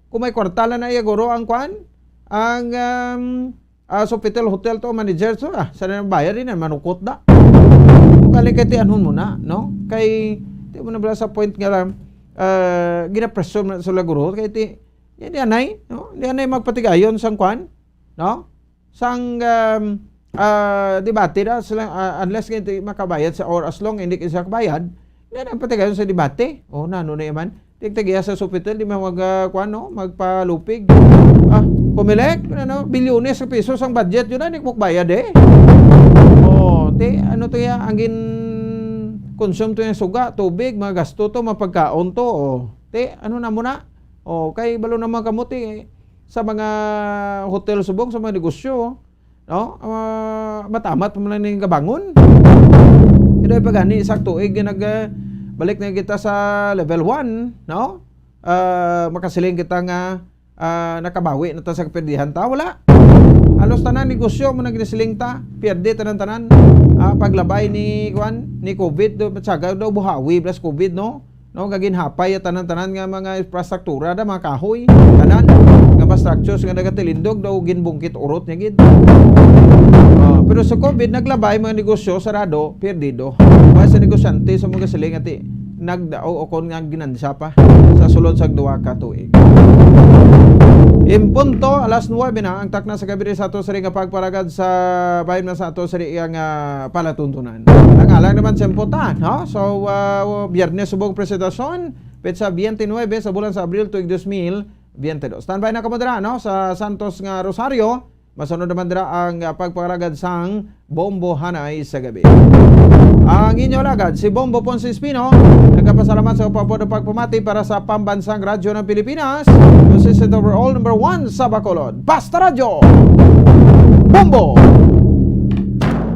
kung may kwartala na iyaguro ang kwan, ang Sofitel hotel to manager so sana nang bayar din manukot da. Kung kalikati anhon mo na, kay di mo na bala sa point nga lang ginapressure na sa laguro kay ti di anay, di anay magpatigayon sang kwan, sang debate da sila, unless hindi makabayad sa or as long hindi kasi kabayad, di anay patigayon sa debate. Nano na yaman tigtagiya sa Sofitel di magpalupig. COMELEC bilyones sa pesos ang budget yun na nikmukbayad Te, ano to ya, ang consume to yung suga, tubig, mga gasto to, mapagkaon to. Te, ano na muna? Kay balo naman kamuti sa mga hotel subong, sa mga negosyo, no? Matamat pa man lang kabangon. Ito pa gani, sakto, balik na kita sa level 1, no? Makasiling kita nga nakabawi na ta sa kapirdihan ta, wala. Alos tanan negosyo mo naginisiling ta, pierde tanan-tanan. Paglabay ni COVID, tsaga daw buhawi plus COVID, no? No, gagin hapay at tanan-tanan nga mga infrastruktura da mga kahoy, tanan nga mga structures nga nagatilindog daw ginbungkit urot niya gid. Pero sa COVID naglabay mga negosyo sarado, perdido. Kaya sa negosyante sa mga siling ati nagdao o kon nga ginansa pa sa sulod sa duwa ka tuig. Impunto, alas 9 na ang takna sa gabi sa ato sa nga pagparagad sa bayan na sa ato sa nga palatuntunan. Ang alang naman sempotan, no? So, Biyernes subong presentasyon, petsa 29 sa bulan sa Abril tuig 2022. Standby na kamo dira, no? Sa Santos nga Rosario, masunod naman dira ang pagparagad sang Bombo Hanay sa gabi. Ang inyo lagad, si Bombo Ponce Espino, nagkapasalamat sa upapod ng pagpamati para sa pambansang radyo ng Pilipinas, consistent overall number 1 sa Bacolod. Basta Radyo! Bombo!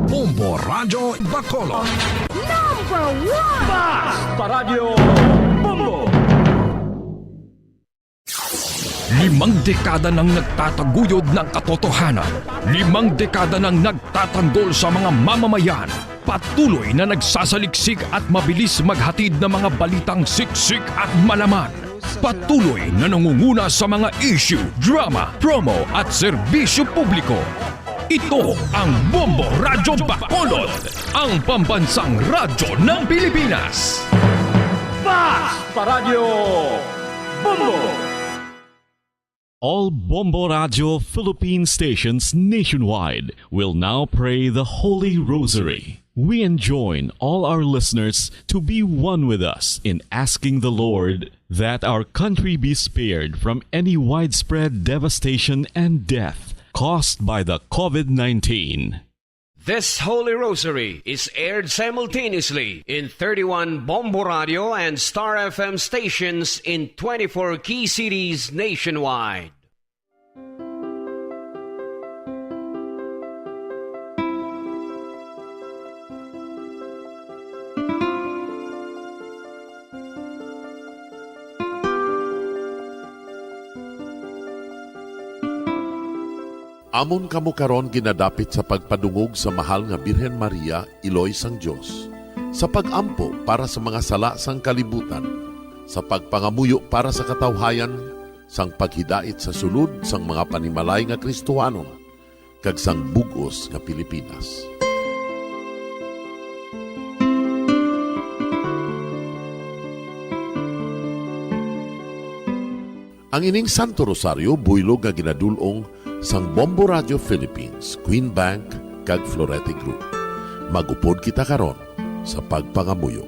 Bombo Radyo Bacolod. Number 1! Basta Radyo Bombo! 5 dekada nang nagtataguyod ng katotohanan. 5 dekada nang nagtatanggol sa mga mamamayan. Patuloy na nagsasaliksik at mabilis maghatid ng mga balitang siksik at malaman. Patuloy na nangunguna sa mga issue, drama, promo at serbisyo publiko. Ito ang Bombo Radyo Bacolod, ang pambansang radyo ng Pilipinas. Basta Radio Bombo! All Bombo Radio Philippine stations nationwide will now pray the Holy Rosary. We enjoin all our listeners to be one with us in asking the Lord that our country be spared from any widespread devastation and death caused by the COVID-19. This Holy Rosary is aired simultaneously in 31 Bombo Radio and Star FM stations in 24 key cities nationwide. Amon kamo karon ginadapit sa pagpadungog sa mahal nga Birhen Maria, Iloy sang Dios, sa pagampo para sa mga sala sang kalibutan, sa pagpangamuyo para sa katawhayan, sang paghidait sa sulod sang mga panimalay nga Kristohanon, kag sang bugos nga Pilipinas. Ang ining Santo Rosario buylog nga ginadulong sang Bombo Radio Philippines, Queen Bank, kag Florete Group. Magupod kita karon sa pagpangamuyo.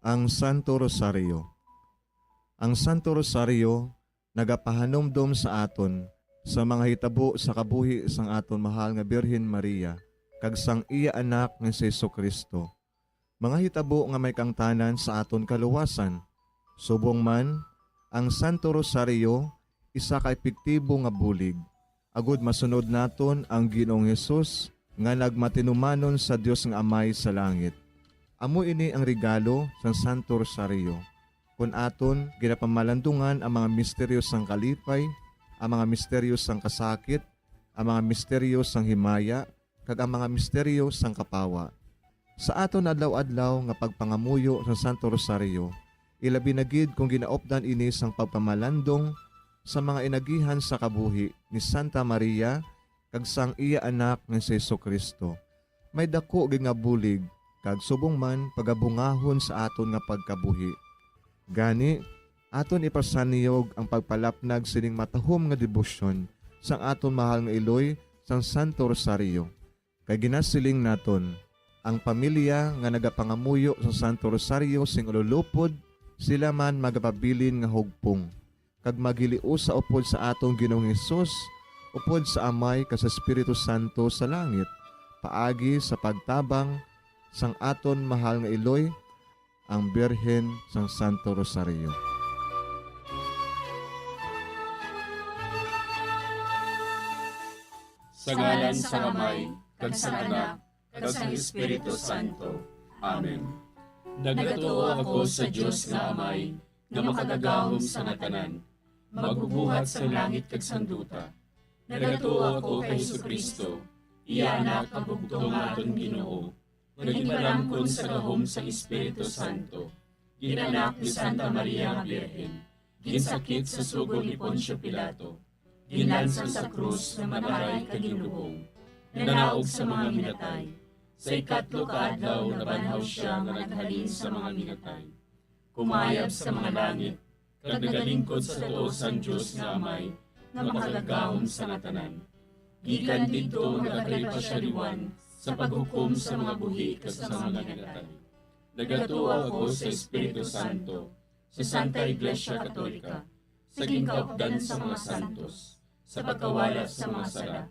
Ang Santo Rosario. Ang Santo Rosario nagapahanomdom sa aton sa mga hitabo sa kabuhi sang aton mahal nga Birhen Maria kag sang iya anak nga si Jesucristo. Mga hitabo nga may kangtanan sa aton kaluwasan. Subong man, ang Santo Rosario isa ka epektibo nga bulig. Agud masunod naton ang Ginoong Hesus nga nagmatinumanon sa Dios nga Amay sa langit. Amo ini ang regalo sang Santo Rosario. Kung aton ginapamalandungan ang mga misteryo sang kalipay, ang mga misteryo sang kasakit, ang mga misteryo sang himaya, kag ang mga misteryo sang kapawa. Sa aton adlaw-adlaw nga pagpangamuyo sa Santo Rosario, ilabi na gid kung ginaopdan ini sang pagpamalandong sa mga inagihan sa kabuhi ni Santa Maria kag sang iya anak nga si Jesucristo. May dako gid nga bulig kag subong man pagabungahon sa aton nga pagkabuhi. Gani, aton ipasaniyog ang pagpalapnag sining matahom nga debosyon sang aton mahal nga iloy sang Santo Rosario. Kay ginasiling naton ang pamilya nga nagapangamuyo sa Santo Rosario sing ululupod, sila man magapabilin nga hugpong. Kag magiliu sa upod sa atong Ginoong Hesus, upod sa Amay kas Espiritu Santo sa langit, paagi sa pagtabang sang aton mahal nga iloy, ang Birhen sang Santo Rosario. Sa ngalan sa Amay, kag sa Anak, kag sa Espiritu Santo. Amen. Nagatuo ako sa Dios nga Amay, nga makagagahom sa natanan, magbubuhat sa langit kag sanduta. Nagatuo ako kay Jesucristo, iya anak ang bugtong aton Ginoo, nagiparangkon sa gahom sa Espiritu Santo, ginanak ni Santa Maria nga Birhen, ginsakit sa sugod ni Poncio Pilato, ginlansang sa krus na manaray kaginuong, nanaog sa mga minatay. Sa ikatlo ka adlaw nabanhaw siya nga naghalin sa mga minatay. Kumayab sa mga langit, kag nagalingkod sa tuo sang Dios nga Amay, nga makagagahom sa natanan. Gikan didto nagakalipa siya liwan sa paghukom sa mga buhi kag sa mga minatay. Nagatuo ako sa Espiritu Santo, sa Santa Iglesia Katolika, sa gingkaupdan sa mga santos, sa pagkawala sa mga sala,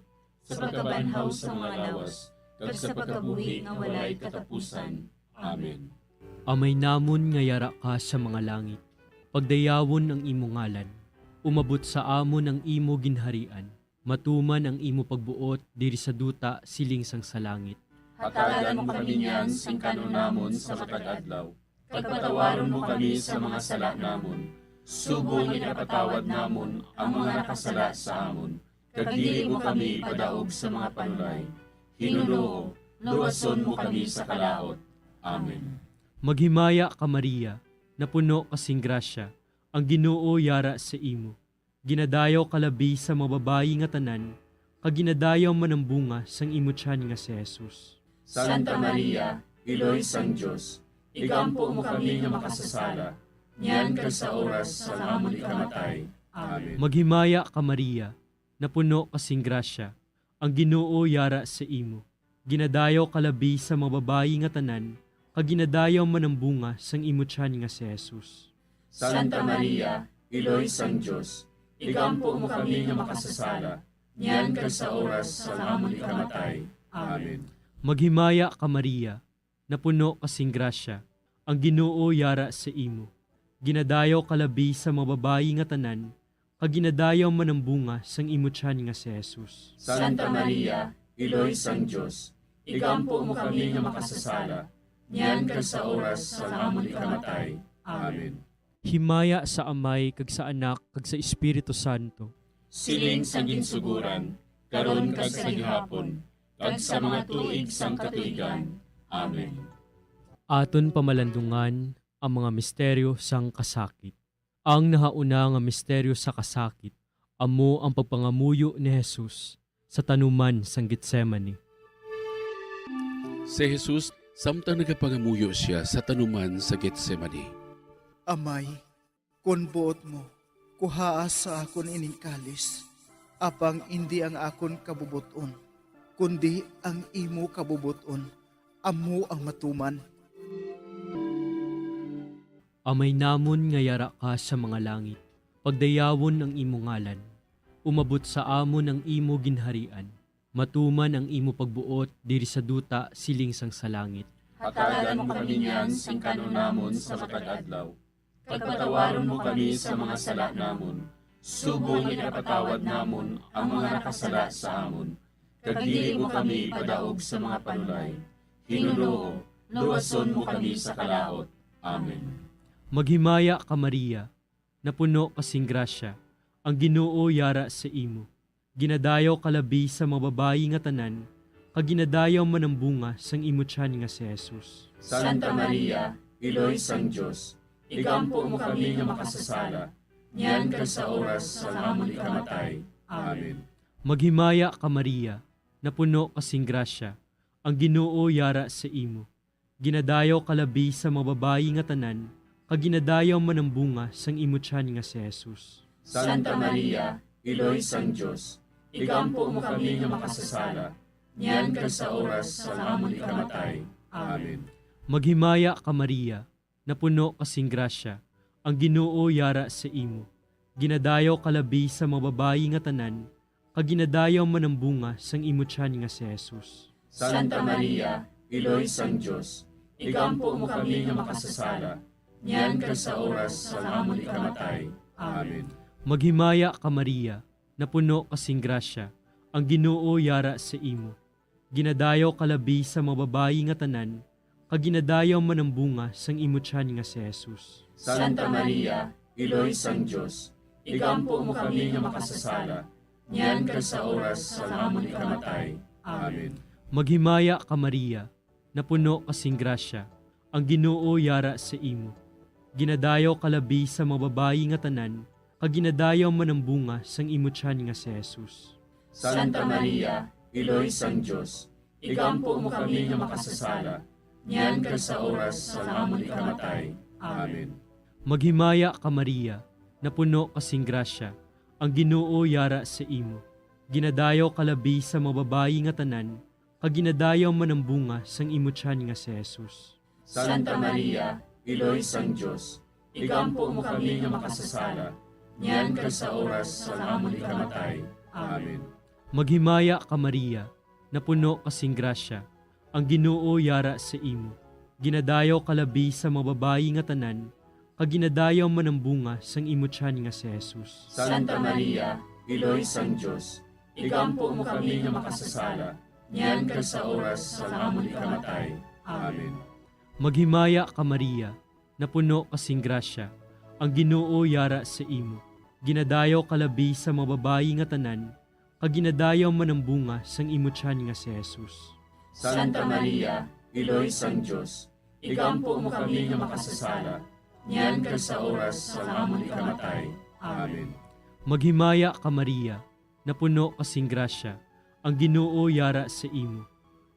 sa pagkabanhaw sa mga lawas, kag sa pagkabuhi nga walay katapusan. Amen. Amay namon nga yara ka sa mga langit, pagdayawon ang imo ngalan, umabot sa amon ang imo ginharian, matuman ang imo pagbuot diri sa duta siling sang sa langit. Hatagan mo kami niyan sing kanon namon sa matag adlaw, kag patawaron mo kami sa mga sala namon, subong ginapatawad namon ang mga nakasala sa amon, kag dili mo kami padaog sa mga panulay. Hinunoo, luwason mo kami sa kalaot. Amen. Maghimaya ka Maria, napuno kasing grasya, ang Ginoo yara sa imo. Ginadayaw kalabi sa mababayi nga tanan, kag ginadayaw man ang bunga sang imo tiyan nga si Jesus. Santa Maria, Iloy sang Dios, igampo mo kami nga makasasala, niyan kag sa oras sa amon ikamatay. Amen. Maghimaya ka Maria, napuno kasing grasya, ang Ginoo yara sa imo. Ginadayaw kalabi sa mababayi nga tanan, kag ginadayaw man ang bunga sang imo tiyan nga si Jesus. Santa Maria, Iloy sang Dios, igampo mo kami nga makasasala, niyan kag sa oras sa amon ikamatay. Amen. Maghimaya ka Maria, napuno kasing grasya, ang Ginoo yara sa imo. Ginadayaw kalabi sa mababayi nga tanan, kag ginadayaw man ang bunga sang imo tiyan nga si Jesus. Santa Maria, Iloy sang Dios, igampo mo kami nga makasasala, niyan kag sa oras sa amon ikamatay. Amen. Himaya sa Amay kag sa Anak kag sa Espiritu Santo. Siling sa ginsuguran, karon kag sa gihapon, kag sa mga tuig sang katuigan. Amen. Aton pamalandungan ang mga misteryo sang kasakit. Ang nahauna nga misteryo sa kasakit, amo ang pagpangamuyo ni Jesus sa tanuman sang Getsemani. Si Jesus, samtang nagapangamuyo siya sa tanuman sa Getsemani. Amay, kun buot mo, kuhaas sa akon ining kalis, apang hindi ang akon kabubuton, kundi ang imo kabubuton, amo ang matuman. Amay namon nga yara ka sa mga langit, pagdayawon ang imo ngalan, umabot sa amon ang imo ginharian, matuman ang imo pagbuot diri sa duta siling sang sa langit. Hatagan mo kami niyan sing kanon namon sa matag adlaw, kag patawaron mo kami sa mga sala namon, subong ginapatawad namon ang mga nakasala sa amon, kag dili mo kami padaog sa mga panulay. Hinunoo, luwason mo kami sa kalaot. Amen. Maghimaya ka Maria, napuno kasing grasya, ang Ginoo yara sa imo. Ginadayaw kalabi sa mababayi nga tanan, kag ginadayaw man ang bunga sang imo tiyan nga si Jesus. Santa Maria, Iloy sang Dios, igampo mo kami nga makasasala, niyan kag sa oras sa amon ikamatay. Amen. Maghimaya ka Maria, napuno kasing grasya, ang Ginoo yara sa imo. Ginadayaw kalabi sa mababayi nga tanan, kaginadayaw man ang bunga sang imutyan nga si Jesus. Santa Maria, Iloy sang Diyos, igampo mo kami nga makasasala, niyan kag sa oras sa amon ikamatay. Amen. Maghimaya ka Maria, napuno kasing grasya, ang Ginoo yara sa imo. Ginadayaw kalabi sa mga babayi nga tanan, kaginadayaw man ang bunga sang imutyan nga si Jesus. Santa Maria, Iloy sang Diyos, igampo mo kami nga makasasala, niyan kag sa oras sa amon ikamatay. Amen. Maghimaya ka Maria, napuno kasing grasya, ang Ginoo yara sa imo. Ginadayaw kalabi sa mga babayi nga tanan, kaginadayaw man ang bunga sang imutyan nga si Jesus. Santa Maria, Iloy sang Diyos, igampo mo kami nga makasasala, niyan kag sa oras sa amon ikamatay. Amen. Maghimaya ka Maria, napuno kasing grasya, ang Ginoo yara sa imo. Ginadayaw kalabi sa mga babayi nga tanan, kaginadayaw man ang bunga sang imutyan nga si Jesus. Santa Maria, Iloy sang Diyos, igampo mo kami nga makasasala, niyan kag sa oras sa amon ikamatay. Amen. Maghimaya ka Maria, napuno kasing grasya, ang Ginoo yara sa imo. Ginadayaw kalabi sa mga babayi nga tanan, kaginadayaw man ang bunga sang imutyan nga si Jesus. Santa Maria, Iloy sang Diyos, igampo mo kami nga makasasala, niyan kag sa oras sa amon ikamatay. Amen. Maghimaya ka Maria, napuno kasing grasya, ang Ginoo yara sa imo. Ginadayaw kalabi sa mga babayi nga tanan, kaginadayaw man ang bunga sang imutyan nga si Jesus. Santa Maria, Iloy sang Diyos, igampo mo kami nga makasasala, niyan kag sa oras sa amon ikamatay. Amen. Maghimaya ka Maria, napuno kasing grasya, ang Ginoo yara sa imo. Ginadayaw kalabi sa mga babayi nga tanan, kaginadayaw man ang bunga sang imutyan nga si Jesus. Santa Maria, Iloy sang Diyos, igampo mo kami nga makasasala, niyan kag sa oras sa amon ikamatay. Amen. Maghimaya ka Maria, napuno kasing grasya, ang Ginoo yara sa imo.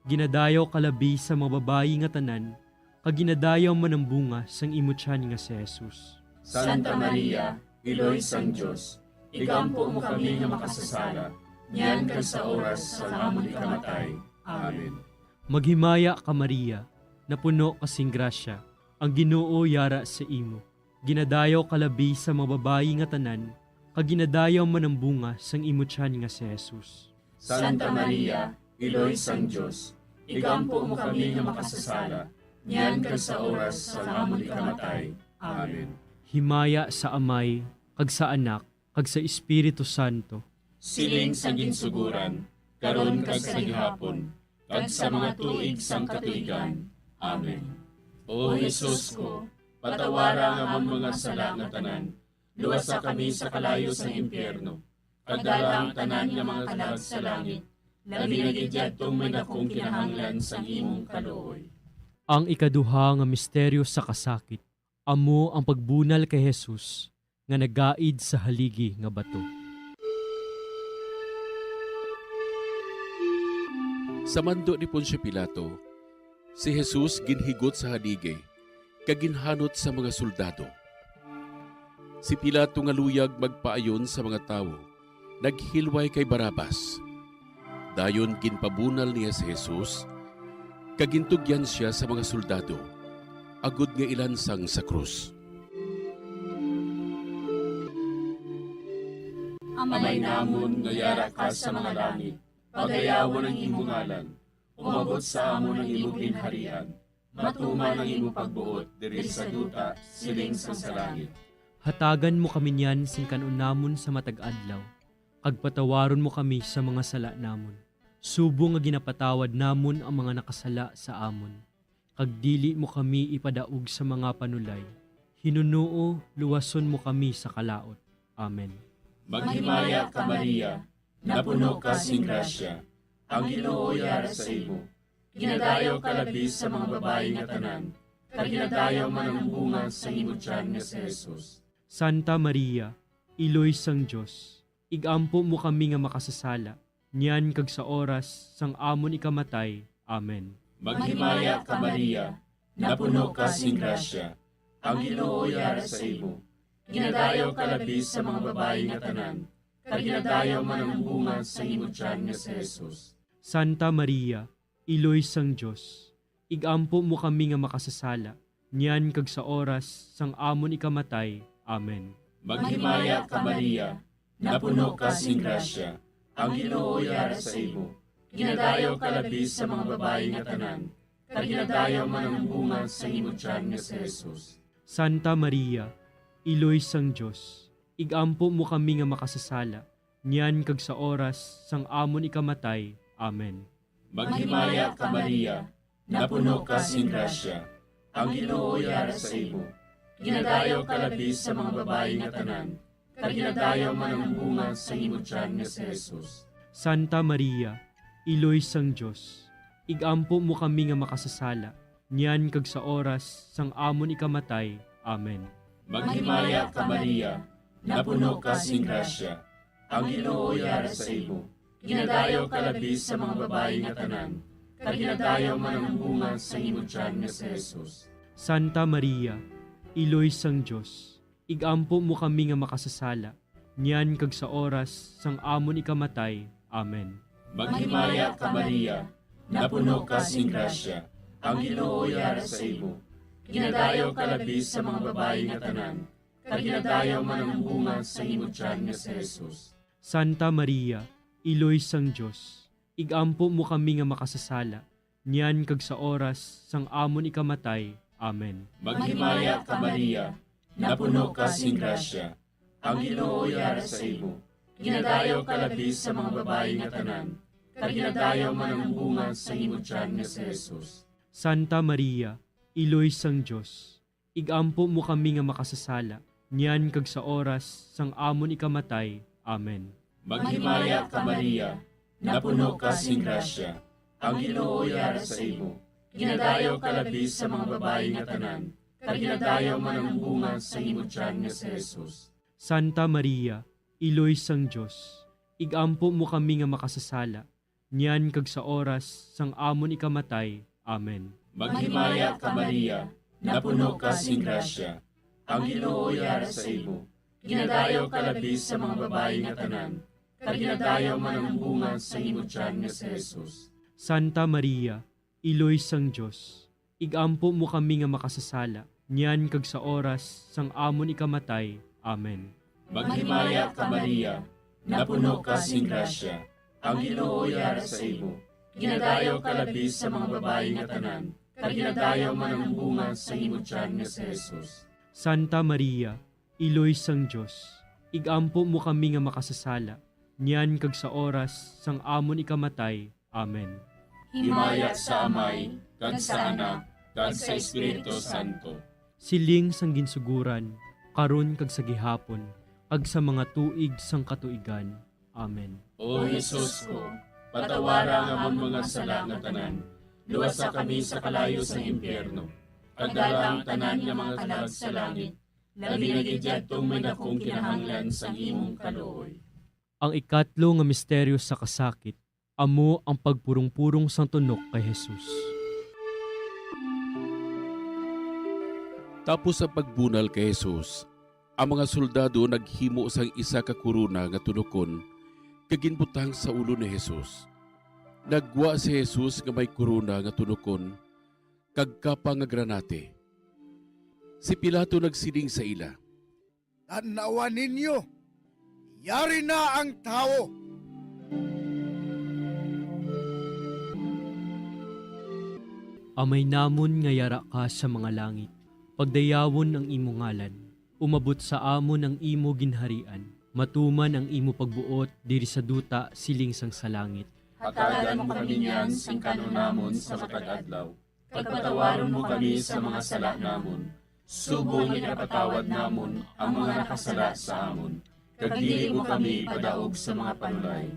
Ginadayaw kalabi sa mga babayi nga tanan, kaginadayaw man ang bunga sang imutyan nga si Jesus. Santa Maria, Iloy sang Diyos, igampo mo kami nga makasasala, niyan kag sa oras sa amon ikamatay. Amen. Maghimaya ka Maria, napuno kasing grasya, ang Ginoo yara sa imo. Ginadayaw kalabi sa mga babayi nga tanan, kaginadayaw man ang bunga sang imutyan nga si Jesus. Santa Maria, Iloy sang Diyos, igampo mo kami nga makasasala, niyan kag sa oras sa amon ikamatay. Amen. Himaya sa Amay, kag sa Anak, kag sa Espiritu Santo. Siling sa ginsuguran, karon kag sa gihapon, kag sa mga tuig sang katuigan. Amen. O Jesus ko, patawara nga among mga sala nga tanan, luwasa kami sa kalayo sa impyerno, kag dala ang tanan nga mga kalag sa langit, labi na gidyadtong may dakong kinahanglan sa imong kaluoy. Ang ikaduha nga misteryo sa kasakit, amo ang pagbunal kay Jesus nga nagaid sa haligi nga bato. Sa mando ni Poncio Pilato, si Jesus ginhigot sa haligi, kaginhanot sa mga soldado. Si Pilato nga luyag magpaayon sa mga tawo, naghilway kay Barabas. Dayon ginpabunal niya si Jesus, kagintugyan siya sa mga soldado, agud nga ilansang sa krus. Amay namon nga yara ka sa mga langit, pagayawon ang imong ngalan, umabot sa amon ang imong ginharian, matuman ang imong pagbuot diri sa duta siling sa langit. Hatagan mo kami niyan sing kanunamon sa matag adlaw, kag patawaron mo kami sa mga sala namon. Subo nga ginapatawad namon ang mga nakasala sa amon. Kag dili mo kami ipadaog sa mga panulay. Hinunuo, luwason mo kami sa kalaot. Amen. Maghimaya ka Maria, napuno ka sing grasya, ang Ginoo yara sa imo. Ginadayaw ka labi sa mga babayi nga tanan, kag ginadayaw man ang bunga sa imong tiyan nga si Jesus. Santa Maria, Iloy sang Diyos, igampo mo kami nga makasasala, niyan kag sa oras sang amon ikamatay. Amen. Maghimaya ka Maria, napuno ka sing grasya, ang Ginoo yara sa imo. Ginadayaw ka labi sa mga babayi nga tanan, kag ginadayaw man ang bunga sa imo tiyan nga si Jesus. Santa Maria, Iloy sang Diyos, igampo mo kami nga makasasala, niyan kag sa oras sang amon ikamatay. Amen. Maghimaya ka Maria, napuno ka sing grasya, ang Ginoo yara sa imo. Ginadayaw ka labi sa mga babayi nga tanan, kag ginadayaw man ang bunga sa imo tiyan nga si Jesus. Santa Maria, Iloy sang Diyos, igampo mo kami nga makasasala, niyan kag sa oras sang amon ikamatay. Amen. Maghimaya ka Maria, napuno ka sing grasya, ang Ginoo yara sa imo. Ginadayaw ka labi sa mga babayi nga tanan, kag ginadayaw man ang bunga sa imo tiyan nga si Jesus. Santa Maria, Iloy sang Diyos, igampo mo kami nga makasasala, niyan kag sa oras sang amon ikamatay. Amen. Maghimaya ka Maria, napuno ka sing grasya, ang Ginoo yara sa imo. Ginadayaw ka labi sa mga babayi nga tanan, kag ginadayaw man ang bunga sa imo tiyan nga si Jesus. Santa Maria, Iloy sang Diyos, igampo mo kami nga makasasala, niyan kag sa oras sang amon ikamatay. Amen. Maghimaya ka Maria, napuno ka sing grasya, ang Ginoo yara sa imo. Ginadayaw ka labi sa mga babayi nga tanan, kag ginadayaw man ang bunga sa imo tiyan nga si Jesus. Santa Maria, Iloy sang Diyos, igampo mo kami nga makasasala, niyan kag sa oras sang amon ikamatay. Amen. Maghimaya ka Maria, napuno ka sing grasya, ang Ginoo yara sa imo. Ginadayaw ka labi sa mga babayi nga tanan, kag ginadayaw man ang bunga sa imo tiyan nga si Jesus. Santa Maria, Iloy sang Diyos, igampo mo kami nga makasasala, niyan kag sa oras sang amon ikamatay. Amen. Maghimaya ka Maria, napuno ka sing grasya, ang Ginoo yara sa imo. Ginadayaw ka labi sa mga babayi nga tanan, kag ginadayaw man ang bunga sa imo tiyan nga si Jesus. Santa Maria, Iloy sang Diyos, igampo mo kami nga makasasala, niyan kag sa oras sang amon ikamatay. Amen. Maghimaya ka Maria, napuno ka sing grasya, ang Ginoo yara sa imo. Ginadayaw ka labi sa mga babayi nga tanan, kag ginadayaw man ang bunga sa imo tiyan nga si Jesus. Santa Maria, Iloy sang Diyos, igampo mo kami nga makasasala, niyan kag sa oras sang amon ikamatay. Amen. Maghimaya ka Maria, napuno ka sing grasya, ang Ginoo yara sa imo. Ginadayaw ka labi sa mga babayi nga tanan, kag ginadayaw man ang bunga sa imo tiyan nga si Jesus. Santa Maria, Iloy sang Diyos, igampo mo kami nga makasasala, niyan kag sa oras sang amon ikamatay. Amen. Himaya sa Amay, kag sa Anak, kag sa Espiritu Santo. Siling sang ginsuguran, karon kag sa gihapon, kag sa mga tuig sang katuigan. Amen. O Jesus ko, patawara nga amon mga sala nga tanan, luwasa kami sa kalayo sa impyerno, kag dala ang tanan nga mga kalag sa langit, labi na gidyadtong may dakong kinahanglan sa imong kaluoy. Ang ikatlo nga misteryo sa kasakit, amo ang pagpurong-purong sang tunok kay Jesus. Tapos sa pagbunal kay Jesus, ang mga soldado naghimo sang isa ka kuruna nga tunokon kaginbutang sa ulo ni Jesus. Nagwa si Jesus nga may kuruna nga tunokon kag kapa nga granate. Si Pilato nagsiling sa ila, Tanawan ninyo, yari na ang tao. Amay namon nga yara ka sa mga langit, pagdayawon ang imo ngalan, umabot sa amon ang imo ginharian, matuman ang imo pagbuot diri sa duta siling sang sa langit. Hatagan mo kami niyan sing kanon namon sa matag adlaw, kag patawaron mo kami sa mga sala namon, subong ipatawad namon ang mga nakasala sa amon, kag dili mo kami padaog sa mga panulay.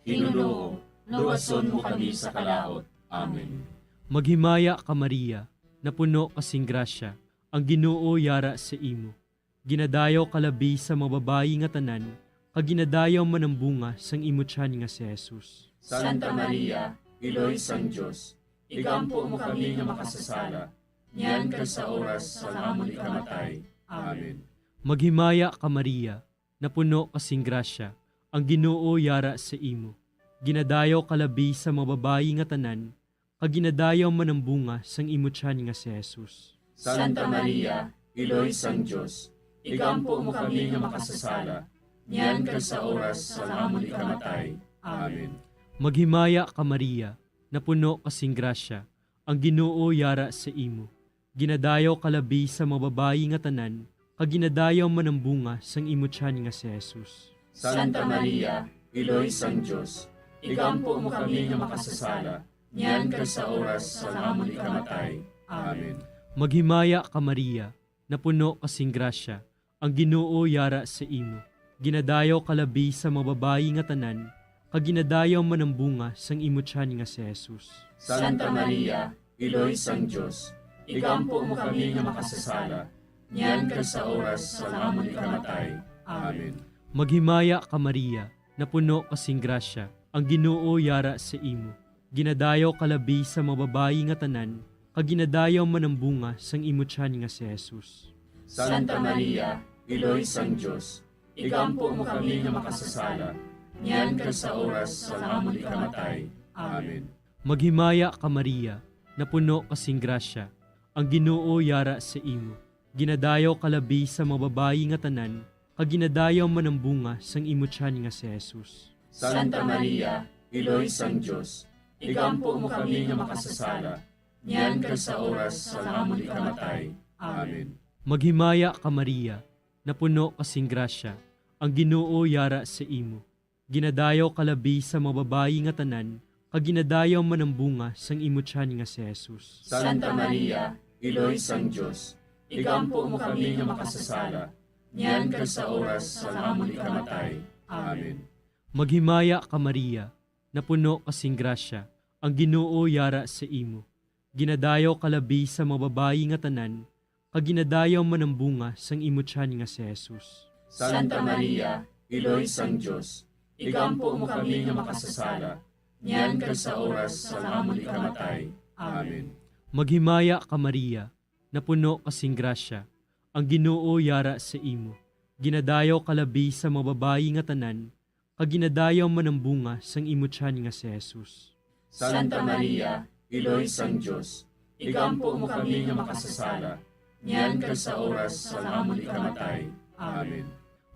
Hinunoo, luwason mo kami sa kalaot. Amen. Maghimaya ka Maria, napuno kasing grasya, ang Ginoo yara sa imo. Ginadayaw kalabi sa mga babayi nga tanan, kag ginadayaw man ang bunga sang imo tiyan nga si Jesus. Santa Maria, Iloy sang Diyos, igampo mo kami nga makasasala, niyan kag sa oras sa amon ikamatay. Amen. Maghimaya ka Maria, napuno kasing grasya, ang Ginoo yara sa imo. Ginadayaw kalabi sa mga babayi nga tanan, kag ginadayaw man ang bunga sang imo tiyan nga si Jesus. Santa Maria, Iloy sang Dios, igampo mo kami nga makasasala, niyan kag sa oras sa amon ikamatay. Amen. Maghimaya ka Maria, napuno kasing grasya, ang Ginoo yara sa imo. Ginadayaw kalabi sa mga babayi nga tanan, kag ginadayaw man ang bunga sang imo tiyan nga si Jesus. Santa Maria, Iloy sang Dios, igampo mo kami nga makasasala, niyan kag sa oras sa amon ikamatay. Amen. Maghimaya ka Maria, napuno kasing grasya, ang Ginoo yara sa imo. Ginadayaw kalabi sa mga babayi nga tanan, kag ginadayaw man ang bunga sang imo tiyan nga si Jesus. Santa Maria, Iloy sang Dios, igampo mo kami nga makasasala, niyan kag sa oras sa amon ikamatay. Amen. Maghimaya ka Maria, napuno kasing grasya, ang Ginoo yara sa imo. Ginadayaw kalabi sa mga babayi nga tanan, kag ginadayaw man ang bunga sang imo tiyan nga si Jesus. Santa Maria, Iloy sang Dios, igampo mo kami nga makasasala, niyan kag sa oras sa amon ikamatay. Amen. Maghimaya ka Maria, napuno kasing grasya, ang Ginoo yara sa imo. Ginadayaw kalabi sa mga babayi nga tanan, kag ginadayaw man ang bunga sang imo tiyan nga si Jesus. Santa Maria, Iloy sang Dios, igampo mo kami nga makasasala, niyan kag sa oras sa amon ikamatay. Amen. Maghimaya ka Maria, napuno kasing grasya, ang Ginoo yara sa imo. Ginadayaw kalabi sa mga babayi nga tanan, kag ginadayaw man ang bunga sang imo tiyan nga si Jesus. Santa Maria, Iloy sang Dios, igampo mo kami nga makasasala, niyan kag sa oras sa amon ikamatay. Amen. Maghimaya ka Maria, napuno kasing grasya, ang Ginoo yara sa imo. Ginadayaw kalabi sa mga babayi nga tanan, kag ginadayaw man ang bunga sang imo tiyan nga si Jesus. Santa Maria, Iloy sang Dios, igampo mo kami nga makasasala, niyan kag sa oras sa amon ikamatay. Amen. Maghimaya ka Maria, napuno kasing grasya, ang Ginoo yara sa imo. Ginadayaw kalabi sa mga babayi nga tanan, kag ginadayaw man ang bunga sang imo tiyan nga si Jesus. Santa Maria, Iloy sang Dios, igampo mo kami nga makasasala, niyan kag sa oras sa amon ikamatay. Amen.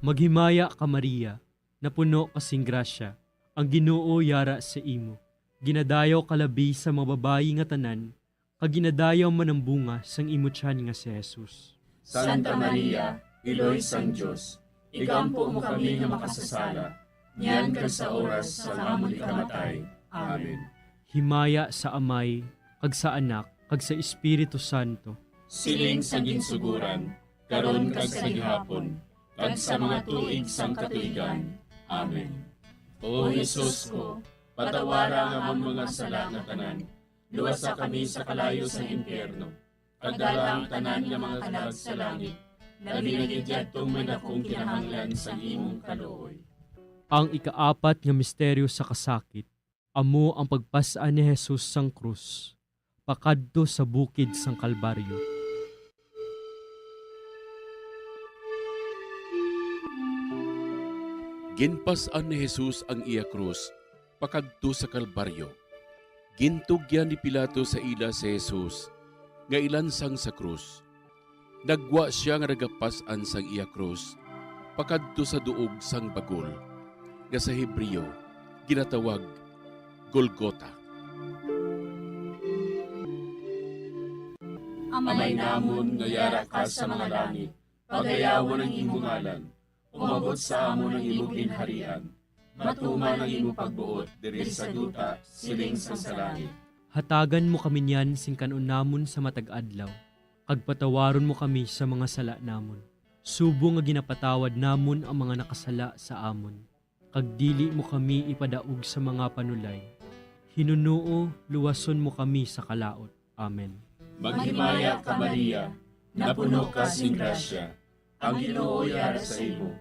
Maghimaya ka Maria, napuno kasing grasya, ang Ginoo yara sa imo. Ginadayaw kalabi sa mga babayi nga tanan, kag ginadayaw man ang bunga sang imo tiyan nga si Jesus. Santa Maria, Iloy sang Dios, igampo mo kami nga makasasala, niyan kag sa oras sa amon ikamatay. Amen. Himaya sa Amay, kag sa Anak, kag sa Espiritu Santo. Siling sa ginsuguran, karon kag sa gihapon, kag sa mga tuig sang katuigan. Amen. O Jesus ko, patawara nga among mga sala nga tanan, luwasa kami sa kalayo sa impyerno, kag dala ang tanan nga mga kalag sa langit, labi na gidyadtong may dakong kinahanglan sa imong kaluoy. Ang ikaapat nga misteryo sa kasakit, amo ang pagpasaan ni Jesus sang krus, pakadto sa bukid sang Kalbaryo. Ginpasan ni Jesus ang iya krus, pakadto sa Kalbaryo. Gintugyan ni Pilato sa ila si Jesus, nga ilansang sa krus. Nagwa siya nga nagapasan sang iya krus, pakadto sa duog sang bagol, nga sa Hebreo, ginatawag Golgota. Amay namon nga yara ka sa mga langit, pagayawon ang imong ngalan, umabot sa amon ang imong ginharian, matuman ang imong pagbuot diri sa duta siling sa langit. Hatagan mo kami niyan sing kanon namon sa matag adlaw, kag patawaron mo kami sa mga sala namon. Subo nga ginapatawad namon ang mga nakasala sa amon, kag dili mo kami ipadaog sa mga panulay. Hinunuo, luwason mo kami sa kalaot. Amen. Maghimaya ka Maria, napuno ka sing grasya, ang Ginoo yara sa imo.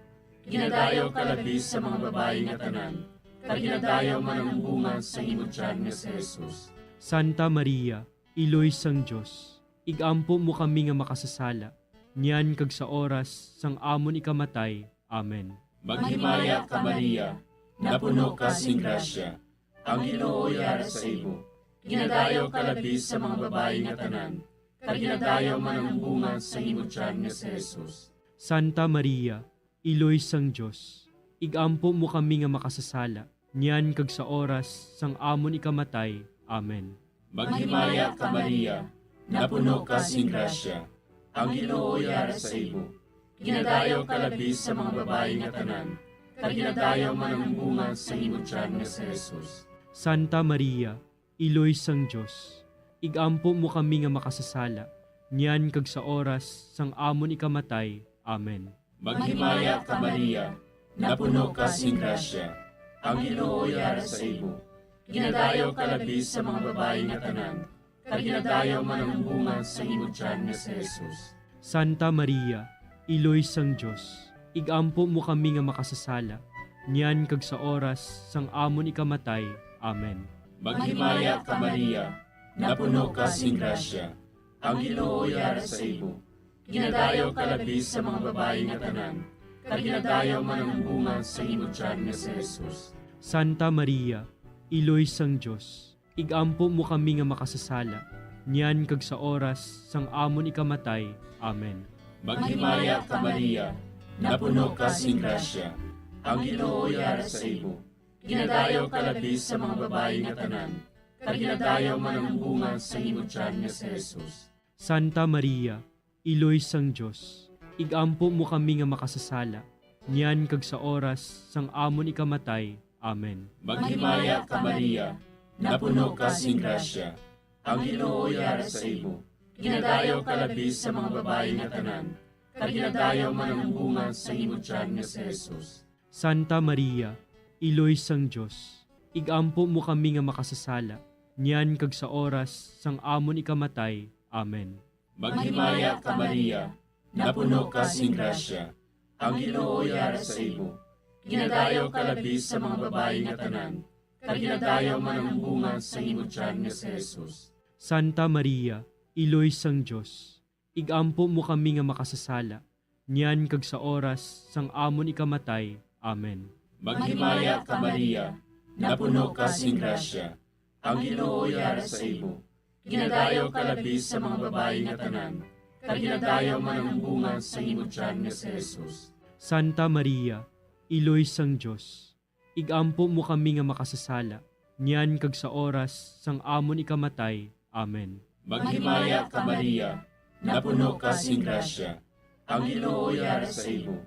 Ginadayaw ka labi sa mga babayi nga tanan, kag ginadayaw man ang bunga sa imong tiyan nga si Jesus. Santa Maria, Iloy sang Dios, Igampo mo kami nga makasasala, niyan kag sa oras sang amon ikamatay. Amen. Maghimaya ka Maria, napuno ka sing grasya, ang Ginoo yara sa imo. Ginadayaw ka labis sa mga babae nga tanan, kag ginadayaw man ang bunga sa imo tiyan nga si Jesus. Santa Maria, Iloy sang Diyos, igampo mo kami nga makasasala, niyan kag sa oras sang amon ikamatay. Amen. Maghimaya ka Maria, napuno ka sing grasya, ang Ginoo yara sa imo. Ginadayaw ka labis sa mga babae nga tanan, kag ginadayaw man ang bunga sa imo tiyan nga si Jesus. Santa Maria, Iloy sang Diyos, igampo mo kami nga makasasala, niyan kag sa oras sang amon ikamatay. Amen. Maghimaya ka Maria, napuno ka sing grasya, ang Ginoo yara sa imo. Ginadayaw ka labis sa mga babae nga tanan, kag ginadayaw man ang bunga sa imo tiyan nga si Jesus. Santa Maria, Iloy sang Diyos, igampo mo kami nga makasasala, niyan kag sa oras sang amon ikamatay. Amen. Maghimaya ka Maria, napuno ka sing grasya, ang Ginoo yara sa imo. Ginadayaw ka labis sa mga babae nga tanan, kag ginadayaw man ang bunga sa imo tiyan nga si Jesus. Santa Maria, Iloy sang Diyos, igampo mo kami nga makasasala, niyan kag sa oras sang amon ikamatay. Amen. Maghimaya ka Maria, napuno ka sing grasya, ang Ginoo yara sa imo. Ginadayaw ka labis sa mga babae nga tanan, kag ginadayaw man ang bunga sa imo tiyan nga si Jesus. Santa Maria, Iloy sang Diyos, igampo mo kami nga makasasala, niyan kag sa oras sang amon ikamatay. Amen. Maghimaya ka Maria, napuno ka sing grasya, ang Ginoo yara sa imo. Ginadayaw ka labis sa mga babae nga tanan, kag ginadayaw man ang bunga sa imo tiyan nga si Jesus. Santa Maria, Iloy sang Diyos, igampo mo kami nga makasasala, niyan kag sa oras sang amon ikamatay. Amen. Maghimaya ka Maria, napuno ka sing grasya, ang Ginoo yara sa imo. Ginadayaw ka labis sa mga babae nga tanan, kag ginadayaw man ang bunga sa imo tiyan nga si Jesus. Santa Maria, Iloy sang Diyos, igampo mo kami nga makasasala, niyan kag sa oras sang amon ikamatay. Amen. Maghimaya ka Maria, napuno ka sing grasya, ang Ginoo yara sa imo. Ginadayaw ka labis sa mga babae nga tanan, kag ginadayaw man ang bunga sa imo tiyan nga si Jesus. Santa Maria, Iloy sang Diyos, igampo mo kami nga makasasala, niyan kag sa oras sang amon ikamatay. Amen. Maghimaya ka Maria, napuno ka sing grasya, ang Ginoo yara sa imo.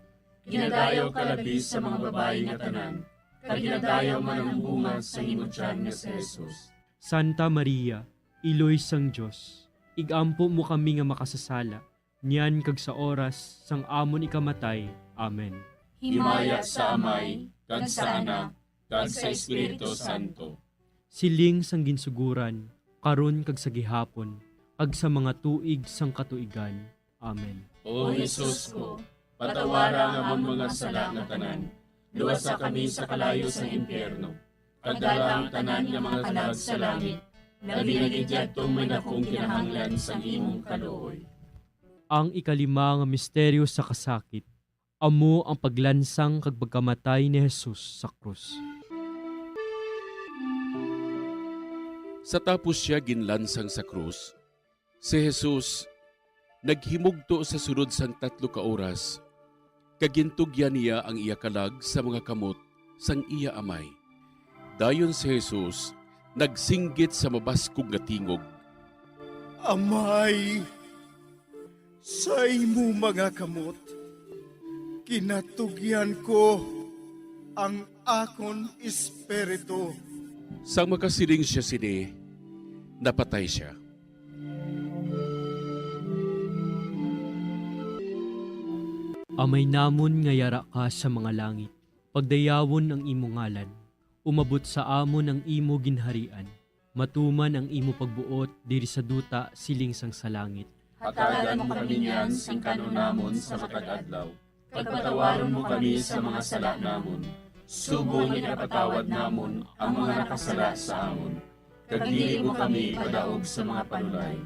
Ginadayaw ka labis sa mga babae nga tanan, kag ginadayaw man ang bunga sa imo tiyan nga si Jesus. Santa Maria, Iloy sang Diyos, igampo mo kami nga makasasala, niyan kag sa oras sang amon ikamatay. Amen. Himaya sa Amay, kag sa Anak, kag sa Espiritu Santo. Siling sang ginsuguran, karon kag sa gihapon, kag sa mga tuig sang katuigan. Amen. O Jesus ko, patawara nga mong mga sala nga tanan, luwasa kami sa kalayo sa impyerno, kag dala ang tanan nga mga kalag sa langit, labi na gidyadtong may nakong kinahanglan sa imong kaluoy. Ang ikalima nga misteryo sa kasakit, amo ang paglansang kag pagkamatay ni Jesus sa krus. Sa tapos siya ginlansang sa krus, si Jesus naghimugto sa sunod sang 3 ka oras, kagintugyan niya ang iya kalag sa mga kamot sang iya amay. Dayon si Jesus nagsinggit sa mabaskog nga tingog. Amay, sa imo mga kamot, kinatugyan ko ang akon espiritu. Sang makasiling siya sini, napatay siya. Amay namon nga yara ka sa mga langit, pagdayawon ang imo ngalan, umabot sa amon ang imo ginharian, matuman ang imo pagbuot diri sa duta siling sang sa langit. Hatagan mo kami niyan sing kanon namon sa matag adlaw, pagpatawaron mo kami sa mga sala namon, subong ipatawad namon ang mga nakasala sa amon, kag dili mo kami padaog sa mga panulay,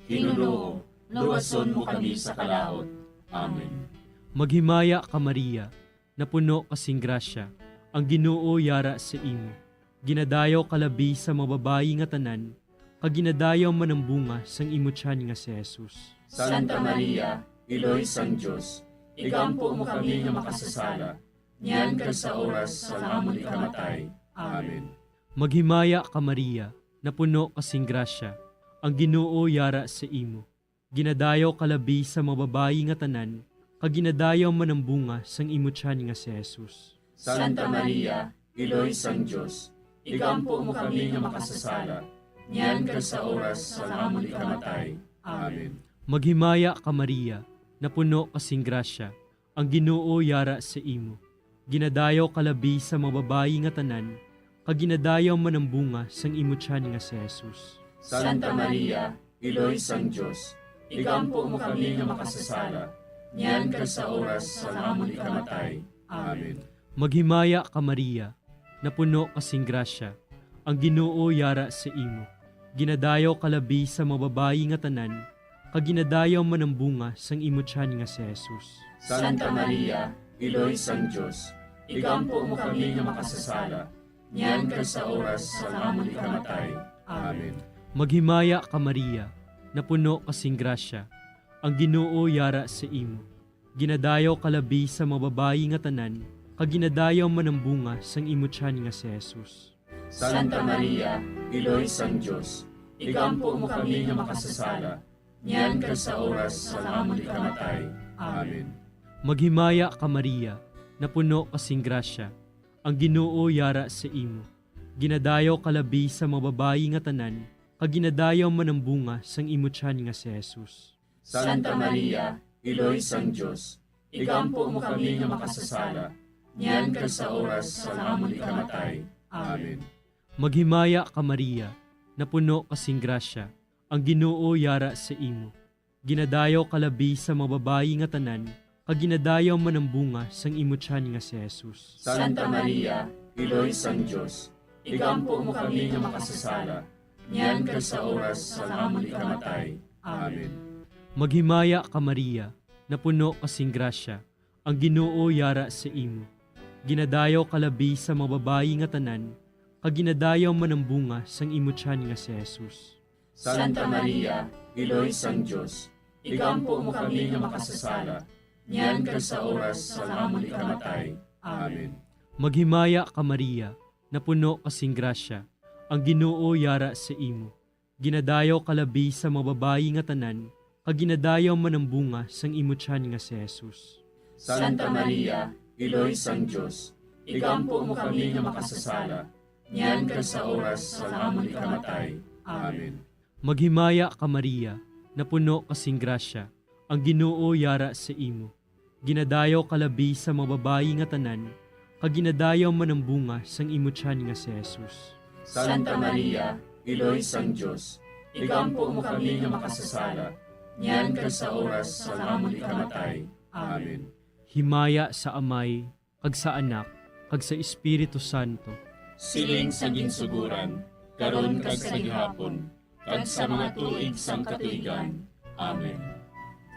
Ginoo, luwason mo kami sa kalaot. Amen. Maghimaya ka Maria, napuno kasing grasya, ang Ginoo yara sa imo. Ginadayaw kalabi sa mababayi nga tanan, kaginadayaw man ang bunga sang imo tiyan nga si Jesus. Santa Maria, Iloy sang Diyos, igampo mo kami nga makasasala, niyan ka sa oras sa amon ikamatay. Amen. Maghimaya ka Maria, napuno kasing grasya, ang Ginoo yara sa imo. Ginadayaw kalabi sa mababayi nga tanan, kaginadayaw man ang bunga sang imo tiyan nga si Jesus. Santa Maria, Iloy sang Diyos, igampo mo kami nga makasasala, niyan ka sa oras sa amon ikamatay. Amen. Maghimaya ka Maria, napuno kasing grasya, ang Ginoo yara sa imo. Ginadayaw kalabi sa mababayi nga tanan, kaginadayaw man ang bunga sang imo tiyan nga si Jesus. Santa Maria, Iloy sang Diyos, igampo mo kami nga makasasala, niyan ka sa oras sa amon ikamatay. Amen. Maghimaya ka Maria, napuno kasing grasya, ang Ginoo yara sa imo. Ginadayaw kalabi sa mababayi nga tanan, kaginadayaw man ang bunga sang imo tiyan nga si Jesus. Santa Maria, Iloy sang Diyos, igampo mo kami nga makasasala, niyan ka sa oras sa amon ikamatay. Amen. Maghimaya ka Maria, napuno kasing grasya, ang Ginoo yara sa imo. Ginadayaw kalabi sa mababayi nga tanan, kaginadayaw man ang bunga sang imo tiyan nga si Jesus. Santa Maria, Iloy sang Diyos, igampo mo kami nga makasasala, niyan ka sa oras sa amon ikamatay. Amen. Maghimaya ka Maria, napuno kasing grasya, ang Ginoo yara sa imo. Ginadayaw kalabi sa mababayi nga tanan, kaginadayaw man ang bunga sang imo tiyan nga si Jesus. Santa Maria, Iloy sang Diyos, igampo mo kami nga makasasala, niyan ka sa oras sa amon ikamatay. Amen. Maghimaya ka Maria, napuno kasing grasya, ang Ginoo yara sa imo. Ginadayaw kalabi sa mababayi nga tanan, kaginadayaw man ang bunga sang imo tiyan nga si Jesus. Santa Maria, Iloy sang Diyos, igampo mo kami nga makasasala, niyan ka sa oras sa amon ikamatay. Amen. Maghimaya ka Maria, napuno kasing grasya, ang Ginoo yara sa imo. Ginadayaw kalabi sa mababayi nga tanan, kaginadayaw man ang bunga sang imo tiyan nga si Jesus. Santa Maria, Iloy sang Diyos, igampo mo kami nga makasasala, niyan ka sa oras sa amon ikamatay. Amen. Maghimaya ka Maria, napuno kasing grasya, ang Ginoo yara sa imo. Ginadayaw kalabi sa mababayi nga tanan, kaginadayaw man ang bunga sang imo tiyan nga si Jesus. Santa Maria, Iloy sang Diyos, igampo mo kami nga makasasala, niyan ka sa oras sa amon ikamatay. Amen. Maghimaya ka Maria, napuno kasing grasya, ang Ginoo yara sa imo. Ginadayaw kalabi sa mababayi nga tanan, kaginadayaw man ang bunga sang imo tiyan nga si Jesus. Santa Maria, Iloy sang Diyos, igampo mo kami nga makasasala, niyan ka sa oras sa amon ikamatay. Amen. Himaya sa Amay, kag sa Anak, kag sa Espiritu Santo. Siling sa ginsuguran, karon kag sa gihapon, kag sa mga tuig sang katuigan. Amen.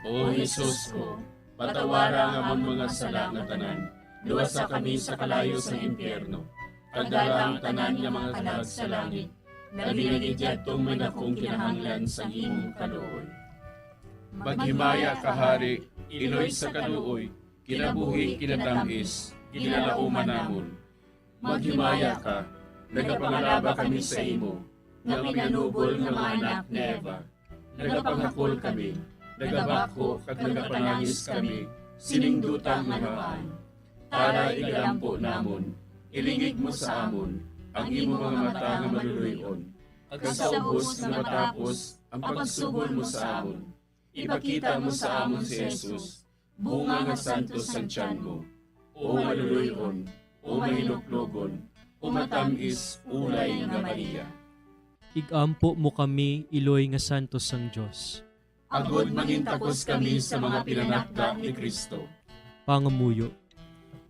O Jesus ko, patawara nga among mga sala nga tanan, luwasa kami sa kalayo sa impyerno, kag dala ang tanan nga mga kalag sa langit, nabinigidyattong man akong kinahanglan sa imong kaluoy. Maghimaya ka Hari, Iloy sa kaluoy, kinabuhi kinatamis, kinalauman namon. Maghimaya ka, nagapangalaba kami sa imo, nga pinanubol nga mga anak ni Eva. Nagapangakol kami, nagabako kag nagapanangis kami, siningdutang nagapaan. Para igalampo namon, ilingig mo sa amon, ang imo mga mata nga maluluyon. At sa ubos nga matapos, ang pagsugod mo sa amon. Ipakita mo sa amon si Jesus, bunga nga santos sa tiyan mo. O maluluyon, o mahinuklogon, o matamis, ulay nga Maria. Igampo mo kami, Iloy nga santos sang Diyos. Agod mangintapos kami sa mga pinanakda ni Kristo. Pangamuyo.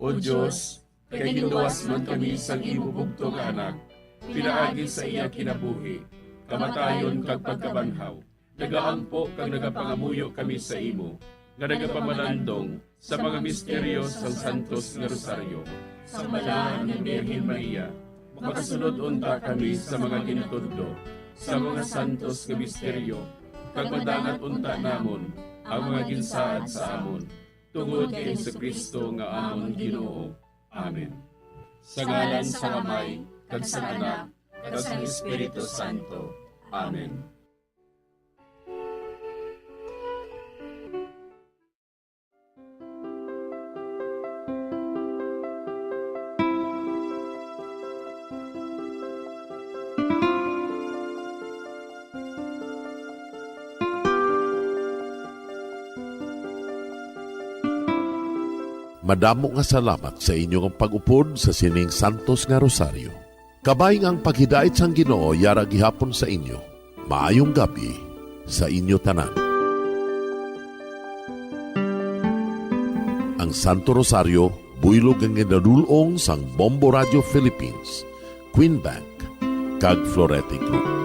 O Diyos, kay ginuwas man kami sa imo bugto nga anak, pinaagi sa iya kinabuhi, kamatayon kag pagkabanhaw, nagaampo kag nagapangamuyo kami sa imo, nga nagapamalandong sa mga misteryo sang Santos nga Rosaryo. Sa balahan ng Birhen Maria, makasunod unta kami sa mga ginutudlo, sa mga santos nga misteryo, kag madangat unta namon ang mga ginsaad sa amon, tungod kay Jesucristo nga amon Ginoo. Amen. Sa ngalan sa Amay, kag sa Anak, kag sa Espiritu Santo. Amen. Madamo nga salamat sa inyong pag-upod sa sining Santos nga Rosaryo. Kabayng ang paghidait sang Ginoo yara gihapon sa inyo. Maayong gabi sa inyo tanan. Ang Santo Rosario buylog ang ginadulong sang Bombo Radio Philippines, Queen Bank, kag Florete Group.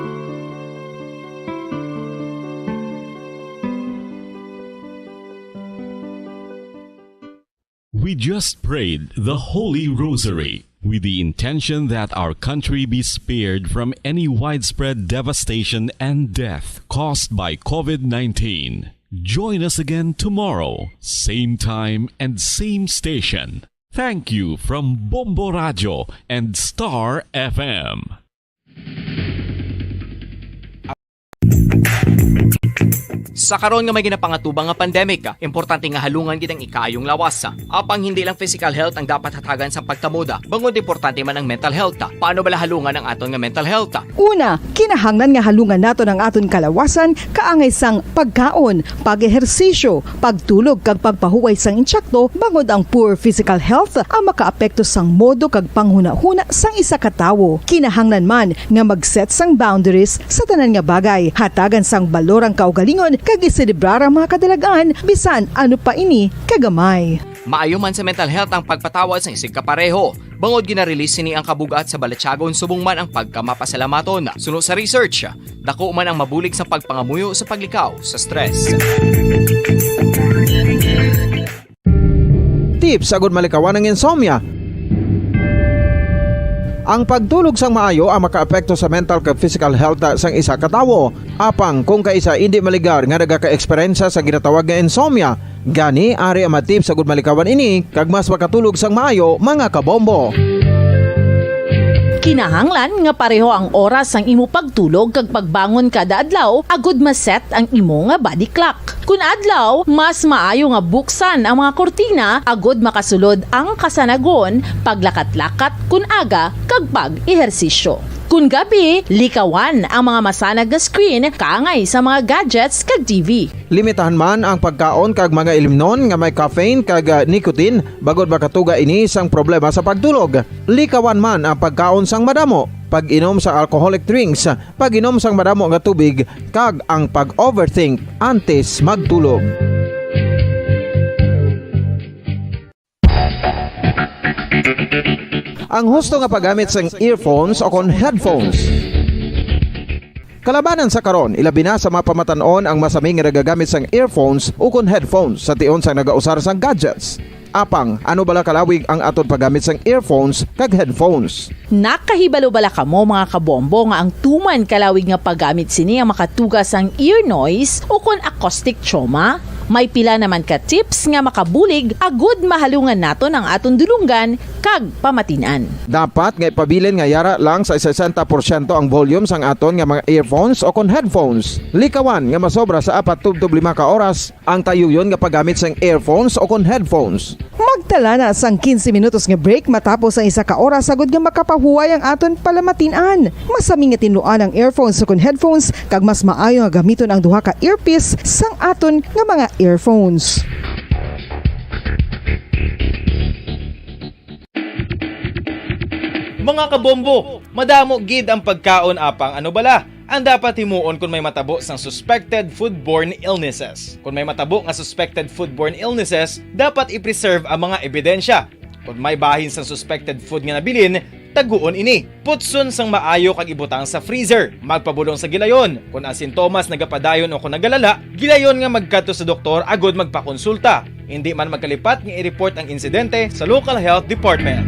We just prayed the Holy Rosary with the intention that our country be spared from any widespread devastation and death caused by COVID-19. Join us again tomorrow, same time and same station. Thank you from Bombo Radio and Star FM. Sa karon nga may ginapangatubang nga pandemic, importante nga halungan gid ang ikaayong lawas. Apang hindi lang physical health ang dapat hatagan sa pagtamuda, bangod importante man ang mental health. Paano bala halungan ang aton nga mental health? Una, kinahanglan nga halungan nato ang aton kalawasan kaangay sang pagkaon, pag-ehersisyo, pagtulog kag pagpahuway sang insyakto bangod ang poor physical health ang makaapekto sang modo kag panghuna-huna sang isa ka tawo. Kinahanglan man nga mag-set sang boundaries sa tanan nga bagay, hatagan sang balorang kaugalingon kag iselebrar ang mga kadalagan bisan ano pa ini kagamay. Maayo man sa mental health ang pagpatawad sa isig kapareho. Bangod ginarelease ni ang kabugat sa Balatyagon subong man ang pagkamapasalamaton. Suno sa research, dako man ang mabulig sa pagpangamuyo sa paglikaw sa stress. Tips agud malikawan ng insomnia. Ang pagtulog sang maayo ang makaapekto sa mental kag physical health sang isa ka tawo. Apang kung kaisa hindi maligar nga nagaka-eksperyensya sa ginatawag nga insomnia, gani ari ang matip sa gud malikawan ini kag mas makatulog sang maayo mga kabombo. Kinahanglan nga pareho ang oras ang imo pagtulog kag pagbangon kada adlaw agud maset ang imo nga body clock. Kun adlaw, mas maayo nga buksan ang mga kortina agud makasulod ang kasanagon, paglakat-lakat kun aga kag pag-ehersisyo. Kun gabi, likawan ang mga masanag nga screen kaangay sa mga gadgets kag TV. Limitahan man ang pagkaon kag mga ilimnon nga may caffeine kag nicotine bagod makatuga ini sang problema sa pagtulog. Likawan man ang pagkaon sang madamo, pag-inom sa alcoholic drinks, pag-inom sang madamo nga tubig kag ang pag-overthink antes magtulog. Ang husto nga paggamit sang earphones o kon headphones. Kalabanan sa karon, ilabi na sa mga pamatanon ang masaming nga nagagamit sang earphones o kon headphones sa tion sang nagausar sang gadgets. Apang, ano bala kalawig ang aton paggamit sang earphones kag headphones? Nakahibalo bala kamo mga kabombo nga ang tuman kalawig nga paggamit sini ang makatugas ang ear noise o kon acoustic trauma? May pila naman ka tips nga makabulig agud mahalungan naton ang aton dulunggan kag pamatinan. Dapat nga ipabilin nga yara lang sa 60% ang volume sang aton nga mga earphones o kon headphones. Likawan nga masobra sa 4-5 ka oras ang tayuyon nga paggamit sang earphones o kon headphones. Magtala na sang 15 minutos nga break matapos ang isa ka oras agud nga makapahuway ang aton palamatinan. Masami nga tinluan ang earphones o kon headphones kag mas maayo nga gamiton ang duha ka earpiece sang aton nga mga earphones. Mga kabombo, madamo gid ang pagkaon apang ano bala. Ang dapat himuon kung may matabo sang suspected foodborne illnesses. Kung may matabo nga suspected foodborne illnesses, dapat i-preserve ang mga ebidensya. Kung may bahin sang suspected food nga nabilin, taguon ini. Putson sang maayo kag ibutang sa freezer. Magpabulong sa gilayon. Kung ang sintomas nagapadayon o kung nagalala, gilayon nga magkadto sa doktor agod magpakonsulta. Hindi man magkalipat nga i-report ang insidente sa local health department.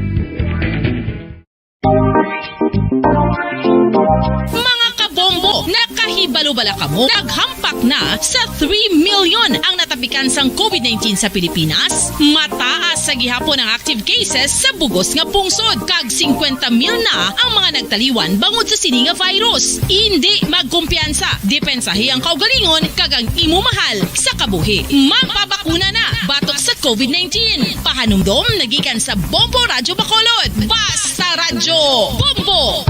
Mga kabombo, nakahibalo bala kamo? Naghampak na sa 3 million ang natapikan sang COVID-19 sa Pilipinas. Mataas sa gihapon ang active cases sa bugos nga pungsod. Kag 50 mil na ang mga nagtaliwan bangod sa sini nga virus. Hindi magkumpiyansa. Depensahi ang kaugalingon kag ang imo mahal sa kabuhi. Magpabakuna na batok sa COVID-19. Pahanumdom nagikan sa Bombo Radyo Bacolod. Basta Radyo Bombo!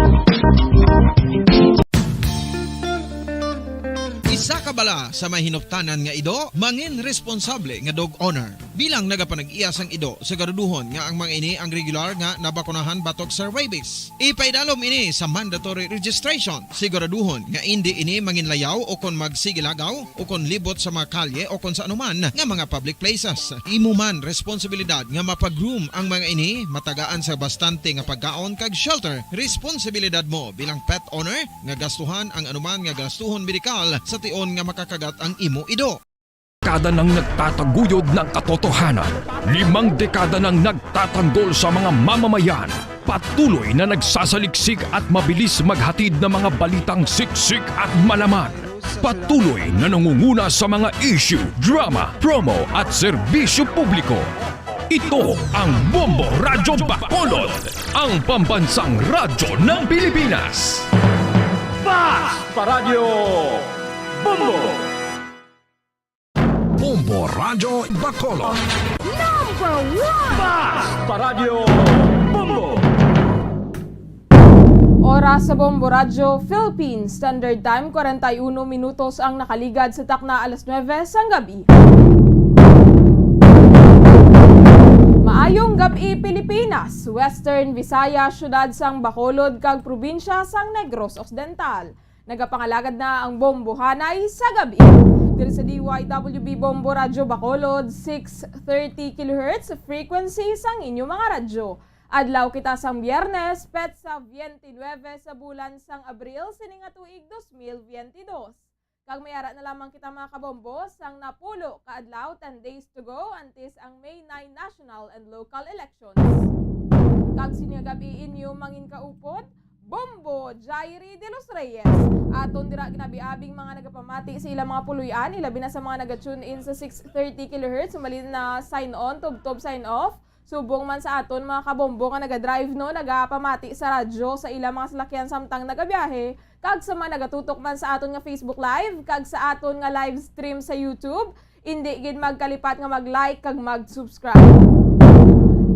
Isa ka bala sa may hinuptanan nga ido, mangin responsable nga dog owner. Bilang nagapanag-iyas ang ido, siguraduhon nga ang mga ini ang regular nga nabakunahan batok sa rabies. Ipaidalom ini sa mandatory registration. Siguraduhon nga hindi ini manginlayaw o kon magsigilagaw o kon libot sa mga kalye o kon sa anuman nga mga public places. Imo man responsibilidad nga mapag-groom ang mga ini, matagaan sa bastante nga pagkaon kag shelter. Responsibilidad mo bilang pet owner nga gastuhan ang anuman nga gastuhon medikal sa tion nga makakagat ang imo ido. Dekada nang nagtataguyod ng katotohanan, 5 dekada nang nagtatanggol sa mga mamamayan, patuloy na nagsasaliksik at mabilis maghatid ng mga balitang siksik at malaman. Patuloy na nangunguna sa mga issue, drama, promo at serbisyo publiko. Ito ang Bombo Radyo Bacolod, ang pambansang radyo ng Pilipinas. Basta Radyo Bombo! Bombo Radyo Bacolod. Number 1! Basta Radyo Bombo! Oras sa Bombo Radyo Philippines Standard Time, 41 minutos ang nakaligad sa takna alas 9 sang gabi. Maayong gabi Pilipinas, Western Visayas, syudad sang Bacolod kag probinsya sang Negros Occidental. Nagapangalagad na ang Bombo Hanay sa gabi. Diri sa DYWB Bombo Radyo Bacolod, 630 kHz frequency sang inyong mga radyo. Adlaw kita sang Biyernes, petsa 29 sa bulan sang Abril, sining nga tuig 2022. Kag mayara na lamang kita mga kabombo, sang napulo kaadlaw, 10 days to go, antes ang May 9 national and local elections. Kag sinagabi inyo mangin kaupod, Bombo Jairi de los Reyes. Aton dira ginabiabing mga nagapamati sa ilang mga puluyan, ilabi na sa mga naga-tune in sa 630 kHz, sumalin na sign on, tub sign off. Subong man sa aton mga kabombo nga naga-drive no, nagapamati sa radyo sa ilang mga salakyan samtang nagabiyahe, kag sa mga nagatutok man sa aton nga Facebook Live, kag sa aton nga live stream sa YouTube, hindi gid magkalipat nga mag-like kag mag-subscribe.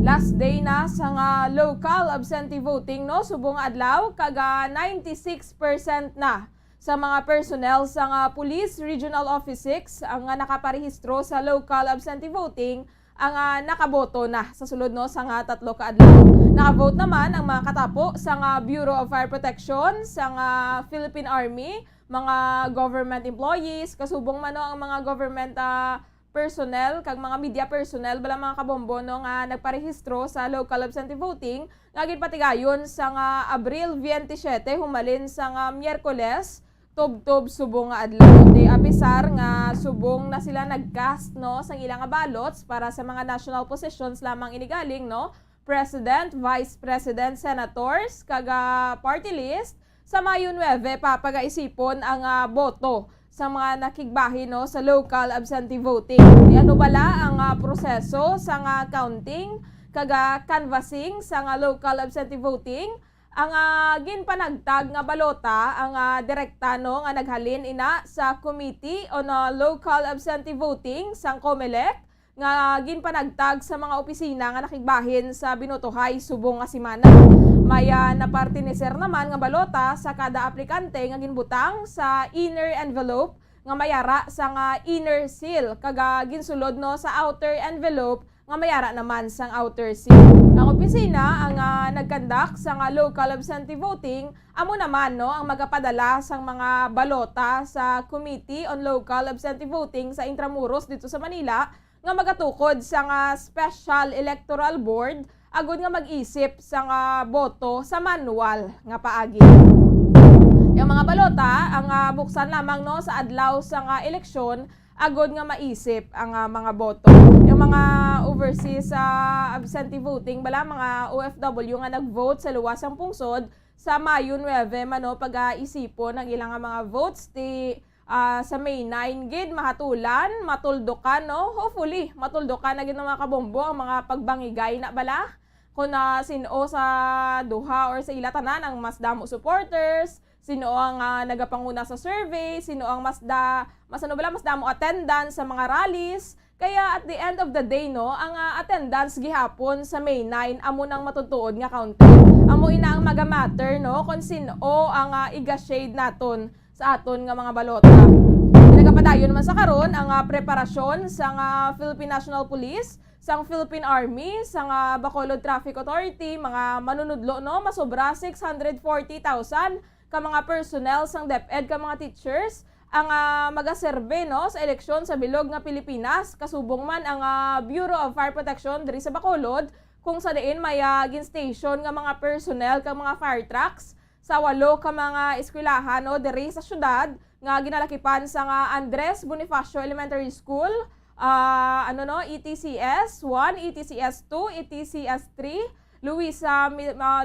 Last day na sa nga local absentee voting no, subong adlaw kag 96% na sa mga personnel sa nga Police Regional Office 6 ang nakaparehistro sa local absentee voting ang nakaboto na sa sulod no sa nga 3 ka adlaw. Nakavote naman ang mga katapo sa nga Bureau of Fire Protection, sa nga Philippine Army, mga government employees, kasubong man no ang mga government personnel kag mga media personnel bala mga kabombo no nga nagparehistro sa local absentee voting nga ginpatigayon sa nga Abril 27 humalin sa nga Miyerkules tub subong nga adlaw. Di apisar nga subong na sila nagcast no sang ilang nga ballots para sa mga national positions lamang inigaling no, President, Vice President, Senators kag party list. Sa Mayo 9 papagaisipon ang boto sa mga nakigbahi no sa local absentee voting. Di ano bala ang proseso sa nga counting kag canvassing sa nga local absentee voting. Ang ginpanagtag nga balota ang direkta no nga naghalin ina sa Committee on Local Absentee Voting sang COMELEC nga ginpanagtag sa mga opisina nga nakigbahin sa binutuhay subong nga semana. Maya napartineser naman nga balota sa kada aplikante nga ginbutang sa inner envelope nga mayara sa nga inner seal kag ginsulod no sa outer envelope nga mayara naman sang outer seal. Ang opisina ang nagkandak sa nga local absentee voting amo naman no ang magapadala sang mga balota sa Committee on Local Absentee Voting sa Intramuros dito sa Manila nga magatukod sa nga Special Electoral Board agod nga mag-isip sa nga boto sa manual nga paagi. Yung mga balota ang buksan lamang no sa adlaw sa nga eleksyon agod nga maisip ang mga boto. Yung mga overseas absentee voting bala mga OFW nga nag-vote sa luwasang pungsod sa Mayo 9 mano pag-isipon ang ilang mga votes sa May 9 gid mahatulan matuldukan no, hopefully matuldukan na gid ng mga kabombo ang mga pagbangigay na bala kung sino sa duha or sa ila tanan ang mas damo supporters, sino ang nagapanguna sa survey, sino ang mas damo attendance sa mga rallies. Kaya at the end of the day no, ang attendance gihapon sa May 9 amo nang matutuod nga counting. Amo ina ang maga-matter no kung sino ang iga-shade naton sa aton nga mga balota. Nagapadayon naman sa karon ang preparasyon sa Philippine National Police, sang Philippine Army, sang Bacolod Traffic Authority, mga manunudlo no, masobra 640,000 ka mga personnel sang DepEd ka mga teachers ang magaserve no sa eleksyon sa bilog nga Pilipinas. Kasubong man ang Bureau of Fire Protection diri sa Bacolod kung sa diin may station nga mga personnel ka mga fire trucks sa 8 ka mga eskwelahan no diri sa syudad nga ginalakipan sa Andres Bonifacio Elementary School, ETCS 1, ETCS 2, ETCS 3,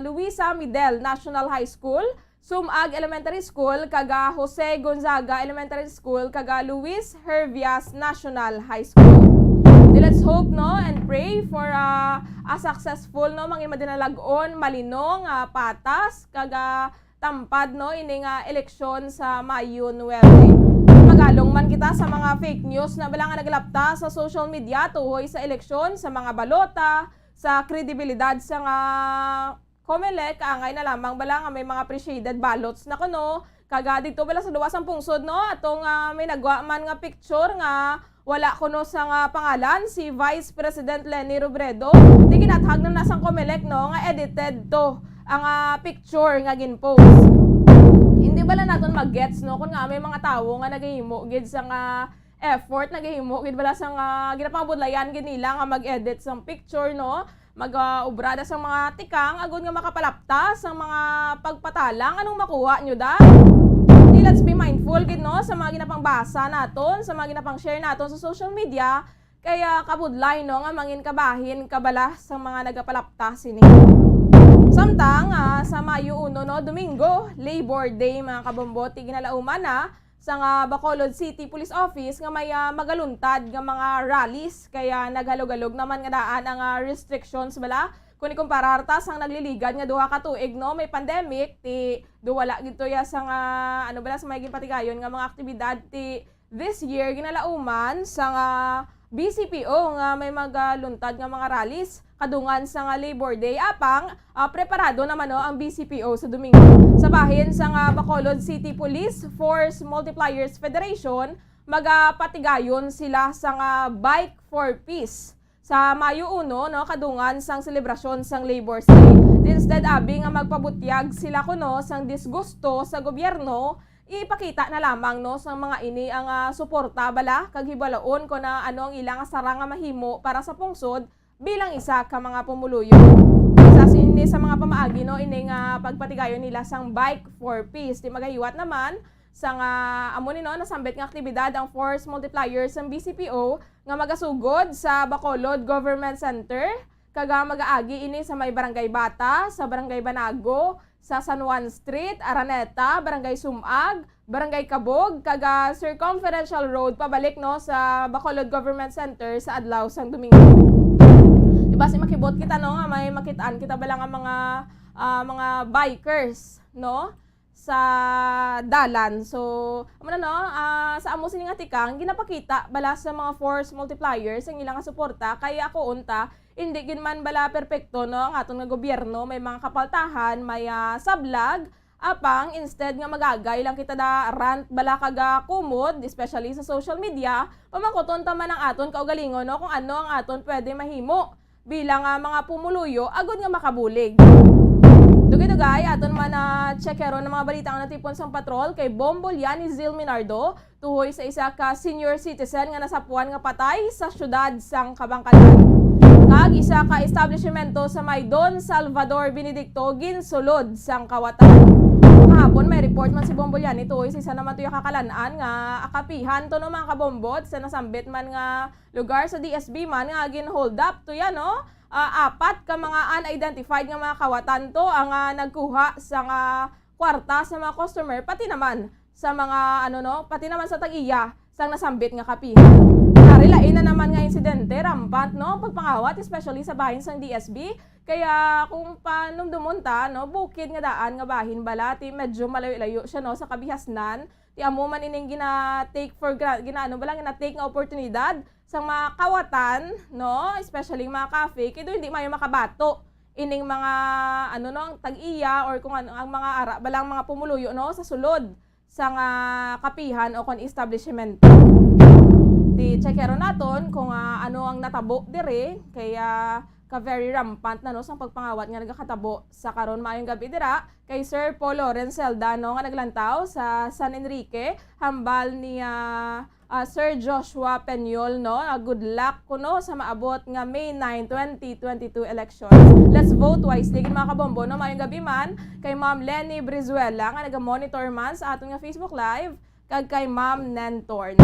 Luisa Midel National High School, Sumag Elementary School, kaga Jose Gonzaga Elementary School, kaga Luis Hervias National High School. Let's hope no and pray for a successful no mga madinalagon malinong patas kaga tampad no ining eleksyon sa Mayo 9. Magalong man kita sa mga fake news na bala nga naglapta sa social media tuhoy sa eleksyon, sa mga balota, sa kredibilidad sa nga COMELEC, angay na lamang bala nga may mga appreciated ballots na kuno. Kaga dito bala sa luwasang pungsod no, atong may nagwa man nga picture nga wala kuno sa nga pangalan si Vice President Leni Robredo. Di ginathag na nasang COMELEC no nga edited to ang picture nga ginpost. Hindi bala naton mag-gets no kung nga may mga tawo nga nagahimo gid sa nga effort nagahimo gid bala sa nga ginapangabudlayan gid nila nga mag-edit sang picture no, mag-ubrada sa mga tikang agud nga makapalapta sa mga pagpatalang anong makuha nyo da. Let's be mindful gid no sa mga ginapangbasa naton, sa mga ginapang-share naton sa social media kaya kabudlay no nga mangin kabahin kabala sa mga nagapalapta sini. Samtang sa Mayo 1 no, Domingo, Labor Day mga kabomboti ginalauman sa Bacolod City Police Office nga may magaluntad nga mga rallies kaya naghalog-halog naman nga daan ang restrictions bala kung ikumpara hartas ang nagliligad nga duha ka tuig no may pandemic ti duwala gito ya sa nga sa may patigayon nga mga aktibidad ti this year ginalauman sa nga BCPO nga may magaluntad nga mga rallies kadungan sa nga Labor Day apang preparado naman no ang BCPO sa Domingo sa bahin sa nga Bacolod City Police Force Multipliers Federation magapatigayon sila sa nga Bike for Peace sa Mayo 1 no kadungan sang selebrasyon sang Labor Day. Instead abi nga magpabutyag sila kuno sang disgusto sa gobyerno, ipakita na lamang no sa mga ini ang suporta bala kag hibalaon ko na ano ang ilang sara nga mahimo para sa pungsod bilang isa ka mga pumuluyo. Sa mga pamaagi no ini nga pagpatigayon nila sang Bike for Peace. Di magahiwat naman sa nga amo ni no nasambit nga aktibidad ang Force Multipliers ng BCPO nga magasugod sa Bacolod Government Center kaga magaagi ini sa may Barangay Bata, sa Barangay Banago, sa San Juan Street, Araneta, Barangay Sumag, Barangay Kabog, kaga Circumferential Road pabalik no sa Bacolod Government Center sa adlaw sang Domingo. Diba si makibot kita no nga may makitaan kita bala nga mga bikers no sa dalan. So amo na no sa amo sini nga tikang ginapakita bala sa mga force multipliers ang ilang suporta kaya ako unta hindi gid man bala perpekto no ang aton nga gobyerno may mga kapaltahan may sablag apang instead nga magagay lang kita da rant bala kaga kumod especially sa social media pamangkuton ta man ang aton kaugalingon no kung ano ang aton pwede mahimo bilang mga pumuluyo agud nga makabulig. Dugay-dugay, aton man na checkero ng mga balita ang natipon sang patrol kay Bombo Liani Zil Minardo tuhoy sa isa ka senior citizen nga nasapuan nga patay sa syudad sang Kabangkalan. Kag isa ka establishmento sa may Don Salvador Benedicto ginsulod sang kawatan. Hapon may report man si Bombo Liani tuhoy sa isa naman tuyo kakalanaan nga akapihan to no mga kabombot sa nasambit man nga lugar sa DSB man nga gin-hold up to yan no. Apat ka mga unidentified nga mga kawatan to ang nagkuha sa kwarta sa mga customer pati naman sa mga pati naman sa tag-iya sang nasambit nga kapihan. Narilain na naman nga insidente rampant no pagpangawat especially sa bahin sang DSB kaya kung panom dumunta no bukid nga daan nga bahin bala ti medyo malayo-layo siya no sa kabihasnan ti amo man ining gina-take for gina-take nga oportunidad sa mga kawatan, no, especially mga cafe, kaya hindi mayo makabato ining mga tag-iya or kung ano ang mga ara balang mga pumuluyo no sa sulod sa kapihan o kon establishment. Di checkero naton kung ano ang natabo dire kaya ka very rampant na no sa pagpangawat nga nagakatabo sa karon maayong gabi dira kay Sir Paul Lawrence Celdano nga naglantaw sa San Enrique hambal ni Sir Joshua Peñol no. Good luck kuno sa maabot nga May 9, 2022 elections. Let's vote wisely gid mga kabombo no. Maayong gabi man kay Ma'am Lenny Brizuela nga naga-monitor man sa aton nga Facebook Live kag kay Ma'am Nentor.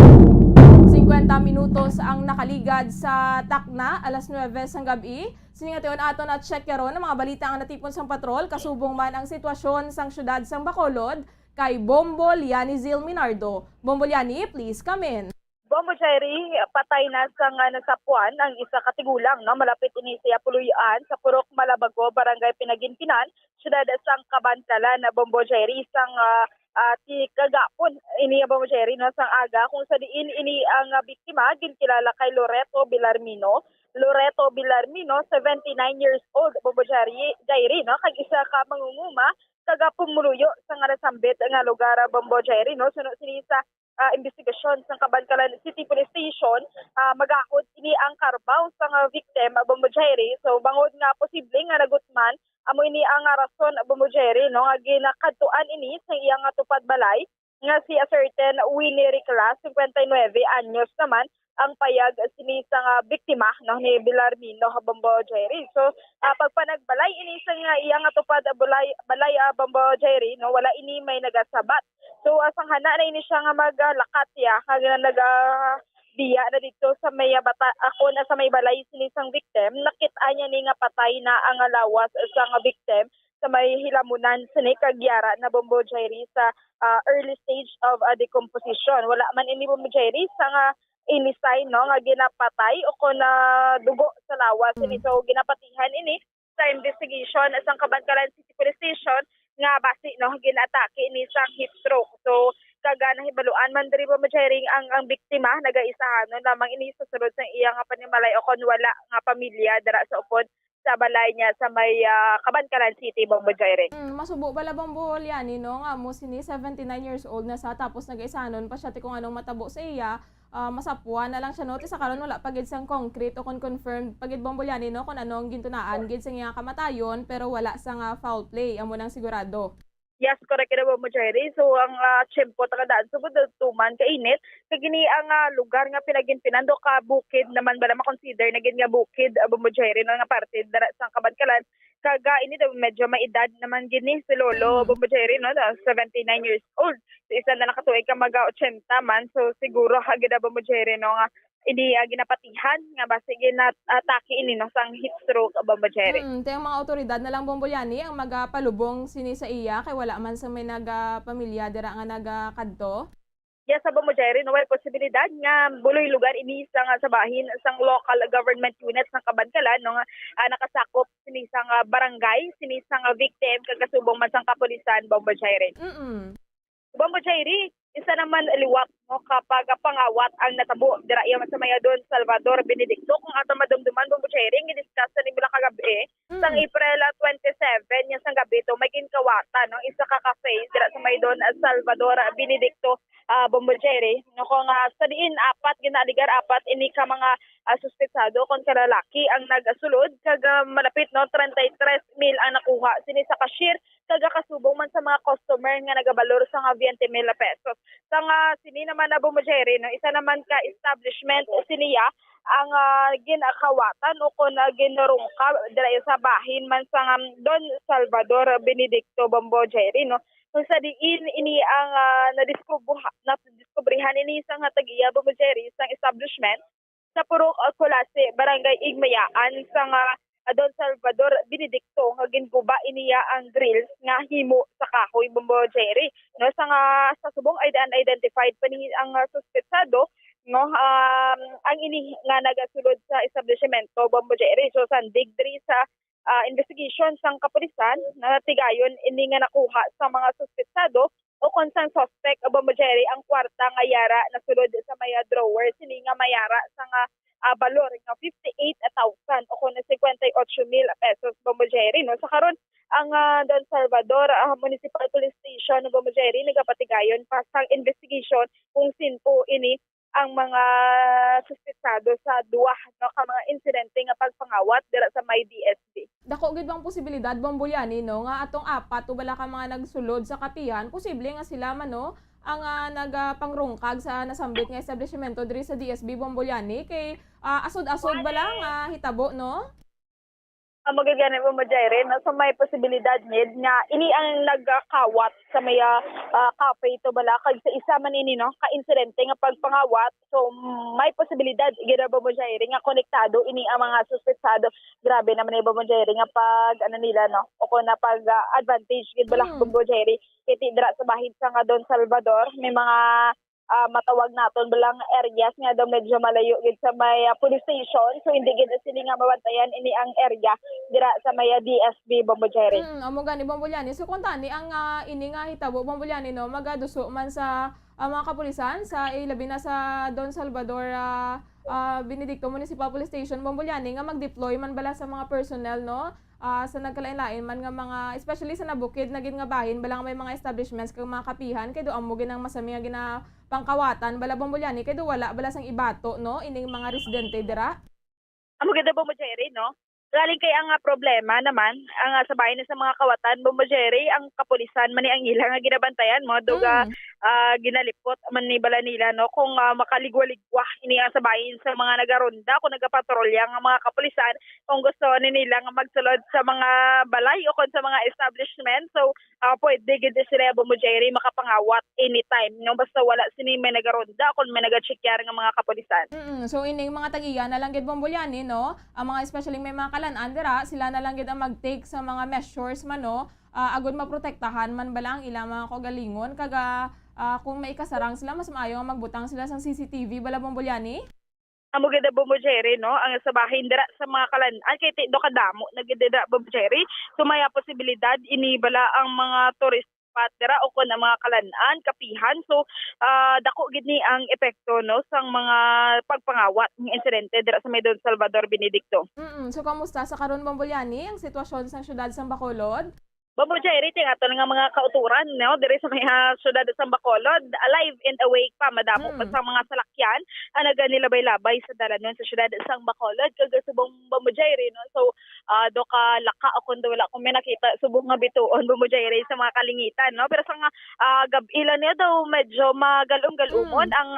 50 minutos ang nakaligad sa Tacna, alas 9 sang gabi. Siningation aton at check karon ng mga balita ang natipon sang patrol kasubong man ang sitwasyon sang syudad sang Bacolod kay Bombo Liani Zil Minardo. Bombo Liani, please come in. Bombo Cherry, patay na sang nasapuan ang isa katigulang no malapit ini sa Puluyan sa Purok Malabago, Barangay Pinaginpinan, syudad sang Kabantala na Bombo Cherry sang ti kagapon ini Bombo Cherry no sang aga kung sa diin ini ang biktima ginkilala kay Loreto Villarmino, 79 years old. Bombo Cherry no kag isa ka mangunguma taga Pumuluyo sa nasambit nga lugar Bombo Cherry no suno sini sa investigasyon sa Kabangkalan City Police Station magahod ini ang karbaw sa victim Bombo Cherry. So bangod nga posible nga nagutman amo ini ang rason Bombo Cherry no nga ginakadtuan ini sa iyang tupad balay nga si a certain Winnie Riclas 59 anyos naman ang payag sini sa biktima no ni Villarmino Bombo Cherry. So pagpanagbalay ini sa iyang tupad balay Bombo Cherry no wala ini may nagasabat. So asanghana na ini siya nga maglakat ya kag diya na dito sa may sa may balay sinisang victim nakita niya ni nga patay na ang lawas sa victim sa may hilamunan sini kagyara na Bombo Cherry sa early stage of decomposition. Wala man ini Bombo Cherry sa nga inisay no nga ginapatay o kung dugo sa lawas ini. So ginapatihan ini sa investigation sa Kabangkalan City Police Station nga basi no ginatake ini sa heat stroke. So kaga nahibaluan man diri Bombo Cherry ang biktima nagaisahan no lamang ini sa sulod sa iyang panimalay o kon wala nga pamilya dara sa upod sa balay niya sa may Kabangkalan City Bombo Cherry. Masubo bala Bombo Liani no nga mo sini 79 years old na sa tapos nagaisanon pa siya ti kung anong matabo sa iya. Masapuan na lang siya no sa karon wala pagid sang concrete o kon confirmed pagid Bombo Liani no kung anong gintunaan gid sang iyang kamatayon pero wala sang foul play amo nang sigurado. Yes, correct na Bombo Cherry. So ang tiyempo tagadaan subod tuman kainit kag gini ang lugar nga pinaginpinan do ka bukid naman bala ma-consider na gid nga bukid Bombo Cherry no nga parte dara sa Kabangkalan kag ini daw medyo may edad naman gini si Lolo Bombo Cherry no 79 years old. So isa na nakatuig ka mag-80 man so siguro hagid Bombo Cherry no nga ini ginapatihan nga basi ginatake ini no sang heat stroke Bombo Cherry. Tayong mga otoridad na lang Bombo Liani ang magapalubong sini sa iya kay wala man sa may pamilya dira nga nagakadto. Yes, sa Bombo Cherry no way posibilidad nga buloy lugar ini sa bahin sang local government unit sa Kabangkalan no nga nakasakop sini sang barangay sini sang victim kag kasubong man sang kapulisan Bombo Cherry. Bombo Cherry isa naman liwat no kapag pangawat ang natabo dira iya sa may Don Salvador Benedicto kung ato madumduman Bombo Cherry gi-discuss ni bila kagabi sang April 27 nya sang gabi to may ginkawatan no isa ka cafe dira sa may Don Salvador Benedicto Bombo Cherry no kung sa diin apat ginaligar apat ini ka mga suspetsado kon kalalaki ang nagasulod kag malapit no 33,000 ang nakuha sini sa cashier kasubong man sa mga customer nga nagabalor sa nga 20,000 pesos. Sa nga sini naman na Bumujeri no, isa naman ka establishment siniya ang ginakawatan o kun ginarungka dira sa bahin man sa Don Salvador Benedicto Bumujeri no. Kung sa diin ini ang nadiskubrihan ini sa nga tag-iya Bumujeri sa establishment sa Purok Colase, Barangay Igmayaan sa nga Don Salvador Benedicto nga ginguba iniya ang grills nga himo sa kahoy Bumujeri no sa nga sa subong ay unidentified pa ni ang suspetsado no ang ini nga nagasulod sa establishmento Bumujeri so sandig diri sa investigation sang kapulisan na tigayon ini nga nakuha sa mga suspetsado o kung sang suspect Bumujeri ang kwarta nga yara na sulod sa maya drawer sini nga mayara sa nga balor nga 58,000 o kung 58,000 pesos Bumujeri no sa karon ang Don Salvador Municipal Police Station Bumujeri nagapatigayon pa sa investigation kung sinto ini ang mga suspetsado sa duwa no ka mga insidente nga pagpangawat dira sa may DSB. Dako gid bang posibilidad Bombolyani no nga atong apat o bala ka mga nagsulod sa kapihan, posible nga sila man no ang nagapangrungkag sa nasambit nga establishmento diri sa DSB Bombolyani kay asod-asod ba lang hitabo no? Ang magagana mo Bumujeri no so may posibilidad nid nga ini ang nagkawat sa may cafe to bala kag sa isa man ini no ka insidente nga pagpangawat so may posibilidad gid Bumujeri nga konektado ini ang mga suspetsado grabe naman ni Bumujeri nga pag nila no o kun na pag advantage gid bala Bumujeri kiti dira sa bahin sa nga Don Salvador may mga matawag naton bilang areas nga daw medyo malayo gid sa may police station so hindi gid sila nga mabantayan ini ang area dira sa may DSB Bumujeri. Amo gani Bombolyani so kung tani ang ini nga hitabo Bombolyani no magaduso man sa mga kapulisan sa ilabi na sa Don Salvador Benedicto Municipal Police Station Bombolyani nga mag-deploy man bala sa mga personnel no sa nagkalain-lain man nga mga especially sa nabukid na gid nga bahin bala nga may mga establishments kag mga kapihan kay do amo ginang masami nga pangkawatan bala Bombolyani kay do wala bala sang ibato no ining mga residente dira. Amo gid Bumujeri no. Galing kay ang problema naman ang sa bahin sa mga kawatan Bumujeri ang kapulisan man ni ang ilang nga ginabantayan mo duga ginalipot man ni bala nila no kung makaligwa-ligwa ini ang sa bahin sa mga nagaronda kung nagapatrolya nga mga kapulisan kung gusto ni nila nga magsulod sa mga balay o kung sa mga establishment so pwede gid sila Bumujeri makapangawat anytime no basta wala sini may nagaronda kung may nagachekyar nga mga kapulisan. So ining mga tag-iya na lang gid Bombolyani no ang mga especially may mga kalan-an dira sila na lang gid ang mag-take sa mga measures man no agud maprotektahan man balang ilang mga kagalingon kaga kung may kasarang sila mas maayo nga magbutang sila sang CCTV bala Bombolyani. Amo gid Bumujeri no ang sa bahin dira sa mga kalan-an kay do kadamo nagidira Bumujeri so may posibilidad ini bala ang mga tourist spot dira o kun ang mga kalan-an kapihan so dako gid ni ang epekto no sang mga pagpangawat ng insidente dira sa Don Salvador Benedicto. So kamusta sa karon Bombolyani ang sitwasyon sa syudad sa Bacolod? Bumujeri tingaton nga mga kauturan no diri sa mga syudad sa Bacolod alive and awake pa madamo pa sa mga salakyan ang naganilabay-labay sa dalanon sa syudad sa Bacolod kag subong Bumujeri no so do ka laka o kun wala kung may nakita subong nga bituon Bumujeri sa mga kalingitan no pero sa nga gab-ila niya daw medyo magalong-galumon ang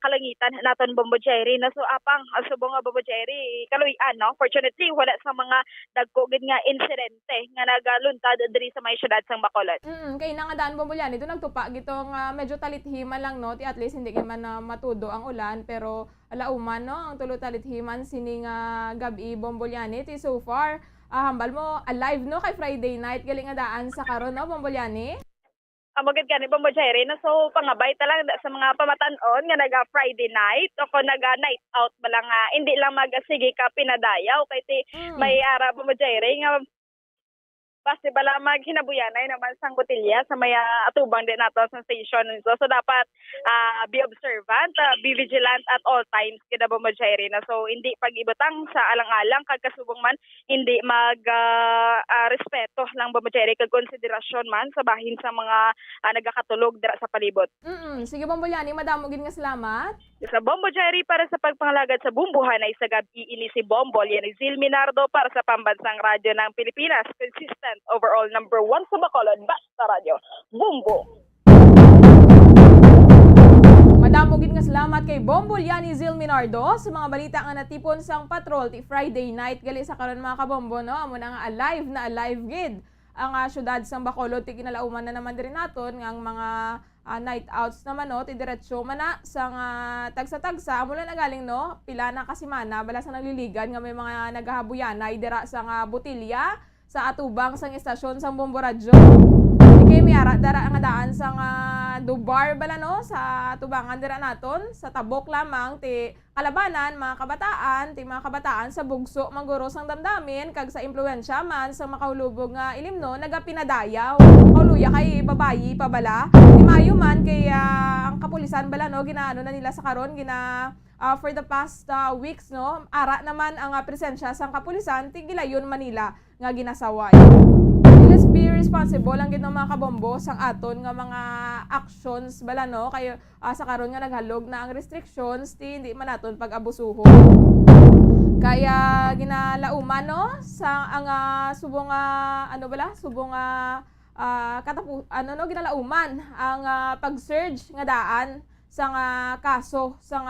kalangitan naton Bumujeri no so apang subong nga Bumujeri kaluyan no fortunately wala sa mga dagko gid nga insidente nga nagalun diri sa may syudad sang Bacolod. Kay na nga daan Bombolyani ito nagtupa gitong medyo talithiman lang no ti at least hindi man matudo ang ulan pero alauman no ang tulo talithiman sining gabi Bombolyani ti so far hambal mo alive no kay Friday night galing nga daan sa karon no Bombolyani. Magad ka ni Bumujeri na so pangabay talaga sa mga pamatan-on nga naga Friday night o kung naga night out balang hindi lang magasige ka pinadayaw kay ti may ara Bumujeri nga basta bala maghinabuyanay naman sang botilya sa maya atubang din nato sa station nito. So dapat be observant, be vigilant at all times kada Bombojairi na. So hindi pag-ibutang sa alang-alang kag kasubong man hindi respeto lang Bombojairi kag konsiderasyon man sa bahin sa mga nagakatulog dira sa palibot. Sige Bombolyani, madamo gid nga salamat. Sa Bombojairi para sa pagpangalagad sa bumbuhan ay sa gabi ini si Bombol yan Zil Minardo para sa Pambansang Radyo ng Pilipinas. Consistent overall number 1 sa Bacolod, Basta Radio. Bumbo! Madamo gid nga salamat kay Bombolyani Zil Minardo sa mga balita nga natipon sang patrol ti Friday night gali sa karon mga kabombo no. Amo na nga alive gid ang syudad sang Bacolod ti kinalauman na naman diri naton nga ang mga night outs naman no ti diretso man na sang tagsa-tagsa amo na nagaling no pila na kasimana bala sa nagliligan nga may mga nagahabuyanay dira sang botilya sa atubang sang estasyon sang Bombo Radyo. Kay miyara dara nga daan sang Dubar bala no sa tubangan dira naton sa tabok lamang ti kalabanan mga kabataan sa bugso mangguro sang damdamin kag sa impluwensya man sa makahulubog nga ilimno nagapinadayaw kauluya kay babayi pabala ti mayo man kay ang kapulisan bala no ginaano na nila sa karon for the past weeks no ara naman ang presensya sang kapulisan ti Gilayon Manila nga ginasaway. Let's be responsible ang gid mga kabombo sang aton nga mga actions bala no kay sa karon nga naghalog na ang restrictions ti hindi man naton pag-abusuhon. Kaya ginalauman no sa ang subong ginalauman ang pag-surge nga daan sa kaso sa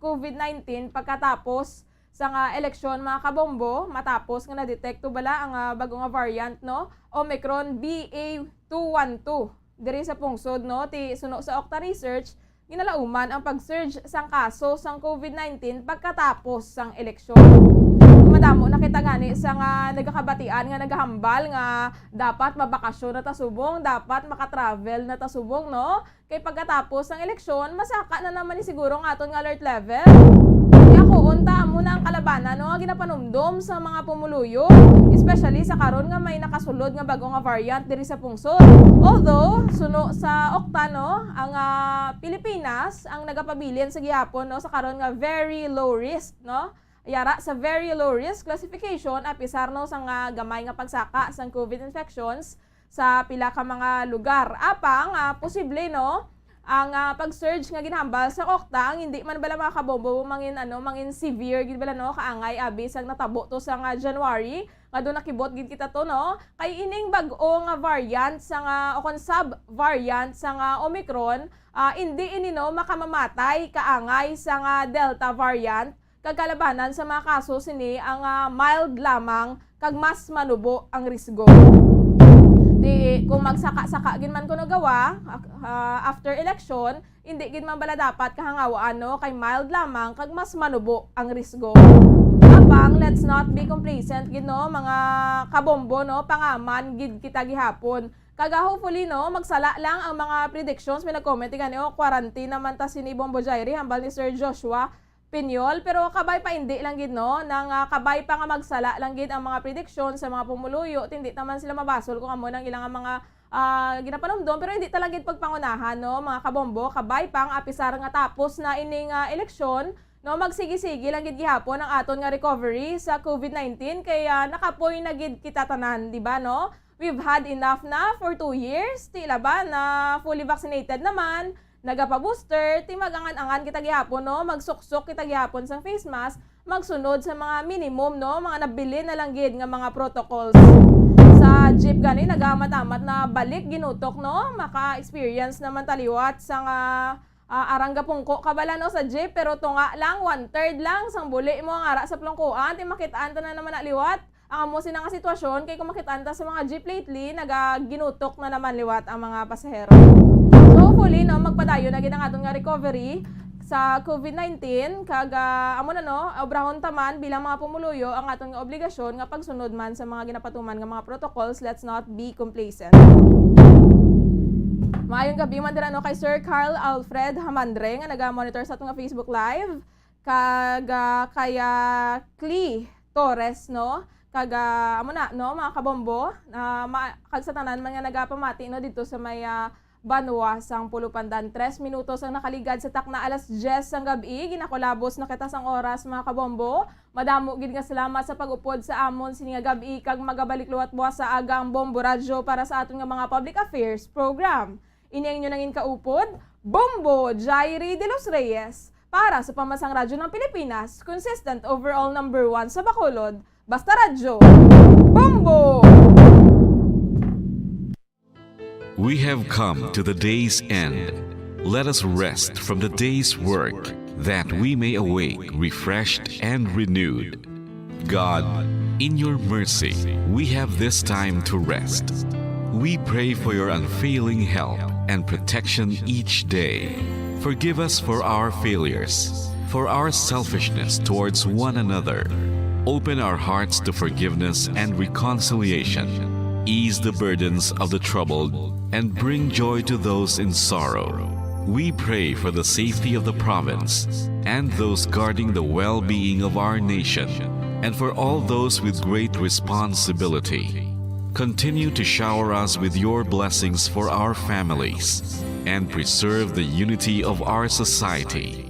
COVID-19 pagkatapos sa eleksyon mga kabombo matapos nga na-detect bala ang bagong variant no Omicron BA.212 diri sa pungsod no ti suno sa Octa Research ginalauman ang pag-surge sang kaso sang COVID-19 pagkatapos sang eleksyon. Madamo nakita gani sa nagakabatian nga naghambal nga dapat mabakasyon na tasubong, dapat makatravel na tasubong no kay pagkatapos sang eleksyon masaka na naman ni siguro ng aton nga alert level. Unta mo na ang kalabanan no ginapanumdom sa mga pumuluyo especially sa karon nga may nakasulod nga bagong variant diri sa pungsod. Although suno sa Octa no ang Pilipinas ang nagapabilin sa gihapon no sa karon nga very low risk no yara sa very low risk classification apisar no sa gamay nga pagsaka sang COVID infections sa pila ka mga lugar apang posible no ang pag-surge nga ginhambal sa Octa ang hindi man bala mga kabombo mangin severe gid bala no kaangay abi sang natabo to sa January nga do nakibot gid kita to no kay ining bag-o nga variant sa o kon sub variant sa Omicron hindi ini no makamamatay kaangay sa Delta variant kag kalabanan sa mga kaso sini ang mild lamang kag mas manubo ang risgo. Kung magsaka-saka gid man kuno gawa after election, hindi gid man bala dapat kahangawaan no kay mild lamang kag mas manubo ang risgo. Apang let's not be complacent gid no mga kabombo no pangaman gid kita gihapon. Kaga hopefully no magsala lang ang mga predictions may nag-comment gani quarantine naman ta sini Bombojairi hambal ni Sir Joshua Pinyol pero kabay pa hindi lang gid no nang kabay pa nga magsala lang gid ang mga prediction sa mga pumuluyo hindi naman sila mabasol kung amo nang ilang mga ginapanumdom pero hindi talaga gid pagpangunahan no mga kabombo kabay pang apisar nga tapos na ining eleksyon no magsigi-sigi lang gid gihapon ang aton nga recovery sa COVID-19 kaya nakapoy na gid kita tanan di ba no we've had enough na for 2 years tila ba na fully vaccinated naman nagapa-booster, ti magangan-angan kita gihapon no, magsuksok kita gihapon sa face mask, magsunod sa mga minimum no, mga nabili na lang gid nga mga protocols. Sa jeep gani nagamat-amat na balik ginutok no, maka-experience naman taliwat sa arangga pungko kabala no sa jeep pero tunga lang 1/3 lang sang buli mo ang ara sa plongkoan, ti makitaan ta na naman na liwat. Ang amo sina nga sitwasyon kay kung makitaan ta sa mga jeep lately, ginutok na naman liwat ang mga pasahero. So hopefully no magpadayon na gid ang aton nga recovery sa COVID-19 kag amo na no obrahon taman bilang mga pumuluyo ang aton nga obligasyon nga pagsunod man sa mga ginapatuman nga mga protocols. Let's not be complacent. Maayong gabi man dira no kay Sir Carl Alfred Hamandre nga naga-monitor sa aton nga Facebook Live kag kaya Clee Torres, no? Amo na, no, mga kabombo, kag sa tanan mga nagapamati, no, dito sa may Banwa sang Pulupandan. 3 minutos ang nakaligad sa takna alas 10 sang gabi. Ginakolabos na kita sang oras, mga kabombo. Madamo gid nga salamat sa pag-upod sa amon sini nga gabi kag magabalik luwat buwas sa agang Bombo Radyo para sa aton nga mga public affairs program. Ini inyo nangin kaupod, Bombo Jairi de los Reyes para sa Pamasang Radyo ng Pilipinas, consistent overall number 1 sa Bacolod. Basta Radyo, Bombo! We have come to the day's end. Let us rest from the day's work, that we may awake refreshed and renewed. God, in your mercy, we have this time to rest. We pray for your unfailing help and protection each day. Forgive us for our failures, for our selfishness towards one another. Open our hearts to forgiveness and reconciliation. Ease the burdens of the troubled and bring joy to those in sorrow. We pray for the safety of the province and those guarding the well-being of our nation, and for all those with great responsibility. Continue to shower us with your blessings for our families and preserve the unity of our society.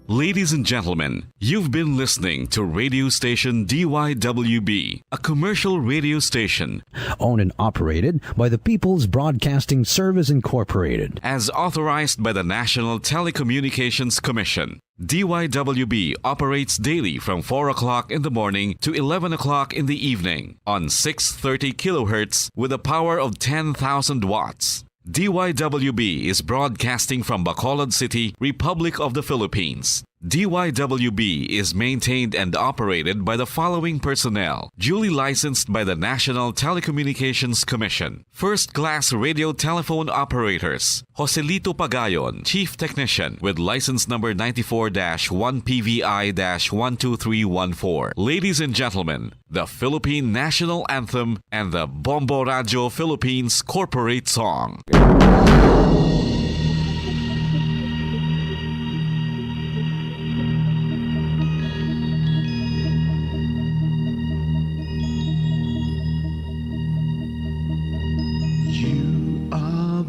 Ladies and gentlemen, you've been listening to radio station DYWB, a commercial radio station owned and operated by the People's Broadcasting Service Incorporated, as authorized by the National Telecommunications Commission. DYWB operates daily from 4 o'clock in the morning to 11 o'clock in the evening on 630 kilohertz with a power of 10,000 watts. DYWB is broadcasting from Bacolod City, Republic of the Philippines. DYWB is maintained and operated by the following personnel, duly licensed by the National Telecommunications Commission. First-class radio telephone operators, Joselito Pagayon, Chief Technician with license number 94-1PVI-12314. Ladies and gentlemen, the Philippine National Anthem and the Bombo Radyo Philippines Corporate Song.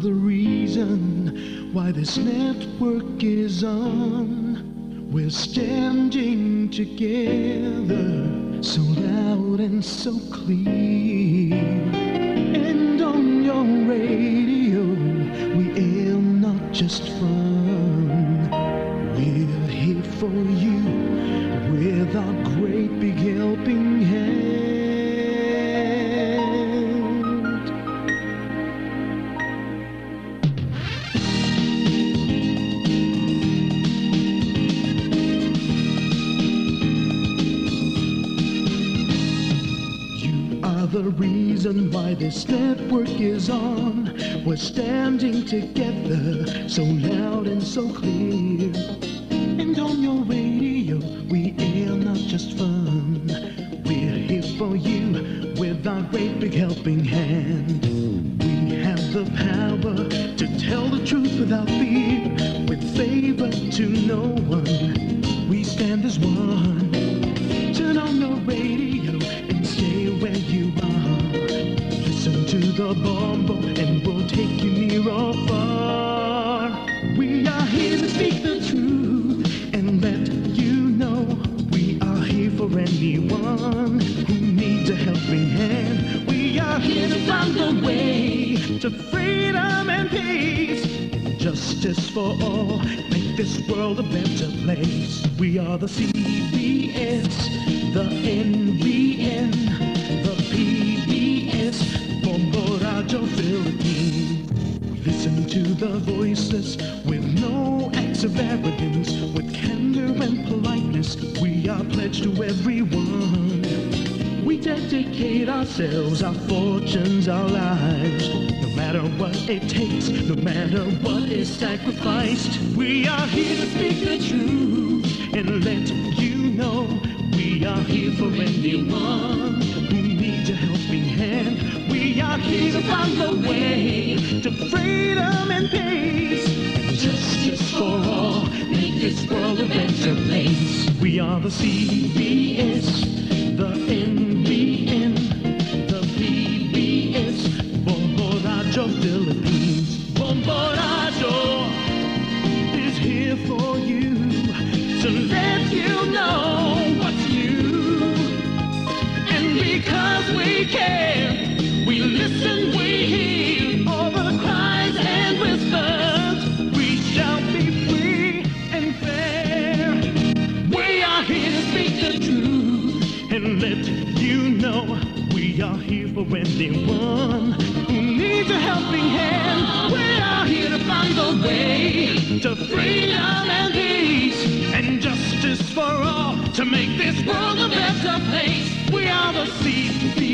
The reason why this network is on, we're standing together so loud and so clear. And on your radio we aim not just fun, we're here for you with our great big helping hand. The reason why this network is on, we're standing together so loud and so clear. And on your radio we air not just fun, we're here for you with our great big helping hand. We have the power to tell the truth without fear, with favor to no one, we stand as one. Turn on your radio and stay where you are. Listen to the Bombo and we'll take you near or far. We are here to speak the truth and let you know we are here for anyone who needs a helping hand. We are here to find the way to freedom and peace, and justice for all, make this world a better place. We are the CBS, the NBN, the PBS, Bombo Radyo Philippines. We listen to the voiceless with no acts of arrogance, with candor and politeness. We are pledged to everyone. We dedicate ourselves, our fortunes, our lives, no matter what it takes, no matter what is sacrificed. We are here to speak the truth and let you know we are here for anyone who needs a helping hand. We are here to find the way to freedom and peace, and justice for all, make this world a better place. We are the CBS, the NBN, the PBS, Bombo Radyo Philippines. Bombo Radyo is here for you to let you know what's new. And because we care, we listen, we hear all the cries and whispers. We shall be free and fair. We are here to speak the truth and let you know we are here for anyone who needs a helping hand. We are here to find the way to freedom and peace and justice for all, to make this world a better place. We are the seed.